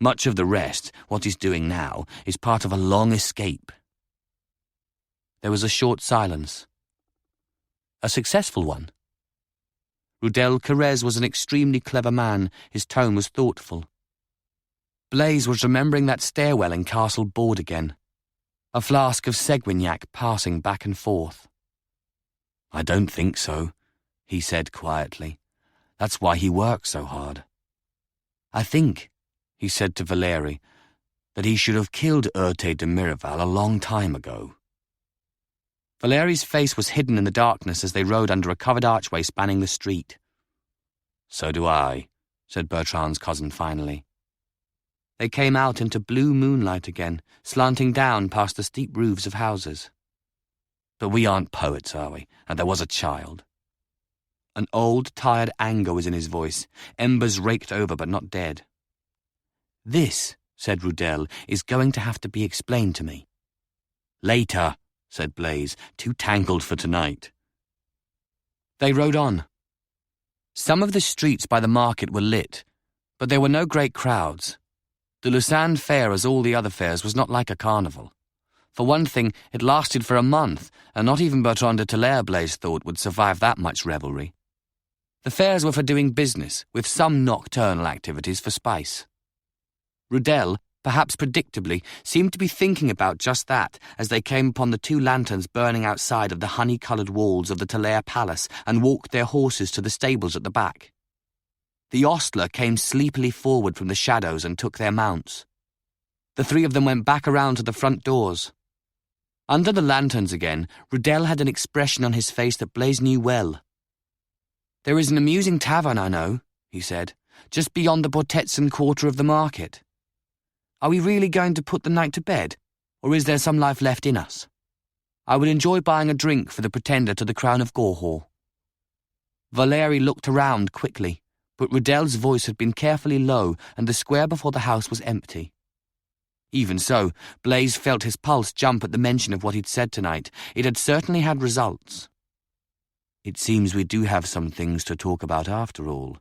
Much of the rest, what he's doing now, is part of a long escape." There was a short silence. A successful one. Rudel Carrez was an extremely clever man. His tone was thoughtful. Blaise was remembering that stairwell in Castle Board again. A flask of Seguignac passing back and forth. "I don't think so," he said quietly. "That's why he works so hard. I think," he said to Valérie, "that he should have killed Urte de Miraval a long time ago." Valérie's face was hidden in the darkness as they rode under a covered archway spanning the street. "So do I," said Bertran's cousin finally. They came out into blue moonlight again, slanting down past the steep roofs of houses. "But we aren't poets, are we? And there was a child." An old, tired anger was in his voice, embers raked over but not dead. "This," said Rudel, "is going to have to be explained to me." "Later," said Blaise, "too tangled for tonight." They rode on. Some of the streets by the market were lit, but there were no great crowds. The Lucerne fair, as all the other fairs, was not like a carnival. For one thing, it lasted for a month, and not even Bertran de Talair, Blaise thought, would survive that much revelry. The fairs were for doing business, with some nocturnal activities for spice. Rudel, perhaps predictably, seemed to be thinking about just that as they came upon the 2 lanterns burning outside of the honey-coloured walls of the Talair palace and walked their horses to the stables at the back. The ostler came sleepily forward from the shadows and took their mounts. The 3 of them went back around to the front doors. Under the lanterns again, Rudel had an expression on his face that Blaise knew well. "There is an amusing tavern, I know," he said, "just beyond the Portetson quarter of the market. Are we really going to put the night to bed, or is there some life left in us? I would enjoy buying a drink for the pretender to the crown of Gorhaut." Valérie looked around quickly, but Rudel's voice had been carefully low and the square before the house was empty. Even so, Blaise felt his pulse jump at the mention of what he'd said tonight. It had certainly had results. "It seems we do have some things to talk about after all,"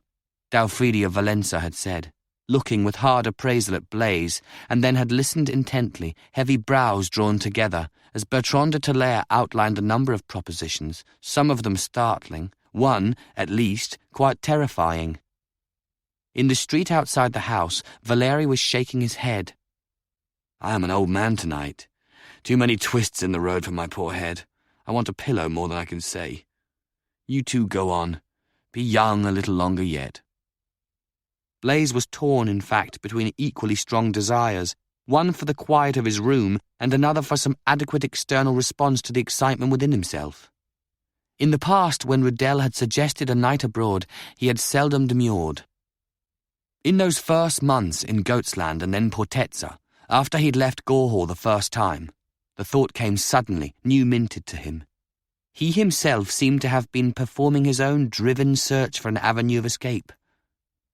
Daufridi of Valença had said, looking with hard appraisal at Blaise, and then had listened intently, heavy brows drawn together, as Bertran de Talair outlined a number of propositions, some of them startling, one, at least, quite terrifying. In the street outside the house, Valérie was shaking his head. "I am an old man tonight. Too many twists in the road for my poor head. I want a pillow more than I can say. You 2 go on. Be young a little longer yet." Blaise was torn, in fact, between equally strong desires, one for the quiet of his room and another for some adequate external response to the excitement within himself. In the past, when Rudel had suggested a night abroad, he had seldom demurred. In those first months in Goatsland and then Portetza, after he'd left Gorhaut the first time, the thought came suddenly, new-minted to him. He himself seemed to have been performing his own driven search for an avenue of escape.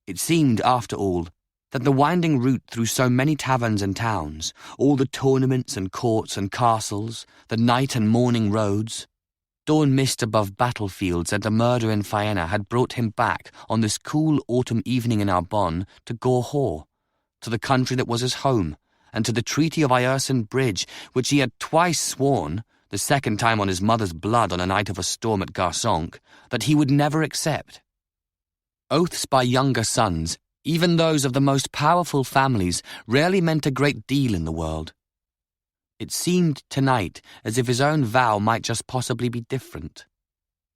It seemed, after all, that the winding route through so many taverns and towns, all the tournaments and courts and castles, the night and morning roads, dawn mist above battlefields and a murder in Faena had brought him back on this cool autumn evening in Arbonne to Gorhaut, to the country that was his home, and to the Treaty of Ierson Bridge, which he had twice sworn, the second time on his mother's blood on a night of a storm at Garsonque, that he would never accept. Oaths by younger sons, even those of the most powerful families, rarely meant a great deal in the world. It seemed tonight as if his own vow might just possibly be different.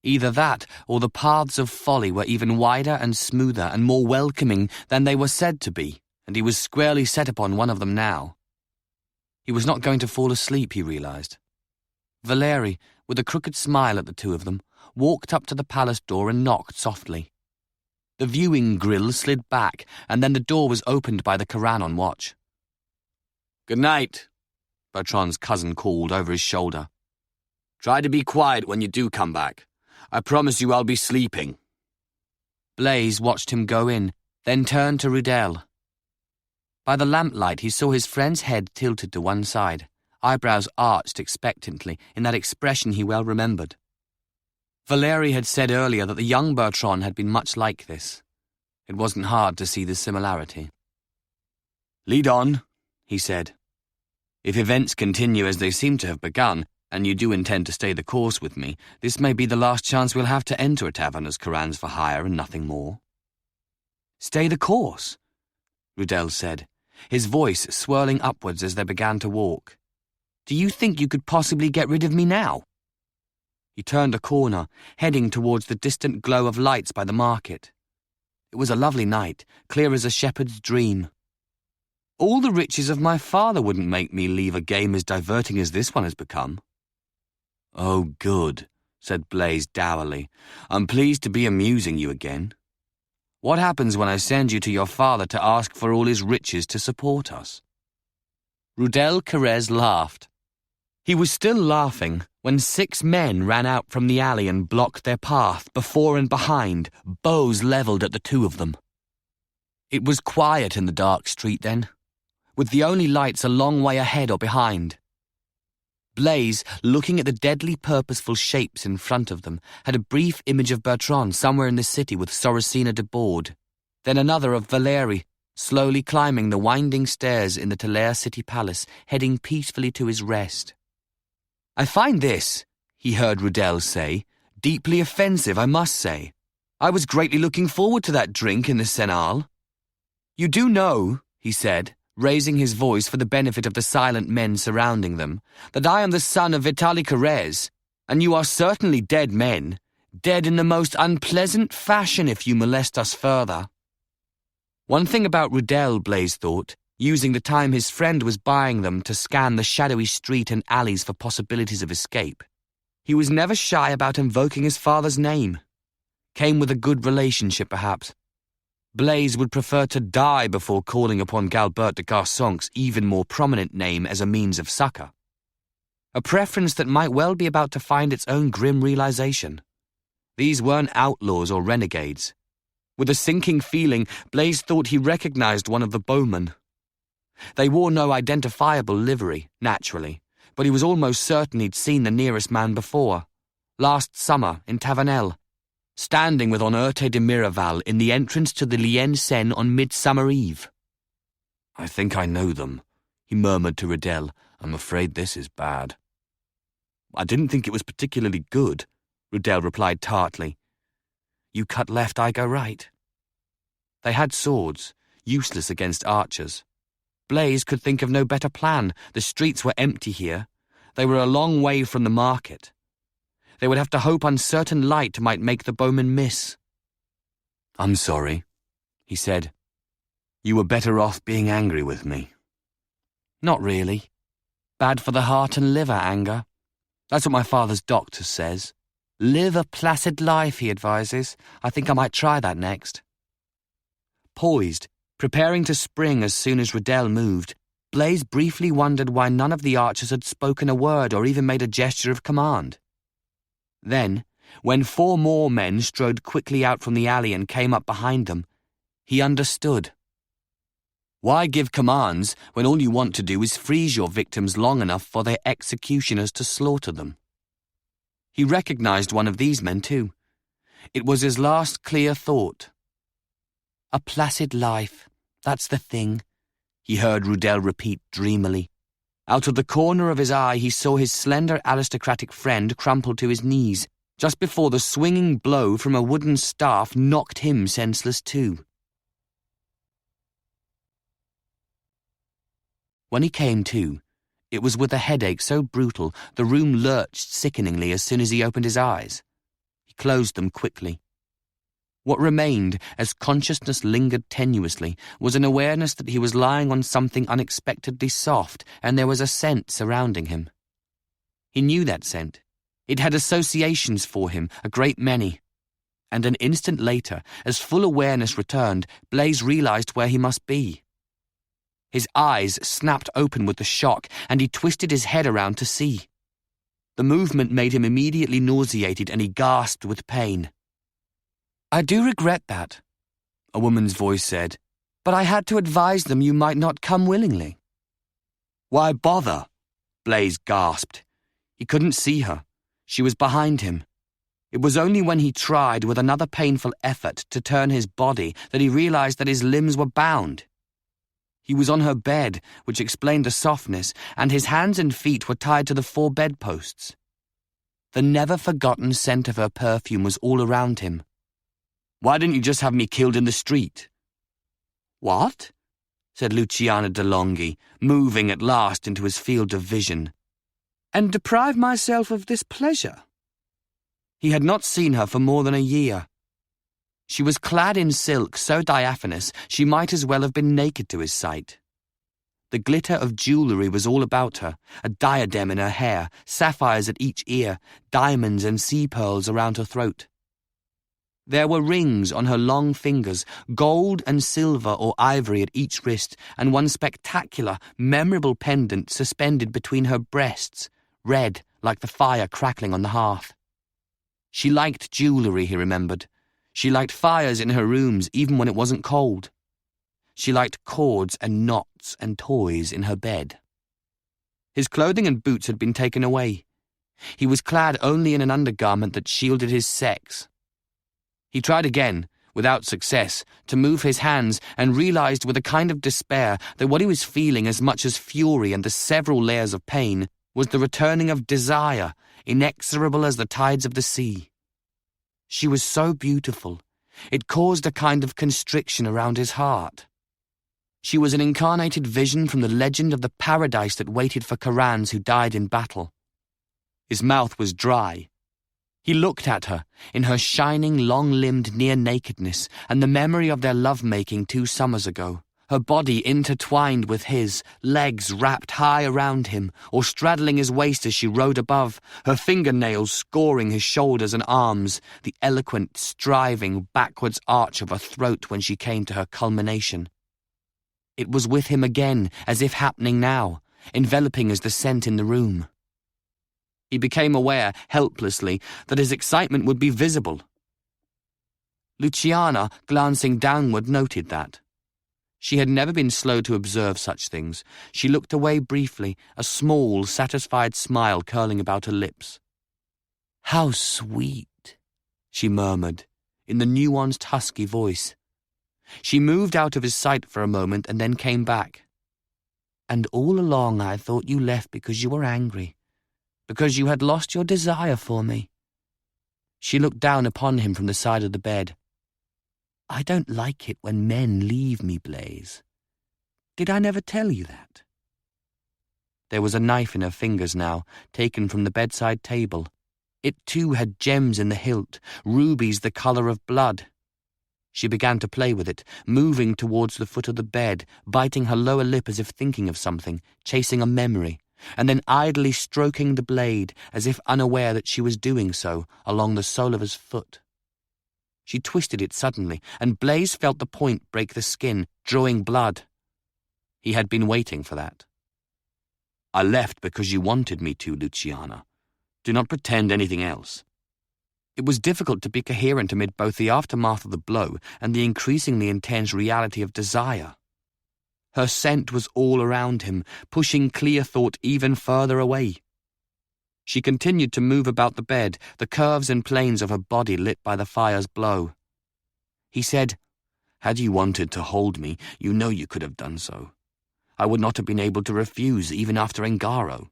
Either that, or the paths of folly were even wider and smoother and more welcoming than they were said to be, and he was squarely set upon one of them now. He was not going to fall asleep, he realized. Valérie, with a crooked smile at the 2 of them, walked up to the palace door and knocked softly. The viewing grill slid back, and then the door was opened by the Coran on watch. "Good night," Bertran's cousin called over his shoulder. "Try to be quiet when you do come back. I promise you I'll be sleeping." Blaise watched him go in, then turned to Rudel. By the lamplight he saw his friend's head tilted to one side, eyebrows arched expectantly in that expression he well remembered. Valérie had said earlier that the young Bertran had been much like this. It wasn't hard to see the similarity. "Lead on," he said. "If events continue as they seem to have begun, and you do intend to stay the course with me, this may be the last chance we'll have to enter a tavern as Corannos for hire and nothing more." "Stay the course?" Rudel said, his voice swirling upwards as they began to walk. "Do you think you could possibly get rid of me now?" He turned a corner, heading towards the distant glow of lights by the market. It was a lovely night, clear as a shepherd's dream. "All the riches of my father wouldn't make me leave a game as diverting as this one has become." "Oh, good," said Blaise dourly. "I'm pleased to be amusing you again. What happens when I send you to your father to ask for all his riches to support us?" Rudel Carrez laughed. He was still laughing when 6 men ran out from the alley and blocked their path before and behind, bows levelled at the 2 of them. It was quiet in the dark street then, with the only lights a long way ahead or behind. Blaise, looking at the deadly purposeful shapes in front of them, had a brief image of Bertran somewhere in the city with Sorosina de Borde, then another of Valeri, slowly climbing the winding stairs in the Talair city palace, heading peacefully to his rest. "I find this," he heard Rudel say, "deeply offensive, I must say. I was greatly looking forward to that drink in the Senal." "You do know," he said, raising his voice for the benefit of the silent men surrounding them, "that I am the son of Vitaly Carrez, and you are certainly dead men, dead in the most unpleasant fashion if you molest us further." One thing about Rudel, Blaise thought, using the time his friend was buying them to scan the shadowy street and alleys for possibilities of escape, he was never shy about invoking his father's name. Came with a good relationship, perhaps. Blaise would prefer to die before calling upon Galbert de Garçonc's even more prominent name as a means of succor. A preference that might well be about to find its own grim realization. These weren't outlaws or renegades. With a sinking feeling, Blaise thought he recognized one of the bowmen. They wore no identifiable livery, naturally, but he was almost certain he'd seen the nearest man before, last summer in Tavernel, standing with Urte de Miraval in the entrance to the Lien Seine on Midsummer Eve. "I think I know them," he murmured to Rudel. "I'm afraid this is bad." "I didn't think it was particularly good," Rudel replied tartly. "You cut left, I go right." They had swords, useless against archers. Blaise could think of no better plan. The streets were empty here. They were a long way from the market. They would have to hope uncertain light might make the bowmen miss. "I'm sorry," he said. "You were better off being angry with me." "Not really. Bad for the heart and liver, anger. That's what my father's doctor says. Live a placid life, he advises. I think I might try that next." Poised, preparing to spring as soon as Rudel moved, Blaise briefly wondered why none of the archers had spoken a word or even made a gesture of command. Then, when 4 more men strode quickly out from the alley and came up behind them, he understood. Why give commands when all you want to do is freeze your victims long enough for their executioners to slaughter them? He recognized one of these men too. It was his last clear thought. "A placid life, that's the thing," he heard Rudel repeat dreamily. Out of the corner of his eye he saw his slender aristocratic friend crumple to his knees, just before the swinging blow from a wooden staff knocked him senseless too. When he came to, it was with a headache so brutal the room lurched sickeningly as soon as he opened his eyes. He closed them quickly. What remained, as consciousness lingered tenuously, was an awareness that he was lying on something unexpectedly soft, and there was a scent surrounding him. He knew that scent. It had associations for him, a great many. And an instant later, as full awareness returned, Blaise realized where he must be. His eyes snapped open with the shock, and he twisted his head around to see. The movement made him immediately nauseated, and he gasped with pain. "I do regret that," a woman's voice said, "but I had to advise them you might not come willingly." "Why bother?" Blaise gasped. He couldn't see her. She was behind him. It was only when he tried with another painful effort to turn his body that he realized that his limbs were bound. He was on her bed, which explained the softness, and his hands and feet were tied to the 4 bedposts. The never-forgotten scent of her perfume was all around him. "Why didn't you just have me killed in the street?" "What?" said Luciana de Longhi, moving at last into his field of vision. "And deprive myself of this pleasure?" He had not seen her for more than a year. She was clad in silk so diaphanous she might as well have been naked to his sight. The glitter of jewellery was all about her, a diadem in her hair, sapphires at each ear, diamonds and sea pearls around her throat. There were rings on her long fingers, gold and silver or ivory at each wrist, and one spectacular, memorable pendant suspended between her breasts, red like the fire crackling on the hearth. She liked jewellery, he remembered. She liked fires in her rooms even when it wasn't cold. She liked cords and knots and toys in her bed. His clothing and boots had been taken away. He was clad only in an undergarment that shielded his sex. He tried again, without success, to move his hands and realized with a kind of despair that what he was feeling as much as fury and the several layers of pain was the returning of desire, inexorable as the tides of the sea. She was so beautiful, it caused a kind of constriction around his heart. She was an incarnated vision from the legend of the paradise that waited for Corannos who died in battle. His mouth was dry. He looked at her, in her shining, long-limbed near-nakedness, and the memory of their love-making 2 summers ago, her body intertwined with his, legs wrapped high around him, or straddling his waist as she rode above, her fingernails scoring his shoulders and arms, the eloquent, striving, backwards arch of her throat when she came to her culmination. It was with him again, as if happening now, enveloping as the scent in the room. He became aware, helplessly, that his excitement would be visible. Luciana, glancing downward, noted that. She had never been slow to observe such things. She looked away briefly, a small, satisfied smile curling about her lips. "How sweet," she murmured, in the nuanced, husky voice. She moved out of his sight for a moment and then came back. "And all along I thought you left because you were angry, because you had lost your desire for me." She looked down upon him from the side of the bed. "I don't like it when men leave me, Blaise. Did I never tell you that?" There was a knife in her fingers now, taken from the bedside table. It too had gems in the hilt, rubies the colour of blood. She began to play with it, moving towards the foot of the bed, biting her lower lip as if thinking of something, chasing a memory, and then idly stroking the blade, as if unaware that she was doing so, along the sole of his foot. She twisted it suddenly, and Blaise felt the point break the skin, drawing blood. He had been waiting for that. "I left because you wanted me to, Luciana. Do not pretend anything else." It was difficult to be coherent amid both the aftermath of the blow and the increasingly intense reality of desire. Her scent was all around him, pushing clear thought even further away. She continued to move about the bed, the curves and planes of her body lit by the fire's glow. He said, "Had you wanted to hold me, you know you could have done so. I would not have been able to refuse even after Engaro."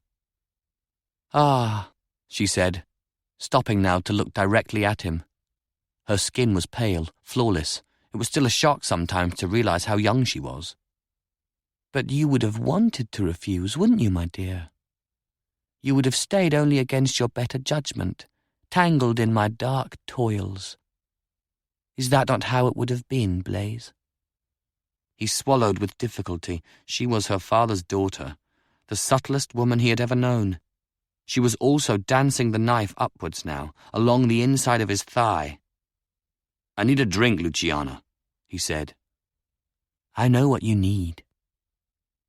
"Ah," she said, stopping now to look directly at him. Her skin was pale, flawless. It was still a shock sometimes to realize how young she was. "But you would have wanted to refuse, wouldn't you, my dear? You would have stayed only against your better judgment, tangled in my dark toils. Is that not how it would have been, Blaise?" He swallowed with difficulty. She was her father's daughter, the subtlest woman he had ever known. She was also dancing the knife upwards now, along the inside of his thigh. "I need a drink, Luciana," he said. "I know what you need.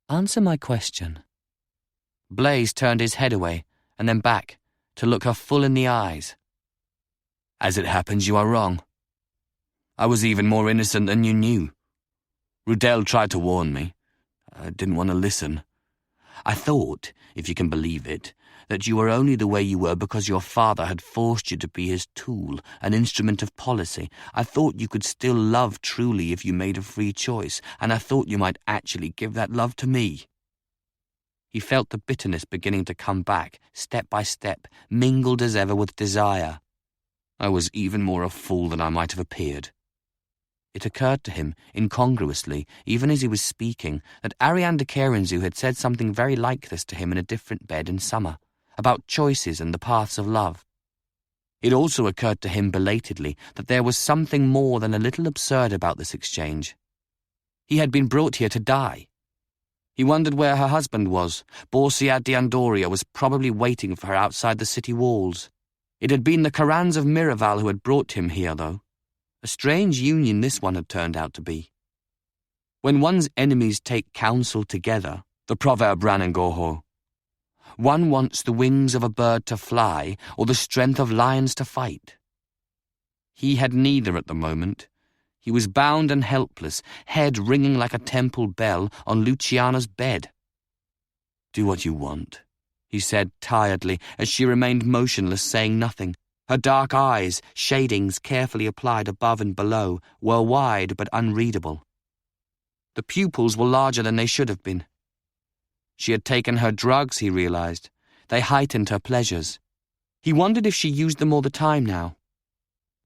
Answer my question." Blaise turned his head away, and then back, to look her full in the eyes. "As it happens, you are wrong. I was even more innocent than you knew. Rudel tried to warn me. I didn't want to listen. I thought, if you can believe it, that you were only the way you were because your father had forced you to be his tool, an instrument of policy. I thought you could still love truly if you made a free choice, and I thought you might actually give that love to me." He felt the bitterness beginning to come back, step by step, mingled as ever with desire. I was even more a fool than I might have appeared. It occurred to him, incongruously, even as he was speaking, that Ariane de Kerinzu had said something very like this to him in a different bed in summer, about choices and the paths of love. It also occurred to him belatedly that there was something more than a little absurd about this exchange. He had been brought here to die. He wondered where her husband was. Borsia d'Andoria was probably waiting for her outside the city walls. It had been the Corannos of Miraval who had brought him here, though. A strange union this one had turned out to be. When one's enemies take counsel together, the proverb ran in Gorhaut, one wants the wings of a bird to fly or the strength of lions to fight. He had neither at the moment. He was bound and helpless, head ringing like a temple bell on Luciana's bed. "Do what you want," he said tiredly as she remained motionless, saying nothing. Her dark eyes, shadings carefully applied above and below, were wide but unreadable. The pupils were larger than they should have been. She had taken her drugs, he realized. They heightened her pleasures. He wondered if she used them all the time now.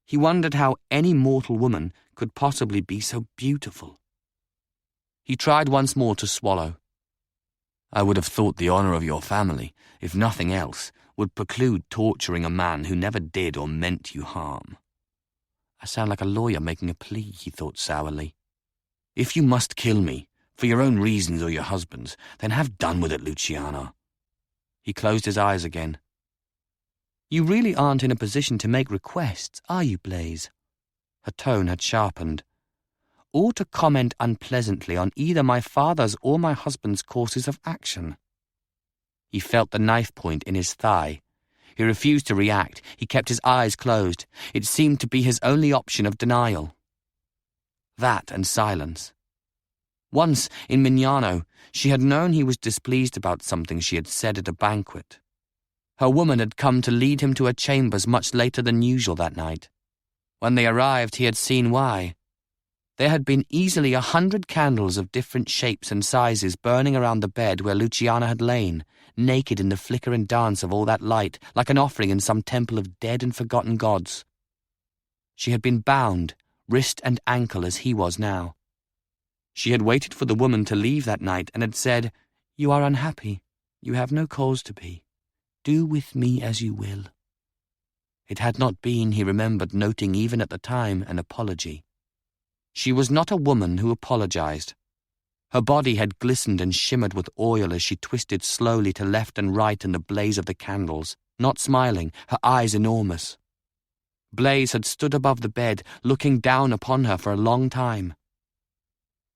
He wondered how any mortal woman could possibly be so beautiful. He tried once more to swallow. "I would have thought the honor of your family, if nothing else, would preclude torturing a man who never did or meant you harm." I sound like a lawyer making a plea, he thought sourly. "If you must kill me, for your own reasons or your husband's, then have done with it, Luciana." He closed his eyes again. "You really aren't in a position to make requests, are you, Blaise?" Her tone had sharpened. "Or to comment unpleasantly on either my father's or my husband's courses of action." He felt the knife point in his thigh. He refused to react. He kept his eyes closed. It seemed to be his only option of denial. That and silence. Once, in Mignano, she had known he was displeased about something she had said at a banquet. Her woman had come to lead him to her chambers much later than usual that night. When they arrived, he had seen why. There had been easily 100 candles of different shapes and sizes burning around the bed where Luciana had lain, naked in the flicker and dance of all that light, like an offering in some temple of dead and forgotten gods. She had been bound, wrist and ankle as he was now. She had waited for the woman to leave that night and had said, "You are unhappy. You have no cause to be. Do with me as you will." It had not been, he remembered noting even at the time, an apology. She was not a woman who apologized. Her body had glistened and shimmered with oil as she twisted slowly to left and right in the blaze of the candles, not smiling, her eyes enormous. Blaise had stood above the bed, looking down upon her for a long time.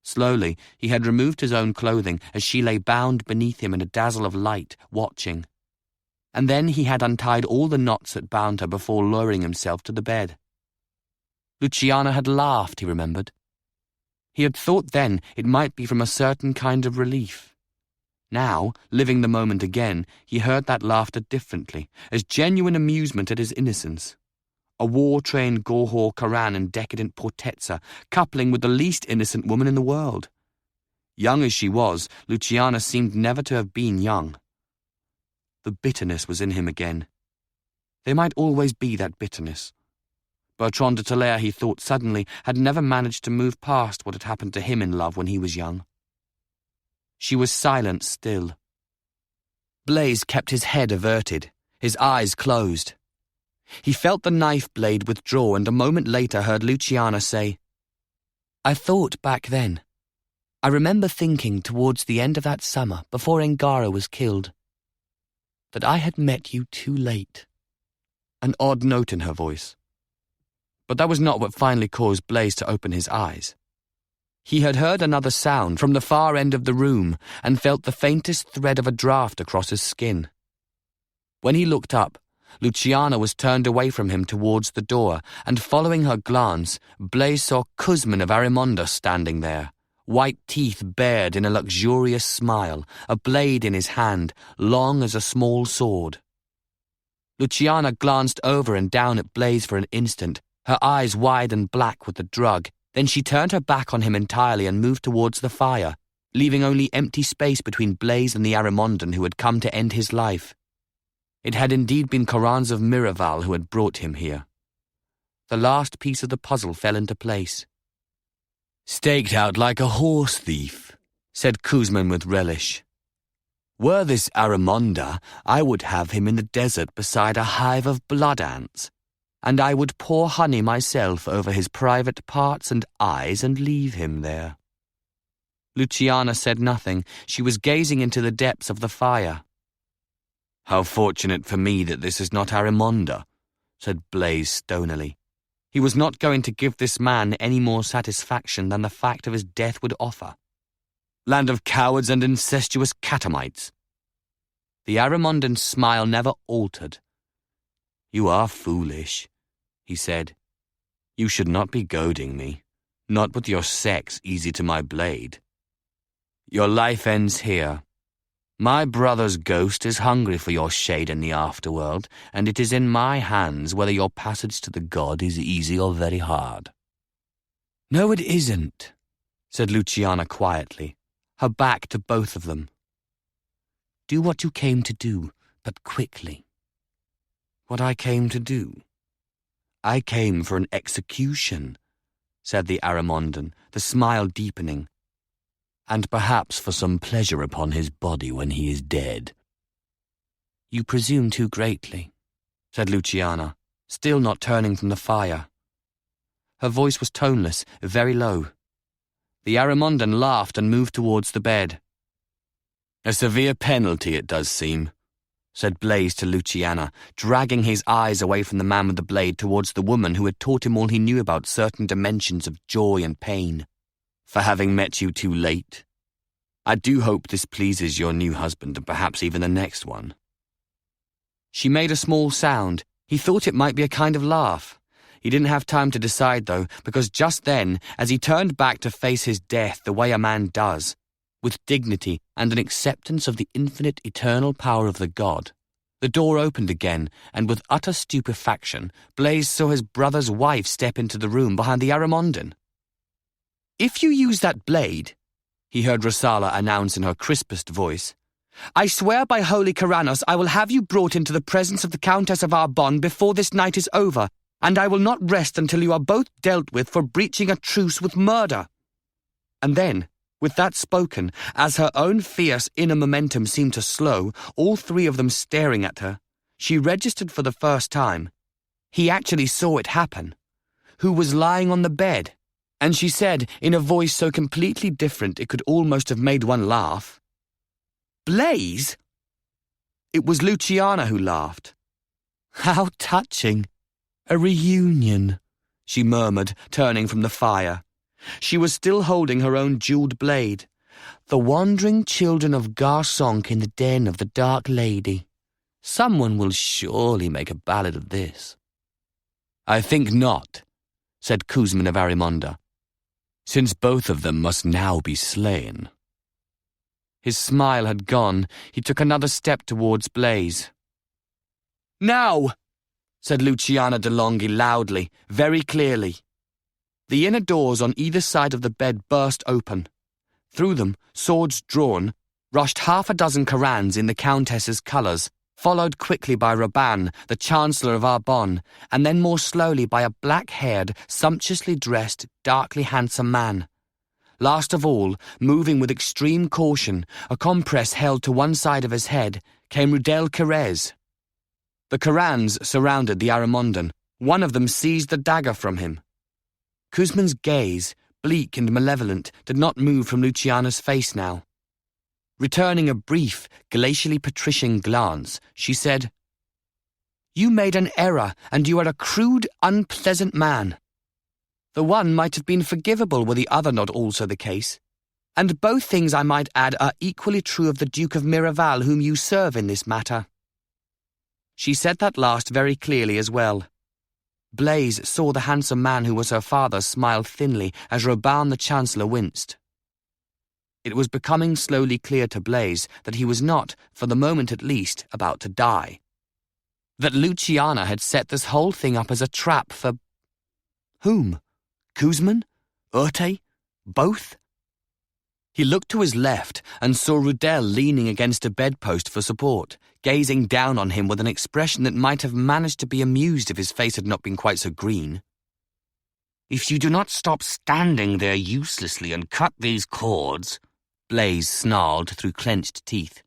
Slowly, he had removed his own clothing as she lay bound beneath him in a dazzle of light, watching. And then he had untied all the knots that bound her before lowering himself to the bed. Luciana had laughed, he remembered. He had thought then it might be from a certain kind of relief. Now, living the moment again, he heard that laughter differently, as genuine amusement at his innocence. A war-trained Gorhaut Coran and decadent Portezza, coupling with the least innocent woman in the world. Young as she was, Luciana seemed never to have been young. The bitterness was in him again. There might always be that bitterness. Bertran de Talair, he thought suddenly, had never managed to move past what had happened to him in love when he was young. She was silent still. Blaise kept his head averted, his eyes closed. He felt the knife blade withdraw and a moment later heard Luciana say, "I thought back then. I remember thinking towards the end of that summer, before Engara was killed, that I had met you too late." An odd note in her voice. But that was not what finally caused Blaise to open his eyes. He had heard another sound from the far end of the room and felt the faintest thread of a draught across his skin. When he looked up, Luciana was turned away from him towards the door, and following her glance, Blaise saw Cusman of Arimonde standing there, white teeth bared in a luxurious smile, a blade in his hand, long as a small sword. Luciana glanced over and down at Blaise for an instant, her eyes wide and black with the drug. Then she turned her back on him entirely and moved towards the fire, leaving only empty space between Blaise and the Aramondan who had come to end his life. It had indeed been Corannos of Miraval who had brought him here. The last piece of the puzzle fell into place. "Staked out like a horse thief," said Kuzman with relish. "Were this Aramonda, I would have him in the desert beside a hive of blood ants, and I would pour honey myself over his private parts and eyes and leave him there." Luciana said nothing. She was gazing into the depths of the fire. "How fortunate for me that this is not Aramonda," said Blaise stonily. He was not going to give this man any more satisfaction than the fact of his death would offer. "Land of cowards and incestuous catamites." The Aramondan's smile never altered. "You are foolish," he said. "You should not be goading me, not with your sex easy to my blade. Your life ends here. My brother's ghost is hungry for your shade in the afterworld, and it is in my hands whether your passage to the god is easy or very hard." "No, it isn't," said Luciana quietly, her back to both of them. "Do what you came to do, but quickly." "What I came to do? I came for an execution," said the Aramondan, the smile deepening. "And perhaps for some pleasure upon his body when he is dead." "You presume too greatly," said Luciana, still not turning from the fire. Her voice was toneless, very low. The Aramondan laughed and moved towards the bed. "A severe penalty, it does seem," said Blaise to Luciana, dragging his eyes away from the man with the blade towards the woman who had taught him all he knew about certain dimensions of joy and pain. "For having met you too late. I do hope this pleases your new husband and perhaps even the next one." She made a small sound. He thought it might be a kind of laugh. He didn't have time to decide, though, because just then, as he turned back to face his death the way a man does, with dignity and an acceptance of the infinite eternal power of the god, the door opened again, and with utter stupefaction, Blaise saw his brother's wife step into the room behind the Aramondan. "If you use that blade," he heard Rosala announce in her crispest voice, "I swear by holy Corannos I will have you brought into the presence of the Countess of Arbonne before this night is over, and I will not rest until you are both dealt with for breaching a truce with murder." And then, with that spoken, as her own fierce inner momentum seemed to slow, all three of them staring at her, she registered for the first time. He actually saw it happen. Who was lying on the bed? And she said, in a voice so completely different it could almost have made one laugh, "Blaise?" It was Luciana who laughed. "How touching! A reunion," she murmured, turning from the fire. She was still holding her own jewelled blade. "The wandering children of Garsonk in the den of the Dark Lady. Someone will surely make a ballad of this." "I think not," said Kuzman of Arimonda, "since both of them must now be slain." His smile had gone. He took another step towards Blaise. "Now!" said Luciana de Longhi loudly, very clearly. The inner doors on either side of the bed burst open. Through them, swords drawn, rushed half a dozen Corannos in the Countess's colours, followed quickly by Rabban, the Chancellor of Arbonne, and then more slowly by a black-haired, sumptuously dressed, darkly handsome man. Last of all, moving with extreme caution, a compress held to one side of his head, came Rudel Kerez. The Corannos surrounded the Aramondan. One of them seized the dagger from him. Kuzman's gaze, bleak and malevolent, did not move from Luciana's face now. Returning a brief, glacially patrician glance, she said, "You made an error, and you are a crude, unpleasant man. The one might have been forgivable were the other not also the case. And both things, I might add, are equally true of the Duke of Miraval, whom you serve in this matter." She said that last very clearly as well. Blaise saw the handsome man who was her father smile thinly as Rabban the Chancellor winced. It was becoming slowly clear to Blaise that he was not, for the moment at least, about to die. That Luciana had set this whole thing up as a trap for... whom? Kuzman? Urte? Both? He looked to his left and saw Rudel leaning against a bedpost for support, gazing down on him with an expression that might have managed to be amused if his face had not been quite so green. "If you do not stop standing there uselessly and cut these cords," Blaise snarled through clenched teeth,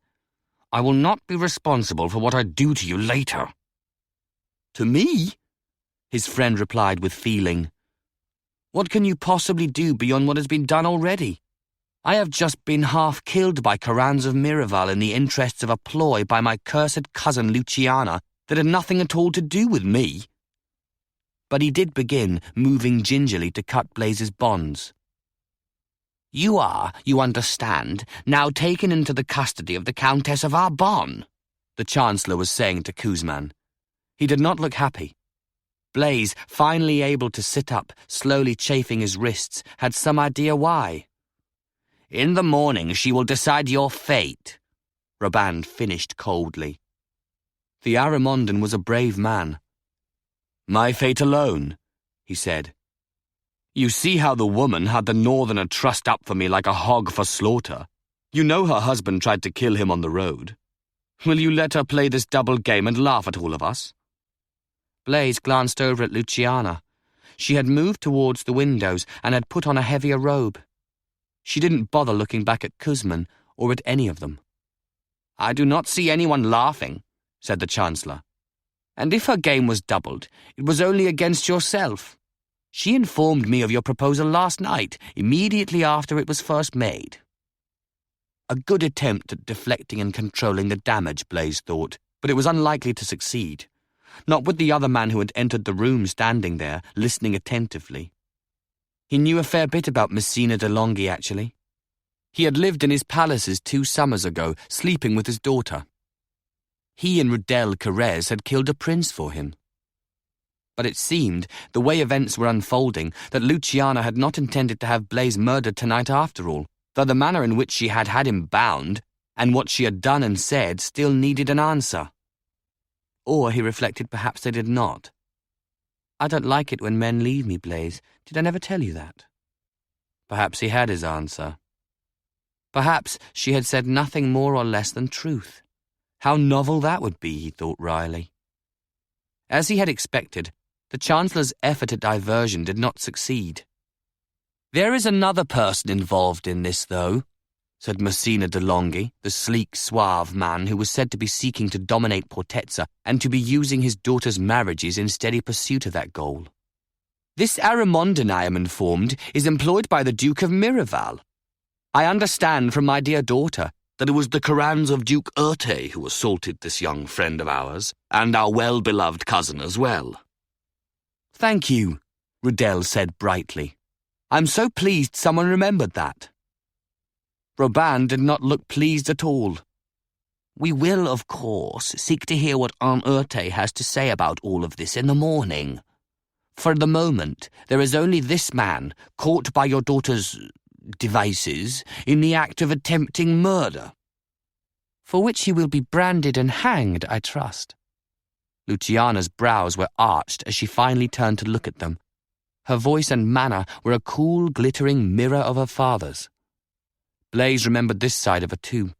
"I will not be responsible for what I do to you later." "To me?" his friend replied with feeling. "What can you possibly do beyond what has been done already? I have just been half killed by Corannos of Miraval in the interests of a ploy by my cursed cousin Luciana that had nothing at all to do with me." But he did begin, moving gingerly to cut Blaise's bonds. "You are, you understand, now taken into the custody of the Countess of Arbonne," the Chancellor was saying to Kuzman. He did not look happy. Blaise, finally able to sit up, slowly chafing his wrists, had some idea why. "In the morning she will decide your fate," Raband finished coldly. The Aramondan was a brave man. "My fate alone," he said. "You see how the woman had the northerner trussed up for me like a hog for slaughter. You know her husband tried to kill him on the road. Will you let her play this double game and laugh at all of us?" Blaise glanced over at Luciana. She had moved towards the windows and had put on a heavier robe. She didn't bother looking back at Kuzman or at any of them. "I do not see anyone laughing," said the Chancellor. "And if her game was doubled, it was only against yourself. She informed me of your proposal last night, immediately after it was first made." A good attempt at deflecting and controlling the damage, Blaise thought, but it was unlikely to succeed. Not with the other man who had entered the room standing there, listening attentively. He knew a fair bit about Messina de Longhi, actually. He had lived in his palaces 2 summers ago, sleeping with his daughter. He and Rudel Carrez had killed a prince for him. But it seemed, the way events were unfolding, that Luciana had not intended to have Blaise murdered tonight after all, though the manner in which she had had him bound, and what she had done and said, still needed an answer. Or, he reflected, perhaps they did not. "I don't like it when men leave me, Blaise. Did I never tell you that?" Perhaps he had his answer. Perhaps she had said nothing more or less than truth. How novel that would be, he thought wryly. As he had expected, the Chancellor's effort at diversion did not succeed. "There is another person involved in this, though," said Messina de Longhi, the sleek, suave man who was said to be seeking to dominate Portezza and to be using his daughter's marriages in steady pursuit of that goal. "This Aramondan, I am informed, is employed by the Duke of Miraval. I understand from my dear daughter that it was the Corannos of Duke Urte who assaulted this young friend of ours, and our well-beloved cousin as well." "Thank you," Rudel said brightly. "I'm so pleased someone remembered that." Raband did not look pleased at all. "We will, of course, seek to hear what Aunt Urte has to say about all of this in the morning. For the moment, there is only this man, caught by your daughter's devices, in the act of attempting murder." "For which he will be branded and hanged, I trust." Luciana's brows were arched as she finally turned to look at them. Her voice and manner were a cool, glittering mirror of her father's. Blaise remembered this side of her too.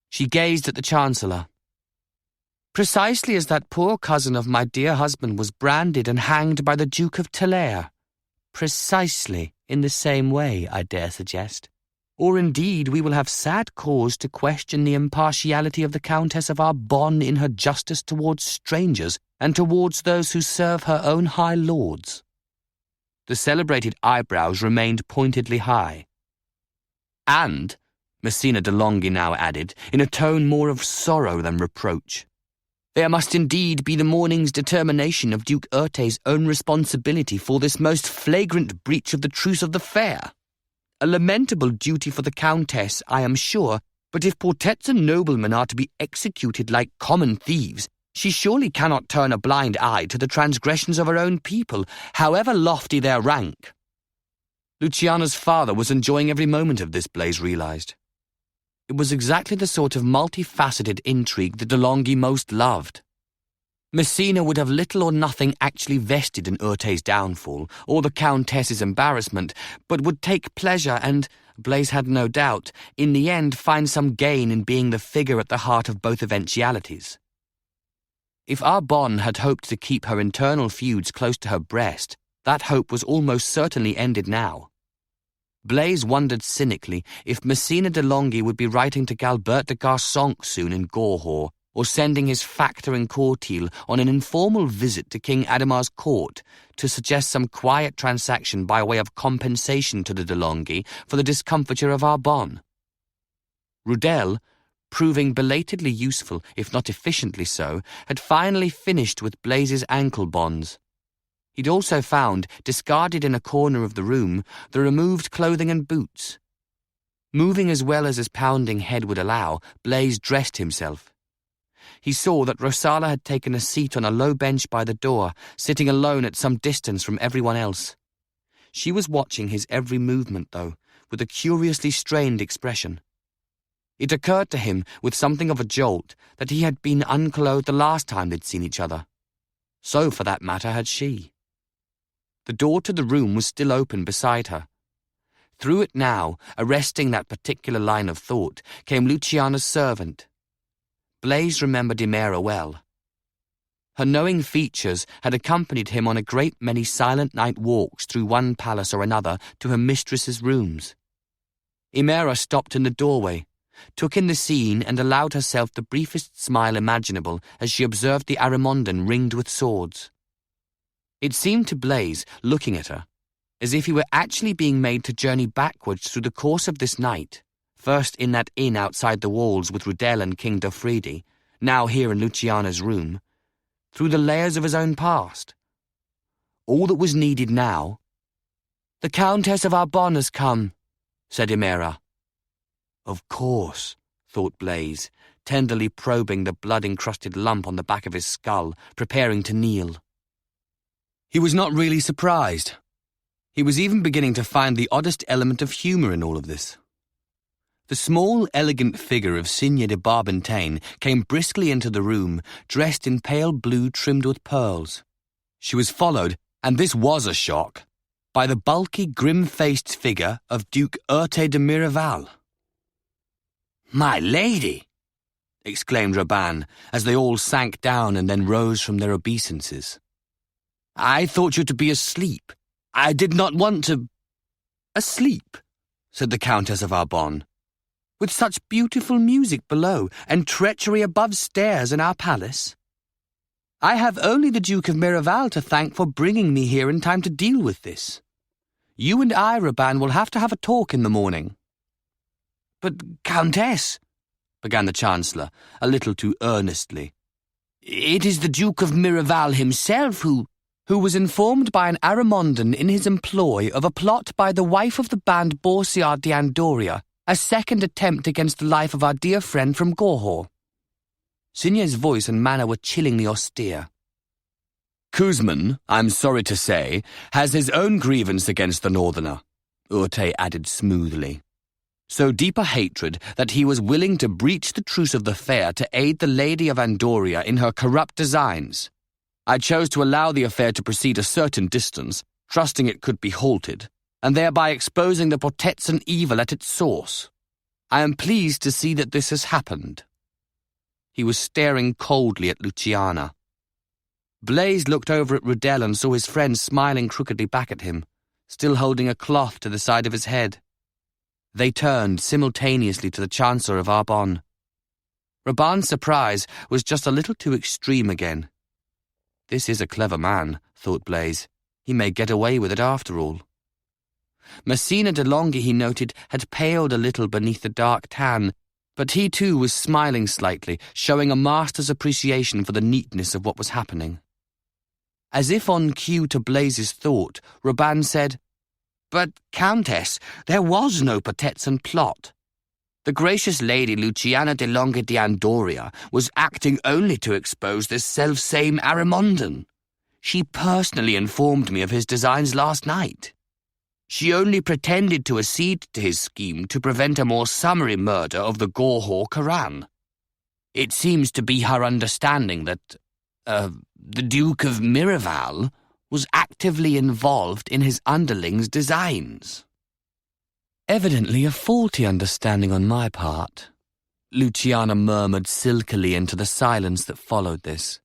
She gazed at the Chancellor. "Precisely as that poor cousin of my dear husband was branded and hanged by the Duke of Talair. Precisely in the same way, I dare suggest. Or indeed we will have sad cause to question the impartiality of the Countess of Arbonne in her justice towards strangers and towards those who serve her own high lords." The celebrated eyebrows remained pointedly high. "And," Messina de Longhi now added, in a tone more of sorrow than reproach, "there must indeed be the morning's determination of Duke Urte's own responsibility for this most flagrant breach of the truce of the fair. A lamentable duty for the Countess, I am sure, but if Portezza noblemen are to be executed like common thieves, she surely cannot turn a blind eye to the transgressions of her own people, however lofty their rank." Luciana's father was enjoying every moment of this, Blaise realized. It was exactly the sort of multifaceted intrigue that de Longuey most loved. Messina would have little or nothing actually vested in Urte's downfall, or the Countess's embarrassment, but would take pleasure and, Blaise had no doubt, in the end find some gain in being the figure at the heart of both eventualities. If Arbonne had hoped to keep her internal feuds close to her breast, that hope was almost certainly ended now. Blaise wondered cynically if Messina de Longuey would be writing to Galbert de Garsonque soon in Gorhaut, or sending his factor in Courtil on an informal visit to King Ademar's court to suggest some quiet transaction by way of compensation to the de Longuey for the discomfiture of Arbonne. Rudel, proving belatedly useful, if not efficiently so, had finally finished with Blaise's ankle bonds. He'd also found, discarded in a corner of the room, the removed clothing and boots. Moving as well as his pounding head would allow, Blaise dressed himself. He saw that Rosala had taken a seat on a low bench by the door, sitting alone at some distance from everyone else. She was watching his every movement, though, with a curiously strained expression. It occurred to him, with something of a jolt, that he had been unclothed the last time they'd seen each other. So, for that matter, had she. The door to the room was still open beside her. Through it now, arresting that particular line of thought, came Luciana's servant. Blaise remembered Imera well. Her knowing features had accompanied him on a great many silent night walks through one palace or another to her mistress's rooms. Imera stopped in the doorway, took in the scene and allowed herself the briefest smile imaginable as she observed the Aramondan ringed with swords. It seemed to Blaise, looking at her, as if he were actually being made to journey backwards through the course of this night, first in that inn outside the walls with Rudel and King Dofridi, now here in Luciana's room, through the layers of his own past. All that was needed now— "The Countess of Arbonne has come," said Imera. Of course, thought Blaise, tenderly probing the blood-encrusted lump on the back of his skull, preparing to kneel. He was not really surprised. He was even beginning to find the oddest element of humour in all of this. The small, elegant figure of Signe de Barbentane came briskly into the room, dressed in pale blue trimmed with pearls. She was followed, and this was a shock, by the bulky, grim-faced figure of Duke Urte de Miraval. "My lady!" exclaimed Raban, as they all sank down and then rose from their obeisances. "I thought you to be asleep. I did not want to—" "Asleep," said the Countess of Arbonne. "With such beautiful music below and treachery above stairs in our palace? I have only the Duke of Miraval to thank for bringing me here in time to deal with this. You and I, Raban, will have to have a talk in the morning." "But, Countess," began the Chancellor, a little too earnestly, "it is the Duke of Miraval himself who was informed by an Aramondan in his employ of a plot by the wife of the band Borsiard d'Andoria, a second attempt against the life of our dear friend from Gorhaut." Signe's voice and manner were chillingly austere. "Kuzman, I'm sorry to say, has his own grievance against the Northerner," Urte added smoothly. "So deep a hatred that he was willing to breach the truce of the fair to aid the Lady of Andoria in her corrupt designs. I chose to allow the affair to proceed a certain distance, trusting it could be halted, and thereby exposing the Potetsan evil at its source. I am pleased to see that this has happened." He was staring coldly at Luciana. Blaise looked over at Rudel and saw his friend smiling crookedly back at him, still holding a cloth to the side of his head. They turned simultaneously to the Chancellor of Arbonne. Raban's surprise was just a little too extreme again. This is a clever man, thought Blaise. He may get away with it after all. Messina de Longuey, he noted, had paled a little beneath the dark tan, but he too was smiling slightly, showing a master's appreciation for the neatness of what was happening. As if on cue to Blaise's thought, Raban said, "But, Countess, there was no Potetsan plot. The gracious lady Luciana de Longuey d'Andoria was acting only to expose this self-same Aramondan. She personally informed me of his designs last night. She only pretended to accede to his scheme to prevent a more summary murder of the Gorhaut Coran. It seems to be her understanding that, the Duke of Miraval was actively involved in his underlings' designs." "Evidently a faulty understanding on my part," Luciana murmured silkily into the silence that followed this.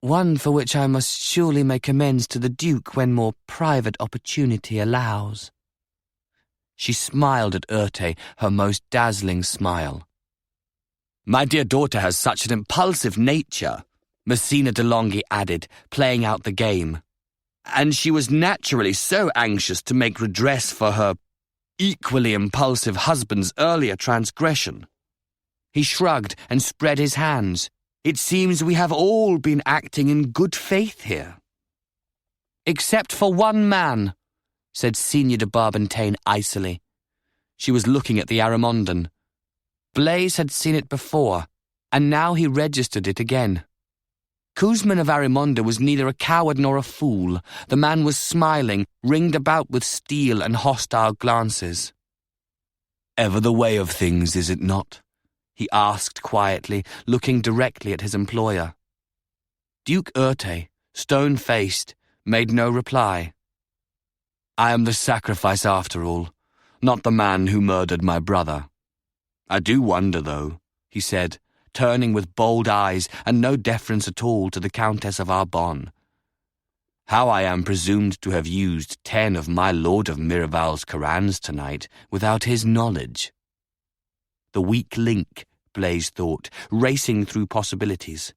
"One for which I must surely make amends to the Duke when more private opportunity allows." She smiled at Urte, her most dazzling smile. "My dear daughter has such an impulsive nature," Messina de Longhi added, playing out the game. "And she was naturally so anxious to make redress for her equally impulsive husband's earlier transgression." He shrugged and spread his hands. "It seems we have all been acting in good faith here." "Except for one man," said Signor de Barbantaine icily. She was looking at the Aramondan. Blaise had seen it before, and now he registered it again. Koosman of Arimonde was neither a coward nor a fool. The man was smiling, ringed about with steel and hostile glances. "Ever the way of things, is it not?" he asked quietly, looking directly at his employer. Duke Urte, stone-faced, made no reply. "I am the sacrifice after all, not the man who murdered my brother. I do wonder, though," he said, turning with bold eyes and no deference at all to the Countess of Arbonne, "how I am presumed to have used 10 of my Lord of Miraval's Corans tonight without his knowledge." The weak link, Blaise thought, racing through possibilities.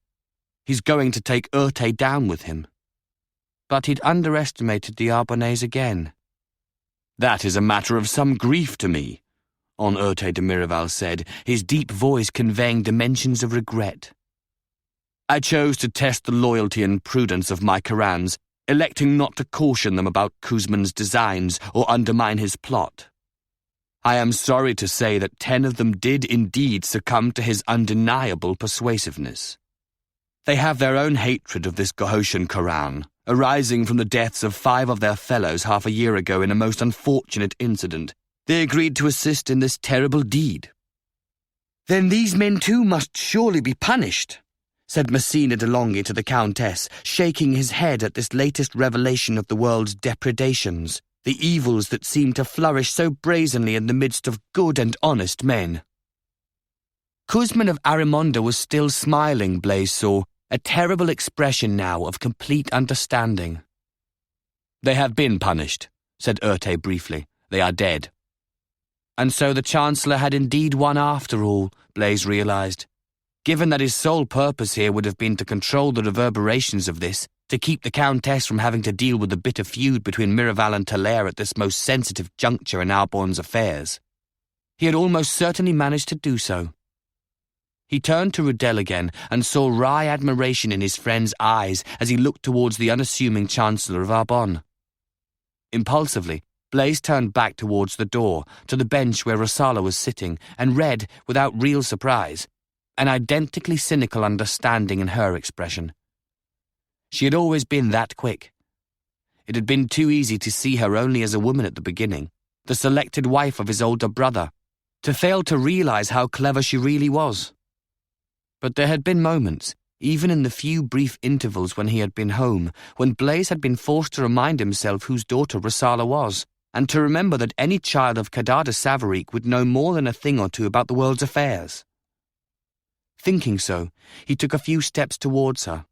He's going to take Urte down with him. But he'd underestimated the Arbonnese again. "That is a matter of some grief to me," Urte de Miraval said, his deep voice conveying dimensions of regret. "I chose to test the loyalty and prudence of my Corans, electing not to caution them about Koosman's designs or undermine his plot. I am sorry to say that 10 of them did indeed succumb to his undeniable persuasiveness. They have their own hatred of this Gorhautian Coran, arising from the deaths of 5 of their fellows half a year ago in a most unfortunate incident. They agreed to assist in this terrible deed." "Then these men too must surely be punished," said Messina de Longhi to the Countess, shaking his head at this latest revelation of the world's depredations, the evils that seem to flourish so brazenly in the midst of good and honest men. Koosman of Arimonde was still smiling, Blaise saw, a terrible expression now of complete understanding. "They have been punished," said Urte briefly. "They are dead." And so the Chancellor had indeed won after all, Blaise realized. Given that his sole purpose here would have been to control the reverberations of this, to keep the Countess from having to deal with the bitter feud between Miraval and Talair at this most sensitive juncture in Arbonne's affairs. He had almost certainly managed to do so. He turned to Rudel again and saw wry admiration in his friend's eyes as he looked towards the unassuming Chancellor of Arbonne. Impulsively, Blaise turned back towards the door, to the bench where Rosala was sitting, and read, without real surprise, an identically cynical understanding in her expression. She had always been that quick. It had been too easy to see her only as a woman at the beginning, the selected wife of his older brother, to fail to realize how clever she really was. But there had been moments, even in the few brief intervals when he had been home, when Blaise had been forced to remind himself whose daughter Rosala was, and to remember that any child of Cadar de Savarique would know more than a thing or two about the world's affairs. Thinking so, he took a few steps towards her.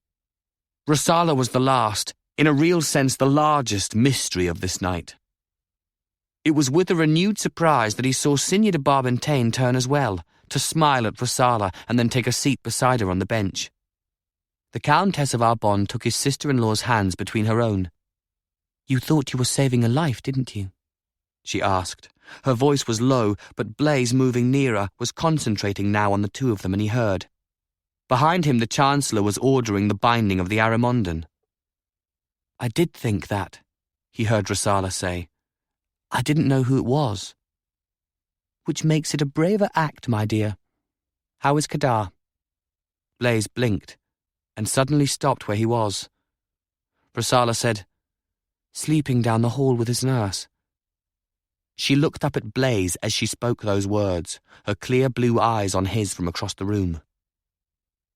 Rosala was the last, in a real sense the largest, mystery of this night. It was with a renewed surprise that he saw Signor de Barbantaine turn as well, to smile at Rosala and then take a seat beside her on the bench. The Countess of Arbonne took his sister-in-law's hands between her own. "You thought you were saving a life, didn't you?" she asked. Her voice was low, but Blaise, moving nearer, was concentrating now on the two of them, and he heard. Behind him the Chancellor was ordering the binding of the Aramondan. "I did think that," he heard Rosala say. "I didn't know who it was." "Which makes it a braver act, my dear. How is Cadar?" Blaise blinked, and suddenly stopped where he was. Rosala said, "Sleeping down the hall with his nurse. She looked up at Blaise as she spoke those words, her clear blue eyes on his from across the room.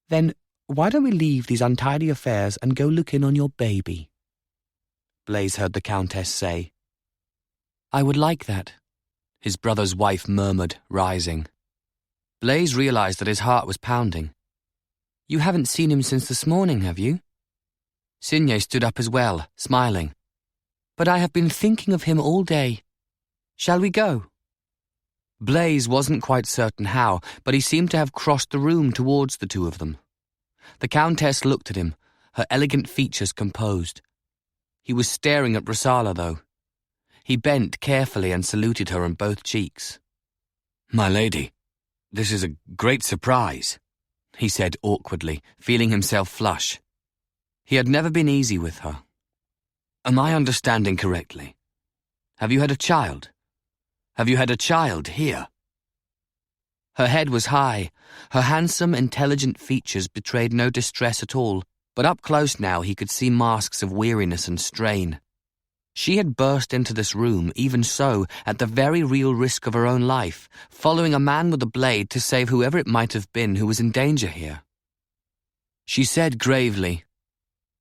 "Then why don't we leave these untidy affairs and go look in on your baby?" Blaise heard the Countess say. "I would like that," his brother's wife murmured, rising. Blaise realized that his heart was pounding. "You haven't seen him since this morning, have you?" Signé stood up as well, smiling. "But I have been thinking of him all day. Shall we go?" Blaise wasn't quite certain how, but he seemed to have crossed the room towards the two of them. The Countess looked at him, her elegant features composed. He was staring at Rosala, though. He bent carefully and saluted her on both cheeks. "My lady, this is a great surprise," he said awkwardly, feeling himself flush. He had never been easy with her. "Am I understanding correctly? Have you had a child? Have you had a child here?" Her head was high. Her handsome, intelligent features betrayed no distress at all, but up close now he could see masks of weariness and strain. She had burst into this room, even so, at the very real risk of her own life, following a man with a blade to save whoever it might have been who was in danger here. She said gravely,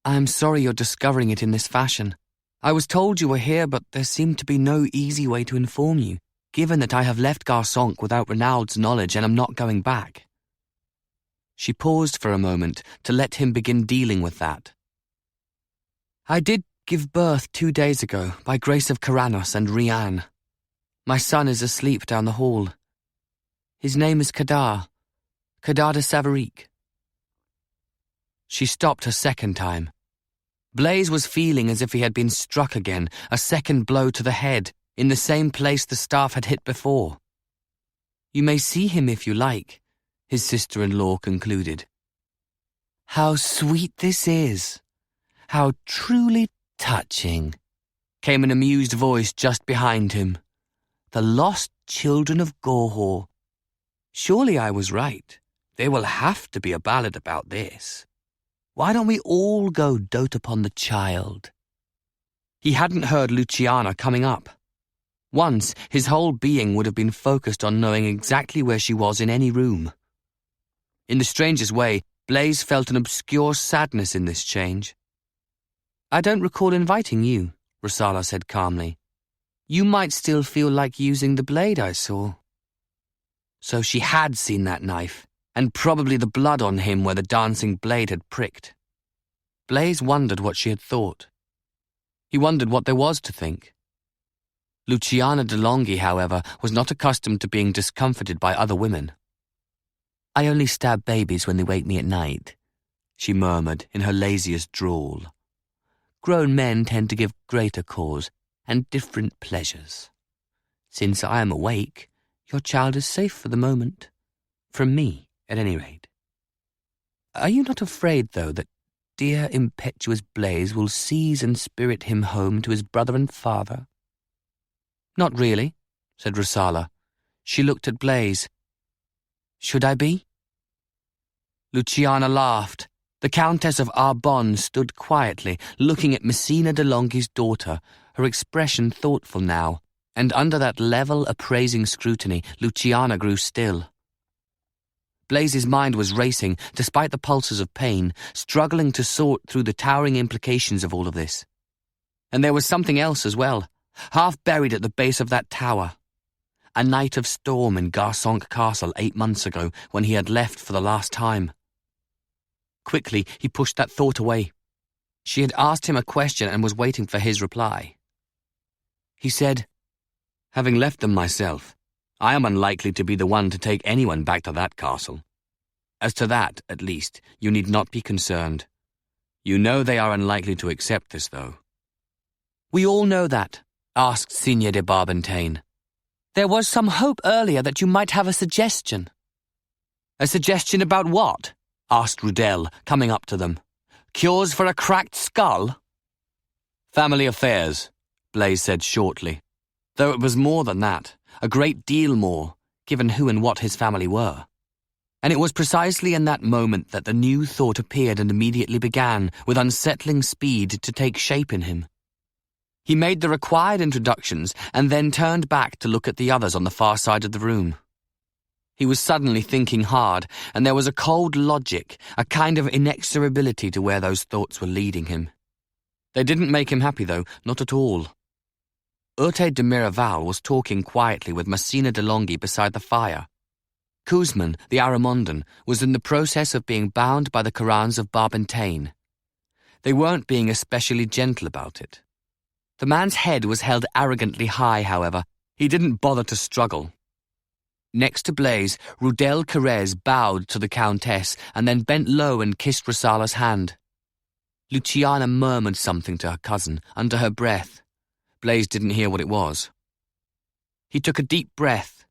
"I am sorry you're discovering it in this fashion. I was told you were here, but there seemed to be no easy way to inform you, given that I have left Garsonk without Renaud's knowledge and am not going back." She paused for a moment to let him begin dealing with that. "I did give birth 2 days ago, by grace of Corannos and Rianne. My son is asleep down the hall. His name is Kadar de Savarique." She stopped a second time. Blaise was feeling as if he had been struck again, a second blow to the head, in the same place the staff had hit before. "You may see him if you like," his sister-in-law concluded. "How sweet this is! How truly touching," came an amused voice just behind him. "The lost children of Gorhaut. Surely I was right. There will have to be a ballad about this. Why don't we all go dote upon the child?" He hadn't heard Luciana coming up. Once, his whole being would have been focused on knowing exactly where she was in any room. In the strangest way, Blaise felt an obscure sadness in this change. "I don't recall inviting you," Rosala said calmly. "You might still feel like using the blade I saw." So she had seen that knife, and probably the blood on him where the dancing blade had pricked. Blaise wondered what she had thought. He wondered what there was to think. Luciana de Longhi, however, was not accustomed to being discomforted by other women. "I only stab babies when they wake me at night," she murmured in her laziest drawl. "Grown men tend to give greater cause and different pleasures. Since I am awake, your child is safe for the moment. From me, at any rate. Are you not afraid, though, that dear impetuous Blaise will seize and spirit him home to his brother and father?" "Not really," said Rosala. She looked at Blaise. "Should I be?" Luciana laughed. The Countess of Arbonne stood quietly, looking at Messina de Longhi's daughter, her expression thoughtful now, and under that level, appraising scrutiny, Luciana grew still. Blaise's mind was racing, despite the pulses of pain, struggling to sort through the towering implications of all of this. And there was something else as well, half buried at the base of that tower. A night of storm in Garsonk Castle 8 months ago, when he had left for the last time. Quickly, he pushed that thought away. She had asked him a question and was waiting for his reply. He said, "Having left them myself, I am unlikely to be the one to take anyone back to that castle. As to that, at least, you need not be concerned. You know they are unlikely to accept this, though." "We all know that," asked Signé de Barbentane. "There was some hope earlier that you might have a suggestion." "A suggestion about what?" asked Rudel, coming up to them. "Cures for a cracked skull?" "Family affairs," Blaise said shortly. Though it was more than that, a great deal more, given who and what his family were. And it was precisely in that moment that the new thought appeared and immediately began, with unsettling speed, to take shape in him. He made the required introductions and then turned back to look at the others on the far side of the room. He was suddenly thinking hard, and there was a cold logic, a kind of inexorability to where those thoughts were leading him. They didn't make him happy, though, not at all. Urte de Miraval was talking quietly with Messina de Longhi beside the fire. Kouzman, the Aramondan, was in the process of being bound by the Korans of Barbentane. They weren't being especially gentle about it. The man's head was held arrogantly high, however. He didn't bother to struggle. Next to Blaise, Rudel Carrez bowed to the Countess and then bent low and kissed Rosala's hand. Luciana murmured something to her cousin under her breath. Blaise didn't hear what it was. He took a deep breath.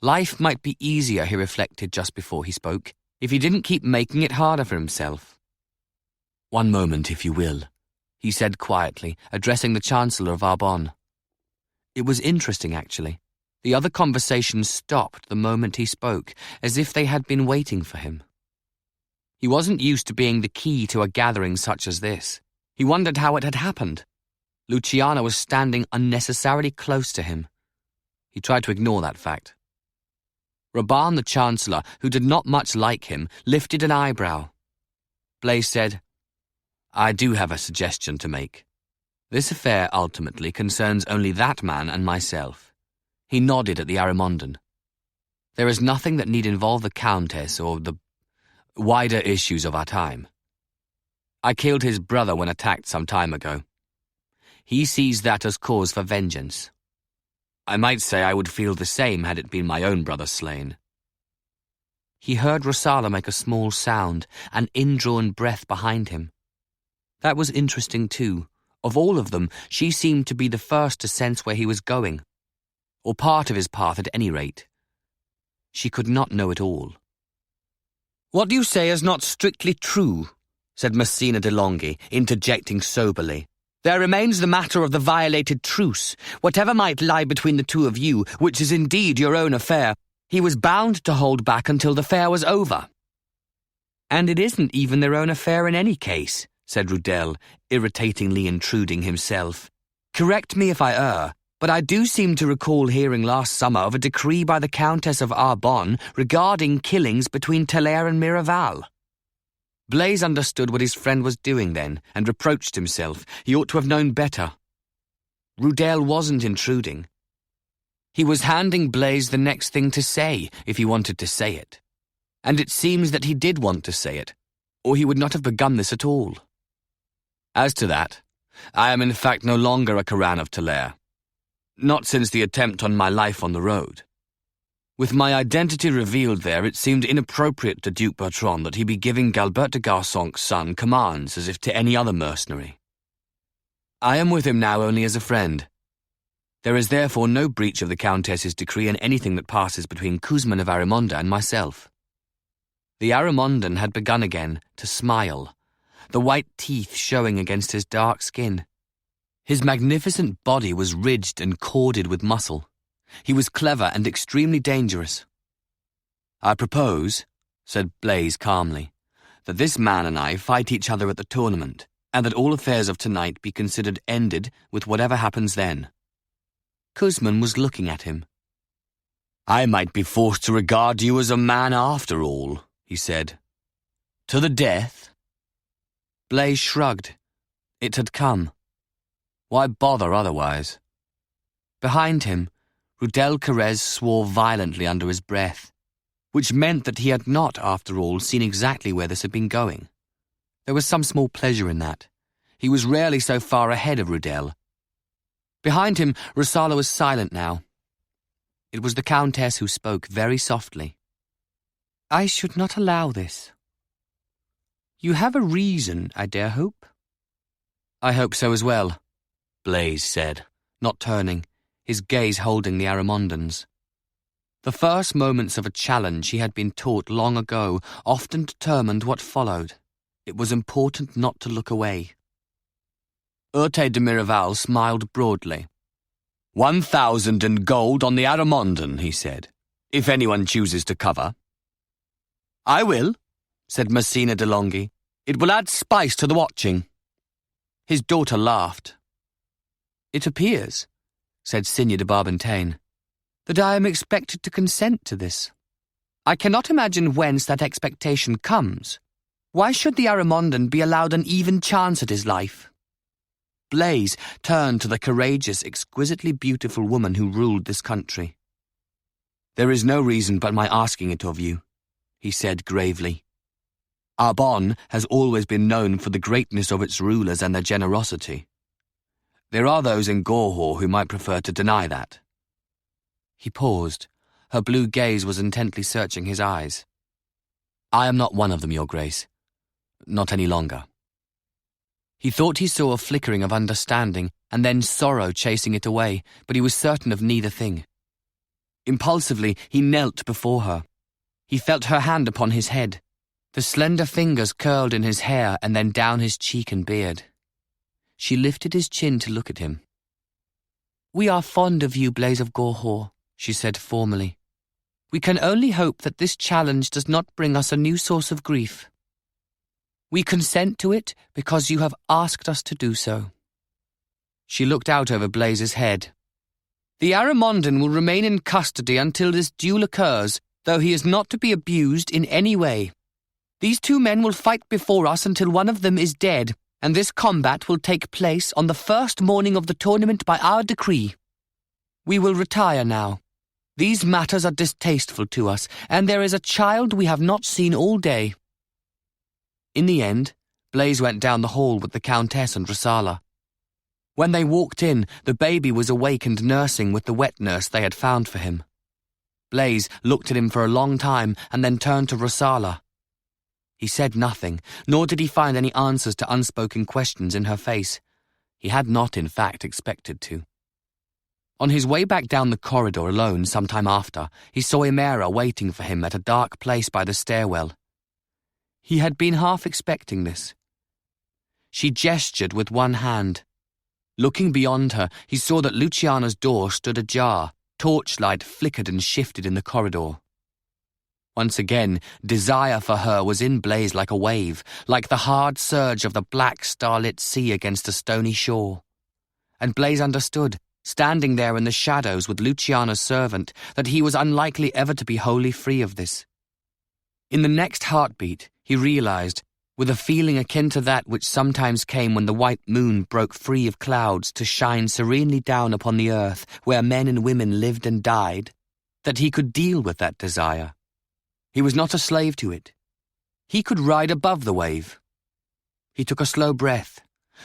Life might be easier, he reflected just before he spoke, if he didn't keep making it harder for himself. "One moment, if you will," he said quietly, addressing the Chancellor of Arbonne. It was interesting, actually. The other conversations stopped the moment he spoke, as if they had been waiting for him. He wasn't used to being the key to a gathering such as this. He wondered how it had happened. Luciana was standing unnecessarily close to him. He tried to ignore that fact. Raban, the Chancellor, who did not much like him, lifted an eyebrow. Blaise said, "I do have a suggestion to make. This affair ultimately concerns only that man and myself." He nodded at the Aramondan. "There is nothing that need involve the Countess or the wider issues of our time. I killed his brother when attacked some time ago. He sees that as cause for vengeance. I might say I would feel the same had it been my own brother slain." He heard Rosala make a small sound, an indrawn breath behind him. That was interesting too. Of all of them, she seemed to be the first to sense where he was going. Or part of his path at any rate. She could not know it all. "What you say is not strictly true," said Messina de Longhi, interjecting soberly. "There remains the matter of the violated truce. Whatever might lie between the two of you, which is indeed your own affair, he was bound to hold back until the fair was over." "And it isn't even their own affair in any case," said Rudel, irritatingly intruding himself. "Correct me if I err, but I do seem to recall hearing last summer of a decree by the Countess of Arbonne regarding killings between Talair and Miraval." Blaise understood what his friend was doing then, and reproached himself. He ought to have known better. Rudel wasn't intruding. He was handing Blaise the next thing to say, if he wanted to say it. And it seems that he did want to say it, or he would not have begun this at all. "As to that, I am in fact no longer a Coran of Talair. Not since the attempt on my life on the road. With my identity revealed there, it seemed inappropriate to Duke Bertran that he be giving Galbert de Garçonc's son commands as if to any other mercenary. I am with him now only as a friend. There is therefore no breach of the Countess's decree in anything that passes between Kouzman of Aramonda and myself." The Aramondan had begun again to smile, the white teeth showing against his dark skin. His magnificent body was ridged and corded with muscle. He was clever and extremely dangerous. "I propose," said Blaise calmly, "that this man and I fight each other at the tournament, and that all affairs of tonight be considered ended with whatever happens then." Kouzman was looking at him. "I might be forced to regard you as a man after all," he said. "To the death?" Blaise shrugged. It had come. Why bother otherwise? Behind him, Rudel Carrez swore violently under his breath, which meant that he had not, after all, seen exactly where this had been going. There was some small pleasure in that. He was rarely so far ahead of Rudel. Behind him, Rosala was silent now. It was the Countess who spoke very softly. "I should not allow this." "You have a reason, I dare hope." "I hope so as well," Blaise said, not turning, his gaze holding the Aramondan's. The first moments of a challenge he had been taught long ago often determined what followed. It was important not to look away. Urte de Miraval smiled broadly. 1,000 in gold on the Aramondan, he said, if anyone chooses to cover. "I will," said Messina de Longhi. "It will add spice to the watching." His daughter laughed. "It appears," said Signor de Barbantaine, "that I am expected to consent to this. I cannot imagine whence that expectation comes. Why should the Aramondan be allowed an even chance at his life?" Blaise turned to the courageous, exquisitely beautiful woman who ruled this country. "There is no reason but my asking it of you," he said gravely. "Arbonne has always been known for the greatness of its rulers and their generosity. There are those in Gorhaut who might prefer to deny that." He paused. Her blue gaze was intently searching his eyes. "I am not one of them, Your Grace. Not any longer." He thought he saw a flickering of understanding and then sorrow chasing it away, but he was certain of neither thing. Impulsively, he knelt before her. He felt her hand upon his head. The slender fingers curled in his hair and then down his cheek and beard. She lifted his chin to look at him. "We are fond of you, Blaise of Gorhaut," she said formally. "We can only hope that this challenge does not bring us a new source of grief. We consent to it because you have asked us to do so." She looked out over Blaise's head. "The Aramondan will remain in custody until this duel occurs, though he is not to be abused in any way. These two men will fight before us until one of them is dead, and this combat will take place on the first morning of the tournament by our decree. We will retire now. These matters are distasteful to us, and there is a child we have not seen all day." In the end, Blaise went down the hall with the Countess and Rosala. When they walked in, the baby was awake and nursing with the wet nurse they had found for him. Blaise looked at him for a long time and then turned to Rosala. He said nothing, nor did he find any answers to unspoken questions in her face. He had not, in fact, expected to. On his way back down the corridor alone some time after, he saw Imera waiting for him at a dark place by the stairwell. He had been half expecting this. She gestured with one hand. Looking beyond her, he saw that Luciana's door stood ajar. Torchlight flickered and shifted in the corridor. Once again, desire for her was in Blaise like a wave, like the hard surge of the black starlit sea against a stony shore. And Blaise understood, standing there in the shadows with Luciana's servant, that he was unlikely ever to be wholly free of this. In the next heartbeat, he realized, with a feeling akin to that which sometimes came when the white moon broke free of clouds to shine serenely down upon the earth where men and women lived and died, that he could deal with that desire. He was not a slave to it. He could ride above the wave. He took a slow breath,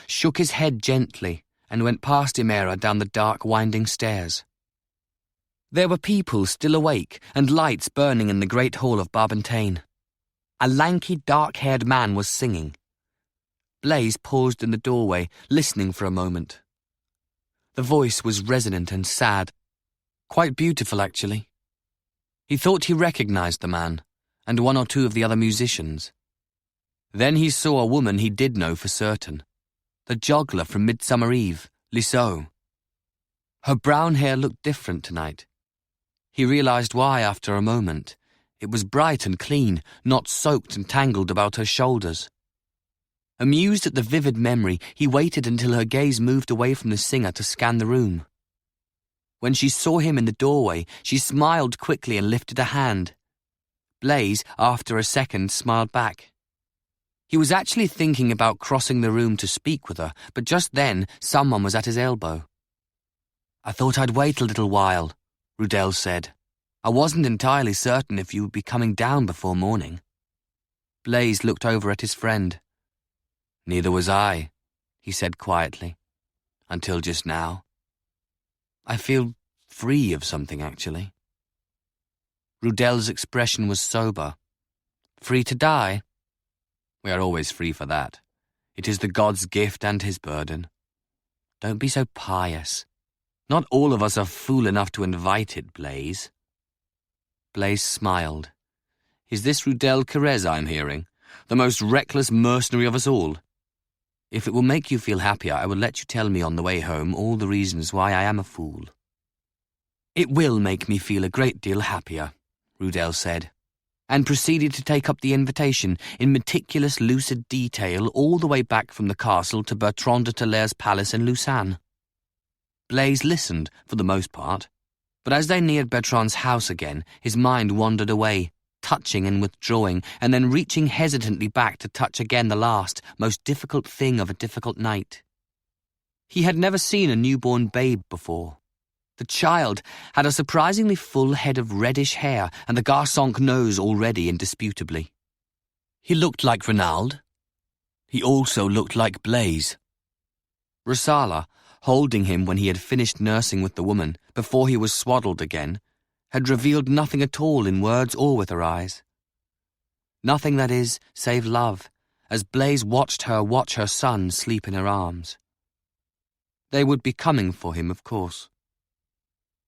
shook his head gently, and went past Imera down the dark, winding stairs. There were people still awake and lights burning in the great hall of Barbantaine. A lanky, dark-haired man was singing. Blaise paused in the doorway, listening for a moment. The voice was resonant and sad. Quite beautiful, actually. He thought he recognized the man, and one or two of the other musicians. Then he saw a woman he did know for certain. The joggler from Midsummer Eve, Lisseau. Her brown hair looked different tonight. He realized why after a moment. It was bright and clean, not soaked and tangled about her shoulders. Amused at the vivid memory, he waited until her gaze moved away from the singer to scan the room. When she saw him in the doorway, she smiled quickly and lifted a hand. Blaise, after a second, smiled back. He was actually thinking about crossing the room to speak with her, but just then someone was at his elbow. "I thought I'd wait a little while," Rudel said. "I wasn't entirely certain if you would be coming down before morning." Blaise looked over at his friend. "Neither was I," he said quietly. "Until just now. I feel free of something, actually." Rudel's expression was sober. "Free to die?" "We are always free for that. It is the god's gift and his burden." "Don't be so pious. Not all of us are fool enough to invite it, Blaise." Blaise smiled. "Is this Rudel Carrez I'm hearing? The most reckless mercenary of us all? If it will make you feel happier, I will let you tell me on the way home all the reasons why I am a fool." "It will make me feel a great deal happier," Rudel said, and proceeded to take up the invitation in meticulous lucid detail all the way back from the castle to Bertran de Talair's palace in Lausanne. Blaise listened, for the most part. But as they neared Bertran's house again, his mind wandered away, touching and withdrawing, and then reaching hesitantly back to touch again the last, most difficult thing of a difficult night. He had never seen a newborn babe before. The child had a surprisingly full head of reddish hair and the garçonque nose already indisputably. He looked like Reynald. He also looked like Blaise. Rosala, holding him when he had finished nursing with the woman, before he was swaddled again, had revealed nothing at all in words or with her eyes. Nothing, that is, save love, as Blaise watched her watch her son sleep in her arms. They would be coming for him, of course.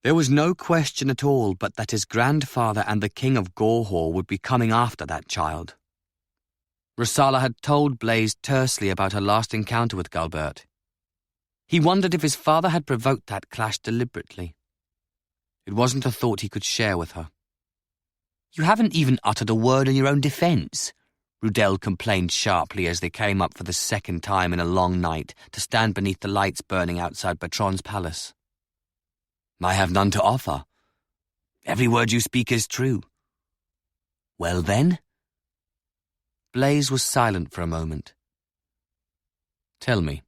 There was no question at all but that his grandfather and the King of Gorhaut would be coming after that child. Rosala had told Blaise tersely about her last encounter with Galbert. He wondered if his father had provoked that clash deliberately. It wasn't a thought he could share with her. "You haven't even uttered a word in your own defence," Rudel complained sharply as they came up for the second time in a long night to stand beneath the lights burning outside Bertran's palace. "I have none to offer. Every word you speak is true." "Well then?" Blaise was silent for a moment. "Tell me,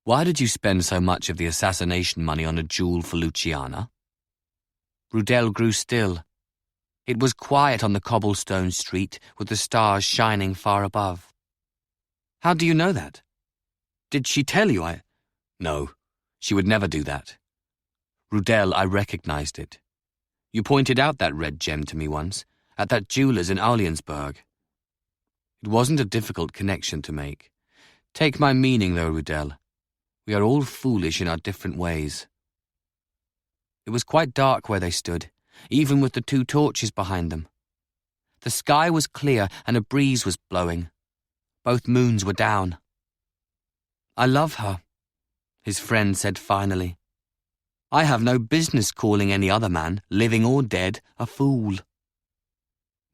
why did you spend so much of the assassination money on a jewel for Luciana?" Rudel grew still. It was quiet on the cobblestone street, with the stars shining far above. "How do you know that? Did she tell you I—" "No, she would never do that. Rudel, I recognized it. You pointed out that red gem to me once, at that jeweller's in Orleansburg. It wasn't a difficult connection to make. Take my meaning, though, Rudel. We are all foolish in our different ways." It was quite dark where they stood, even with the 2 torches behind them. The sky was clear and a breeze was blowing. Both moons were down. "I love her," his friend said finally. "I have no business calling any other man, living or dead, a fool."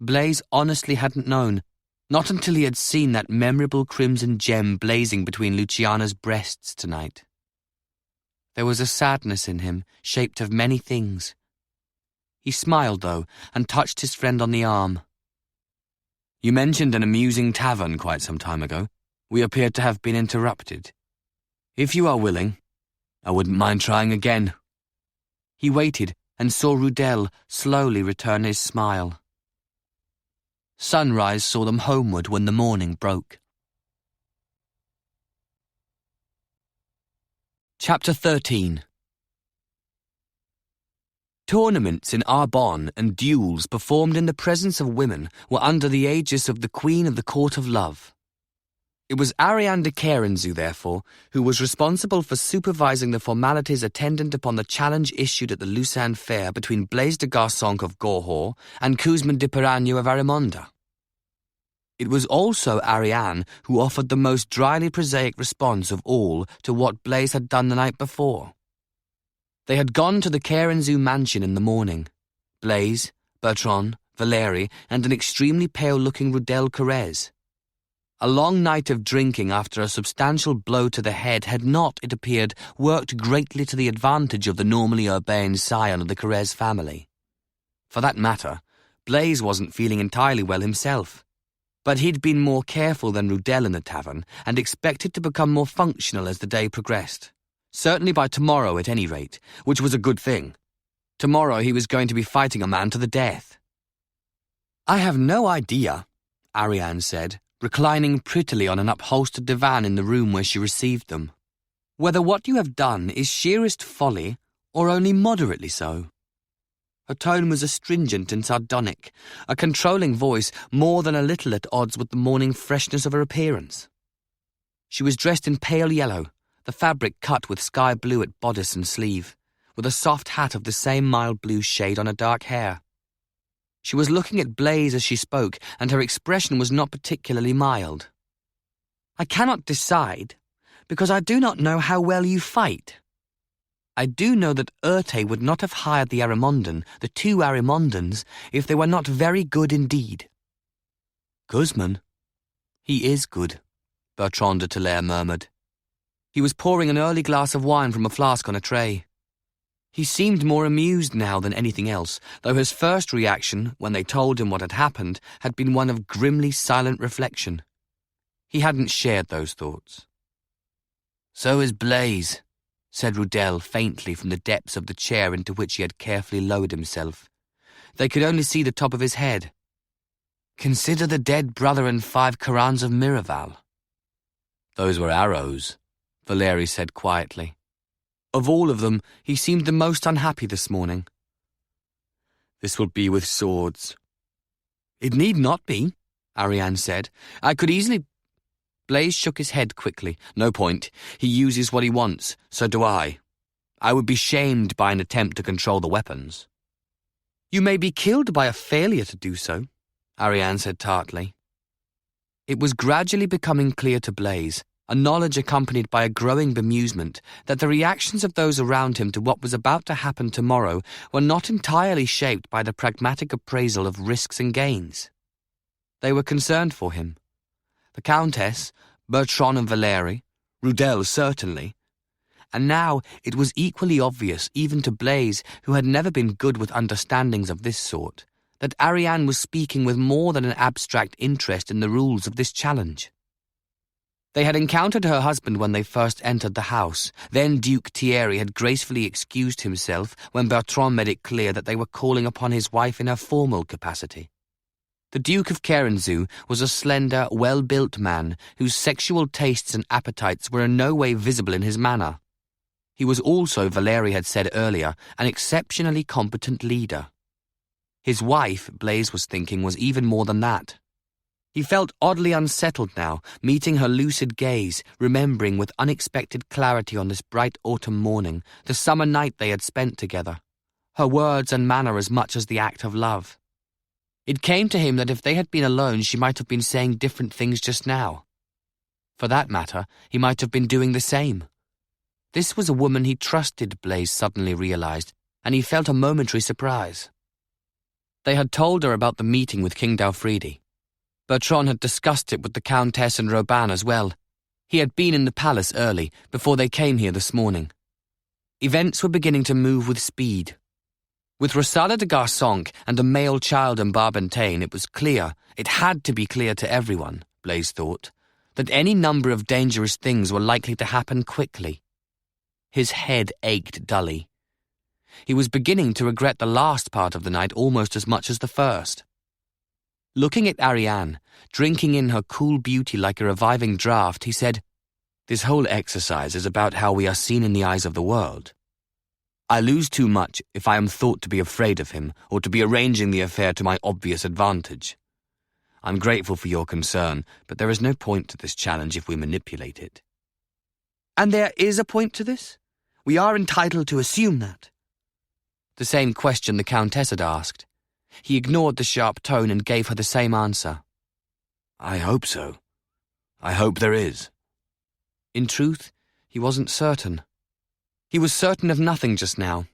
Blaise honestly hadn't known, not until he had seen that memorable crimson gem blazing between Luciana's breasts tonight. There was a sadness in him, shaped of many things. He smiled, though, and touched his friend on the arm. "You mentioned an amusing tavern quite some time ago. We appeared to have been interrupted. If you are willing, I wouldn't mind trying again." He waited and saw Rudel slowly return his smile. Sunrise saw them homeward when the morning broke. Chapter 13. Tournaments in Arbonne and duels performed in the presence of women were under the aegis of the Queen of the Court of Love. It was Ariane de Carenzu, therefore, who was responsible for supervising the formalities attendant upon the challenge issued at the Lucerne Fair between Blaise de Garçonque of Gorhaut and Cusman de Peragno of Arimonde. It was also Ariane who offered the most dryly prosaic response of all to what Blaise had done the night before. They had gone to the Carenzu mansion in the morning. Blaise, Bertran, Valérie, and an extremely pale-looking Rudel Carrez. A long night of drinking after a substantial blow to the head had not, it appeared, worked greatly to the advantage of the normally urbane scion of the Carrez family. For that matter, Blaise wasn't feeling entirely well himself. But he'd been more careful than Rudel in the tavern and expected to become more functional as the day progressed. Certainly by tomorrow at any rate, which was a good thing. Tomorrow he was going to be fighting a man to the death. "I have no idea," Ariane said, reclining prettily on an upholstered divan in the room where she received them, "whether what you have done is sheerest folly or only moderately so." Her tone was astringent and sardonic, a controlling voice more than a little at odds with the morning freshness of her appearance. She was dressed in pale yellow, the fabric cut with sky blue at bodice and sleeve, with a soft hat of the same mild blue shade on her dark hair. She was looking at Blaise as she spoke, and her expression was not particularly mild. "I cannot decide, because I do not know how well you fight. I do know that Urte would not have hired the Arimondan, the 2 Arimondans, if they were not very good indeed." "Cusman? He is good," Bertrand de Talair murmured. He was pouring an early glass of wine from a flask on a tray. He seemed more amused now than anything else, though his first reaction, when they told him what had happened, had been one of grimly silent reflection. He hadn't shared those thoughts. "So is Blaise," said Rudel faintly from the depths of the chair into which he had carefully lowered himself. They could only see the top of his head. "Consider the dead brother and 5 Corans of Miraval." "Those were arrows," Valeri said quietly. Of all of them, he seemed the most unhappy this morning. "This will be with swords." "It need not be," Ariane said. "I could easily—" Blaise shook his head quickly. "No point. He uses what he wants, so do I. I would be shamed by an attempt to control the weapons." "You may be killed by a failure to do so," Ariane said tartly. It was gradually becoming clear to Blaise, a knowledge accompanied by a growing bemusement, that the reactions of those around him to what was about to happen tomorrow were not entirely shaped by the pragmatic appraisal of risks and gains. They were concerned for him. The Countess, Bertran and Valeri, Rudel certainly. And now it was equally obvious, even to Blaise, who had never been good with understandings of this sort, that Ariane was speaking with more than an abstract interest in the rules of this challenge. They had encountered her husband when they first entered the house. Then Duke Thierry had gracefully excused himself when Bertran made it clear that they were calling upon his wife in her formal capacity. The Duke of Carenzu was a slender, well-built man whose sexual tastes and appetites were in no way visible in his manner. He was also, Valeri had said earlier, an exceptionally competent leader. His wife, Blaise was thinking, was even more than that. He felt oddly unsettled now, meeting her lucid gaze, remembering with unexpected clarity on this bright autumn morning the summer night they had spent together, her words and manner as much as the act of love. It came to him that if they had been alone, she might have been saying different things just now. For that matter, he might have been doing the same. This was a woman he trusted, Blaise suddenly realized, and he felt a momentary surprise. They had told her about the meeting with King Daufridi. Bertran had discussed it with the Countess and Robin as well. He had been in the palace early, before they came here this morning. Events were beginning to move with speed. With Rosada de Garçonque and a male child in Barbentane, it was clear, it had to be clear to everyone, Blaise thought, that any number of dangerous things were likely to happen quickly. His head ached dully. He was beginning to regret the last part of the night almost as much as the first. Looking at Ariane, drinking in her cool beauty like a reviving draught, he said, "This whole exercise is about how we are seen in the eyes of the world. I lose too much if I am thought to be afraid of him or to be arranging the affair to my obvious advantage. I'm grateful for your concern, but there is no point to this challenge if we manipulate it." "And there is a point to this? We are entitled to assume that." The same question the Countess had asked. He ignored the sharp tone and gave her the same answer. "I hope so. I hope there is." In truth, he wasn't certain. He was certain of nothing just now.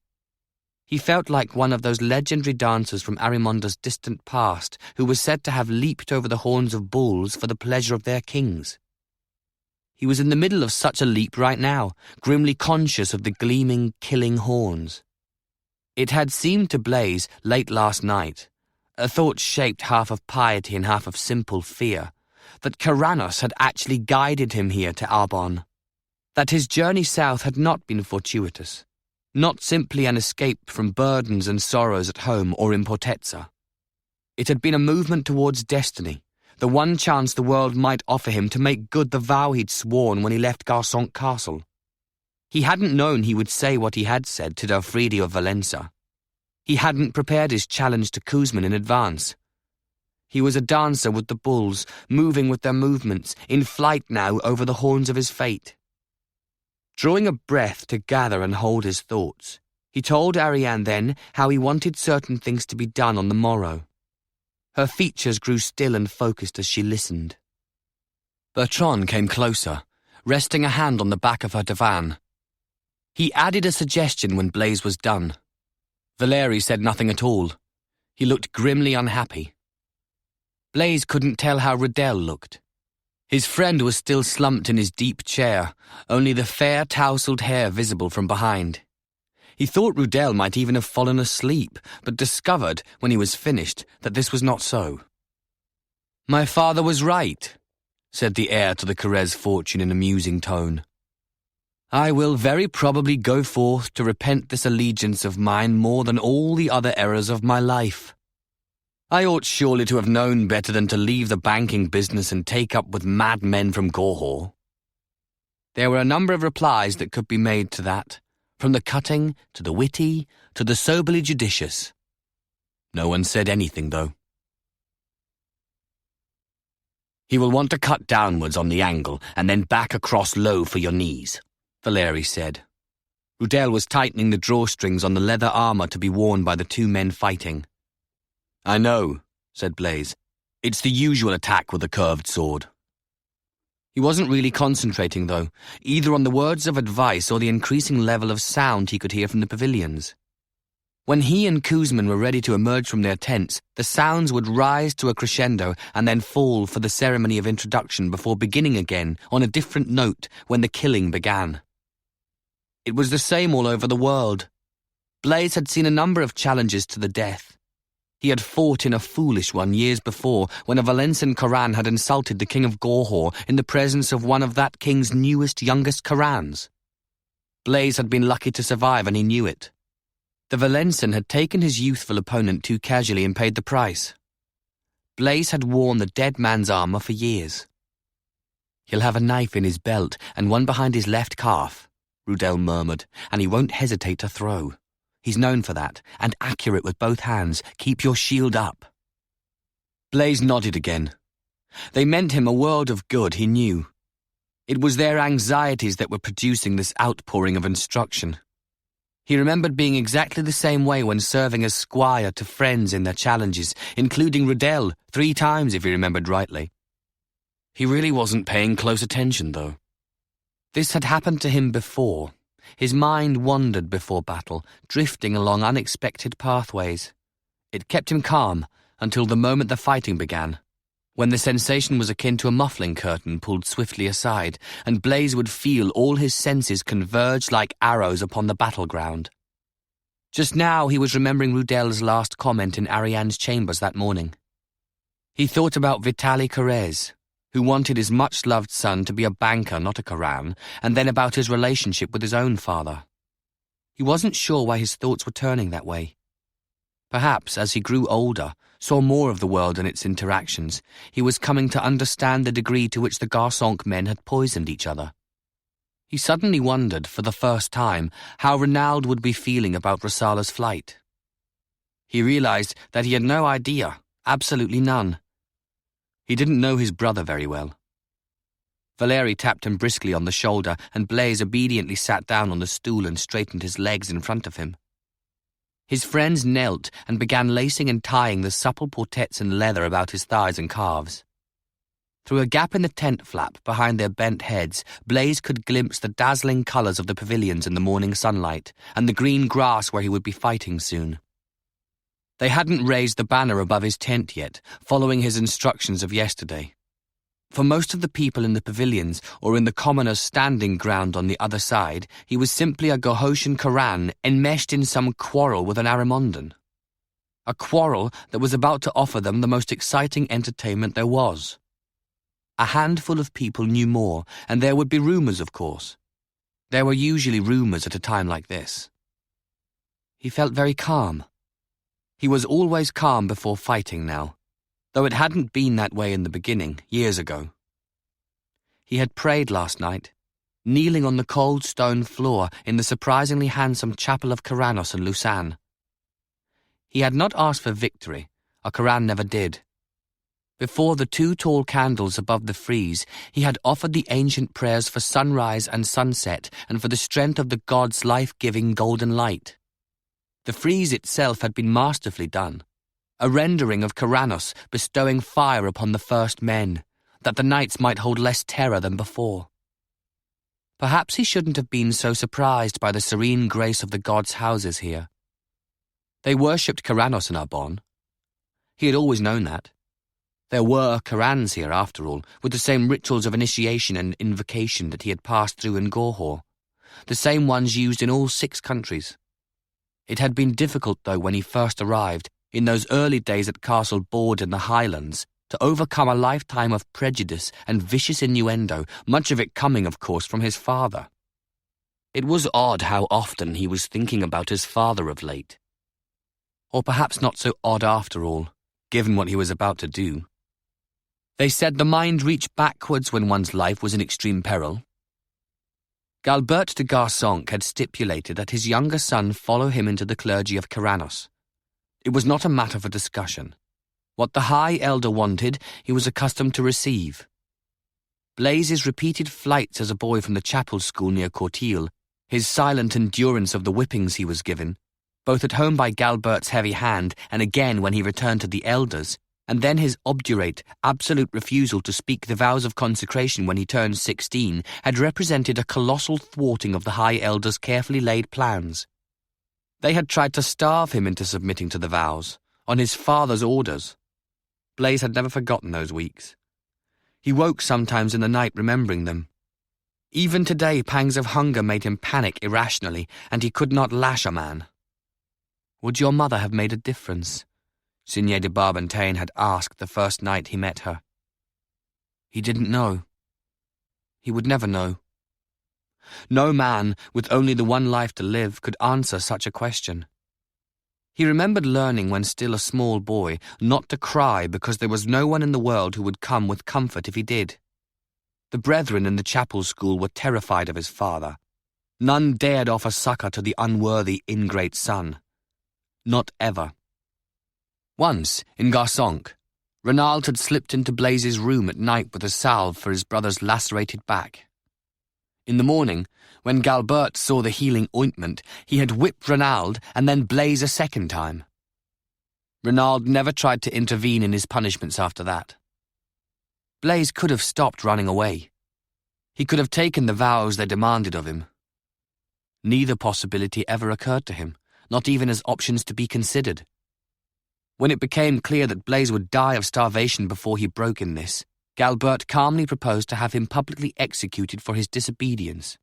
He felt like one of those legendary dancers from Arimonda's distant past who was said to have leaped over the horns of bulls for the pleasure of their kings. He was in the middle of such a leap right now, grimly conscious of the gleaming, killing horns. It had seemed to Blaise, late last night, a thought shaped half of piety and half of simple fear, that Corannos had actually guided him here to Arbonne, that his journey south had not been fortuitous, not simply an escape from burdens and sorrows at home or in Portezza. It had been a movement towards destiny, the one chance the world might offer him to make good the vow he'd sworn when he left Garçonque Castle. He hadn't known he would say what he had said to Daufridi of Valença. He hadn't prepared his challenge to Kuzman in advance. He was a dancer with the bulls, moving with their movements, in flight now over the horns of his fate. Drawing a breath to gather and hold his thoughts, he told Ariane then how he wanted certain things to be done on the morrow. Her features grew still and focused as she listened. Bertran came closer, resting a hand on the back of her divan. He added a suggestion when Blaise was done. Valeri said nothing at all. He looked grimly unhappy. Blaise couldn't tell how Rudel looked. His friend was still slumped in his deep chair, only the fair tousled hair visible from behind. He thought Rudel might even have fallen asleep, but discovered, when he was finished, that this was not so. "My father was right," said the heir to the Carrez fortune in a musing tone. "I will very probably go forth to repent this allegiance of mine more than all the other errors of my life. I ought surely to have known better than to leave the banking business and take up with mad men from Gorhaut." There were a number of replies that could be made to that, from the cutting to the witty to the soberly judicious. No one said anything, though. "He will want to cut downwards on the angle and then back across low for your knees," Valeri said. Rudel was tightening the drawstrings on the leather armor to be worn by the two men fighting. "I know," said Blaise. "It's the usual attack with a curved sword." He wasn't really concentrating, though, either on the words of advice or the increasing level of sound he could hear from the pavilions. When he and Kuzman were ready to emerge from their tents, the sounds would rise to a crescendo and then fall for the ceremony of introduction before beginning again on a different note when the killing began. It was the same all over the world. Blaise had seen a number of challenges to the death. He had fought in a foolish one years before when a Valencian Coran had insulted the king of Gorhaut in the presence of one of that king's youngest Corans. Blaise had been lucky to survive, and he knew it. The Valencian had taken his youthful opponent too casually and paid the price. Blaise had worn the dead man's armor for years. "He'll have a knife in his belt and one behind his left calf," Rudel murmured, "and he won't hesitate to throw. He's known for that, and accurate with both hands. Keep your shield up." Blaise nodded again. They meant him a world of good, he knew. It was their anxieties that were producing this outpouring of instruction. He remembered being exactly the same way when serving as squire to friends in their challenges, including Rudel 3 times if he remembered rightly. He really wasn't paying close attention, though. This had happened to him before. His mind wandered before battle, drifting along unexpected pathways. It kept him calm until the moment the fighting began, when the sensation was akin to a muffling curtain pulled swiftly aside, and Blaise would feel all his senses converge like arrows upon the battleground. Just now he was remembering Rudel's last comment in Ariane's chambers that morning. He thought about Vitaly Carrez, who wanted his much-loved son to be a banker, not a Coran, and then about his relationship with his own father. He wasn't sure why his thoughts were turning that way. Perhaps, as he grew older, saw more of the world and its interactions, he was coming to understand the degree to which the Garçonque men had poisoned each other. He suddenly wondered, for the first time, how Renaud would be feeling about Rosala's flight. He realized that he had no idea, absolutely none. He didn't know his brother very well. Valeri tapped him briskly on the shoulder, and Blaise obediently sat down on the stool and straightened his legs in front of him. His friends knelt and began lacing and tying the supple portettes and leather about his thighs and calves. Through a gap in the tent flap behind their bent heads, Blaise could glimpse the dazzling colours of the pavilions in the morning sunlight, and the green grass where he would be fighting soon. They hadn't raised the banner above his tent yet, following his instructions of yesterday. For most of the people in the pavilions, or in the commoners' standing ground on the other side, he was simply a Gorhautian Coran enmeshed in some quarrel with an Arimondan. A quarrel that was about to offer them the most exciting entertainment there was. A handful of people knew more, and there would be rumours, of course. There were usually rumours at a time like this. He felt very calm. He was always calm before fighting now, though it hadn't been that way in the beginning, years ago. He had prayed last night, kneeling on the cold stone floor in the surprisingly handsome chapel of Corannos in Lausanne. He had not asked for victory, a Coran never did. Before the 2 tall candles above the frieze, he had offered the ancient prayers for sunrise and sunset and for the strength of the god's life-giving golden light. The frieze itself had been masterfully done, a rendering of Corannos bestowing fire upon the first men, that the nights might hold less terror than before. Perhaps he shouldn't have been so surprised by the serene grace of the gods' houses here. They worshipped Corannos in Arbonne. He had always known that. There were Corans here, after all, with the same rituals of initiation and invocation that he had passed through in Gorhaut, the same ones used in all 6 countries. It had been difficult, though, when he first arrived, in those early days at Castle Borde in the Highlands, to overcome a lifetime of prejudice and vicious innuendo, much of it coming, of course, from his father. It was odd how often he was thinking about his father of late. Or perhaps not so odd after all, given what he was about to do. They said the mind reached backwards when one's life was in extreme peril. Galbert de Garsonc had stipulated that his younger son follow him into the clergy of Corannos. It was not a matter for discussion. What the High Elder wanted, he was accustomed to receive. Blaise's repeated flights as a boy from the chapel school near Courtille, his silent endurance of the whippings he was given, both at home by Galbert's heavy hand and again when he returned to the elders, and then his obdurate, absolute refusal to speak the vows of consecration when he turned 16, had represented a colossal thwarting of the High Elder's carefully laid plans. They had tried to starve him into submitting to the vows, on his father's orders. Blaise had never forgotten those weeks. He woke sometimes in the night remembering them. Even today, pangs of hunger made him panic irrationally, and he could not lash a man. Would your mother have made a difference? Signé de Barbentane had asked the first night he met her. He didn't know. He would never know. No man, with only the one life to live, could answer such a question. He remembered learning when still a small boy not to cry because there was no one in the world who would come with comfort if he did. The brethren in the chapel school were terrified of his father. None dared offer succor to the unworthy, ingrate son. Not ever. Once, in Garsonc, Renaud had slipped into Blaise's room at night with a salve for his brother's lacerated back. In the morning, when Galbert saw the healing ointment, he had whipped Renaud and then Blaise a second time. Renaud never tried to intervene in his punishments after that. Blaise could have stopped running away. He could have taken the vows they demanded of him. Neither possibility ever occurred to him, not even as options to be considered. When it became clear that Blaise would die of starvation before he broke in this, Galbert calmly proposed to have him publicly executed for his disobedience.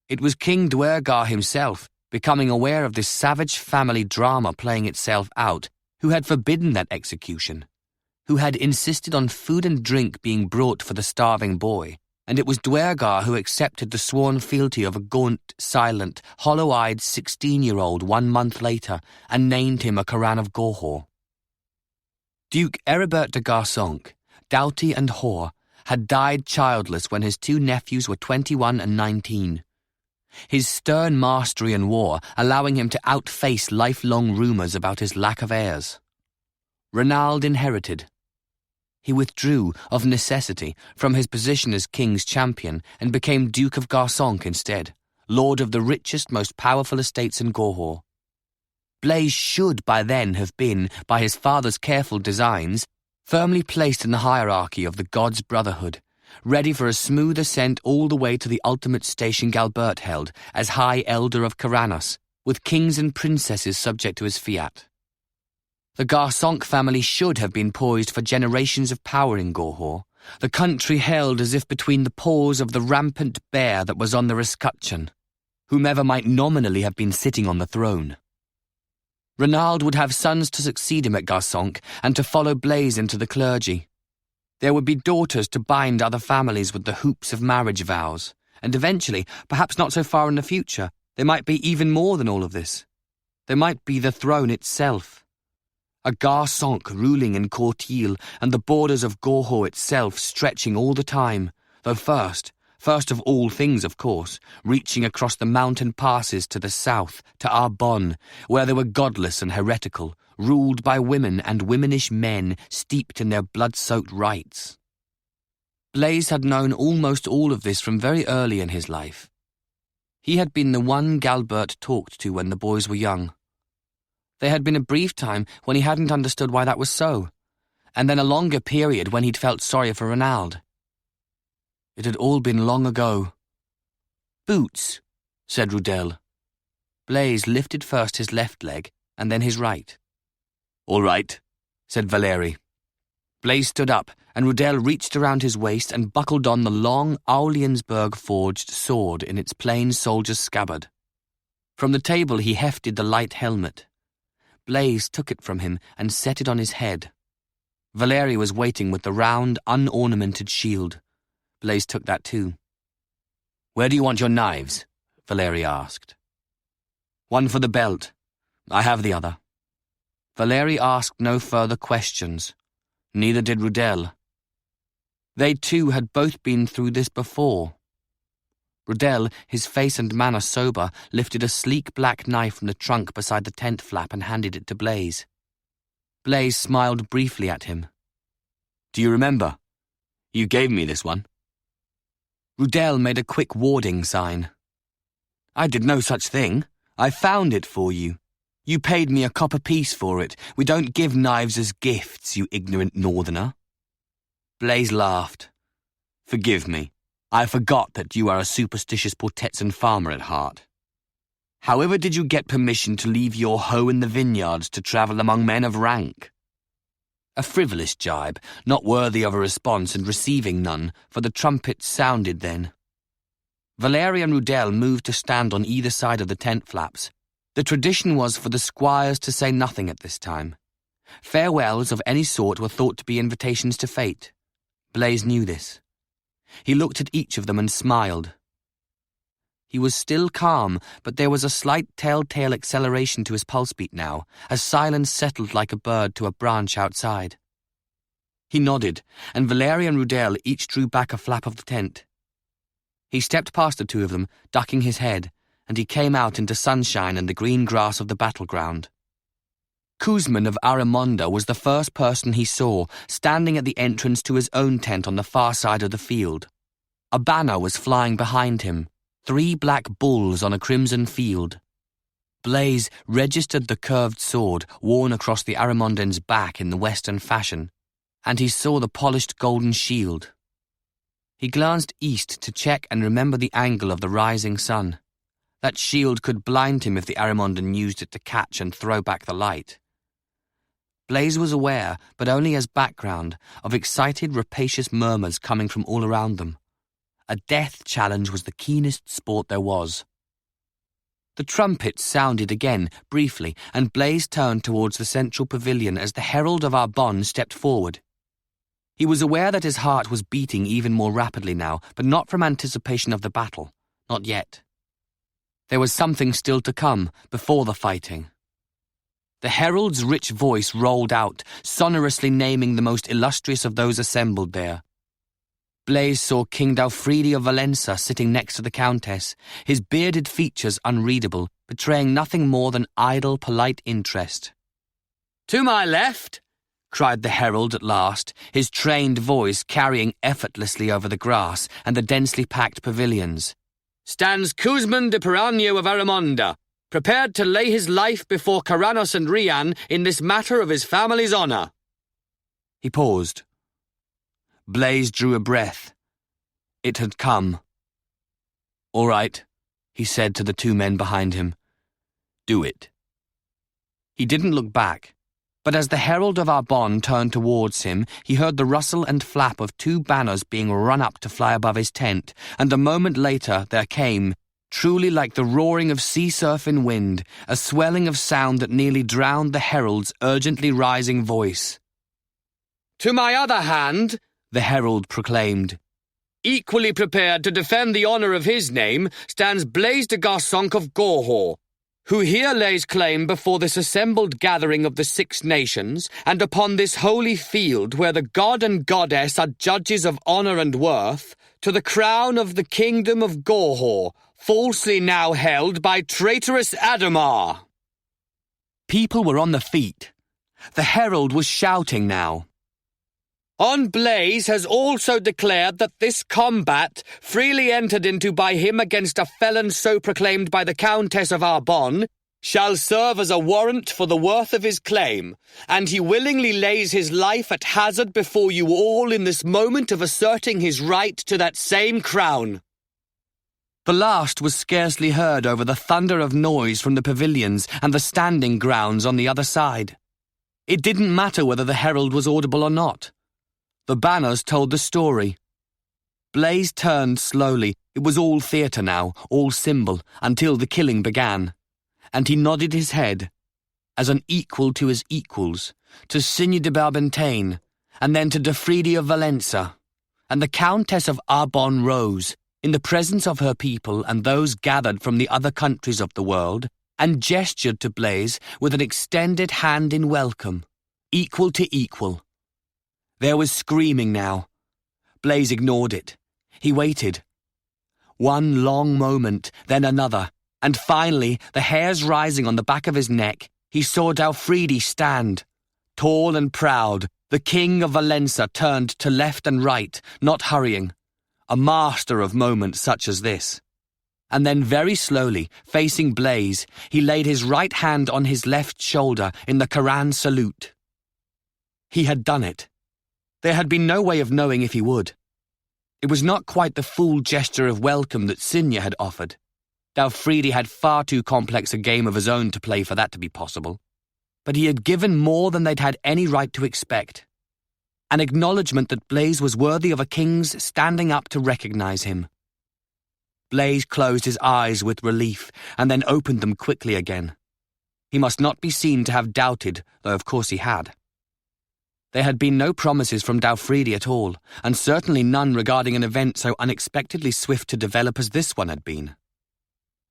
It was King Duergar himself, becoming aware of this savage family drama playing itself out, who had forbidden that execution, who had insisted on food and drink being brought for the starving boy, and it was Duergar who accepted the sworn fealty of a gaunt, silent, hollow-eyed 16-year-old 1 month later and named him a Coran of Gorhaut. Duke Heribert de Garsonc, doughty and hoar, had died childless when his 2 nephews were 21 and 19. His stern mastery in war allowing him to outface lifelong rumours about his lack of heirs. Renaud inherited. He withdrew, of necessity, from his position as king's champion and became Duke of Garsonc instead, lord of the richest, most powerful estates in Gorhaut. Blaise should by then have been, by his father's careful designs, firmly placed in the hierarchy of the gods' brotherhood, ready for a smooth ascent all the way to the ultimate station Galbert held as High Elder of Corannos, with kings and princesses subject to his fiat. The Garsonc family should have been poised for generations of power in Gorhaut, the country held as if between the paws of the rampant bear that was on the escutcheon, whomever might nominally have been sitting on the throne. Renaud would have sons to succeed him at Garsonc and to follow Blaise into the clergy. There would be daughters to bind other families with the hoops of marriage vows, and eventually, perhaps not so far in the future, there might be even more than all of this. There might be the throne itself. A Garsonc ruling in Courtille and the borders of Gorhaut itself stretching all the time, though first of all things, of course, reaching across the mountain passes to the south, to Arbonne, where they were godless and heretical, ruled by women and womanish men steeped in their blood-soaked rites. Blaise had known almost all of this from very early in his life. He had been the one Galbert talked to when the boys were young. There had been a brief time when he hadn't understood why that was so, and then a longer period when he'd felt sorry for Renaud. It had all been long ago. "Boots," said Rudel. Blaise lifted first his left leg and then his right. "All right," said Valéry. Blaise stood up, and Rudel reached around his waist and buckled on the long Auliensburg-forged sword in its plain soldier's scabbard. From the table he hefted the light helmet. Blaise took it from him and set it on his head. Valeri was waiting with the round, unornamented shield. Blaise took that too. "Where do you want your knives?" Valeri asked. "One for the belt. I have the other." Valeri asked no further questions. Neither did Rudel. They too had both been through this before. Rudel, his face and manner sober, lifted a sleek black knife from the trunk beside the tent flap and handed it to Blaise. Blaise smiled briefly at him. "Do you remember? You gave me this one." Rudel made a quick warding sign. "I did no such thing. I found it for you. You paid me a copper piece for it. We don't give knives as gifts, you ignorant northerner." Blaise laughed. "Forgive me. I forgot that you are a superstitious Portetsan farmer at heart. However did you get permission to leave your hoe in the vineyards to travel among men of rank?" A frivolous jibe, not worthy of a response and receiving none, for the trumpets sounded then. Valeri and Rudel moved to stand on either side of the tent flaps. The tradition was for the squires to say nothing at this time. Farewells of any sort were thought to be invitations to fate. Blaise knew this. He looked at each of them and smiled. He was still calm, but there was a slight telltale acceleration to his pulse beat now, as silence settled like a bird to a branch outside. He nodded, and Valeri and Rudel each drew back a flap of the tent. He stepped past the two of them, ducking his head, and he came out into sunshine and the green grass of the battleground. Kuzman of Aramonda was the first person he saw, standing at the entrance to his own tent on the far side of the field. A banner was flying behind him, 3 black bulls on a crimson field. Blaise registered the curved sword worn across the Aramondan's back in the Western fashion, and he saw the polished golden shield. He glanced east to check and remember the angle of the rising sun. That shield could blind him if the Aramondan used it to catch and throw back the light. Blaise was aware, but only as background, of excited, rapacious murmurs coming from all around them. A death challenge was the keenest sport there was. The trumpets sounded again, briefly, and Blaise turned towards the central pavilion as the herald of Arbonne stepped forward. He was aware that his heart was beating even more rapidly now, but not from anticipation of the battle. Not yet. There was something still to come, before the fighting. The herald's rich voice rolled out, sonorously naming the most illustrious of those assembled there. Blaise saw King Daufridi of Valenza sitting next to the Countess, his bearded features unreadable, betraying nothing more than idle, polite interest. "To my left," cried the herald at last, his trained voice carrying effortlessly over the grass and the densely packed pavilions, "stands Kuzman de Piranio of Aramonda, prepared to lay his life before Corannos and Rian in this matter of his family's honour." He paused. Blaise drew a breath. It had come. "All right," he said to the 2 men behind him. "Do it." He didn't look back, but as the herald of Arbonne turned towards him, he heard the rustle and flap of 2 banners being run up to fly above his tent, and a moment later there came, truly like the roaring of sea surf in wind, a swelling of sound that nearly drowned the herald's urgently rising voice. "To my other hand," the herald proclaimed, "equally prepared to defend the honour of his name, stands Blaise de Garsonc of Gorhaut, who here lays claim before this assembled gathering of the 6 nations, and upon this holy field where the god and goddess are judges of honour and worth, to the crown of the kingdom of Gorhaut, falsely now held by traitorous Ademar." People were on the feet. The herald was shouting now. "On Blaise has also declared that this combat, freely entered into by him against a felon so proclaimed by the Countess of Arbonne, shall serve as a warrant for the worth of his claim, and he willingly lays his life at hazard before you all in this moment of asserting his right to that same crown." The last was scarcely heard over the thunder of noise from the pavilions and the standing grounds on the other side. It didn't matter whether the herald was audible or not. The banners told the story. Blaise turned slowly. It was all theatre now, all symbol, until the killing began. And he nodded his head, as an equal to his equals, to Signe de Barbentane, and then to Defridi of Valença. And the Countess of Arbonne rose, in the presence of her people and those gathered from the other countries of the world, and gestured to Blaise with an extended hand in welcome, equal to equal. There was screaming now. Blaise ignored it. He waited. One long moment, then another, and finally, the hairs rising on the back of his neck, he saw Dalfridi stand. Tall and proud, the king of Valença turned to left and right, not hurrying, a master of moments such as this. And then very slowly, facing Blaise, he laid his right hand on his left shoulder in the Coran salute. He had done it. There had been no way of knowing if he would. It was not quite the full gesture of welcome that Signe had offered. Dalfridi had far too complex a game of his own to play for that to be possible. But he had given more than they'd had any right to expect. An acknowledgement that Blaise was worthy of a king's standing up to recognize him. Blaise closed his eyes with relief and then opened them quickly again. He must not be seen to have doubted, though of course he had. There had been no promises from Dalfridi at all, and certainly none regarding an event so unexpectedly swift to develop as this one had been.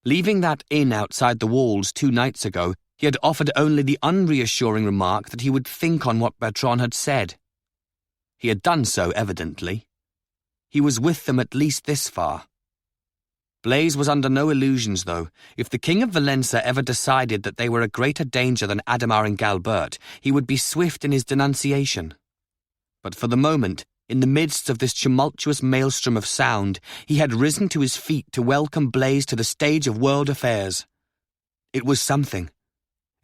Leaving that inn outside the walls 2 nights ago, he had offered only the unreassuring remark that he would think on what Bertran had said. He had done so, evidently. He was with them at least this far. Blaise was under no illusions, though. If the king of Valença ever decided that they were a greater danger than Ademar and Galbert, he would be swift in his denunciation. But for the moment, in the midst of this tumultuous maelstrom of sound, he had risen to his feet to welcome Blaise to the stage of world affairs. It was something.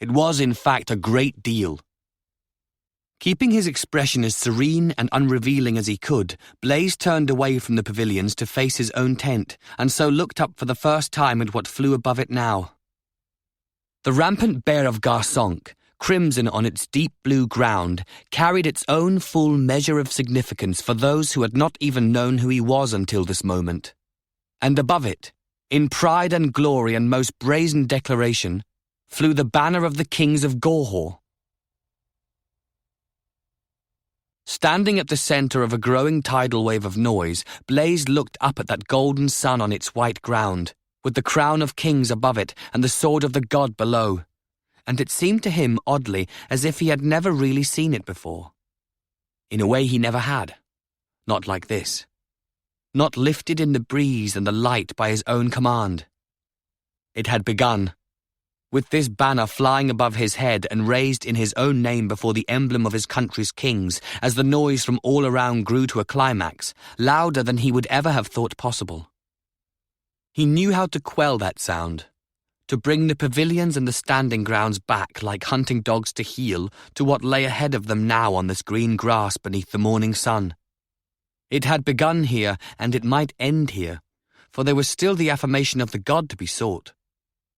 It was, in fact, a great deal. Keeping his expression as serene and unrevealing as he could, Blaise turned away from the pavilions to face his own tent, and so looked up for the first time at what flew above it now. The rampant bear of Garçonque, crimson on its deep blue ground, carried its own full measure of significance for those who had not even known who he was until this moment. And above it, in pride and glory and most brazen declaration, flew the banner of the kings of Gorhaut. Standing at the centre of a growing tidal wave of noise, Blaise looked up at that golden sun on its white ground, with the crown of kings above it and the sword of the god below, and it seemed to him oddly as if he had never really seen it before. In a way he never had. Not like this. Not lifted in the breeze and the light by his own command. It had begun. With this banner flying above his head and raised in his own name before the emblem of his country's kings, as the noise from all around grew to a climax, louder than he would ever have thought possible. He knew how to quell that sound, to bring the pavilions and the standing grounds back like hunting dogs to heel to what lay ahead of them now on this green grass beneath the morning sun. It had begun here, and it might end here, for there was still the affirmation of the god to be sought,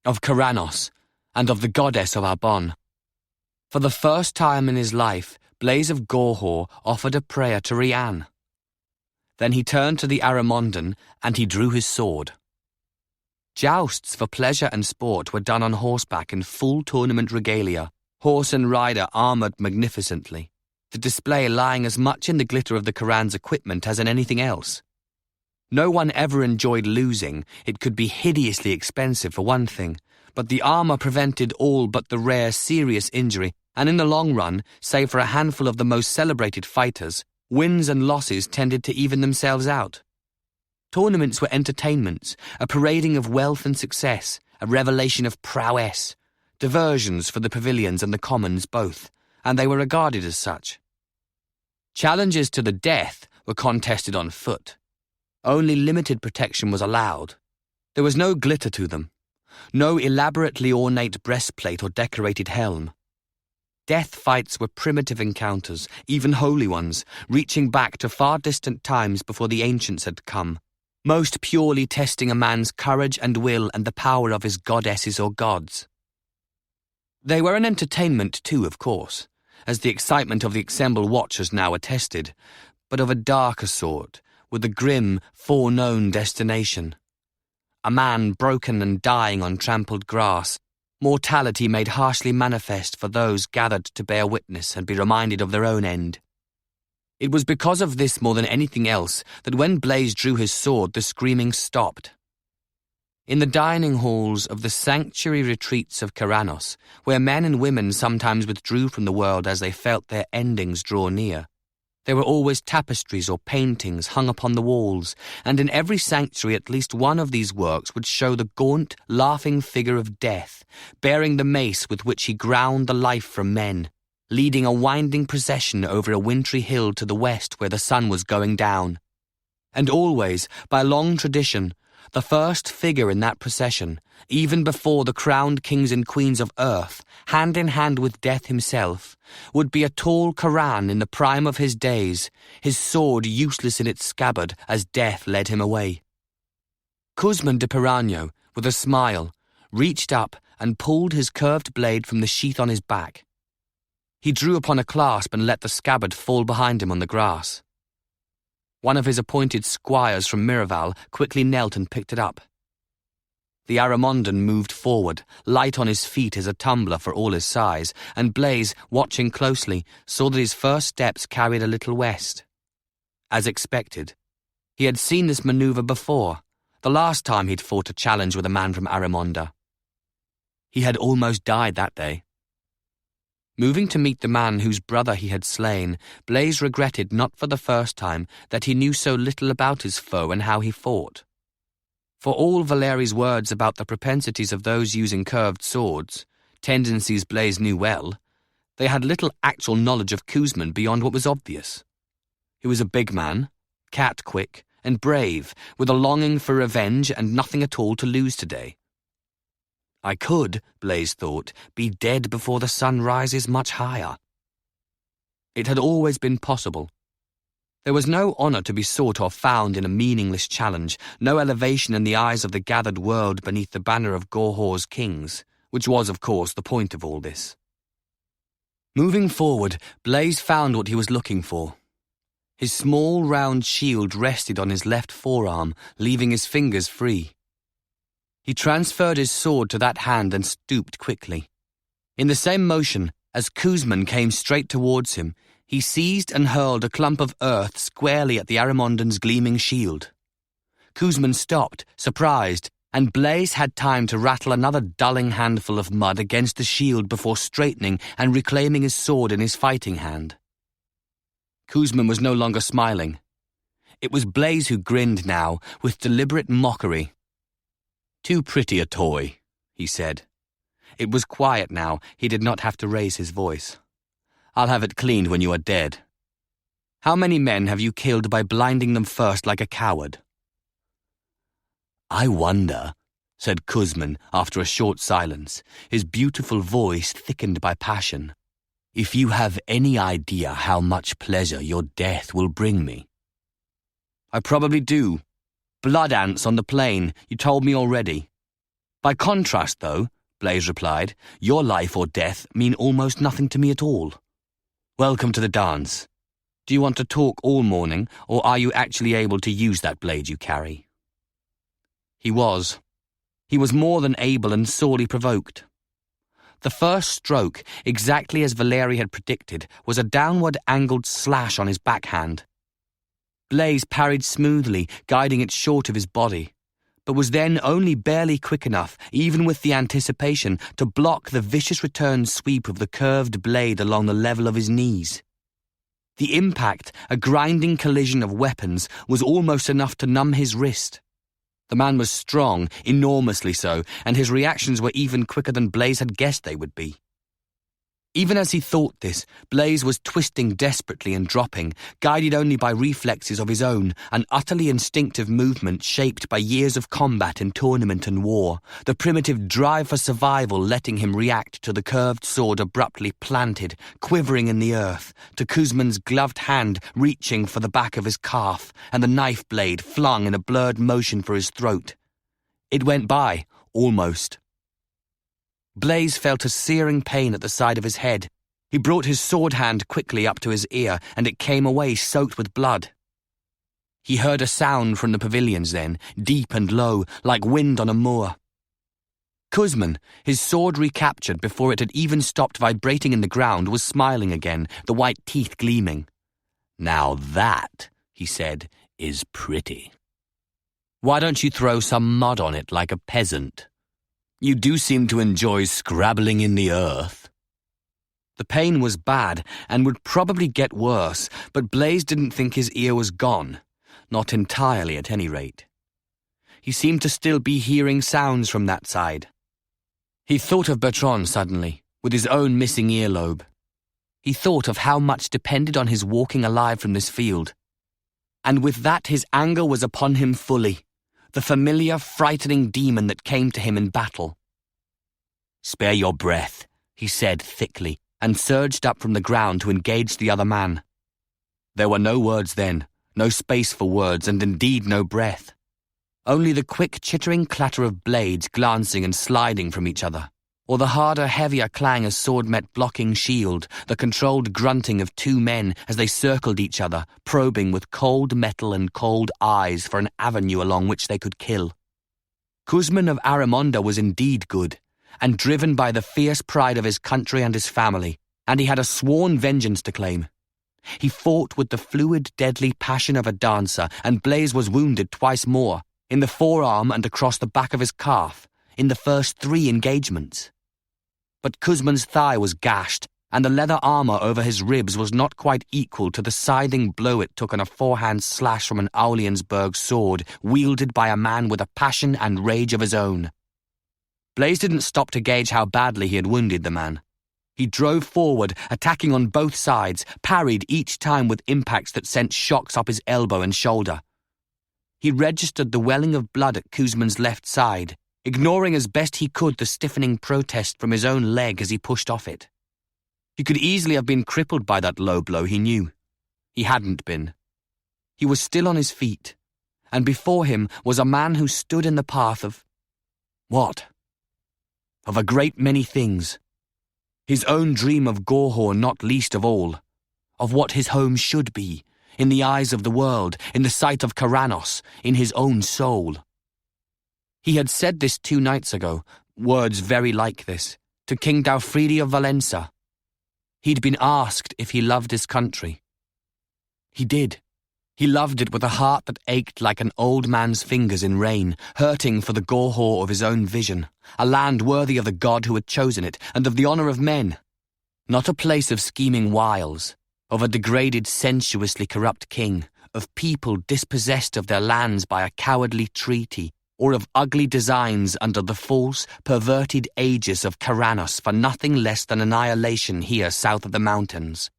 of Corannos, and of the goddess of Arbonne. For the first time in his life, Blaise of Gorhaut offered a prayer to Rianne. Then he turned to the Aramondan, and he drew his sword. Jousts for pleasure and sport were done on horseback in full tournament regalia, horse and rider armoured magnificently, the display lying as much in the glitter of the Coran's equipment as in anything else. No one ever enjoyed losing. It could be hideously expensive for one thing, but the armour prevented all but the rare serious injury, and in the long run, save for a handful of the most celebrated fighters, wins and losses tended to even themselves out. Tournaments were entertainments, a parading of wealth and success, a revelation of prowess, diversions for the pavilions and the commons both, and they were regarded as such. Challenges to the death were contested on foot. Only limited protection was allowed. There was no glitter to them. No elaborately ornate breastplate or decorated helm. Death fights were primitive encounters, even holy ones, reaching back to far distant times before the ancients had come, most purely testing a man's courage and will and the power of his goddesses or gods. They were an entertainment too, of course, as the excitement of the assembled watchers now attested, but of a darker sort, with a grim, foreknown destination. A man broken and dying on trampled grass, mortality made harshly manifest for those gathered to bear witness and be reminded of their own end. It was because of this more than anything else that when Blaise drew his sword, the screaming stopped. In the dining halls of the sanctuary retreats of Corannos, where men and women sometimes withdrew from the world as they felt their endings draw near, there were always tapestries or paintings hung upon the walls, and in every sanctuary at least one of these works would show the gaunt, laughing figure of death, bearing the mace with which he ground the life from men, leading a winding procession over a wintry hill to the west where the sun was going down. And always, by long tradition, the first figure in that procession, even before the crowned kings and queens of earth, hand in hand with death himself, would be a tall Coran in the prime of his days, his sword useless in its scabbard as death led him away. Cusman de Piranho, with a smile, reached up and pulled his curved blade from the sheath on his back. He drew upon a clasp and let the scabbard fall behind him on the grass. One of his appointed squires from Miraval quickly knelt and picked it up. The Aramondan moved forward, light on his feet as a tumbler for all his size, and Blaise, watching closely, saw that his first steps carried a little west. As expected, he had seen this manoeuvre before, the last time he'd fought a challenge with a man from Aramonda. He had almost died that day. Moving to meet the man whose brother he had slain, Blaise regretted not for the first time that he knew so little about his foe and how he fought. For all Valeri's words about the propensities of those using curved swords, tendencies Blaise knew well, they had little actual knowledge of Cusman beyond what was obvious. He was a big man, cat-quick, and brave, with a longing for revenge and nothing at all to lose today. I could, Blaise thought, be dead before the sun rises much higher. It had always been possible. There was no honour to be sought or found in a meaningless challenge, no elevation in the eyes of the gathered world beneath the banner of Gorhaut's kings, which was, of course, the point of all this. Moving forward, Blaise found what he was looking for. His small, round shield rested on his left forearm, leaving his fingers free. He transferred his sword to that hand and stooped quickly. In the same motion, as Cusman came straight towards him, he seized and hurled a clump of earth squarely at the Aramondan's gleaming shield. Cusman stopped, surprised, and Blaise had time to rattle another dulling handful of mud against the shield before straightening and reclaiming his sword in his fighting hand. Cusman was no longer smiling. It was Blaise who grinned now, with deliberate mockery. "Too pretty a toy," he said. It was quiet now, he did not have to raise his voice. "I'll have it cleaned when you are dead. How many men have you killed by blinding them first like a coward?" "I wonder," said Cusman after a short silence, his beautiful voice thickened by passion, "if you have any idea how much pleasure your death will bring me." "I probably do. Blood ants on the plain, you told me already. By contrast, though," Blaise replied, "your life or death mean almost nothing to me at all. Welcome to the dance. Do you want to talk all morning, or are you actually able to use that blade you carry?" He was. He was more than able and sorely provoked. The first stroke, exactly as Valeri had predicted, was a downward angled slash on his backhand. Blaise parried smoothly, guiding it short of his body, but was then only barely quick enough, even with the anticipation, to block the vicious return sweep of the curved blade along the level of his knees. The impact, a grinding collision of weapons, was almost enough to numb his wrist. The man was strong, enormously so, and his reactions were even quicker than Blaise had guessed they would be. Even as he thought this, Blaise was twisting desperately and dropping, guided only by reflexes of his own, an utterly instinctive movement shaped by years of combat in tournament and war, the primitive drive for survival letting him react to the curved sword abruptly planted, quivering in the earth, to Cusman's gloved hand reaching for the back of his calf, and the knife blade flung in a blurred motion for his throat. It went by, almost. Blaise felt a searing pain at the side of his head. He brought his sword hand quickly up to his ear, and it came away soaked with blood. He heard a sound from the pavilions then, deep and low, like wind on a moor. Kuzman, his sword recaptured before it had even stopped vibrating in the ground, was smiling again, the white teeth gleaming. "Now that," he said, "is pretty. Why don't you throw some mud on it like a peasant? You do seem to enjoy scrabbling in the earth." The pain was bad and would probably get worse, but Blaise didn't think his ear was gone, not entirely at any rate. He seemed to still be hearing sounds from that side. He thought of Bertran suddenly, with his own missing earlobe. He thought of how much depended on his walking alive from this field. And with that his anger was upon him fully, the familiar, frightening demon that came to him in battle. "Spare your breath," he said thickly, and surged up from the ground to engage the other man. There were no words then, no space for words, and indeed no breath. Only the quick chittering clatter of blades glancing and sliding from each other, or the harder, heavier clang as sword met blocking shield, the controlled grunting of two men as they circled each other, probing with cold metal and cold eyes for an avenue along which they could kill. Kuzman of Aramonda was indeed good, and driven by the fierce pride of his country and his family, and he had a sworn vengeance to claim. He fought with the fluid, deadly passion of a dancer, and Blaise was wounded twice more, in the forearm and across the back of his calf, in the first 3 engagements. But Kuzman's thigh was gashed, and the leather armour over his ribs was not quite equal to the scything blow it took on a forehand slash from an Auliensburg sword, wielded by a man with a passion and rage of his own. Blaise didn't stop to gauge how badly he had wounded the man. He drove forward, attacking on both sides, parried each time with impacts that sent shocks up his elbow and shoulder. He registered the welling of blood at Kuzman's left side, ignoring as best he could the stiffening protest from his own leg as he pushed off it. He could easily have been crippled by that low blow, he knew. He hadn't been. He was still on his feet, and before him was a man who stood in the path of... what? Of a great many things. His own dream of Gorhaut not least of all, of what his home should be, in the eyes of the world, in the sight of Corannos, in his own soul. He had said this 2 nights ago, words very like this, to King Daufridi of Valença. He'd been asked if he loved his country. He did. He loved it with a heart that ached like an old man's fingers in rain, hurting for the Gorhaut of his own vision, a land worthy of the god who had chosen it, and of the honour of men. Not a place of scheming wiles, of a degraded, sensuously corrupt king, of people dispossessed of their lands by a cowardly treaty, or of ugly designs under the false, perverted aegis of Corannos for nothing less than annihilation here south of the mountains.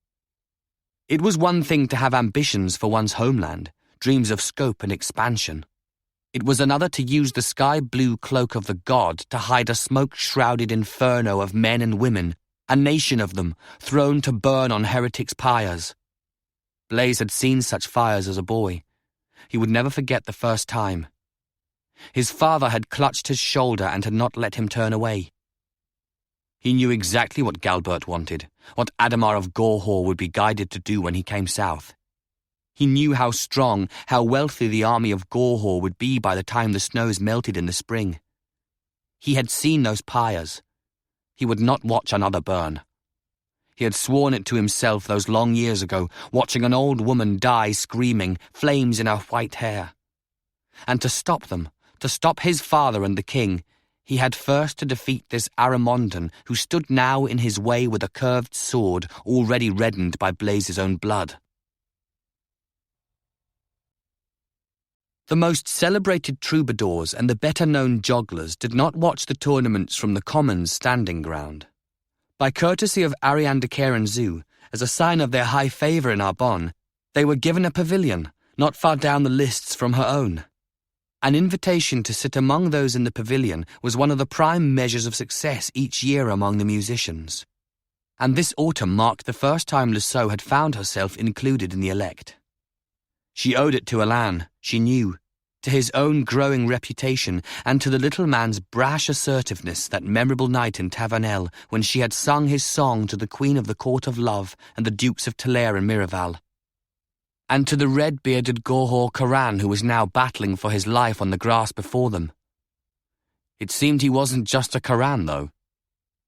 It was one thing to have ambitions for one's homeland, dreams of scope and expansion. It was another to use the sky-blue cloak of the god to hide a smoke-shrouded inferno of men and women, a nation of them, thrown to burn on heretics' pyres. Blaise had seen such fires as a boy. He would never forget the first time. His father had clutched his shoulder and had not let him turn away. He knew exactly what Galbert wanted, what Ademar of Gorhaut would be guided to do when he came south. He knew how strong, how wealthy the army of Gorhaut would be by the time the snows melted in the spring. He had seen those pyres. He would not watch another burn. He had sworn it to himself those long years ago, watching an old woman die screaming, flames in her white hair. And to stop them, to stop his father and the king, he had first to defeat this Aramondan who stood now in his way with a curved sword already reddened by Blaise's own blood. The most celebrated troubadours and the better-known jogglers did not watch the tournaments from the commons standing ground. By courtesy of Ariane de Queranzou, as a sign of their high favour in Arbonne, they were given a pavilion, not far down the lists from her own. An invitation to sit among those in the pavilion was one of the prime measures of success each year among the musicians. And this autumn marked the first time Lussault had found herself included in the elect. She owed it to Alain, she knew, to his own growing reputation, and to the little man's brash assertiveness that memorable night in Tavernel when she had sung his song to the Queen of the Court of Love and the Dukes of Talair and Miraval, and to the red-bearded Gorhaut Coran who was now battling for his life on the grass before them. It seemed he wasn't just a Coran, though.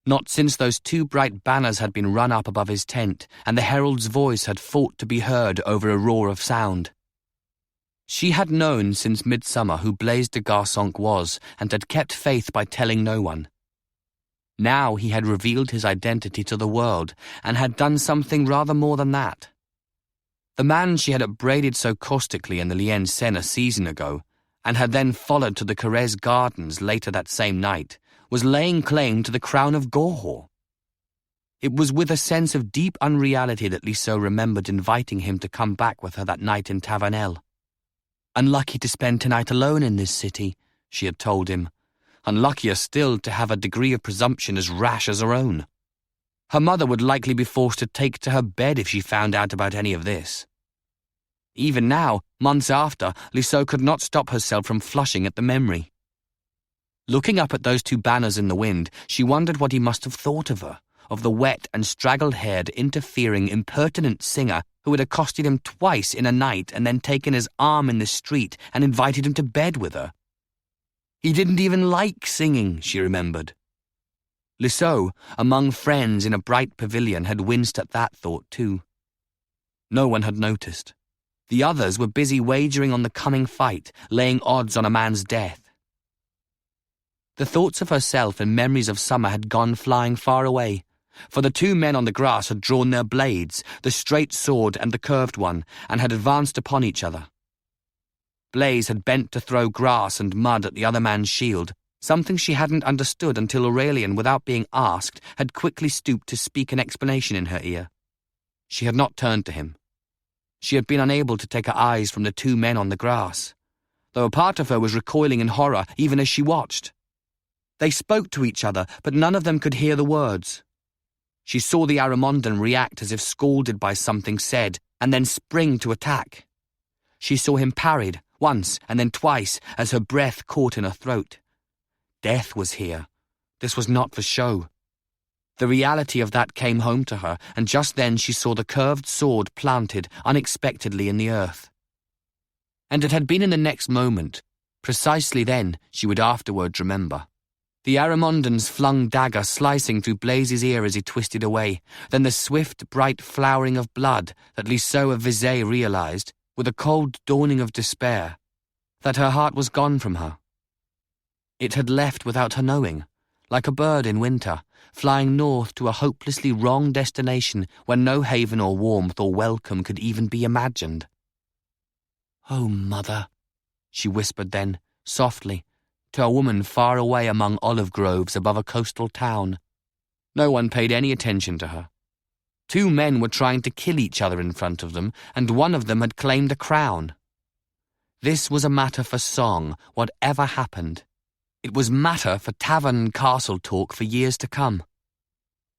Not since those two bright banners had been run up above his tent, and the herald's voice had fought to be heard over a roar of sound. She had known since midsummer who Blaise de Garçonc was, and had kept faith by telling no one. Now he had revealed his identity to the world, and had done something rather more than that. The man she had upbraided so caustically in the Lien Seine a season ago, and had then followed to the Carrez gardens later that same night, was laying claim to the crown of Gorhaut. It was with a sense of deep unreality that Lisseau remembered inviting him to come back with her that night in Tavernel. "Unlucky to spend tonight alone in this city," she had told him. Unluckier still to have a degree of presumption as rash as her own. Her mother would likely be forced to take to her bed if she found out about any of this. Even now, months after, Lisseau could not stop herself from flushing at the memory. Looking up at those two banners in the wind, she wondered what he must have thought of her, of the wet and straggled-haired, interfering, impertinent singer who had accosted him twice in a night and then taken his arm in the street and invited him to bed with her. He didn't even like singing, she remembered. Lisseau, among friends in a bright pavilion, had winced at that thought too. No one had noticed. The others were busy wagering on the coming fight, laying odds on a man's death. The thoughts of herself and memories of summer had gone flying far away, for the two men on the grass had drawn their blades, the straight sword and the curved one, and had advanced upon each other. Blaise had bent to throw grass and mud at the other man's shield, something she hadn't understood until Aurelian, without being asked, had quickly stooped to speak an explanation in her ear. She had not turned to him. She had been unable to take her eyes from the two men on the grass, though a part of her was recoiling in horror even as she watched. They spoke to each other, but none of them could hear the words. She saw the Aramondan react as if scalded by something said, and then spring to attack. She saw him parried, once and then twice, as her breath caught in her throat. Death was here. This was not for show. The reality of that came home to her, and just then she saw the curved sword planted unexpectedly in the earth. And it had been in the next moment, precisely then, she would afterwards remember. The Aramondan's flung dagger slicing through Blaise's ear as he twisted away, then the swift, bright flowering of blood that Lisseau of Vizay realized, with a cold dawning of despair, that her heart was gone from her. It had left without her knowing, like a bird in winter, flying north to a hopelessly wrong destination where no haven or warmth or welcome could even be imagined. "Oh, mother," she whispered then, softly, to a woman far away among olive groves above a coastal town. No one paid any attention to her. Two men were trying to kill each other in front of them, and one of them had claimed a crown. This was a matter for song, whatever happened. It was matter for tavern and castle talk for years to come.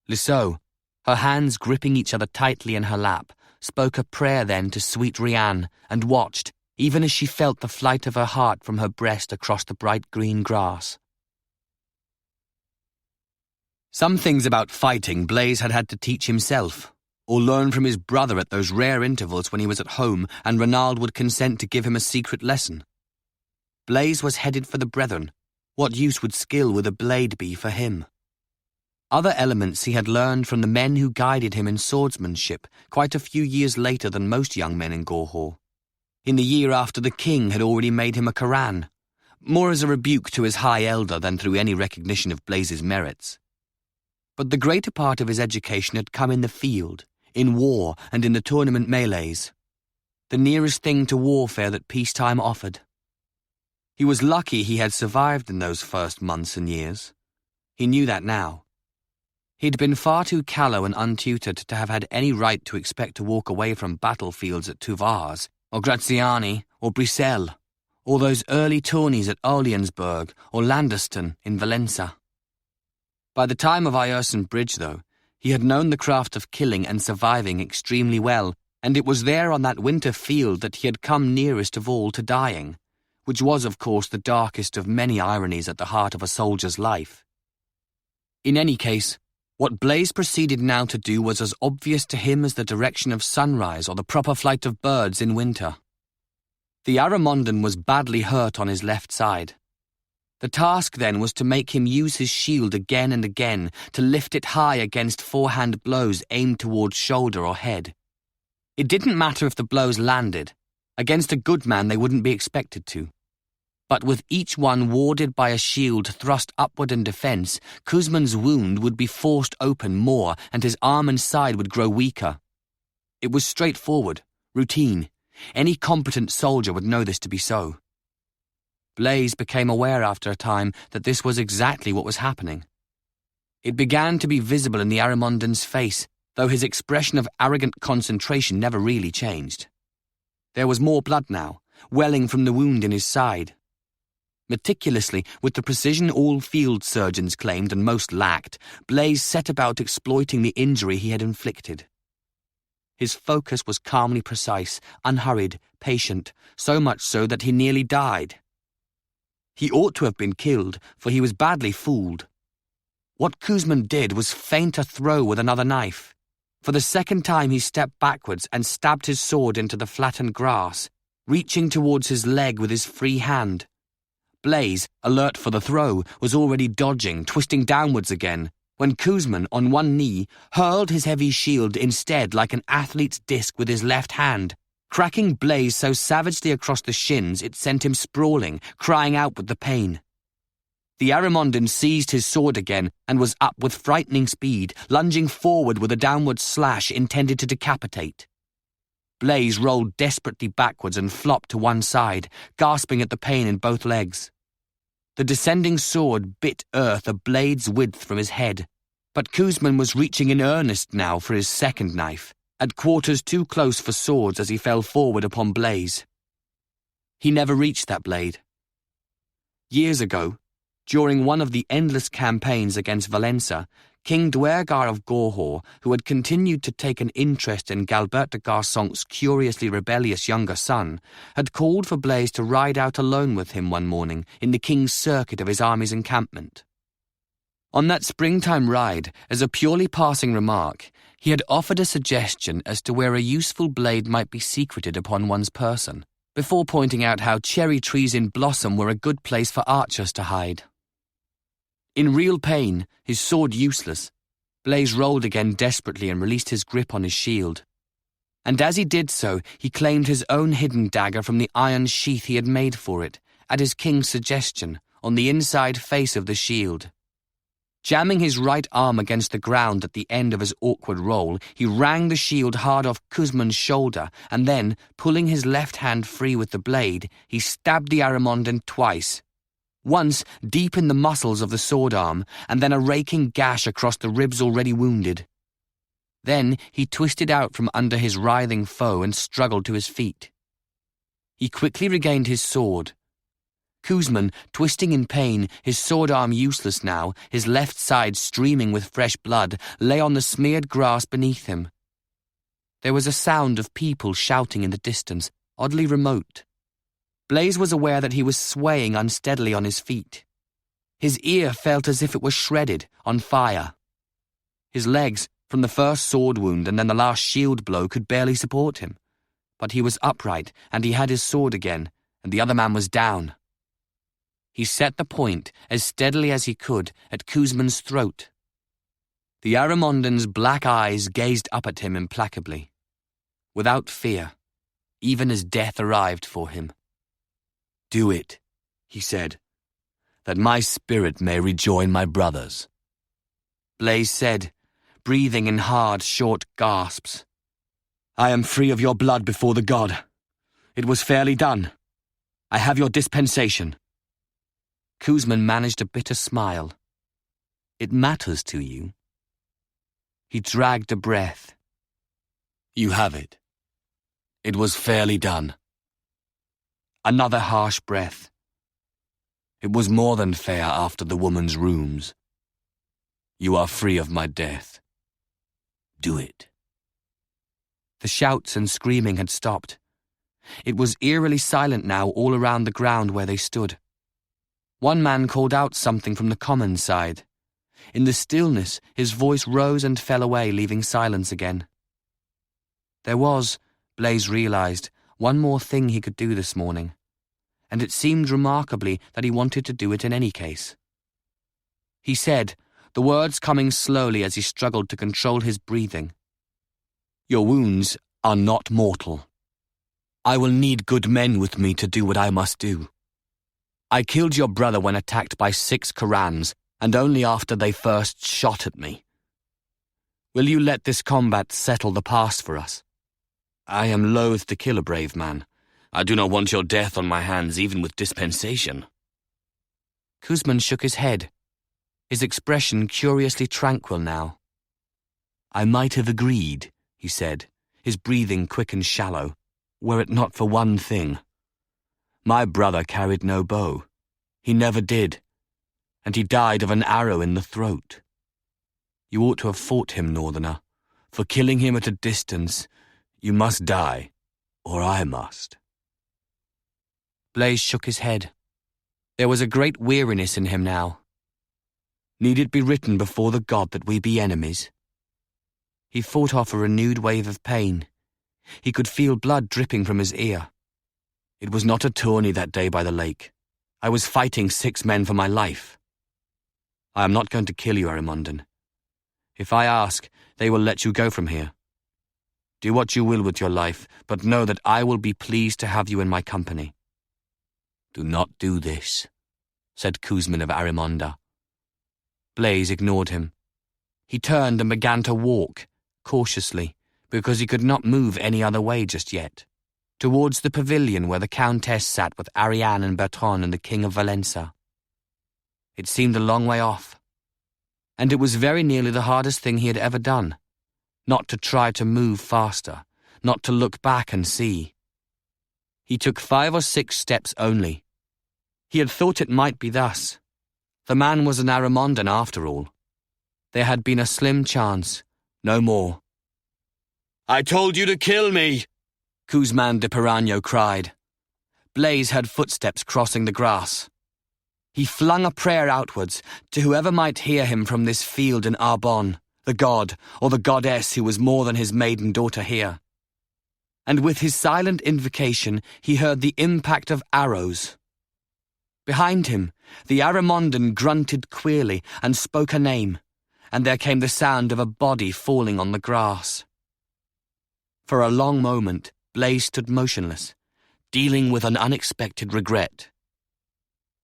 Lisseau, her hands gripping each other tightly in her lap, spoke a prayer then to sweet Rianne, and watched, even as she felt the flight of her heart from her breast across the bright green grass. Some things about fighting Blaise had had to teach himself, or learn from his brother at those rare intervals when he was at home and Renald would consent to give him a secret lesson. Blaise was headed for the Brethren. What use would skill with a blade be for him? Other elements he had learned from the men who guided him in swordsmanship quite a few years later than most young men in Gorhaut. In the year after the king had already made him a Coran, more as a rebuke to his high elder than through any recognition of Blaise's merits. But the greater part of his education had come in the field, in war and in the tournament melees, the nearest thing to warfare that peacetime offered. He was lucky he had survived in those first months and years. He knew that now. He'd been far too callow and untutored to have had any right to expect to walk away from battlefields at Touvars, or Graziani, or Brissel, or those early tourneys at Orleansburg or Landeston in Valença. By the time of Ierson Bridge, though, he had known the craft of killing and surviving extremely well, and it was there on that winter field that he had come nearest of all to dying, which was, of course, the darkest of many ironies at the heart of a soldier's life. In any case, what Blaise proceeded now to do was as obvious to him as the direction of sunrise or the proper flight of birds in winter. The Aramondan was badly hurt on his left side. The task then was to make him use his shield again and again, to lift it high against forehand blows aimed towards shoulder or head. It didn't matter if the blows landed. Against a good man they wouldn't be expected to. But with each one warded by a shield thrust upward in defence, Kuzman's wound would be forced open more and his arm and side would grow weaker. It was straightforward, routine. Any competent soldier would know this to be so. Blaise became aware after a time that this was exactly what was happening. It began to be visible in the Aramondan's face, though his expression of arrogant concentration never really changed. There was more blood now, welling from the wound in his side. Meticulously, with the precision all field surgeons claimed and most lacked, Blaise set about exploiting the injury he had inflicted. His focus was calmly precise, unhurried, patient, so much so that he nearly died. He ought to have been killed, for he was badly fooled. What Kuzman did was feint a throw with another knife. For the second time he stepped backwards and stabbed his sword into the flattened grass, reaching towards his leg with his free hand. Blaise, alert for the throw, was already dodging, twisting downwards again, when Kuzman, on one knee, hurled his heavy shield instead like an athlete's disc with his left hand, cracking Blaise so savagely across the shins it sent him sprawling, crying out with the pain. The Aramondan seized his sword again and was up with frightening speed, lunging forward with a downward slash intended to decapitate. Blaise rolled desperately backwards and flopped to one side, gasping at the pain in both legs. The descending sword bit earth a blade's width from his head, but Kuzman was reaching in earnest now for his second knife, at quarters too close for swords as he fell forward upon Blaise. He never reached that blade. Years ago, during one of the endless campaigns against Valença, King Duergar of Gorhaut, who had continued to take an interest in Galbert de Garçonc's curiously rebellious younger son, had called for Blaise to ride out alone with him one morning in the king's circuit of his army's encampment. On that springtime ride, as a purely passing remark, he had offered a suggestion as to where a useful blade might be secreted upon one's person, before pointing out how cherry trees in blossom were a good place for archers to hide. In real pain, his sword useless, Blaise rolled again desperately and released his grip on his shield. And as he did so, he claimed his own hidden dagger from the iron sheath he had made for it, at his king's suggestion, on the inside face of the shield. Jamming his right arm against the ground at the end of his awkward roll, he rang the shield hard off Kuzman's shoulder, and then, pulling his left hand free with the blade, he stabbed the Aramondan twice. Once deep in the muscles of the sword arm, and then a raking gash across the ribs already wounded. Then he twisted out from under his writhing foe and struggled to his feet. He quickly regained his sword. Kuzman, twisting in pain, his sword arm useless now, his left side streaming with fresh blood, lay on the smeared grass beneath him. There was a sound of people shouting in the distance, oddly remote. Blaise was aware that he was swaying unsteadily on his feet. His ear felt as if it were shredded, on fire. His legs, from the first sword wound and then the last shield blow, could barely support him. But he was upright, and he had his sword again, and the other man was down. He set the point, as steadily as he could, at Kuzman's throat. The Aramondan's black eyes gazed up at him implacably, without fear, even as death arrived for him. "Do it," he said, "that my spirit may rejoin my brothers." Blaise said, breathing in hard, short gasps, "I am free of your blood before the god. It was fairly done. I have your dispensation." Kuzman managed a bitter smile. "It matters to you?" He dragged a breath. "You have it. It was fairly done." Another harsh breath. "It was more than fair after the woman's rooms. You are free of my death. Do it." The shouts and screaming had stopped. It was eerily silent now all around the ground where they stood. One man called out something from the common side. In the stillness, his voice rose and fell away, leaving silence again. There was, Blaise realized, one more thing he could do this morning, and it seemed remarkably that he wanted to do it in any case. He said, the words coming slowly as he struggled to control his breathing, "Your wounds are not mortal. I will need good men with me to do what I must do. I killed your brother when attacked by 6 Corannos, and only after they first shot at me. Will you let this combat settle the past for us? I am loath to kill a brave man. I do not want your death on my hands, even with dispensation." Kuzman shook his head, his expression curiously tranquil now. "I might have agreed," he said, his breathing quick and shallow, "were it not for one thing. My brother carried no bow. He never did, and he died of an arrow in the throat. You ought to have fought him, Northerner. For killing him at a distance, you must die, or I must." Blaise shook his head. There was a great weariness in him now. Need it be written before the god that we be enemies? He fought off a renewed wave of pain. He could feel blood dripping from his ear. It was not a tourney that day by the lake. I was fighting 6 men for my life. I am not going to kill you, Arimondan. If I ask, they will let you go from here. Do what you will with your life, but know that I will be pleased to have you in my company." "Do not do this," said Kuzman of Arimonda. Blaise ignored him. He turned and began to walk, cautiously, because he could not move any other way just yet, towards the pavilion where the Countess sat with Ariane and Bertran and the King of Valença. It seemed a long way off, and it was very nearly the hardest thing he had ever done, not to try to move faster, not to look back and see. He took 5 or 6 steps only. He had thought it might be thus. The man was an Arimondan after all. There had been a slim chance, no more. "I told you to kill me!" Kuzman de Piranho cried. Blaise heard footsteps crossing the grass. He flung a prayer outwards to whoever might hear him from this field in Arbonne, the god or the goddess who was more than his maiden daughter here. And with his silent invocation he heard the impact of arrows. Behind him, the Arimondan grunted queerly and spoke a name, and there came the sound of a body falling on the grass. For a long moment, Blaise stood motionless, dealing with an unexpected regret.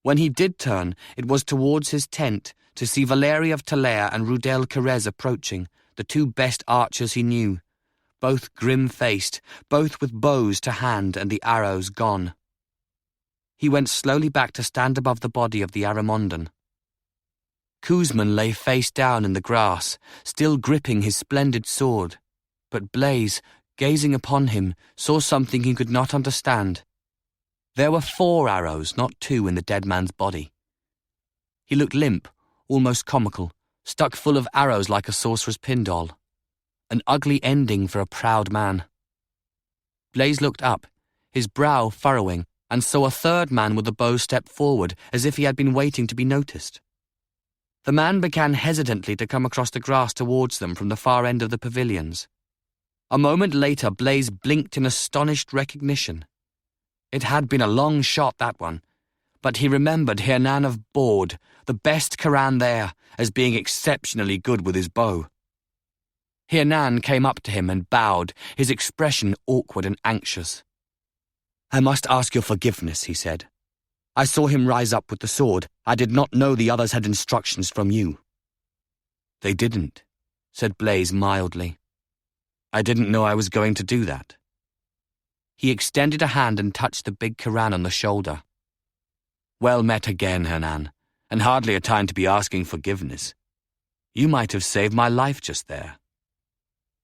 When he did turn, it was towards his tent to see Valery of Talair and Rudel Carez approaching, the 2 best archers he knew, both grim-faced, both with bows to hand and the arrows gone. He went slowly back to stand above the body of the Arimondan. Kuzman lay face down in the grass, still gripping his splendid sword, but Blaise, gazing upon him, saw something he could not understand. There were 4 arrows, not 2, in the dead man's body. He looked limp, almost comical, stuck full of arrows like a sorcerer's pin-doll. An ugly ending for a proud man. Blaise looked up, his brow furrowing, and saw a 3rd man with a bow step forward, as if he had been waiting to be noticed. The man began hesitantly to come across the grass towards them from the far end of the pavilions. A moment later, Blaise blinked in astonished recognition. It had been a long shot, that one, but he remembered Hernan of Borde, the best Coran there, as being exceptionally good with his bow. Hernan came up to him and bowed, his expression awkward and anxious. "I must ask your forgiveness," he said. "I saw him rise up with the sword. I did not know the others had instructions from you." "They didn't," said Blaise mildly. "I didn't know I was going to do that." He extended a hand and touched the big Coran on the shoulder. "Well met again, Hernan, and hardly a time to be asking forgiveness. You might have saved my life just there."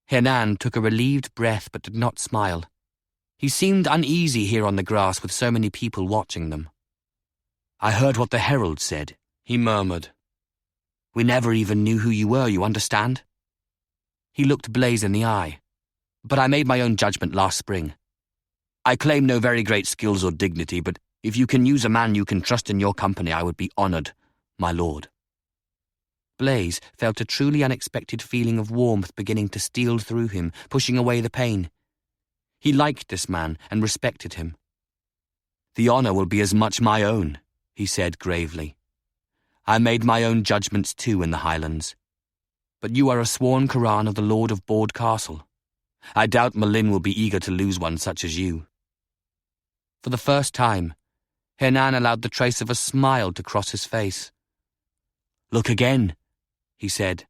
Hernan took a relieved breath but did not smile. He seemed uneasy here on the grass with so many people watching them. "I heard what the herald said," he murmured. "We never even knew who you were, you understand?" He looked Blaise in the eye. "But I made my own judgment last spring. I claim no very great skills or dignity, but if you can use a man you can trust in your company, I would be honoured, my lord." Blaise felt a truly unexpected feeling of warmth beginning to steal through him, pushing away the pain. He liked this man and respected him. "The honour will be as much my own," he said gravely. "I made my own judgments too in the Highlands. But you are a sworn Coran of the Lord of Bord Castle. I doubt Malin will be eager to lose one such as you." For the first time, Hernan allowed the trace of a smile to cross his face. "Look again," he said.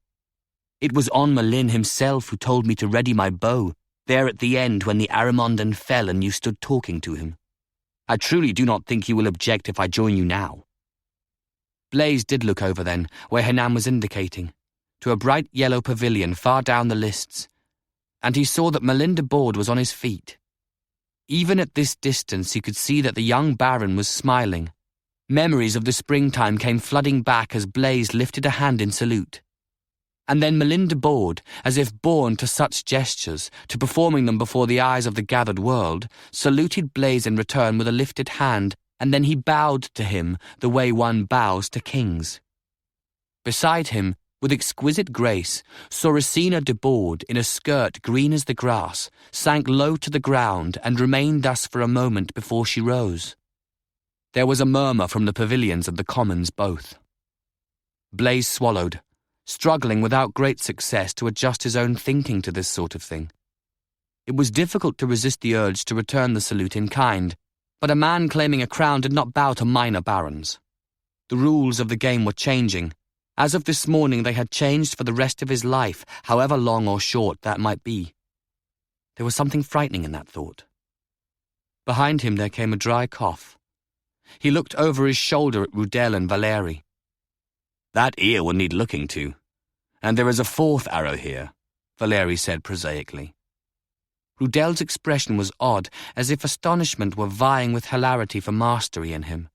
"It was on Malin himself who told me to ready my bow, there at the end when the Aramondan fell and you stood talking to him. I truly do not think you will object if I join you now." Blaise did look over then, where Hernan was indicating, to a bright yellow pavilion far down the lists, and he saw that Malin de Bord was on his feet. Even at this distance he could see that the young baron was smiling. Memories of the springtime came flooding back as Blaise lifted a hand in salute. And then Malin de Bord, as if born to such gestures, to performing them before the eyes of the gathered world, saluted Blaise in return with a lifted hand, and then he bowed to him the way one bows to kings. Beside him, with exquisite grace, Sorricina de Bord, in a skirt green as the grass, sank low to the ground and remained thus for a moment before she rose. There was a murmur from the pavilions of the commons both. Blaise swallowed, struggling without great success to adjust his own thinking to this sort of thing. It was difficult to resist the urge to return the salute in kind, but a man claiming a crown did not bow to minor barons. The rules of the game were changing. As of this morning they had changed for the rest of his life, however long or short that might be. There was something frightening in that thought. Behind him there came a dry cough. He looked over his shoulder at Rudel and Valeri. "That ear will need looking to. And there is a fourth arrow here," Valeri said prosaically. Rudel's expression was odd, as if astonishment were vying with hilarity for mastery in him.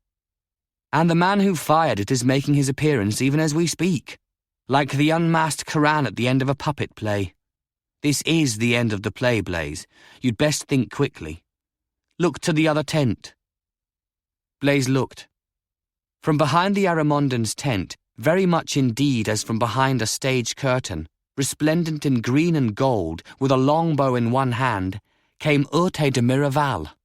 "And the man who fired it is making his appearance even as we speak, like the unmasked Coran at the end of a puppet play. This is the end of the play, Blaise. You'd best think quickly. Look to the other tent." Blaise looked. From behind the Aramondan's tent, very much indeed as from behind a stage curtain, resplendent in green and gold, with a longbow in one hand, came Urte de Miraval.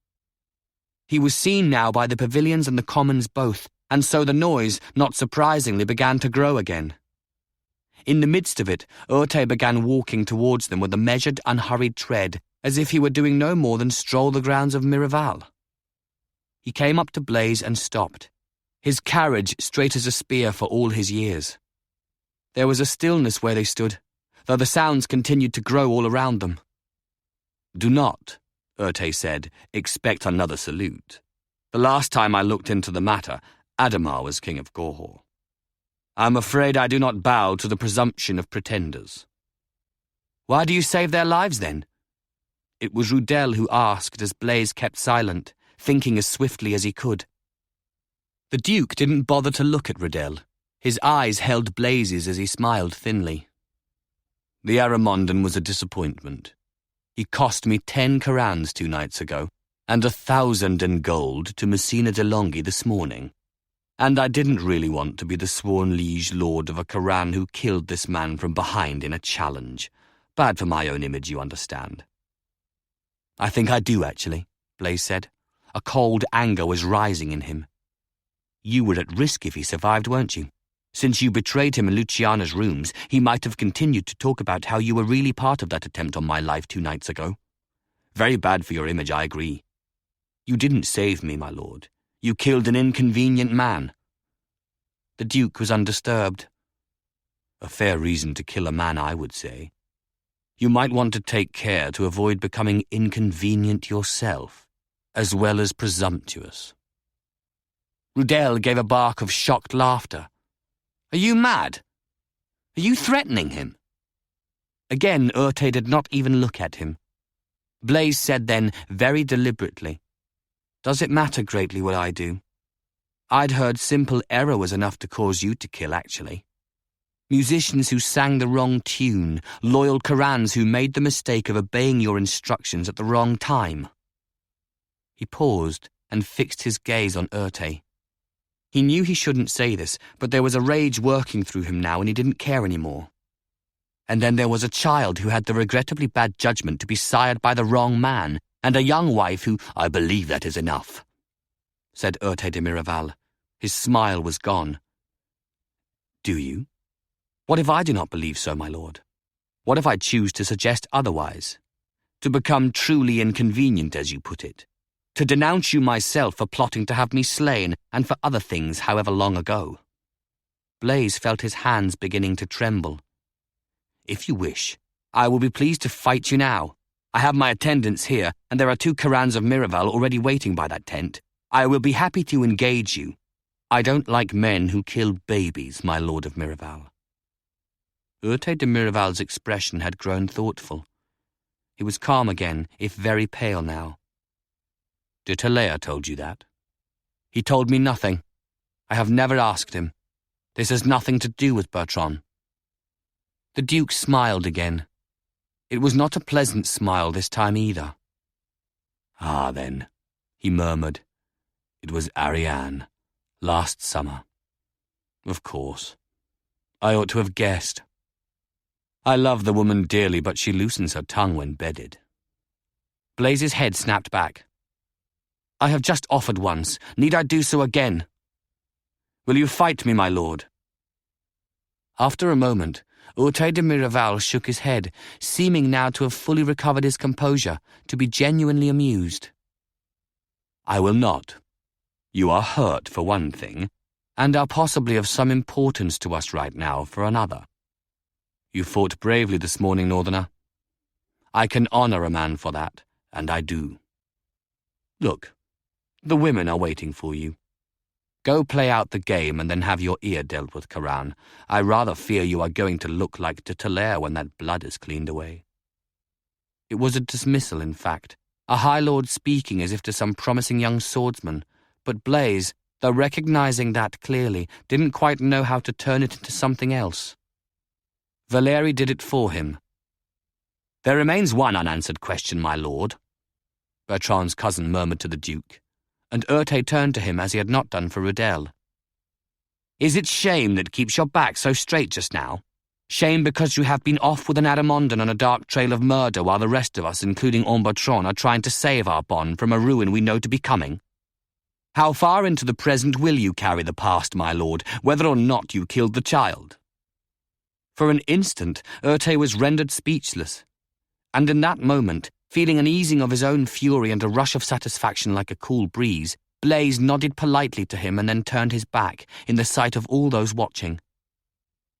He was seen now by the pavilions and the commons both, and so the noise, not surprisingly, began to grow again. In the midst of it, Urte began walking towards them with a measured, unhurried tread, as if he were doing no more than stroll the grounds of Miraval. He came up to Blaise and stopped, his carriage straight as a spear for all his years. There was a stillness where they stood, though the sounds continued to grow all around them. "Do not," Urte said, "expect another salute. The last time I looked into the matter, Ademar was king of Gorhaut. I'm afraid I do not bow to the presumption of pretenders." "Why do you save their lives, then?" It was Rudel who asked as Blaise kept silent, thinking as swiftly as he could. The Duke didn't bother to look at Rudel. His eyes held Blaise's as he smiled thinly. "The Aramondan was a disappointment. He cost me 10 Corans 2 nights ago, and 1,000 in gold to Messina de Longhi this morning. And I didn't really want to be the sworn liege lord of a Coran who killed this man from behind in a challenge. Bad for my own image, you understand." "I think I do, actually," Blaise said. A cold anger was rising in him. "You were at risk if he survived, weren't you? Since you betrayed him in Luciana's rooms, he might have continued to talk about how you were really part of that attempt on my life 2 nights ago. Very bad for your image, I agree. You didn't save me, my lord. You killed an inconvenient man." The Duke was undisturbed. "A fair reason to kill a man, I would say. You might want to take care to avoid becoming inconvenient yourself, as well as presumptuous." Rudel gave a bark of shocked laughter. "Are you mad? Are you threatening him?" Again, Urte did not even look at him. Blaise said then, very deliberately, "Does it matter greatly what I do? I'd heard simple error was enough to cause you to kill, actually. Musicians who sang the wrong tune, loyal Corans who made the mistake of obeying your instructions at the wrong time." He paused and fixed his gaze on Urte. He knew he shouldn't say this, but there was a rage working through him now and he didn't care anymore. And then there was a child who had the regrettably bad judgment to be sired by the wrong man, and a young wife who, "I believe that is enough," said Urte de Miraval. His smile was gone. "Do you? What if I do not believe so, my lord? What if I choose to suggest otherwise? To become truly inconvenient, as you put it? To denounce you myself for plotting to have me slain, and for other things however long ago?" Blaise felt his hands beginning to tremble. "If you wish, I will be pleased to fight you now. I have my attendants here, and there are 2 Corannos of Miraval already waiting by that tent. I will be happy to engage you. I don't like men who kill babies, my lord of Miraval." Urte de Miraval's expression had grown thoughtful. He was calm again, if very pale now. "De Talair told you that?" "He told me nothing. I have never asked him. This has nothing to do with Bertran." The Duke smiled again. It was not a pleasant smile this time either. "Ah, then," he murmured. "It was Ariane, last summer. Of course. I ought to have guessed. I love the woman dearly, but she loosens her tongue when bedded." Blaise's head snapped back. "I have just offered once. Need I do so again? Will you fight me, my lord?" After a moment, Urte de Miraval shook his head, seeming now to have fully recovered his composure, to be genuinely amused. "I will not. You are hurt, for one thing, and are possibly of some importance to us right now, for another. You fought bravely this morning, Northerner. I can honor a man for that, and I do. Look, the women are waiting for you. Go play out the game and then have your ear dealt with, Coran. I rather fear you are going to look like de Talair when that blood is cleaned away." It was a dismissal, in fact, a High Lord speaking as if to some promising young swordsman, but Blaise, though recognizing that clearly, didn't quite know how to turn it into something else. Valeri did it for him. "There remains one unanswered question, my lord," Bertran's cousin murmured to the Duke, and Urte turned to him as he had not done for Rudel. "Is it shame that keeps your back so straight just now? Shame because you have been off with an Ademondan on a dark trail of murder while the rest of us, including Bertran, are trying to save Arbonne from a ruin we know to be coming? How far into the present will you carry the past, my lord, whether or not you killed the child?" For an instant, Urte was rendered speechless, and in that moment, feeling an easing of his own fury and a rush of satisfaction like a cool breeze, Blaise nodded politely to him and then turned his back, in the sight of all those watching.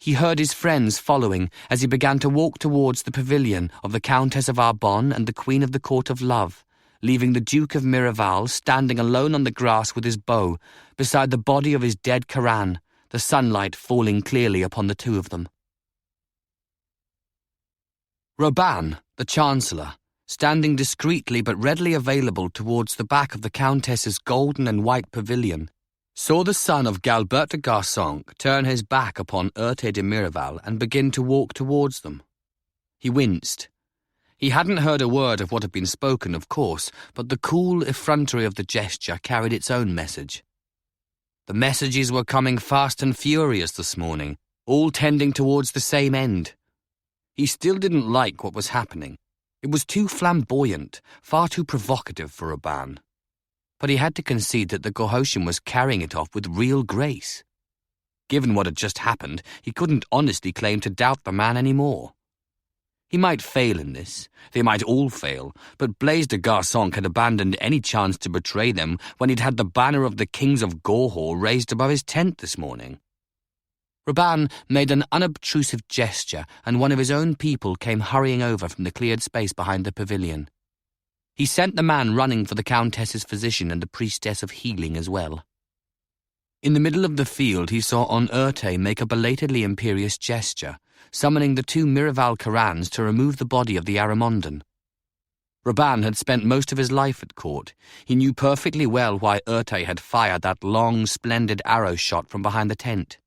He heard his friends following as he began to walk towards the pavilion of the Countess of Arbonne and the Queen of the Court of Love, leaving the Duke of Miraval standing alone on the grass with his bow, beside the body of his dead Coran, the sunlight falling clearly upon the 2 of them. Robin, the Chancellor, standing discreetly but readily available towards the back of the Countess's golden and white pavilion, saw the son of Galbert de Garçonc turn his back upon Urte de Miraval and begin to walk towards them. He winced. He hadn't heard a word of what had been spoken, of course, but the cool effrontery of the gesture carried its own message. The messages were coming fast and furious this morning, all tending towards the same end. He still didn't like what was happening. It was too flamboyant, far too provocative for Robin. But he had to concede that the Gorhautian was carrying it off with real grace. Given what had just happened, he couldn't honestly claim to doubt the man any more. He might fail in this, they might all fail, but Blaise de Garçonc had abandoned any chance to betray them when he'd had the banner of the kings of Gorhaut raised above his tent this morning. Robin made an unobtrusive gesture, and one of his own people came hurrying over from the cleared space behind the pavilion. He sent the man running for the Countess's physician and the priestess of healing as well. In the middle of the field he saw Urte make a belatedly imperious gesture, summoning the 2 Miraval Corans to remove the body of the Aremondan. Robin had spent most of his life at court. He knew perfectly well why Urte had fired that long, splendid arrow shot from behind the tent.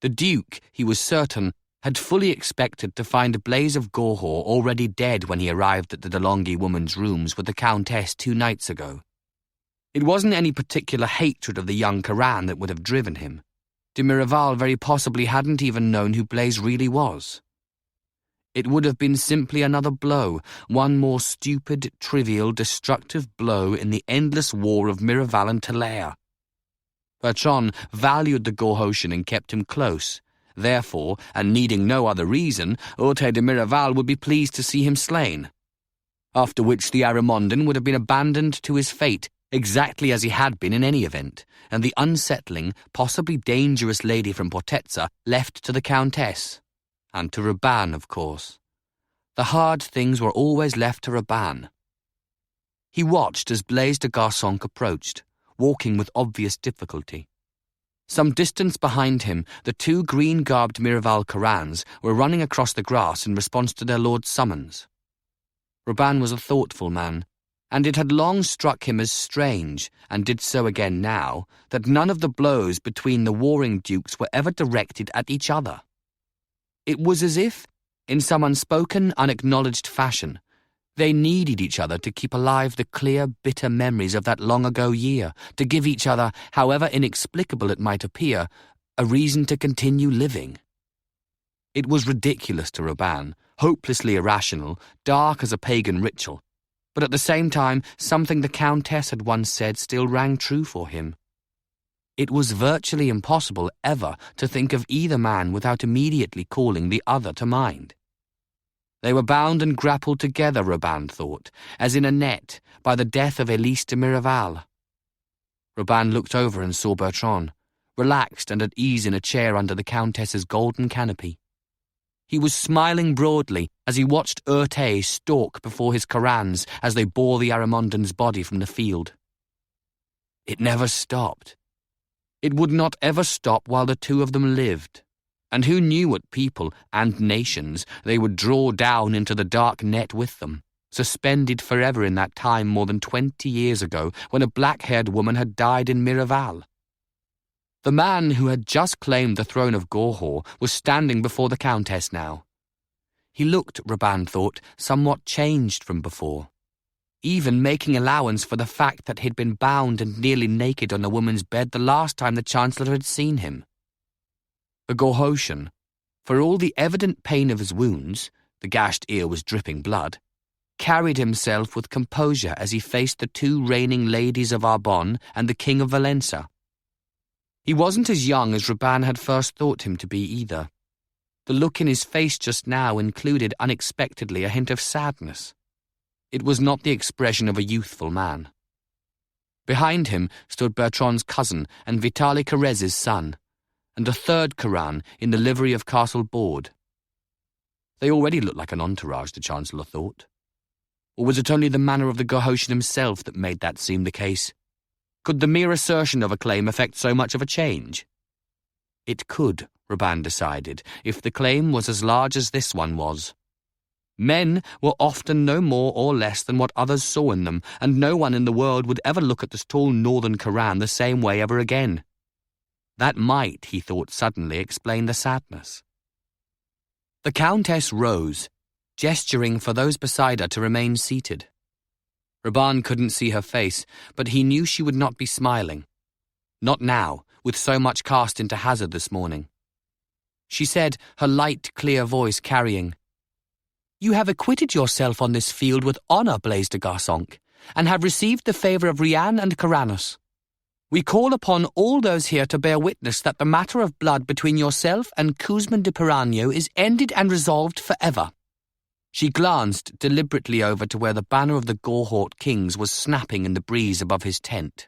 The Duke, he was certain, had fully expected to find Blaise of Gorhaut already dead when he arrived at the DeLonghi woman's rooms with the Countess 2 nights ago, It wasn't any particular hatred of the young Coran that would have driven him. De Miraval very possibly hadn't even known who Blaise really was. It would have been simply another blow, one more stupid, trivial, destructive blow in the endless war of Miraval and Talair. Bertran valued the Gorhautian and kept him close. Therefore, and needing no other reason, Urte de Miraval would be pleased to see him slain. After which the Aramondan would have been abandoned to his fate, exactly as he had been in any event, and the unsettling, possibly dangerous lady from Portezza left to the Countess. And to Arbonne, of course. The hard things were always left to Arbonne. He watched as Blaise de Garçonc approached, walking with obvious difficulty. Some distance behind him, the two green-garbed Miraval Corans were running across the grass in response to their lord's summons. Arbonne was a thoughtful man, and it had long struck him as strange, and did so again now, that none of the blows between the warring dukes were ever directed at each other. It was as if, in some unspoken, unacknowledged fashion, they needed each other to keep alive the clear, bitter memories of that long-ago year, to give each other, however inexplicable it might appear, a reason to continue living. It was ridiculous to Arbonne, hopelessly irrational, dark as a pagan ritual, but at the same time something the Countess had once said still rang true for him. It was virtually impossible ever to think of either man without immediately calling the other to mind. They were bound and grappled together, Arbonne thought, as in a net, by the death of Aelis de Miraval. Arbonne looked over and saw Bertran, relaxed and at ease in a chair under the Countess's golden canopy. He was smiling broadly as he watched Urte stalk before his Corans as they bore the Aramondan's body from the field. It never stopped. It would not ever stop while the two of them lived, and who knew what people and nations they would draw down into the dark net with them, suspended forever in that time more than 20 years ago when a black-haired woman had died in Miraval. The man who had just claimed the throne of Gorhaut was standing before the Countess now. He looked, Arbonne thought, somewhat changed from before, even making allowance for the fact that he'd been bound and nearly naked on a woman's bed the last time the Chancellor had seen him. The Gorhautian, for all the evident pain of his wounds, the gashed ear was dripping blood, carried himself with composure as he faced the two reigning ladies of Arbonne and the King of Valencia. He wasn't as young as Arbonne had first thought him to be either. The look in his face just now included unexpectedly a hint of sadness. It was not the expression of a youthful man. Behind him stood Bertran's cousin and Vitali Carez's son, and a third Coran in the livery of Castle Board. They already looked like an entourage, the Chancellor thought. Or was it only the manner of the Gorhautian himself that made that seem the case? Could the mere assertion of a claim effect so much of a change? It could, Arbonne decided, if the claim was as large as this one was. Men were often no more or less than what others saw in them, and no one in the world would ever look at this tall northern Coran the same way ever again. That might, he thought suddenly, explain the sadness. The Countess rose, gesturing for those beside her to remain seated. Arbonne couldn't see her face, but he knew she would not be smiling. Not now, with so much cast into hazard this morning. She said, her light, clear voice carrying, "You have acquitted yourself on this field with honour, Blaise de Garçonc, and have received the favour of Rian and Corannos. We call upon all those here to bear witness that the matter of blood between yourself and Cusman de Piranio is ended and resolved forever." She glanced deliberately over to where the banner of the Gorhaut kings was snapping in the breeze above his tent.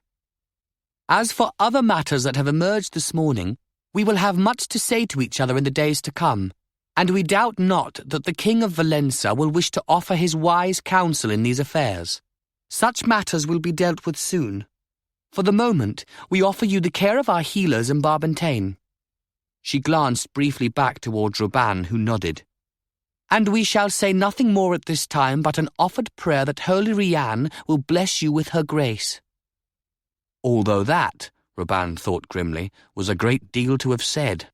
"As for other matters that have emerged this morning, we will have much to say to each other in the days to come, and we doubt not that the King of Valencia will wish to offer his wise counsel in these affairs. Such matters will be dealt with soon. For the moment, we offer you the care of our healers in Barbentane." She glanced briefly back towards Arbonne, who nodded. "And we shall say nothing more at this time but an offered prayer that Holy Rian will bless you with her grace." Although that, Arbonne thought grimly, was a great deal to have said.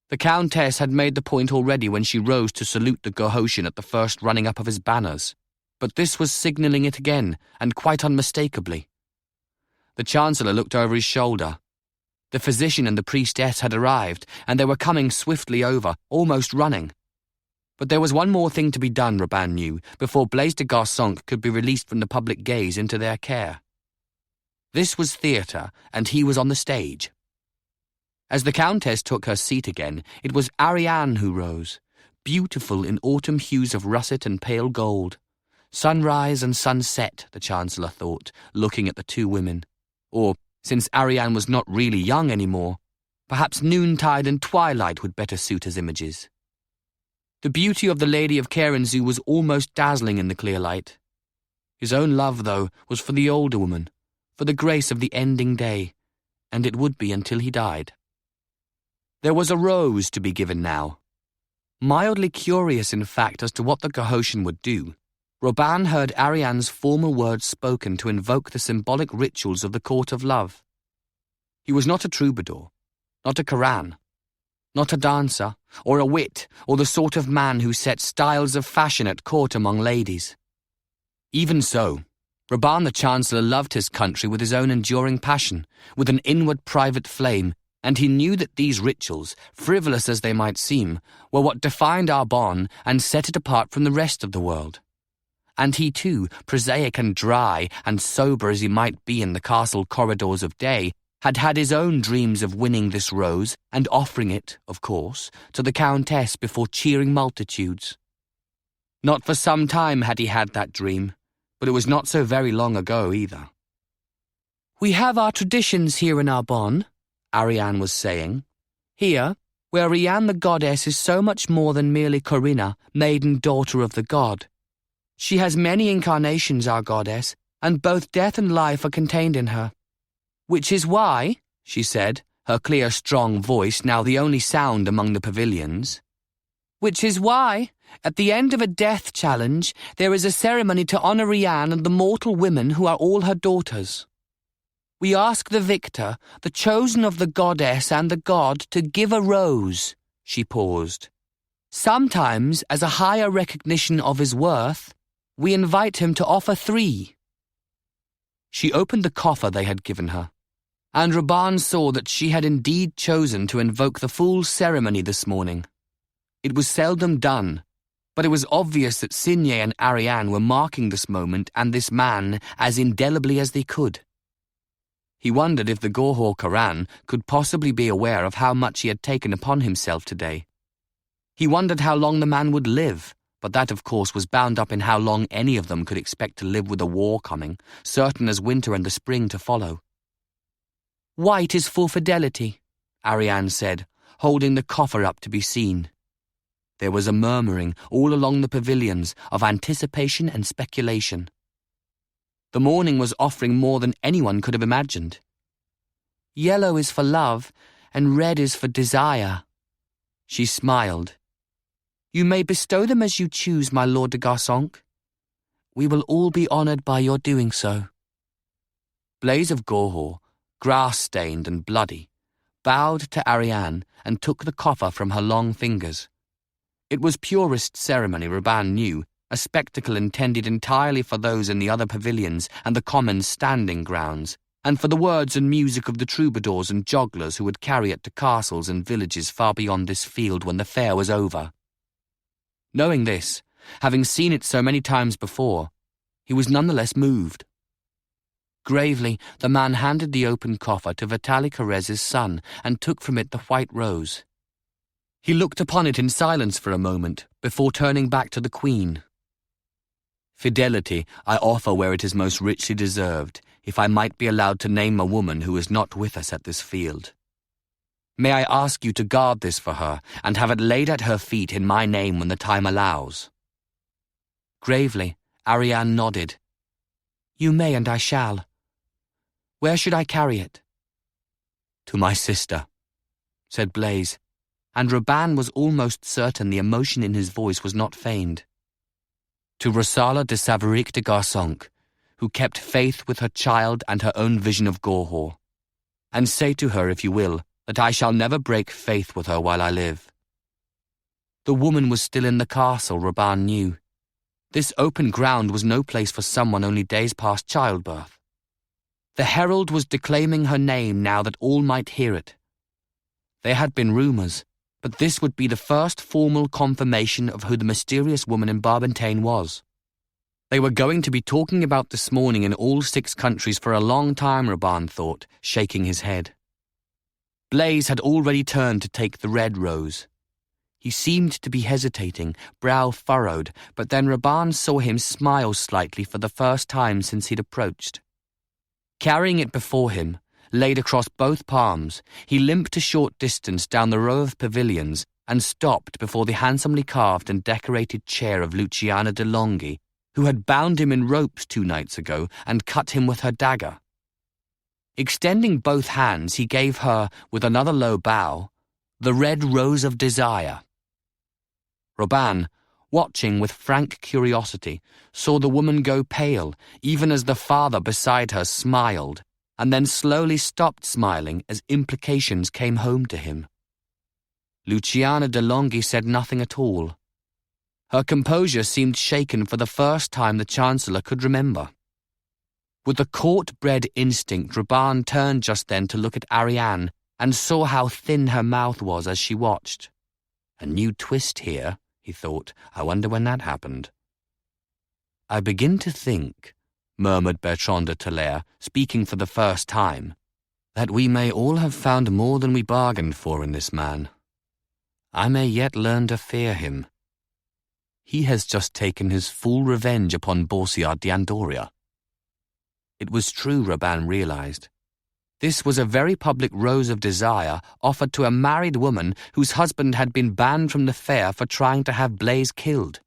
The Countess had made the point already when she rose to salute the Gorhautian at the first running up of his banners, but this was signalling it again, and quite unmistakably. The Chancellor looked over his shoulder. The physician and the priestess had arrived, and they were coming swiftly over, almost running. But there was one more thing to be done, Arbonne knew, before Blaise de Garsonque could be released from the public gaze into their care. This was theatre, and he was on the stage. As the Countess took her seat again, it was Ariane who rose, beautiful in autumn hues of russet and pale gold. Sunrise and sunset, the Chancellor thought, looking at the two women. Or, since Ariane was not really young anymore, perhaps noontide and twilight would better suit his images. The beauty of the Lady of Corannos was almost dazzling in the clear light. His own love, though, was for the older woman, for the grace of the ending day, and it would be until he died. There was a rose to be given now. Mildly curious, in fact, as to what the Gorhautian would do, Arbonne heard Ariane's formal words spoken to invoke the symbolic rituals of the court of love. He was not a troubadour, not a Coran, not a dancer, or a wit, or the sort of man who set styles of fashion at court among ladies. Even so, Arbonne the Chancellor loved his country with his own enduring passion, with an inward private flame, and he knew that these rituals, frivolous as they might seem, were what defined Arbonne and set it apart from the rest of the world. And he too, prosaic and dry and sober as he might be in the castle corridors of day, had had his own dreams of winning this rose and offering it, of course, to the Countess before cheering multitudes. Not for some time had he had that dream, but it was not so very long ago either. "We have our traditions here in Arbonne," Ariane was saying. "Here, where Rianne the goddess is so much more than merely Corinna, maiden daughter of the god. She has many incarnations, our goddess, and both death and life are contained in her. Which is why," she said, her clear, strong voice now the only sound among the pavilions, "which is why, at the end of a death challenge, there is a ceremony to honour Rianne and the mortal women who are all her daughters. We ask the victor, the chosen of the goddess and the god, to give a rose," she paused. "Sometimes, as a higher recognition of his worth, we invite him to offer 3. She opened the coffer they had given her, and Arbonne saw that she had indeed chosen to invoke the full ceremony this morning. It was seldom done, but it was obvious that Signé and Ariane were marking this moment and this man as indelibly as they could. He wondered if the Gorhaut Coran could possibly be aware of how much he had taken upon himself today. He wondered how long the man would live, but that, of course, was bound up in how long any of them could expect to live with a war coming, certain as winter and the spring to follow. "White is for fidelity," Ariane said, holding the coffer up to be seen. There was a murmuring all along the pavilions of anticipation and speculation. The morning was offering more than anyone could have imagined. "Yellow is for love, and red is for desire." She smiled. "You may bestow them as you choose, my Lord de Garsonque. We will all be honoured by your doing so." Blaise of Gorhaut, grass-stained and bloody, bowed to Ariane and took the coffer from her long fingers. It was purest ceremony, Arbonne knew, a spectacle intended entirely for those in the other pavilions and the common standing grounds, and for the words and music of the troubadours and jogglers who would carry it to castles and villages far beyond this field when the fair was over. Knowing this, having seen it so many times before, he was none the less moved. Gravely, the man handed the open coffer to Vitaly Corrèz's son and took from it the white rose. He looked upon it in silence for a moment, before turning back to the Queen. "Fidelity I offer where it is most richly deserved, if I might be allowed to name a woman who is not with us at this field. May I ask you to guard this for her, and have it laid at her feet in my name when the time allows?" Gravely, Ariane nodded. "You may, and I shall. Where should I carry it?" "To my sister," said Blaise, and Arbonne was almost certain the emotion in his voice was not feigned. "To Rosala de Savaric de Garsonque, who kept faith with her child and her own vision of Gorhaut. And say to her, if you will, that I shall never break faith with her while I live." The woman was still in the castle, Arbonne knew. This open ground was no place for someone only days past childbirth. The herald was declaiming her name now that all might hear it. There had been rumours, but this would be the first formal confirmation of who the mysterious woman in Barbentane was. They were going to be talking about this morning in all 6 countries for a long time, Arbonne thought, shaking his head. Blaise had already turned to take the red rose. He seemed to be hesitating, brow furrowed, but then Arbonne saw him smile slightly for the first time since he'd approached. Carrying it before him, laid across both palms, he limped a short distance down the row of pavilions and stopped before the handsomely carved and decorated chair of Luciana de Longhi, who had bound him in ropes 2 nights ago and cut him with her dagger. Extending both hands, he gave her, with another low bow, the red rose of desire. Arbonne, watching with frank curiosity, saw the woman go pale, even as the father beside her smiled, and then slowly stopped smiling as implications came home to him. Luciana de Longhi said nothing at all. Her composure seemed shaken for the first time the Chancellor could remember. With a court-bred instinct, Arbonne turned just then to look at Ariane and saw how thin her mouth was as she watched. A new twist here, he thought. I wonder when that happened. I begin to think, murmured Bertran de Talair, speaking for the first time, that we may all have found more than we bargained for in this man. I may yet learn to fear him. He has just taken his full revenge upon Borsiard d'Andoria. It was true, Arbonne realized. This was a very public rose of desire offered to a married woman whose husband had been banned from the fair for trying to have Blaise killed.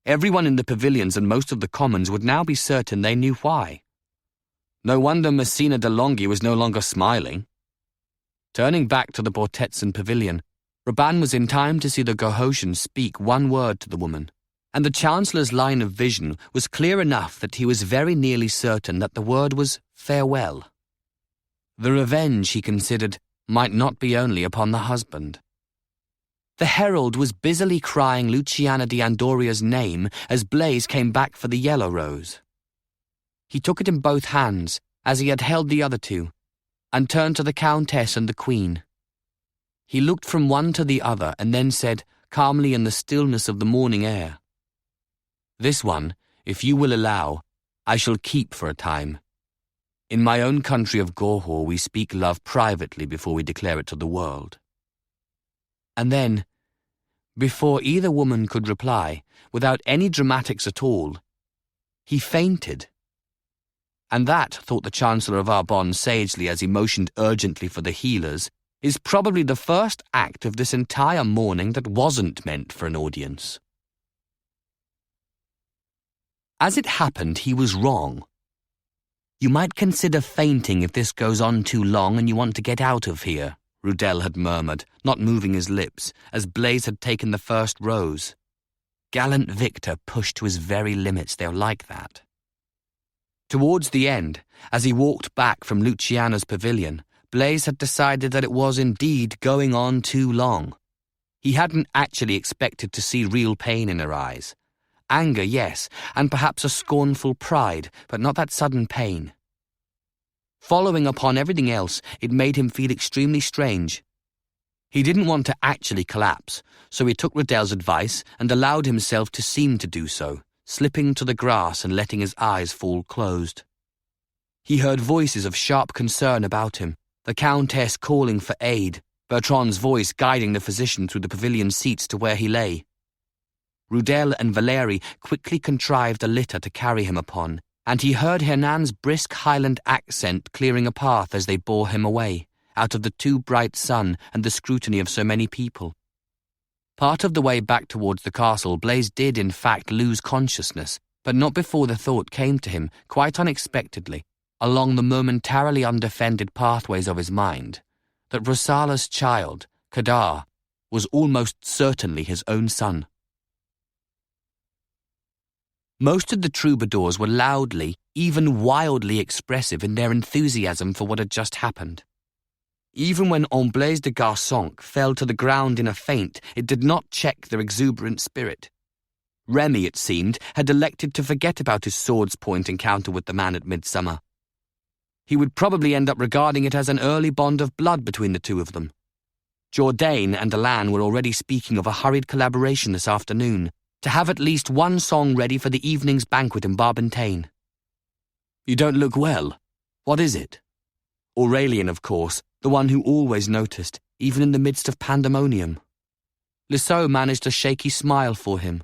Everyone in the pavilions and most of the commons would now be certain they knew why. No wonder Messina de Longhi was no longer smiling. Turning back to the Bortetson pavilion, Arbonne was in time to see the Gorhautian speak one word to the woman, and the Chancellor's line of vision was clear enough that he was very nearly certain that the word was farewell. The revenge, he considered, might not be only upon the husband. The herald was busily crying Luciana d'Andoria's name as Blaise came back for the yellow rose. He took it in both hands, as he had held the other 2, and turned to the Countess and the Queen. He looked from one to the other and then said, calmly in the stillness of the morning air, "This one, if you will allow, I shall keep for a time. In my own country of Gorhaut we speak love privately before we declare it to the world." And then, before either woman could reply, without any dramatics at all, he fainted. And that, thought the Chancellor of Arbonne sagely as he motioned urgently for the healers, is probably the first act of this entire morning that wasn't meant for an audience. As it happened, he was wrong. "You might consider fainting if this goes on too long and you want to get out of here," Rudel had murmured, not moving his lips, as Blaise had taken the first rose. Gallant Victor pushed to his very limits, they're like that. Towards the end, as he walked back from Luciana's pavilion, Blaise had decided that it was indeed going on too long. He hadn't actually expected to see real pain in her eyes. Anger, yes, and perhaps a scornful pride, but not that sudden pain. Following upon everything else, it made him feel extremely strange. He didn't want to actually collapse, so he took Rudel's advice and allowed himself to seem to do so, slipping to the grass and letting his eyes fall closed. He heard voices of sharp concern about him, the Countess calling for aid, Bertran's voice guiding the physician through the pavilion seats to where he lay. Rudel and Valérie quickly contrived a litter to carry him upon, and he heard Hernan's brisk Highland accent clearing a path as they bore him away, out of the too bright sun and the scrutiny of so many people. Part of the way back towards the castle, Blaise did in fact lose consciousness, but not before the thought came to him, quite unexpectedly, along the momentarily undefended pathways of his mind, that Rosala's child, Kadar, was almost certainly his own son. Most of the troubadours were loudly, even wildly expressive in their enthusiasm for what had just happened. Even when Blaise de Garçonc fell to the ground in a faint, it did not check their exuberant spirit. Remy, it seemed, had elected to forget about his sword's point encounter with the man at midsummer. He would probably end up regarding it as an early bond of blood between the two of them. Jourdain and Alan were already speaking of a hurried collaboration this afternoon, to have at least one song ready for the evening's banquet in Barbentane. "You don't look well. What is it?" Aurelian, of course, the one who always noticed, even in the midst of pandemonium. Lisseau managed a shaky smile for him.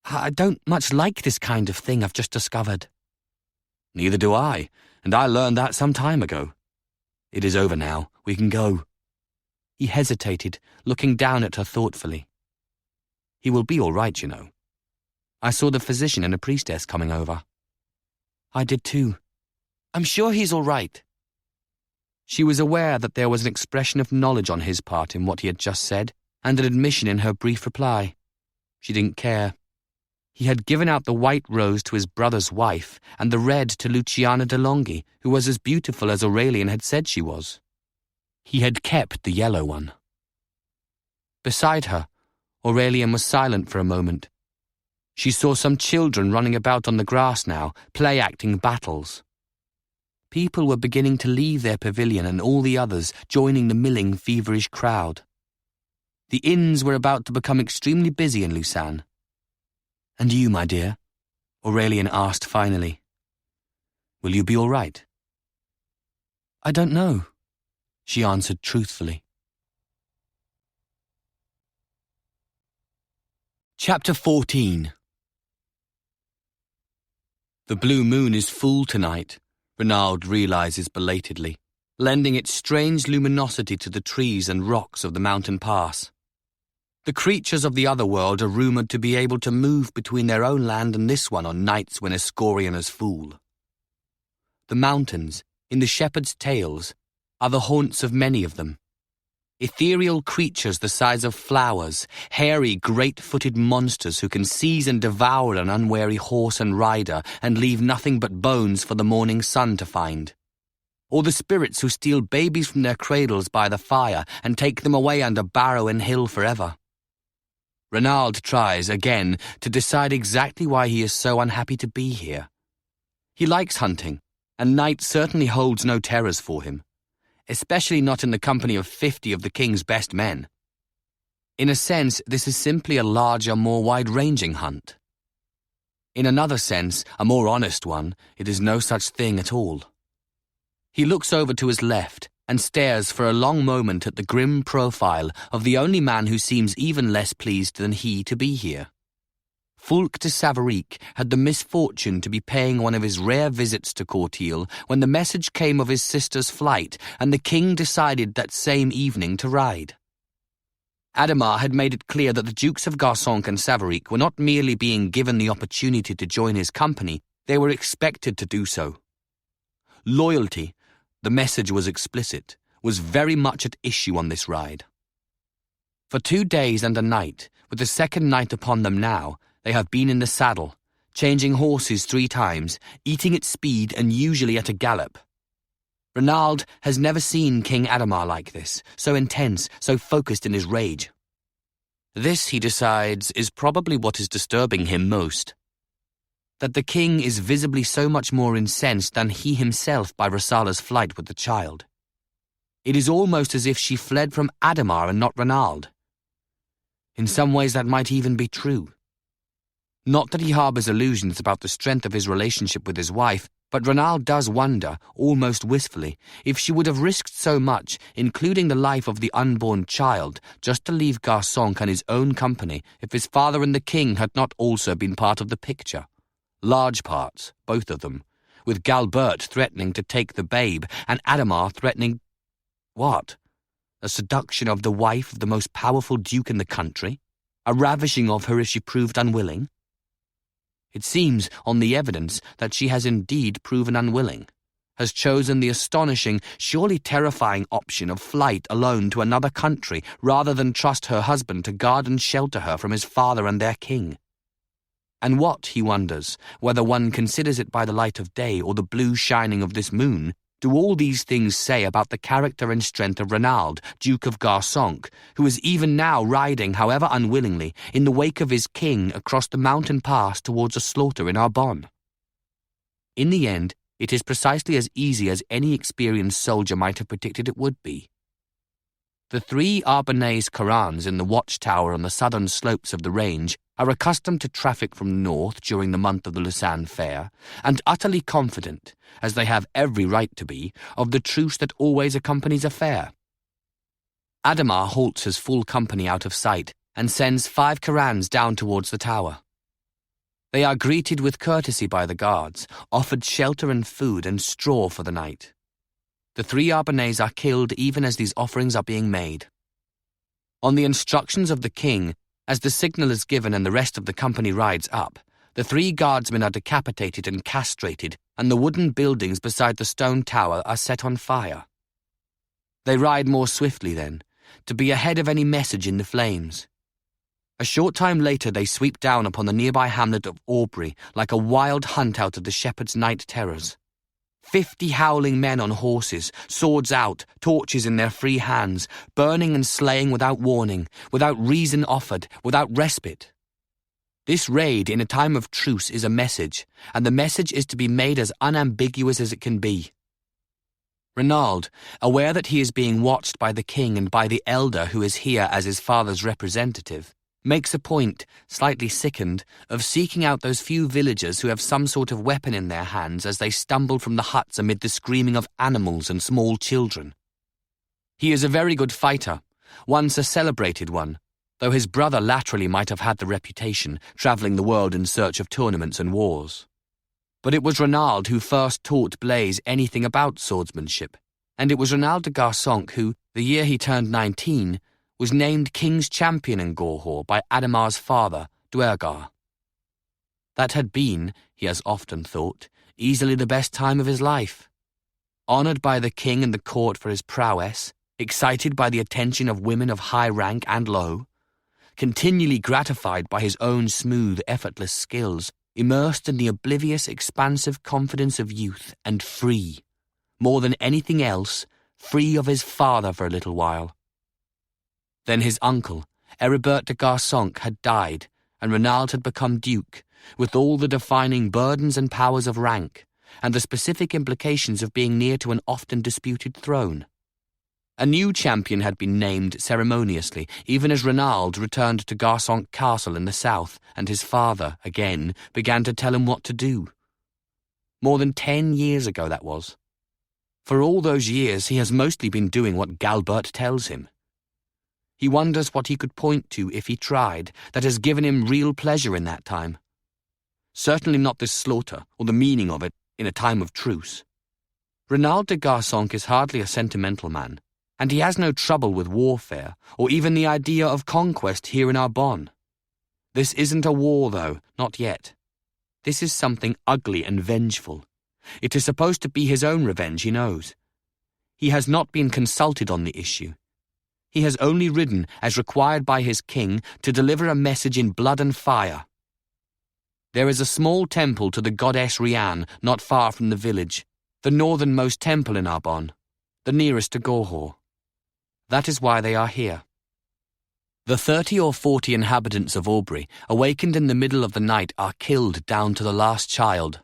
"I don't much like this kind of thing I've just discovered." "Neither do I, and I learned that some time ago. It is over now. We can go." He hesitated, looking down at her thoughtfully. "He will be all right, you know. I saw the physician and a priestess coming over." "I did too. I'm sure he's all right." She was aware that there was an expression of knowledge on his part in what he had just said, and an admission in her brief reply. She didn't care. He had given out the white rose to his brother's wife and the red to Luciana de Longhi, who was as beautiful as Aurelian had said she was. He had kept the yellow one. Beside her, Aurelian was silent for a moment. She saw some children running about on the grass now, play-acting battles. People were beginning to leave their pavilion and all the others joining the milling, feverish crowd. The inns were about to become extremely busy in Lausanne. "And you, my dear?" Aurelian asked finally. "Will you be all right?" "I don't know," she answered truthfully. Chapter 14. The blue moon is full tonight, Renaud realizes belatedly, lending its strange luminosity to the trees and rocks of the mountain pass. The creatures of the other world are rumoured to be able to move between their own land and this one on nights when Escorian is full. The mountains, in the shepherd's tales, are the haunts of many of them. Ethereal creatures the size of flowers, hairy, great-footed monsters who can seize and devour an unwary horse and rider and leave nothing but bones for the morning sun to find. Or the spirits who steal babies from their cradles by the fire and take them away under barrow and hill forever. Renaud tries, again, to decide exactly why he is so unhappy to be here. He likes hunting, and night certainly holds no terrors for him, especially not in the company of 50 of the king's best men. In a sense, this is simply a larger, more wide-ranging hunt. In another sense, a more honest one, it is no such thing at all. He looks over to his left and stares for a long moment at the grim profile of the only man who seems even less pleased than he to be here. Fulk de Savaric had the misfortune to be paying one of his rare visits to Courtille when the message came of his sister's flight, and the king decided that same evening to ride. Ademar had made it clear that the Dukes of Garçonque and Savaric were not merely being given the opportunity to join his company, they were expected to do so. Loyalty, the message was explicit, was very much at issue on this ride. For 2 days and a night, with the second night upon them now, they have been in the saddle, changing horses 3 times, eating at speed and usually at a gallop. Renaud has never seen King Ademar like this, so intense, so focused in his rage. This, he decides, is probably what is disturbing him most. That the king is visibly so much more incensed than he himself by Rosala's flight with the child. It is almost as if she fled from Ademar and not Renaud. In some ways that might even be true. Not that he harbours illusions about the strength of his relationship with his wife, but Renaud does wonder, almost wistfully, if she would have risked so much, including the life of the unborn child, just to leave Garçonque and his own company if his father and the king had not also been part of the picture. Large parts, both of them, with Galbert threatening to take the babe and Ademar threatening... what? A seduction of the wife of the most powerful duke in the country? A ravishing of her if she proved unwilling? It seems, on the evidence, that she has indeed proven unwilling, has chosen the astonishing, surely terrifying option of flight alone to another country rather than trust her husband to guard and shelter her from his father and their king. And what, he wonders, whether one considers it by the light of day or the blue shining of this moon, do all these things say about the character and strength of Renaud, Duke of Garçonque, who is even now riding, however unwillingly, in the wake of his king across the mountain pass towards a slaughter in Arbonne? In the end, it is precisely as easy as any experienced soldier might have predicted it would be. The 3 Arbonne Corans in the watchtower on the southern slopes of the range are accustomed to traffic from the north during the month of the Lausanne Fair, and utterly confident, as they have every right to be, of the truce that always accompanies a fair. Ademar halts his full company out of sight and sends 5 Corans down towards the tower. They are greeted with courtesy by the guards, offered shelter and food and straw for the night. The 3 Arbonnais are killed even as these offerings are being made. On the instructions of the king, as the signal is given and the rest of the company rides up, the 3 guardsmen are decapitated and castrated, and the wooden buildings beside the stone tower are set on fire. They ride more swiftly then, to be ahead of any message in the flames. A short time later they sweep down upon the nearby hamlet of Aubrey like a wild hunt out of the shepherd's night terrors. 50 howling men on horses, swords out, torches in their free hands, burning and slaying without warning, without reason offered, without respite. This raid in a time of truce is a message, and the message is to be made as unambiguous as it can be. Renaud, aware that he is being watched by the king and by the elder who is here as his father's representative, makes a point, slightly sickened, of seeking out those few villagers who have some sort of weapon in their hands as they stumble from the huts amid the screaming of animals and small children. He is a very good fighter, once a celebrated one, though his brother laterally might have had the reputation, travelling the world in search of tournaments and wars. But it was Renaud who first taught Blaise anything about swordsmanship, and it was Renaud de Garsonc who, the year he turned 19, was named King's Champion in Gorhaut by Ademar's father, Duergar. That had been, he has often thought, easily the best time of his life. Honoured by the king and the court for his prowess, excited by the attention of women of high rank and low, continually gratified by his own smooth, effortless skills, immersed in the oblivious, expansive confidence of youth, and free, more than anything else, free of his father for a little while. Then his uncle, Heribert de Garsonc, had died, and Renaud had become duke, with all the defining burdens and powers of rank, and the specific implications of being near to an often disputed throne. A new champion had been named ceremoniously, even as Renaud returned to Garsonc Castle in the south, and his father, again, began to tell him what to do. More than 10 years ago that was. For all those years he has mostly been doing what Galbert tells him. He wonders what he could point to if he tried that has given him real pleasure in that time. Certainly not this slaughter, or the meaning of it, in a time of truce. Renaud de Garsonc is hardly a sentimental man, and he has no trouble with warfare, or even the idea of conquest here in Arbonne. This isn't a war, though, not yet. This is something ugly and vengeful. It is supposed to be his own revenge, he knows. He has not been consulted on the issue. He has only ridden, as required by his king, to deliver a message in blood and fire. There is a small temple to the goddess Rianne not far from the village, the northernmost temple in Arbonne, the nearest to Gorhaut. That is why they are here. The 30 or 40 inhabitants of Aubrey, awakened in the middle of the night, are killed down to the last child.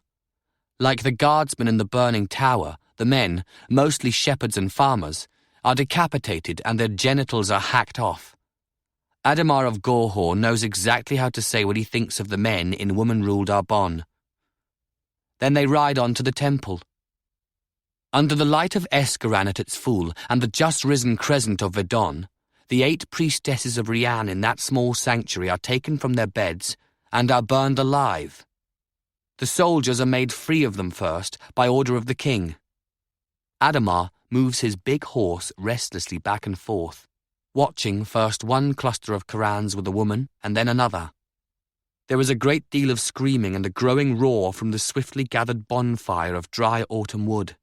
Like the guardsmen in the burning tower, the men, mostly shepherds and farmers, are decapitated and their genitals are hacked off. Ademar of Gorhaut knows exactly how to say what he thinks of the men in woman-ruled Arbonne. Then they ride on to the temple. Under the light of Escaran at its full and the just-risen crescent of Verdun, the 8 priestesses of Rianne in that small sanctuary are taken from their beds and are burned alive. The soldiers are made free of them first by order of the king. Ademar moves his big horse restlessly back and forth, watching first one cluster of Corans with a woman and then another. There is a great deal of screaming and a growing roar from the swiftly gathered bonfire of dry autumn wood.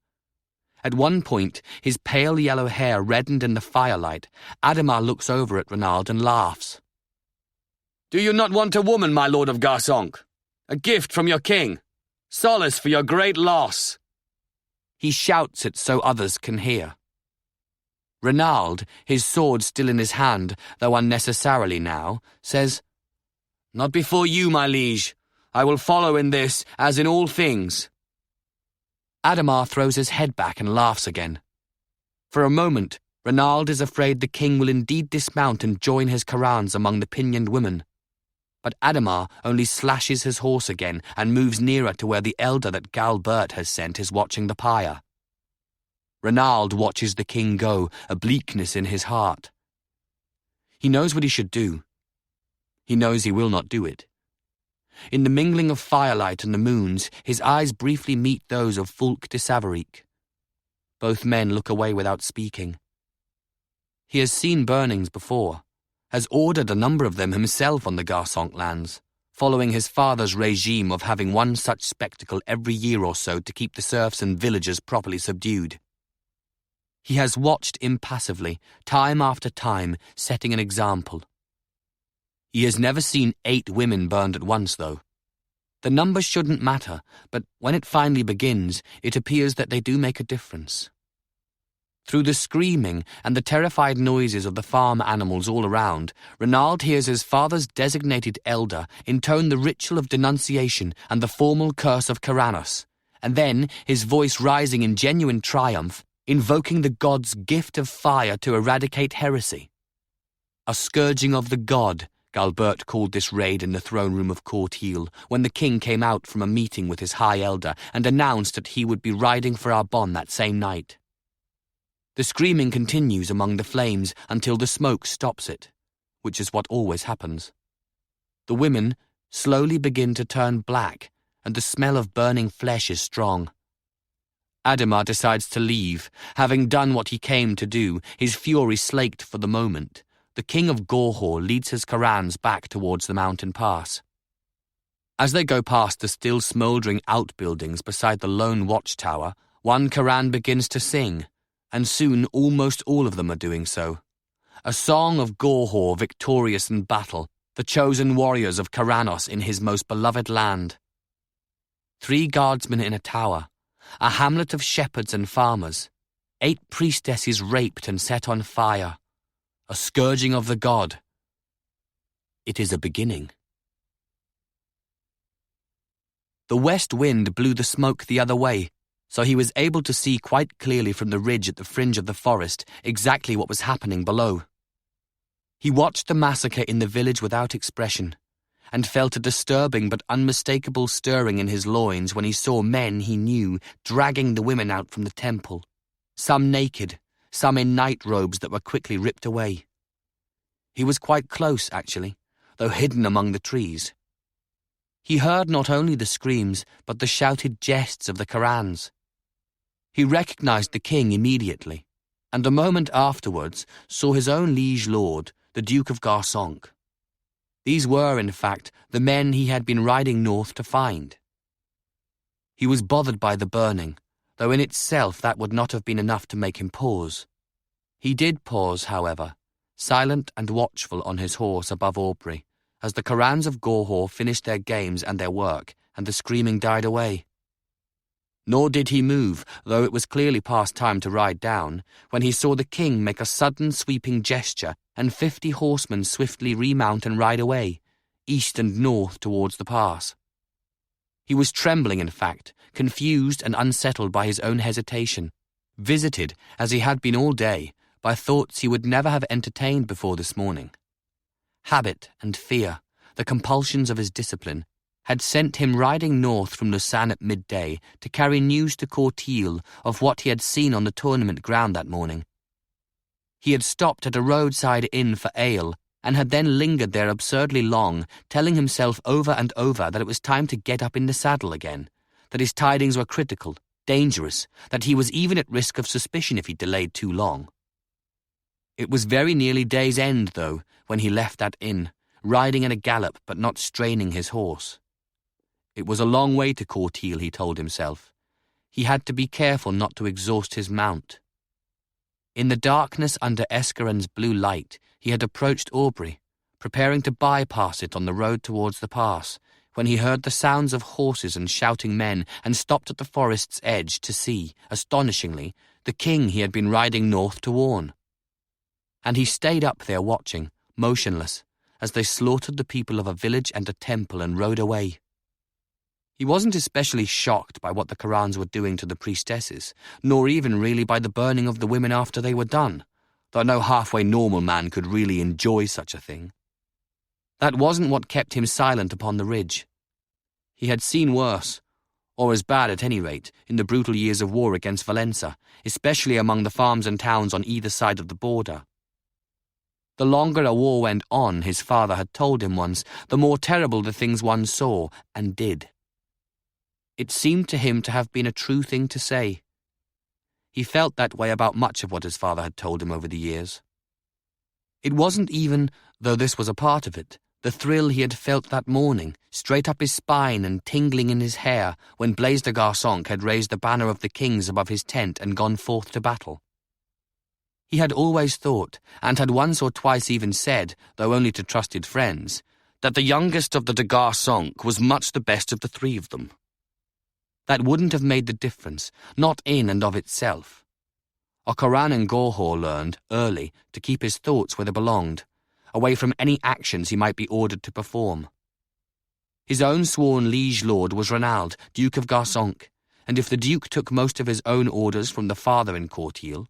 At one point, his pale yellow hair reddened in the firelight, Ademar looks over at Renaud and laughs. "Do you not want a woman, my lord of Garsonc? A gift from your king? Solace for your great loss?" He shouts it so others can hear. Renaud, his sword still in his hand, though unnecessarily now, says, "Not before you, my liege. I will follow in this, as in all things." Ademar throws his head back and laughs again. For a moment, Renaud is afraid the king will indeed dismount and join his Corannos among the pinioned women. But Ademar only slashes his horse again and moves nearer to where the elder that Galbert has sent is watching the pyre. Renaud watches the king go, a bleakness in his heart. He knows what he should do. He knows he will not do it. In the mingling of firelight and the moons, his eyes briefly meet those of Fulk de Savaric. Both men look away without speaking. He has seen burnings before, has ordered a number of them himself on the Garçonc lands, following his father's regime of having one such spectacle every year or so to keep the serfs and villagers properly subdued. He has watched impassively, time after time, setting an example. He has never seen 8 women burned at once, though. The numbers shouldn't matter, but when it finally begins, it appears that they do make a difference. Through the screaming and the terrified noises of the farm animals all around, Renaud hears his father's designated elder intone the ritual of denunciation and the formal curse of Corannos, and then, his voice rising in genuine triumph, invoking the god's gift of fire to eradicate heresy. A scourging of the god, Galbert called this raid in the throne room of Courtil, when the king came out from a meeting with his high elder and announced that he would be riding for Arbonne that same night. The screaming continues among the flames until the smoke stops it, which is what always happens. The women slowly begin to turn black, and the smell of burning flesh is strong. Ademar decides to leave, having done what he came to do, his fury slaked for the moment. The king of Gorhaut leads his Corannos back towards the mountain pass. As they go past the still smouldering outbuildings beside the lone watchtower, one Coranno begins to sing, and soon almost all of them are doing so. A song of Gorhaut victorious in battle, the chosen warriors of Corannos in his most beloved land. 3 guardsmen in a tower, a hamlet of shepherds and farmers, 8 priestesses raped and set on fire, a scourging of the god. It is a beginning. The west wind blew the smoke the other way, so he was able to see quite clearly from the ridge at the fringe of the forest exactly what was happening below. He watched the massacre in the village without expression, and felt a disturbing but unmistakable stirring in his loins when he saw men he knew dragging the women out from the temple, some naked, some in night robes that were quickly ripped away. He was quite close, actually, though hidden among the trees. He heard not only the screams, but the shouted jests of the Corannos. He recognized the king immediately, and a moment afterwards saw his own liege lord, the Duke of Garçonc. These were, in fact, the men he had been riding north to find. He was bothered by the burning, though in itself that would not have been enough to make him pause. He did pause, however, silent and watchful on his horse above Aubrey, as the Corannos of Gorhaut finished their games and their work, and the screaming died away. Nor did he move, though it was clearly past time to ride down, when he saw the king make a sudden sweeping gesture and 50 horsemen swiftly remount and ride away, east and north towards the pass. He was trembling, in fact, confused and unsettled by his own hesitation, visited, as he had been all day, by thoughts he would never have entertained before this morning. Habit and fear, the compulsions of his discipline, had sent him riding north from Lausanne at midday to carry news to Courtil of what he had seen on the tournament ground that morning. He had stopped at a roadside inn for ale, and had then lingered there absurdly long, telling himself over and over that it was time to get up in the saddle again, that his tidings were critical, dangerous, that he was even at risk of suspicion if he delayed too long. It was very nearly day's end, though, when he left that inn, riding at a gallop but not straining his horse. It was a long way to Courtil, he told himself. He had to be careful not to exhaust his mount. In the darkness under Escaron's blue light, he had approached Aubrey, preparing to bypass it on the road towards the pass, when he heard the sounds of horses and shouting men and stopped at the forest's edge to see, astonishingly, the king he had been riding north to warn. And he stayed up there watching, motionless, as they slaughtered the people of a village and a temple and rode away. He wasn't especially shocked by what the Corannos were doing to the priestesses, nor even really by the burning of the women after they were done, though no halfway normal man could really enjoy such a thing. That wasn't what kept him silent upon the ridge. He had seen worse, or as bad at any rate, in the brutal years of war against Valenza, especially among the farms and towns on either side of the border. The longer a war went on, his father had told him once, the more terrible the things one saw and did. It seemed to him to have been a true thing to say. He felt that way about much of what his father had told him over the years. It wasn't even, though this was a part of it, the thrill he had felt that morning, straight up his spine and tingling in his hair, when Blaise de Garçonc had raised the banner of the kings above his tent and gone forth to battle. He had always thought, and had once or twice even said, though only to trusted friends, that the youngest of the de Garçonc was much the best of the three of them. That wouldn't have made the difference, not in and of itself. A Coran in Gorhaut learned, early, to keep his thoughts where they belonged, away from any actions he might be ordered to perform. His own sworn liege lord was Ronald, Duke of Garçonc, and if the Duke took most of his own orders from the father in Courtiel,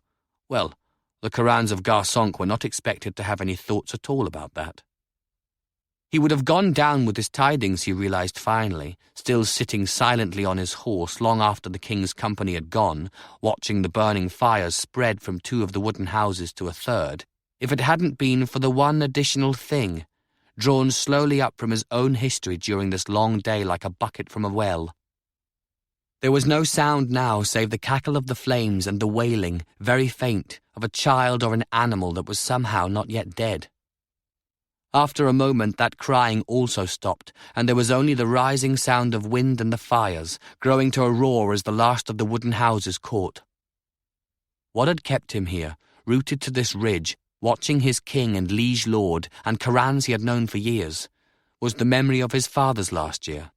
well, the Corannos of Garçonc were not expected to have any thoughts at all about that. He would have gone down with his tidings, he realized finally, still sitting silently on his horse long after the king's company had gone, watching the burning fires spread from two of the wooden houses to a third, if it hadn't been for the one additional thing, drawn slowly up from his own history during this long day like a bucket from a well. There was no sound now save the cackle of the flames and the wailing, very faint, of a child or an animal that was somehow not yet dead. After a moment that crying also stopped, and there was only the rising sound of wind and the fires, growing to a roar as the last of the wooden houses caught. What had kept him here, rooted to this ridge, watching his king and liege lord and Corannos he had known for years, was the memory of his father's last year.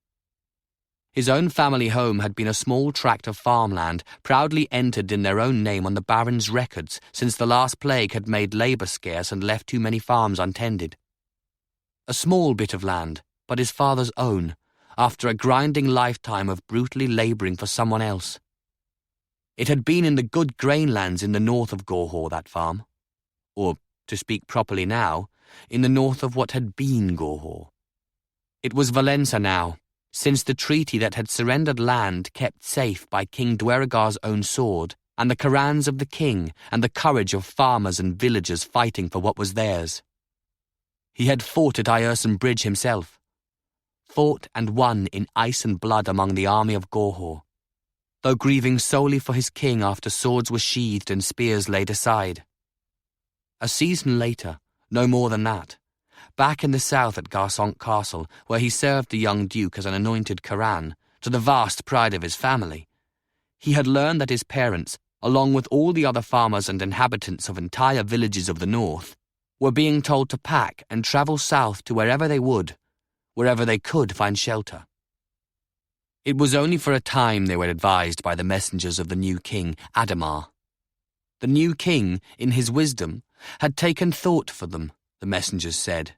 His own family home had been a small tract of farmland proudly entered in their own name on the baron's records since the last plague had made labour scarce and left too many farms untended. A small bit of land, but his father's own, after a grinding lifetime of brutally labouring for someone else. It had been in the good grain lands in the north of Gorhaut, that farm. Or, to speak properly now, in the north of what had been Gorhaut. It was Valenza now, since the treaty that had surrendered land kept safe by King Duergar's own sword, and the Corannos of the king, and the courage of farmers and villagers fighting for what was theirs. He had fought at Ierson Bridge himself, fought and won in ice and blood among the army of Gorhaut, though grieving solely for his king after swords were sheathed and spears laid aside. A season later, no more than that, back in the south at Garçonc Castle, where he served the young duke as an anointed Coran, to the vast pride of his family, he had learned that his parents, along with all the other farmers and inhabitants of entire villages of the north, were being told to pack and travel south to wherever they would, wherever they could find shelter. It was only for a time they were advised by the messengers of the new king, Ademar. The new king, in his wisdom, had taken thought for them, the messengers said.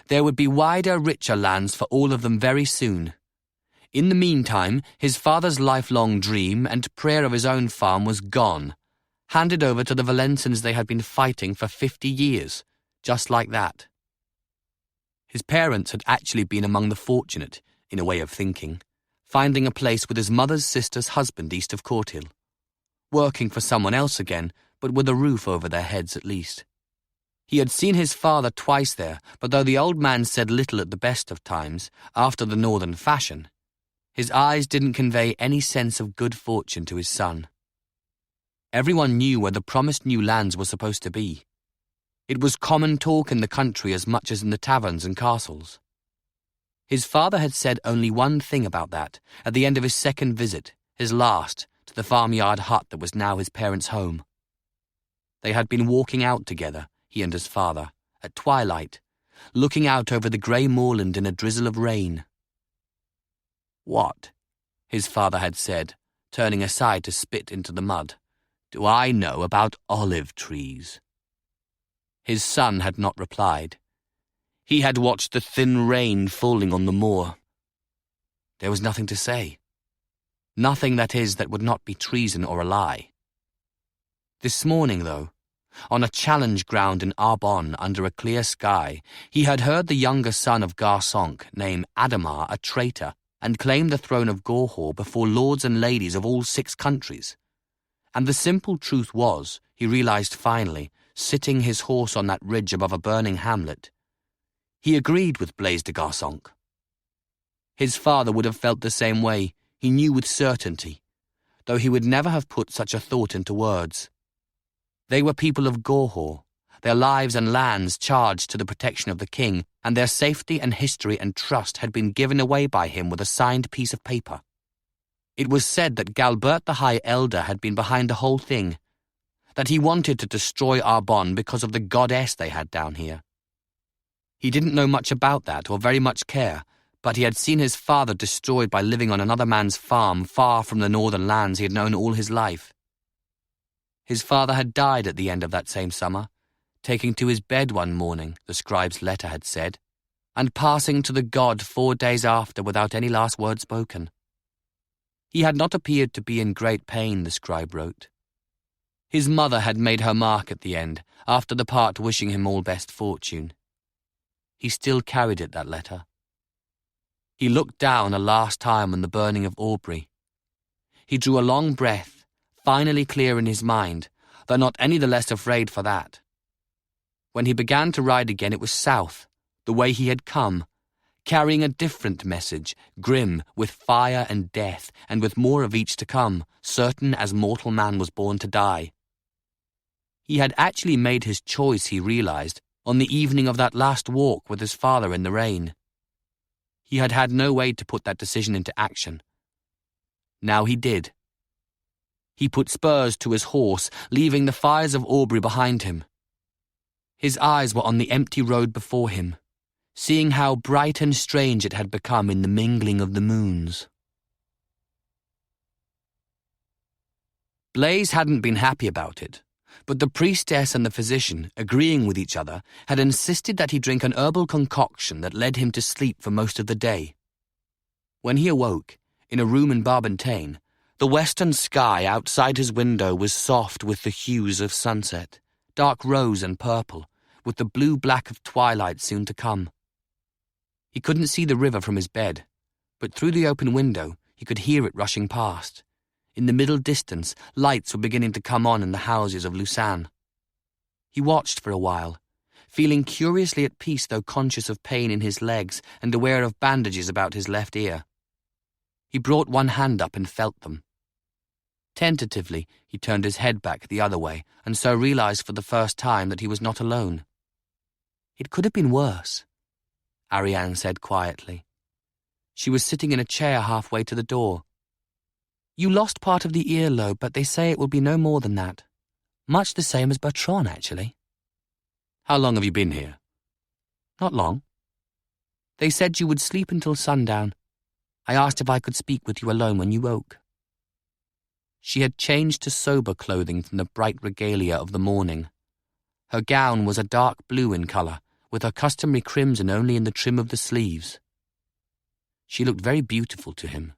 There would be wider, richer lands for all of them very soon. In the meantime, his father's lifelong dream and prayer of his own farm was gone, handed over to the Valencians they had been fighting for 50 years, just like that. His parents had actually been among the fortunate, in a way of thinking, finding a place with his mother's sister's husband east of Courtiel, working for someone else again, but with a roof over their heads at least. He had seen his father twice there, but though the old man said little at the best of times, after the northern fashion, his eyes didn't convey any sense of good fortune to his son. Everyone knew where the promised new lands were supposed to be. It was common talk in the country as much as in the taverns and castles. His father had said only one thing about that, at the end of his second visit, his last, to the farmyard hut that was now his parents' home. They had been walking out together, he and his father, at twilight, looking out over the grey moorland in a drizzle of rain. "What," his father had said, turning aside to spit into the mud, "do I know about olive trees?" His son had not replied. He had watched the thin rain falling on the moor. There was nothing to say. Nothing, that is, that would not be treason or a lie. This morning, though, on a challenge ground in Arbonne under a clear sky, he had heard the younger son of Garçonc name Ademar a traitor and claim the throne of Gorhaut before lords and ladies of all 6 countries. And the simple truth was, he realized finally, sitting his horse on that ridge above a burning hamlet, he agreed with Blaise de Garçonc. His father would have felt the same way, he knew with certainty, though he would never have put such a thought into words. They were people of Gorhaut, their lives and lands charged to the protection of the king, and their safety and history and trust had been given away by him with a signed piece of paper. It was said that Galbert the High Elder had been behind the whole thing, that he wanted to destroy Arbonne because of the goddess they had down here. He didn't know much about that or very much care, but he had seen his father destroyed by living on another man's farm far from the northern lands he had known all his life. His father had died at the end of that same summer, taking to his bed one morning, the scribe's letter had said, and passing to the god 4 days after without any last word spoken. He had not appeared to be in great pain, the scribe wrote. His mother had made her mark at the end, after the part wishing him all best fortune. He still carried it, that letter. He looked down a last time on the burning of Aubrey. He drew a long breath, finally clear in his mind, though not any the less afraid for that. When he began to ride again, it was south, the way he had come, carrying a different message, grim, with fire and death, and with more of each to come, certain as mortal man was born to die. He had actually made his choice, he realized, on the evening of that last walk with his father in the rain. He had had no way to put that decision into action. Now he did. He put spurs to his horse, leaving the fires of Aubrey behind him. His eyes were on the empty road before him, seeing how bright and strange it had become in the mingling of the moons. Blaise hadn't been happy about it, but the priestess and the physician, agreeing with each other, had insisted that he drink an herbal concoction that led him to sleep for most of the day. When he awoke, in a room in Barbentane, the western sky outside his window was soft with the hues of sunset, dark rose and purple, with the blue-black of twilight soon to come. He couldn't see the river from his bed, but through the open window he could hear it rushing past. In the middle distance, lights were beginning to come on in the houses of Lausanne. He watched for a while, feeling curiously at peace though conscious of pain in his legs and aware of bandages about his left ear. He brought one hand up and felt them. Tentatively, he turned his head back the other way and so realized for the first time that he was not alone. It could have been worse, Ariane said quietly. She was sitting in a chair halfway to the door. You lost part of the earlobe, but they say it will be no more than that. Much the same as Bertran, actually. How long have you been here? Not long. They said you would sleep until sundown. I asked if I could speak with you alone when you woke. She had changed to sober clothing from the bright regalia of the morning. Her gown was a dark blue in colour, with her customary crimson only in the trim of the sleeves. She looked very beautiful to him.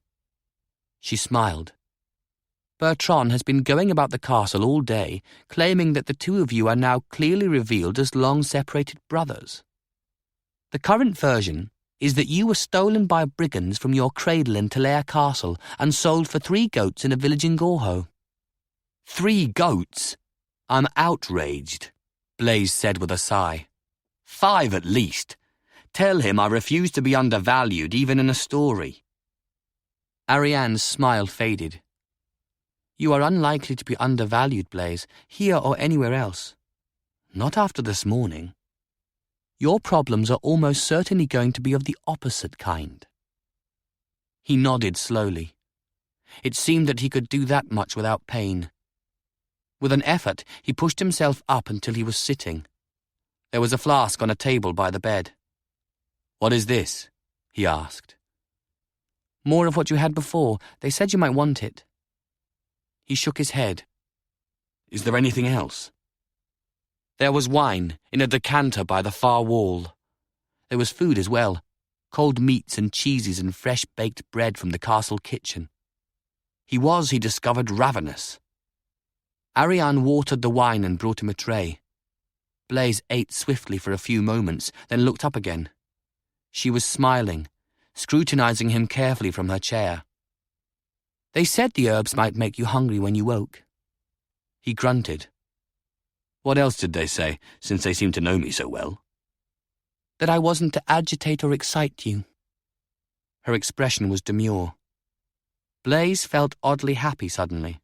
She smiled. Bertran has been going about the castle all day, claiming that the two of you are now clearly revealed as long-separated brothers. The current version is that you were stolen by brigands from your cradle in Talair castle and sold for 3 goats in a village in Gorhaut. 3 goats? I'm outraged, Blaise said with a sigh. 5 at least. Tell him I refuse to be undervalued even in a story. Ariane's smile faded. You are unlikely to be undervalued, Blaise, here or anywhere else. Not after this morning. Your problems are almost certainly going to be of the opposite kind. He nodded slowly. It seemed that he could do that much without pain. With an effort, he pushed himself up until he was sitting. There was a flask on a table by the bed. What is this? He asked. More of what you had before. They said you might want it. He shook his head. Is there anything else? There was wine in a decanter by the far wall. There was food as well. cold meats and cheeses and fresh-baked bread from the castle kitchen. He discovered, ravenous. Ariane watered the wine and brought him a tray. Blaise ate swiftly for a few moments, then looked up again. She was smiling, scrutinizing him carefully from her chair. "They said the herbs might make you hungry when you woke." He grunted. "What else did they say, since they seem to know me so well?" "That I wasn't to agitate or excite you." Her expression was demure. Blaise felt oddly happy suddenly.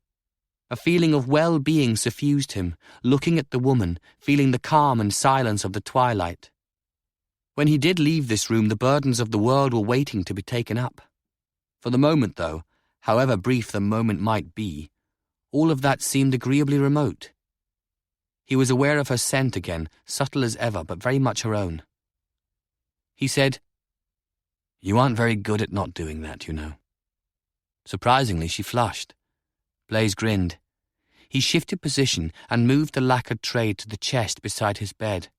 A feeling of well-being suffused him, looking at the woman, feeling the calm and silence of the twilight. When he did leave this room, the burdens of the world were waiting to be taken up. For the moment, though, however brief the moment might be, all of that seemed agreeably remote. He was aware of her scent again, subtle as ever, but very much her own. He said, "You aren't very good at not doing that, you know." Surprisingly, she flushed. Blaise grinned. He shifted position and moved the lacquered tray to the chest beside his bed.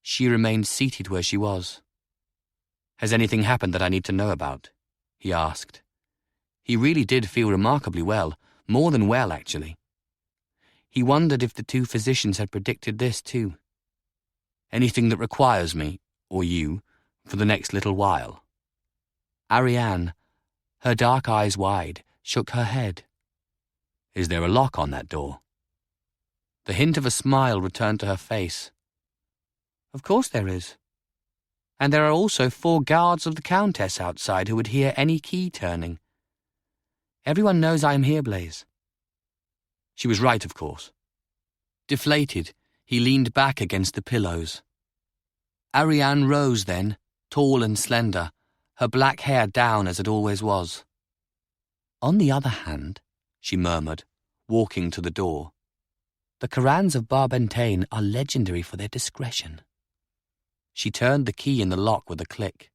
She remained seated where she was. "Has anything happened that I need to know about?" he asked. He really did feel remarkably well, more than well, actually. He wondered if the two physicians had predicted this too. "Anything that requires me, or you, for the next little while?" Ariane, her dark eyes wide, shook her head. "Is there a lock on that door?" The hint of a smile returned to her face. "Of course there is. And there are also 4 guards of the Countess outside who would hear any key turning. Everyone knows I am here, Blaise." She was right, of course. Deflated, he leaned back against the pillows. Ariane rose then, tall and slender, her black hair down as it always was. "On the other hand," she murmured, walking to the door, "the Corannos of Barbentane are legendary for their discretion." She turned the key in the lock with a click.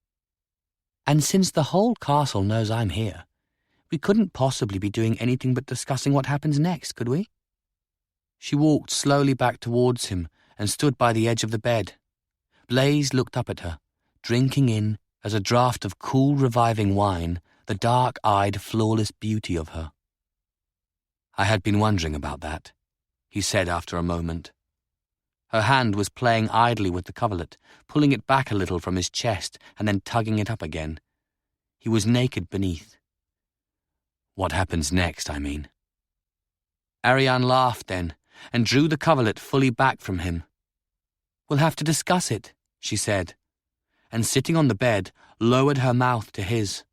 "And since the whole castle knows I'm here, we couldn't possibly be doing anything but discussing what happens next, could we?" She walked slowly back towards him and stood by the edge of the bed. Blaise looked up at her, drinking in, as a draught of cool, reviving wine, the dark-eyed, flawless beauty of her. "I had been wondering about that," he said after a moment. Her hand was playing idly with the coverlet, pulling it back a little from his chest and then tugging it up again. He was naked beneath. "What happens next, I mean?" Ariane laughed then, and drew the coverlet fully back from him. "We'll have to discuss it," she said, and sitting on the bed, lowered her mouth to his.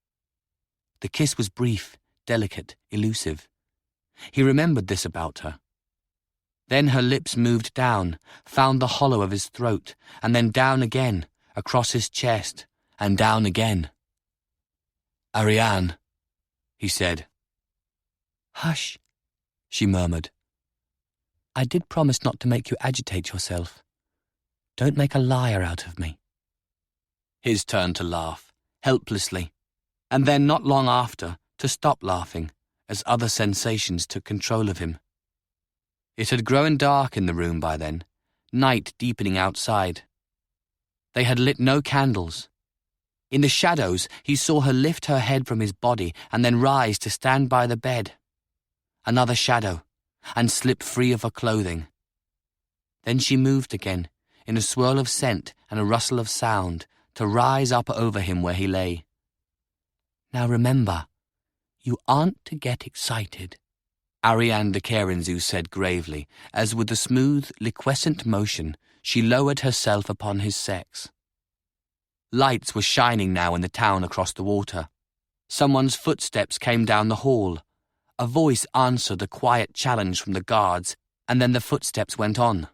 The kiss was brief, delicate, elusive. He remembered this about her. Then her lips moved down, found the hollow of his throat, and then down again, across his chest, and down again. "Ariane," he said. "Hush," she murmured. "I did promise not to make you agitate yourself. Don't make a liar out of me." His turn to laugh, helplessly, and then not long after to stop laughing, as other sensations took control of him. It had grown dark in the room by then, night deepening outside. They had lit no candles. In the shadows, he saw her lift her head from his body and then rise to stand by the bed. Another shadow, and slip free of her clothing. Then she moved again, in a swirl of scent and a rustle of sound, to rise up over him where he lay. "Now remember, you aren't to get excited," Ariane de Kerinzou said gravely, as with a smooth, liquescent motion, she lowered herself upon his sex. Lights were shining now in the town across the water. Someone's footsteps came down the hall. A voice answered a quiet challenge from the guards, and then the footsteps went on.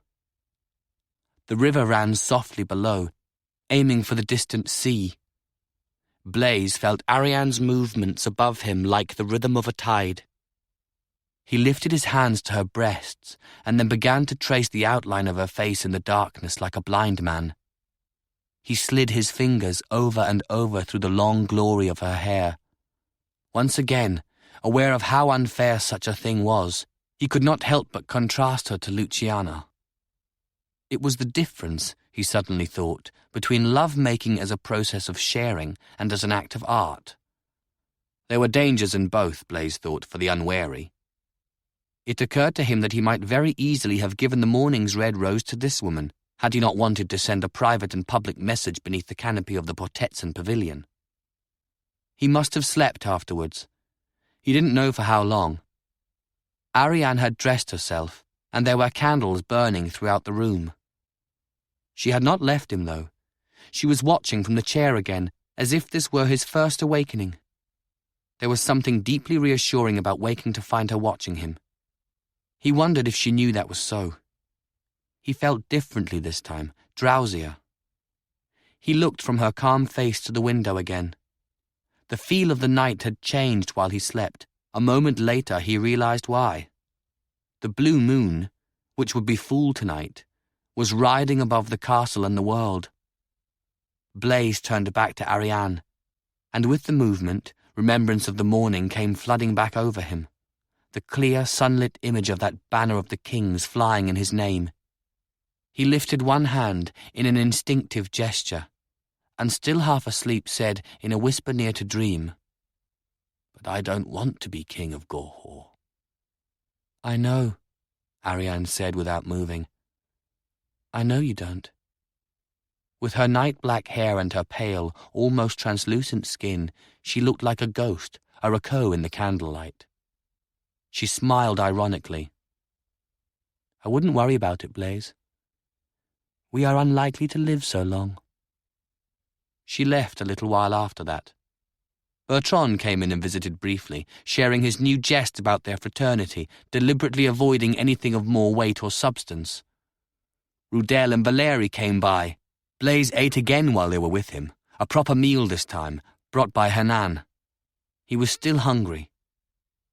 The river ran softly below, aiming for the distant sea. Blaise felt Ariane's movements above him like the rhythm of a tide. He lifted his hands to her breasts and then began to trace the outline of her face in the darkness like a blind man. He slid his fingers over and over through the long glory of her hair. Once again, aware of how unfair such a thing was, he could not help but contrast her to Luciana. It was the difference, he suddenly thought, between love-making as a process of sharing and as an act of art. There were dangers in both, Blaise thought, for the unwary. It occurred to him that he might very easily have given the morning's red rose to this woman, had he not wanted to send a private and public message beneath the canopy of the Portetson pavilion. He must have slept afterwards. He didn't know for how long. Ariane had dressed herself, and there were candles burning throughout the room. She had not left him, though. She was watching from the chair again, as if this were his first awakening. There was something deeply reassuring about waking to find her watching him. He wondered if she knew that was so. He felt differently this time, drowsier. He looked from her calm face to the window again. The feel of the night had changed while he slept. A moment later he realized why. The blue moon, which would be full tonight, was riding above the castle and the world. Blaise turned back to Ariane, and with the movement, remembrance of the morning came flooding back over him. The clear, sunlit image of that banner of the kings flying in his name. He lifted one hand in an instinctive gesture, and still half asleep said in a whisper near to dream, "But I don't want to be king of Gorhaut." "I know," Ariane said without moving. "I know you don't." With her night-black hair and her pale, almost translucent skin, she looked like a ghost, a Raquel in the candlelight. She smiled ironically. "I wouldn't worry about it, Blaise. We are unlikely to live so long." She left a little while after that. Bertran came in and visited briefly, sharing his new jest about their fraternity, deliberately avoiding anything of more weight or substance. Rudel and Valérie came by. Blaise ate again while they were with him, a proper meal this time, brought by Hernan. He was still hungry.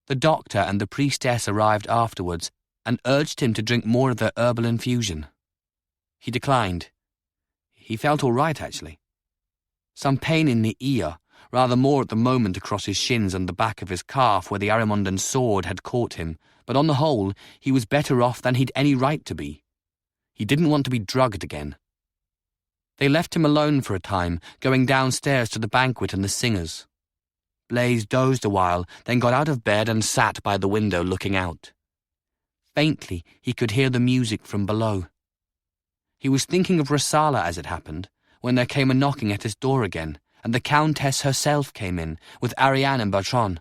The doctor and the priestess arrived afterwards and urged him to drink more of their herbal infusion. He declined. He felt all right, actually. Some pain in the ear, rather more at the moment across his shins and the back of his calf where the Arimondan sword had caught him, but on the whole he was better off than he'd any right to be. He didn't want to be drugged again. They left him alone for a time, going downstairs to the banquet and the singers. Blaise dozed a while, then got out of bed and sat by the window looking out. Faintly he could hear the music from below. He was thinking of Rosala as it happened, when there came a knocking at his door again, and the Countess herself came in, with Ariane and Bertran.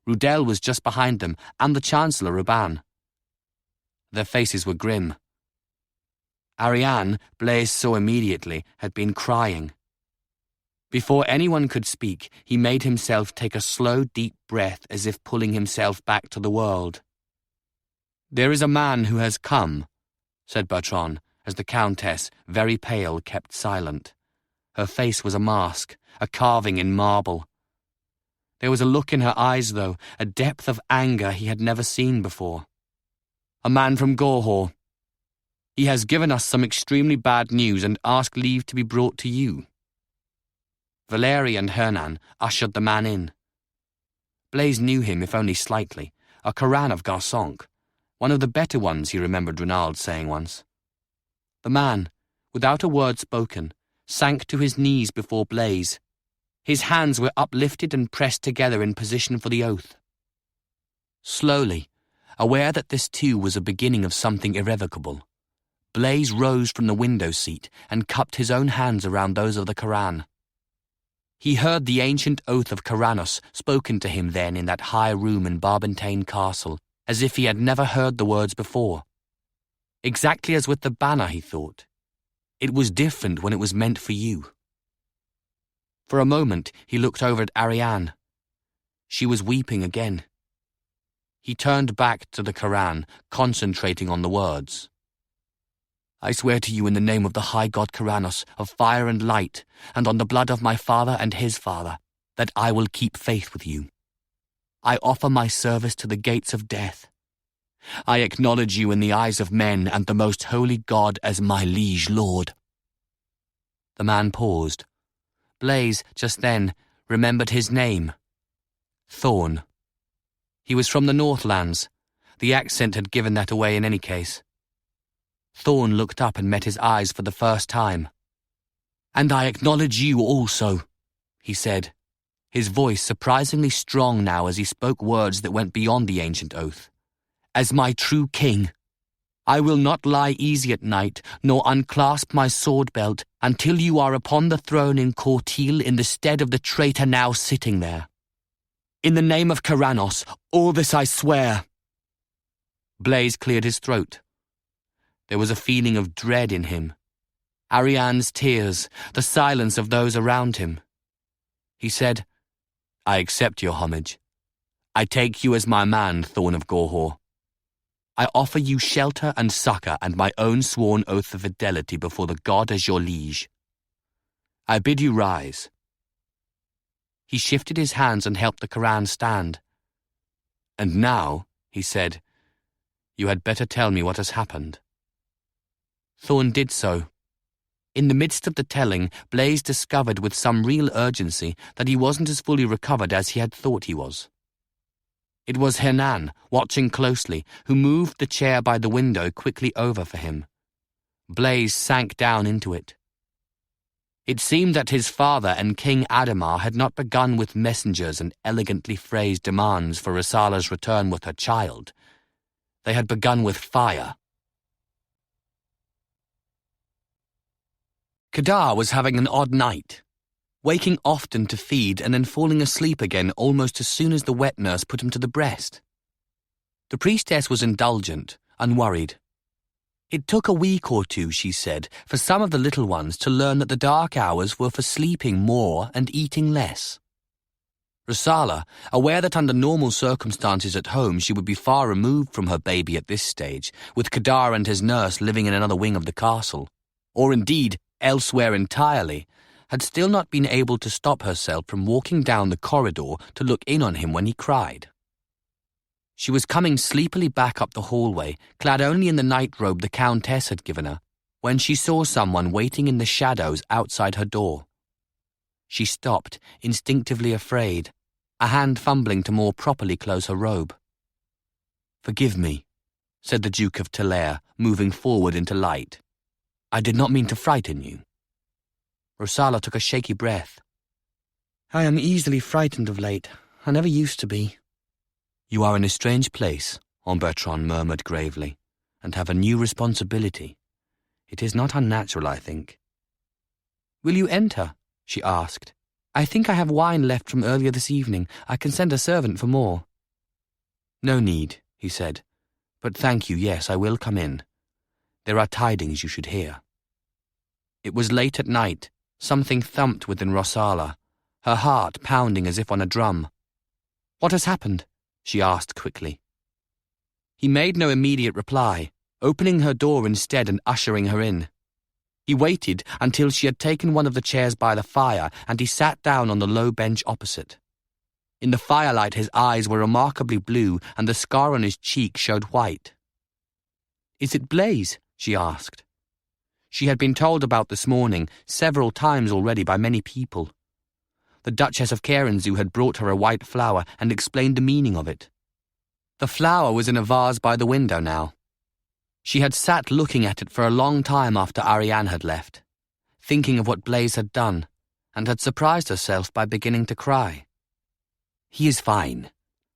Rudel was just behind them, and the Chancellor Urbain. Their faces were grim. Ariane, Blaise saw immediately, had been crying. Before anyone could speak, he made himself take a slow, deep breath as if pulling himself back to the world. "There is a man who has come," said Bertran, as the Countess, very pale, kept silent. Her face was a mask, a carving in marble. There was a look in her eyes, though, a depth of anger he had never seen before. "A man from Gorhaut. He has given us some extremely bad news and asked leave to be brought to you." Valérie and Hernan ushered the man in. Blaise knew him, if only slightly, a Coran of Garçonque, one of the better ones, he remembered Renald saying once. The man, without a word spoken, sank to his knees before Blaise. His hands were uplifted and pressed together in position for the oath. Slowly, aware that this too was a beginning of something irrevocable, Blaise rose from the window seat and cupped his own hands around those of the Coran. He heard the ancient oath of Corannos spoken to him then in that high room in Barbentane Castle, as if he had never heard the words before. Exactly as with the banner, he thought. It was different when it was meant for you. For a moment, he looked over at Ariane. She was weeping again. He turned back to the Coran, concentrating on the words. "I swear to you in the name of the high god Corannos, of fire and light, and on the blood of my father and his father, that I will keep faith with you. I offer my service to the gates of death. I acknowledge you in the eyes of men and the most holy God as my liege lord." The man paused. Blaise, just then, remembered his name. Thorn. He was from the Northlands. The accent had given that away in any case. Thorn looked up and met his eyes for the first time. "And I acknowledge you also," he said, his voice surprisingly strong now as he spoke words that went beyond the ancient oath. "As my true king. I will not lie easy at night, nor unclasp my sword belt until you are upon the throne in Courtil in the stead of the traitor now sitting there. In the name of Corannos, all this I swear." Blaise cleared his throat. There was a feeling of dread in him. Ariane's tears, the silence of those around him. He said, "I accept your homage. I take you as my man, Thorn of Gorhaut. I offer you shelter and succor and my own sworn oath of fidelity before the god as your liege. I bid you rise." He shifted his hands and helped the Koran stand. "And now," he said, "you had better tell me what has happened." Thorn did so. In the midst of the telling, Blaise discovered with some real urgency that he wasn't as fully recovered as he had thought he was. It was Hernan, watching closely, who moved the chair by the window quickly over for him. Blaise sank down into it. It seemed that his father and King Ademar had not begun with messengers and elegantly phrased demands for Rosala's return with her child. They had begun with fire. Kadar was having an odd night, waking often to feed and then falling asleep again almost as soon as the wet nurse put him to the breast. The priestess was indulgent, unworried. It took a week or two, she said, for some of the little ones to learn that the dark hours were for sleeping more and eating less. Rosala, aware that under normal circumstances at home she would be far removed from her baby at this stage, with Kadar and his nurse living in another wing of the castle, or indeed elsewhere entirely, had still not been able to stop herself from walking down the corridor to look in on him when he cried. She was coming sleepily back up the hallway, clad only in the nightrobe the Countess had given her, when she saw someone waiting in the shadows outside her door. She stopped, instinctively afraid, a hand fumbling to more properly close her robe. "Forgive me," said the Duke of Talair, moving forward into light. "I did not mean to frighten you." Rosala took a shaky breath. "I am easily frightened of late. I never used to be." "You are in a strange place," Bertran murmured gravely, "and have a new responsibility. It is not unnatural, I think." "Will you enter?" she asked. "I think I have wine left from earlier this evening. I can send a servant for more." "No need," he said. "But thank you, yes, I will come in. There are tidings you should hear." It was late at night. Something thumped within Rosala, her heart pounding as if on a drum. "What has happened?" she asked quickly. He made no immediate reply, opening her door instead and ushering her in. He waited until she had taken one of the chairs by the fire, and he sat down on the low bench opposite. In the firelight his eyes were remarkably blue, and the scar on his cheek showed white. "Is it Blaise?" she asked. She had been told about this morning several times already by many people. The Duchess of Corannos had brought her a white flower and explained the meaning of it. The flower was in a vase by the window now. She had sat looking at it for a long time after Ariane had left, thinking of what Blaise had done, and had surprised herself by beginning to cry. "He is fine,"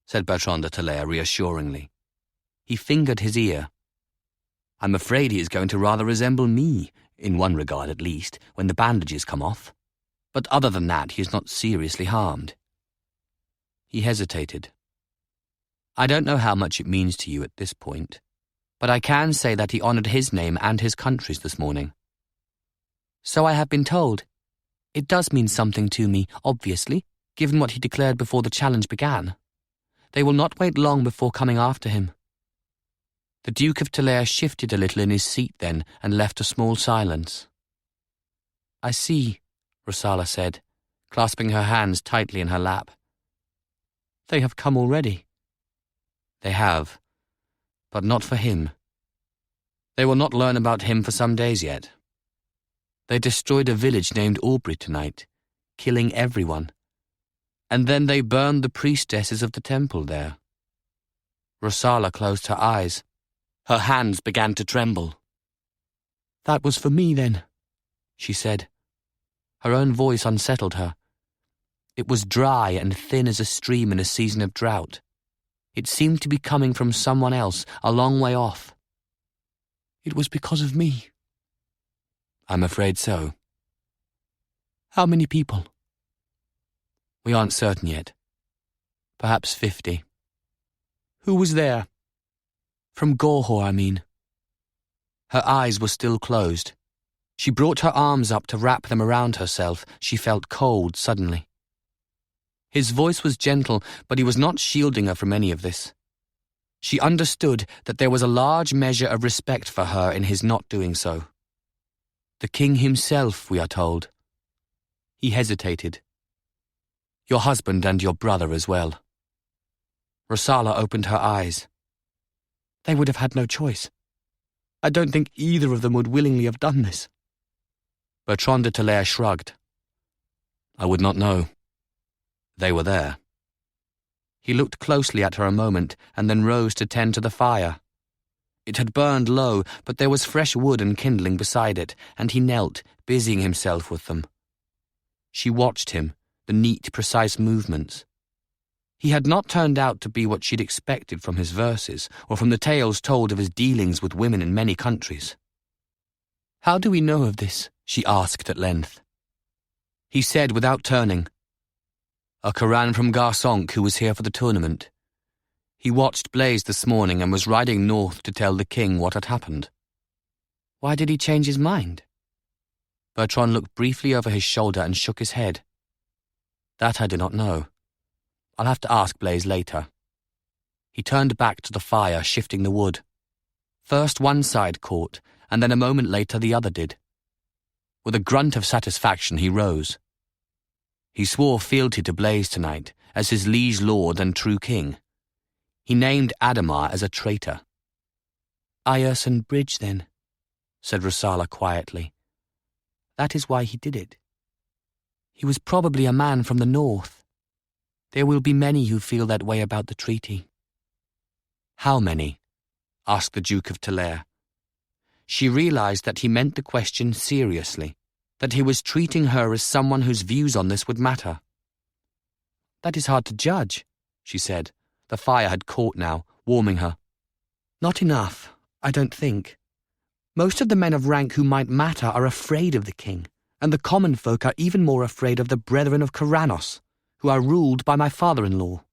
said Bertran de Talair reassuringly. He fingered his ear. "I'm afraid he is going to rather resemble me, in one regard at least, when the bandages come off. But other than that, he is not seriously harmed." He hesitated. "I don't know how much it means to you at this point, but I can say that he honored his name and his country's this morning." "So I have been told. It does mean something to me, obviously, given what he declared before the challenge began. They will not wait long before coming after him." The Duke of Talair shifted a little in his seat then and left a small silence. "I see," Rosala said, clasping her hands tightly in her lap. "They have come already." "They have, but not for him. They will not learn about him for some days yet. They destroyed a village named Urte tonight, killing everyone. And then they burned the priestesses of the temple there." Rosala closed her eyes. Her hands began to tremble. "That was for me, then," she said. Her own voice unsettled her. It was dry and thin as a stream in a season of drought. It seemed to be coming from someone else, a long way off. "It was because of me." "I'm afraid so." "How many people?" "We aren't certain yet. Perhaps 50. "Who was there?" "From Gorhaut, I mean." Her eyes were still closed. She brought her arms up to wrap them around herself. She felt cold suddenly. His voice was gentle, but he was not shielding her from any of this. She understood that there was a large measure of respect for her in his not doing so. The king himself, we are told. He hesitated. "Your husband and your brother as well." Rosala opened her eyes. "They would have had no choice. I don't think either of them would willingly have done this." Bertran de Talair shrugged. "I would not know. They were there." He looked closely at her a moment and then rose to tend to the fire. It had burned low, but there was fresh wood and kindling beside it, and he knelt, busying himself with them. She watched him, the neat, precise movements. He had not turned out to be what she'd expected from his verses, or from the tales told of his dealings with women in many countries. "How do we know of this?" she asked at length. He said without turning, "A Coran from Garçonque who was here for the tournament. He watched Blaise this morning and was riding north to tell the king what had happened." "Why did he change his mind?" Bertran looked briefly over his shoulder and shook his head. "That I do not know. I'll have to ask Blaise later." He turned back to the fire, shifting the wood. First one side caught, and then a moment later the other did. With a grunt of satisfaction he rose. He swore fealty to Blaise tonight, as his liege lord and true king. He named Ademar as a traitor. "Ayerson Bridge, then," said Rosala quietly. "That is why he did it. He was probably a man from the north. There will be many who feel that way about the treaty." "How many?" asked the Duke of Talair. She realized that he meant the question seriously, that he was treating her as someone whose views on this would matter. "That is hard to judge," she said. The fire had caught now, warming her. "Not enough, I don't think. Most of the men of rank who might matter are afraid of the king, and the common folk are even more afraid of the brethren of Corannos, who are ruled by my father-in-law."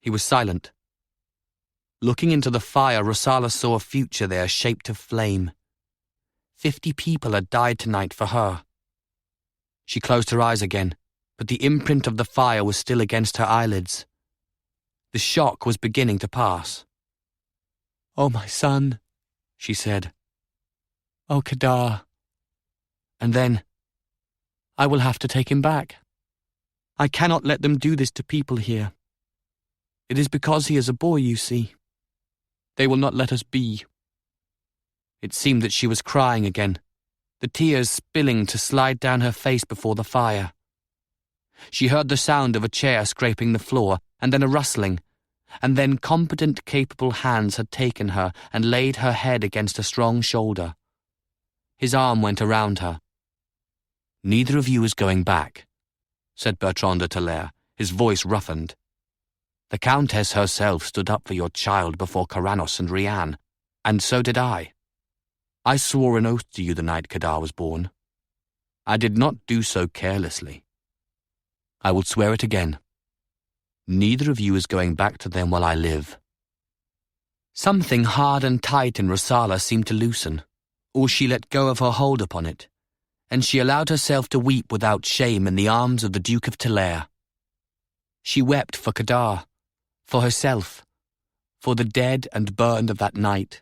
He was silent. Looking into the fire, Rosala saw a future there shaped of flame. 50 people had died tonight for her. She closed her eyes again, but the imprint of the fire was still against her eyelids. The shock was beginning to pass. "Oh, my son," she said. "Oh, Kadar." And then, "I will have to take him back. I cannot let them do this to people here. It is because he is a boy, you see. They will not let us be." It seemed that she was crying again, the tears spilling to slide down her face before the fire. She heard the sound of a chair scraping the floor, and then a rustling, and then competent, capable hands had taken her and laid her head against a strong shoulder. His arm went around her. "Neither of you is going back," said Bertran de Talair, his voice roughened. "The Countess herself stood up for your child before Corannos and Rianne, and so did I. I swore an oath to you the night Kadar was born. I did not do so carelessly. I will swear it again. Neither of you is going back to them while I live." Something hard and tight in Rosala seemed to loosen, or she let go of her hold upon it, and she allowed herself to weep without shame in the arms of the Duke of Talair. She wept for Kadar, for herself, for the dead and burned of that night,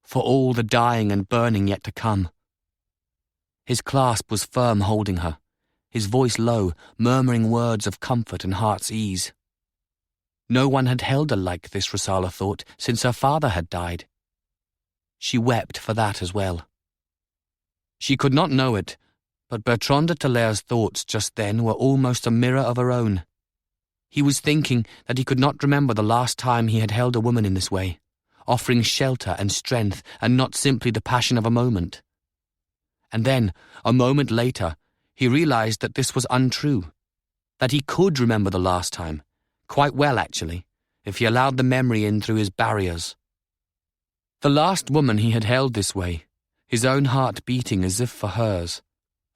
for all the dying and burning yet to come. His clasp was firm, holding her, his voice low, murmuring words of comfort and heart's ease. No one had held her like this, Rosala thought, since her father had died. She wept for that as well. She could not know it, but Bertran de Talair's thoughts just then were almost a mirror of her own. He was thinking that he could not remember the last time he had held a woman in this way, offering shelter and strength and not simply the passion of a moment. And then, a moment later, he realized that this was untrue, that he could remember the last time, quite well actually, if he allowed the memory in through his barriers. The last woman he had held this way, his own heart beating as if for hers,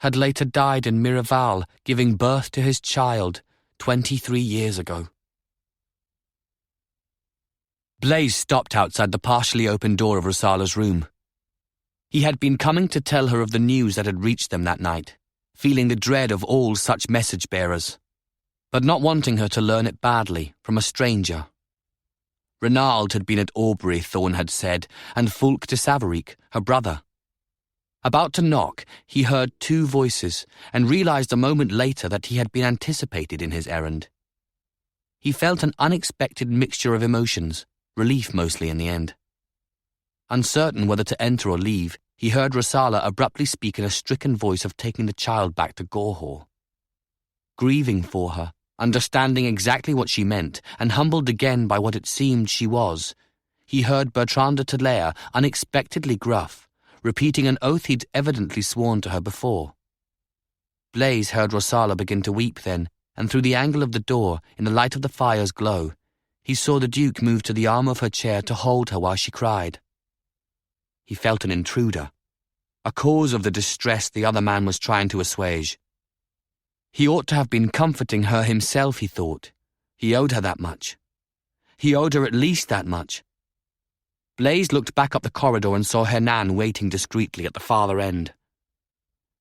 had later died in Miraval, giving birth to his child 23 years ago. Blaise stopped outside the partially open door of Rosala's room. He had been coming to tell her of the news that had reached them that night, feeling the dread of all such message-bearers, but not wanting her to learn it badly from a stranger. Reynald had been at Aubrey, Thorn had said, and Fulk de Savaric, her brother. About to knock, he heard two voices and realized a moment later that he had been anticipated in his errand. He felt an unexpected mixture of emotions, relief mostly in the end. Uncertain whether to enter or leave, he heard Rosala abruptly speak in a stricken voice of taking the child back to Gorhaut. Grieving for her, understanding exactly what she meant, and humbled again by what it seemed she was, he heard Bertran de Talair unexpectedly gruff, repeating an oath he'd evidently sworn to her before. Blaise heard Rosala begin to weep then, and through the angle of the door, in the light of the fire's glow, he saw the Duke move to the arm of her chair to hold her while she cried. He felt an intruder, a cause of the distress the other man was trying to assuage. He ought to have been comforting her himself, he thought. He owed her that much. He owed her at least that much. Blaise looked back up the corridor and saw Hernan waiting discreetly at the farther end.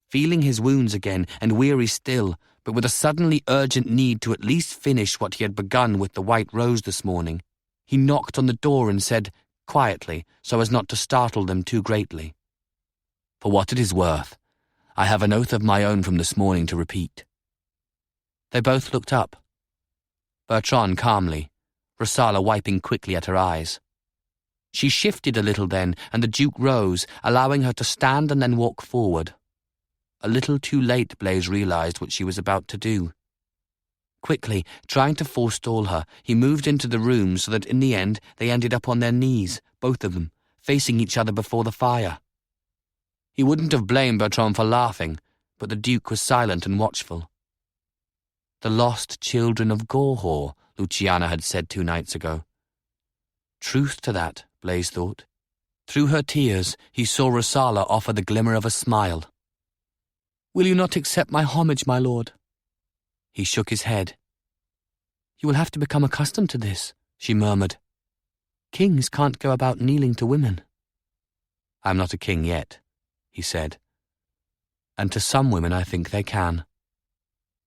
Feeling his wounds again and weary still, but with a suddenly urgent need to at least finish what he had begun with the White Rose this morning, he knocked on the door and said, quietly, so as not to startle them too greatly, "For what it is worth, I have an oath of my own from this morning to repeat." They both looked up. Bertran calmly, Rosala wiping quickly at her eyes. She shifted a little then, and the Duke rose, allowing her to stand and then walk forward. A little too late, Blaise realized what she was about to do. Quickly, trying to forestall her, he moved into the room so that in the end they ended up on their knees, both of them, facing each other before the fire. He wouldn't have blamed Bertran for laughing, but the Duke was silent and watchful. The lost children of Gorhaut, Luciana had said 2 nights ago. Truth to that, Blaise thought. Through her tears, he saw Rosala offer the glimmer of a smile. "Will you not accept my homage, my lord?" He shook his head. "You will have to become accustomed to this," she murmured. "Kings can't go about kneeling to women." "I'm not a king yet," he said. "And to some women I think they can.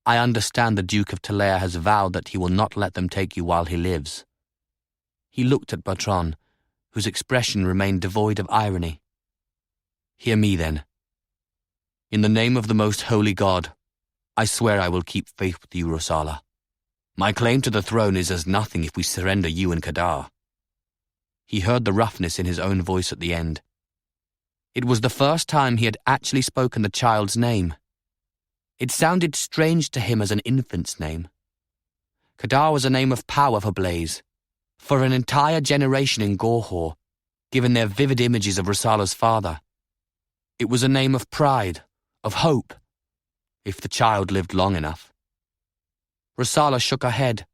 I understand the Duke of Talair has vowed that he will not let them take you while he lives." He looked at Bertran, whose expression remained devoid of irony. "Hear me, then. In the name of the most holy God, I swear I will keep faith with you, Rosala. My claim to the throne is as nothing if we surrender you and Kadar." He heard the roughness in his own voice at the end. It was the first time he had actually spoken the child's name. It sounded strange to him as an infant's name. Kadar was a name of power for Blaise, for an entire generation in Gorhaut, given their vivid images of Rosala's father. It was a name of pride, of hope, if the child lived long enough. Rosala shook her head.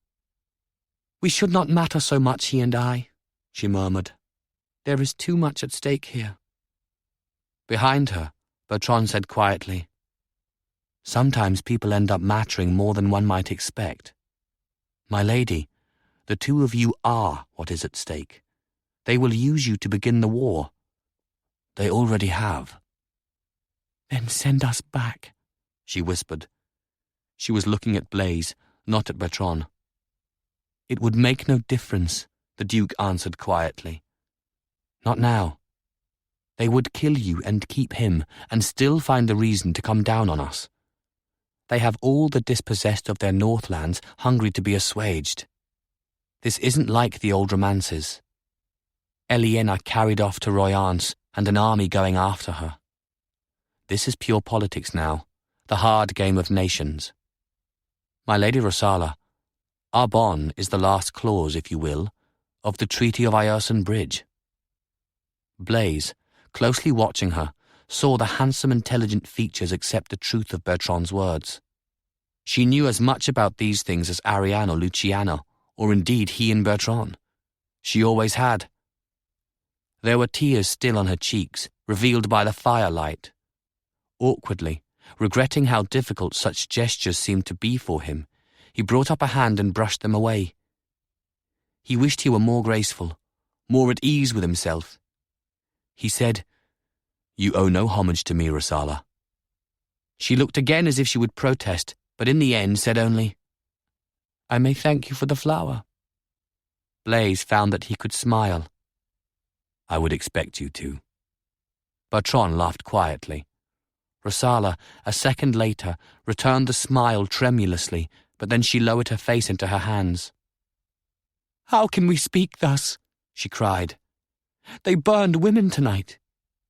"We should not matter so much, he and I," she murmured. "There is too much at stake here." Behind her, Bertran said quietly, "Sometimes people end up mattering more than one might expect. My lady, the two of you are what is at stake. They will use you to begin the war. They already have." "Then send us back," she whispered. She was looking at Blaise, not at Bertran. "It would make no difference," the Duke answered quietly. "Not now. They would kill you and keep him, and still find the reason to come down on us. They have all the dispossessed of their northlands hungry to be assuaged. This isn't like the old romances. Eliena carried off to Royance and an army going after her. This is pure politics now, the hard game of nations. My lady Rosala, Arbonne is the last clause, if you will, of the Treaty of Ierson Bridge. Blaise, closely watching her, saw the handsome, intelligent features accept the truth of Bertran's words. She knew as much about these things as Ariane or Luciana, or indeed he and Bertran. She always had. There were tears still on her cheeks, revealed by the firelight. Awkwardly, regretting how difficult such gestures seemed to be for him, he brought up a hand and brushed them away. He wished he were more graceful, more at ease with himself. He said, "You owe no homage to me, Rosala." She looked again as if she would protest, but in the end said only, "I may thank you for the flower." Blaise found that he could smile. "I would expect you to." Bertran laughed quietly. Rosala, a second later, returned the smile tremulously, but then she lowered her face into her hands. "How can we speak thus?" she cried. "They burned women tonight,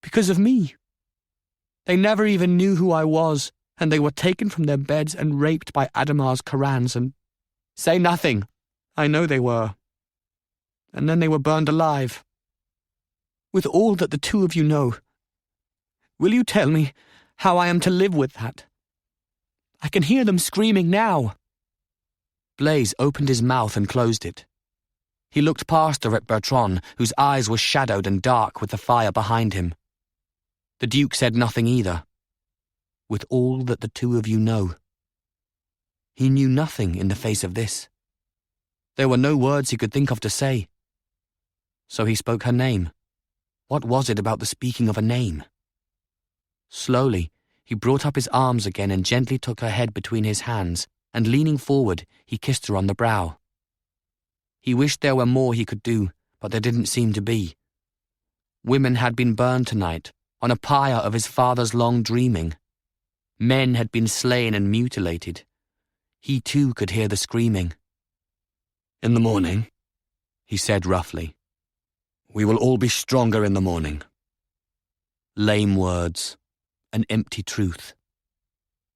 because of me. They never even knew who I was, and they were taken from their beds and raped by Ademar's Corannos and— Say nothing! I know they were. And then they were burned alive. With all that the two of you know, will you tell me how I am to live with that? I can hear them screaming now." Blaise opened his mouth and closed it. He looked past her at Bertran, whose eyes were shadowed and dark with the fire behind him. The Duke said nothing either. With all that the two of you know. He knew nothing in the face of this. There were no words he could think of to say. So he spoke her name. What was it about the speaking of a name? Slowly, he brought up his arms again and gently took her head between his hands, and leaning forward, he kissed her on the brow. He wished there were more he could do, but there didn't seem to be. Women had been burned tonight, on a pyre of his father's long dreaming. Men had been slain and mutilated. He too could hear the screaming. "In the morning," he said roughly. "We will all be stronger in the morning." Lame words. An empty truth.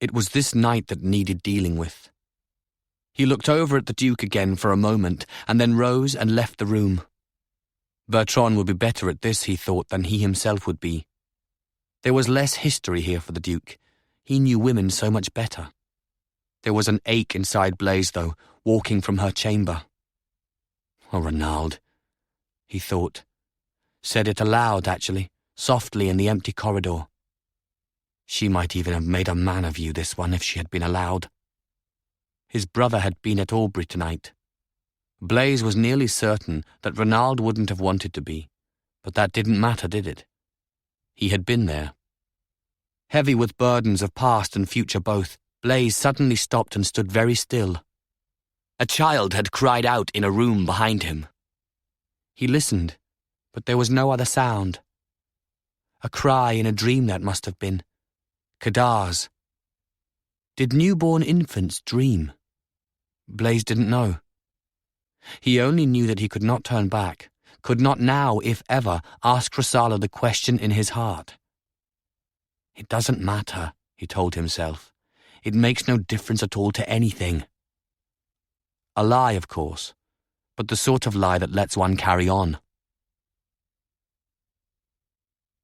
It was this night that needed dealing with. He looked over at the Duke again for a moment, and then rose and left the room. Bertran would be better at this, he thought, than he himself would be. There was less history here for the Duke. He knew women so much better. There was an ache inside Blaise, though, walking from her chamber. "Oh, Reynald," he thought. Said it aloud, actually, softly in the empty corridor. She might even have made a man of you, this one, if she had been allowed. His brother had been at Aubrey tonight. Blaise was nearly certain that Reynald wouldn't have wanted to be, but that didn't matter, did it? He had been there. Heavy with burdens of past and future both, Blaise suddenly stopped and stood very still. A child had cried out in a room behind him. He listened, but there was no other sound. A cry in a dream that must have been. Kadar's. Did newborn infants dream? Blaise didn't know. He only knew that he could not turn back, could not now, if ever, ask Rosala the question in his heart. It doesn't matter, he told himself. It makes no difference at all to anything. A lie, of course, but the sort of lie that lets one carry on.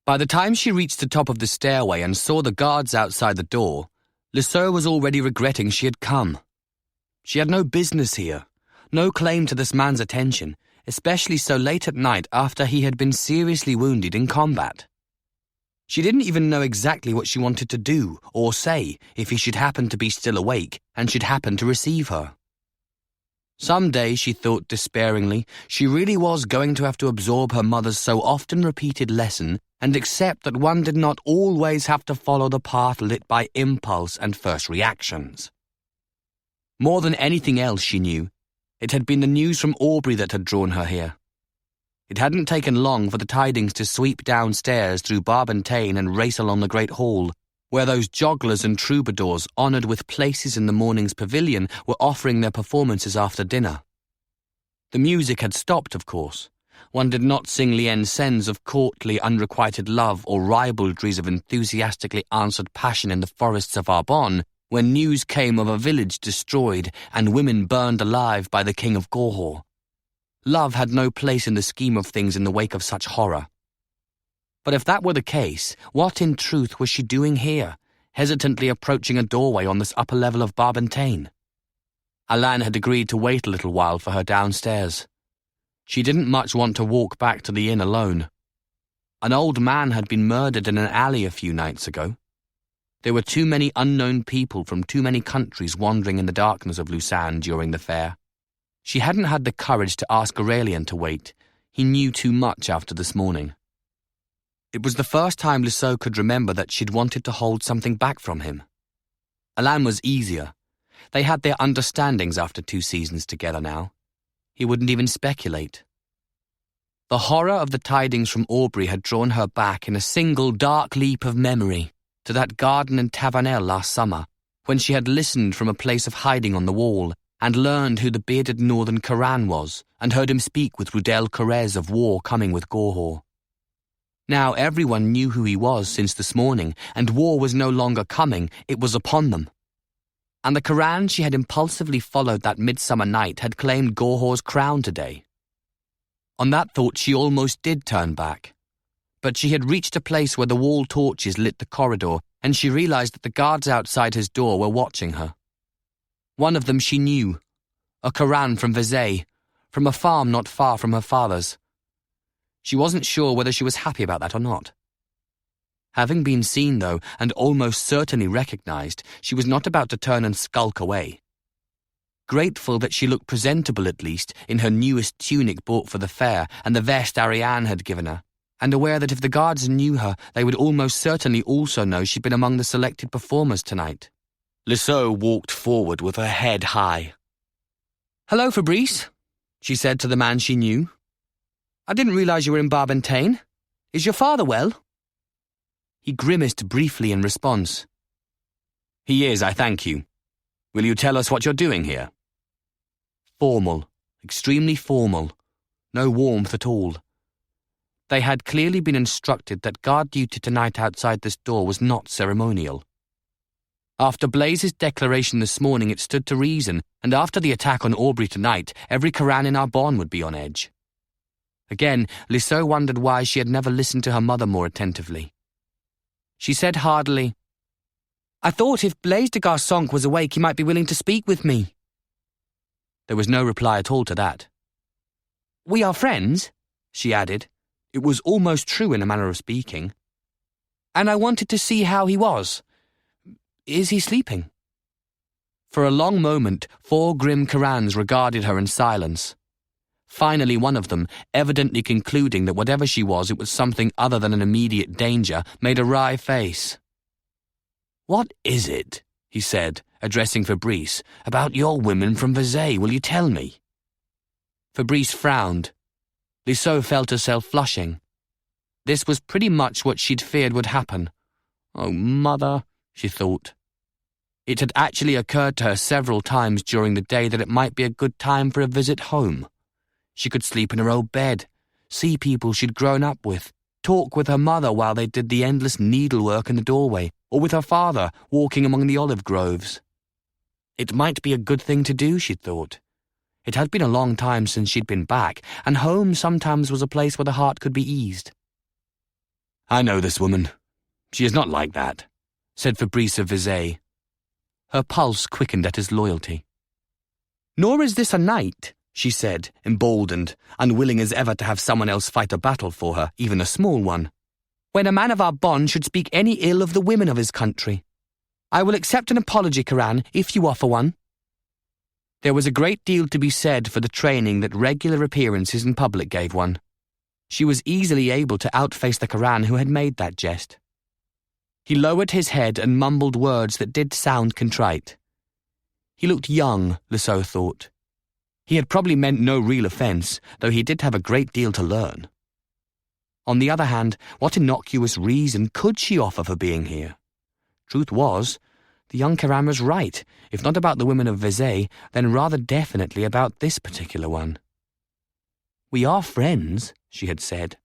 By the time she reached the top of the stairway and saw the guards outside the door, Lyceur was already regretting she had come. She had no business here, no claim to this man's attention, especially so late at night after he had been seriously wounded in combat. She didn't even know exactly what she wanted to do or say if he should happen to be still awake and should happen to receive her. Someday, she thought despairingly, she really was going to have to absorb her mother's so often repeated lesson and accept that one did not always have to follow the path lit by impulse and first reactions. More than anything else, she knew, it had been the news from Aubrey that had drawn her here. It hadn't taken long for the tidings to sweep downstairs through Barbentane and race along the great hall, where those jogglers and troubadours honoured with places in the morning's pavilion were offering their performances after dinner. The music had stopped, of course. One did not sing Lien Sens of courtly, unrequited love or ribaldries of enthusiastically answered passion in the forests of Arbonne when news came of a village destroyed and women burned alive by the king of Gorhaut. Love had no place in the scheme of things in the wake of such horror. But if that were the case, what in truth was she doing here, hesitantly approaching a doorway on this upper level of Barbentane? Alain had agreed to wait a little while for her downstairs. She didn't much want to walk back to the inn alone. An old man had been murdered in an alley a few nights ago. There were too many unknown people from too many countries wandering in the darkness of Lucerne during the fair. She hadn't had the courage to ask Aurélien to wait. He knew too much after this morning. It was the first time Lisseau could remember that she'd wanted to hold something back from him. Alain was easier. They had their understandings after 2 seasons together now. He wouldn't even speculate. The horror of the tidings from Aubry had drawn her back in a single dark leap of memory to that garden in Tavernelle last summer, when she had listened from a place of hiding on the wall and learned who the bearded northern Coran was and heard him speak with Rudel Corrèze of war coming with Gorhaut. Now everyone knew who he was since this morning, and war was no longer coming, it was upon them. And the Coran she had impulsively followed that midsummer night had claimed Gorhaut's crown today. On that thought she almost did turn back. But she had reached a place where the wall torches lit the corridor, and she realized that the guards outside his door were watching her. One of them she knew, a Coran from Vézé, from a farm not far from her father's. She wasn't sure whether she was happy about that or not. Having been seen, though, and almost certainly recognized, she was not about to turn and skulk away. Grateful that she looked presentable at least in her newest tunic bought for the fair and the vest Ariane had given her, and aware that if the guards knew her, they would almost certainly also know she'd been among the selected performers tonight. Lisseau walked forward with her head high. "Hello, Fabrice," she said to the man she knew. "I didn't realize you were in Barbentane. Is your father well?" He grimaced briefly in response. "He is, I thank you. Will you tell us what you're doing here?" Formal, extremely formal. No warmth at all. They had clearly been instructed that guard duty tonight outside this door was not ceremonial. After Blaise's declaration this morning, it stood to reason, and after the attack on Aubry tonight, every Coran in Arbonne would be on edge. Again, Lisseau wondered why she had never listened to her mother more attentively. She said hardily, "I thought if Blaise de Garçonque was awake, he might be willing to speak with me." There was no reply at all to that. "We are friends," she added. It was almost true in a manner of speaking. "And I wanted to see how he was. Is he sleeping?" For a long moment, 4 grim Corans regarded her in silence. Finally, one of them, evidently concluding that whatever she was, it was something other than an immediate danger, made a wry face. "What is it," he said, addressing Fabrice, "about your women from Vézé? Will you tell me?" Fabrice frowned. Lisseau felt herself flushing. This was pretty much what she'd feared would happen. Oh, mother, she thought. It had actually occurred to her several times during the day that it might be a good time for a visit home. She could sleep in her old bed, see people she'd grown up with, talk with her mother while they did the endless needlework in the doorway, or with her father walking among the olive groves. It might be a good thing to do, she'd thought. It had been a long time since she'd been back, and home sometimes was a place where the heart could be eased. "I know this woman. She is not like that," said Fabrice of Vézé. Her pulse quickened at his loyalty. "Nor is this a knight," she said, emboldened, unwilling as ever to have someone else fight a battle for her, even a small one. "When a man of Arbonne should speak any ill of the women of his country. I will accept an apology, Coran, if you offer one." There was a great deal to be said for the training that regular appearances in public gave one. She was easily able to outface the Coran who had made that jest. He lowered his head and mumbled words that did sound contrite. He looked young, Lisseau thought. He had probably meant no real offence, though he did have a great deal to learn. On the other hand, what innocuous reason could she offer for being here? Truth was, the young Coran was right, if not about the women of Vézé, then rather definitely about this particular one. "We are friends," she had said.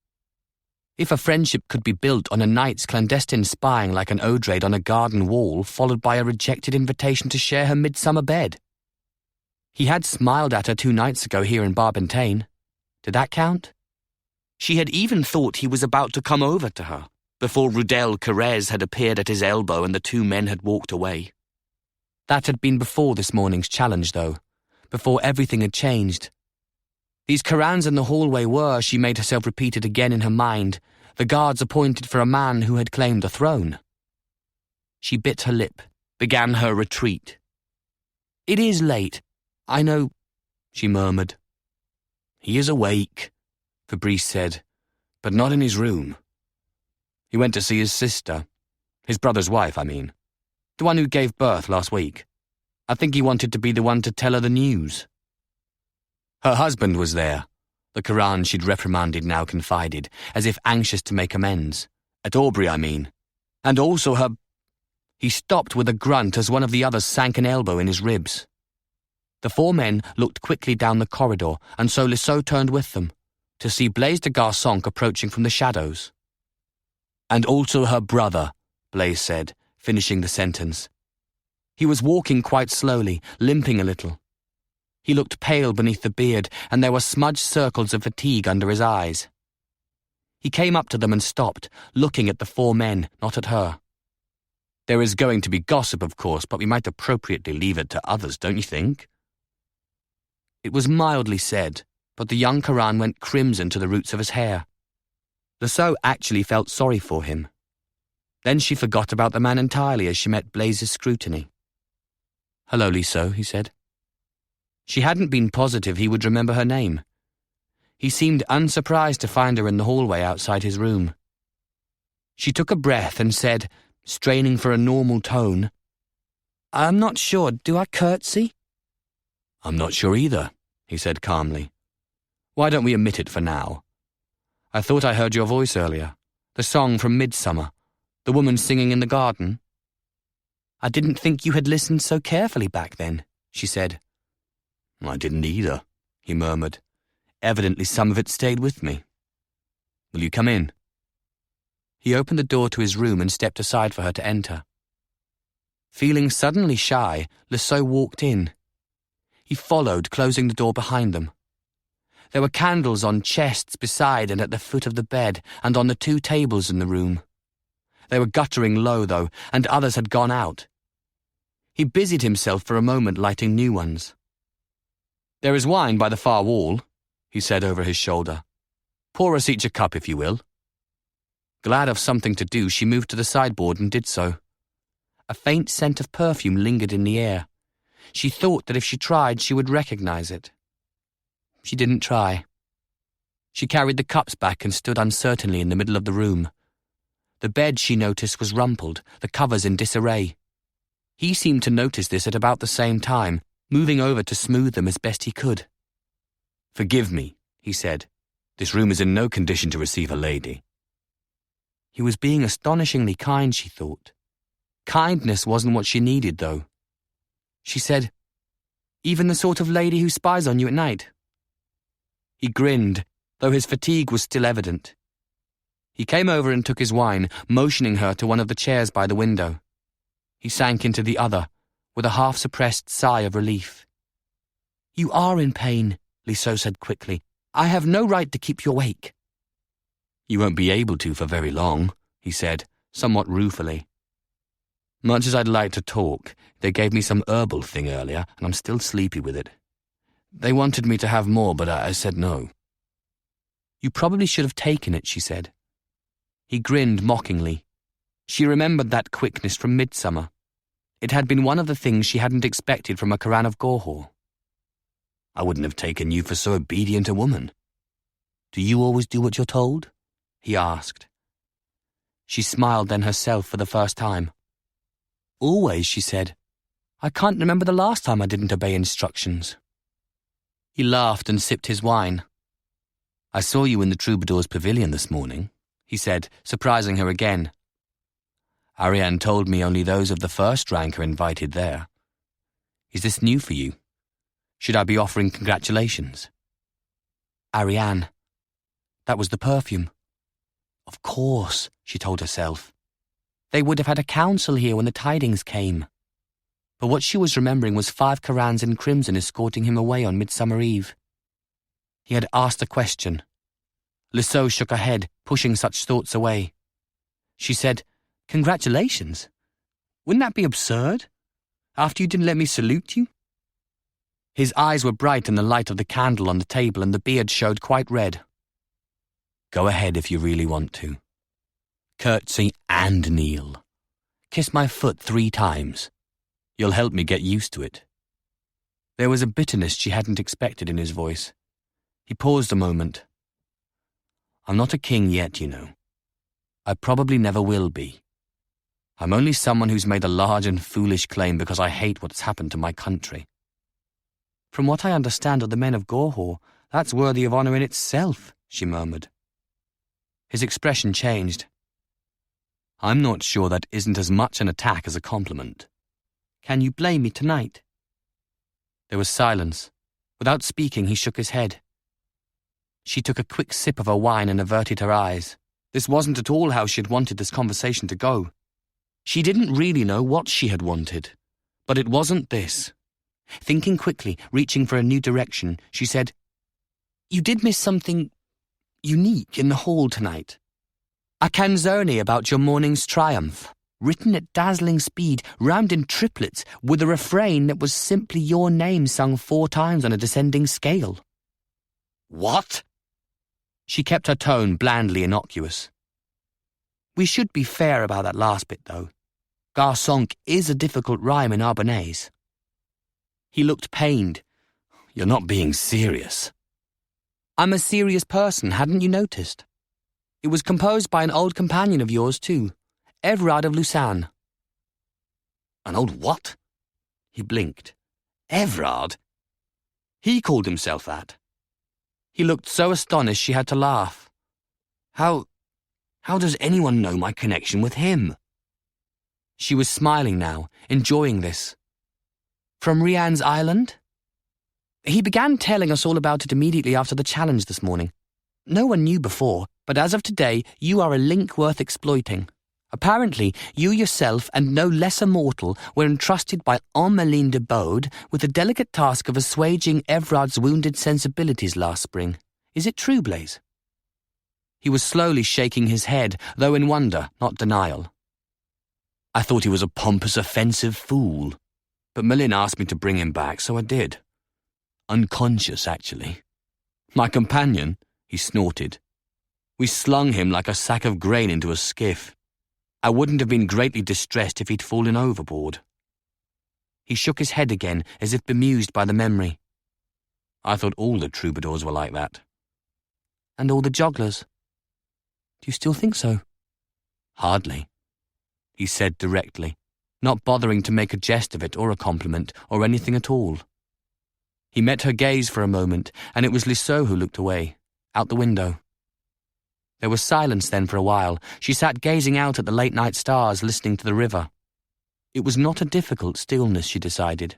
If a friendship could be built on a night's clandestine spying like an Odraid on a garden wall, followed by a rejected invitation to share her midsummer bed. He had smiled at her 2 nights ago here in Barbentane. Did that count? She had even thought he was about to come over to her, before Rudel Carrez had appeared at his elbow and the two men had walked away. That had been before this morning's challenge, though, before everything had changed. These Corans in the hallway were, she made herself repeat it again in her mind, the guards appointed for a man who had claimed the throne. She bit her lip, began her retreat. "It is late. I know," she murmured. "He is awake," Fabrice said, "but not in his room. He went to see his sister. His brother's wife, I mean. The one who gave birth last week. I think he wanted to be the one to tell her the news." Her husband was there, the Coran she'd reprimanded now confided, as if anxious to make amends. At Aubrey, I mean. And also her... He stopped with a grunt as one of the others sank an elbow in his ribs. The four men looked quickly down the corridor, and so Lissot turned with them, to see Blaise de Garçonque approaching from the shadows. "And also her brother," Blaise said, finishing the sentence. He was walking quite slowly, limping a little. He looked pale beneath the beard, and there were smudged circles of fatigue under his eyes. He came up to them and stopped, looking at the four men, not at her. "There is going to be gossip, of course, but we might appropriately leave it to others, don't you think?" It was mildly said, but the young Coran went crimson to the roots of his hair. Lissot actually felt sorry for him. Then she forgot about the man entirely as she met Blaise's scrutiny. "Hello, Lissot," he said. She hadn't been positive he would remember her name. He seemed unsurprised to find her in the hallway outside his room. She took a breath and said, straining for a normal tone, "I'm not sure, do I curtsy?" "I'm not sure either," he said calmly. "Why don't we omit it for now? I thought I heard your voice earlier, the song from Midsummer, the woman singing in the garden." "I didn't think you had listened so carefully back then," she said. "I didn't either," he murmured. "Evidently some of it stayed with me. Will you come in?" He opened the door to his room and stepped aside for her to enter. Feeling suddenly shy, Lissot walked in. He followed, closing the door behind them. There were candles on chests beside and at the foot of the bed, and on the two tables in the room. They were guttering low, though, and others had gone out. He busied himself for a moment lighting new ones. "There is wine by the far wall," he said over his shoulder. "Pour us each a cup, if you will." Glad of something to do, she moved to the sideboard and did so. A faint scent of perfume lingered in the air. She thought that if she tried, she would recognize it. She didn't try. She carried the cups back and stood uncertainly in the middle of the room. The bed, she noticed, was rumpled, the covers in disarray. He seemed to notice this at about the same time, moving over to smooth them as best he could. "Forgive me," he said. "This room is in no condition to receive a lady." He was being astonishingly kind, she thought. Kindness wasn't what she needed, though. She said, "Even the sort of lady who spies on you at night?" He grinned, though his fatigue was still evident. He came over and took his wine, motioning her to one of the chairs by the window. He sank into the other, with a half-suppressed sigh of relief. "You are in pain," Lissot said quickly. "I have no right to keep you awake." "You won't be able to for very long," he said, somewhat ruefully. "Much as I'd like to talk, they gave me some herbal thing earlier, and I'm still sleepy with it. They wanted me to have more, but I said no." "You probably should have taken it," she said. He grinned mockingly. She remembered that quickness from Midsummer. It had been one of the things she hadn't expected from a Coran of Gorhaut. "I wouldn't have taken you for so obedient a woman." "Do you always do what you're told?" he asked. She smiled then herself for the first time. "Always," she said. "I can't remember the last time I didn't obey instructions." He laughed and sipped his wine. "I saw you in the troubadour's pavilion this morning," he said, surprising her again. "Ariane told me only those of the first rank are invited there. Is this new for you? Should I be offering congratulations?" Ariane. That was the perfume. Of course, she told herself. They would have had a council here when the tidings came. But what she was remembering was 5 Corans in crimson escorting him away on Midsummer Eve. He had asked a question. Lisseau shook her head, pushing such thoughts away. She said, "Congratulations. Wouldn't that be absurd? After you didn't let me salute you?" His eyes were bright in the light of the candle on the table and the beard showed quite red. "Go ahead if you really want to. Curtsy and kneel. Kiss my foot 3 times. You'll help me get used to it." There was a bitterness she hadn't expected in his voice. He paused a moment. "I'm not a king yet, you know. I probably never will be. I'm only someone who's made a large and foolish claim because I hate what's happened to my country. From what I understand of the men of Gorhaut, that's worthy of honor in itself," she murmured. His expression changed. "I'm not sure that isn't as much an attack as a compliment. Can you blame me tonight?" There was silence. Without speaking, he shook his head. She took a quick sip of her wine and averted her eyes. This wasn't at all how she had wanted this conversation to go. She didn't really know what she had wanted, but it wasn't this. Thinking quickly, reaching for a new direction, she said, "You did miss something unique in the hall tonight. A canzone about your morning's triumph, written at dazzling speed, rhymed in triplets, with a refrain that was simply your name sung 4 times on a descending scale." "What?" She kept her tone blandly innocuous. "We should be fair about that last bit, though. Garçonque is a difficult rhyme in Arbonnaise." He looked pained. "You're not being serious." "I'm a serious person, hadn't you noticed? It was composed by an old companion of yours, too, Everard of Lucerne." "An old what?" He blinked. "Everard? He called himself that." He looked so astonished she had to laugh. How does anyone know my connection with him?" She was smiling now, enjoying this. "From Rian's island? He began telling us all about it immediately after the challenge this morning. No one knew before, but as of today, you are a link worth exploiting. Apparently, you yourself and no lesser mortal were entrusted by Emmeline de Bode with the delicate task of assuaging Everard's wounded sensibilities last spring. Is it true, Blaise?" He was slowly shaking his head, though in wonder, not denial. "I thought he was a pompous, offensive fool. But Melin asked me to bring him back, so I did. Unconscious, actually. My companion," he snorted. "We slung him like a sack of grain into a skiff. I wouldn't have been greatly distressed if he'd fallen overboard." He shook his head again, as if bemused by the memory. "I thought all the troubadours were like that." "And all the jugglers? Do you still think so?" "Hardly," he said directly, not bothering to make a jest of it or a compliment or anything at all. He met her gaze for a moment, and it was Lisseau who looked away, out the window. There was silence then for a while. She sat gazing out at the late-night stars, listening to the river. It was not a difficult stillness, she decided.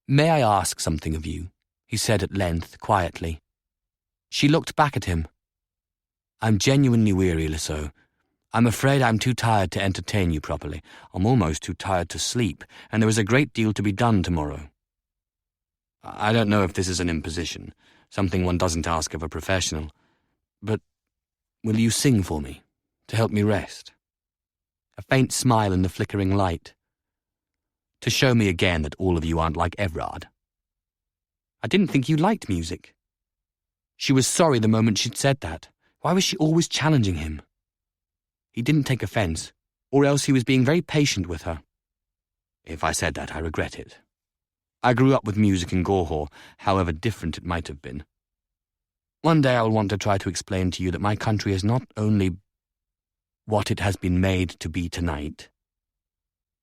"May I ask something of you?" he said at length, quietly. She looked back at him. "I'm genuinely weary, Lisseau. I'm afraid I'm too tired to entertain you properly. I'm almost too tired to sleep, and there is a great deal to be done tomorrow. I don't know if this is an imposition, something one doesn't ask of a professional, but will you sing for me, to help me rest?" A faint smile in the flickering light. "To show me again that all of you aren't like Everard." "I didn't think you liked music." She was sorry the moment she'd said that. Why was she always challenging him? He didn't take offense, or else he was being very patient with her. "If I said that, I regret it. I grew up with music in Gorhaut, however different it might have been. One day I'll want to try to explain to you that my country is not only what it has been made to be tonight."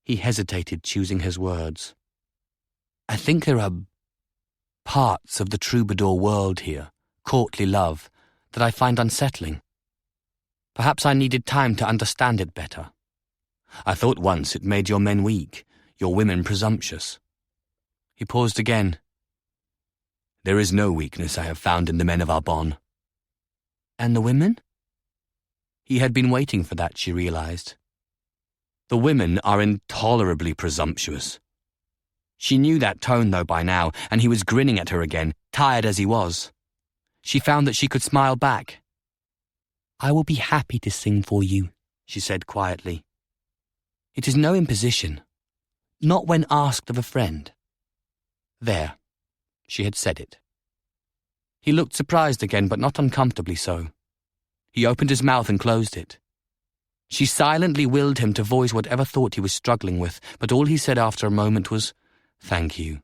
He hesitated, choosing his words. "I think there are parts of the troubadour world here, courtly love, that I find unsettling. Perhaps I needed time to understand it better. I thought once it made your men weak, your women presumptuous." He paused again. "There is no weakness I have found in the men of Arbonne." "And the women?" He had been waiting for that, she realized. "The women are intolerably presumptuous." She knew that tone, though, by now, and he was grinning at her again, tired as he was. She found that she could smile back, "I will be happy to sing for you," she said quietly. "It is no imposition, not when asked of a friend." There, she had said it. He looked surprised again, but not uncomfortably so. He opened his mouth and closed it. She silently willed him to voice whatever thought he was struggling with, but all he said after a moment was, "Thank you."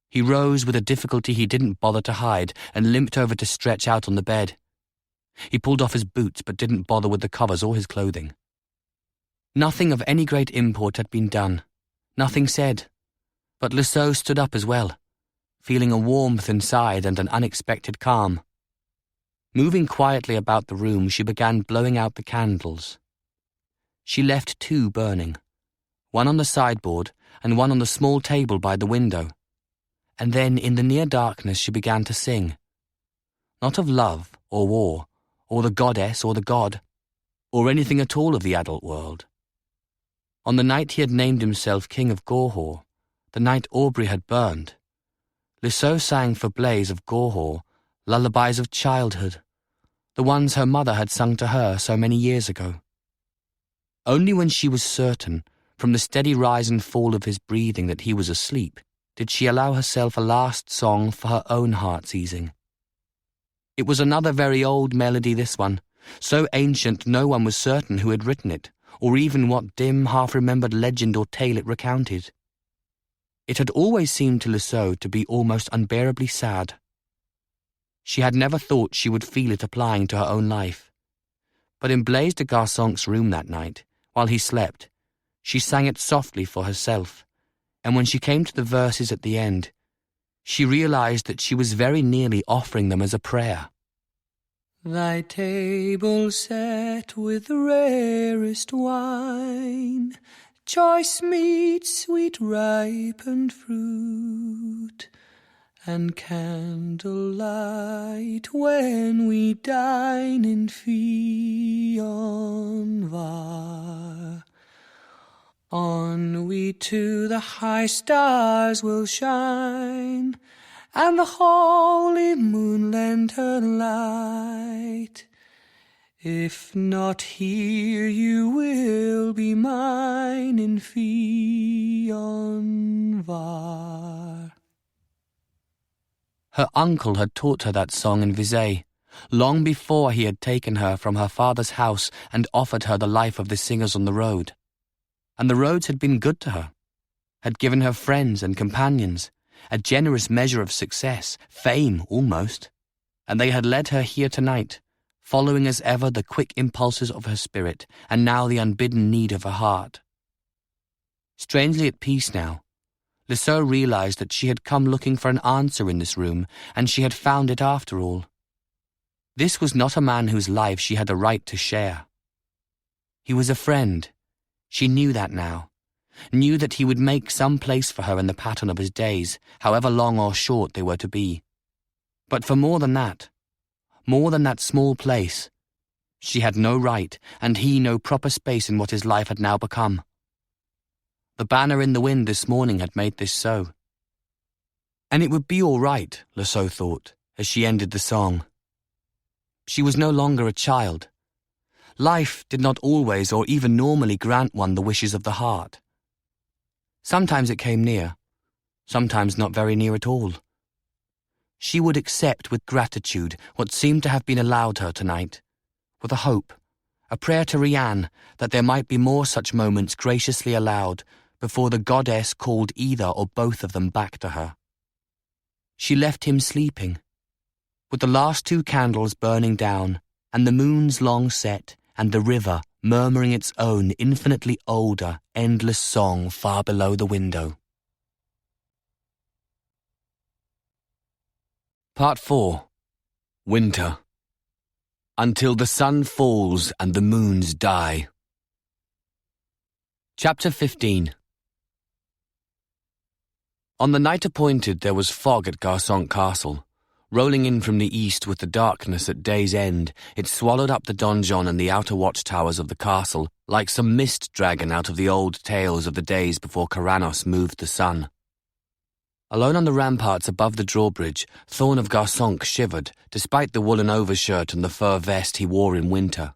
He rose with a difficulty he didn't bother to hide and limped over to stretch out on the bed. He pulled off his boots but didn't bother with the covers or his clothing. Nothing of any great import had been done, nothing said, but Lisseau stood up as well, feeling a warmth inside and an unexpected calm. Moving quietly about the room, she began blowing out the candles. She left 2 burning, one on the sideboard and one on the small table by the window, and then in the near darkness she began to sing, not of love or war, or the goddess or the god, or anything at all of the adult world. On the night he had named himself King of Gorhaut, the night Aubrey had burned, Lisseau sang for Blaise of Gorhaut lullabies of childhood, the ones her mother had sung to her so many years ago. Only when she was certain, from the steady rise and fall of his breathing, that he was asleep, did she allow herself a last song for her own heart's easing. It was another very old melody, this one, so ancient no one was certain who had written it, or even what dim, half-remembered legend or tale it recounted. It had always seemed to Lisseau to be almost unbearably sad. She had never thought she would feel it applying to her own life. But in Blaise de Garçonc's room that night, while he slept, she sang it softly for herself, and when she came to the verses at the end, she realized that she was very nearly offering them as a prayer. Thy table set with rarest wine, choice meat, sweet ripened fruit, and candlelight when we dine in Fionvar. On we to the high stars will shine, and the holy moon lend her light. If not here, you will be mine in Fionvar. Her uncle had taught her that song in Visay, long before he had taken her from her father's house and offered her the life of the singers on the road. And the roads had been good to her, had given her friends and companions, a generous measure of success, fame almost, and they had led her here tonight, following as ever the quick impulses of her spirit, and now the unbidden need of her heart. Strangely at peace now, Lisseau realized that she had come looking for an answer in this room, and she had found it after all. This was not a man whose life she had a right to share. He was a friend. She knew that now, knew that he would make some place for her in the pattern of his days, however long or short they were to be. But for more than that small place, she had no right, and he no proper space in what his life had now become. The banner in the wind this morning had made this so. And it would be all right, Lisseau thought, as she ended the song. She was no longer a child. Life did not always or even normally grant one the wishes of the heart. Sometimes it came near, sometimes not very near at all. She would accept with gratitude what seemed to have been allowed her tonight, with a hope, a prayer to Rianne that there might be more such moments graciously allowed before the goddess called either or both of them back to her. She left him sleeping, with the last 2 candles burning down, and the moon's long set, and the river murmuring its own infinitely older, endless song far below the window. Part 4. Winter. Until the sun falls and the moons die. Chapter 15. On the night appointed there was fog at Garçonc Castle. Rolling in from the east with the darkness at day's end, it swallowed up the donjon and the outer watchtowers of the castle, like some mist dragon out of the old tales of the days before Corannos moved the sun. Alone on the ramparts above the drawbridge, Thorn of Garsonk shivered, despite the woolen overshirt and the fur vest he wore in winter.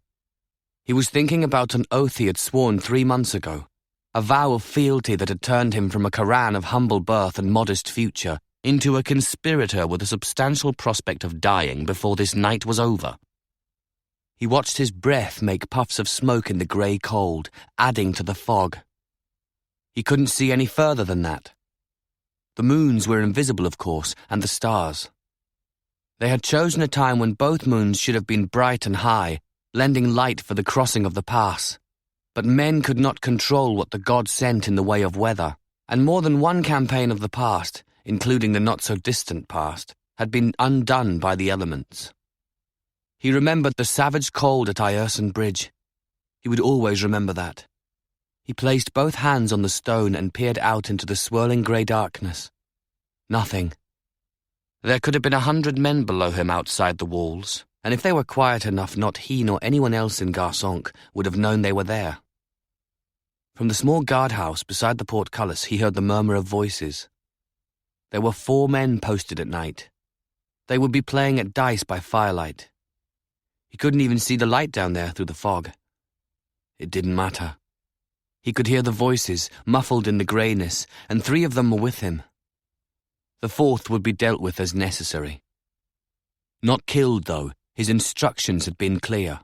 He was thinking about an oath he had sworn 3 months ago, a vow of fealty that had turned him from a Coran of humble birth and modest future into a conspirator with a substantial prospect of dying before this night was over. He watched his breath make puffs of smoke in the grey cold, adding to the fog. He couldn't see any further than that. The moons were invisible, of course, and the stars. They had chosen a time when both moons should have been bright and high, lending light for the crossing of the pass. But men could not control what the gods sent in the way of weather, and more than one campaign of the past, including the not-so-distant past, had been undone by the elements. He remembered the savage cold at Ierson Bridge. He would always remember that. He placed both hands on the stone and peered out into the swirling grey darkness. Nothing. There could have been 100 men below him outside the walls, and if they were quiet enough, not he nor anyone else in Garsonk would have known they were there. From the small guardhouse beside the portcullis he heard the murmur of voices. There were 4 men posted at night. They would be playing at dice by firelight. He couldn't even see the light down there through the fog. It didn't matter. He could hear the voices, muffled in the greyness, and 3 of them were with him. The 4th would be dealt with as necessary. Not killed, though. His instructions had been clear.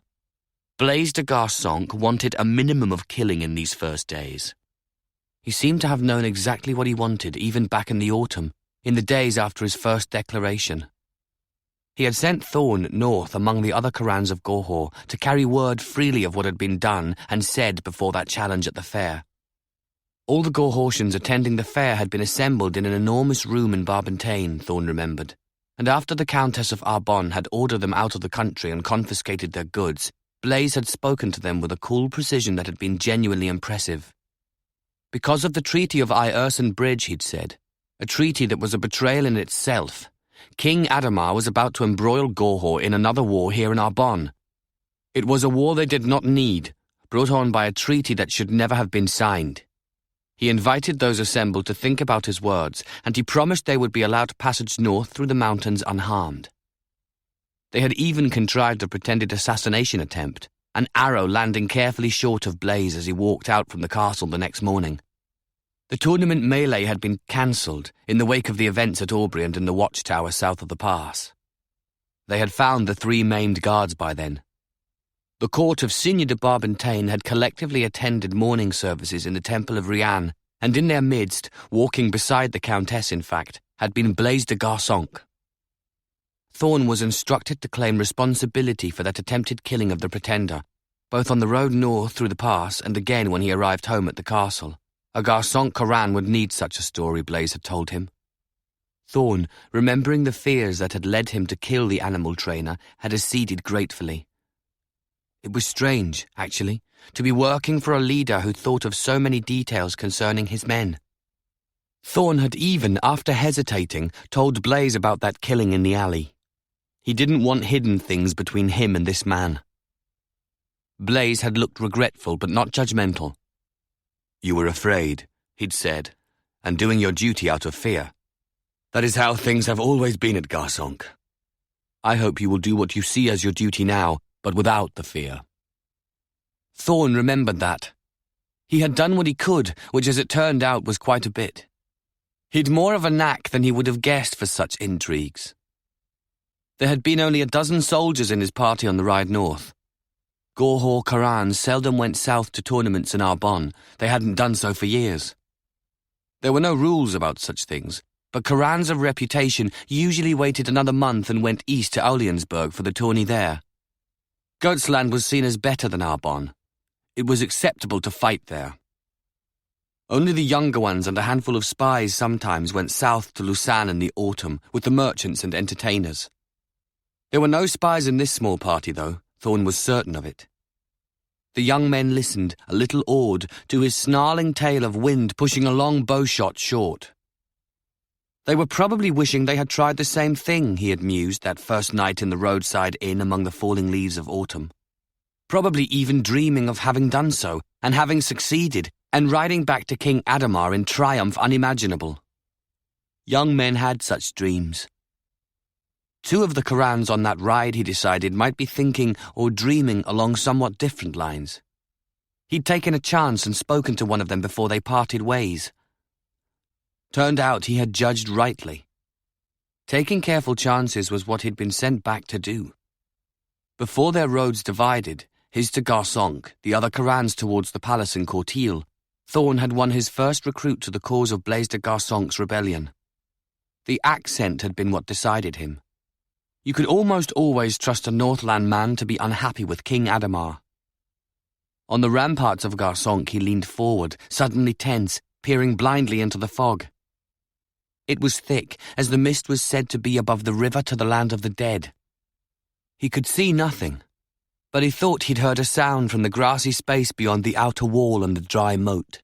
Blaise de Garsonk wanted a minimum of killing in these first days. He seemed to have known exactly what he wanted even back in the autumn, in the days after his first declaration. He had sent Thorn north among the other Corans of Gorhaut to carry word freely of what had been done and said before that challenge at the fair. All the Gorhautians attending the fair had been assembled in an enormous room in Barbentane, Thorn remembered, and after the Countess of Arbonne had ordered them out of the country and confiscated their goods, Blaise had spoken to them with a cool precision that had been genuinely impressive. Because of the Treaty of Ierson Bridge, he'd said, a treaty that was a betrayal in itself, King Ademar was about to embroil Gorhaut in another war here in Arbonne. It was a war they did not need, brought on by a treaty that should never have been signed. He invited those assembled to think about his words, and he promised they would be allowed passage north through the mountains unharmed. They had even contrived a pretended assassination attempt, an arrow landing carefully short of Blaise as he walked out from the castle the next morning. The tournament melee had been cancelled in the wake of the events at Aubrey and in the watchtower south of the pass. They had found the 3 maimed guards by then. The court of Signe de Barbentane had collectively attended morning services in the temple of Rianne, and in their midst, walking beside the countess in fact, had been Blaise de Garsonk. Thorn was instructed to claim responsibility for that attempted killing of the pretender, both on the road north through the pass and again when he arrived home at the castle. A Garsonk Coran would need such a story, Blaise had told him. Thorn, remembering the fears that had led him to kill the animal trainer, had acceded gratefully. It was strange, actually, to be working for a leader who thought of so many details concerning his men. Thorn had even, after hesitating, told Blaise about that killing in the alley. He didn't want hidden things between him and this man. Blaise had looked regretful but not judgmental. "You were afraid," he'd said, "and doing your duty out of fear. That is how things have always been at Garsonk. I hope you will do what you see as your duty now, but without the fear." Thorn remembered that. He had done what he could, which as it turned out was quite a bit. He'd more of a knack than he would have guessed for such intrigues. There had been only a dozen soldiers in his party on the ride north. Gorhaut Corans seldom went south to tournaments in Arbonne. They hadn't done so for years. There were no rules about such things, but Corans of reputation usually waited another month and went east to Orleansburg for the tourney there. Goatsland was seen as better than Arbonne. It was acceptable to fight there. Only the younger ones and a handful of spies sometimes went south to Lausanne in the autumn with the merchants and entertainers. There were no spies in this small party, though. Thorn was certain of it. The young men listened, a little awed, to his snarling tale of wind pushing a long bowshot short. They were probably wishing they had tried the same thing, he had mused, that first night in the roadside inn among the falling leaves of autumn. Probably even dreaming of having done so, and having succeeded, and riding back to King Ademar in triumph unimaginable. Young men had such dreams. 2 of the Corannos on that ride, he decided, might be thinking or dreaming along somewhat different lines. He'd taken a chance and spoken to one of them before they parted ways. Turned out he had judged rightly. Taking careful chances was what he'd been sent back to do. Before their roads divided, his to Garçonc, the other Corannos towards the palace in Courtille, Thorn had won his first recruit to the cause of Blaise de Garçonc's rebellion. The accent had been what decided him. You could almost always trust a Northland man to be unhappy with King Ademar. On the ramparts of Garçonc he leaned forward, suddenly tense, peering blindly into the fog. It was thick, as the mist was said to be above the river to the land of the dead. He could see nothing, but he thought he'd heard a sound from the grassy space beyond the outer wall and the dry moat.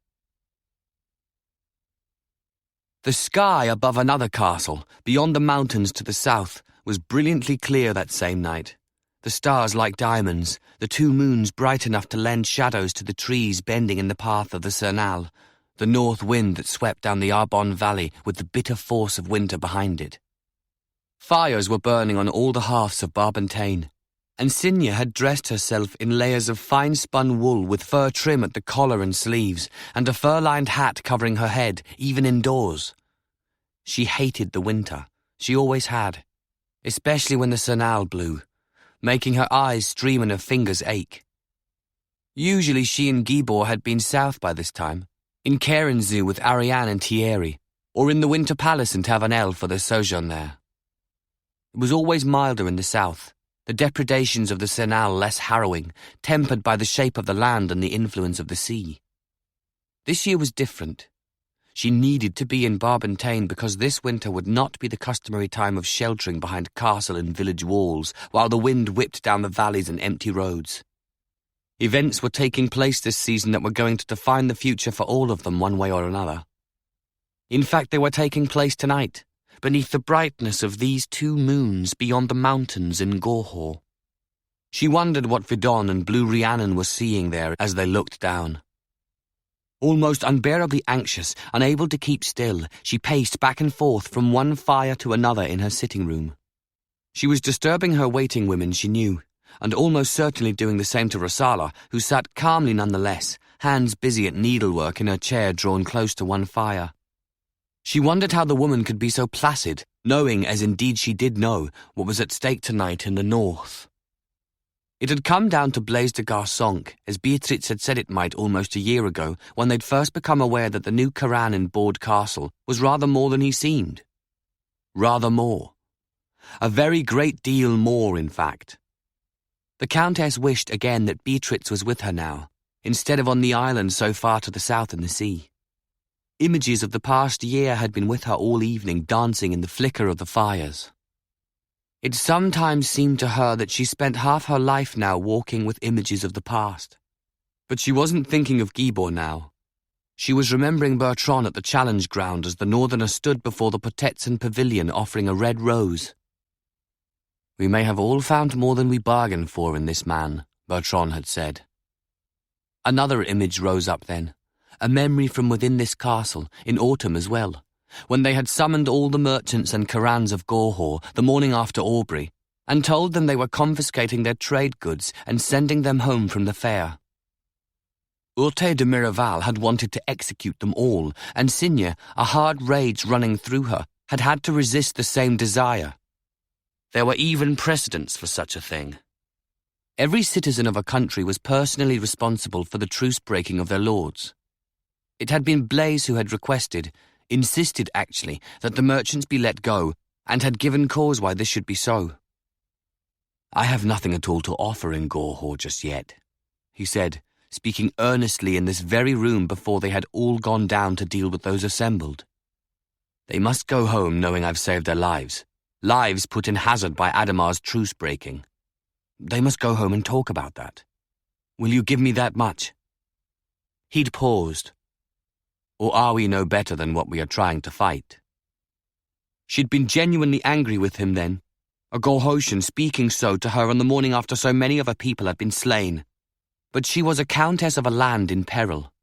The sky above another castle, beyond the mountains to the south, was brilliantly clear that same night. The stars like diamonds, the 2 moons bright enough to lend shadows to the trees bending in the path of the Cernal, the north wind that swept down the Arbonne valley with the bitter force of winter behind it. Fires were burning on all the hearths of Barbentane, and Signa had dressed herself in layers of fine-spun wool with fur trim at the collar and sleeves, and a fur-lined hat covering her head, even indoors. She hated the winter. She always had, especially when the Cernal blew, making her eyes stream and her fingers ache. Usually she and Gibor had been south by this time, in Carenzu with Ariane and Thierry, or in the Winter Palace in Tavernel for their sojourn there. It was always milder in the south, the depredations of the Cernal less harrowing, tempered by the shape of the land and the influence of the sea. This year was different. She needed to be in Barbentane because this winter would not be the customary time of sheltering behind castle and village walls while the wind whipped down the valleys and empty roads. Events were taking place this season that were going to define the future for all of them one way or another. In fact, they were taking place tonight, beneath the brightness of these 2 moons beyond the mountains in Gorhaut. She wondered what Vidon and Blue Rhiannon were seeing there as they looked down. Almost unbearably anxious, unable to keep still, she paced back and forth from one fire to another in her sitting room. She was disturbing her waiting women, she knew, and almost certainly doing the same to Rosala, who sat calmly nonetheless, hands busy at needlework in her chair drawn close to one fire. She wondered how the woman could be so placid, knowing, as indeed she did know, what was at stake tonight in the north. It had come down to Blaise de Garçonc, as Beatrix had said it might almost a year ago, when they'd first become aware that the new Coran in Borde Castle was rather more than he seemed. Rather more. A very great deal more, in fact. The Countess wished again that Beatrix was with her now, instead of on the island so far to the south in the sea. Images of the past year had been with her all evening, dancing in the flicker of the fires. It sometimes seemed to her that she spent half her life now walking with images of the past. But she wasn't thinking of Gibor now. She was remembering Bertran at the challenge ground as the northerner stood before the Potetson pavilion offering a red rose. "We may have all found more than we bargained for in this man," Bertran had said. Another image rose up then, a memory from within this castle, in autumn as well, when they had summoned all the merchants and Corannos of Gorhaut the morning after Aubrey, and told them they were confiscating their trade goods and sending them home from the fair. Urte de Miraval had wanted to execute them all, and Signa, a hard rage running through her, had had to resist the same desire. There were even precedents for such a thing. Every citizen of a country was personally responsible for the truce-breaking of their lords. It had been Blaise who had requested, insisted actually, that the merchants be let go, and had given cause why this should be so. "I have nothing at all to offer in Gorhaut just yet," he said, speaking earnestly in this very room before they had all gone down to deal with those assembled. "They must go home knowing I've saved their lives, lives put in hazard by Ademar's truce-breaking. They must go home and talk about that. Will you give me that much?" He'd paused. Or are we no better than what we are trying to fight? She'd been genuinely angry with him then, a Gorhautian speaking so to her on the morning after so many of her people had been slain. But she was a countess of a land in peril,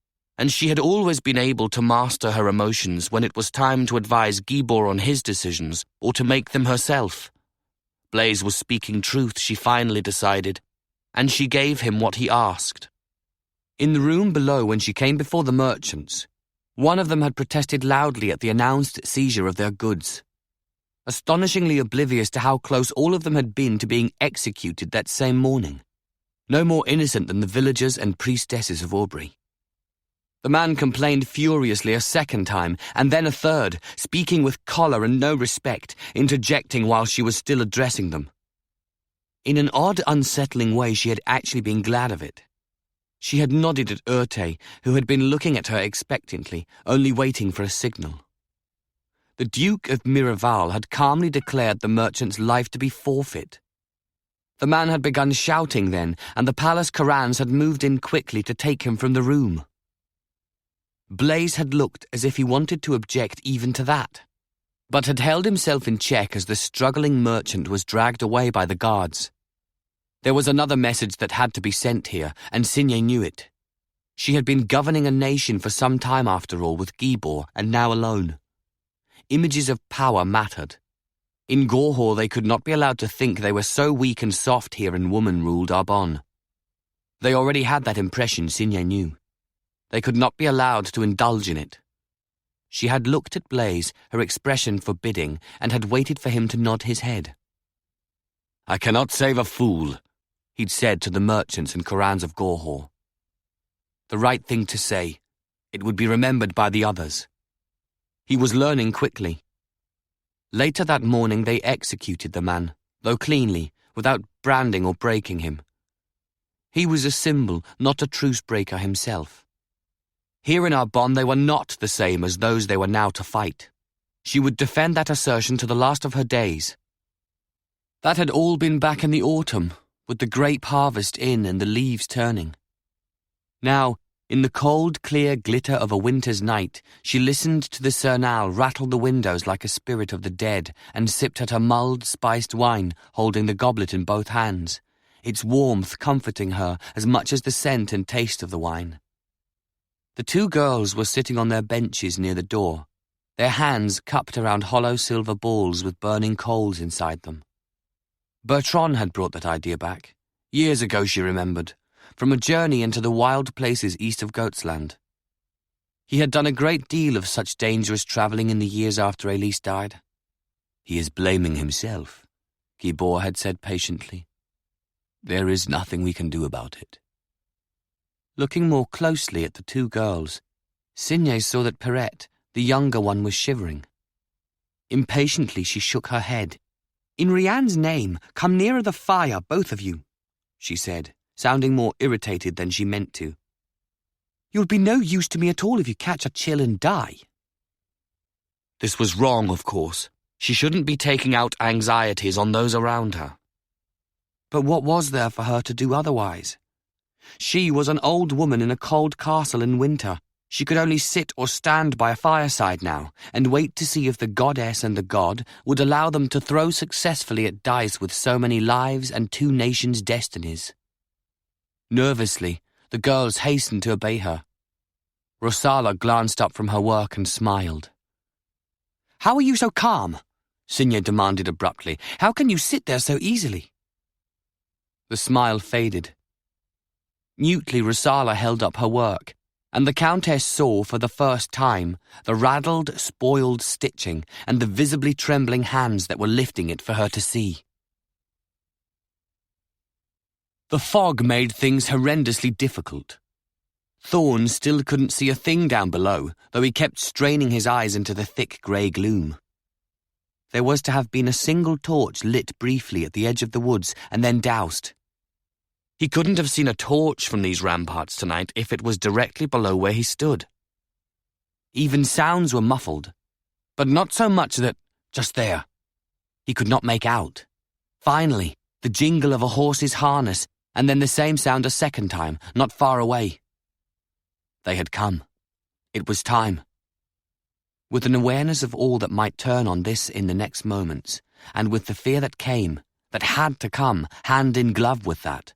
and she had always been able to master her emotions when it was time to advise Gibor on his decisions or to make them herself. Blaise was speaking truth, she finally decided, and she gave him what he asked. In the room below, when she came before the merchants, one of them had protested loudly at the announced seizure of their goods, astonishingly oblivious to how close all of them had been to being executed that same morning, no more innocent than the villagers and priestesses of Aubrey. The man complained furiously a second time, and then a third, speaking with choler and no respect, interjecting while she was still addressing them. In an odd, unsettling way, she had actually been glad of it. She had nodded at Urte, who had been looking at her expectantly, only waiting for a signal. The Duke of Miraval had calmly declared the merchant's life to be forfeit. The man had begun shouting then, and the palace Corannos had moved in quickly to take him from the room. Blaise had looked as if he wanted to object even to that, but had held himself in check as the struggling merchant was dragged away by the guards. There was another message that had to be sent here, and Signé knew it. She had been governing a nation for some time after all, with Gibor, and now alone. Images of power mattered. In Gorhaut they could not be allowed to think they were so weak and soft here in woman-ruled Arbonne. They already had that impression, Signé knew. They could not be allowed to indulge in it. She had looked at Blaise, her expression forbidding, and had waited for him to nod his head. "I cannot save a fool," he'd said to the merchants and Corannos of Gorhaut. The right thing to say. It would be remembered by the others. He was learning quickly. Later that morning they executed the man, though cleanly, without branding or breaking him. He was a symbol, not a truce-breaker himself. Here in Arbonne they were not the same as those they were now to fight. She would defend that assertion to the last of her days. That had all been back in the autumn, with the grape harvest in and the leaves turning. Now, in the cold, clear glitter of a winter's night, she listened to the sernal rattle the windows like a spirit of the dead and sipped at her mulled, spiced wine, holding the goblet in both hands, its warmth comforting her as much as the scent and taste of the wine. The two girls were sitting on their benches near the door, their hands cupped around hollow silver balls with burning coals inside them. Bertran had brought that idea back, years ago she remembered, from a journey into the wild places east of Goatsland. He had done a great deal of such dangerous travelling in the years after Aelis died. "He is blaming himself," Gibor had said patiently. "There is nothing we can do about it." Looking more closely at the two girls, Signé saw that Perrette, the younger one, was shivering. Impatiently she shook her head. "In Rianne's name, come nearer the fire, both of you," she said, sounding more irritated than she meant to. "You'll be no use to me at all if you catch a chill and die." This was wrong, of course. She shouldn't be taking out anxieties on those around her. But what was there for her to do otherwise? She was an old woman in a cold castle in winter. She could only sit or stand by a fireside now, and wait to see if the goddess and the god would allow them to throw successfully at dice with so many lives and two nations' destinies. Nervously, the girls hastened to obey her. Rosala glanced up from her work and smiled. "How are you so calm?" Signé demanded abruptly. "How can you sit there so easily?" The smile faded. Mutely, Rosala held up her work, and the Countess saw for the first time the raddled, spoiled stitching and the visibly trembling hands that were lifting it for her to see. The fog made things horrendously difficult. Thorne still couldn't see a thing down below, though he kept straining his eyes into the thick grey gloom. There was to have been a single torch lit briefly at the edge of the woods and then doused. He couldn't have seen a torch from these ramparts tonight if it was directly below where he stood. Even sounds were muffled, but not so much that, just there, he could not make out. Finally, the jingle of a horse's harness, and then the same sound a second time, not far away. They had come. It was time. With an awareness of all that might turn on this in the next moments, and with the fear that came, that had to come, hand in glove with that,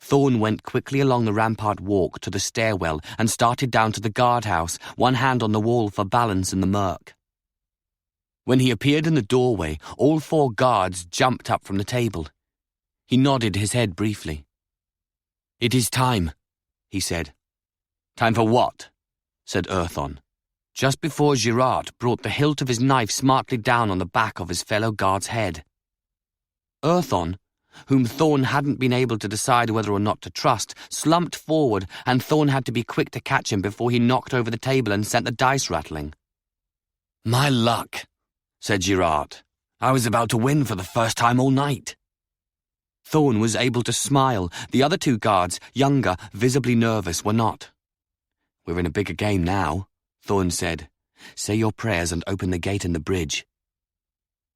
Thorn went quickly along the rampart walk to the stairwell and started down to the guardhouse, one hand on the wall for balance in the murk. When he appeared in the doorway, all 4 guards jumped up from the table. He nodded his head briefly. "It is time," he said. "Time for what?" said Urte, just before Girard brought the hilt of his knife smartly down on the back of his fellow guard's head. Urte, whom Thorn hadn't been able to decide whether or not to trust, slumped forward, and Thorn had to be quick to catch him before he knocked over the table and sent the dice rattling. "My luck," said Girard. "I was about to win for the first time all night." Thorn was able to smile. The other 2 guards, younger, visibly nervous, were not. "We're in a bigger game now," Thorn said. "Say your prayers and open the gate in the bridge."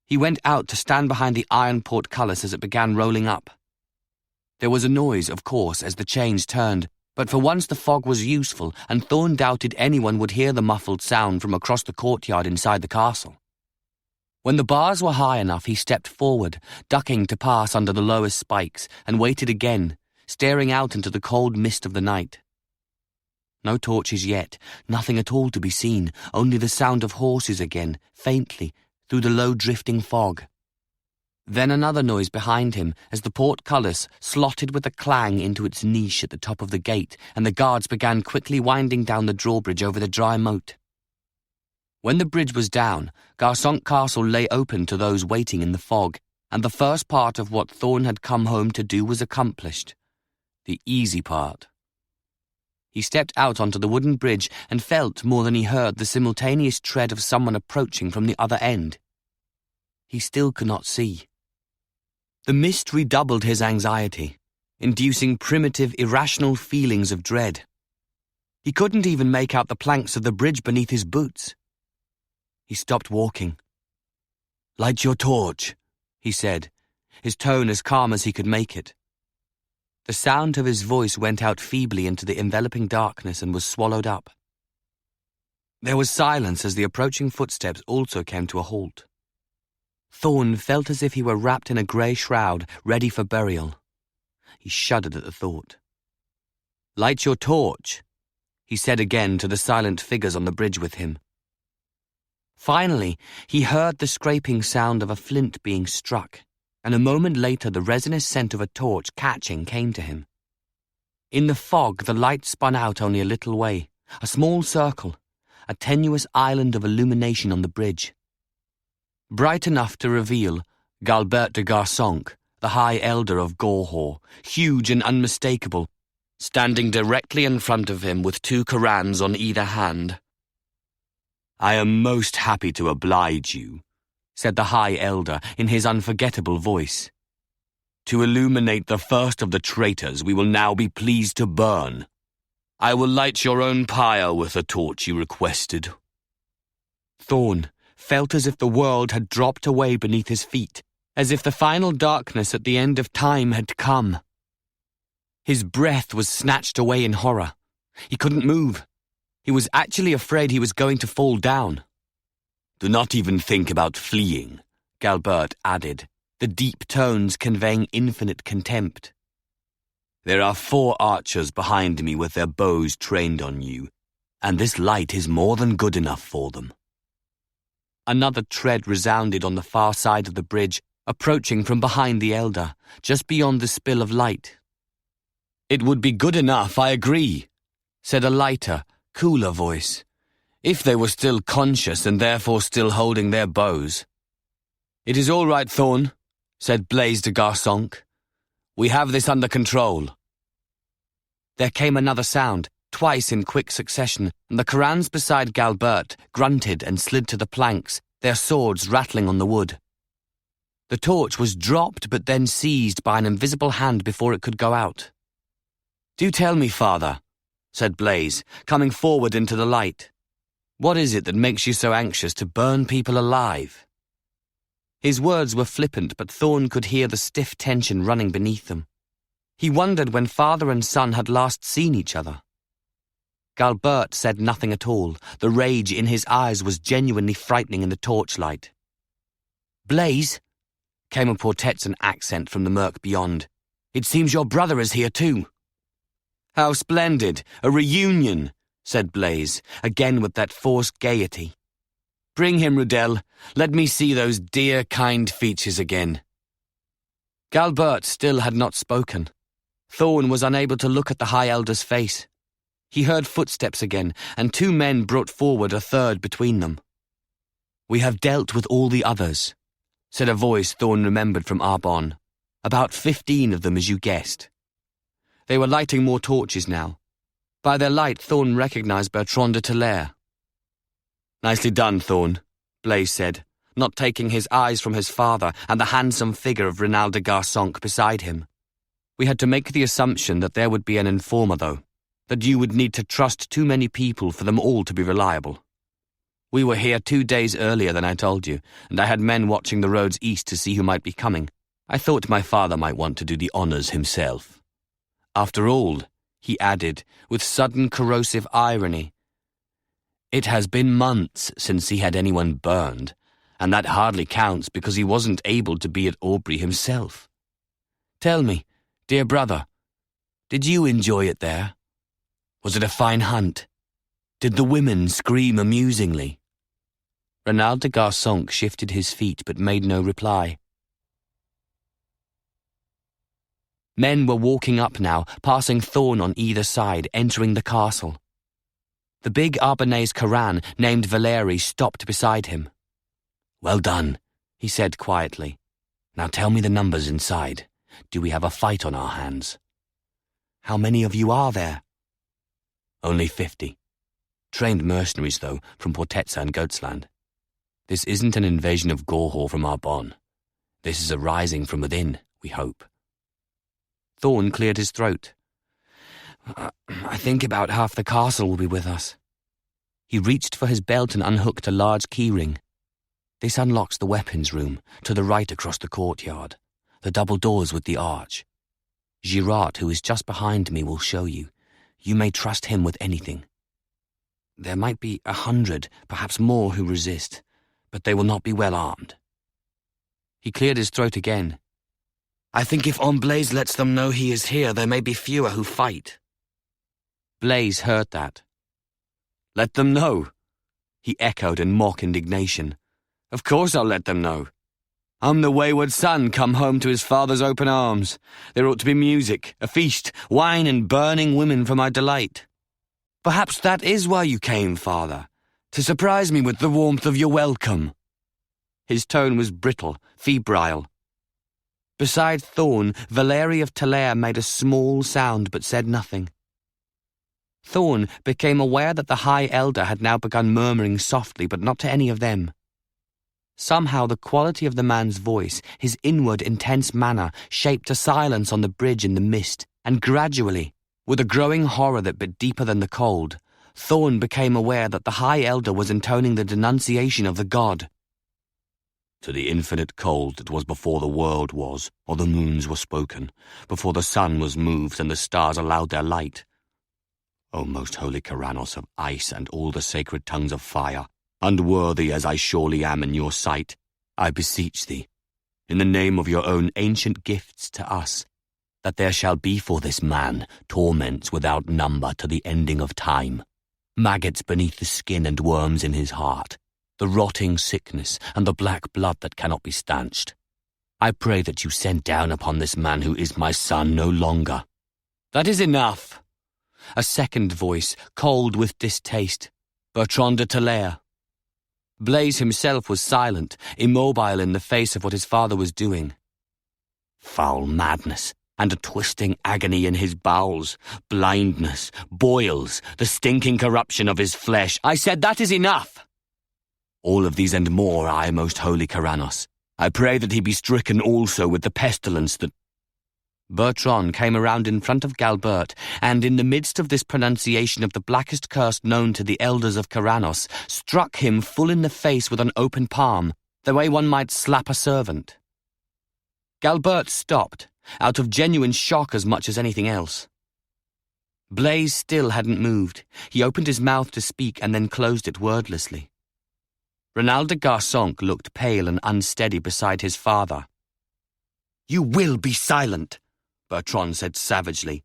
He went out to stand behind the iron portcullis as it began rolling up. There was a noise, of course, as the chains turned, but for once the fog was useful, and Thorn doubted anyone would hear the muffled sound from across the courtyard inside the castle. When the bars were high enough, he stepped forward, ducking to pass under the lowest spikes, and waited again, staring out into the cold mist of the night. No torches yet, nothing at all to be seen, only the sound of horses again, faintly, through the low drifting fog. Then another noise behind him as the portcullis slotted with a clang into its niche at the top of the gate, and the guards began quickly winding down the drawbridge over the dry moat. When the bridge was down, Garsonk Castle lay open to those waiting in the fog, and the first part of what Thorn had come home to do was accomplished. The easy part. He stepped out onto the wooden bridge and felt more than he heard the simultaneous tread of someone approaching from the other end. He still could not see. The mist redoubled his anxiety, inducing primitive, irrational feelings of dread. He couldn't even make out the planks of the bridge beneath his boots. He stopped walking. "Light your torch," he said, his tone as calm as he could make it. The sound of his voice went out feebly into the enveloping darkness and was swallowed up. There was silence as the approaching footsteps also came to a halt. Thorn felt as if he were wrapped in a grey shroud, ready for burial. He shuddered at the thought. "Light your torch," he said again to the silent figures on the bridge with him. Finally, he heard the scraping sound of a flint being struck, and a moment later the resinous scent of a torch catching came to him. In the fog, the light spun out only a little way, a small circle, a tenuous island of illumination on the bridge. Bright enough to reveal Galbert de Garsonk, the High Elder of Gorhaut, huge and unmistakable, standing directly in front of him with 2 Corannos on either hand. "I am most happy to oblige you," said the High Elder in his unforgettable voice. "To illuminate the first of the traitors we will now be pleased to burn. I will light your own pyre with the torch you requested." Thorn felt as if the world had dropped away beneath his feet, as if the final darkness at the end of time had come. His breath was snatched away in horror. He couldn't move. He was actually afraid he was going to fall down. "Do not even think about fleeing," Galbert added, the deep tones conveying infinite contempt. "There are 4 archers behind me with their bows trained on you, and this light is more than good enough for them." Another tread resounded on the far side of the bridge, approaching from behind the elder, just beyond the spill of light. "It would be good enough, I agree," said a lighter, cooler voice, "if they were still conscious and therefore still holding their bows." "It is all right, Thorn," said Blaise de Garsonk. "We have this under control." There came another sound, twice in quick succession, and the Corannos beside Galbert grunted and slid to the planks, their swords rattling on the wood. The torch was dropped but then seized by an invisible hand before it could go out. "Do tell me, Father," said Blaise, coming forward into the light. "What is it that makes you so anxious to burn people alive?" His words were flippant, but Thorn could hear the stiff tension running beneath them. He wondered when father and son had last seen each other. Galbert said nothing at all. The rage in his eyes was genuinely frightening in the torchlight. "Blaise," came a Portetsan accent from the murk beyond. It seems your brother is here too." "How splendid! A reunion," said Blaise, again with that forced gaiety. "Bring him, Rudel. Let me see those dear, kind features again." Galbert still had not spoken. Thorn was unable to look at the High Elder's face. He heard footsteps again, and 2 men brought forward a third between them. "We have dealt with all the others," said a voice Thorn remembered from Arbonne. "About 15 of them, as you guessed." They were lighting more torches now. By their light, Thorn recognized Bertran de Talair. "Nicely done, Thorn," Blaise said, not taking his eyes from his father and the handsome figure of Renal de Garsonc beside him. "We had to make the assumption that there would be an informer, though, that you would need to trust too many people for them all to be reliable. We were here 2 days earlier than I told you, and I had men watching the roads east to see who might be coming. I thought my father might want to do the honors himself. After all," he added, with sudden corrosive irony, "it has been months since he had anyone burned, and that hardly counts because he wasn't able to be at Aubrey himself. Tell me, dear brother, did you enjoy it there? Was it a fine hunt? Did the women scream amusingly?" Renal de Garsonc shifted his feet but made no reply. Men were walking up now, passing Thorn on either side, entering the castle. The big Arbonnaise Coran, named Valeri, stopped beside him. "Well done," he said quietly. "Now tell me the numbers inside. Do we have a fight on our hands?" "How many of you are there?" "Only 50. Trained mercenaries, though, from Portezza and Goatsland. This isn't an invasion of Gorhaut from Arbonne. This is a rising from within, we hope." Thorn cleared his throat. "I think about half the castle will be with us." He reached for his belt and unhooked a large keyring. "This unlocks the weapons room, to the right across the courtyard, the double doors with the arch. Girard, who is just behind me, will show you. You may trust him with anything. There might be 100, perhaps more, who resist, but they will not be well armed." He cleared his throat again. "I think if Blaise lets them know he is here, there may be fewer who fight." Blaise heard that. "Let them know?" he echoed in mock indignation. "Of course I'll let them know. I'm the wayward son come home to his father's open arms. There ought to be music, a feast, wine and burning women for my delight. Perhaps that is why you came, father, to surprise me with the warmth of your welcome." His tone was brittle, febrile. Beside Thorn, Valeri of Talair made a small sound but said nothing. Thorn became aware that the High Elder had now begun murmuring softly, but not to any of them. Somehow the quality of the man's voice, his inward intense manner, shaped a silence on the bridge in the mist, and gradually, with a growing horror that bit deeper than the cold, Thorn became aware that the High Elder was intoning the denunciation of the god. "To the infinite cold that was before the world was, or the moons were spoken, before the sun was moved and the stars allowed their light. O most holy Corannos of ice and all the sacred tongues of fire, unworthy as I surely am in your sight, I beseech thee, in the name of your own ancient gifts to us, that there shall be for this man torments without number to the ending of time, maggots beneath the skin and worms in his heart, the rotting sickness and the black blood that cannot be stanched. I pray that you send down upon this man who is my son no longer." "That is enough." A second voice, cold with distaste. Bertran de Talair. Blaise himself was silent, immobile in the face of what his father was doing. Foul madness, and a twisting agony in his bowels, blindness, boils, the stinking corruption of his flesh. I said, that is enough. All of these and more I, most holy Corannos. I pray that he be stricken also with the pestilence that... Bertran came around in front of Galbert, and in the midst of this pronunciation of the blackest curse known to the elders of Corannos, struck him full in the face with an open palm, the way one might slap a servant. Galbert stopped, out of genuine shock as much as anything else. Blaise still hadn't moved. He opened his mouth to speak and then closed it wordlessly. Renal de Garsonc looked pale and unsteady beside his father. "You will be silent," Bertran said savagely.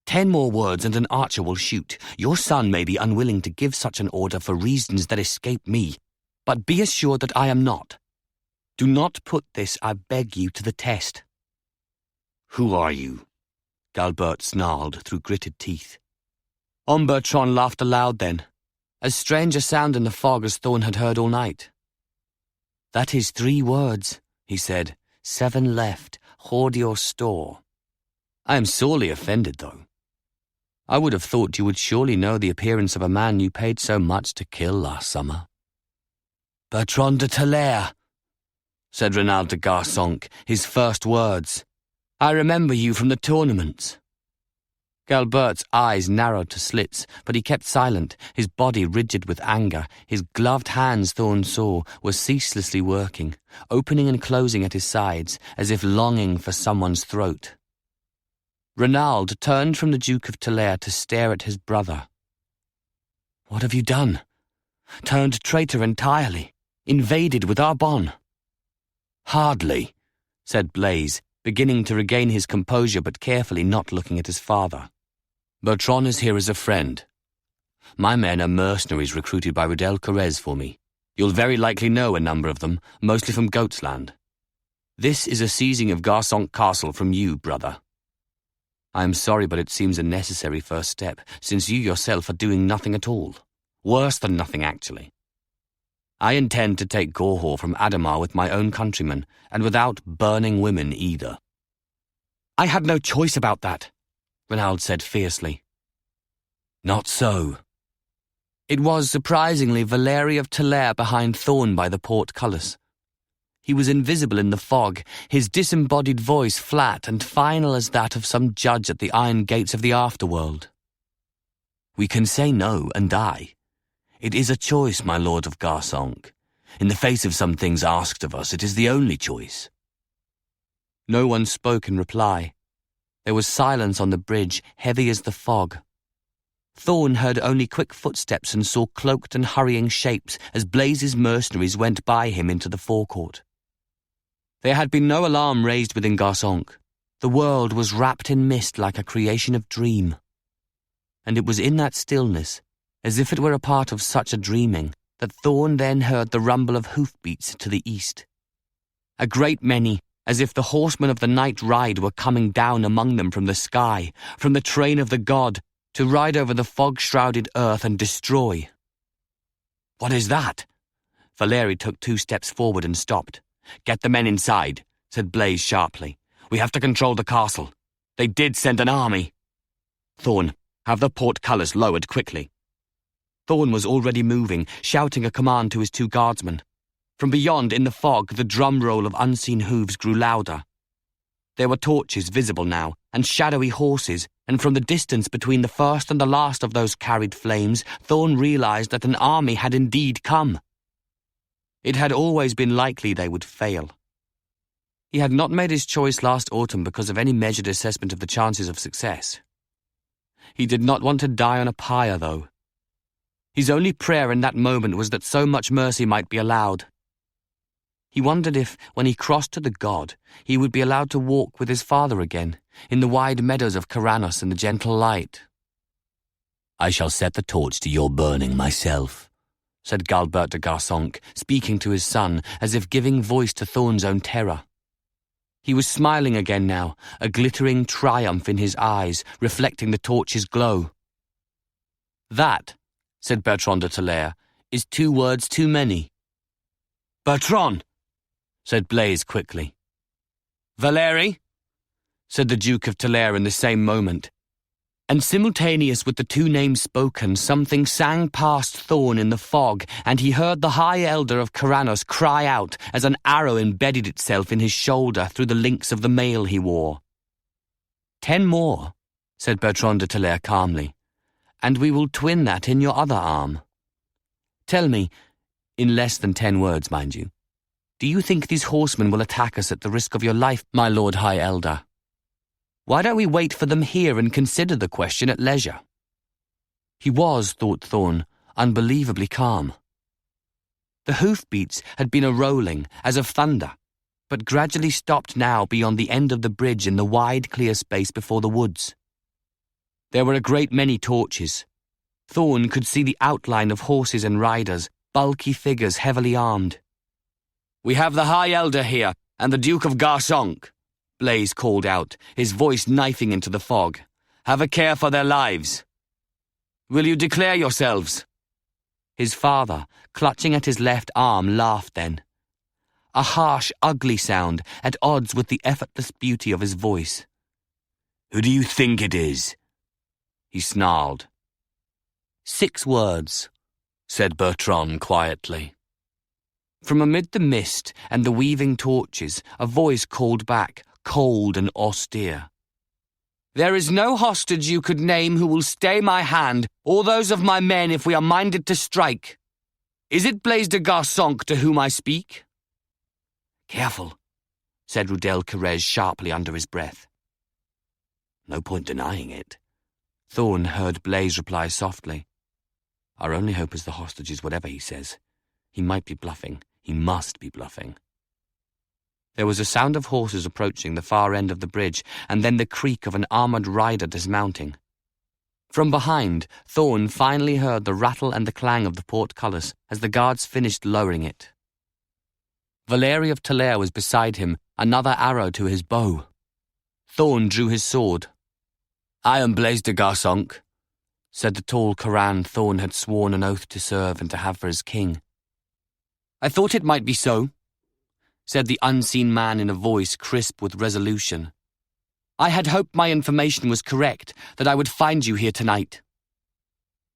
10 more words and an archer will shoot. Your son may be unwilling to give such an order for reasons that escape me, but be assured that I am not. Do not put this, I beg you, to the test. Who are you? Galbert snarled through gritted teeth. Bertran laughed aloud then, as strange a sound in the fog as Thorn had heard all night. That is 3 words, he said. 7 left. Hoard your store. I am sorely offended, though. I would have thought you would surely know the appearance of a man you paid so much to kill last summer. Bertrand de Talair, said Renald de Garsonc, his first words. I remember you from the tournaments. Galbert's eyes narrowed to slits, but he kept silent, his body rigid with anger. His gloved hands, Thorn saw, were ceaselessly working, opening and closing at his sides, as if longing for someone's throat. Renald turned from the Duke of Talair to stare at his brother. What have you done? Turned traitor entirely? Invaded with Arbonne? Hardly, said Blaise, beginning to regain his composure but carefully not looking at his father. Bertran is here as a friend. My men are mercenaries recruited by Rudel Correz for me. You'll very likely know a number of them, mostly from Goatsland. This is a seizing of Garsonc Castle from you, brother. I am sorry, but it seems a necessary first step, since you yourself are doing nothing at all. Worse than nothing, actually. I intend to take Gorhaut from Ademar with my own countrymen, and without burning women either. I had no choice about that, Renald said fiercely. Not so. It was, surprisingly, Valery of Talair behind Thorn by the portcullis. He was invisible in the fog, his disembodied voice flat and final as that of some judge at the iron gates of the afterworld. We can say no and die. It is a choice, my lord of Garsonc. In the face of some things asked of us, it is the only choice. No one spoke in reply. There was silence on the bridge, heavy as the fog. Thorn heard only quick footsteps and saw cloaked and hurrying shapes as Blaise's mercenaries went by him into the forecourt. There had been no alarm raised within Garsonc. The world was wrapped in mist like a creation of dream. And it was in that stillness, as if it were a part of such a dreaming, that Thorn then heard the rumble of hoofbeats to the east. A great many, as if the horsemen of the night ride were coming down among them from the sky, from the train of the god, to ride over the fog-shrouded earth and destroy. What is that? Valery took 2 steps forward and stopped. Get the men inside, said Blaise sharply. We have to control the castle. They did send an army. Thorn, have the portcullis lowered quickly. Thorn was already moving, shouting a command to his 2 guardsmen. From beyond, in the fog, the drum roll of unseen hooves grew louder. There were torches visible now, and shadowy horses, and from the distance between the first and the last of those carried flames, Thorn realized that an army had indeed come. It had always been likely they would fail. He had not made his choice last autumn because of any measured assessment of the chances of success. He did not want to die on a pyre, though. His only prayer in that moment was that so much mercy might be allowed. He wondered if, when he crossed to the god, he would be allowed to walk with his father again, in the wide meadows of Corannos in the gentle light. I shall set the torch to your burning myself, said Galbert de Garsonc, speaking to his son, as if giving voice to Thorn's own terror. He was smiling again now, a glittering triumph in his eyes, reflecting the torch's glow. That, said Bertrand de Talair, is 2 words too many. Bertrand, said Blaise quickly. Valery, said the Duke of Talair in the same moment. And simultaneous with the 2 names spoken, something sang past Thorn in the fog, and he heard the High Elder of Corannos cry out as an arrow embedded itself in his shoulder through the links of the mail he wore. 10 more, said Bertrand de Talair calmly, and we will twin that in your other arm. Tell me, in less than 10 words, mind you, do you think these horsemen will attack us at the risk of your life, my Lord High Elder? Why don't we wait for them here and consider the question at leisure? He was, thought Thorn, unbelievably calm. The hoofbeats had been a rolling, as of thunder, but gradually stopped now beyond the end of the bridge in the wide, clear space before the woods. There were a great many torches. Thorn could see the outline of horses and riders, bulky figures heavily armed. "We have the High Elder here, and the Duke of Garchonc," Blaise called out, his voice knifing into the fog. "Have a care for their lives. Will you declare yourselves?" His father, clutching at his left arm, laughed then. A harsh, ugly sound, at odds with the effortless beauty of his voice. "Who do you think it is?" he snarled. "6 words," said Bertran quietly. From amid the mist and the weaving torches, a voice called back, cold and austere. "There is no hostage you could name who will stay my hand, or those of my men if we are minded to strike. Is it Blaise de Garchonc to whom I speak?" "Careful," said Rudel sharply under his breath. "No point denying it," Thorn heard Blaise reply softly. "Our only hope is the hostage is whatever he says. He might be bluffing. He must be bluffing." There was a sound of horses approaching the far end of the bridge, and then the creak of an armoured rider dismounting. From behind, Thorn finally heard the rattle and the clang of the portcullis as the guards finished lowering it. Valery of Talair was beside him, another arrow to his bow. Thorn drew his sword. "I am Blaise de Garchonc," said the tall Coran Thorn had sworn an oath to serve and to have for his king. "I thought it might be so," said the unseen man in a voice crisp with resolution. "I had hoped my information was correct, that I would find you here tonight."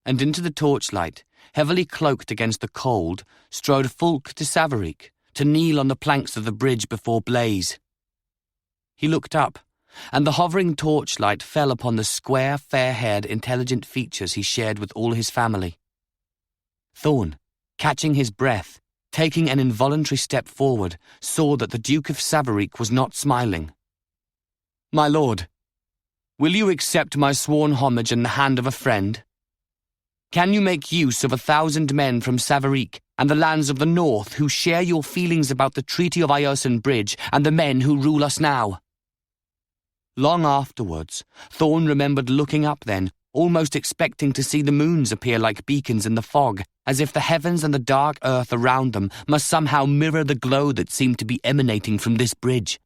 And into the torchlight, heavily cloaked against the cold, strode Fulk de Savaric to kneel on the planks of the bridge before Blaise. He looked up, and the hovering torchlight fell upon the square, fair-haired, intelligent features he shared with all his family. Thorn, catching his breath, taking an involuntary step forward, saw that the Duke of Savaric was not smiling. "My lord, will you accept my sworn homage in the hand of a friend? Can you make use of 1,000 men from Savaric and the lands of the north who share your feelings about the Treaty of Ierson Bridge and the men who rule us now?" Long afterwards, Thorn remembered looking up then, almost expecting to see the moons appear like beacons in the fog, as if the heavens and the dark earth around them must somehow mirror the glow that seemed to be emanating from this bridge.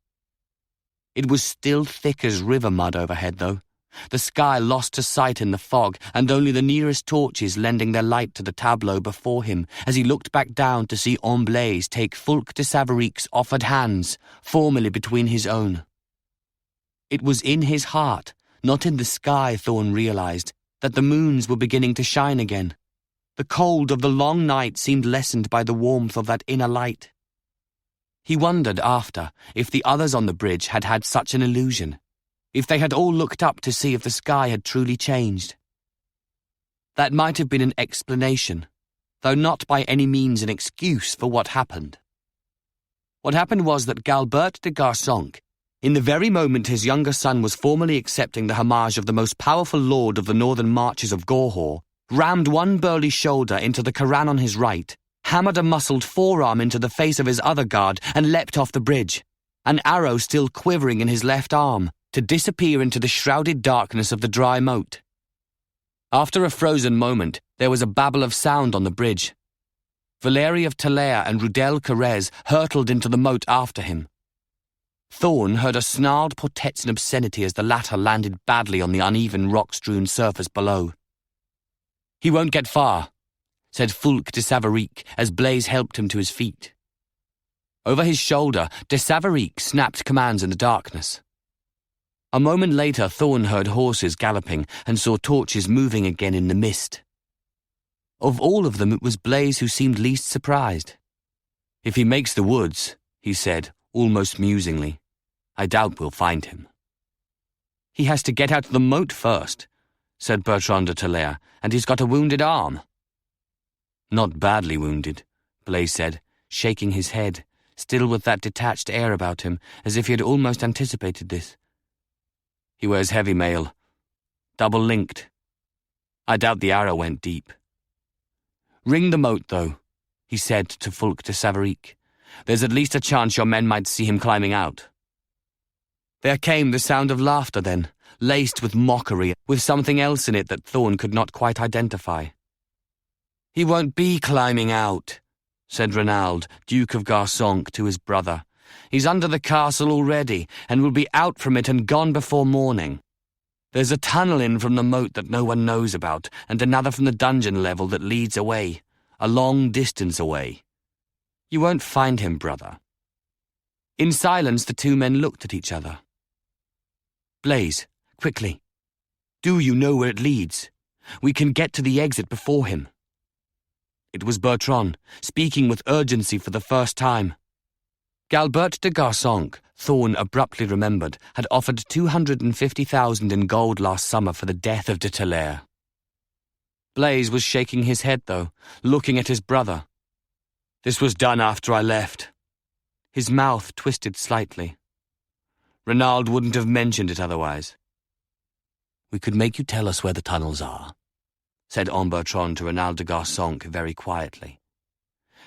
It was still thick as river mud overhead, though, the sky lost to sight in the fog, and only the nearest torches lending their light to the tableau before him as he looked back down to see Blaise take Fulk de Savaric's offered hands formally between his own. It was in his heart, not in the sky, Thorn realized, that the moons were beginning to shine again. The cold of the long night seemed lessened by the warmth of that inner light. He wondered after if the others on the bridge had had such an illusion, if they had all looked up to see if the sky had truly changed. That might have been an explanation, though not by any means an excuse for what happened. What happened was that Galbert de Garchonc, in the very moment his younger son was formally accepting the homage of the most powerful lord of the northern marches of Gorhaut, rammed one burly shoulder into the Coran on his right, hammered a muscled forearm into the face of his other guard, and leapt off the bridge, an arrow still quivering in his left arm, to disappear into the shrouded darkness of the dry moat. After a frozen moment, there was a babble of sound on the bridge. Valery of Talair and Rudel hurtled into the moat after him. Thorn heard a snarled Portetsan obscenity as the latter landed badly on the uneven rock-strewn surface below. "He won't get far," said Fulk de Savaric as Blaise helped him to his feet. Over his shoulder, de Savaric snapped commands in the darkness. A moment later, Thorn heard horses galloping and saw torches moving again in the mist. Of all of them, it was Blaise who seemed least surprised. "If he makes the woods," he said, almost musingly, "I doubt we'll find him." "He has to get out of the moat first," said Bertran de Talair, "and he's got a wounded arm." "Not badly wounded," Blaise said, shaking his head, still with that detached air about him, as if he had almost anticipated this. "He wears heavy mail. Double-linked. I doubt the arrow went deep." "Ring the moat, though," he said to Fulk de Savaric, There's at least a chance your men might see him climbing out." There came the sound of laughter then, laced with mockery, with something else in it that Thorn could not quite identify. "He won't be climbing out," said Reynald, Duke of Garsonk, to his brother. "He's under the castle already, and will be out from it and gone before morning. There's a tunnel in from the moat that no one knows about, and another from the dungeon level that leads away, a long distance away. You won't find him, brother." In silence, the two men looked at each other. "Blaise, quickly. Do you know where it leads? We can get to the exit before him." It was Bertran, speaking with urgency for the first time. Galbert de Garsonk, Thorn abruptly remembered, had offered 250,000 in gold last summer for the death of de Talair. Blaise was shaking his head, though, looking at his brother. "This was done after I left." His mouth twisted slightly. "Reynald wouldn't have mentioned it otherwise." "We could make you tell us where the tunnels are," said Bertran to Reynald de Garsonk very quietly.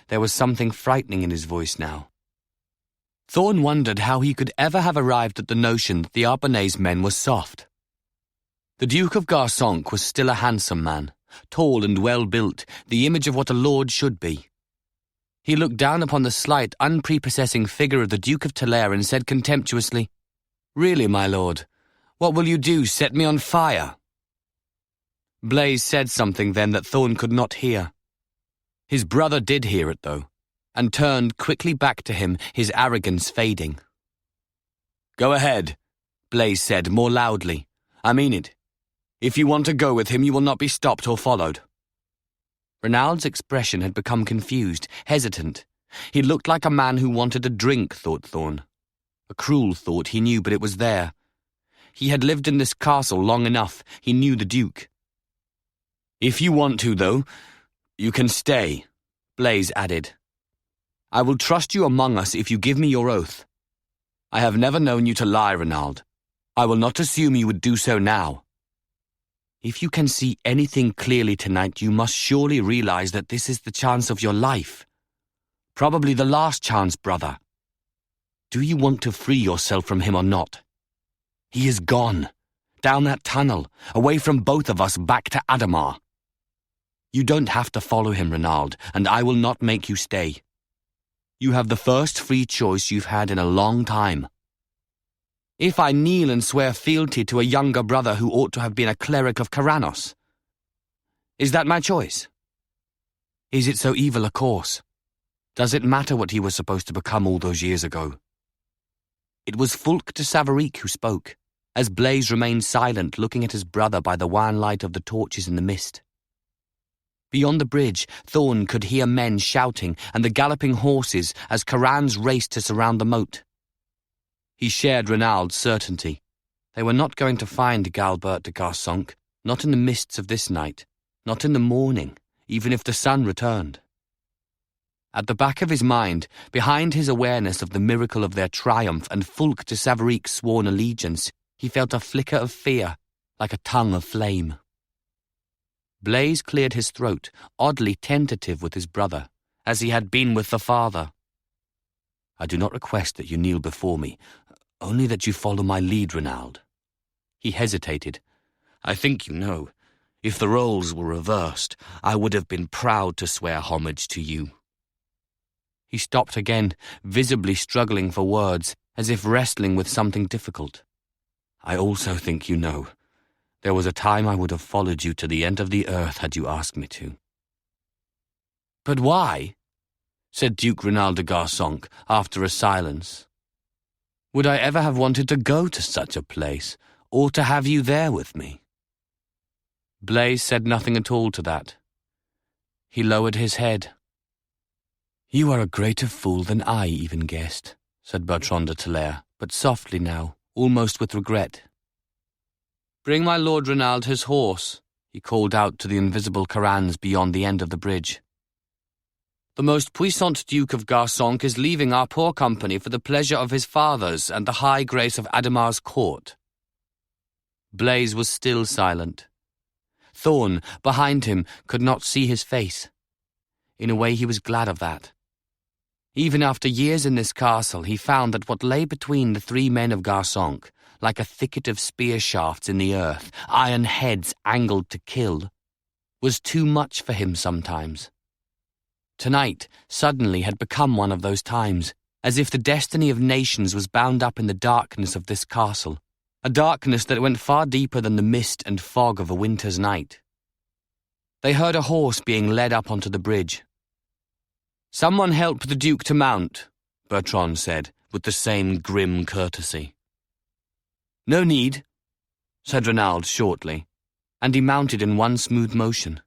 There was something frightening in his voice now. Thorn wondered how he could ever have arrived at the notion that the Arbonne's men were soft. The Duke of Garsonk was still a handsome man, tall and well-built, the image of what a lord should be. He looked down upon the slight, unprepossessing figure of the Duke of Talair and said contemptuously, "Really, my lord, what will you do, set me on fire?" Blaise said something then that Thorn could not hear. His brother did hear it, though, and turned quickly back to him, his arrogance fading. "Go ahead," Blaise said more loudly. "I mean it. If you want to go with him, you will not be stopped or followed." Reynald's expression had become confused, hesitant. He looked like a man who wanted a drink, thought Thorn. A cruel thought, he knew, but it was there. He had lived in this castle long enough. He knew the Duke. "If you want to, though, you can stay," Blaise added. "I will trust you among us if you give me your oath. I have never known you to lie, Reynald. I will not assume you would do so now. If you can see anything clearly tonight, you must surely realize that this is the chance of your life. Probably the last chance, brother. Do you want to free yourself from him or not? He is gone, down that tunnel, away from both of us, back to Ademar. You don't have to follow him, Reynald, and I will not make you stay. You have the first free choice you've had in a long time. If I kneel and swear fealty to a younger brother who ought to have been a cleric of Corannos, is that my choice? Is it so evil a course? Does it matter what he was supposed to become all those years ago?" It was Fulk de Savaric who spoke, as Blaise remained silent, looking at his brother by the wan light of the torches in the mist. Beyond the bridge, Thorn could hear men shouting and the galloping horses as Corans raced to surround the moat. He shared Reynald's certainty. They were not going to find Galbert de Garsonk, not in the mists of this night, not in the morning, even if the sun returned. At the back of his mind, behind his awareness of the miracle of their triumph and Fulk de Savaric's sworn allegiance, he felt a flicker of fear, like a tongue of flame. Blaise cleared his throat, oddly tentative with his brother, as he had been with the father. "I do not request that you kneel before me, only that you follow my lead, Reynald." He hesitated. "I think you know, if the roles were reversed, I would have been proud to swear homage to you." He stopped again, visibly struggling for words, as if wrestling with something difficult. "I also think you know. There was a time I would have followed you to the end of the earth had you asked me to." "But why?" said Duke Reynald de Garsonk, after a silence. "Would I ever have wanted to go to such a place, or to have you there with me?" Blaise said nothing at all to that. He lowered his head. "You are a greater fool than I even guessed," said Bertran de Talair, but softly now, almost with regret. "Bring my lord Reynald his horse," he called out to the invisible Corans beyond the end of the bridge. "The most puissant Duke of Garsonk is leaving our poor company for the pleasure of his fathers and the high grace of Ademar's court." Blaise was still silent. Thorn, behind him, could not see his face. In a way, he was glad of that. Even after years in this castle, he found that what lay between the 3 men of Garsonk, like a thicket of spear shafts in the earth, iron heads angled to kill, was too much for him sometimes. Tonight suddenly had become one of those times, as if the destiny of nations was bound up in the darkness of this castle, a darkness that went far deeper than the mist and fog of a winter's night. They heard a horse being led up onto the bridge. "Someone help the Duke to mount," Bertran said, with the same grim courtesy. "No need," said Renaud shortly, and he mounted in one smooth motion.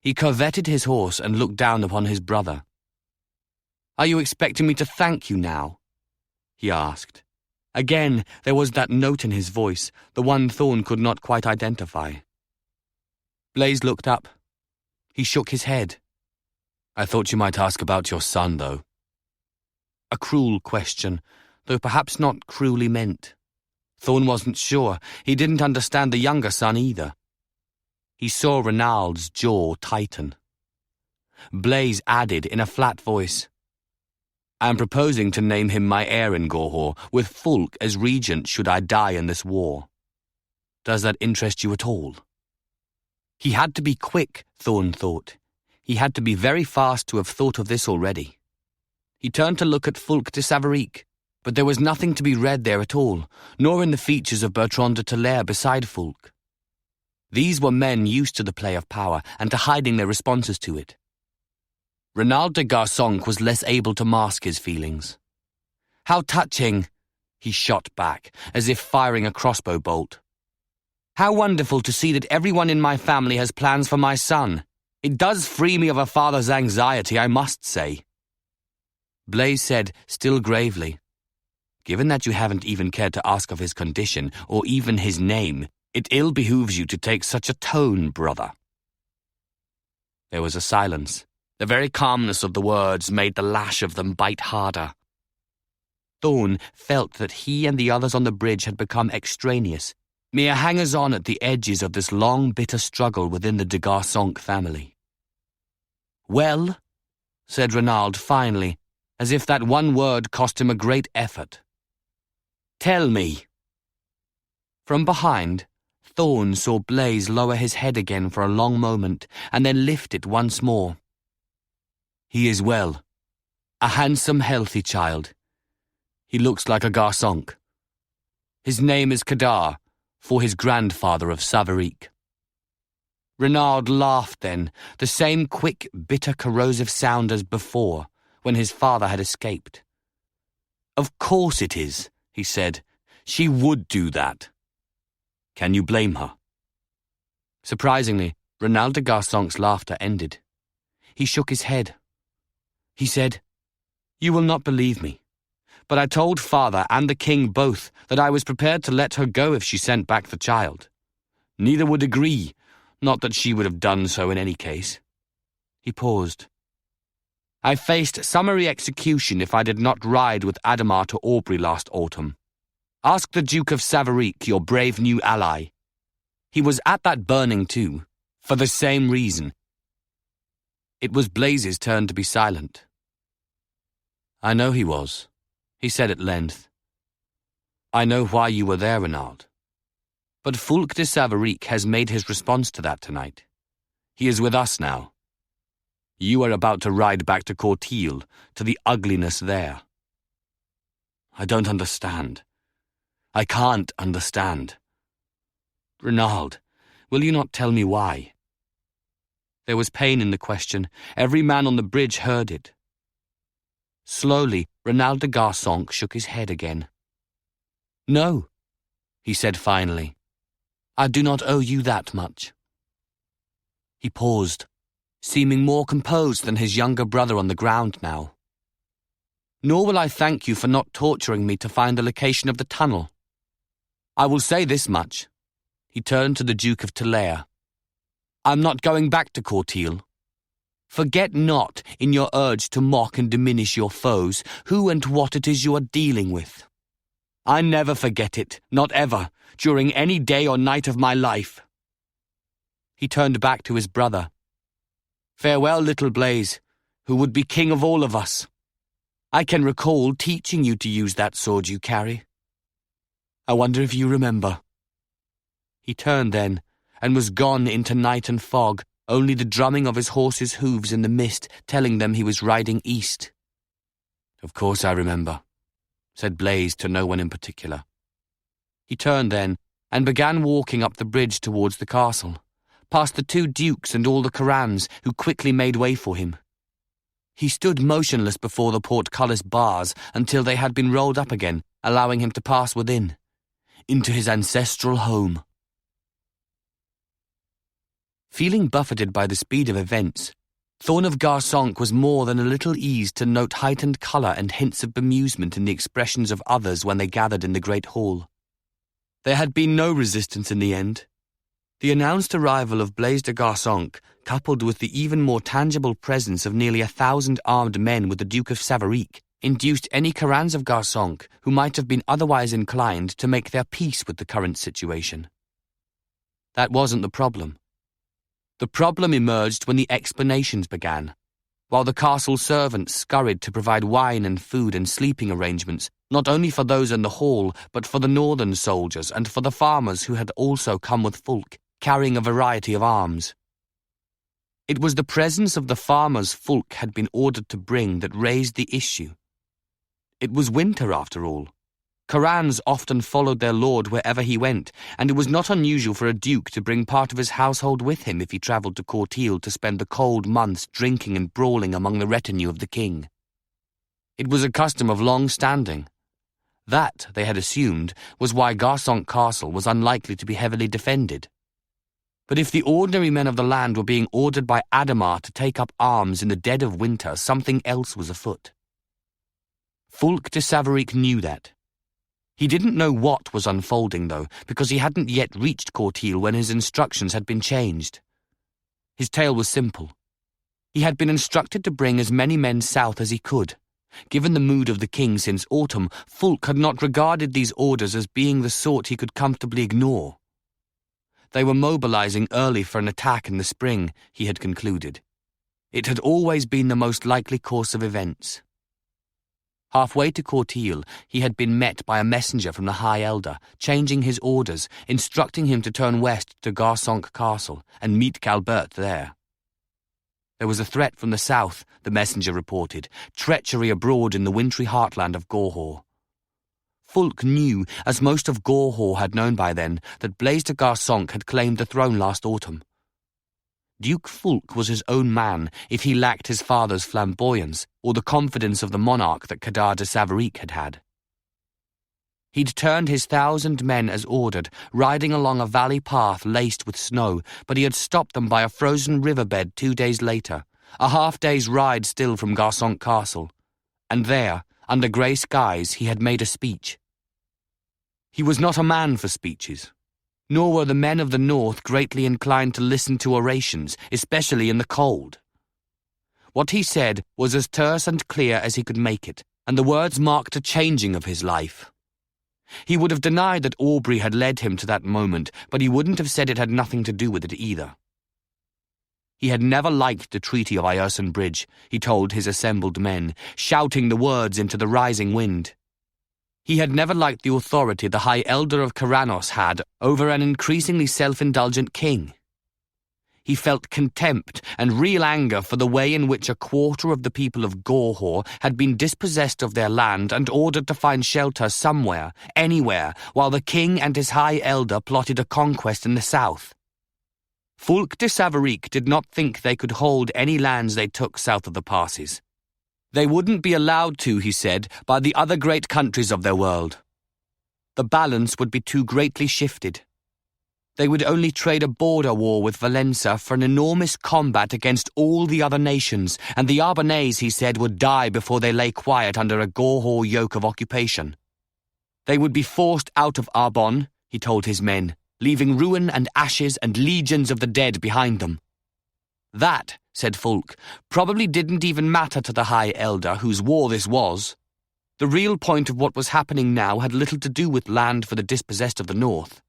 He curvetted his horse and looked down upon his brother. "Are you expecting me to thank you now?" he asked. Again, there was that note in his voice, the one Thorn could not quite identify. Blaise looked up. He shook his head. "I thought you might ask about your son, though." A cruel question, though perhaps not cruelly meant. Thorn wasn't sure. He didn't understand the younger son either. He saw Renaud's jaw tighten. Blaise added in a flat voice, "I am proposing to name him my heir in Gorhaut, with Fulk as regent should I die in this war. Does that interest you at all?" He had to be quick, Thorn thought. He had to be very fast to have thought of this already. He turned to look at Fulk de Savaric, but there was nothing to be read there at all, nor in the features of Bertran de Talair beside Fulk. These were men used to the play of power and to hiding their responses to it. Renaud de Garsonk was less able to mask his feelings. "How touching," he shot back, as if firing a crossbow bolt. "How wonderful to see that everyone in my family has plans for my son. It does free me of a father's anxiety, I must say." Blaise said, still gravely, "Given that you haven't even cared to ask of his condition, or even his name, it ill behooves you to take such a tone, brother." There was a silence. The very calmness of the words made the lash of them bite harder. Thorn felt that he and the others on the bridge had become extraneous, mere hangers-on at the edges of this long, bitter struggle within the de Garsonk family. "Well," said Renaud finally, as if that one word cost him a great effort. "Tell me." From behind, Thorn saw Blaise lower his head again for a long moment, and then lift it once more. "He is well. A handsome, healthy child. He looks like a Garsonk. His name is Kadar, for his grandfather of Savaric." Renaud laughed then, the same quick, bitter, corrosive sound as before, when his father had escaped. "Of course it is," he said. "She would do that. Can you blame her?" Surprisingly, Renaud de Garsonk's laughter ended. He shook his head. He said, "You will not believe me, but I told father and the king both that I was prepared to let her go if she sent back the child. Neither would agree, not that she would have done so in any case." He paused. "I faced summary execution if I did not ride with Ademar to Aubrey last autumn. Ask the Duke of Savaric, your brave new ally. He was at that burning too, for the same reason." It was Blaise's turn to be silent. "I know he was," he said at length. "I know why you were there, Renaud. But Fulk de Savaric has made his response to that tonight. He is with us now. You are about to ride back to Courtil, to the ugliness there. I don't understand. I can't understand. Renaud, will you not tell me why?" There was pain in the question. Every man on the bridge heard it. Slowly, Renaud de Garsonk shook his head again. "No," he said finally. "I do not owe you that much." He paused, seeming more composed than his younger brother on the ground now. "Nor will I thank you for not torturing me to find the location of the tunnel. I will say this much." He turned to the Duke of Talair. "I'm not going back to Courtil. Forget not, in your urge to mock and diminish your foes, who and what it is you are dealing with. I never forget it, not ever, during any day or night of my life." He turned back to his brother. "Farewell, little Blaise, who would be king of all of us." I can recall teaching you to use that sword you carry. I wonder if you remember." He turned then, and was gone into night and fog, only the drumming of his horse's hooves in the mist telling them he was riding east. "Of course I remember," said Blaise to no one in particular. He turned then, and began walking up the bridge towards the castle, past the 2 dukes and all the Corannos, who quickly made way for him. He stood motionless before the portcullis bars until they had been rolled up again, allowing him to pass within, into his ancestral home. Feeling buffeted by the speed of events, Thorn of Garsonk was more than a little eased to note heightened colour and hints of bemusement in the expressions of others when they gathered in the great hall. There had been no resistance in the end. The announced arrival of Blaise de Garsonk, coupled with the even more tangible presence of nearly 1,000 armed men with the Duke of Savarique, induced any Corannos of Garsonk who might have been otherwise inclined to make their peace with the current situation. That wasn't the problem. The problem emerged when the explanations began. While the castle servants scurried to provide wine and food and sleeping arrangements, not only for those in the hall, but for the northern soldiers and for the farmers who had also come with Fulk, carrying a variety of arms. It was the presence of the farmers Fulk had been ordered to bring that raised the issue. It was winter, after all. Corannos often followed their lord wherever he went, and it was not unusual for a duke to bring part of his household with him if he travelled to Courtile to spend the cold months drinking and brawling among the retinue of the king. It was a custom of long standing. That, they had assumed, was why Garsonk Castle was unlikely to be heavily defended. But if the ordinary men of the land were being ordered by Ademar to take up arms in the dead of winter, something else was afoot. Fulk de Savarique knew that. He didn't know what was unfolding, though, because he hadn't yet reached Courtile when his instructions had been changed. His tale was simple. He had been instructed to bring as many men south as he could. Given the mood of the king since autumn, Fulk had not regarded these orders as being the sort he could comfortably ignore. They were mobilizing early for an attack in the spring, he had concluded. It had always been the most likely course of events. Halfway to Courtile, he had been met by a messenger from the High Elder, changing his orders, instructing him to turn west to Garsonk Castle and meet Galbert there. There was a threat from the south, the messenger reported, treachery abroad in the wintry heartland of Gorhaut. Fulk knew, as most of Gorhaut had known by then, that Blaise de Garsonk had claimed the throne last autumn. Duke Fulk was his own man if he lacked his father's flamboyance or the confidence of the monarch that Cadar de Savarique had had. He'd turned his 1,000 men as ordered, riding along a valley path laced with snow, but he had stopped them by a frozen riverbed 2 days later, a half-day's ride still from Garsonk Castle, and there, under grey skies, he had made a speech. He was not a man for speeches. Nor were the men of the north greatly inclined to listen to orations, especially in the cold. What he said was as terse and clear as he could make it, and the words marked a changing of his life. He would have denied that Aubrey had led him to that moment, but he wouldn't have said it had nothing to do with it either. He had never liked the Treaty of Ierson Bridge, he told his assembled men, shouting the words into the rising wind. He had never liked the authority the High Elder of Corannos had over an increasingly self-indulgent king. He felt contempt and real anger for the way in which a quarter of the people of Gorhaut had been dispossessed of their land and ordered to find shelter somewhere, anywhere, while the king and his High Elder plotted a conquest in the south. Fulk de Savarique did not think they could hold any lands they took south of the passes. They wouldn't be allowed to, he said, by the other great countries of their world. The balance would be too greatly shifted. They would only trade a border war with Valença for an enormous combat against all the other nations, and the Arbonnese, he said, would die before they lay quiet under a Gorhaut yoke of occupation. They would be forced out of Arbonne, he told his men, leaving ruin and ashes and legions of the dead behind them. That, said Fulk, probably didn't even matter to the High Elder, whose war this was. The real point of what was happening now had little to do with land for the dispossessed of the north.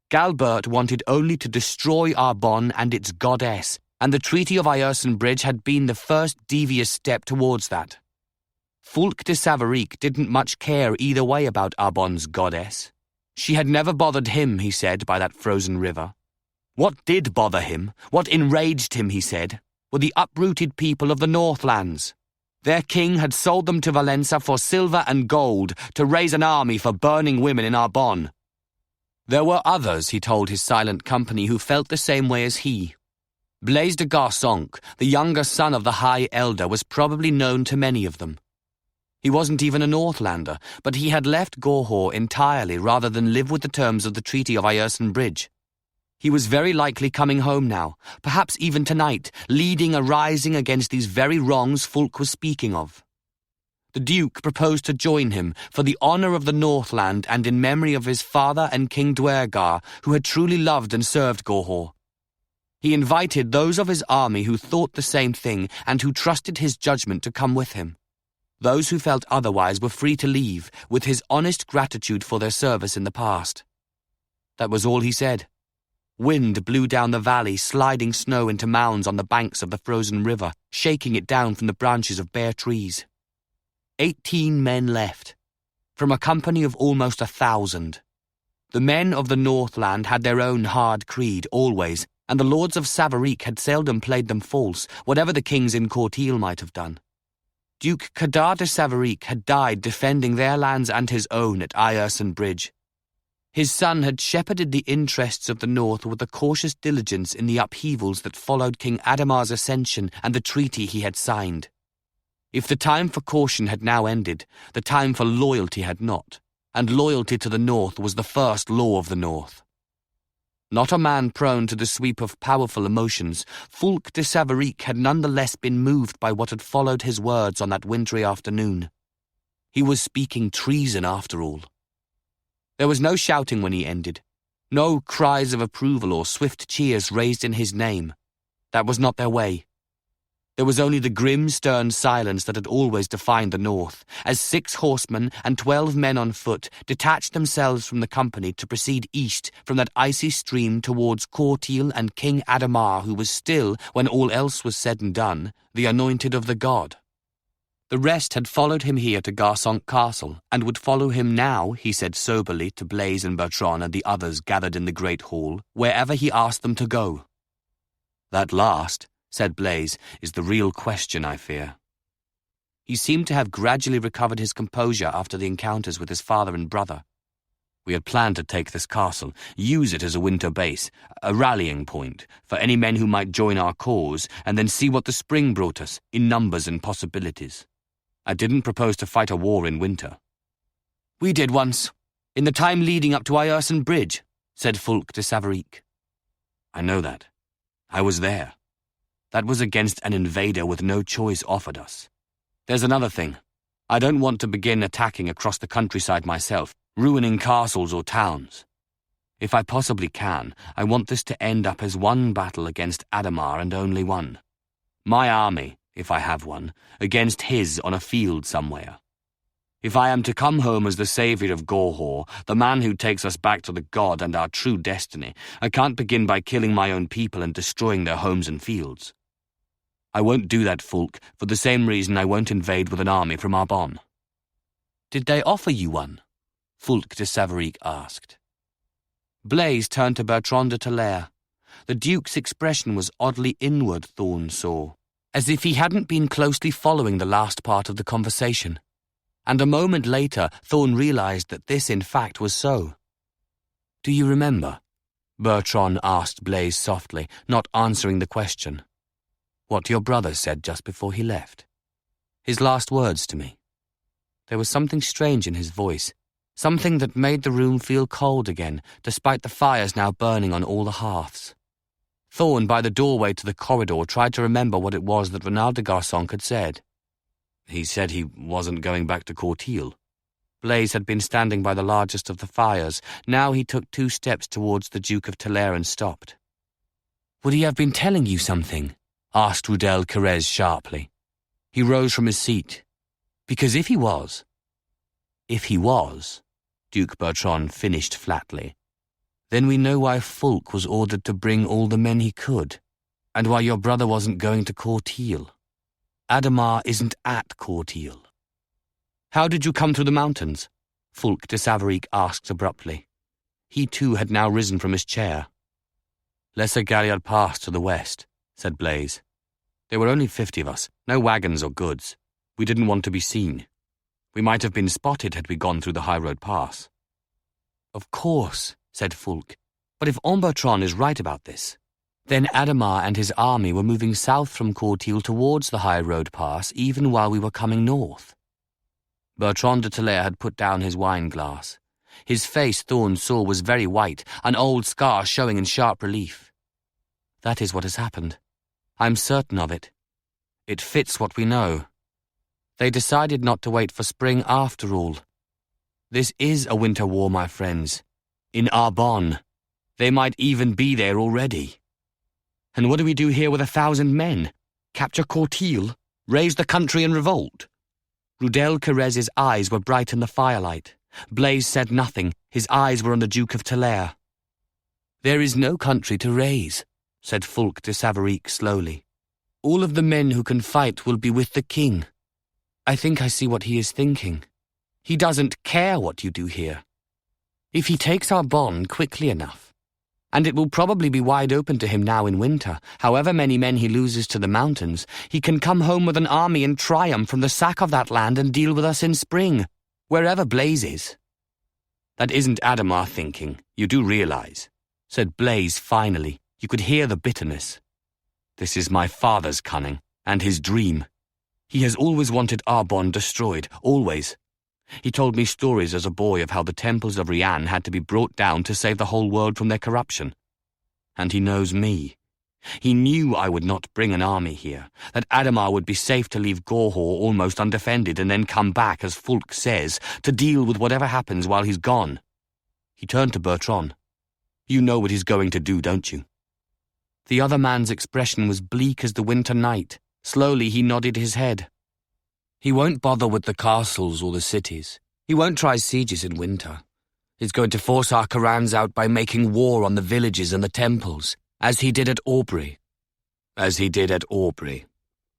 Galbert wanted only to destroy Arbonne and its goddess, and the Treaty of Ierson Bridge had been the first devious step towards that. Fulk de Savarique didn't much care either way about Arbonne's goddess. She had never bothered him, he said, by that frozen river. What did bother him, what enraged him, he said, were the uprooted people of the Northlands. Their king had sold them to Valenza for silver and gold to raise an army for burning women in Arbonne. There were others, he told his silent company, who felt the same way as he. Blaise de Garsonque, the younger son of the High Elder, was probably known to many of them. He wasn't even a Northlander, but he had left Gorhaut entirely rather than live with the terms of the Treaty of Bridge. He was very likely coming home now, perhaps even tonight, leading a rising against these very wrongs Fulk was speaking of. The Duke proposed to join him for the honour of the Northland and in memory of his father and King Duergar, who had truly loved and served Gorhaut. He invited those of his army who thought the same thing and who trusted his judgment to come with him. Those who felt otherwise were free to leave, with his honest gratitude for their service in the past. That was all he said. Wind blew down the valley, sliding snow into mounds on the banks of the frozen river, shaking it down from the branches of bare trees. 18 men left, from a company of almost 1,000. The men of the Northland had their own hard creed, always, and the lords of Savarique had seldom played them false, whatever the kings in Courtil might have done. Duke Cadar de Savarique had died defending their lands and his own at Bridge. His son had shepherded the interests of the North with a cautious diligence in the upheavals that followed King Ademar's ascension and the treaty he had signed. If the time for caution had now ended, the time for loyalty had not, and loyalty to the North was the first law of the North. Not a man prone to the sweep of powerful emotions, Fulk de Savarique had nonetheless been moved by what had followed his words on that wintry afternoon. He was speaking treason after all. There was no shouting when he ended, no cries of approval or swift cheers raised in his name. That was not their way. There was only the grim, stern silence that had always defined the North, as 6 horsemen and 12 men on foot detached themselves from the company to proceed east from that icy stream towards Courtil and King Ademar, who was still, when all else was said and done, the anointed of the god. The rest had followed him here to Garsonque Castle, and would follow him now, he said soberly to Blaise and Bertran and the others gathered in the great hall, wherever he asked them to go. That last, said Blaise, is the real question, I fear. He seemed to have gradually recovered his composure after the encounters with his father and brother. We had planned to take this castle, use it as a winter base, a rallying point for any men who might join our cause, and then see what the spring brought us, in numbers and possibilities. I didn't propose to fight a war in winter. We did once, in the time leading up to Bridge, said Fulk de Savarique. I know that. I was there. That was against an invader with no choice offered us. There's another thing. I don't want to begin attacking across the countryside myself, ruining castles or towns. If I possibly can, I want this to end up as one battle against Ademar and only one. My army, if I have one, against his on a field somewhere. If I am to come home as the saviour of Gorhaut, the man who takes us back to the god and our true destiny, I can't begin by killing my own people and destroying their homes and fields. I won't do that, Fulk, for the same reason I won't invade with an army from Arbonne. Did they offer you one? Fulk de Savarique asked. Blaise turned to Bertran de Talair. The Duke's expression was oddly inward, Thorn saw, as if he hadn't been closely following the last part of the conversation. And a moment later, Thorn realized that this in fact was so. Do you remember? Bertran asked Blaise softly, not answering the question. What your brother said just before he left. His last words to me. There was something strange in his voice, something that made the room feel cold again, despite the fires now burning on all the hearths. Thorn, by the doorway to the corridor, tried to remember what it was that Renald de Garsonque had said. He said he wasn't going back to Courtil. Blaise had been standing by the largest of the fires. Now he took 2 steps towards the Duke of Talair and stopped. Would he have been telling you something? Asked Rudel sharply. He rose from his seat. Because if he was, Duke Bertran finished flatly, then we know why Fulk was ordered to bring all the men he could, and why your brother wasn't going to Courtil. Ademar isn't at Courtil. How did you come through the mountains? Fulk de Savaric asked abruptly. He too had now risen from his chair. Lesser Gariad Pass to the west, said Blaise. There were only 50 of us, no wagons or goods. We didn't want to be seen. We might have been spotted had we gone through the high road pass. Of course, said Fulk. But if Bertran is right about this, then Ademar and his army were moving south from Courtil towards the high road pass even while we were coming north. Bertran de Talair had put down his wine glass. His face, Thorn saw, was very white, an old scar showing in sharp relief. That is what has happened. I'm certain of it. It fits what we know. They decided not to wait for spring after all. This is a winter war, my friends. In Arbonne. They might even be there already. And what do we do here with 1,000 men? Capture Courtil? Raise the country in revolt? Rudel Carez's eyes were bright in the firelight. Blaise said nothing. His eyes were on the Duke of Talair. There is no country to raise, said Fulk de Savaric slowly. All of the men who can fight will be with the king. I think I see what he is thinking. He doesn't care what you do here. If he takes Arbonne quickly enough, and it will probably be wide open to him now in winter, however many men he loses to the mountains, he can come home with an army in triumph from the sack of that land and deal with us in spring, wherever Blaise is. That isn't Ademar thinking, you do realize, said Blaise finally. You could hear the bitterness. This is my father's cunning, and his dream. He has always wanted Arbonne destroyed, always. He told me stories as a boy of how the temples of Rian had to be brought down to save the whole world from their corruption. And he knows me. He knew I would not bring an army here, that Ademar would be safe to leave Gorhaut almost undefended and then come back, as Fulk says, to deal with whatever happens while he's gone. He turned to Bertran. You know what he's going to do, don't you? The other man's expression was bleak as the winter night. Slowly he nodded his head. He won't bother with the castles or the cities. He won't try sieges in winter. He's going to force our Corannos out by making war on the villages and the temples, as he did at Aubrey. As he did at Aubrey,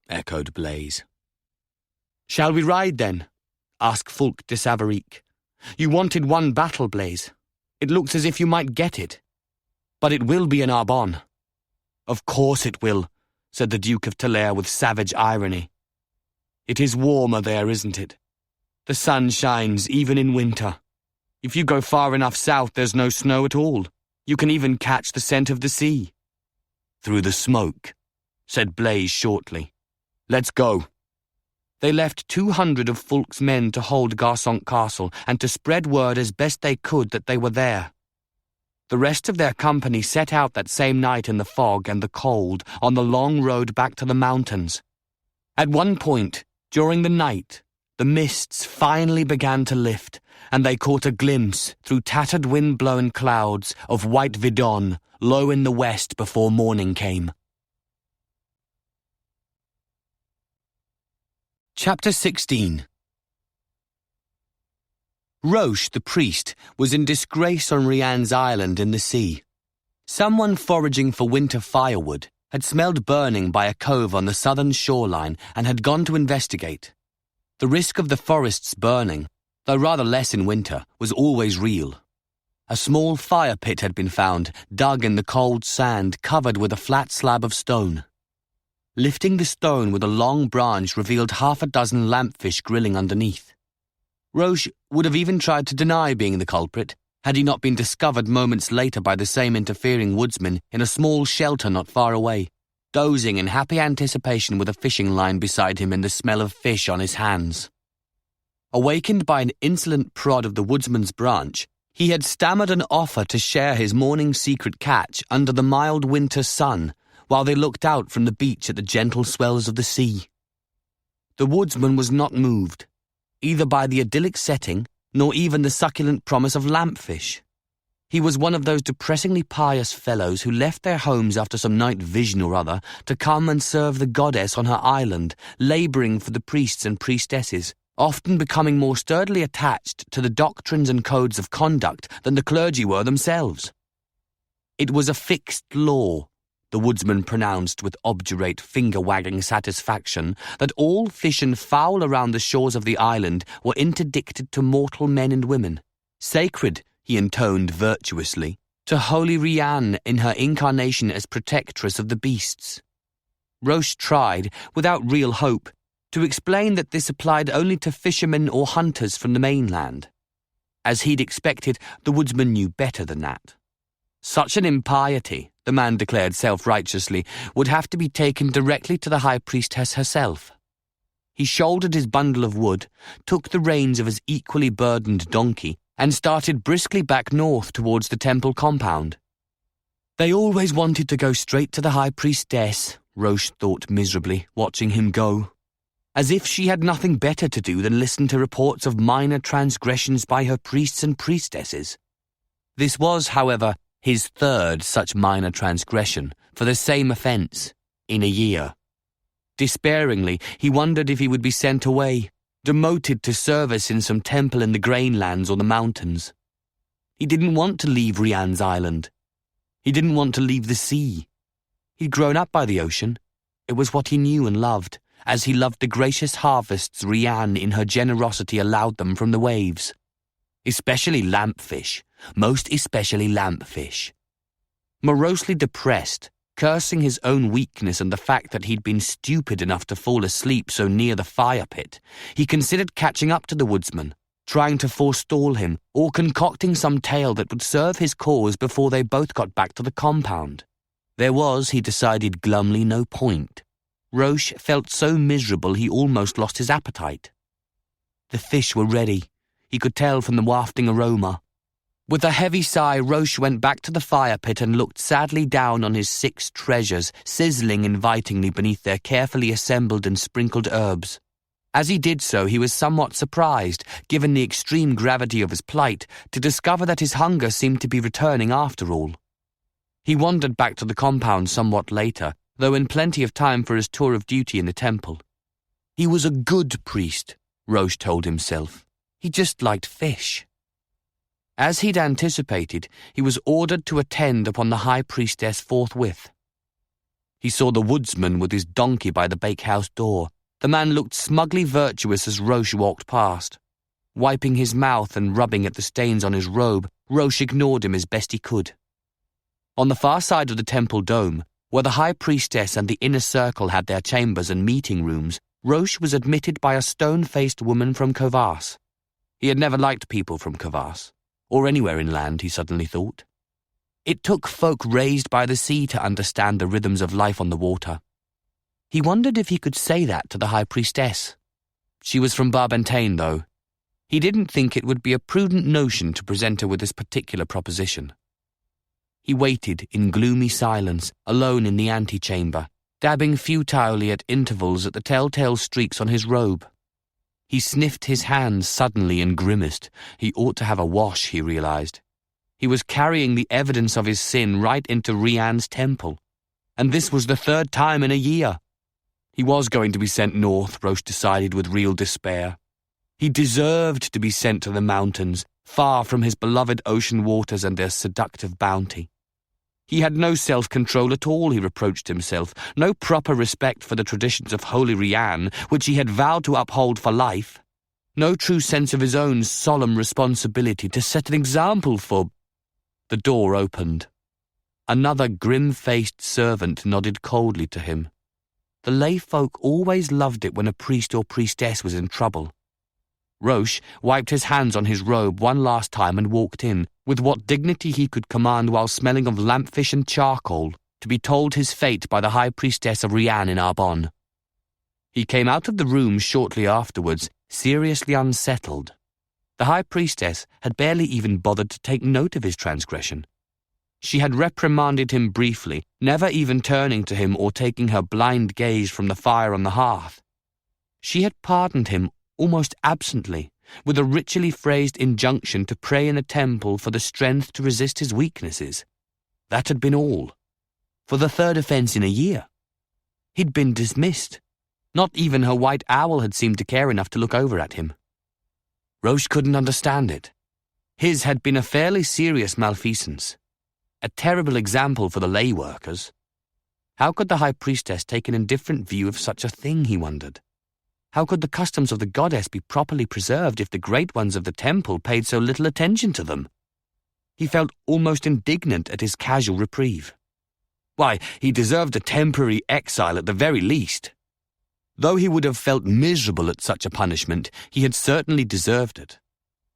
echoed Blaise. Shall we ride then? Asked Fulk de Savaric. You wanted one battle, Blaise. It looks as if you might get it. But it will be in Arbonne. Of course it will, said the Duke of Talair with savage irony. It is warmer there, isn't it? The sun shines even in winter. If you go far enough south, there's no snow at all. You can even catch the scent of the sea. Through the smoke, said Blaise shortly. Let's go. They left 200 of Fulk's men to hold Garçon Castle and to spread word as best they could that they were there. The rest of their company set out that same night in the fog and the cold on the long road back to the mountains. At one point, during the night, the mists finally began to lift, and they caught a glimpse through tattered wind-blown clouds of white Vidonne low in the west before morning came. Chapter 16. Roche, the priest, was in disgrace on Rian's island in the sea. Someone foraging for winter firewood had smelled burning by a cove on the southern shoreline and had gone to investigate. The risk of the forests burning, though rather less in winter, was always real. A small fire pit had been found, dug in the cold sand, covered with a flat slab of stone. Lifting the stone with a long branch revealed 6 lampfish grilling underneath. Roche would have even tried to deny being the culprit, had he not been discovered moments later by the same interfering woodsman in a small shelter not far away, dozing in happy anticipation with a fishing line beside him and the smell of fish on his hands. Awakened by an insolent prod of the woodsman's branch, he had stammered an offer to share his morning secret catch under the mild winter sun while they looked out from the beach at the gentle swells of the sea. The woodsman was not moved, either by the idyllic setting nor even the succulent promise of lampfish. He was one of those depressingly pious fellows who left their homes after some night vision or other to come and serve the goddess on her island, labouring for the priests and priestesses, often becoming more sturdily attached to the doctrines and codes of conduct than the clergy were themselves. It was a fixed law, The woodsman pronounced with obdurate finger-wagging satisfaction that all fish and fowl around the shores of the island were interdicted to mortal men and women. Sacred, he intoned virtuously, to holy Rianne in her incarnation as protectress of the beasts. Roche tried, without real hope, to explain that this applied only to fishermen or hunters from the mainland. As he'd expected, the woodsman knew better than that. Such an impiety, the man declared self-righteously, would have to be taken directly to the high priestess herself. He shouldered his bundle of wood, took the reins of his equally burdened donkey, and started briskly back north towards the temple compound. They always wanted to go straight to the high priestess, Roche thought miserably, watching him go. As if she had nothing better to do than listen to reports of minor transgressions by her priests and priestesses. This was, however, his third such minor transgression, for the same offence, in a year. Despairingly, he wondered if he would be sent away, demoted to service in some temple in the grainlands or the mountains. He didn't want to leave Rianne's island. He didn't want to leave the sea. He'd grown up by the ocean. It was what he knew and loved, as he loved the gracious harvests Rianne in her generosity allowed them from the waves. Especially lampfish, most especially lampfish. Morosely depressed, cursing his own weakness and the fact that he'd been stupid enough to fall asleep so near the fire pit, he considered catching up to the woodsman, trying to forestall him, or concocting some tale that would serve his cause before they both got back to the compound. There was, he decided glumly, no point. Roche felt so miserable he almost lost his appetite. The fish were ready. He could tell from the wafting aroma. With a heavy sigh, Roche went back to the fire pit and looked sadly down on his 6 treasures, sizzling invitingly beneath their carefully assembled and sprinkled herbs. As he did so, he was somewhat surprised, given the extreme gravity of his plight, to discover that his hunger seemed to be returning after all. He wandered back to the compound somewhat later, though in plenty of time for his tour of duty in the temple. He was a good priest, Roche told himself. He just liked fish. As he'd anticipated, he was ordered to attend upon the high priestess forthwith. He saw the woodsman with his donkey by the bakehouse door. The man looked smugly virtuous as Roche walked past. Wiping his mouth and rubbing at the stains on his robe, Roche ignored him as best he could. On the far side of the temple dome, where the high priestess and the inner circle had their chambers and meeting rooms, Roche was admitted by a stone-faced woman from Provence. He had never liked people from Provence. Or anywhere inland, he suddenly thought. It took folk raised by the sea to understand the rhythms of life on the water. He wondered if he could say that to the high priestess. She was from Barbentaine, though. He didn't think it would be a prudent notion to present her with this particular proposition. He waited in gloomy silence, alone in the antechamber, dabbing futilely at intervals at the telltale streaks on his robe. He sniffed his hands suddenly and grimaced. He ought to have a wash, he realized. He was carrying the evidence of his sin right into Rianne's temple. And this was the 3rd time in a year. He was going to be sent north, Roche decided with real despair. He deserved to be sent to the mountains, far from his beloved ocean waters and their seductive bounty. He had no self-control at all, he reproached himself, no proper respect for the traditions of holy Rianne, which he had vowed to uphold for life, no true sense of his own solemn responsibility to set an example for... The door opened. Another grim-faced servant nodded coldly to him. The lay folk always loved it when a priest or priestess was in trouble. Roche wiped his hands on his robe one last time and walked in, with what dignity he could command while smelling of lampfish and charcoal, to be told his fate by the high priestess of Rianne in Arbonne. He came out of the room shortly afterwards, seriously unsettled. The high priestess had barely even bothered to take note of his transgression. She had reprimanded him briefly, never even turning to him or taking her blind gaze from the fire on the hearth. She had pardoned him almost absently, with a ritually phrased injunction to pray in a temple for the strength to resist his weaknesses. That had been all. For the 3rd offence in a year. He'd been dismissed. Not even her white owl had seemed to care enough to look over at him. Roche couldn't understand it. His had been a fairly serious malfeasance. A terrible example for the lay workers. How could the high priestess take an indifferent view of such a thing, he wondered? How could the customs of the goddess be properly preserved if the great ones of the temple paid so little attention to them? He felt almost indignant at his casual reprieve. Why, he deserved a temporary exile at the very least. Though he would have felt miserable at such a punishment, he had certainly deserved it.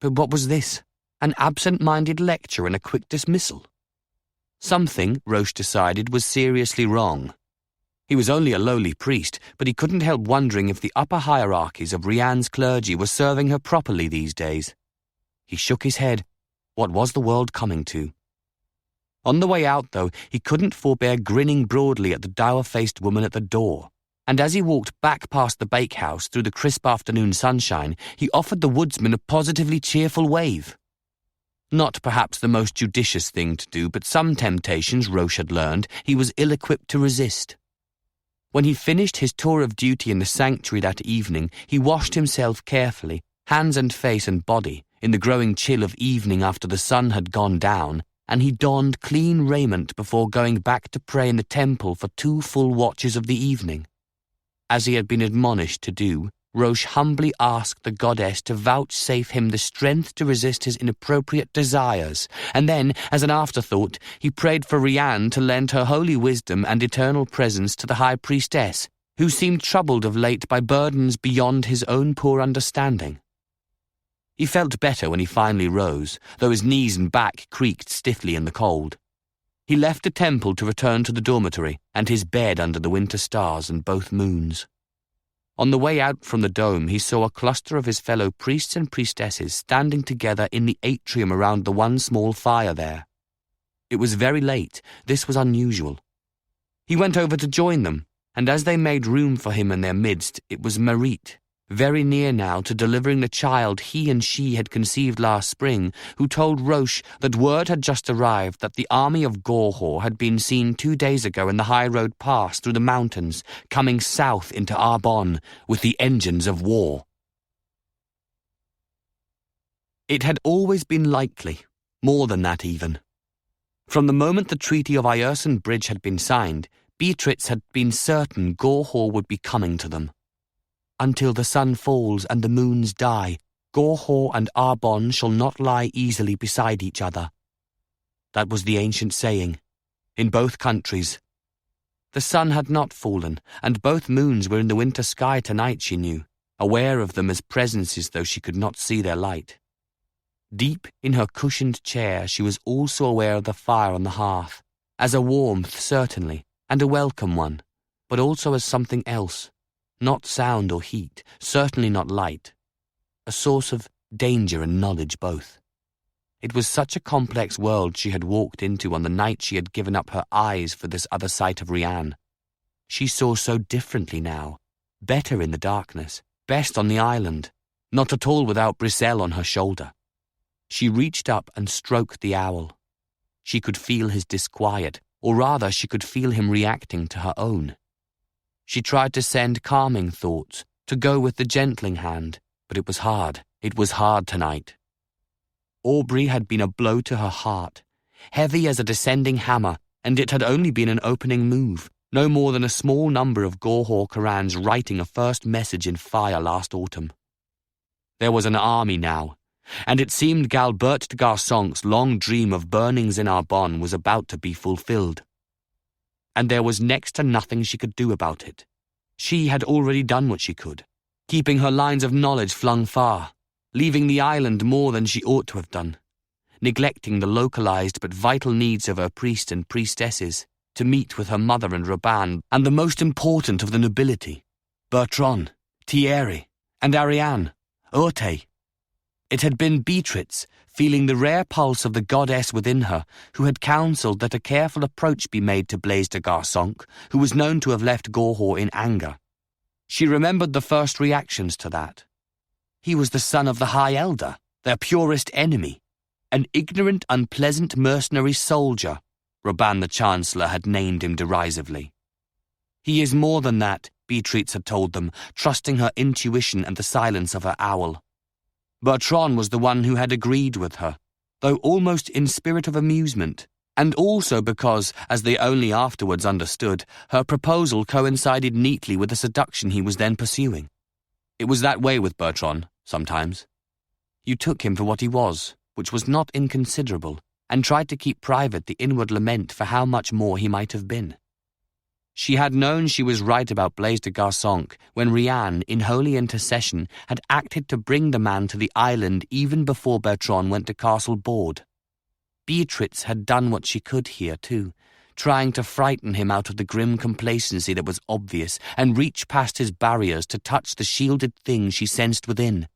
But what was this? An absent-minded lecture and a quick dismissal? Something, Roche decided, was seriously wrong. He was only a lowly priest, but he couldn't help wondering if the upper hierarchies of Rianne's clergy were serving her properly these days. He shook his head. What was the world coming to? On the way out, though, he couldn't forbear grinning broadly at the dour-faced woman at the door, and as he walked back past the bakehouse through the crisp afternoon sunshine, he offered the woodsman a positively cheerful wave. Not perhaps the most judicious thing to do, but some temptations, Roche had learned, he was ill-equipped to resist. When he finished his tour of duty in the sanctuary that evening, he washed himself carefully, hands and face and body, in the growing chill of evening after the sun had gone down, and he donned clean raiment before going back to pray in the temple for 2 full watches of the evening. As he had been admonished to do, Roche humbly asked the goddess to vouchsafe him the strength to resist his inappropriate desires, and then, as an afterthought, he prayed for Rianne to lend her holy wisdom and eternal presence to the high priestess, who seemed troubled of late by burdens beyond his own poor understanding. He felt better when he finally rose, though his knees and back creaked stiffly in the cold. He left the temple to return to the dormitory and his bed under the winter stars and both moons. On the way out from the dome, he saw a cluster of his fellow priests and priestesses standing together in the atrium around the one small fire there. It was very late. This was unusual. He went over to join them, and as they made room for him in their midst, it was Marit, very near now to delivering the child he and she had conceived last spring, who told Roche that word had just arrived that the army of Gorhaut had been seen 2 days ago in the high road pass through the mountains, coming south into Arbonne with the engines of war. It had always been likely, more than that even. From the moment the Treaty of Ierson Bridge had been signed, Beatrix had been certain Gorhaut would be coming to them. Until the sun falls and the moons die, Gorhaut and Arbonne shall not lie easily beside each other. That was the ancient saying, in both countries. The sun had not fallen, and both moons were in the winter sky tonight, she knew, aware of them as presences though she could not see their light. Deep in her cushioned chair she was also aware of the fire on the hearth, as a warmth certainly, and a welcome one, but also as something else. Not sound or heat, certainly not light. A source of danger and knowledge both. It was such a complex world she had walked into on the night she had given up her eyes for this other sight of Rianne. She saw so differently now, better in the darkness, best on the island, not at all without Brissel on her shoulder. She reached up and stroked the owl. She could feel his disquiet, or rather she could feel him reacting to her own. She tried to send calming thoughts, to go with the gentling hand, but it was hard. It was hard tonight. Aubrey had been a blow to her heart, heavy as a descending hammer, and it had only been an opening move, no more than a small number of Gorhaut Corannos writing a first message in fire last autumn. There was an army now, and it seemed Galbert de Garçonc's long dream of burnings in Arbonne was about to be fulfilled. And there was next to nothing she could do about it. She had already done what she could, keeping her lines of knowledge flung far, leaving the island more than she ought to have done, neglecting the localized but vital needs of her priests and priestesses, to meet with her mother and Robin, and the most important of the nobility, Bertran, Thierry, and Ariane, Urte. It had been Beatrix, feeling the rare pulse of the goddess within her, who had counselled that a careful approach be made to Blaise de Garçonc, who was known to have left Gorhaut in anger. She remembered the first reactions to that. He was the son of the High Elder, their purest enemy, an ignorant, unpleasant mercenary soldier, Robin the Chancellor had named him derisively. He is more than that, Beatrix had told them, trusting her intuition and the silence of her owl. Bertran was the one who had agreed with her, though almost in spirit of amusement, And also because, as they only afterwards understood, her proposal coincided neatly with the seduction he was then pursuing. It was that way with Bertran, sometimes. You took him for what he was, which was not inconsiderable, and tried to keep private the inward lament for how much more he might have been. She had known she was right about Blaise de Garçonc when Rianne, in holy intercession, had acted to bring the man to the island even before Bertran went to Castle Borde. Beatrix had done what she could here, too, trying to frighten him out of the grim complacency that was obvious and reach past his barriers to touch the shielded thing she sensed within.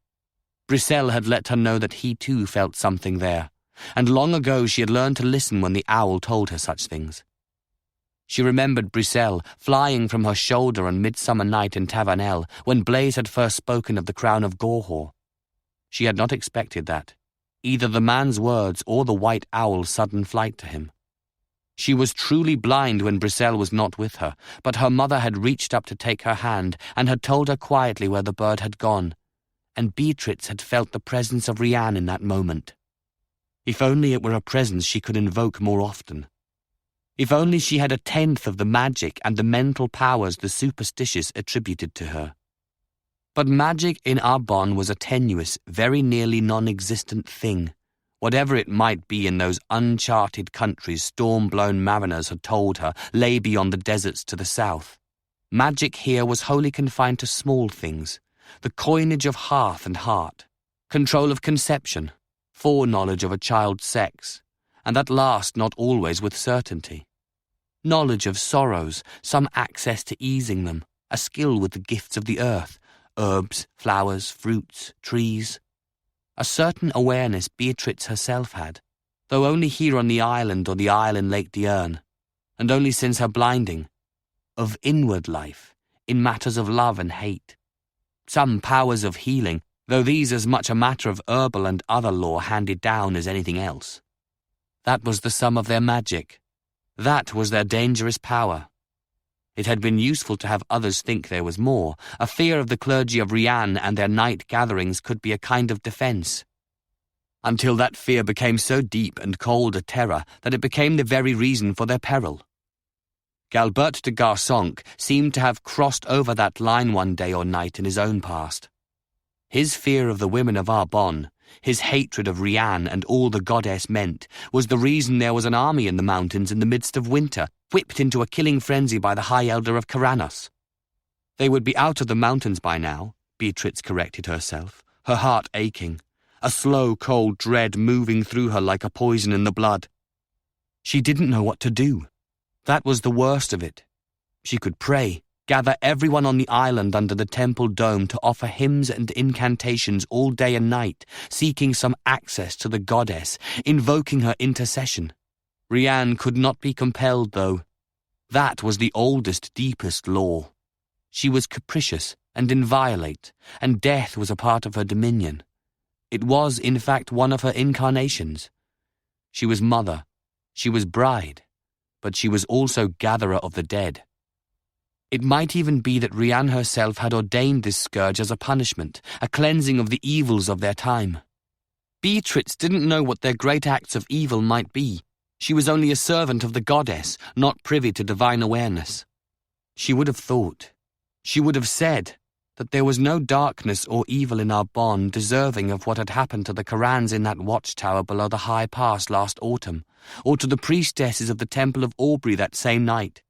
Brissel had let her know that he too felt something there, and long ago she had learned to listen when the owl told her such things. She remembered Brissel flying from her shoulder on Midsummer Night in Tavernelle when Blaise had first spoken of the crown of Gorhaut. She had not expected that, either the man's words or the white owl's sudden flight to him. She was truly blind when Brissel was not with her, but her mother had reached up to take her hand and had told her quietly where the bird had gone, and Beatrix had felt the presence of Rianne in that moment. If only it were a presence she could invoke more often. If only she had a tenth of the magic and the mental powers the superstitious attributed to her. But magic in Arbonne was a tenuous, very nearly non-existent thing, whatever it might be in those uncharted countries storm-blown mariners had told her lay beyond the deserts to the south. Magic here was wholly confined to small things, the coinage of hearth and heart, control of conception, foreknowledge of a child's sex, and at last not always with certainty. Knowledge of sorrows, some access to easing them, a skill with the gifts of the earth, herbs, flowers, fruits, trees. A certain awareness Beatrix herself had, though only here on the island or the isle in Lake Diurne, and only since her blinding, of inward life, in matters of love and hate. Some powers of healing, though these as much a matter of herbal and other lore handed down as anything else. That was the sum of their magic. That was their dangerous power. It had been useful to have others think there was more. A fear of the clergy of Rianne and their night gatherings could be a kind of defence. Until that fear became so deep and cold a terror that it became the very reason for their peril. Galbert de Garçonc seemed to have crossed over that line one day or night in his own past. His fear of the women of Arbonne, his hatred of Rianne and all the goddess meant, was the reason there was an army in the mountains in the midst of winter, whipped into a killing frenzy by the High Elder of Corannos. They would be out of the mountains by now, Beatrix corrected herself, her heart aching, a slow, cold dread moving through her like a poison in the blood. She didn't know what to do. That was the worst of it. She could pray, gather everyone on the island under the temple dome to offer hymns and incantations all day and night, seeking some access to the goddess, invoking her intercession. Rianne could not be compelled, though. That was the oldest, deepest law. She was capricious and inviolate, and death was a part of her dominion. It was, in fact, one of her incarnations. She was mother, she was bride, but she was also gatherer of the dead. It might even be that Rianne herself had ordained this scourge as a punishment, a cleansing of the evils of their time. Beatrix didn't know what their great acts of evil might be. She was only a servant of the goddess, not privy to divine awareness. She would have thought, she would have said, that there was no darkness or evil in Arbonne deserving of what had happened to the Corannos in that watchtower below the high pass last autumn, or to the priestesses of the Temple of Aubry that same night.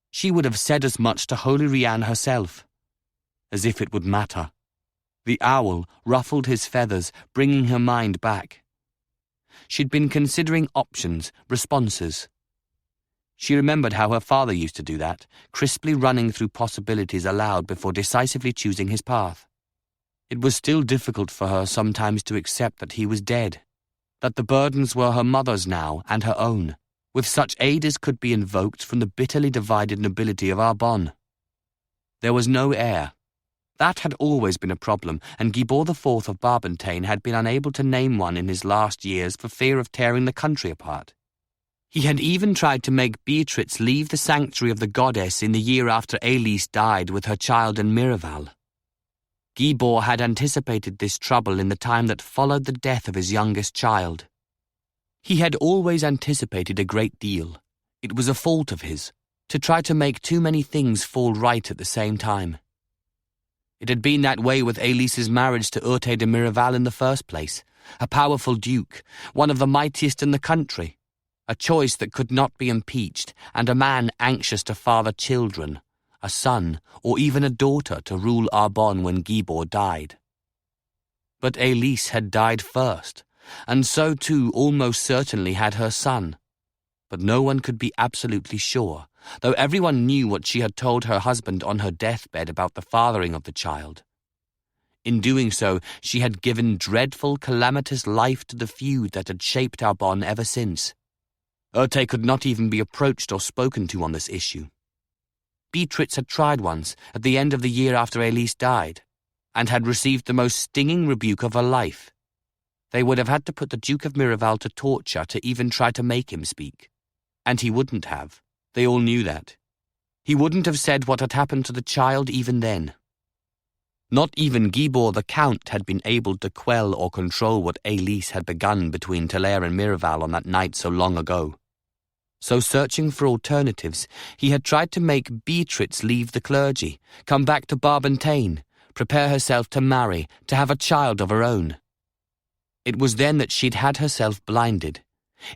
She would have said as much to holy Rianne herself. As if it would matter. The owl ruffled his feathers, bringing her mind back. She'd been considering options, responses. She remembered how her father used to do that, crisply running through possibilities aloud before decisively choosing his path. It was still difficult for her sometimes to accept that he was dead, that the burdens were her mother's now and her own, with such aid as could be invoked from the bitterly divided nobility of Arbonne. There was no heir. That had always been a problem, and Guibord IV of Barbentane had been unable to name one in his last years for fear of tearing the country apart. He had even tried to make Beatrix leave the sanctuary of the goddess in the year after Aelis died with her child in Miraval. Guibord had anticipated this trouble in the time that followed the death of his youngest child. He had always anticipated a great deal. It was a fault of his, to try to make too many things fall right at the same time. It had been that way with Aelis's marriage to Urte de Miraval in the first place, a powerful duke, one of the mightiest in the country, a choice that could not be impeached, and a man anxious to father children, a son or even a daughter to rule Arbonne when Gibor died. But Aelis had died first, and so too almost certainly had her son. But no one could be absolutely sure, though everyone knew what she had told her husband on her deathbed about the fathering of the child. In doing so, she had given dreadful, calamitous life to the feud that had shaped Arbonne ever since. Urte could not even be approached or spoken to on this issue. Beatrix had tried once, at the end of the year after Aelis died, and had received the most stinging rebuke of her life. They would have had to put the Duke of Miraval to torture to even try to make him speak. And he wouldn't have. They all knew that. He wouldn't have said what had happened to the child even then. Not even Gibor the Count had been able to quell or control what Aelis had begun between Talair and Miraval on that night so long ago. So searching for alternatives, he had tried to make Beatrix leave the clergy, come back to Barbentane, prepare herself to marry, to have a child of her own. It was then that she'd had herself blinded,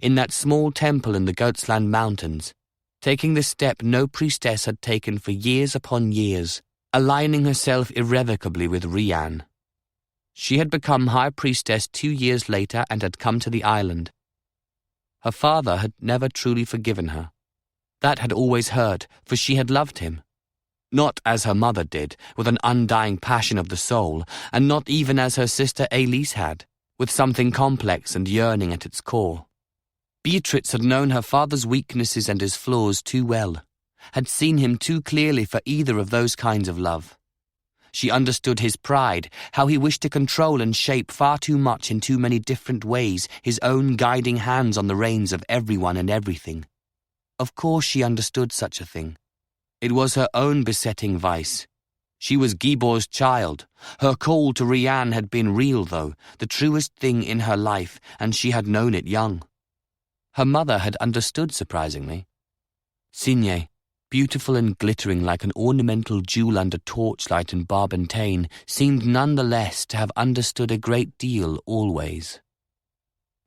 in that small temple in the Goatsland Mountains, taking the step no priestess had taken for years upon years, aligning herself irrevocably with Rian. She had become high priestess 2 years later and had come to the island. Her father had never truly forgiven her. That had always hurt, for she had loved him. Not as her mother did, with an undying passion of the soul, and not even as her sister Aelis had, with something complex and yearning at its core. Beatrix had known her father's weaknesses and his flaws too well, had seen him too clearly for either of those kinds of love. She understood his pride, how he wished to control and shape far too much in too many different ways, his own guiding hands on the reins of everyone and everything. Of course she understood such a thing. It was her own besetting vice. She was Gibor's child. Her call to Rian had been real, though, the truest thing in her life, and she had known it young. Her mother had understood, surprisingly. Signé, beautiful and glittering like an ornamental jewel under torchlight in Barbentane, seemed none the less to have understood a great deal always.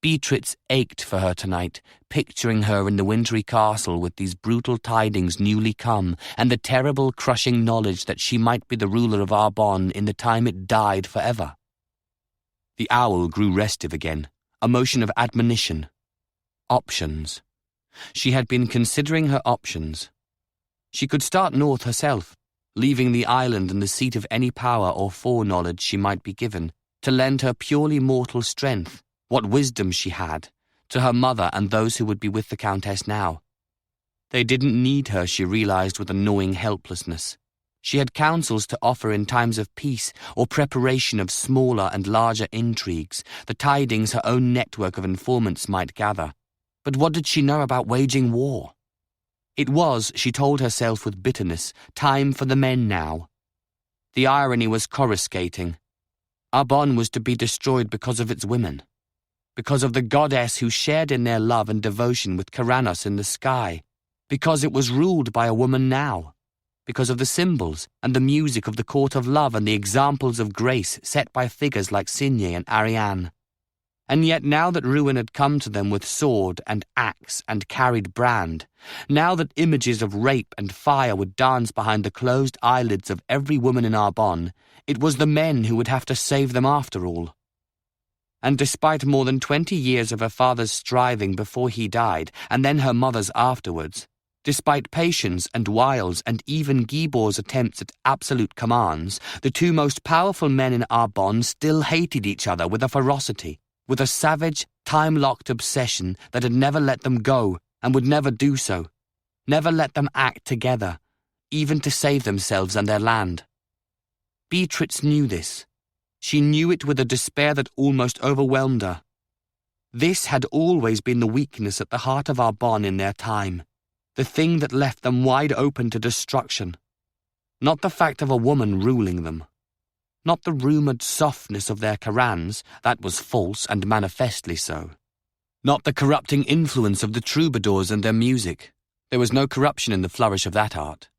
Beatrix ached for her tonight, picturing her in the wintry castle with these brutal tidings newly come, and the terrible, crushing knowledge that she might be the ruler of Arbonne in the time it died forever. The owl grew restive again, a motion of admonition. Options. She had been considering her options. She could start north herself, leaving the island and the seat of any power or foreknowledge she might be given, to lend her purely mortal strength, what wisdom she had, to her mother and those who would be with the Countess now. They didn't need her, she realized with annoying helplessness. She had counsels to offer in times of peace or preparation of smaller and larger intrigues, the tidings her own network of informants might gather. But what did she know about waging war? It was, she told herself with bitterness, time for the men now. The irony was coruscating. Arbonne was to be destroyed because of its women, because of the goddess who shared in their love and devotion with Corannos in the sky, because it was ruled by a woman now, because of the symbols and the music of the court of love and the examples of grace set by figures like Signé and Ariane. And yet now that ruin had come to them with sword and axe and carried brand, now that images of rape and fire would dance behind the closed eyelids of every woman in Arbonne, it was the men who would have to save them after all. And despite more than 20 years of her father's striving before he died, and then her mother's afterwards, despite patience and wiles and even Gibor's attempts at absolute commands, the two most powerful men in Arbonne still hated each other with a ferocity, with a savage, time-locked obsession that had never let them go and would never do so, never let them act together, even to save themselves and their land. Beatrix knew this. She knew it with a despair that almost overwhelmed her. This had always been the weakness at the heart of Arbonne in their time, the thing that left them wide open to destruction. Not the fact of a woman ruling them. Not the rumoured softness of their Corans, that was false and manifestly so. Not the corrupting influence of the troubadours and their music. There was no corruption in the flourish of that art.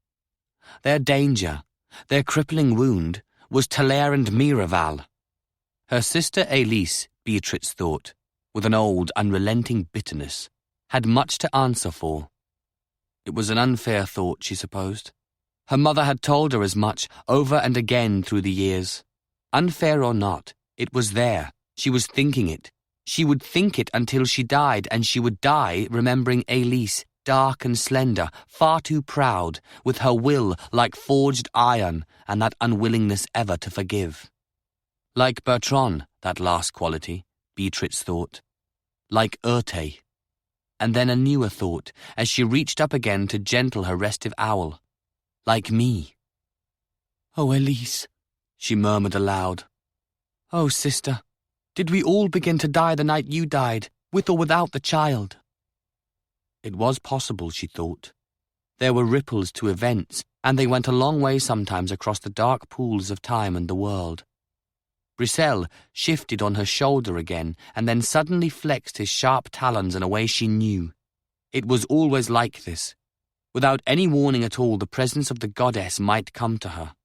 Their danger, their crippling wound, was Talair and Miraval. Her sister Aelis, Beatrix thought, with an old, unrelenting bitterness, had much to answer for. It was an unfair thought, she supposed. Her mother had told her as much over and again through the years. Unfair or not, it was there. She was thinking it. She would think it until she died, and she would die remembering Aelis, dark and slender, far too proud, with her will like forged iron and that unwillingness ever to forgive. Like Bertran, that last quality, Beatrix thought. Like Urte. And then a newer thought, as she reached up again to gentle her restive owl. Like me. "Oh, Aelis," she murmured aloud. "Oh, sister, did we all begin to die the night you died, with or without the child?" It was possible, she thought. There were ripples to events, and they went a long way sometimes across the dark pools of time and the world. Brissel shifted on her shoulder again, and then suddenly flexed his sharp talons in a way she knew. It was always like this. Without any warning at all, the presence of the goddess might come to her.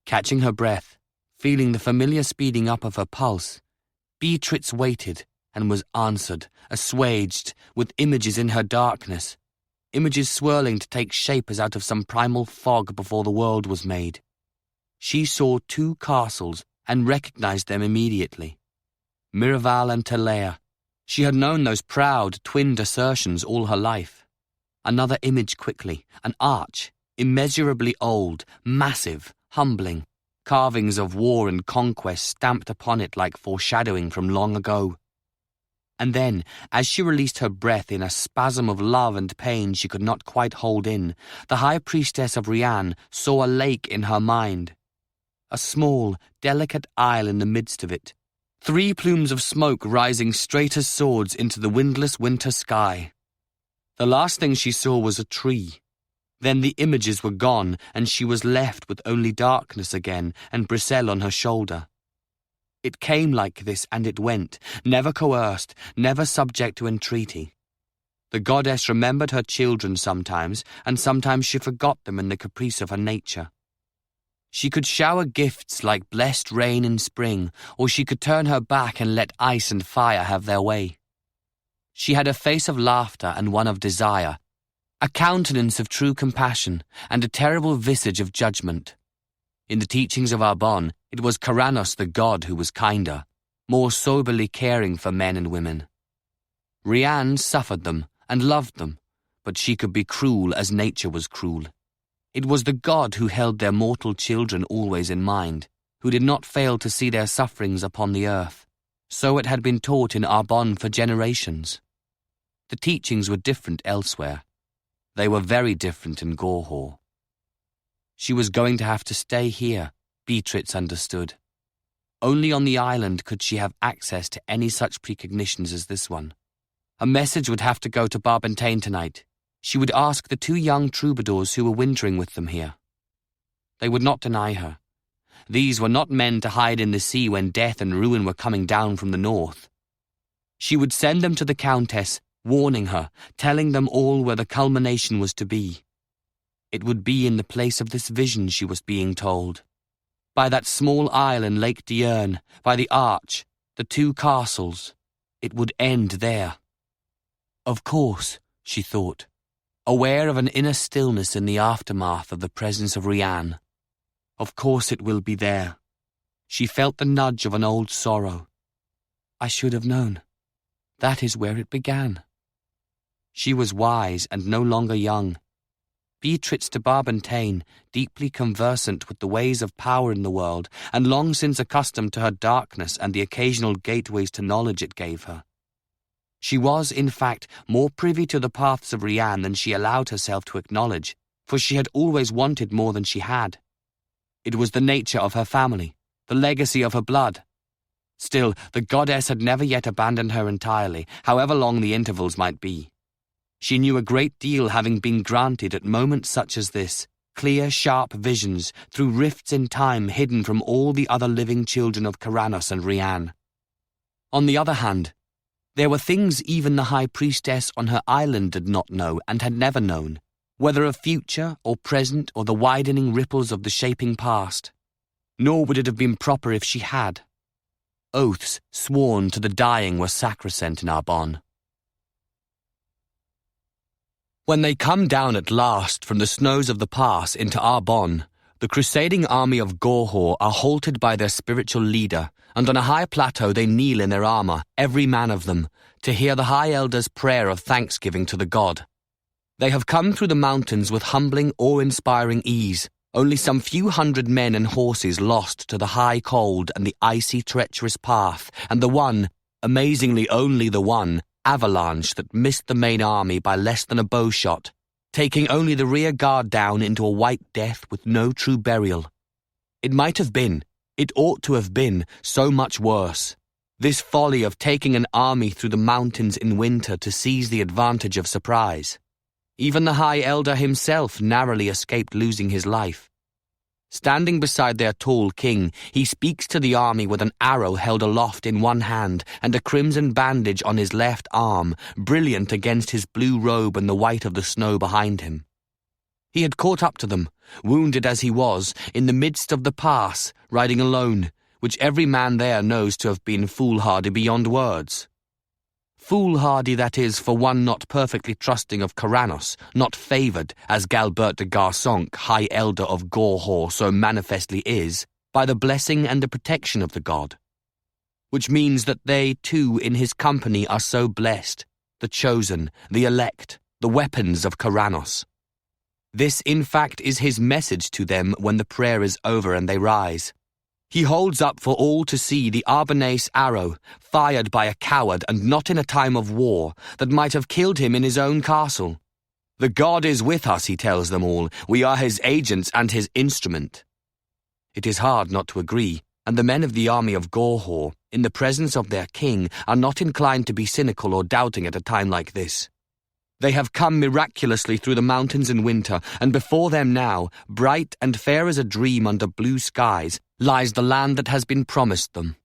Catching her breath, feeling the familiar speeding up of her pulse, Beatrix waited and was answered, assuaged, with images in her darkness, images swirling to take shape as out of some primal fog before the world was made. She saw 2 castles and recognized them immediately. Miraval and Talair. She had known those proud, twinned assertions all her life. Another image quickly, an arch, immeasurably old, massive, humbling, carvings of war and conquest stamped upon it like foreshadowing from long ago. And then, as she released her breath in a spasm of love and pain she could not quite hold in, the high priestess of Rian saw a lake in her mind. A small, delicate isle in the midst of it, 3 plumes of smoke rising straight as swords into the windless winter sky. The last thing she saw was a tree. Then the images were gone, and she was left with only darkness again and Brissel on her shoulder. It came like this, and it went, never coerced, never subject to entreaty. The goddess remembered her children sometimes, and sometimes she forgot them in the caprice of her nature. She could shower gifts like blessed rain in spring, or she could turn her back and let ice and fire have their way. She had a face of laughter and one of desire, a countenance of true compassion, and a terrible visage of judgment. In the teachings of Arbonne, it was Corannos the god who was kinder, more soberly caring for men and women. Rian suffered them and loved them, but she could be cruel as nature was cruel. It was the god who held their mortal children always in mind, who did not fail to see their sufferings upon the earth. So it had been taught in Arbonne for generations. The teachings were different elsewhere. They were very different in Gorhaut. She was going to have to stay here, Beatrix understood. Only on the island could she have access to any such precognitions as this one. A message would have to go to Barbentane tonight. She would ask the 2 young troubadours who were wintering with them here. They would not deny her. These were not men to hide in the sea when death and ruin were coming down from the north. She would send them to the Countess, warning her, telling them all where the culmination was to be. It would be in the place of this vision, she was being told. By that small isle in Lake Diurne, by the arch, the 2 castles. It would end there. Of course, she thought, aware of an inner stillness in the aftermath of the presence of Rian. Of course it will be there. She felt the nudge of an old sorrow. I should have known. That is where it began. She was wise and no longer young. Beatrix de Barbentane, deeply conversant with the ways of power in the world, and long since accustomed to her darkness and the occasional gateways to knowledge it gave her. She was, in fact, more privy to the paths of Rian than she allowed herself to acknowledge, for she had always wanted more than she had. It was the nature of her family, the legacy of her blood. Still, the goddess had never yet abandoned her entirely, however long the intervals might be. She knew a great deal, having been granted at moments such as this, clear, sharp visions through rifts in time hidden from all the other living children of Corannos and Rian. On the other hand, There were things even the high priestess on her island did not know and had never known, whether of future or present or the widening ripples of the shaping past. Nor would it have been proper if she had. Oaths sworn to the dying were sacrosanct in Arbonne. When they come down at last from the snows of the pass into Arbonne, the crusading army of Gorhaut are halted by their spiritual leader, and on a high plateau they kneel in their armour, every man of them, to hear the high elder's prayer of thanksgiving to the god. They have come through the mountains with humbling, awe-inspiring ease, only some few hundred men and horses lost to the high cold and the icy, treacherous path, and the one, amazingly only the one, avalanche that missed the main army by less than a bowshot, taking only the rear guard down into a white death with no true burial. It might have been, it ought to have been, so much worse. This folly of taking an army through the mountains in winter to seize the advantage of surprise. Even the high elder himself narrowly escaped losing his life. Standing beside their tall king, he speaks to the army with an arrow held aloft in one hand and a crimson bandage on his left arm, brilliant against his blue robe and the white of the snow behind him. He had caught up to them, wounded as he was, in the midst of the pass, riding alone, which every man there knows to have been foolhardy beyond words. Foolhardy, that is, for one not perfectly trusting of Corannos, not favoured, as Galbert de Garsonc, high elder of Gorhaut, so manifestly is, by the blessing and the protection of the god. Which means that they, too, in his company are so blessed, the chosen, the elect, the weapons of Corannos. This, in fact, is his message to them when the prayer is over and they rise. He holds up for all to see the Arbonnaise arrow, fired by a coward and not in a time of war, that might have killed him in his own castle. The god is with us, he tells them all. We are his agents and his instrument. It is hard not to agree, and the men of the army of Gorhaut, in the presence of their king, are not inclined to be cynical or doubting at a time like this. They have come miraculously through the mountains in winter, and before them now, bright and fair as a dream under blue skies, lies the land that has been promised them.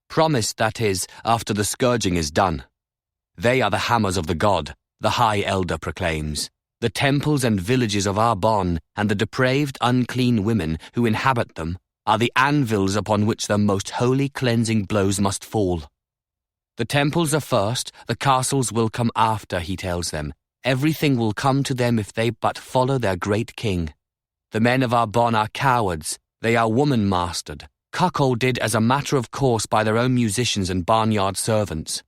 Promised, that is, after the scourging is done. They are the hammers of the god, the high elder proclaims. The temples and villages of Arbonne and the depraved, unclean women who inhabit them are the anvils upon which the most holy cleansing blows must fall. The temples are first, the castles will come after, he tells them. Everything will come to them if they but follow their great king. The men of Arbonne are cowards, they are woman-mastered, cuckolded as a matter of course by their own musicians and barnyard servants.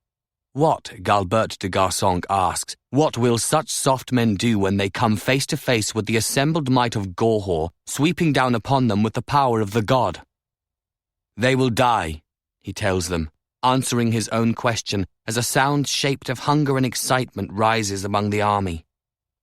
What, Galbert de Garsonc asks, what will such soft men do when they come face to face with the assembled might of Gorhaut, sweeping down upon them with the power of the god? They will die, he tells them, answering his own question as a sound shaped of hunger and excitement rises among the army.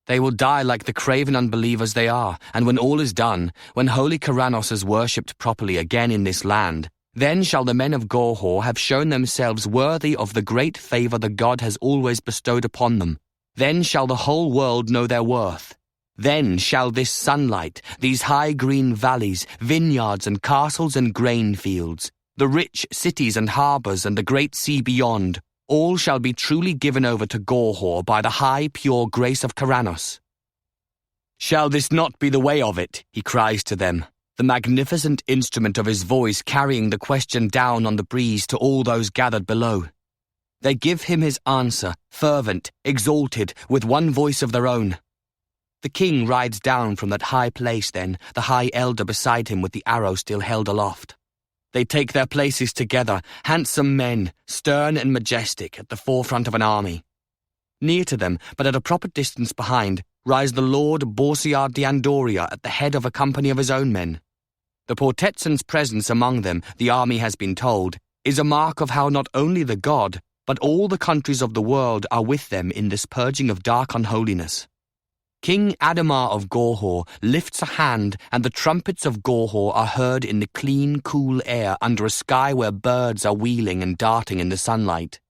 They will die like the craven unbelievers they are, and when all is done, when holy Corannos is worshipped properly again in this land, then shall the men of Gorhaut have shown themselves worthy of the great favour the god has always bestowed upon them. Then shall the whole world know their worth. Then shall this sunlight, these high green valleys, vineyards and castles and grain fields, the rich cities and harbours and the great sea beyond, all shall be truly given over to Gorhaut by the high, pure grace of Corannos. Shall this not be the way of it, he cries to them, the magnificent instrument of his voice carrying the question down on the breeze to all those gathered below. They give him his answer, fervent, exalted, with one voice of their own. The king rides down from that high place then, the high elder beside him with the arrow still held aloft. They take their places together, handsome men, stern and majestic, at the forefront of an army. Near to them, but at a proper distance behind, rise the Lord Boursiard d'Andoria at the head of a company of his own men. The Portetson's presence among them, the army has been told, is a mark of how not only the god, but all the countries of the world are with them in this purging of dark unholiness. King Ademar of Gorhaut lifts a hand, and the trumpets of Gorhaut are heard in the clean, cool air under a sky where birds are wheeling and darting in the sunlight.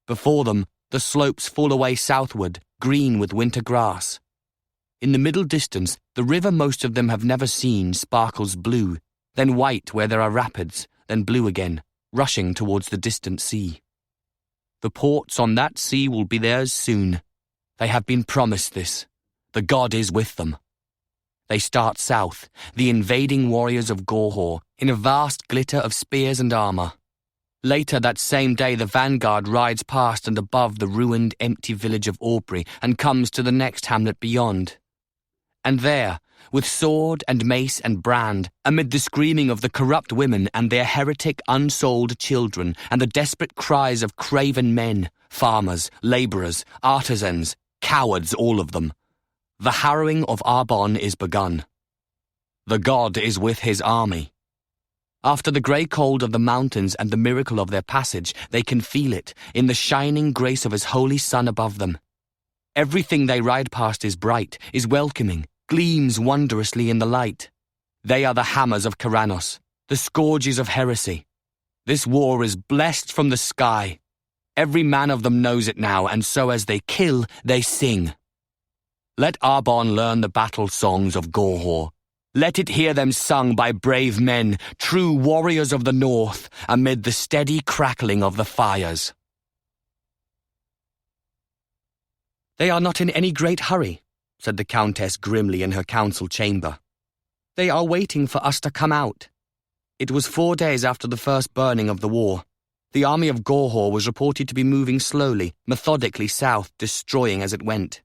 Before them, the slopes fall away southward, green with winter grass. In the middle distance, the river most of them have never seen sparkles blue, then white where there are rapids, then blue again, rushing towards the distant sea. The ports on that sea will be theirs soon. They have been promised this. The god is with them. They start south, the invading warriors of Gorhaut, in a vast glitter of spears and armour. Later that same day the vanguard rides past and above the ruined, empty village of Aubrey and comes to the next hamlet beyond. And there, with sword and mace and brand, amid the screaming of the corrupt women and their heretic unsouled children and the desperate cries of craven men, farmers, labourers, artisans, cowards all of them, the harrowing of Arbonne is begun. The god is with his army. After the grey cold of the mountains and the miracle of their passage, they can feel it in the shining grace of his holy sun above them. Everything they ride past is bright, is welcoming, gleams wondrously in the light. They are the hammers of Corannos, the scourges of heresy. This war is blessed from the sky. Every man of them knows it now, and so as they kill, they sing. Let Arbonne learn the battle songs of Gorhaut. Let it hear them sung by brave men, true warriors of the north, amid the steady crackling of the fires. They are not in any great hurry, said the Countess grimly in her council chamber. They are waiting for us to come out. It was 4 days after the first burning of the war. The army of Gorhaut was reported to be moving slowly, methodically south, destroying as it went.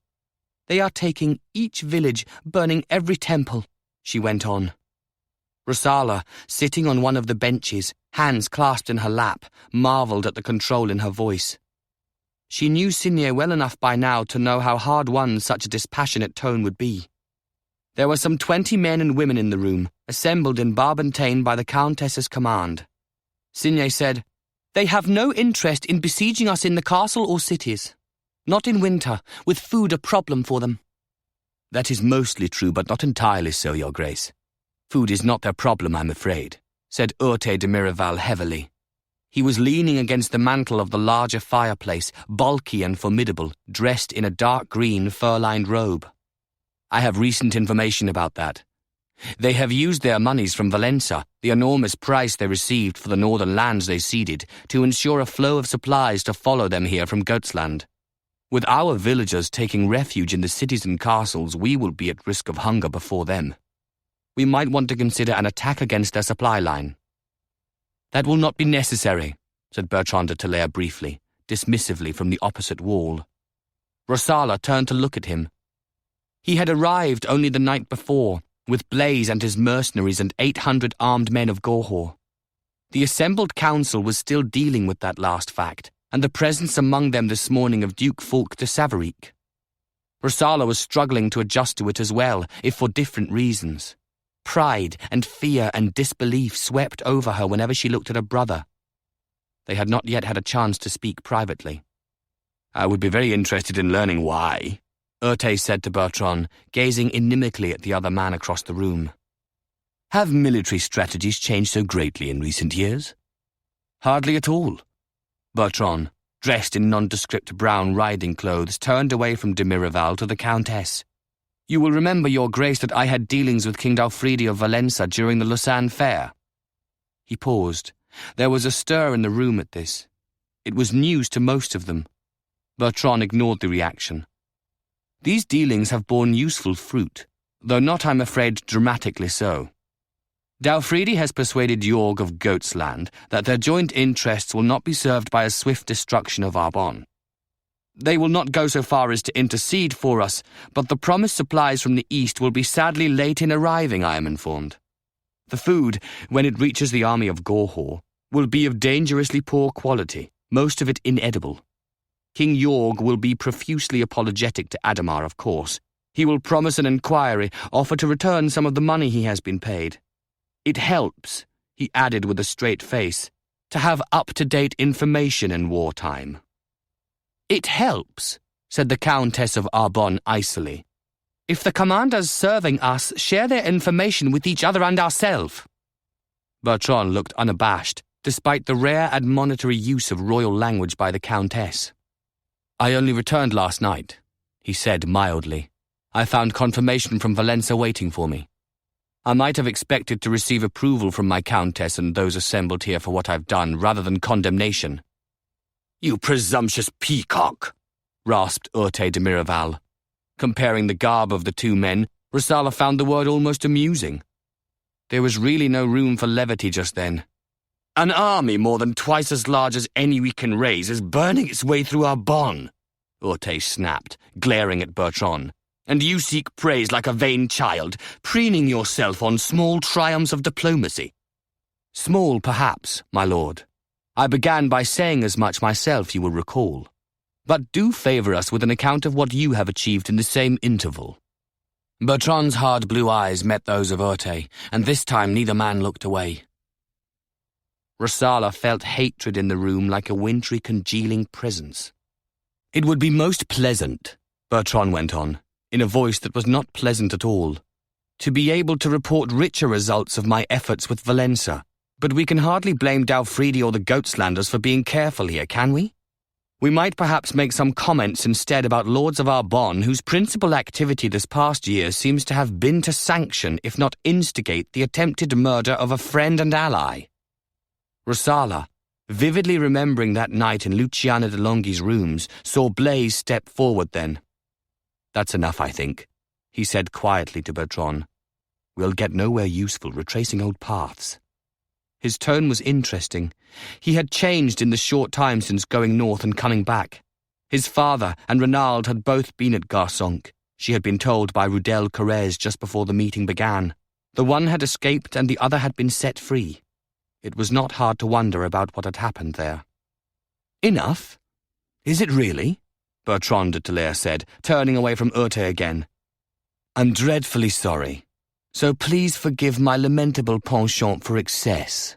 They are taking each village, burning every temple, she went on. Rosala, sitting on one of the benches, hands clasped in her lap, marvelled at the control in her voice. She knew Signé well enough by now to know how hard-won such a dispassionate tone would be. There were some 20 men and women in the room, assembled in Barbentane by the Countess's command. Signé said, "They have no interest in besieging us in the castle or cities. Not in winter, with food a problem for them." "That is mostly true, but not entirely so, Your Grace. Food is not their problem, I'm afraid," said Urte de Miraval heavily. He was leaning against the mantel of the larger fireplace, bulky and formidable, dressed in a dark green fur-lined robe. "I have recent information about that. They have used their monies from Valença, the enormous price they received for the northern lands they ceded, to ensure a flow of supplies to follow them here from Goatsland. With our villagers taking refuge in the cities and castles, we will be at risk of hunger before them. We might want to consider an attack against their supply line." "That will not be necessary," said Bertran de Talair briefly, dismissively from the opposite wall. Rosala turned to look at him. He had arrived only the night before, with Blaise and his mercenaries and 800 armed men of Gorhaut. The assembled council was still dealing with that last fact, and the presence among them this morning of Duke Fulk de Savaric. Rosala was struggling to adjust to it as well, if for different reasons. Pride and fear and disbelief swept over her whenever she looked at her brother. They had not yet had a chance to speak privately. "I would be very interested in learning why," Urte said to Bertran, gazing inimically at the other man across the room. "Have military strategies changed so greatly in recent years?" "Hardly at all." Bertran, dressed in nondescript brown riding clothes, turned away from de Miraval to the Countess. "You will remember, Your Grace, that I had dealings with King Dalfridi of Valença during the Lausanne fair." He paused. There was a stir in the room at this. It was news to most of them. Bertran ignored the reaction. "These dealings have borne useful fruit, though not, I'm afraid, dramatically so. Dalfridi has persuaded Jorg of Goatsland that their joint interests will not be served by a swift destruction of Arbonne. They will not go so far as to intercede for us, but the promised supplies from the east will be sadly late in arriving, I am informed. The food, when it reaches the army of Gorhaut, will be of dangerously poor quality, most of it inedible. King Jorg will be profusely apologetic to Ademar, of course. He will promise an inquiry, offer to return some of the money he has been paid. It helps," he added with a straight face, "to have up-to-date information in wartime." "It helps," said the Countess of Arbonne icily, "if the commanders serving us share their information with each other and ourselves." Bertran looked unabashed, despite the rare admonitory use of royal language by the Countess. "I only returned last night," he said mildly. "I found confirmation from Valença waiting for me. I might have expected to receive approval from my Countess and those assembled here for what I've done, rather than condemnation." "You presumptuous peacock," rasped Urte de Miraval. Comparing the garb of the two men, Rosala found the word almost amusing. There was really no room for levity just then. "An army more than twice as large as any we can raise is burning its way through Arbonne," Urte snapped, glaring at Bertran. "And you seek praise like a vain child, preening yourself on small triumphs of diplomacy." "Small, perhaps, my lord. I began by saying as much myself, you will recall. But do favour us with an account of what you have achieved in the same interval." Bertran's hard blue eyes met those of Urte, and this time neither man looked away. Rosala felt hatred in the room like a wintry congealing presence. "It would be most pleasant," Bertran went on, in a voice that was not pleasant at all, "to be able to report richer results of my efforts with Valenza, but we can hardly blame Dalfridi or the Goatslanders for being careful here, can we? We might perhaps make some comments instead about Lords of Arbonne whose principal activity this past year seems to have been to sanction, if not instigate, the attempted murder of a friend and ally." Rosala, vividly remembering that night in Luciana de Longhi's rooms, saw Blaise step forward then. "That's enough, I think," he said quietly to Bertran. "We'll get nowhere useful retracing old paths." His tone was interesting. He had changed in the short time since going north and coming back. His father and Renald had both been at Garsonk, she had been told by Rudel Carrez just before the meeting began. The one had escaped and the other had been set free. It was not hard to wonder about what had happened there. "Enough? Is it really?" Bertrand de Talair said, turning away from Urte again. "I'm dreadfully sorry. So please forgive my lamentable penchant for excess."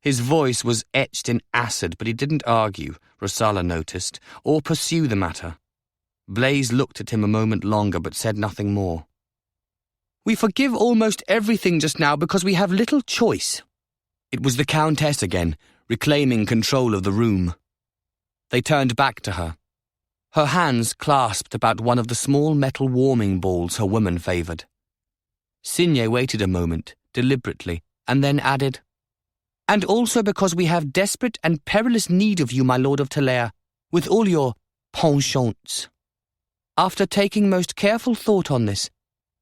His voice was etched in acid, but he didn't argue, Rosala noticed, or pursue the matter. Blaise looked at him a moment longer but said nothing more. "We forgive almost everything just now because we have little choice." It was the Countess again, reclaiming control of the room. They turned back to her. Her hands clasped about one of the small metal warming balls her woman favoured. Signe waited a moment, deliberately, and then added, "And also because we have desperate and perilous need of you, my lord of Talair, with all your penchants. After taking most careful thought on this,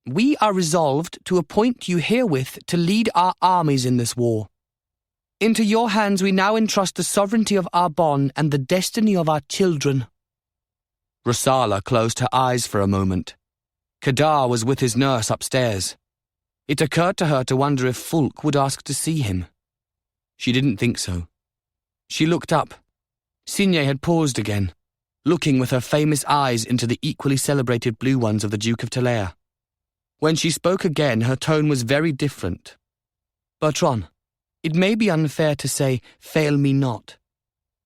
we are resolved to appoint you herewith to lead our armies in this war. Into your hands we now entrust the sovereignty of Arbonne and the destiny of our children." Rosala closed her eyes for a moment. Kadar was with his nurse upstairs. It occurred to her to wonder if Fulk would ask to see him. She didn't think so. She looked up. Signe had paused again, looking with her famous eyes into the equally celebrated blue ones of the Duke of Talair. When she spoke again, her tone was very different. "Bertran, it may be unfair to say, 'Fail me not.'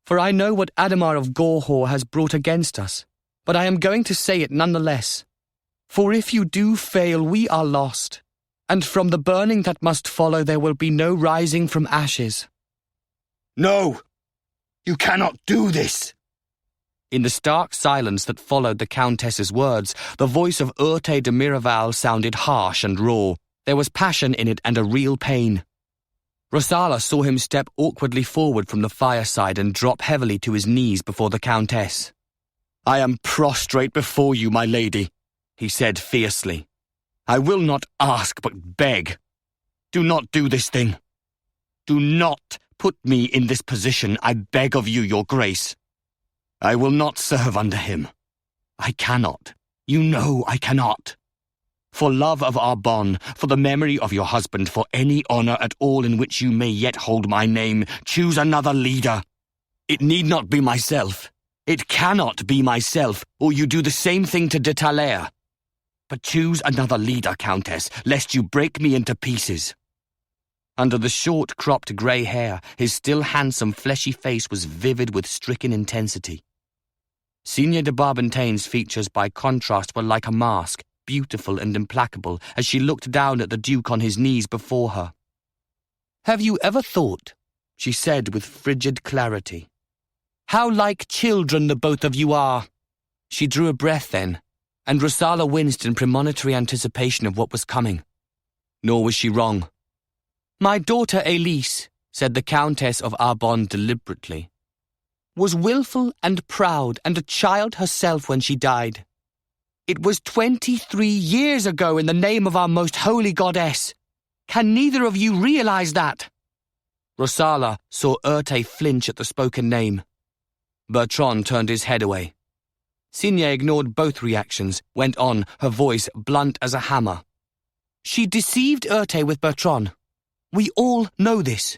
For I know what Ademar of Gorhaut has brought against us, but I am going to say it nonetheless. For if you do fail, we are lost, and from the burning that must follow there will be no rising from ashes." "No! You cannot do this!" In the stark silence that followed the Countess's words, the voice of Urte de Miraval sounded harsh and raw. There was passion in it and a real pain. Rosala saw him step awkwardly forward from the fireside and drop heavily to his knees before the Countess. "I am prostrate before you, my lady," he said fiercely. "I will not ask but beg. Do not do this thing. Do not put me in this position, I beg of you, your grace. I will not serve under him. I cannot. You know I cannot. For love of Arbonne, for the memory of your husband, for any honour at all in which you may yet hold my name, choose another leader. It need not be myself. It cannot be myself, or you do the same thing to de Talair. But choose another leader, Countess, lest you break me into pieces." Under the short, cropped grey hair, his still handsome, fleshy face was vivid with stricken intensity. Signe de Barbentaine's features by contrast were like a mask, beautiful and implacable, as she looked down at the Duke on his knees before her. "Have you ever thought," she said with frigid clarity, "how like children the both of you are?" She drew a breath then, and Rosala winced in premonitory anticipation of what was coming. Nor was she wrong. "My daughter Aelis," said the Countess of Arbonne deliberately, was willful and proud and a child herself when she died. It was 23 years ago in the name of our most holy goddess. Can neither of you realize that? Rosala saw Urte flinch at the spoken name. Bertran turned his head away. Signé ignored both reactions, went on, her voice blunt as a hammer. She deceived Urte with Bertran. We all know this.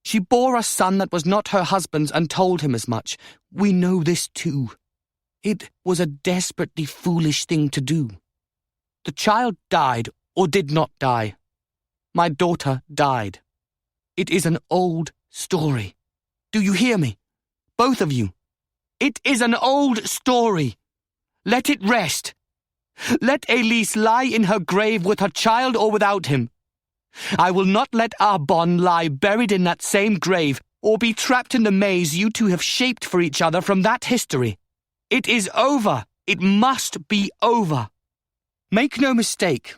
She bore a son that was not her husband's and told him as much. We know this too. It was a desperately foolish thing to do. The child died or did not die. My daughter died. It is an old story. Do you hear me? Both of you. It is an old story. Let it rest. Let Aelis lie in her grave with her child or without him. I will not let Arbonne lie buried in that same grave or be trapped in the maze you two have shaped for each other from that history. It is over. It must be over. Make no mistake.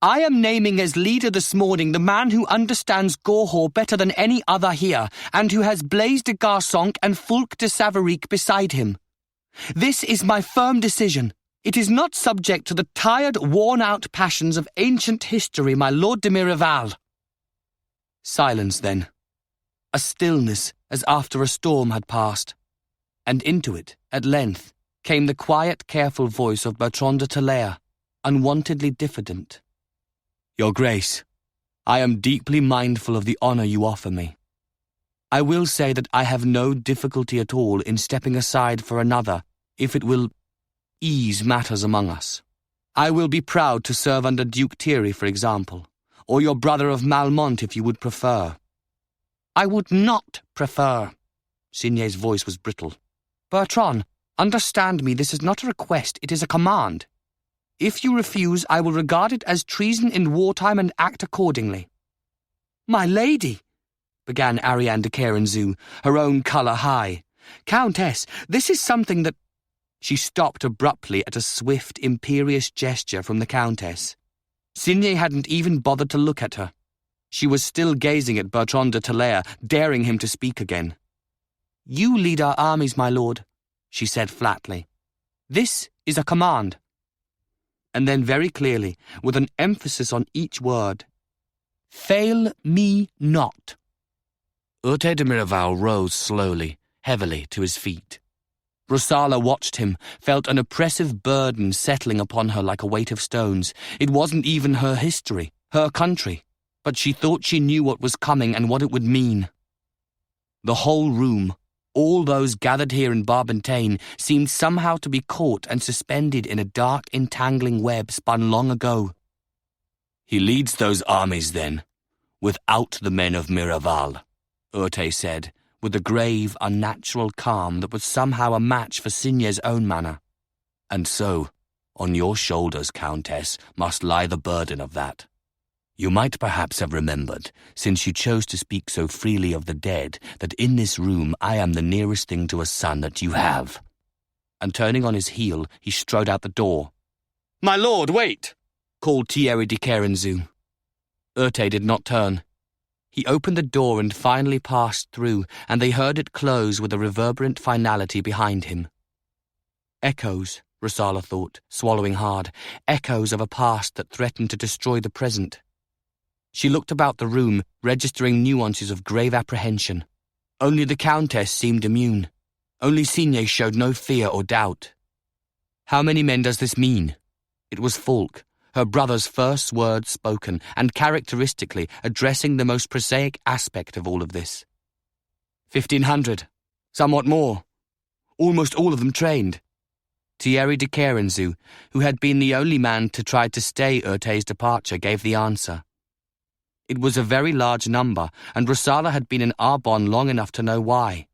I am naming as leader this morning the man who understands Gorhaut better than any other here, and who has Blaise de Garçonc and Fulk de Savaric beside him. This is my firm decision. It is not subject to the tired, worn-out passions of ancient history, my Lord de Miraval. Silence then. A stillness as after a storm had passed. And into it, at length, came the quiet, careful voice of Bertran de Talair, unwontedly diffident. Your Grace, I am deeply mindful of the honour you offer me. I will say that I have no difficulty at all in stepping aside for another, if it will ease matters among us. I will be proud to serve under Duke Thierry, for example, or your brother of Malmont if you would prefer. I would not prefer. Signé's voice was brittle. Bertran, understand me, this is not a request, it is a command. If you refuse, I will regard it as treason in wartime and act accordingly. My lady, began Ariane de Querenzou, her own colour high. Countess, this is something that... She stopped abruptly at a swift, imperious gesture from the Countess. Signé hadn't even bothered to look at her. She was still gazing at Bertran de Talair, daring him to speak again. You lead our armies, my lord, she said flatly. This is a command. And then very clearly, with an emphasis on each word, fail me not. Urte de Miraval rose slowly, heavily to his feet. Rosala watched him, felt an oppressive burden settling upon her like a weight of stones. It wasn't even her history, her country, but she thought she knew what was coming and what it would mean. The whole room, all those gathered here in Barbentane, seemed somehow to be caught and suspended in a dark, entangling web spun long ago. He leads those armies, then, without the men of Miraval, Urte said, with a grave, unnatural calm that was somehow a match for Signé's own manner. And so, on your shoulders, Countess, must lie the burden of that. You might perhaps have remembered, since you chose to speak so freely of the dead, that in this room I am the nearest thing to a son that you have. And turning on his heel, he strode out the door. My lord, wait! Called Thierry de Querenzou. Urte did not turn. He opened the door and finally passed through, and they heard it close with a reverberant finality behind him. Echoes, Rosala thought, swallowing hard, echoes of a past that threatened to destroy the present. She looked about the room, registering nuances of grave apprehension. Only the Countess seemed immune. Only Signé showed no fear or doubt. How many men does this mean? It was Fulk, her brother's first words spoken, and characteristically addressing the most prosaic aspect of all of this. 1,500, somewhat more. Almost all of them trained. Thierry de Querenzou, who had been the only man to try to stay Urte's departure, gave the answer. It was a very large number, and Rosala had been in Arbonne long enough to know why.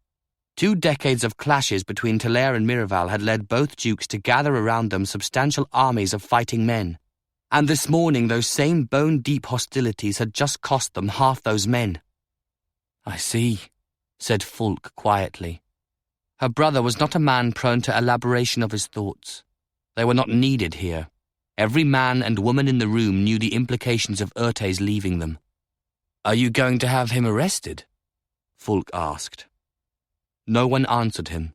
2 decades of clashes between Talair and Miraval had led both dukes to gather around them substantial armies of fighting men. And this morning those same bone-deep hostilities had just cost them half those men. I see, said Fulk quietly. Her brother was not a man prone to elaboration of his thoughts. They were not needed here. Every man and woman in the room knew the implications of Urte's leaving them. Are you going to have him arrested? Fulk asked. No one answered him.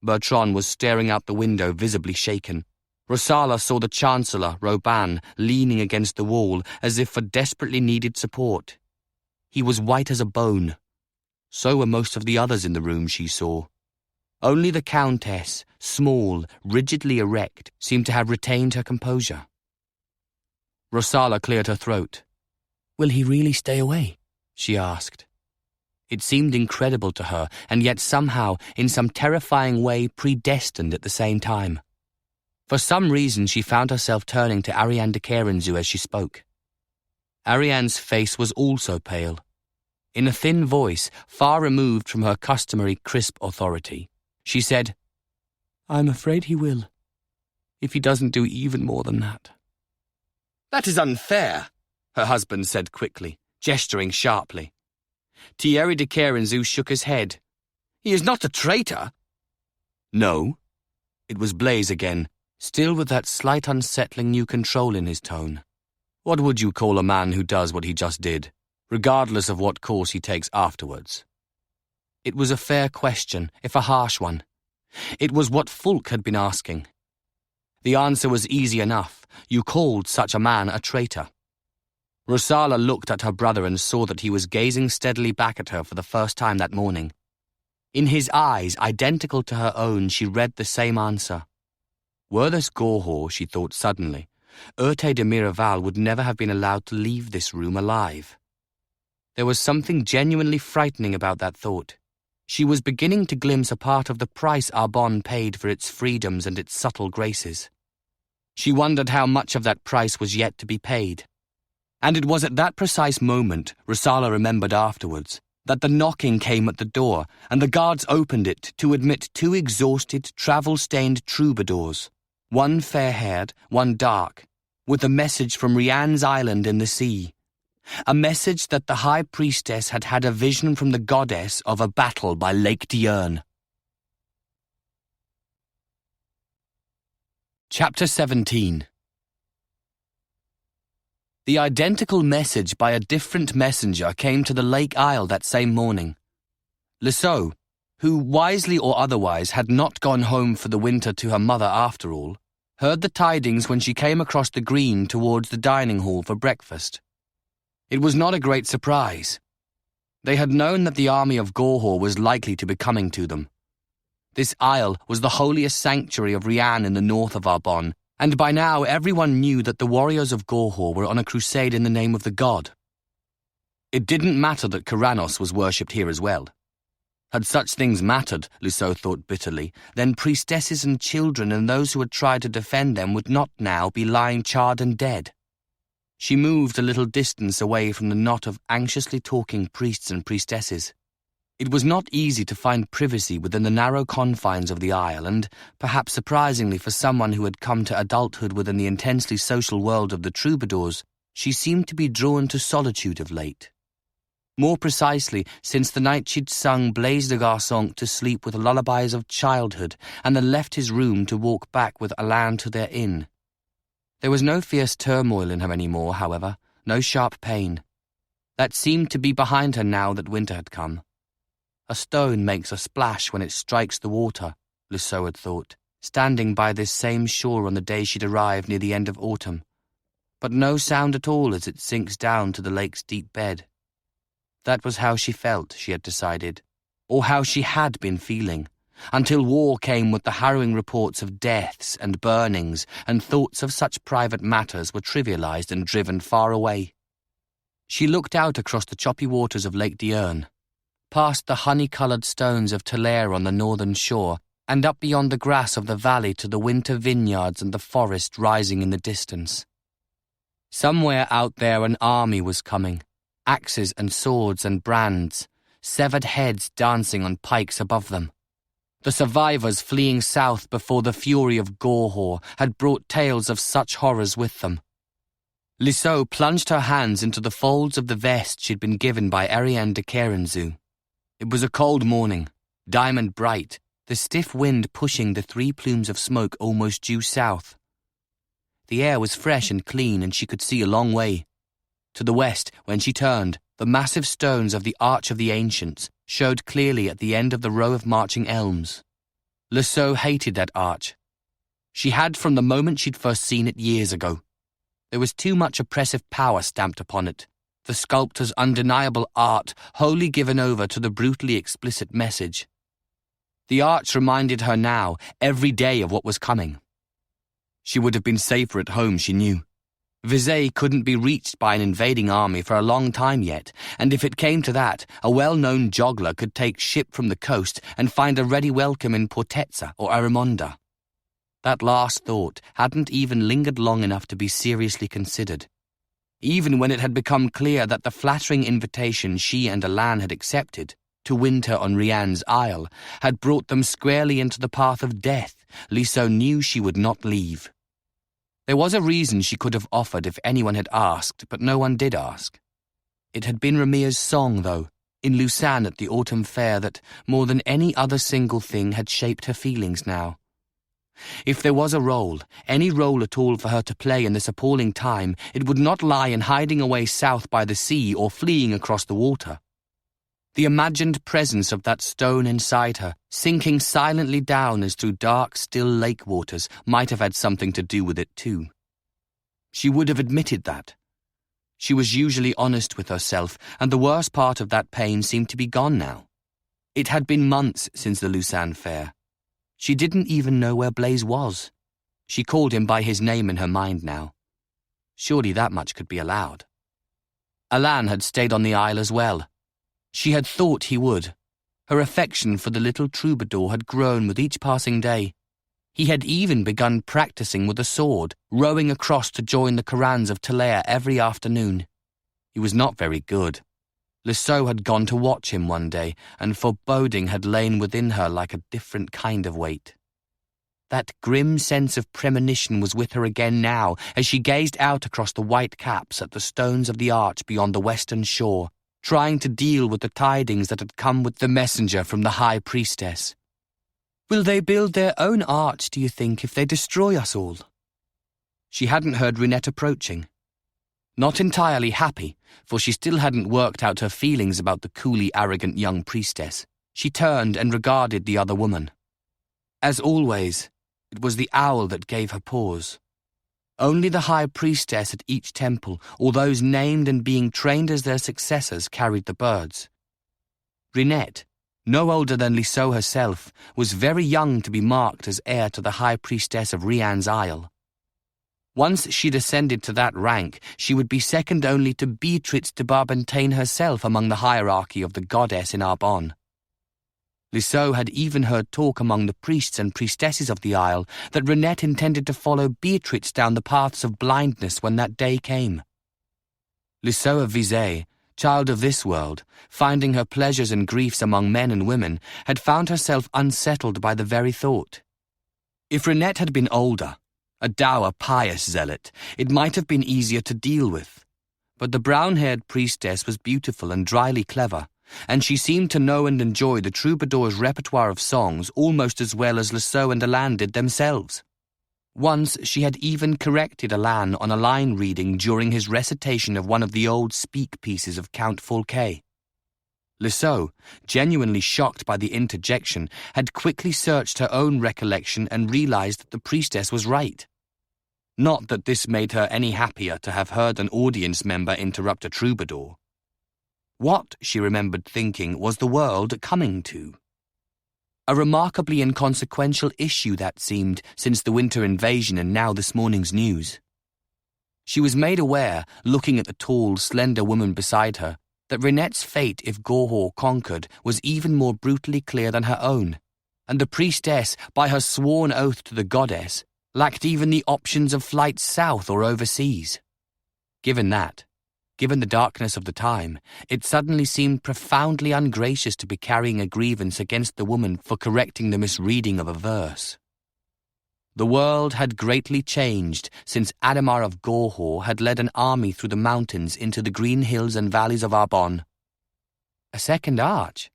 Bertran was staring out the window, visibly shaken. Rosala saw the Chancellor, Robin, leaning against the wall as if for desperately needed support. He was white as a bone. So were most of the others in the room, she saw. Only the Countess, small, rigidly erect, seemed to have retained her composure. Rosala cleared her throat. "Will he really stay away?" she asked. It seemed incredible to her, and yet somehow, in some terrifying way, predestined at the same time. For some reason, she found herself turning to Ariane de Carenzu as she spoke. Ariane's face was also pale. In a thin voice, far removed from her customary crisp authority, she said, "I'm afraid he will, if he doesn't do even more than that." "That is unfair," her husband said quickly, gesturing sharply. Thierry de Carenzu shook his head. "He is not a traitor." "No." It was Blaise again, still with that slight unsettling new control in his tone. "What would you call a man who does what he just did, regardless of what course he takes afterwards?" It was a fair question, if a harsh one. It was what Fulk had been asking. The answer was easy enough. You called such a man a traitor. Rosala looked at her brother and saw that he was gazing steadily back at her for the first time that morning. In his eyes, identical to her own, she read the same answer. Were this Gorhaut, she thought suddenly, Urte de Miraval would never have been allowed to leave this room alive. There was something genuinely frightening about that thought. She was beginning to glimpse a part of the price Arbonne paid for its freedoms and its subtle graces. She wondered how much of that price was yet to be paid. And it was at that precise moment, Rosala remembered afterwards, that the knocking came at the door, and the guards opened it to admit two exhausted, travel-stained troubadours, one fair-haired, one dark, with a message from Rian's island in the sea. A message that the high priestess had had a vision from the goddess of a battle by Lake Diurne. Chapter 17. The identical message by a different messenger came to the Lake Isle that same morning. Lisseau, who, wisely or otherwise, had not gone home for the winter to her mother after all, heard the tidings when she came across the green towards the dining hall for breakfast. It was not a great surprise. They had known that the army of Gorhaut was likely to be coming to them. This isle was the holiest sanctuary of Rian in the north of Arbonne, and by now everyone knew that the warriors of Gorhaut were on a crusade in the name of the god. It didn't matter that Corannos was worshipped here as well. Had such things mattered, Lisseau thought bitterly, then priestesses and children and those who had tried to defend them would not now be lying charred and dead. She moved a little distance away from the knot of anxiously talking priests and priestesses. It was not easy to find privacy within the narrow confines of the isle, and, perhaps surprisingly for someone who had come to adulthood within the intensely social world of the troubadours, she seemed to be drawn to solitude of late. More precisely, since the night she'd sung Blaise de Garçon to sleep with lullabies of childhood, and then left his room to walk back with Alain to their inn. There was no fierce turmoil in her anymore, however, no sharp pain. That seemed to be behind her now that winter had come. A stone makes a splash when it strikes the water, Lisseau had thought, standing by this same shore on the day she'd arrived near the end of autumn. But no sound at all as it sinks down to the lake's deep bed. That was how she felt, she had decided, or how she had been feeling, until war came with the harrowing reports of deaths and burnings, and thoughts of such private matters were trivialized and driven far away. She looked out across the choppy waters of Lake Diurne, past the honey-coloured stones of Talair on the northern shore, and up beyond the grass of the valley to the winter vineyards and the forest rising in the distance. Somewhere out there an army was coming, axes and swords and brands, severed heads dancing on pikes above them. The survivors fleeing south before the fury of Gorhaut had brought tales of such horrors with them. Lisseau plunged her hands into the folds of the vest she'd been given by Ariane de Carenzu. It was a cold morning, diamond bright, the stiff wind pushing the 3 plumes of smoke almost due south. The air was fresh and clean, and she could see a long way. To the west, when she turned, The massive stones of the Arch of the Ancients showed clearly at the end of the row of marching elms. Lesseau hated that arch. She had from the moment she'd first seen it years ago. There was too much oppressive power stamped upon it, the sculptor's undeniable art wholly given over to the brutally explicit message. The arch reminded her now, every day, of what was coming. She would have been safer at home, she knew. Vizay couldn't be reached by an invading army for a long time yet, and if it came to that, a well-known joggler could take ship from the coast and find a ready welcome in Portezza or Aramonda. That last thought hadn't even lingered long enough to be seriously considered. Even when it had become clear that the flattering invitation she and Alan had accepted, to winter on Rian's Isle, had brought them squarely into the path of death, Lesseau knew she would not leave. There was a reason she could have offered if anyone had asked, but no one did ask. It had been Ramia's song, though, in Lausanne at the autumn fair that, more than any other single thing, had shaped her feelings now. If there was a role, any role at all for her to play in this appalling time, it would not lie in hiding away south by the sea or fleeing across the water. The imagined presence of that stone inside her, sinking silently down as through dark, still lake waters, might have had something to do with it too. She would have admitted that. She was usually honest with herself, and the worst part of that pain seemed to be gone now. It had been months since the Lausanne fair. She didn't even know where Blaise was. She called him by his name in her mind now. Surely that much could be allowed. Alan had stayed on the isle as well. She had thought he would. Her affection for the little troubadour had grown with each passing day. He had even begun practicing with a sword, rowing across to join the Corannos of Talair every afternoon. He was not very good. Lesseau had gone to watch him one day, and foreboding had lain within her like a different kind of weight. That grim sense of premonition was with her again now as she gazed out across the white caps at the stones of the arch beyond the western shore, trying to deal with the tidings that had come with the messenger from the high priestess. "Will they build their own arch, do you think, if they destroy us all?" She hadn't heard Rinette approaching. Not entirely happy, for she still hadn't worked out her feelings about the coolly arrogant young priestess, she turned and regarded the other woman. As always, it was the owl that gave her pause. Only the high priestess at each temple, or those named and being trained as their successors, carried the birds. Rinette, no older than Lesseau herself, was very young to be marked as heir to the high priestess of Rian's Isle. Once she'd ascended to that rank, she would be second only to Beatrix de Barbentane herself among the hierarchy of the goddess in Arbonne. Lesseau had even heard talk among the priests and priestesses of the isle that Rinette intended to follow Beatrix down the paths of blindness when that day came. Lesseau of Vizay, child of this world, finding her pleasures and griefs among men and women, had found herself unsettled by the very thought. If Rinette had been older, a dour, pious zealot, it might have been easier to deal with. But the brown-haired priestess was beautiful and dryly clever, and she seemed to know and enjoy the troubadour's repertoire of songs almost as well as Lesseau and Alan did themselves. Once she had even corrected Alan on a line reading during his recitation of one of the old speak pieces of Count Folquet. Lesseau, genuinely shocked by the interjection, had quickly searched her own recollection and realized that the priestess was right. Not that this made her any happier to have heard an audience member interrupt a troubadour. What, she remembered thinking, was the world coming to? A remarkably inconsequential issue that seemed, since the winter invasion and now this morning's news. She was made aware, looking at the tall, slender woman beside her, that Rinette's fate if Gorhaut conquered was even more brutally clear than her own, and the priestess, by her sworn oath to the goddess, lacked even the options of flight south or overseas. Given the darkness of the time, it suddenly seemed profoundly ungracious to be carrying a grievance against the woman for correcting the misreading of a verse. The world had greatly changed since Ademar of Gorhaut had led an army through the mountains into the green hills and valleys of Arbonne. "A second arch,"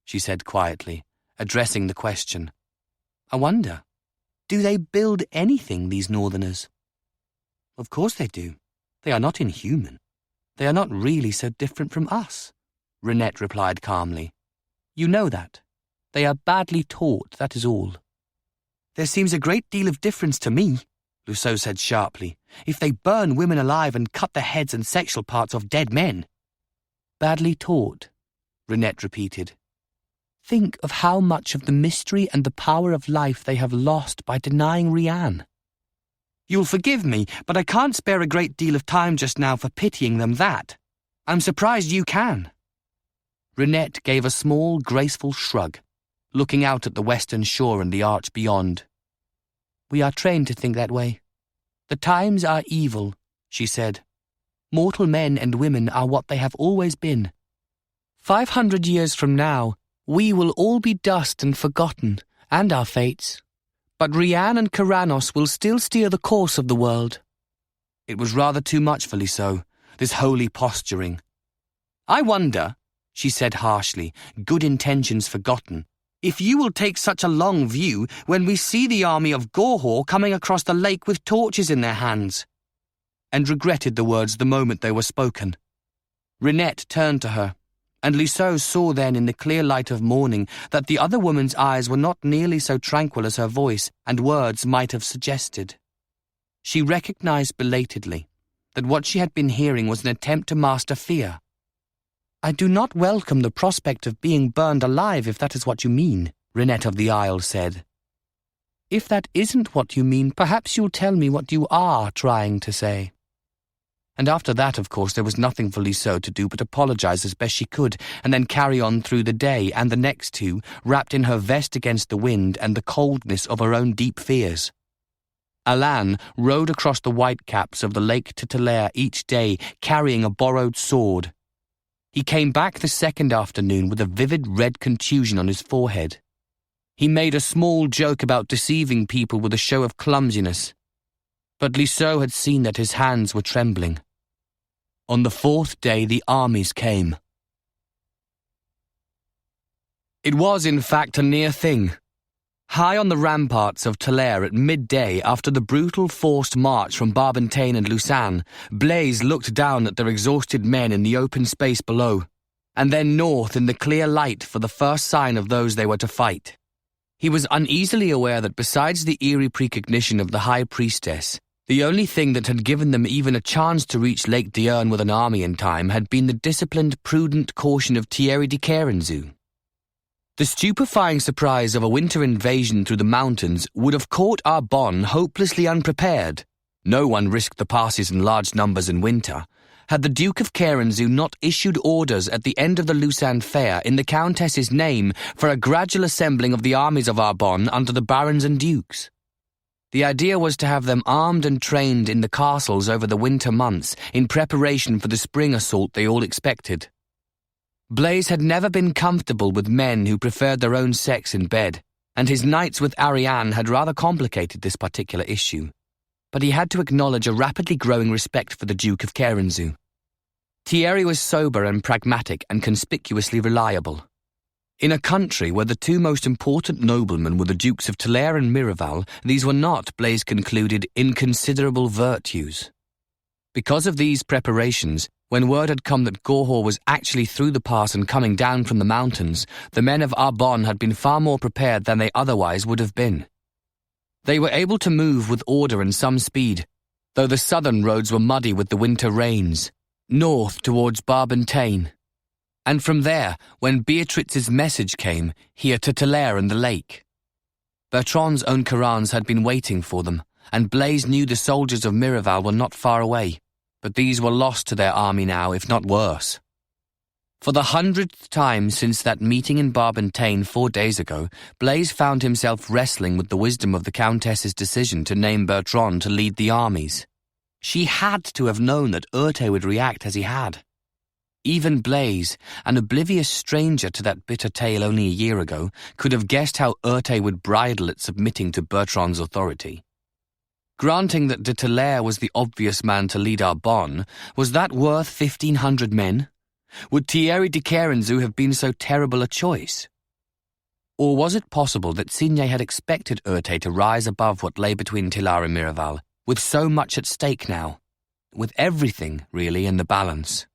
she said quietly, addressing the question. "I wonder, do they build anything, these northerners?" "Of course they do. They are not inhuman. They are not really so different from us, Renette replied calmly. You know that. They are badly taught, that is all. There seems a great deal of difference to me, Lusseau said sharply, if they burn women alive and cut the heads and sexual parts of dead men. Badly taught, Renette repeated. Think of how much of the mystery and the power of life they have lost by denying Rianne. You'll forgive me, but I can't spare a great deal of time just now for pitying them that. I'm surprised you can. Renette gave a small, graceful shrug, looking out at the western shore and the arch beyond. We are trained to think that way. The times are evil, she said. Mortal men and women are what they have always been. 500 years from now, we will all be dust and forgotten, and our fates. But Rianne and Corannos will still steer the course of the world. It was rather too much for Lusseau, this holy posturing. I wonder, she said harshly, good intentions forgotten, if you will take such a long view when we see the army of Gorhaut coming across the lake with torches in their hands, and regretted the words the moment they were spoken. Renette turned to her, and Lusseau saw then in the clear light of morning that the other woman's eyes were not nearly so tranquil as her voice and words might have suggested. She recognized belatedly that what she had been hearing was an attempt to master fear. I do not welcome the prospect of being burned alive, if that is what you mean, Renette of the Isle said. If that isn't what you mean, perhaps you'll tell me what you are trying to say. And after that, of course, there was nothing for Lusseau to do but apologize as best she could, and then carry on through the day and the next two, wrapped in her vest against the wind and the coldness of her own deep fears. Alain rowed across the whitecaps of the lake to Talair each day, carrying a borrowed sword. He came back the second afternoon with a vivid red contusion on his forehead. He made a small joke about deceiving people with a show of clumsiness, but Lusseau had seen that his hands were trembling. On the fourth day the armies came. It was, in fact, a near thing. High on the ramparts of Talair at midday after the brutal forced march from Barbentane and Lausanne, Blaise looked down at their exhausted men in the open space below, and then north in the clear light for the first sign of those they were to fight. He was uneasily aware that besides the eerie precognition of the High Priestess, the only thing that had given them even a chance to reach Lake Diurne with an army in time had been the disciplined, prudent caution of Thierry de Quéranzou. The stupefying surprise of a winter invasion through the mountains would have caught Arbonne hopelessly unprepared. No one risked the passes in large numbers in winter, had the Duke of Quéranzou not issued orders at the end of the Lausanne fair in the Countess's name for a gradual assembling of the armies of Arbonne under the barons and dukes. The idea was to have them armed and trained in the castles over the winter months in preparation for the spring assault they all expected. Blaise had never been comfortable with men who preferred their own sex in bed, and his nights with Ariane had rather complicated this particular issue. But he had to acknowledge a rapidly growing respect for the Duke of Quéranzou. Thierry was sober and pragmatic and conspicuously reliable. In a country where the two most important noblemen were the Dukes of Talair and Miraval, these were not, Blaise concluded, inconsiderable virtues. Because of these preparations, when word had come that Gorhaut was actually through the pass and coming down from the mountains, the men of Arbonne had been far more prepared than they otherwise would have been. They were able to move with order and some speed, though the southern roads were muddy with the winter rains, north towards Barbentane, and from there, when Beatrice's message came, here to Talair and the lake. Bertran's own Corans had been waiting for them, and Blaise knew the soldiers of Miraval were not far away, but these were lost to their army now, if not worse. For the 100th time since that meeting in Barbentane 4 days ago, Blaise found himself wrestling with the wisdom of the Countess's decision to name Bertran to lead the armies. She had to have known that Urte would react as he had. Even Blaise, an oblivious stranger to that bitter tale only a year ago, could have guessed how Urte would bridle at submitting to Bertran's authority. Granting that de Talair was the obvious man to lead Arbonne, was that worth 1,500 men? Would Thierry de Quéranzou have been so terrible a choice? Or was it possible that Signé had expected Urte to rise above what lay between Talair and Miraval, with so much at stake now? with everything, really, in the balance.